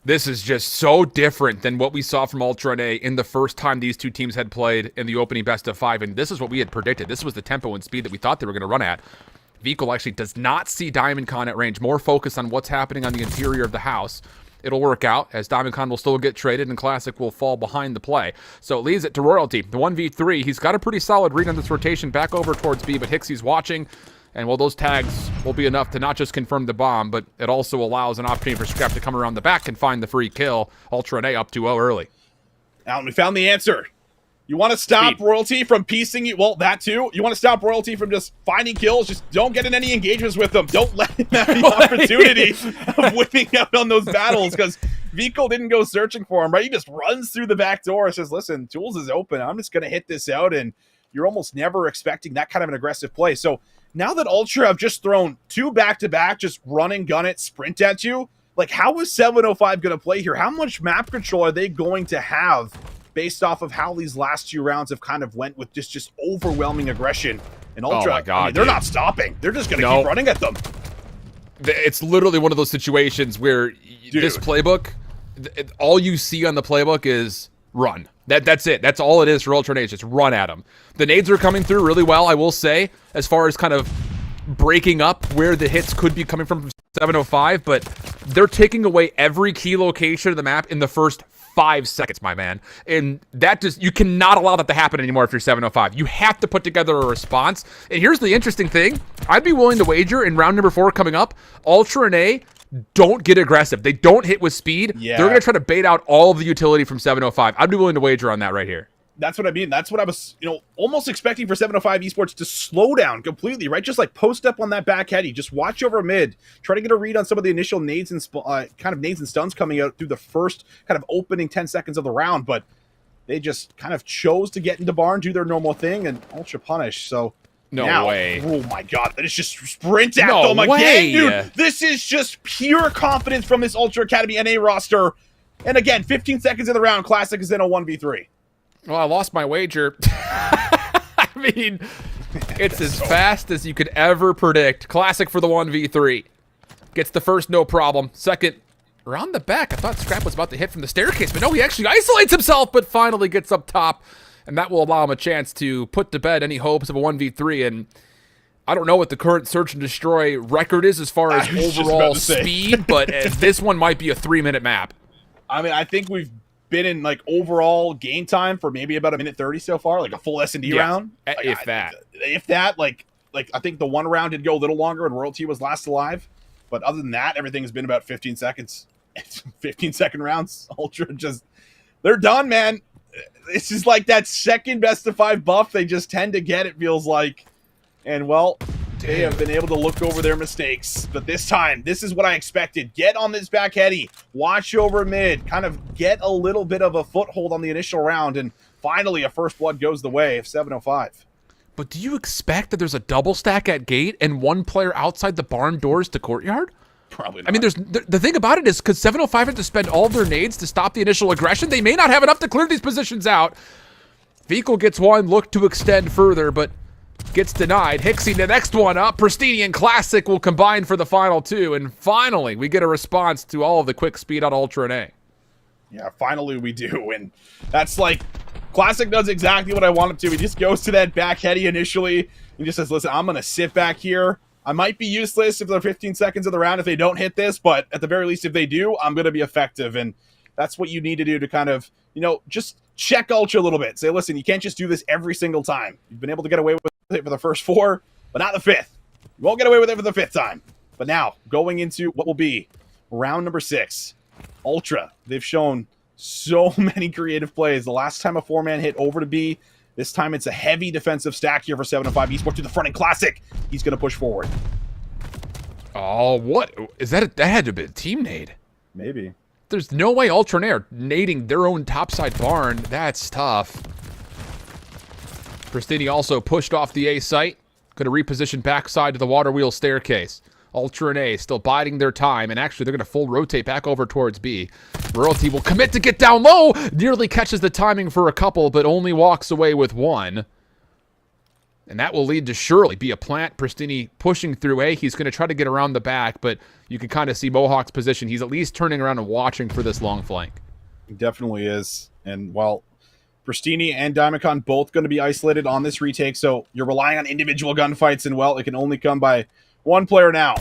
Speaker 5: This is just so different than what we saw from Ultra and A in the first time these two teams had played in the opening best of 5. And this is what we had predicted. This was the tempo and speed that we thought they were going to run at. Vikal actually does not see Diamondcon at range. More focus on what's happening on the interior of the house. It'll work out, as Diamondcon will still get traded and Classic will fall behind the play. So it leaves it to Royalty. The 1v3, he's got a pretty solid read on this rotation back over towards B, but Hixie's watching. And well, those tags will be enough to not just confirm the bomb, but it also allows an opportunity for Scrap to come around the back and find the free kill. Ultra and A up 2-0 early.
Speaker 6: Alan, we found the answer. You want to stop Royalty from piecing you? Well, that too. You want to stop Royalty from just finding kills? Just don't get in any engagements with them. Don't let him have the opportunity of winning out on those battles, because Vikal didn't go searching for him, right? He just runs through the back door and says, listen, Tools is open. I'm just going to hit this out, and you're almost never expecting that kind of an aggressive play. So now that Ultra have just thrown 2 back-to-back, just run and gun it, sprint at you, like how is 705 going to play here? How much map control are they going to have based off of how these last 2 rounds have kind of went with just overwhelming aggression? And Ultra,
Speaker 5: oh my God,
Speaker 6: they're not stopping. They're just going to keep running at them.
Speaker 5: It's literally one of those situations where this playbook, all you see on the playbook is run. That's it. That's all it is for Ultra Nades. Just run at them. The nades are coming through really well, I will say, as far as kind of breaking up where the hits could be coming from 705, but they're taking away every key location of the map in the first 5 seconds, my man. And that just, you cannot allow that to happen anymore if you're 705. You have to put together a response. And here's the interesting thing. I'd be willing to wager in round number 4 coming up, Ultra and A don't get aggressive. They don't hit with speed.
Speaker 6: Yeah.
Speaker 5: They're going to try to bait out all of the utility from 705. I'd be willing to wager on that right here.
Speaker 6: That's what I mean. That's what I was, almost expecting for 705 Esports to slow down completely, right? Just like post up on that back heady, just watch over mid, try to get a read on some of the initial nades and kind of nades and stuns coming out through the first kind of opening 10 seconds of the round, but they just kind of chose to get into barn, do their normal thing, and Ultra punish. So
Speaker 5: no way.
Speaker 6: Oh my God, that is just sprint at
Speaker 5: no
Speaker 6: them
Speaker 5: way.
Speaker 6: again, dude. This is just pure confidence from this Ultra Academy NA roster. And again, 15 seconds in the round, Classic is in a 1v3.
Speaker 5: Well, I lost my wager. I mean, it's as fast as you could ever predict. Classic for the 1v3. Gets the first, no problem. Second, around the back. I thought Scrap was about to hit from the staircase, but no, he actually isolates himself, but finally gets up top. And that will allow him a chance to put to bed any hopes of a 1v3. And I don't know what the current Search and Destroy record is as far as overall speed, but this one might be a 3-minute map.
Speaker 6: I mean, I think we've been in like overall game time for maybe about 1:30 so far, like a full S&D round. Like,
Speaker 5: if that,
Speaker 6: like I think the one round did go a little longer and Royalty was last alive, but other than that, everything has been about 15 seconds. 15-second rounds. Ultra just, they're done, man. It's just like that second best of 5 buff they just tend to get, it feels like. And well, they have been able to look over their mistakes, but this time, this is what I expected. Get on this back heady, watch over mid, kind of get a little bit of a foothold on the initial round, and finally a first blood goes the way of 705.
Speaker 5: But do you expect that there's a double stack at gate and one player outside the barn doors to courtyard?
Speaker 6: Probably not.
Speaker 5: I mean, the thing about it is, because 705 had to spend all their nades to stop the initial aggression, they may not have enough to clear these positions out. Vikal gets one, look to extend further, but gets denied. Hixie, the next one up. Pristinian Classic will combine for the final 2. And finally, we get a response to all of the quick speed out Ultra and A.
Speaker 6: Yeah, finally we do. And that's like, Classic does exactly what I want him to. He just goes to that back heady initially. He just says, listen, I'm going to sit back here. I might be useless if they're 15 seconds of the round if they don't hit this, but at the very least, if they do, I'm going to be effective. And that's what you need to do to kind of, just check Ultra a little bit. Say, listen, you can't just do this every single time. You've been able to get away with it for the first 4, but not the 5th. You won't get away with it for the 5th time. But now, going into what will be round number 6, Ultra. They've shown so many creative plays. The last time a 4-man hit over to B, This time it's a heavy defensive stack here for 705 Esports to the front and Classic. He's going to push forward.
Speaker 5: Oh, what? Is that? That had to be a team nade.
Speaker 6: Maybe.
Speaker 5: There's no way Ultra and A are nading their own topside barn. That's tough. Pristini also pushed off the A site. Going to reposition backside to the water wheel staircase. Ultra and A still biding their time, and actually they're going to full rotate back over towards B. Royalty will commit to get down low. Nearly catches the timing for a couple, but only walks away with one. And that will lead to surely be a plant. Pristini pushing through A. He's going to try to get around the back, but you can kind of see Mohawk's position. He's at least turning around and watching for this long flank.
Speaker 6: He definitely is. And while Pristini and Diamondcon both going to be isolated on this retake, so you're relying on individual gunfights, and well, it can only come by one player now.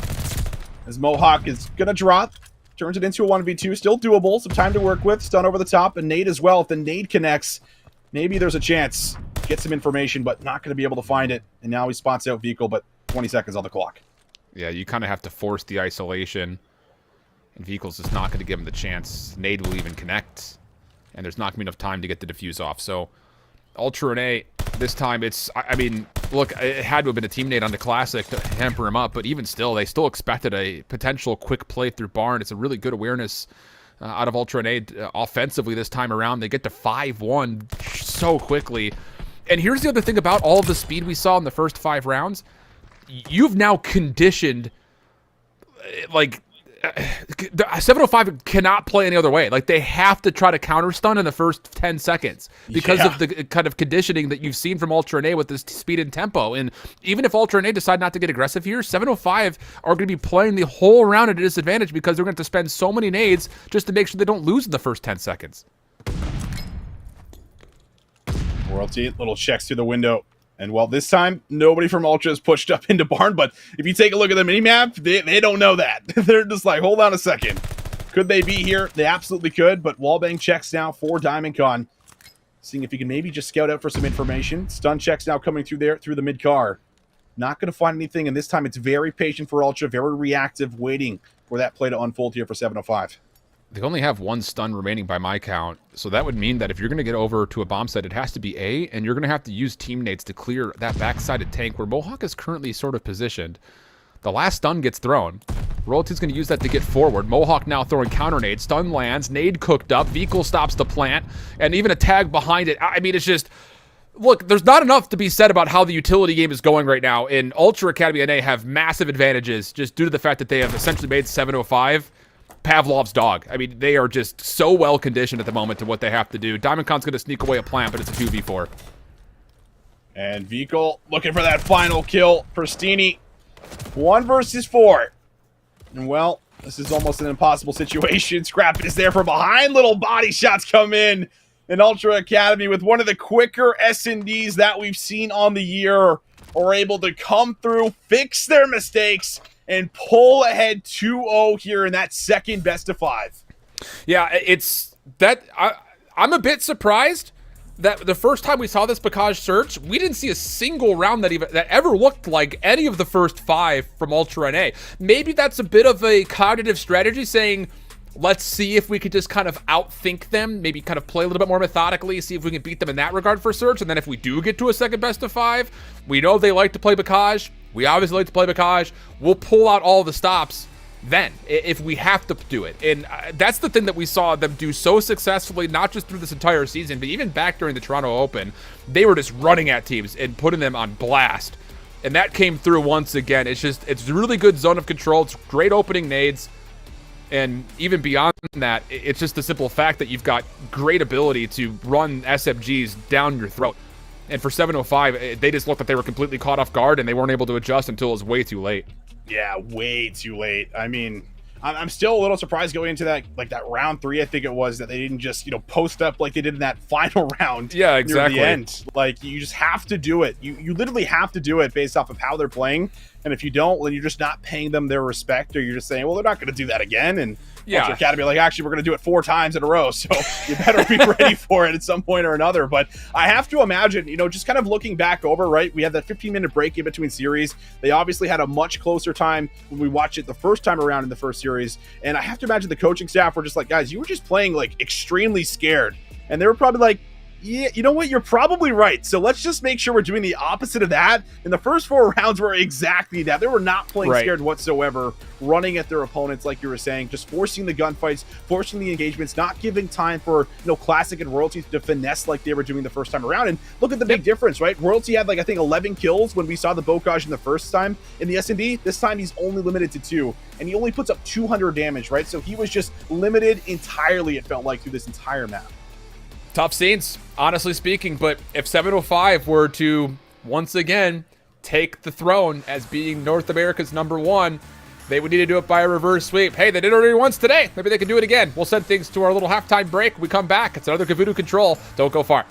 Speaker 6: As Mohawk is going to drop, turns it into a 1v2, still doable, some time to work with, stun over the top, and nade as well. If the nade connects, maybe there's a chance. Get some information, but not going to be able to find it. And now he spots out Vehicle, but 20 seconds on the clock.
Speaker 5: Yeah, you kind of have to force the isolation. And Vehicle's just not going to give him the chance. Nade will even connect. And there's not going to be enough time to get the defuse off. So, Ultra and A, this time it's... I mean, look, it had to have been a team nade on the Classic to hamper him up. But even still, they still expected a potential quick play through Barn. It's a really good awareness out of Ultra and A offensively this time around. They get to 5-1 so quickly. And here's the other thing about all of the speed we saw in the first 5 rounds. You've now conditioned, like, 705 cannot play any other way. Like, they have to try to counter stun in the first 10 seconds because of the kind of conditioning that you've seen from Ultra and A with this speed and tempo. And even if Ultra and A decide not to get aggressive here, 705 are going to be playing the whole round at a disadvantage because they're going to have to spend so many nades just to make sure they don't lose in the first 10 seconds.
Speaker 6: Royalty, little checks through the window. And well, this time, nobody from Ultra is pushed up into Barn, but if you take a look at the minimap, they don't know that. They're just like, hold on a second. Could they be here? They absolutely could, but wallbang checks now for Diamondcon. Seeing if he can maybe just scout out for some information. Stun checks now coming through there, through the mid-car. Not going to find anything, and this time it's very patient for Ultra, very reactive, waiting for that play to unfold here for 705.
Speaker 5: They only have 1 stun remaining by my count, so that would mean that if you're going to get over to a bomb site, it has to be A, and you're going to have to use teammates to clear that backsided tank where Mohawk is currently sort of positioned. The last stun gets thrown. Royalty's going to use that to get forward. Mohawk now throwing counter nade. Stun lands, nade cooked up, Vehicle stops the plant, and even a tag behind it. I mean, it's just... Look, there's not enough to be said about how the utility game is going right now, and Ultra Academy and A have massive advantages just due to the fact that they have essentially made 705 Pavlov's dog. I mean, they are just so well conditioned at the moment to what they have to do. Diamondcon's going to sneak away a plant, but it's a 2v4.
Speaker 6: And Vehicle looking for that final kill. Pristini, 1 versus 4. And well, this is almost an impossible situation. Scrap is there from behind. Little body shots come in. And Ultra Academy, with one of the quicker S&Ds that we've seen on the year, are able to come through, fix their mistakes, and pull ahead 2-0 here in that second best of 5.
Speaker 5: Yeah, it's that I'm a bit surprised that the first time we saw this Bakaj search, we didn't see a single round that ever looked like any of the first 5 from Ultra and A. Maybe that's a bit of a cognitive strategy saying, let's see if we could just kind of outthink them, maybe kind of play a little bit more methodically, see if we can beat them in that regard for search. And then if we do get to a second best of 5, we know they like to play Bakaj. We obviously like to play Bakaj. We'll pull out all the stops then, if we have to do it. And that's the thing that we saw them do so successfully, not just through this entire season, but even back during the Toronto Open. They were just running at teams and putting them on blast. And that came through once again. It's really good zone of control. It's great opening nades. And even beyond that, it's just the simple fact that you've got great ability to run SMGs down your throat. And for 705, they just looked like they were completely caught off guard, and they weren't able to adjust until it was way too late.
Speaker 6: Yeah, way too late. I mean, I'm still a little surprised going into that, like that round 3, I think it was, that they didn't just, post up like they did in that final round.
Speaker 5: Yeah, exactly.
Speaker 6: Near the end. Like, you just have to do it. You literally have to do it based off of how they're playing. And if you don't, then you're just not paying them their respect, or you're just saying, well, they're not going to do that again. And Ultra Academy, like, actually, we're going to do it 4 times in a row. So you better be ready for it at some point or another. But I have to imagine, just kind of looking back over, right? We had that 15-minute break in between series. They obviously had a much closer time when we watched it the first time around in the first series. And I have to imagine the coaching staff were just like, guys, you were just playing like extremely scared. And they were probably like, Yeah, you know what? You're probably right. So let's just make sure we're doing the opposite of that. And the first 4 rounds were exactly that. They were not playing scared whatsoever, running at their opponents, like you were saying, just forcing the gunfights, forcing the engagements, not giving time for Classic and Royalty to finesse like they were doing the first time around. And look at the big difference, right? Royalty had I think 11 kills when we saw the Bocage in the first time in the S&D. This time he's only limited to 2, and he only puts up 200 damage, right? So he was just limited entirely, it felt like, through this entire map.
Speaker 5: Tough scenes, honestly speaking, but if 705 were to once again take the throne as being North America's #1, they would need to do it by a reverse sweep. Hey, they did it already once today. Maybe they can do it again. We'll send things to our little halftime break. We come back. It's another Kavudu Control. Don't go far.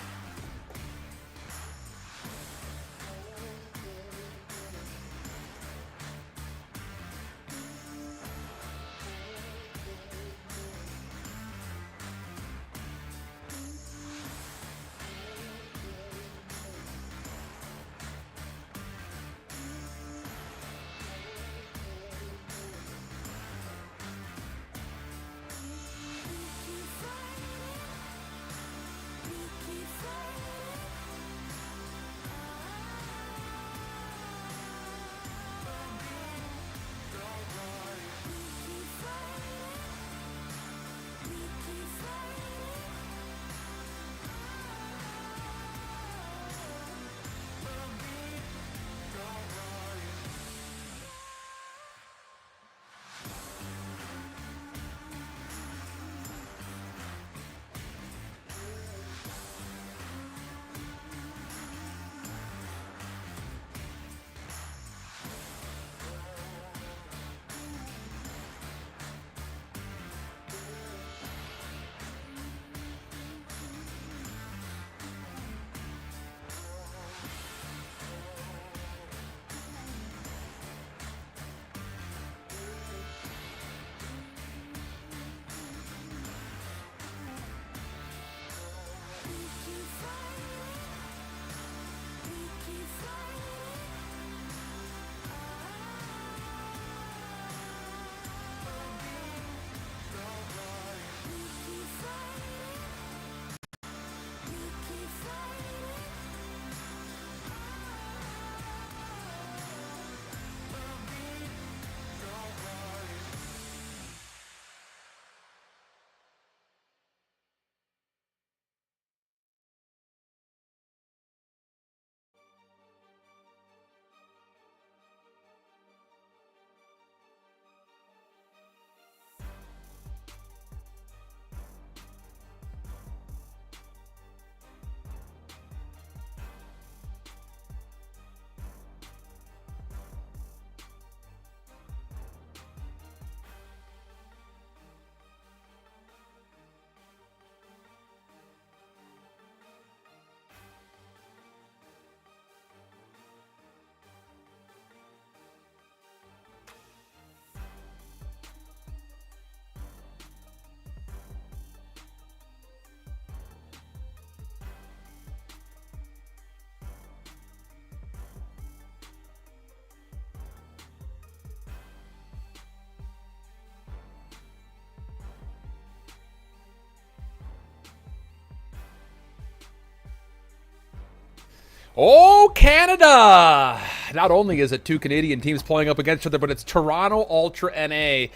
Speaker 5: Oh, Canada! Not only is it 2 Canadian teams playing up against each other, but it's Toronto Ultra NA.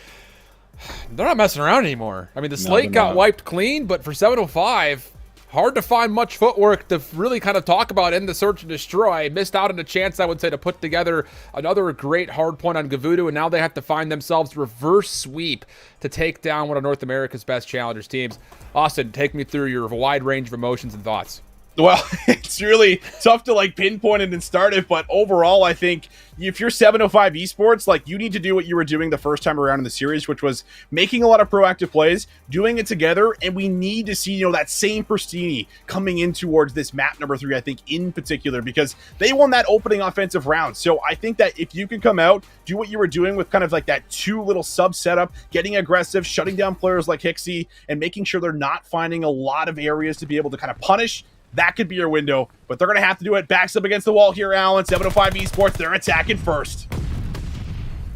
Speaker 5: They're not messing around anymore. I mean, the slate got wiped clean, but for 705, hard to find much footwork to really kind of talk about in the search and destroy. Missed out on a chance, I would say, to put together another great hard point on Gavudu, and now they have to find themselves reverse sweep to take down one of North America's best challengers teams. Austin, take me through your wide range of emotions and thoughts.
Speaker 6: Well, it's really tough to pinpoint it and start it, but overall, I think if you're 705 esports, you need to do what you were doing the first time around in the series, which was making a lot of proactive plays, doing it together, and we need to see, that same Pristini coming in towards this map number 3, I think, in particular, because they won that opening offensive round. So I think that if you can come out, do what you were doing with kind of that 2 little sub setup, getting aggressive, shutting down players like Hixie, and making sure they're not finding a lot of areas to be able to kind of punish, that could be your window, but they're going to have to do it. Backs up against the wall here, Alan. 705 esports, they're attacking first.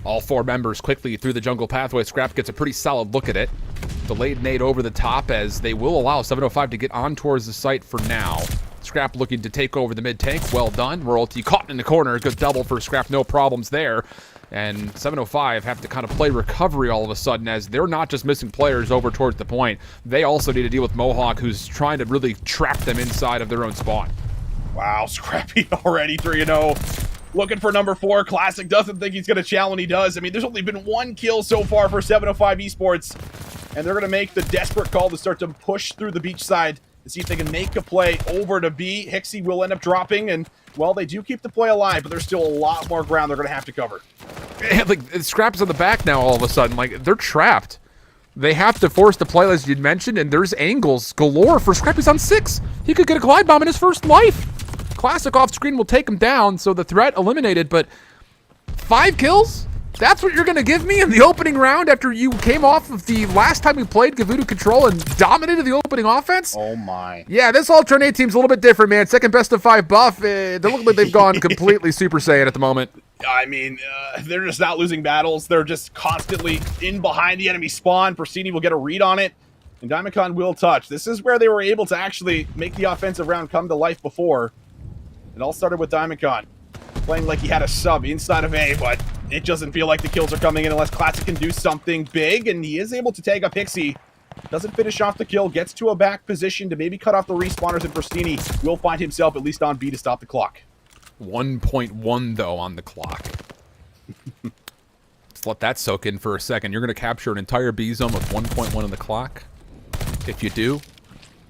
Speaker 5: All 4 members quickly through the jungle pathway. Scrap gets a pretty solid look at it. Delayed nade over the top as they will allow 705 to get on towards the site for now. Scrap looking to take over the mid-tank. Well done. Royalty caught in the corner. Good double for Scrap. No problems there. And 705 have to kind of play recovery all of a sudden as they're not just missing players over towards the point. They also need to deal with Mohawk, who's trying to really trap them inside of their own spawn.
Speaker 6: Wow, Scrappy already 3-0. Looking for number 4. Classic doesn't think he's going to challenge. He does. I mean, there's only been 1 kill so far for 705 Esports. And they're going to make the desperate call to start to push through the beach side to see if they can make a play over to B. Hixie will end up dropping, and, well, they do keep the play alive, but there's still a lot more ground they're going to have to cover.
Speaker 5: And, like, Scrap's on the back now all of a sudden. Like, they're trapped. They have to force the play, as you'd mentioned, and there's angles galore for Scrap. He's on 6. He could get a glide bomb in his first life. Classic off screen will take him down, so the threat eliminated, but 5 kills? That's what you're going to give me in the opening round after you came off of the last time we played Gavudu Control and dominated the opening offense?
Speaker 6: Oh, my.
Speaker 5: Yeah, this alternate team's a little bit different, man. Second best of 5 buff. They look like they've gone completely Super Saiyan at the moment.
Speaker 6: I mean, they're just not losing battles. They're just constantly in behind the enemy spawn. Persini will get a read on it, and Diamondcon will touch. This is where they were able to actually make the offensive round come to life before. It all started with Diamondcon playing like he had a sub inside of A, but it doesn't feel like the kills are coming in unless Classic can do something big, and he is able to tag up Hixie. Doesn't finish off the kill, gets to a back position to maybe cut off the respawners, and Pristini will find himself at least on B to stop the clock.
Speaker 5: 1.1, though, on the clock. Let's let that soak in for a second. You're going to capture an entire B zone with 1.1 on the clock. If you do,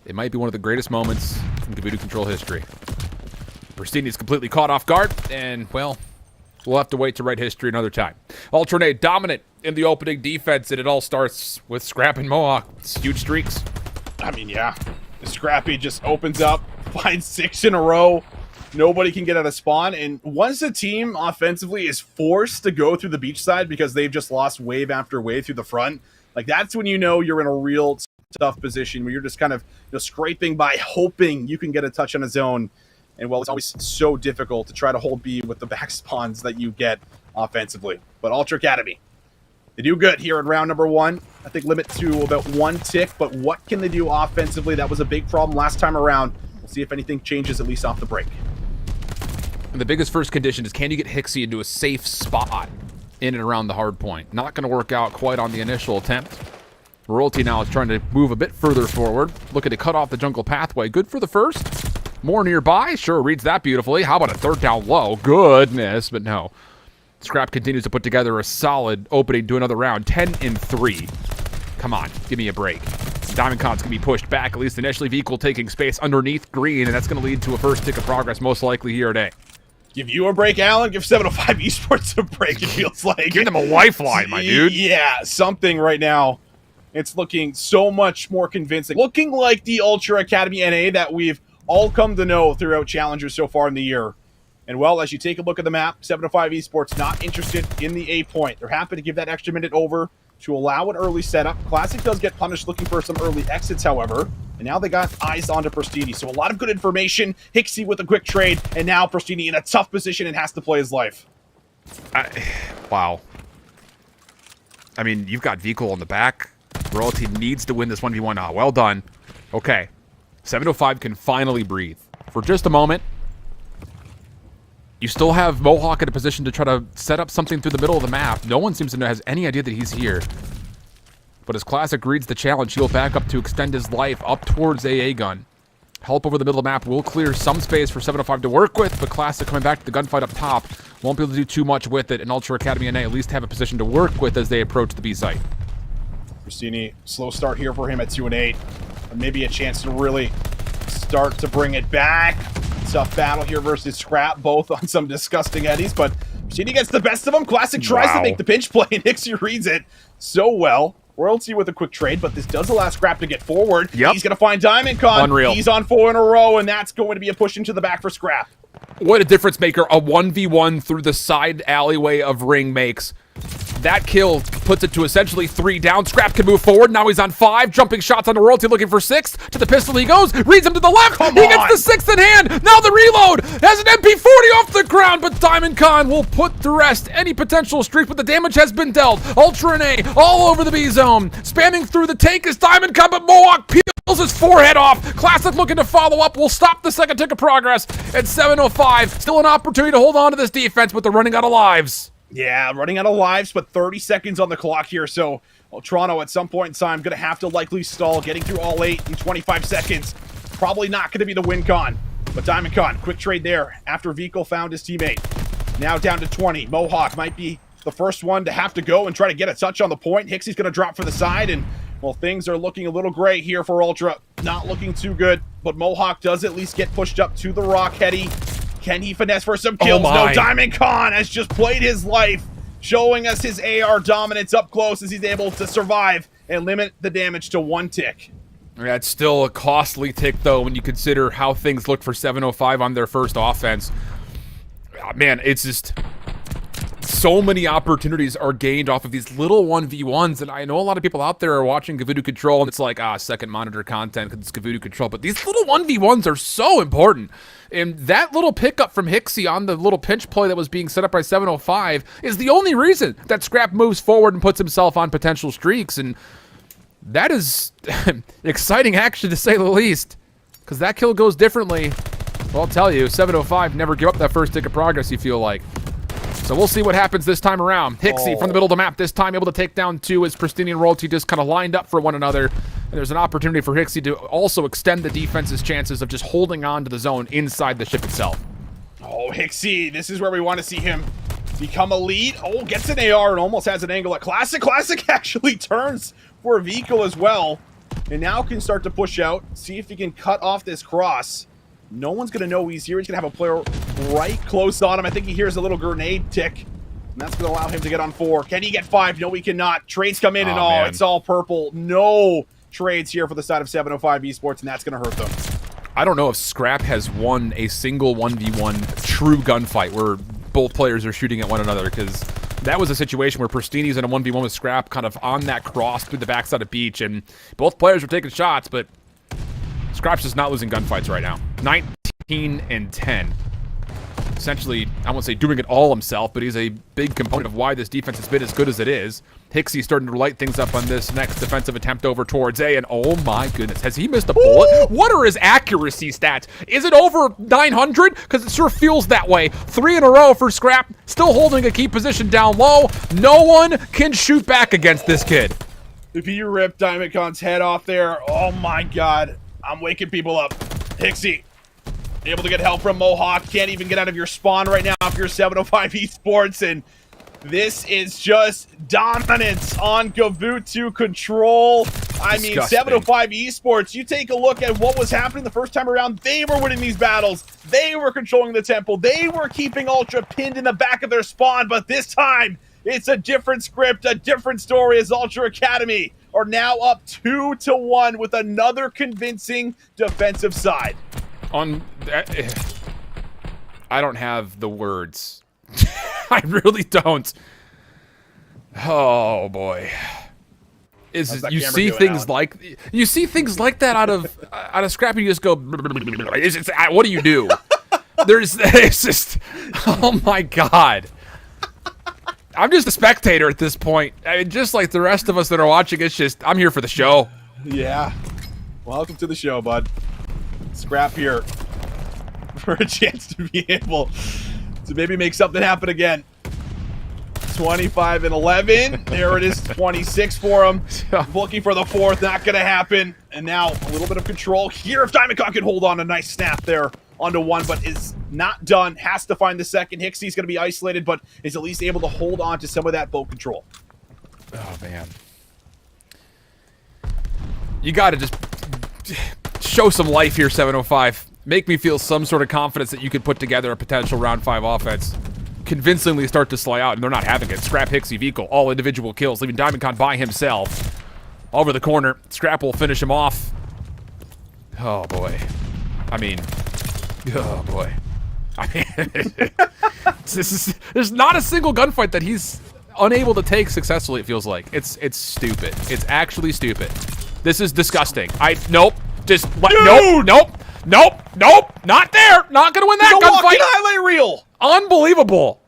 Speaker 5: it might be one of the greatest moments in Gavudu Control history. Pristini's completely caught off guard, and, well, we'll have to wait to write history another time. Alternate dominant in the opening defense, and it all starts with Scrap and Mohawk. It's huge streaks.
Speaker 6: I mean, yeah. Scrappy just opens up, finds 6 in a row. Nobody can get out of spawn, and once a team offensively is forced to go through the beach side because they've just lost wave after wave through the front, like, that's when you know you're in a real tough position where you're just kind of scraping by, hoping you can get a touch on a zone. And, well, it's always so difficult to try to hold B with the back spawns that you get offensively. But Ultra Academy, they do good here in round number 1. I think limit to about 1 tick, but what can they do offensively? That was a big problem last time around. We'll see if anything changes, at least off the break.
Speaker 5: And the biggest first condition is, can you get Hixie into a safe spot in and around the hard point? Not going to work out quite on the initial attempt. Royalty now is trying to move a bit further forward, looking to cut off the jungle pathway. Good for the first. More nearby, sure, reads that beautifully. How about a third down low? Goodness, but no. Scrap continues to put together a solid opening to another round. 10-3. Come on, give me a break. Diamondcon's going to be pushed back, at least initially. Vehicle taking space underneath green, and that's going to lead to a first tick of progress, most likely here today.
Speaker 6: Give you a break, Alan. Give 705 Esports a break, it feels like.
Speaker 5: Give them a lifeline, my dude.
Speaker 6: Yeah, something right now. It's looking so much more convincing. Looking like the Ultra Academy NA that we've all come to know throughout Challengers so far in the year. And, well, as you take a look at the map, 705 Esports not interested in the A point. They're happy to give that extra minute over to allow an early setup. Classic does get punished looking for some early exits, however. And now they got eyes onto Pristini. So a lot of good information. Hixie with a quick trade. And now Pristini in a tough position and has to play his life.
Speaker 5: Wow. I mean, you've got Vehicle on the back. Royalty needs to win this 1v1. Ah, well done. Okay. 705 can finally breathe. For just a moment, you still have Mohawk in a position to try to set up something through the middle of the map. No one seems to know, has any idea that he's here. But as Classic reads the challenge, he'll back up to extend his life up towards AA gun. Help over the middle of the map will clear some space for 705 to work with, but Classic coming back to the gunfight up top won't be able to do too much with it, and Ultra Academy NA at least have a position to work with as they approach the B site.
Speaker 6: Pristini, slow start here for him at 2-8. But maybe a chance to really start to bring it back. Tough battle here versus Scrap, both on some disgusting eddies, but Pristini gets the best of them. Classic tries to make the pinch play, and Nixie reads it so well. Royalty with a quick trade, but this does allow Scrap to get forward.
Speaker 5: Yep.
Speaker 6: He's going to find Diamondcon.
Speaker 5: Unreal.
Speaker 6: He's on 4 in a row, and that's going to be a push into the back for Scrap.
Speaker 5: What a difference maker a 1v1 through the side alleyway of Ring makes. That kill puts it to essentially 3 down. Scrap can move forward. Now he's on 5. Jumping shots on the Royalty, looking for 6th. To the pistol he goes. Reads him to the left. He gets the 6th in hand. Now the reload has an MP40 off the ground, but Diamond Khan will put to rest any potential streak, but the damage has been dealt. Ultra and A all over the B zone. Spamming through the tank is Diamond Khan, but Mohawk peels his forehead off. Classic looking to follow up. Will stop the second tick of progress at 7:05. Still an opportunity to hold on to this defense, but they're running out of lives.
Speaker 6: Yeah, running out of lives, but 30 seconds on the clock here. So, well, Toronto at some point in time going to have to likely stall, getting through all 8 in 25 seconds. Probably not going to be the win con. But Diamond Khan, quick trade there after Vico found his teammate. Now down to 20. Mohawk might be the first one to have to go and try to get a touch on the point. Hixie's going to drop for the side, and, well, things are looking a little gray here for Ultra. Not looking too good, but Mohawk does at least get pushed up to the rock. Hetty, can he finesse for some kills? No, Diamond Khan has just played his life, showing us his AR dominance up close as he's able to survive and limit the damage to 1 tick.
Speaker 5: Yeah, it's still a costly tick, though, when you consider how things look for 7:05 on their first offense. Man, it's just so many opportunities are gained off of these little 1v1s, and I know a lot of people out there are watching Gavudu Control, and it's like, second monitor content because it's Gavudu Control, but these little 1v1s are so important. And that little pickup from Hixie on the little pinch play that was being set up by 7:05 is the only reason that Scrap moves forward and puts himself on potential streaks, and that is exciting action to say the least, because that kill goes differently. Well, I'll tell you, 7:05 never give up that first tick of progress, you feel like. So we'll see what happens this time around. Hixie from the middle of the map this time, able to take down 2 as Pristini and Royalty just kind of lined up for one another. And there's an opportunity for Hixie to also extend the defense's chances of just holding on to the zone inside the ship itself.
Speaker 6: Oh, Hixie, this is where we want to see him become a lead. Oh, gets an AR and almost has an angle at Classic. Classic actually turns for Vico as well, and now can start to push out, see if he can cut off this cross. No one's going to know he's here. He's going to have a player right close on him. I think he hears a little grenade tick, and that's going to allow him to get on 4. Can he get 5? No, he cannot. Trades come in, and
Speaker 5: man.
Speaker 6: it's all purple. No trades here for the side of 705 Esports, and that's going to hurt them.
Speaker 5: I don't know if Scrap has won a single 1v1 true gunfight where both players are shooting at one another, because that was a situation where Pristini's in a 1v1 with Scrap kind of on that cross through the backside of Beach, and both players were taking shots, but Scrap's just not losing gunfights right now. 19-10. Essentially, I won't say doing it all himself, but he's a big component of why this defense has been as good as it is. Hixie's starting to light things up on this next defensive attempt over towards A, and oh my goodness, has he missed a bullet? What are his accuracy stats? Is it over 900? Because it sure feels that way. 3 in a row for Scrap, still holding a key position down low. No one can shoot back against this kid.
Speaker 6: If you rip Diamond Khan's head off there, oh my god, I'm waking people up. Hixie, able to get help from Mohawk, can't even get out of your spawn right now if you're 705 Esports, and this is just dominance on Gavudu Control. I mean, 705 Esports, you take a look at what was happening the first time around. They were winning these battles. They were controlling the temple. They were keeping Ultra pinned in the back of their spawn, but this time, it's a different script, a different story, as Ultra Academy are now up 2-1 with another convincing defensive side.
Speaker 5: I don't have the words. I really don't. Oh boy. You see things like that out of Scrap, and you just go. What do you do? It's just. Oh my god. I'm just a spectator at this point. I mean, just like the rest of us that are watching, it's just, I'm here for the show.
Speaker 6: Yeah. Welcome to the show, bud. Scrap here for a chance to be able to maybe make something happen again. 25-11. There it is, 26 for him. Looking for the 4th, not going to happen. And now a little bit of control here. If Diamond Khan can hold on, a nice snap there onto 1, but is not done. Has to find the 2nd. Hixie's going to be isolated, but is at least able to hold on to some of that boat control.
Speaker 5: Oh, man. You got to just show some life here, 705. Make me feel some sort of confidence that you could put together a potential round 5 offense. Convincingly start to slay out, and they're not having it. Scrap, Hixie, Vico, all individual kills, leaving Diamond Khan by himself. Over the corner, Scrap will finish him off. Oh, boy. I mean, oh, boy. I mean, there's not a single gunfight that he's unable to take successfully, it feels like. It's stupid. It's actually stupid. This is disgusting. Nope. Just, nope. Not there. Not gonna win that
Speaker 6: It's a walking
Speaker 5: gunfight.
Speaker 6: highlight reel.
Speaker 5: Unbelievable.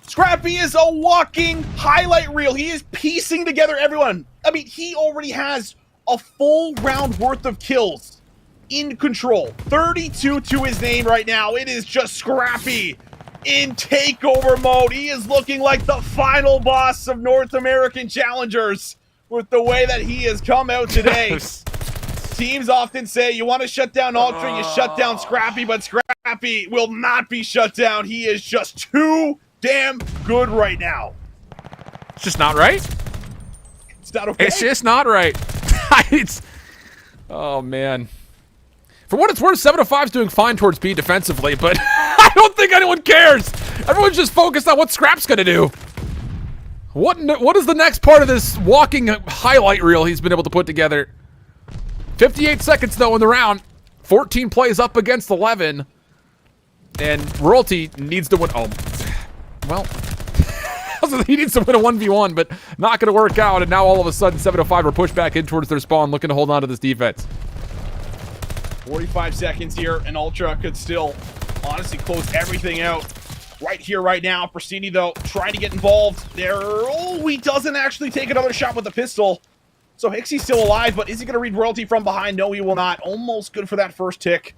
Speaker 6: Scrappy is a walking highlight reel. He is piecing together everyone. I mean, he already has a full round worth of kills in control. 32 to his name right now. It is just Scrappy in takeover mode. He is looking like the final boss of North American Challengers with the way that he has come out today. Teams often say you want to shut down Ultra, you shut down Scrappy, but Scrappy will not be shut down. He is just too damn good right now.
Speaker 5: It's just not right.
Speaker 6: It's not okay.
Speaker 5: It's just not right. Oh, man. For what it's worth, 705's doing fine towards B defensively, but I don't think anyone cares. Everyone's just focused on what Scrap's going to do. What is the next part of this walking highlight reel he's been able to put together? 58 seconds, though, in the round. 14 plays up against 11. And Royalty needs to win. Oh, well, he needs to win a 1v1, but not going to work out. And now all of a sudden, 705 are pushed back in towards their spawn, looking to hold on to this defense.
Speaker 6: 45 seconds here, and Ultra could still honestly close everything out right here, right now. Pristini, though, trying to get involved there. Oh, he doesn't actually take another shot with the pistol. So Hixie's still alive, but is he going to read Royalty from behind? No, he will not. Almost good for that first tick.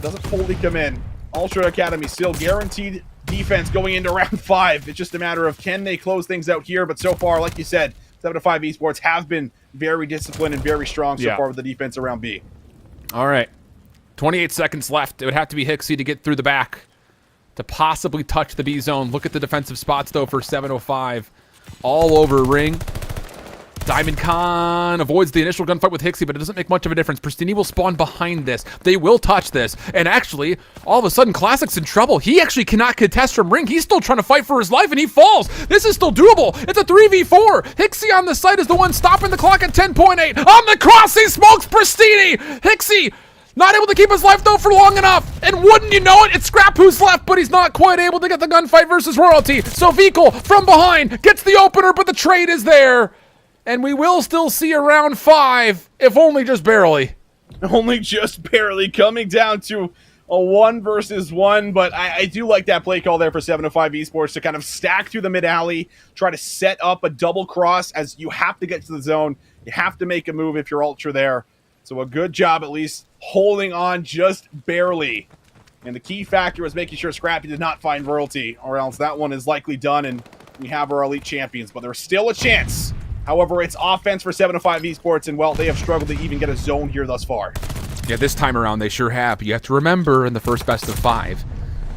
Speaker 6: Doesn't fully come in. Ultra Academy still guaranteed defense going into round 5. It's just a matter of can they close things out here. But so far, like you said, 705 Esports have been very disciplined and very strong so far with the defense around B.
Speaker 5: All right. 28 seconds left. It would have to be Hixie to get through the back to possibly touch the B zone. Look at the defensive spots, though, for 705. All over ring. Diamond Khan avoids the initial gunfight with Hixie, but it doesn't make much of a difference. Pristini will spawn behind this. They will touch this. And actually, all of a sudden, Classic's in trouble. He actually cannot contest from ring. He's still trying to fight for his life, and he falls. This is still doable. It's a 3v4. Hixie on the site is the one stopping the clock at 10.8. On the cross, he smokes Pristini. Hixie not able to keep his life, though, for long enough. And wouldn't you know it, it's Scrap who's left, but he's not quite able to get the gunfight versus Royalty. So Vikal, from behind, gets the opener, but the trade is there. And we will still see a round 5, if only just barely.
Speaker 6: Only just barely, coming down to a 1 versus 1, but I do like that play call there for 705 Esports to kind of stack through the mid-alley, try to set up a double cross as you have to get to the zone. You have to make a move if you're Ultra there. So a good job at least holding on just barely. And the key factor was making sure Scrappy did not find Royalty, or else that one is likely done and we have our elite champions. But there's still a chance. However, it's offense for 705 Esports, and, well, they have struggled to even get a zone here thus far.
Speaker 5: Yeah, this time around they sure have. You have to remember, in the first best of 5,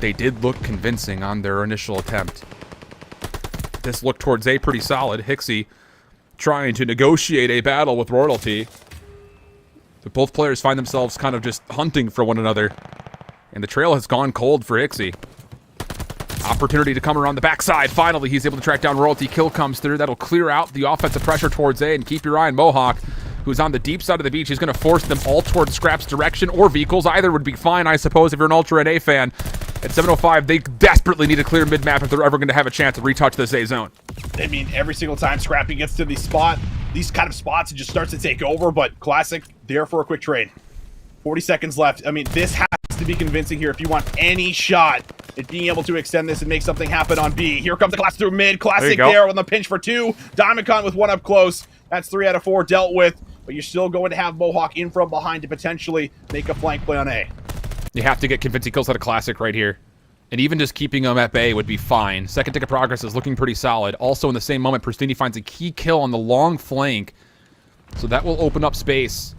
Speaker 5: they did look convincing on their initial attempt. This looked towards A pretty solid. Hixie trying to negotiate a battle with Royalty. But both players find themselves kind of just hunting for one another. And the trail has gone cold for Hixie. Opportunity to come around the backside. Finally, he's able to track down Royalty. Kill comes through. That'll clear out the offensive pressure towards A. And keep your eye on Mohawk, who's on the deep side of the beach. He's going to force them all towards Scrap's direction or Vikals. Either would be fine, I suppose, if you're an Ultra and A fan. At 705, they desperately need a clear mid-map if they're ever going to have a chance to retouch this A zone.
Speaker 6: I mean, every single time Scrappy gets to these kind of spots, it just starts to take over, but Classic there for a quick trade. 40 seconds left. I mean, this has to be convincing here if you want any shot at being able to extend this and make something happen on B. Here comes the Classic through mid. Classic there on the pinch for 2. Diamond Con with 1 up close. That's 3 out of 4 dealt with, but you're still going to have Mohawk in from behind to potentially make a flank play on A.
Speaker 5: You have to get convincing kills out of Classic right here. And even just keeping them at bay would be fine. Second tick of progress is looking pretty solid. Also, in the same moment, Pristini finds a key kill on the long flank. So that will open up space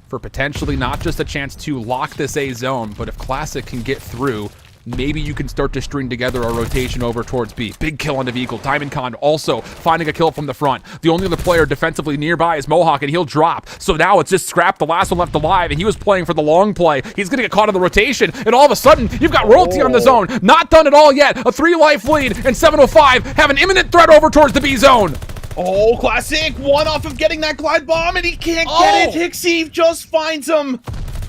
Speaker 5: for potentially not just a chance to lock this A zone, but if Classic can get through, maybe you can start to string together a rotation over towards B. Big kill onto Vikal. Diamond Con also finding a kill from the front. The only other player defensively nearby is Mohawk, and he'll drop. So now it's just Scrap, the last one left alive, and he was playing for the long play. He's going to get caught in the rotation, and all of a sudden, you've got Royalty on the zone. Not done at all yet. A 3-life lead, and 705 have an imminent threat over towards the B zone.
Speaker 6: Oh, Classic, one off of getting that glide bomb, and he can't get it. Hixie just finds him.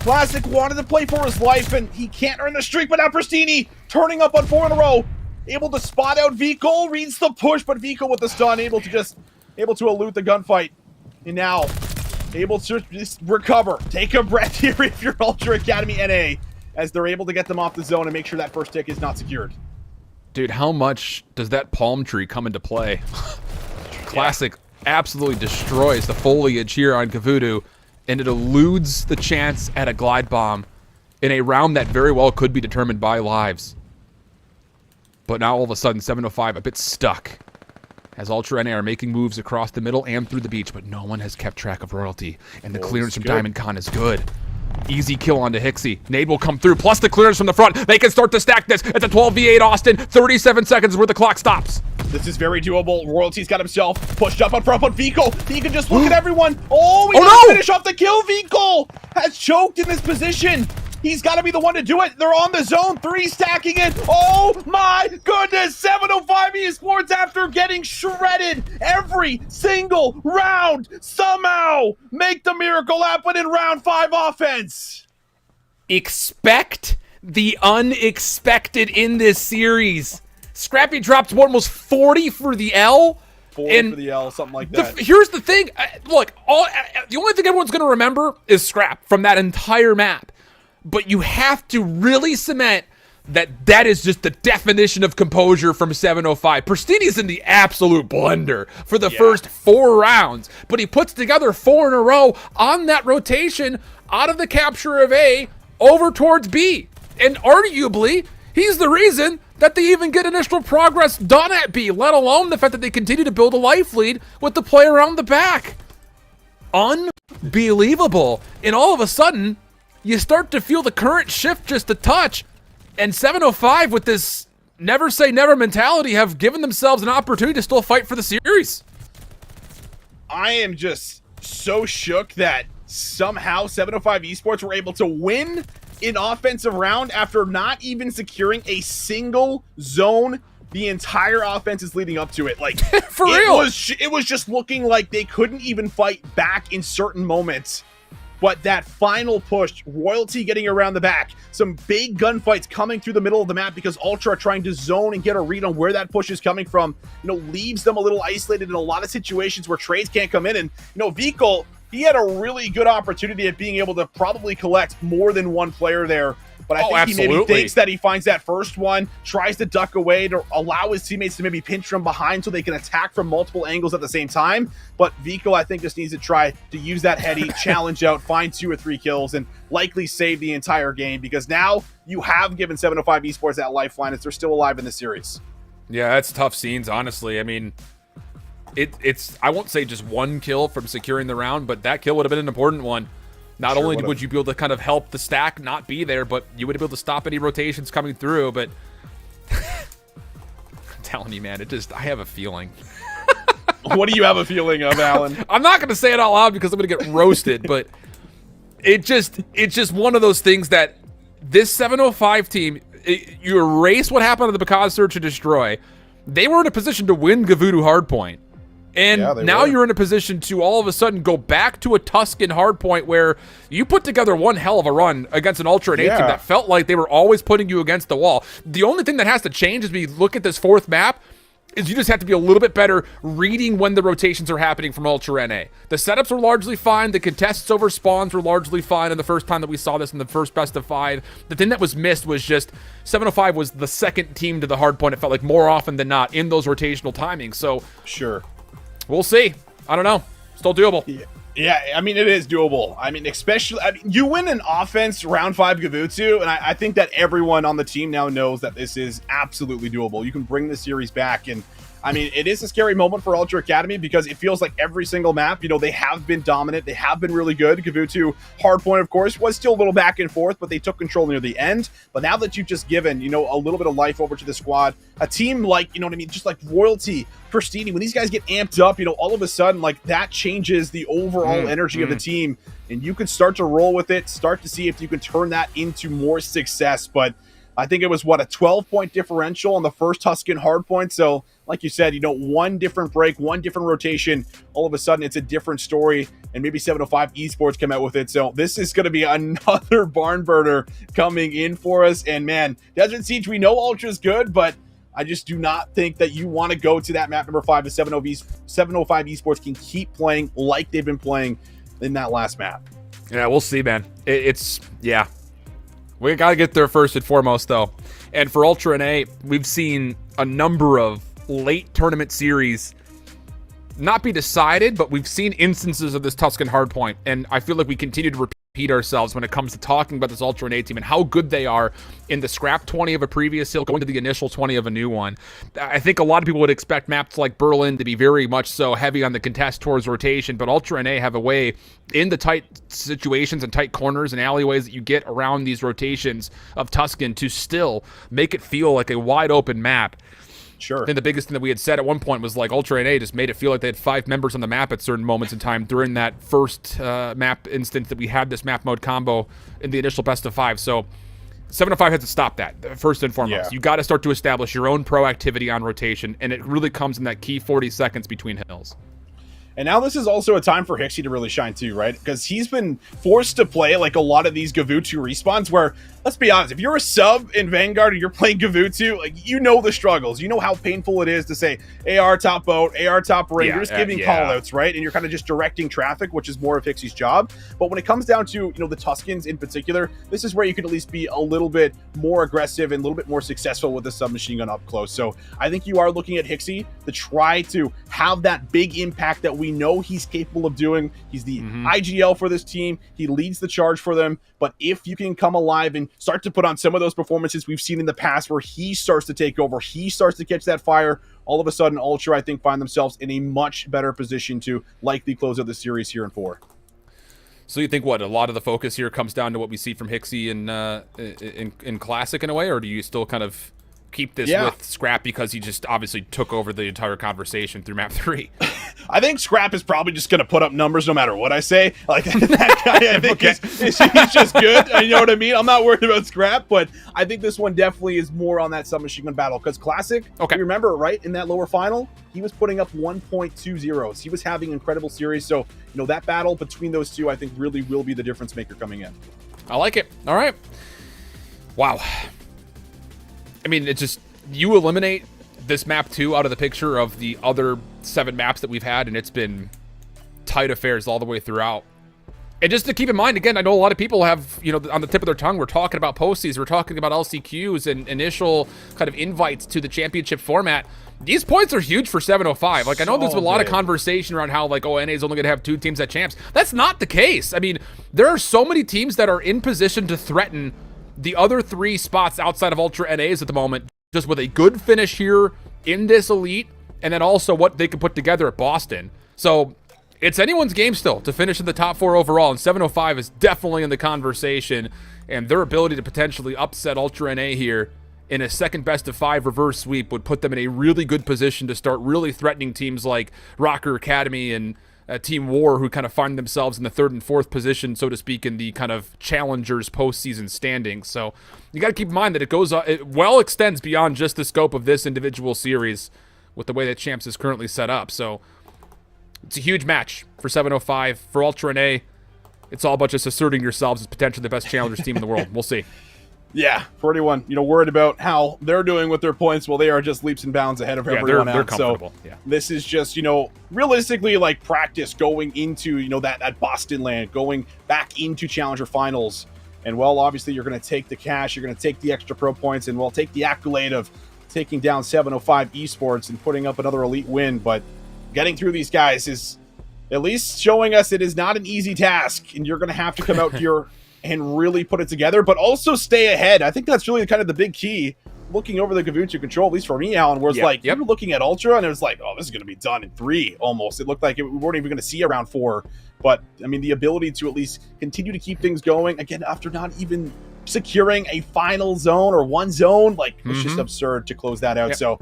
Speaker 6: Classic wanted to play for his life, and he can't earn the streak, but now Pristini turning up on 4 in a row. able to spot out Viko, reads the push, but Viko with the stun, able to elude the gunfight. And now, able to just recover. Take a breath here if you're Ultra Academy NA, as they're able to get them off the zone and make sure that first tick is not secured.
Speaker 5: Dude, how much does that palm tree come into play? Classic absolutely destroys the foliage here on Kavudu, and it eludes the chance at a glide bomb in a round that very well could be determined by lives. But now all of a sudden, 705 a bit stuck, as Ultra NA are making moves across the middle and through the beach, but no one has kept track of Royalty, and the clearance from Diamond Con is good. Easy kill onto Hixie. Nade will come through, plus the clearance from the front. They can start to stack this. It's a 12v8 Austin. 37 seconds where the clock stops.
Speaker 6: This is very doable. Royalty's got himself pushed up on front, but Viko, he can just look at everyone. Oh, he doesn't finish off the kill. Viko has choked in this position. He's got to be the one to do it. They're on the zone. 3 stacking it. Oh my goodness. 705 Esports, after getting shredded every single round, somehow make the miracle happen in round 5 offense.
Speaker 5: Expect the unexpected in this series. Scrappy dropped almost 40 for the L.
Speaker 6: 40 for the L, something like that.
Speaker 5: Here's the thing. Look, the only thing everyone's going to remember is Scrap from that entire map. But you have to really cement that is just the definition of composure from 705. Pristini's in the absolute blender for the first 4 rounds, but he puts together 4 in a row on that rotation out of the capture of A over towards B. And arguably, he's the reason that they even get initial progress done at B, let alone the fact that they continue to build a life lead with the play around the back. Unbelievable. And all of a sudden, you start to feel the current shift just a touch, and 705 with this never say never mentality have given themselves an opportunity to still fight for the series.
Speaker 6: I am just so shook that somehow 705 Esports were able to win an offensive round after not even securing a single zone the entire offense is leading up to it. Like,
Speaker 5: for real,
Speaker 6: it was just looking like they couldn't even fight back in certain moments. But that final push, Royalty getting around the back, some big gunfights coming through the middle of the map because Ultra are trying to zone and get a read on where that push is coming from, leaves them a little isolated in a lot of situations where trades can't come in. And, Viko, he had a really good opportunity at being able to probably collect more than one player there. But I think he maybe thinks that he finds that first one, tries to duck away to allow his teammates to maybe pinch from behind so they can attack from multiple angles at the same time. But Viko, I think, just needs to try to use that heady, challenge out, find 2 or 3 kills, and likely save the entire game, because now you have given 705 Esports that lifeline as they're still alive in the series.
Speaker 5: Yeah, that's tough scenes, honestly. I mean, it's I won't say just 1 kill from securing the round, but that kill would have been an important one. Not only would you be able to kind of help the stack not be there, but you would be able to stop any rotations coming through. But I'm telling you, man, I have a feeling.
Speaker 6: What do you have a feeling of, Alan?
Speaker 5: I'm not going to say it out loud because I'm going to get roasted, but it's just one of those things that this 705 team, you erase what happened on the Bakaz Search and Destroy. They were in a position to win Gavudu Hardpoint. And now you're in a position to all of a sudden go back to a Tuscan Hardpoint where you put together one hell of a run against an Ultra and A team that felt like they were always putting you against the wall. The only thing that has to change as we look at this 4th map is you just have to be a little bit better reading when the rotations are happening from Ultra NA. The setups were largely fine. The contests over spawns were largely fine. And the first time that we saw this in the first best of 5, the thing that was missed was just 705 was the second team to the Hardpoint. It felt like more often than not in those rotational timings. So we'll see. I don't know. Still doable.
Speaker 6: Yeah, I mean, it is doable. I mean, especially, you win an offense round 5 Gavutsu, and I think that everyone on the team now knows that this is absolutely doable. You can bring the series back, and I mean, it is a scary moment for Ultra Academy because it feels like every single map, they have been dominant. They have been really good. Gavutsu Hardpoint, of course, was still a little back and forth, but they took control near the end. But now that you've just given, a little bit of life over to the squad, a team like, just like Royalty, Pristini, when these guys get amped up, all of a sudden, like, that changes the overall energy of the team, and you can start to roll with it, start to see if you can turn that into more success. But I think it was, a 12-point differential on the first Tuscan Hardpoint. So, like you said, one different break, one different rotation, all of a sudden it's a different story, and maybe 705 Esports come out with it. So this is going to be another barn burner coming in for us. And man, Desert Siege, we know Ultra's good, but I just do not think that you want to go to that map number 5 if 705 Esports can keep playing like they've been playing in that last map.
Speaker 5: Yeah, we'll see, man. Yeah. We got to get there first and foremost, though. And for Ultra NA, we've seen a number of late tournament series not be decided, but we've seen instances of this Tuscan Hardpoint, and I feel like we continue to repeat ourselves when it comes to talking about this Ultra NA team and how good they are in the scrap 20 of a previous hill going to the initial 20 of a new one. I think a lot of people would expect maps like Berlin to be very much so heavy on the contest towards rotation, but Ultra NA have a way in the tight situations and tight corners and alleyways that you get around these rotations of Tuscan to still make it feel like a wide open map.
Speaker 6: Sure.
Speaker 5: I think the biggest thing that we had said at one point was like Ultra NA just made it feel like they had 5 members on the map at certain moments in time during that first map instance that we had this map mode combo in the initial best of 5. So 705 has to stop that, first and foremost.
Speaker 6: Yeah.
Speaker 5: You got to start to establish your own proactivity on rotation, and it really comes in that key 40 seconds between hills.
Speaker 6: And now this is also a time for Hixie to really shine too, right? Because he's been forced to play like a lot of these Gavutu respawns where, let's be honest, if you're a sub in Vanguard and you're playing Gavutu, like, you know the struggles. You know how painful it is to say AR top boat, AR top ring. You're just giving callouts, right? And you're kind of just directing traffic, which is more of Hixie's job. But when it comes down to, you know, the Tuscans in particular, this is where you can at least be a little bit more aggressive and a little bit more successful with the submachine gun up close. So I think you are looking at Hixie to try to have that big impact that we know he's capable of doing. He's the IGL for this team. He leads the charge for them. But if you can come alive and start to put on some of those performances we've seen in the past where he starts to take over, he starts to catch that fire, all of a sudden Ultra, I think, find themselves in a much better position to likely close out the series here in 4.
Speaker 5: So you think what, a lot of the focus here comes down to what we see from Hixie in Classic in a way, or do you still kind of keep this with Scrap because he just obviously took over the entire conversation through map 3?
Speaker 6: I think Scrap is probably just going to put up numbers no matter what I say. Like, that guy, I think he's just good. You know what I mean? I'm not worried about Scrap, but I think this one definitely is more on that submachine gun battle because Classic, you remember, right, in that lower final, he was putting up 1.20s. He was having incredible series. So, you know, that battle between those two, I think, really will be the difference maker coming in.
Speaker 5: I like it. All right. Wow. I mean, it's just, you eliminate this map 2 out of the picture of the other 7 maps that we've had, and it's been tight affairs all the way throughout. And just to keep in mind, again, I know a lot of people have, you know, on the tip of their tongue, we're talking about posties, we're talking about LCQs and initial kind of invites to the championship format. These points are huge for 705. Like, I know there's a lot of conversation around how, like, oh, NA is only going to have 2 teams at champs. That's not the case. I mean, there are so many teams that are in position to threaten the other 3 spots outside of Ultra NAs at the moment, just with a good finish here in this elite, and then also what they can put together at Boston. So it's anyone's game still to finish in the top 4 overall, and 705 is definitely in the conversation, and their ability to potentially upset Ultra NA here in a second best of 5 reverse sweep would put them in a really good position to start really threatening teams like Rocker Academy and Team War, who kind of find themselves in the 3rd and 4th position, so to speak, in the kind of challengers postseason standings. So you got to keep in mind that it well extends beyond just the scope of this individual series with the way that Champs is currently set up. So it's a huge match for 705. For Ultra NA, it's all about just asserting yourselves as potentially the best challengers team in the world. We'll see.
Speaker 6: Yeah, for anyone, you know, worried about how they're doing with their points, well, they are just leaps and bounds ahead of everyone
Speaker 5: they're
Speaker 6: else.
Speaker 5: comfortable.
Speaker 6: So this is just, you know, realistically like practice going into, you know, that Boston land, going back into Challenger Finals. And, well, obviously you're going to take the cash, you're going to take the extra pro points, and, well, take the accolade of taking down 705 Esports and putting up another elite win. But getting through these guys is at least showing us it is not an easy task, and you're going to have to come out here and really put it together, but also stay ahead. I think that's really kind of the big key. Looking over the Gavutu control, at least for me, Alan, where it's like, you were looking at Ultra, and it was like, oh, this is going to be done in 3, almost. It looked like we weren't even going to see around 4. But, I mean, the ability to at least continue to keep things going, again, after not even securing a final zone or 1 zone, like, it's just absurd to close that out. So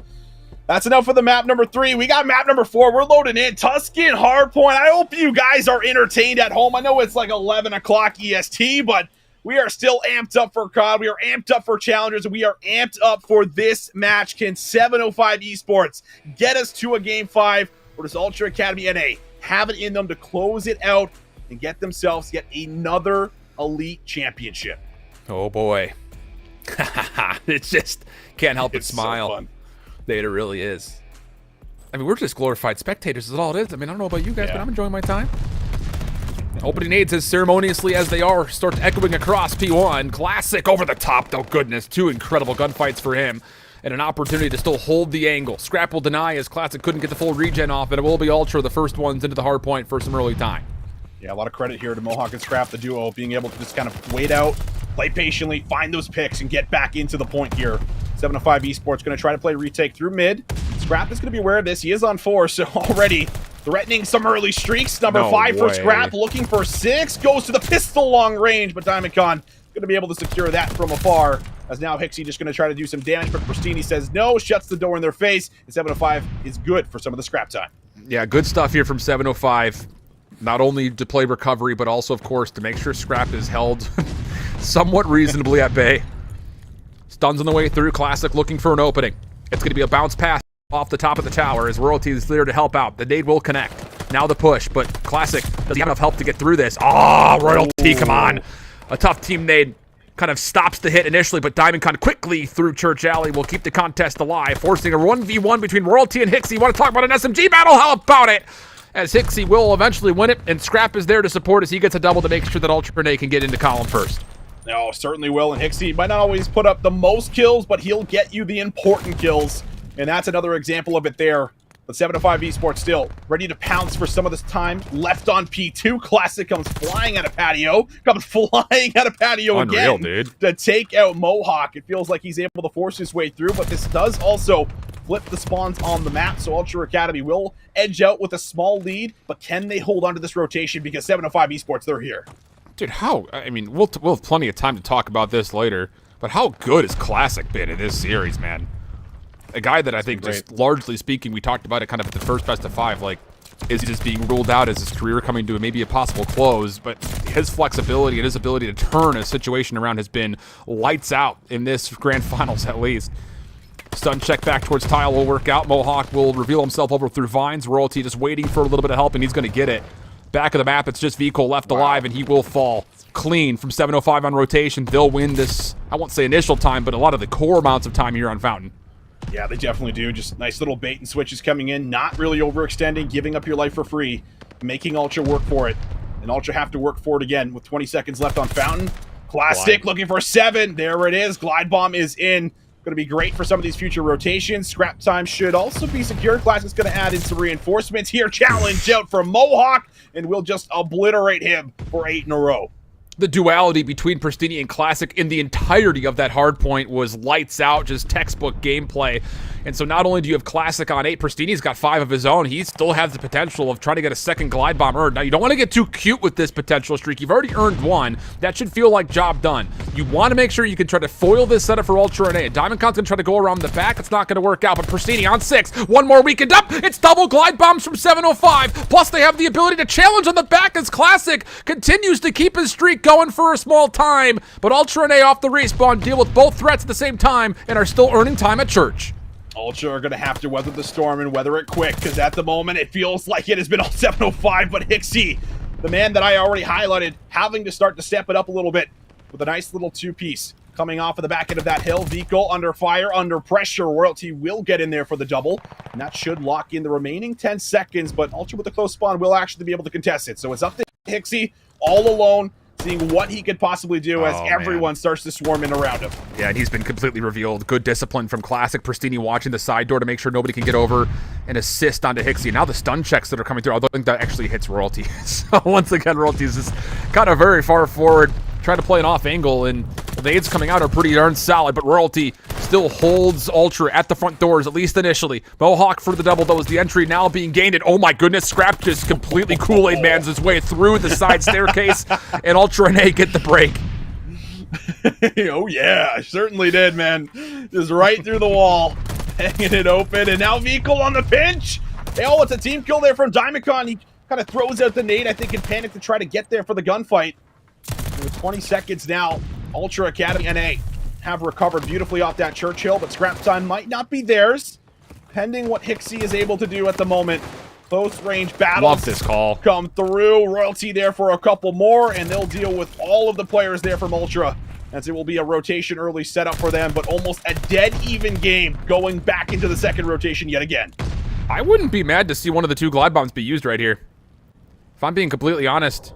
Speaker 6: that's enough for the map number 3. We got map number 4. We're loading in Tuscan Hardpoint. I hope you guys are entertained at home. I know it's like 11 o'clock EST, but we are still amped up for COD. We are amped up for challengers, and we are amped up for this match. Can 705 Esports get us to a Game 5, or does Ultra Academy NA have it in them to close it out and get themselves yet another elite championship?
Speaker 5: Oh, boy. It's just can't help but smile.
Speaker 6: So fun.
Speaker 5: It really is. I mean, we're just glorified spectators is all it is. I mean, I don't know about you guys, but I'm enjoying my time. Opening nades as ceremoniously as they are start echoing across P1. Classic over the top, though. Goodness, 2 incredible gunfights for him. And an opportunity to still hold the angle. Scrap will deny as Classic couldn't get the full regen off, and it will be Ultra the first ones into the hard point for some early time.
Speaker 6: Yeah, a lot of credit here to Mohawk and Scrap, the duo, being able to just kind of wait out, play patiently, find those picks, and get back into the point here. 705 Esports going to try to play retake through mid. Scrap is going to be aware of this. He is on 4, so already threatening some early streaks. Number 5 for Scrap, looking for 6. Goes to the pistol long range, but Diamond Con going to be able to secure that from afar. As now Hixie just going to try to do some damage, but Pristini says no, shuts the door in their face. And 705 is good for some of the scrap time.
Speaker 5: Yeah, good stuff here from 705. Not only to play recovery, but also, of course, to make sure Scrap is held somewhat reasonably at bay. Stuns on the way through. Classic looking for an opening. It's going to be a bounce pass off the top of the tower as Royalty is there to help out. The nade will connect. Now the push, but Classic, does he have enough help to get through this? Oh, Royalty, come on. A tough team nade kind of stops the hit initially, but Diamond Con quickly through Church Alley will keep the contest alive, forcing a 1v1 between Royalty and Hixie. You want to talk about an SMG battle? How about it? As Hixie will eventually win it, and Scrap is there to support as he gets a double to make sure that Ultra Renee can get into column first.
Speaker 6: No, certainly will, and Hixie might not always put up the most kills, but he'll get you the important kills, and that's another example of it there. But 705 Esports still ready to pounce for some of this time. Left on P2. Classic comes flying out of patio. Comes flying out of patio
Speaker 5: Unreal,
Speaker 6: again
Speaker 5: dude.
Speaker 6: to take out Mohawk. It feels like he's able to force his way through, but this does also flip the spawns on the map, so Ultra Academy will edge out with a small lead, but can they hold on to this rotation because 705 Esports, they're here.
Speaker 5: Dude, I mean, we'll have plenty of time to talk about this later, but how good has Classic been in this series, man? A guy that I think, just largely speaking, we talked about it kind of at the first best of 5, like, is just being ruled out as his career coming to maybe a possible close, but his flexibility and his ability to turn a situation around has been lights out in this grand finals at least. Stun check back towards Tile will work out. Mohawk will reveal himself over through Vines. Royalty just waiting for a little bit of help, and he's going to get it. Back of the map, it's just Vico left alive, and he will fall clean from 705 on rotation. They'll win this, I won't say initial time, but a lot of the core amounts of time here on Fountain.
Speaker 6: Yeah, they definitely do. Just nice little bait and switches coming in. Not really overextending, giving up your life for free. Making Ultra work for it. And Ultra have to work for it again with 20 seconds left on Fountain. Classic looking for 7. There it is. Glide Bomb is in. Going to be great for some of these future rotations. Scrap time should also be secure. Classic's going to add in some reinforcements here. Challenge out from Mohawk. And we'll just obliterate him for 8 in a row.
Speaker 5: The duality between Pristini and Classic in the entirety of that hard point was lights out, just textbook gameplay. And so not only do you have Classic on 8, Pristini's got 5 of his own. He still has the potential of trying to get a second glide bomb earned. Now, you don't want to get too cute with this potential streak. You've already earned 1. That should feel like job done. You want to make sure you can try to foil this setup for Ultra Renee. Diamond Con's going to try to go around the back. It's not going to work out, but Pristini on 6. 1 more weakened up. It's double glide bombs from 705. Plus, they have the ability to challenge on the back as Classic continues to keep his streak going for a small time. But Ultra Renee off the respawn deal with both threats at the same time and are still earning time at Church.
Speaker 6: Ultra are going to have to weather the storm and weather it quick, because at the moment it feels like it has been all 705, but Hixie, the man that I already highlighted, having to start to step it up a little bit with a nice little 2-piece. Coming off of the back end of that hill, Vico under fire, under pressure. Royalty will get in there for the double, and that should lock in the remaining 10 seconds, but Ultra with a close spawn will actually be able to contest it. So it's up to Hixie, all alone, seeing what he could possibly do as everyone starts to swarm in around him.
Speaker 5: Yeah, and he's been completely revealed. Good discipline from Classic. Pristini watching the side door to make sure nobody can get over and assist onto Hixie. Now the stun checks that are coming through, although I think that actually hits Royalty. So once again, Royalty is just kind of very far forward, trying to play an off angle, and the nades coming out are pretty darn solid, but Royalty still holds Ultra at the front doors, at least initially. Mohawk for the double, though, is the entry now being gained, and oh my goodness, Scrap just completely Kool-Aid Man's his way through the side staircase, and Ultra Renee get the break.
Speaker 6: Oh yeah, certainly did, man. Just right through the wall, hanging it open, and now Vico on the pinch. Oh, it's a team kill there from Diamond Con. He kind of throws out the nade, I think, in panic to try to get there for the gunfight. With 20 seconds now, Ultra Academy NA have recovered beautifully off that Churchill, but scrap time might not be theirs, pending what Hixie is able to do at the moment. Close range battles.
Speaker 5: Love this call.
Speaker 6: Come through. Royalty there for a couple more, and they'll deal with all of the players there from Ultra. as it will be a rotation early setup for them, but almost a dead even game going back into the second rotation yet again.
Speaker 5: I wouldn't be mad to see one of the 2 glide bombs be used right here. If I'm being completely honest.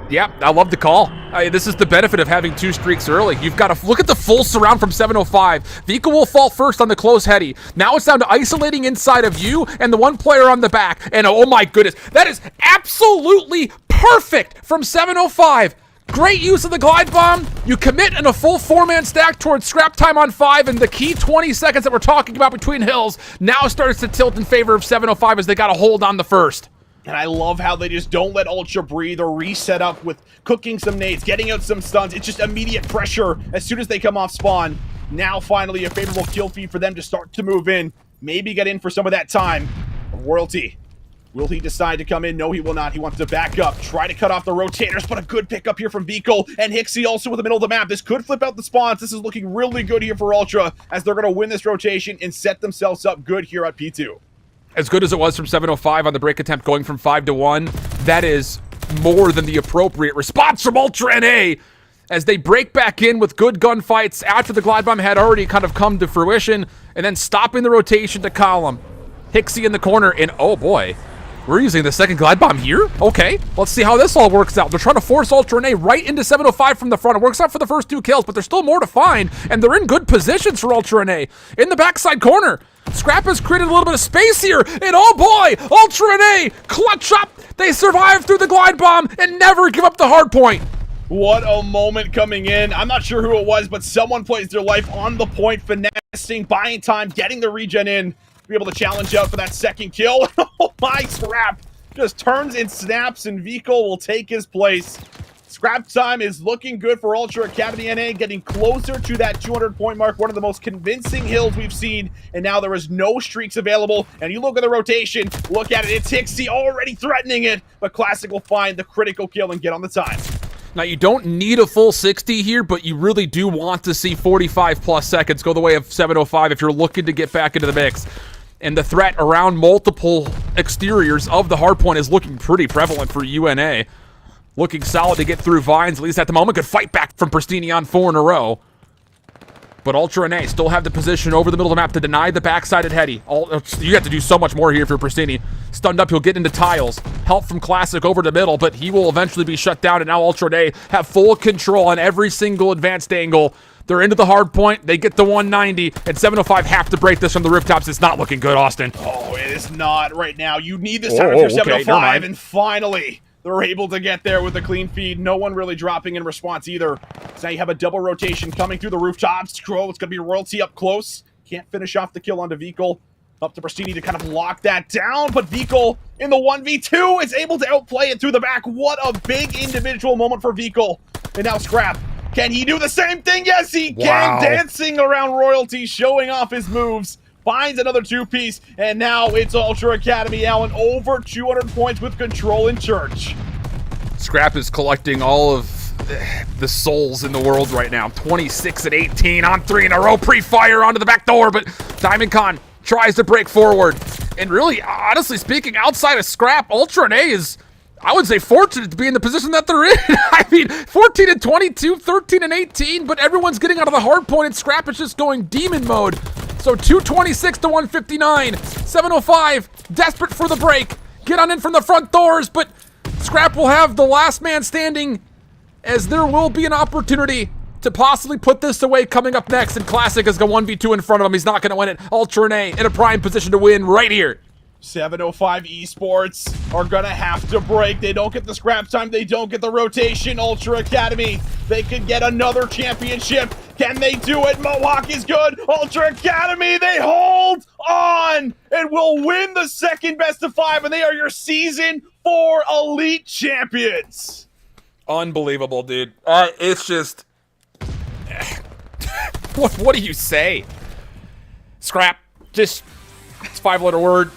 Speaker 5: Yeah, I love the call. This is the benefit of having 2 streaks early. You've got to look at the full surround from 705. Vika will fall first on the close heady. Now it's down to isolating inside of you and the 1 player on the back. And oh my goodness, that is absolutely perfect from 705. Great use of the glide bomb. You commit in a full 4-man stack towards scrap time on 5, and the key 20 seconds that we're talking about between hills now starts to tilt in favor of 705 as they got a hold on the first.
Speaker 6: And I love how they just don't let Ultra breathe or reset up with cooking some nades, getting out some stuns. It's just immediate pressure as soon as they come off spawn. Now finally a favorable kill feed for them to start to move in. Maybe get in for some of that time. Royalty, will he decide to come in? No, he will not. He wants to back up, try to cut off the rotators, but a good pickup here from Viko and Hixie also in the middle of the map. This could flip out the spawns. This is looking really good here for Ultra as they're going to win this rotation and set themselves up good here at P2.
Speaker 5: As good as it was from 705 on the break attempt going from 5 to 1, that is more than the appropriate response from Ultra NA as they break back in with good gunfights after the glide bomb had already kind of come to fruition, and then stopping the rotation to column. Hixie in the corner, and oh boy, we're using the second glide bomb here? Okay, let's see how this all works out. They're trying to force Ultra NA right into 705 from the front. It works out for the first 2 kills, but there's still more to find, and they're in good positions for Ultra NA. In the backside corner, Scrap has created a little bit of space here, and oh boy, Ultra NA clutch up. They survive through the glide bomb and never give up the hard point.
Speaker 6: What a moment coming in. I'm not sure who it was, but someone plays their life on the point, finessing, buying time, getting the regen in, to be able to challenge out for that second kill. Oh my, Scrap just turns and snaps, and Viko will take his place. Scrap time is looking good for Ultra Academy NA, getting closer to that 200-point mark, one of the most convincing hills we've seen, and now there is no streaks available, and you look at the rotation, look at it, it's Hixie already threatening it, but Classic will find the critical kill and get on the time.
Speaker 5: Now, you don't need a full 60 here, but you really do want to see 45-plus seconds go the way of 705 if you're looking to get back into the mix. And the threat around multiple exteriors of the hardpoint is looking pretty prevalent for UNA. Looking solid to get through Vines, at least at the moment. Could fight back from Pristini on 4 in a row. But Ultra NA still have the position over the middle of the map to deny the backside at Heady. You have to do so much more here if you're Pristini. Stunned up, he'll get into tiles. Help from Classic over the middle, but he will eventually be shut down, and now Ultra NA have full control on every single advanced angle. They're into the hard point. They get the 190, and 705 have to break this from the rooftops. It's not looking good, Austin.
Speaker 6: Oh, it is not right now. You need this time if you're 705, and finally, they're able to get there with a clean feed. No one really dropping in response either. So now you have a double rotation coming through the rooftops. Crow, it's going to be Royalty up close. Can't finish off the kill onto Viko. Up to Pristini to kind of lock that down, but Viko in the 1v2 is able to outplay it through the back. What a big individual moment for Viko. And now Scrap. Can he do the same thing? Yes, he can. Dancing around Royalty, showing off his moves. Finds another 2-piece, and now it's Ultra Academy Allen over 200 points with control in church.
Speaker 5: Scrap is collecting all of the souls in the world right now. 26 and 18 on 3 in a row. Pre-fire onto the back door, but Diamond Con tries to break forward. And really, honestly speaking, outside of Scrap, Ultra NA is, I would say, fortunate to be in the position that they're in. I mean, 14 and 22, 13 and 18, but everyone's getting out of the hard point, and Scrap is just going demon mode. So 226 to 159. 705, desperate for the break. Get on in from the front doors, but Scrap will have the last man standing, as there will be an opportunity to possibly put this away coming up next, and Classic is going 1v2 in front of him. He's not going to win it. Ultra NA in a prime position to win right here.
Speaker 6: 705 Esports are gonna have to break. They don't get the scrap time. They don't get the rotation. Ultra Academy, they could get another championship. Can they do it? Mohawk is good. Ultra Academy, they hold on and will win the second best of 5, and they are your Season 4 Elite Champions.
Speaker 5: Unbelievable, dude. It's just... what do you say? Scrap. Just... It's a 5-letter word.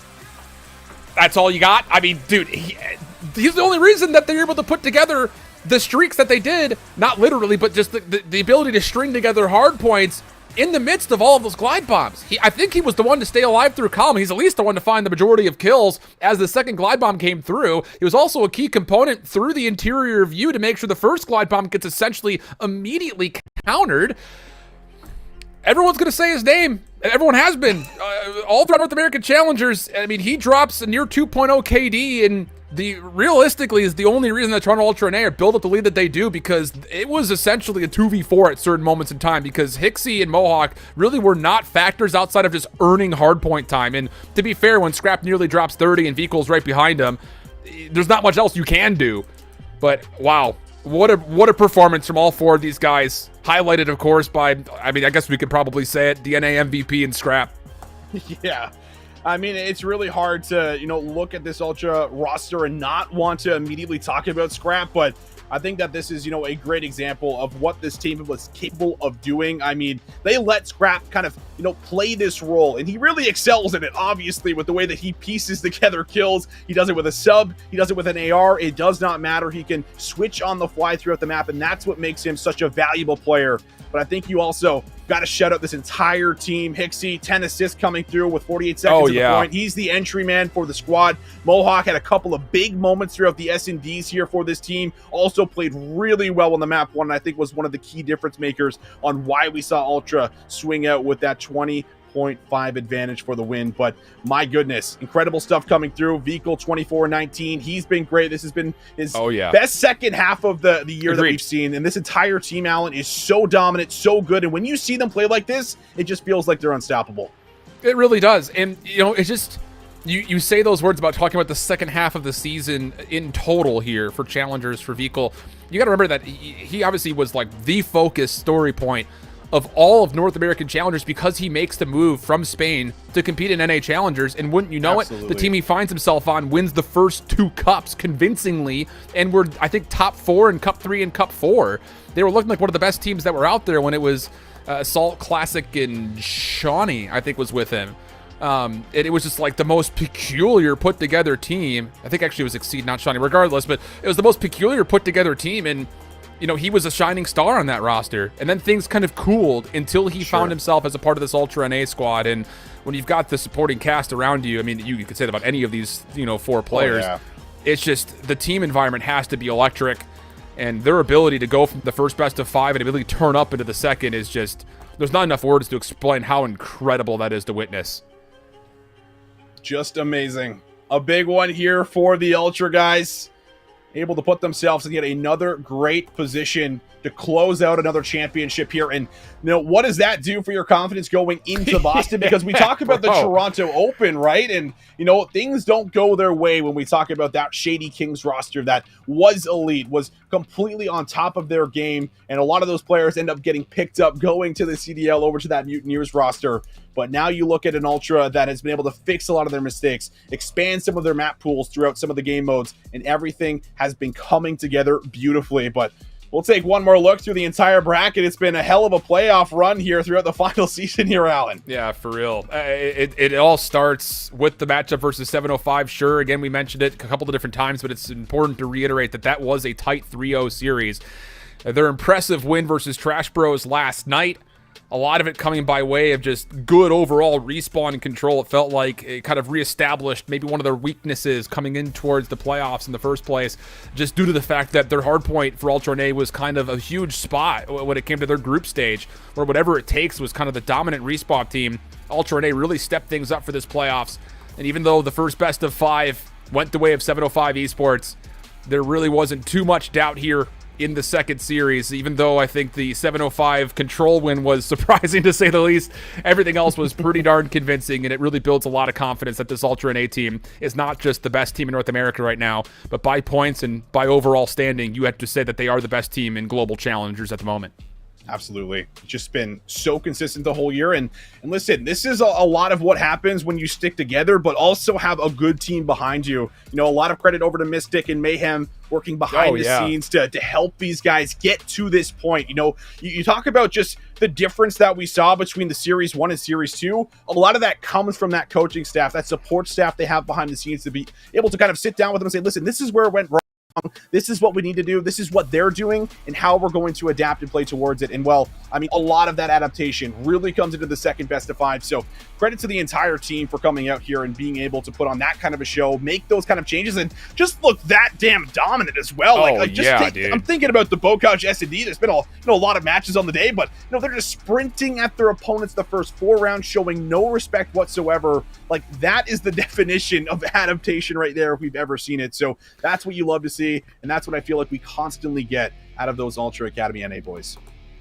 Speaker 5: That's all you got? I mean, dude, he's the only reason that they're able to put together the streaks that they did. Not literally, but just the ability to string together hard points in the midst of all of those glide bombs. I think he was the one to stay alive through Calm. He's at least the one to find the majority of kills as the second glide bomb came through. He was also a key component through the interior view to make sure the first glide bomb gets essentially immediately countered. Everyone's going to say his name. Everyone has been. All throughout North American Challengers, I mean, he drops a near 2.0 KD, and realistically is the only reason that Toronto Ultra NA are built up the lead that they do, because it was essentially a 2v4 at certain moments in time, because Hixie and Mohawk really were not factors outside of just earning hardpoint time. And to be fair, when Scrap nearly drops 30 and Vico's right behind him, there's not much else you can do. But wow, what a performance from all four of these guys. Highlighted, of course, by, I mean, I guess we could probably say it, the NA MVP and Scrap.
Speaker 6: Yeah. I mean, it's really hard to, look at this Ultra roster and not want to immediately talk about Scrap, but I think that this is, a great example of what this team was capable of doing. I mean, they let Scrap kind of, play this role, and he really excels in it, obviously, with the way that he pieces together kills. He does it with a sub, he does it with an AR. It does not matter. He can switch on the fly throughout the map, and that's what makes him such a valuable player. But I think you also got to shout out this entire team. Hixie, 10 assists coming through with 48 seconds at the point. He's the entry man for the squad. Mohawk had a couple of big moments throughout the S&Ds here for this team. Also played really well on the map one, and I think was one of the key difference makers on why we saw Ultra swing out with that 20.5 advantage for the win. But my goodness, incredible stuff coming through. Vico 24-19. He's been great. This has been his best second half of the year that we've seen. And this entire team, Alan, is so dominant, so good. And when you see them play like this, it just feels like they're unstoppable.
Speaker 5: It really does. And, it's just, you say those words about talking about the second half of the season in total here for challengers, for Vico. You got to remember that he obviously was like the focus story point of all of North American Challengers, because he makes the move from Spain to compete in NA Challengers, and wouldn't you know it, the team he finds himself on wins the first two cups convincingly, and we're, I think, top 4 in Cup 3 and Cup 4. They were looking like one of the best teams that were out there when it was Salt Classic, and Shawnee, I think, was with him. And it was just like the most peculiar put together team. I think actually it was Exceed, not Shawnee, regardless, but it was the most peculiar put together team, and he was a shining star on that roster. And then things kind of cooled until he found himself as a part of this Ultra NA squad. And when you've got the supporting cast around you, I mean, you could say that about any of these, 4 players. It's just the team environment has to be electric. And their ability to go from the first best of 5 and ability to turn up into the second is just, there's not enough words to explain how incredible that is to witness.
Speaker 6: Just amazing. A big one here for the Ultra guys. Able to put themselves in yet another great position to close out another championship here. And what does that do for your confidence going into Boston? Because we talk about the Toronto Open, right? And things don't go their way when we talk about that Shady Kings roster that was elite, was completely on top of their game, and a lot of those players end up getting picked up going to the CDL over to that Mutineers roster. But now you look at an Ultra that has been able to fix a lot of their mistakes, expand some of their map pools throughout some of the game modes, and everything has been coming together beautifully. But we'll take one more look through the entire bracket. It's been a hell of a playoff run here throughout the final season here, Alan.
Speaker 5: Yeah, for real. It all starts with the matchup versus 705. Sure, again, we mentioned it a couple of different times, but it's important to reiterate that was a tight 3-0 series. Their impressive win versus Trash Bros last night, a lot of it coming by way of just good overall respawn and control. It felt like it kind of reestablished maybe one of their weaknesses coming in towards the playoffs in the first place, just due to the fact that their hardpoint for Ultra NA was kind of a huge spot when it came to their group stage, where whatever it takes was kind of the dominant respawn team. Ultra NA really stepped things up for this playoffs, and even though the first best of 5 went the way of 705 Esports, there really wasn't too much doubt here in the second series, even though I think the 705 control win was surprising to say the least. Everything else was pretty darn convincing, and it really builds a lot of confidence that this Ultra NA team is not just the best team in North America right now, but by points and by overall standing, you have to say that they are the best team in global challengers at the moment.
Speaker 6: Absolutely. Just been so consistent the whole year. And listen, this is a lot of what happens when you stick together, but also have a good team behind you. A lot of credit over to Mystic and Mayhem working behind the scenes to help these guys get to this point. You talk about just the difference that we saw between the Series 1 and Series 2. A lot of that comes from that coaching staff, that support staff they have behind the scenes to be able to kind of sit down with them and say, listen, this is where it went wrong. This is what we need to do. This is what they're doing and how we're going to adapt and play towards it. And well, I mean, a lot of that adaptation really comes into the second best of 5. So credit to the entire team for coming out here and being able to put on that kind of a show, make those kind of changes, and just look that damn dominant as well.
Speaker 5: Dude.
Speaker 6: I'm thinking about the Bocage S&D. There's been a lot of matches on the day, but they're just sprinting at their opponents the first 4 rounds, showing no respect whatsoever. Like, that is the definition of adaptation right there if we've ever seen it. So that's what you love to see, and that's what I feel like we constantly get out of those Ultra Academy NA boys.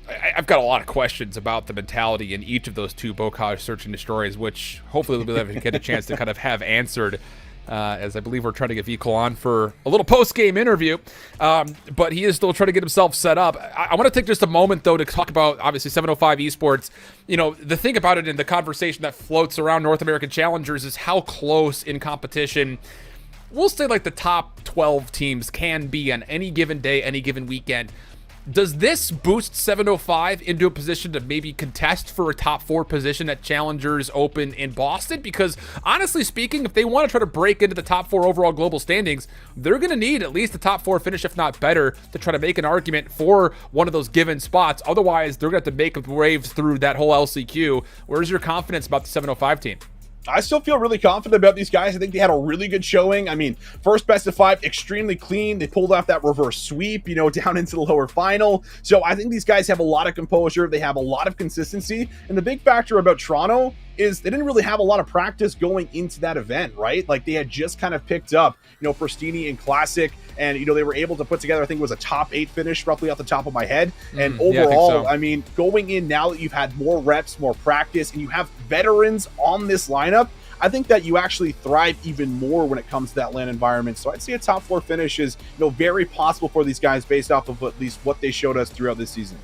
Speaker 5: I've got a lot of questions about the mentality in each of those 2 Bocage Search and Destroys, which hopefully we'll be able to get a chance to kind of have answered, as I believe we're trying to get Vico on for a little post-game interview. But he is still trying to get himself set up. I want to take just a moment, though, to talk about, obviously, 705 Esports. The thing about it in the conversation that floats around North American Challengers is how close in competition we'll say like the top 12 teams can be on any given day, any given weekend. Does this boost 705 into a position to maybe contest for a top 4 position at Challengers Open in Boston? Because honestly speaking, if they want to try to break into the top 4 overall global standings, they're going to need at least a top 4 finish, if not better, to try to make an argument for one of those given spots. Otherwise, they're going to have to make waves through that whole LCQ. Where's your confidence about the 705 team?
Speaker 6: I still feel really confident about these guys. I think they had a really good showing. I mean, first best of 5, extremely clean. They pulled off that reverse sweep, down into the lower final. So I think these guys have a lot of composure. They have a lot of consistency. And the big factor about Toronto is they didn't really have a lot of practice going into that event, right? Like, they had just kind of picked up, Pristini and Classic, and, they were able to put together, I think it was a top 8 finish, roughly off the top of my head. And overall, I mean, going in now that you've had more reps, more practice, and you have veterans on this lineup, I think that you actually thrive even more when it comes to that LAN environment. So I'd say a top 4 finish is, very possible for these guys based off of at least what they showed us throughout this season.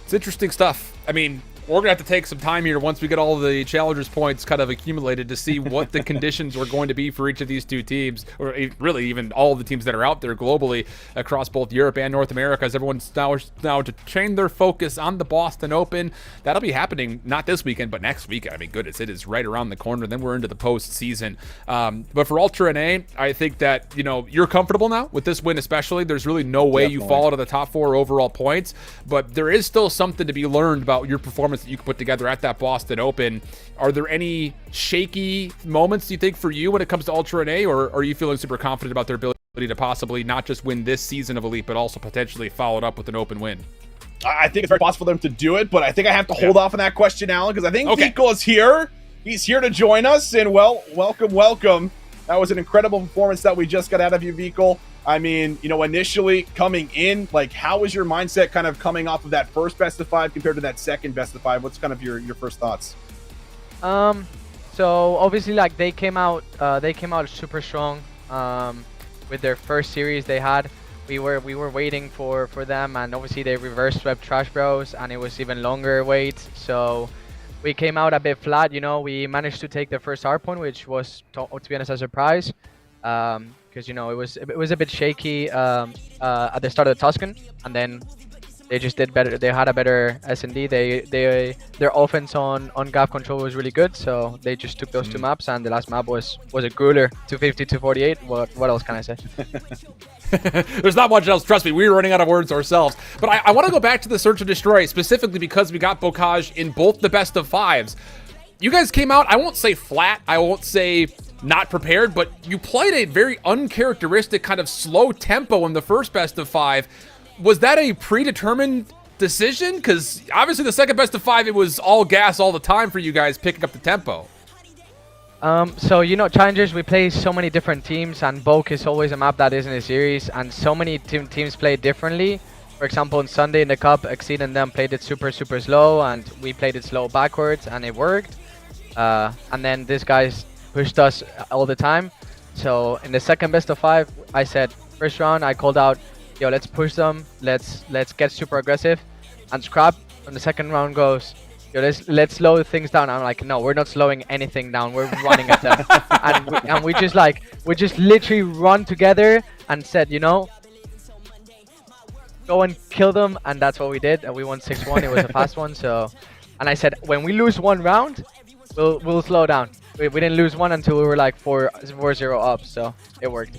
Speaker 5: It's interesting stuff. I mean, we're going to have to take some time here once we get all the Challengers points kind of accumulated to see what the conditions are going to be for each of these 2 teams, or really even all of the teams that are out there globally across both Europe and North America, as everyone's now to train their focus on the Boston Open. That'll be happening not this weekend, but next weekend. I mean, goodness, it is right around the corner. Then we're into the postseason. But for Ultra NA, I think that, you're comfortable now with this win especially. There's really no way you fall out of the top 4 overall points, but there is still something to be learned about your performance that you can put together at that Boston Open. Are there any shaky moments, do you think, for you when it comes to Ultra NA, or are you feeling super confident about their ability to possibly not just win this season of Elite, but also potentially follow it up with an open win?
Speaker 6: I think it's very possible for them to do it, but I think I have to hold off on that question, Alan, because I think Vico is here. He's here to join us, and welcome. That was an incredible performance that we just got out of you, Vico. I mean, initially coming in, like, how was your mindset kind of coming off of that first best of 5 compared to that second best of 5? What's kind of your first thoughts?
Speaker 7: So obviously, like, they came out super strong with their first series they had. We were waiting for them, and obviously they reverse swept Trash Bros, and it was even longer wait. So we came out a bit flat. We managed to take the first hardpoint, which was, to be honest, a surprise. Because it was a bit shaky at the start of the Tuscan, and then they just did better. They had a better S&D. Their offense on gap control was really good, so they just took those 2 maps, and the last map was a grueler, 250, 248. What else can I say?
Speaker 5: There's not much else. Trust me, we were running out of words ourselves. But I want to go back to the Search and Destroy, specifically because we got Bocage in both the best of 5s. You guys came out, I won't say flat, I won't say not prepared, but you played a very uncharacteristic kind of slow tempo in the first best of 5. Was that a predetermined decision? Because obviously the second best of 5, it was all gas all the time for you guys picking up the tempo.
Speaker 7: So, Challengers, we play so many different teams, and Boke is always a map that is in a series, and so many teams play differently. For example, on Sunday in the Cup, Exceed and them played it super slow, and we played it slow backwards, and it worked. And then these guys pushed us all the time. So in the second best of 5, I said, first round, I called out, yo, let's push them, let's get super aggressive. And Scrap on the second round goes, yo, let's slow things down. I'm like, no, we're not slowing anything down, we're running at them. and we just literally run together and said, go and kill them, and that's what we did, and we won 6-1. It was a fast one. So, and I said, when we lose 1 round, we'll slow down. We didn't lose 1 until we were like 4-0 up, so it worked.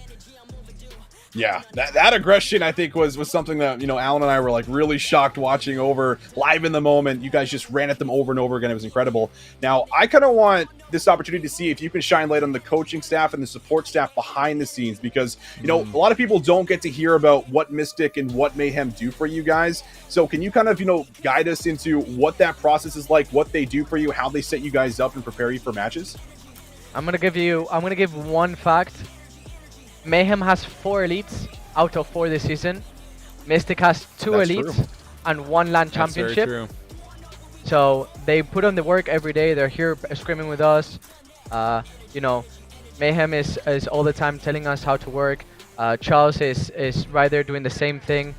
Speaker 6: Yeah, that aggression I think was something that, Alan and I were like really shocked watching over live in the moment. You guys just ran at them over and over again. It was incredible. Now, I kind of want this opportunity to see if you can shine light on the coaching staff and the support staff behind the scenes, because, a lot of people don't get to hear about what Mystic and what Mayhem do for you guys. So can you kind of, guide us into what that process is like, what they do for you, how they set you guys up and prepare you for matches?
Speaker 7: I'm gonna give one fact. Mayhem has 4 elites out of 4 this season. Mystic has 2
Speaker 6: That's
Speaker 7: elites
Speaker 6: true.
Speaker 7: and 1 LAN
Speaker 5: That's very
Speaker 7: championship.
Speaker 5: true.
Speaker 7: So they put on the work every day. They're here screaming with us. Mayhem is all the time telling us how to work. Charles is right there doing the same thing.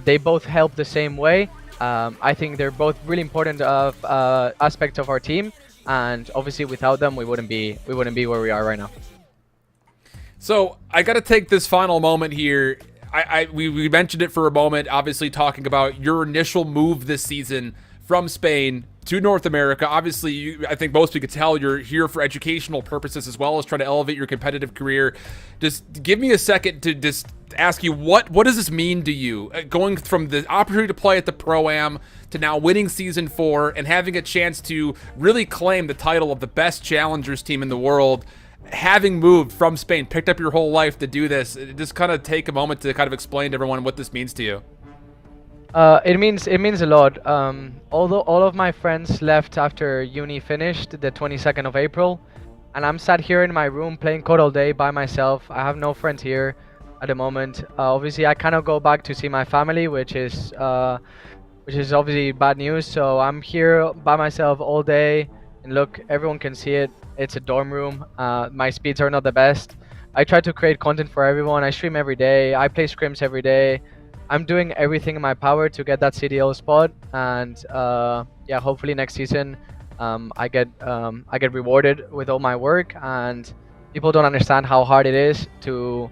Speaker 7: They both help the same way. I think they're both really important aspects of our team, and obviously without them we wouldn't be where we are right now.
Speaker 5: So I got to take this final moment here. We mentioned it for a moment, obviously talking about your initial move this season from Spain to North America. Obviously, I think most people could tell you're here for educational purposes as well as trying to elevate your competitive career. Just give me a second to just ask you, what does this mean to you? Going from the opportunity to play at the Pro-Am to now winning Season 4 and having a chance to really claim the title of the best challengers team in the world. Having moved from Spain, picked up your whole life to do this, just kind of take a moment to kind of explain to everyone what this means to you.
Speaker 7: It means a lot. Although all of my friends left after uni finished the 22nd of April, and I'm sat here in my room playing COD all day by myself. I have no friends here at the moment. Obviously, I cannot go back to see my family, which is obviously bad news. So I'm here by myself all day, and look, everyone can see it. It's a dorm room. My speeds are not the best. I try to create content for everyone. I stream every day. I play scrims every day. I'm doing everything in my power to get that CDL spot, and yeah, hopefully next season I get rewarded with all my work. And people don't understand how hard it is to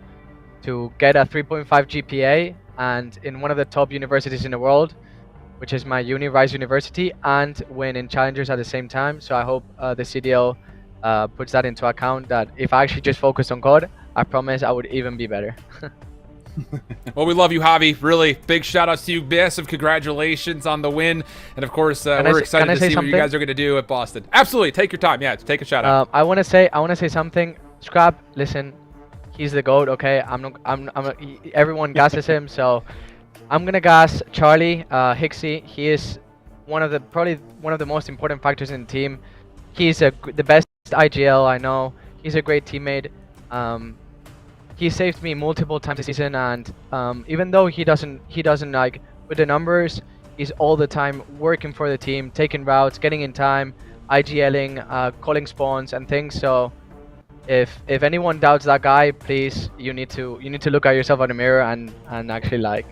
Speaker 7: get a 3.5 GPA and in one of the top universities in the world, which is my uni, Rice University, and win in challengers at the same time. So I hope the CDL puts that into account, that if I actually just focused on COD, I promise I would even be better.
Speaker 5: Well, we love you, Javi. Really big shout outs to you. Massive congratulations on the win. And of course, we're excited to see what you guys are going to do at Boston. Absolutely. Take your time. Yeah, take a shout out.
Speaker 7: I want to say something. Scrap, listen, he's the GOAT, okay? Everyone gasses him, so I'm going to gas Charlie Hixie. He is probably one of the most important factors in the team. He's the best IGL I know. He's a great teammate. He saved me multiple times this season, and even though he doesn't like with the numbers, he's all the time working for the team, taking routes, getting in time, IGLing, calling spawns and things. So if anyone doubts that guy, please, you need to look at yourself in the mirror and actually, like,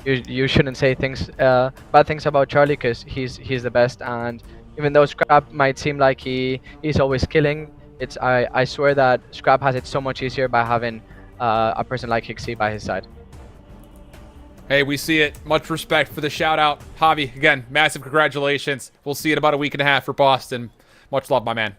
Speaker 7: you shouldn't say bad things about Charlie, because he's the best. And even though Scrap might seem like he's always killing, I swear that Scrap has it so much easier by having a person like Hixie by his side.
Speaker 5: Hey, we see it. Much respect for the shout out. Javi, again, massive congratulations. We'll see you in about a week and a half for Boston. Much love, my man.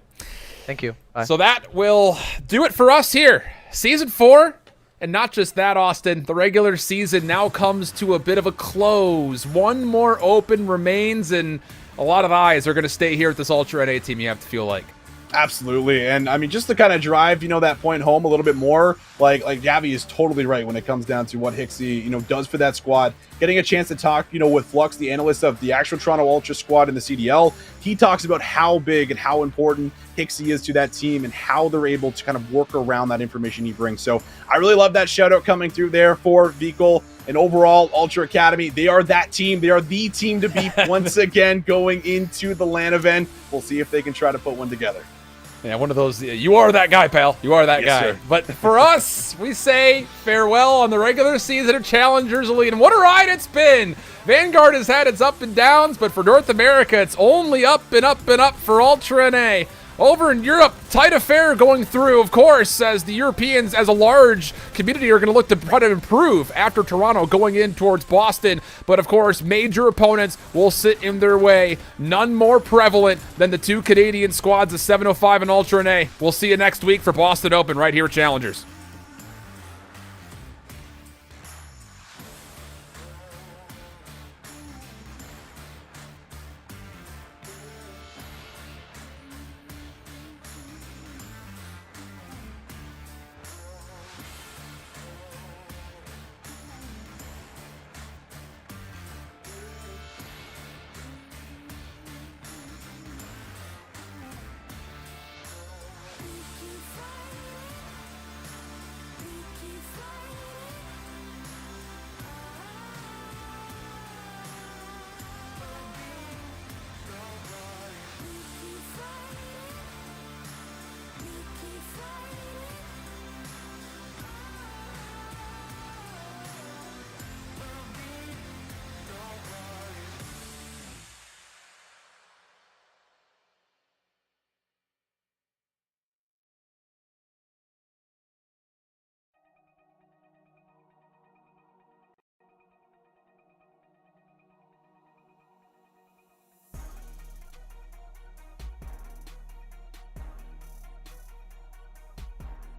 Speaker 7: Thank you. Bye.
Speaker 5: So that will do it for us here. Season 4. And not just that, Austin. The regular season now comes to a bit of a close. One more open remains, and a lot of eyes are going to stay here at this Ultra NA team, you have to feel like.
Speaker 6: Absolutely. And I mean, just to kind of drive, that point home a little bit more, like Javi is totally right when it comes down to what Hixie, does for that squad. Getting a chance to talk, with Flux, the analyst of the actual Toronto Ultra squad in the CDL, he talks about how big and how important Hixie is to that team and how they're able to kind of work around that information he brings. So I really love that shout out coming through there for Vikal. And overall, Ultra Academy, they are that team. They are the team to beat once again going into the LAN event. We'll see if they can try to put one together.
Speaker 5: Yeah, one of those. You are that guy, pal. You are that guy.
Speaker 6: Sir.
Speaker 5: But for us, we say farewell on the regular season of Challengers Elite. And what a ride it's been. Vanguard has had its up and downs, but for North America, it's only up and up and up for Ultra NA. Over in Europe, tight affair going through, of course, as the Europeans as a large community are going to look to try to improve after Toronto going in towards Boston. But of course, major opponents will sit in their way. None more prevalent than the 2 Canadian squads of 705 and Ultra NA. We'll see you next week for Boston Open right here at Challengers.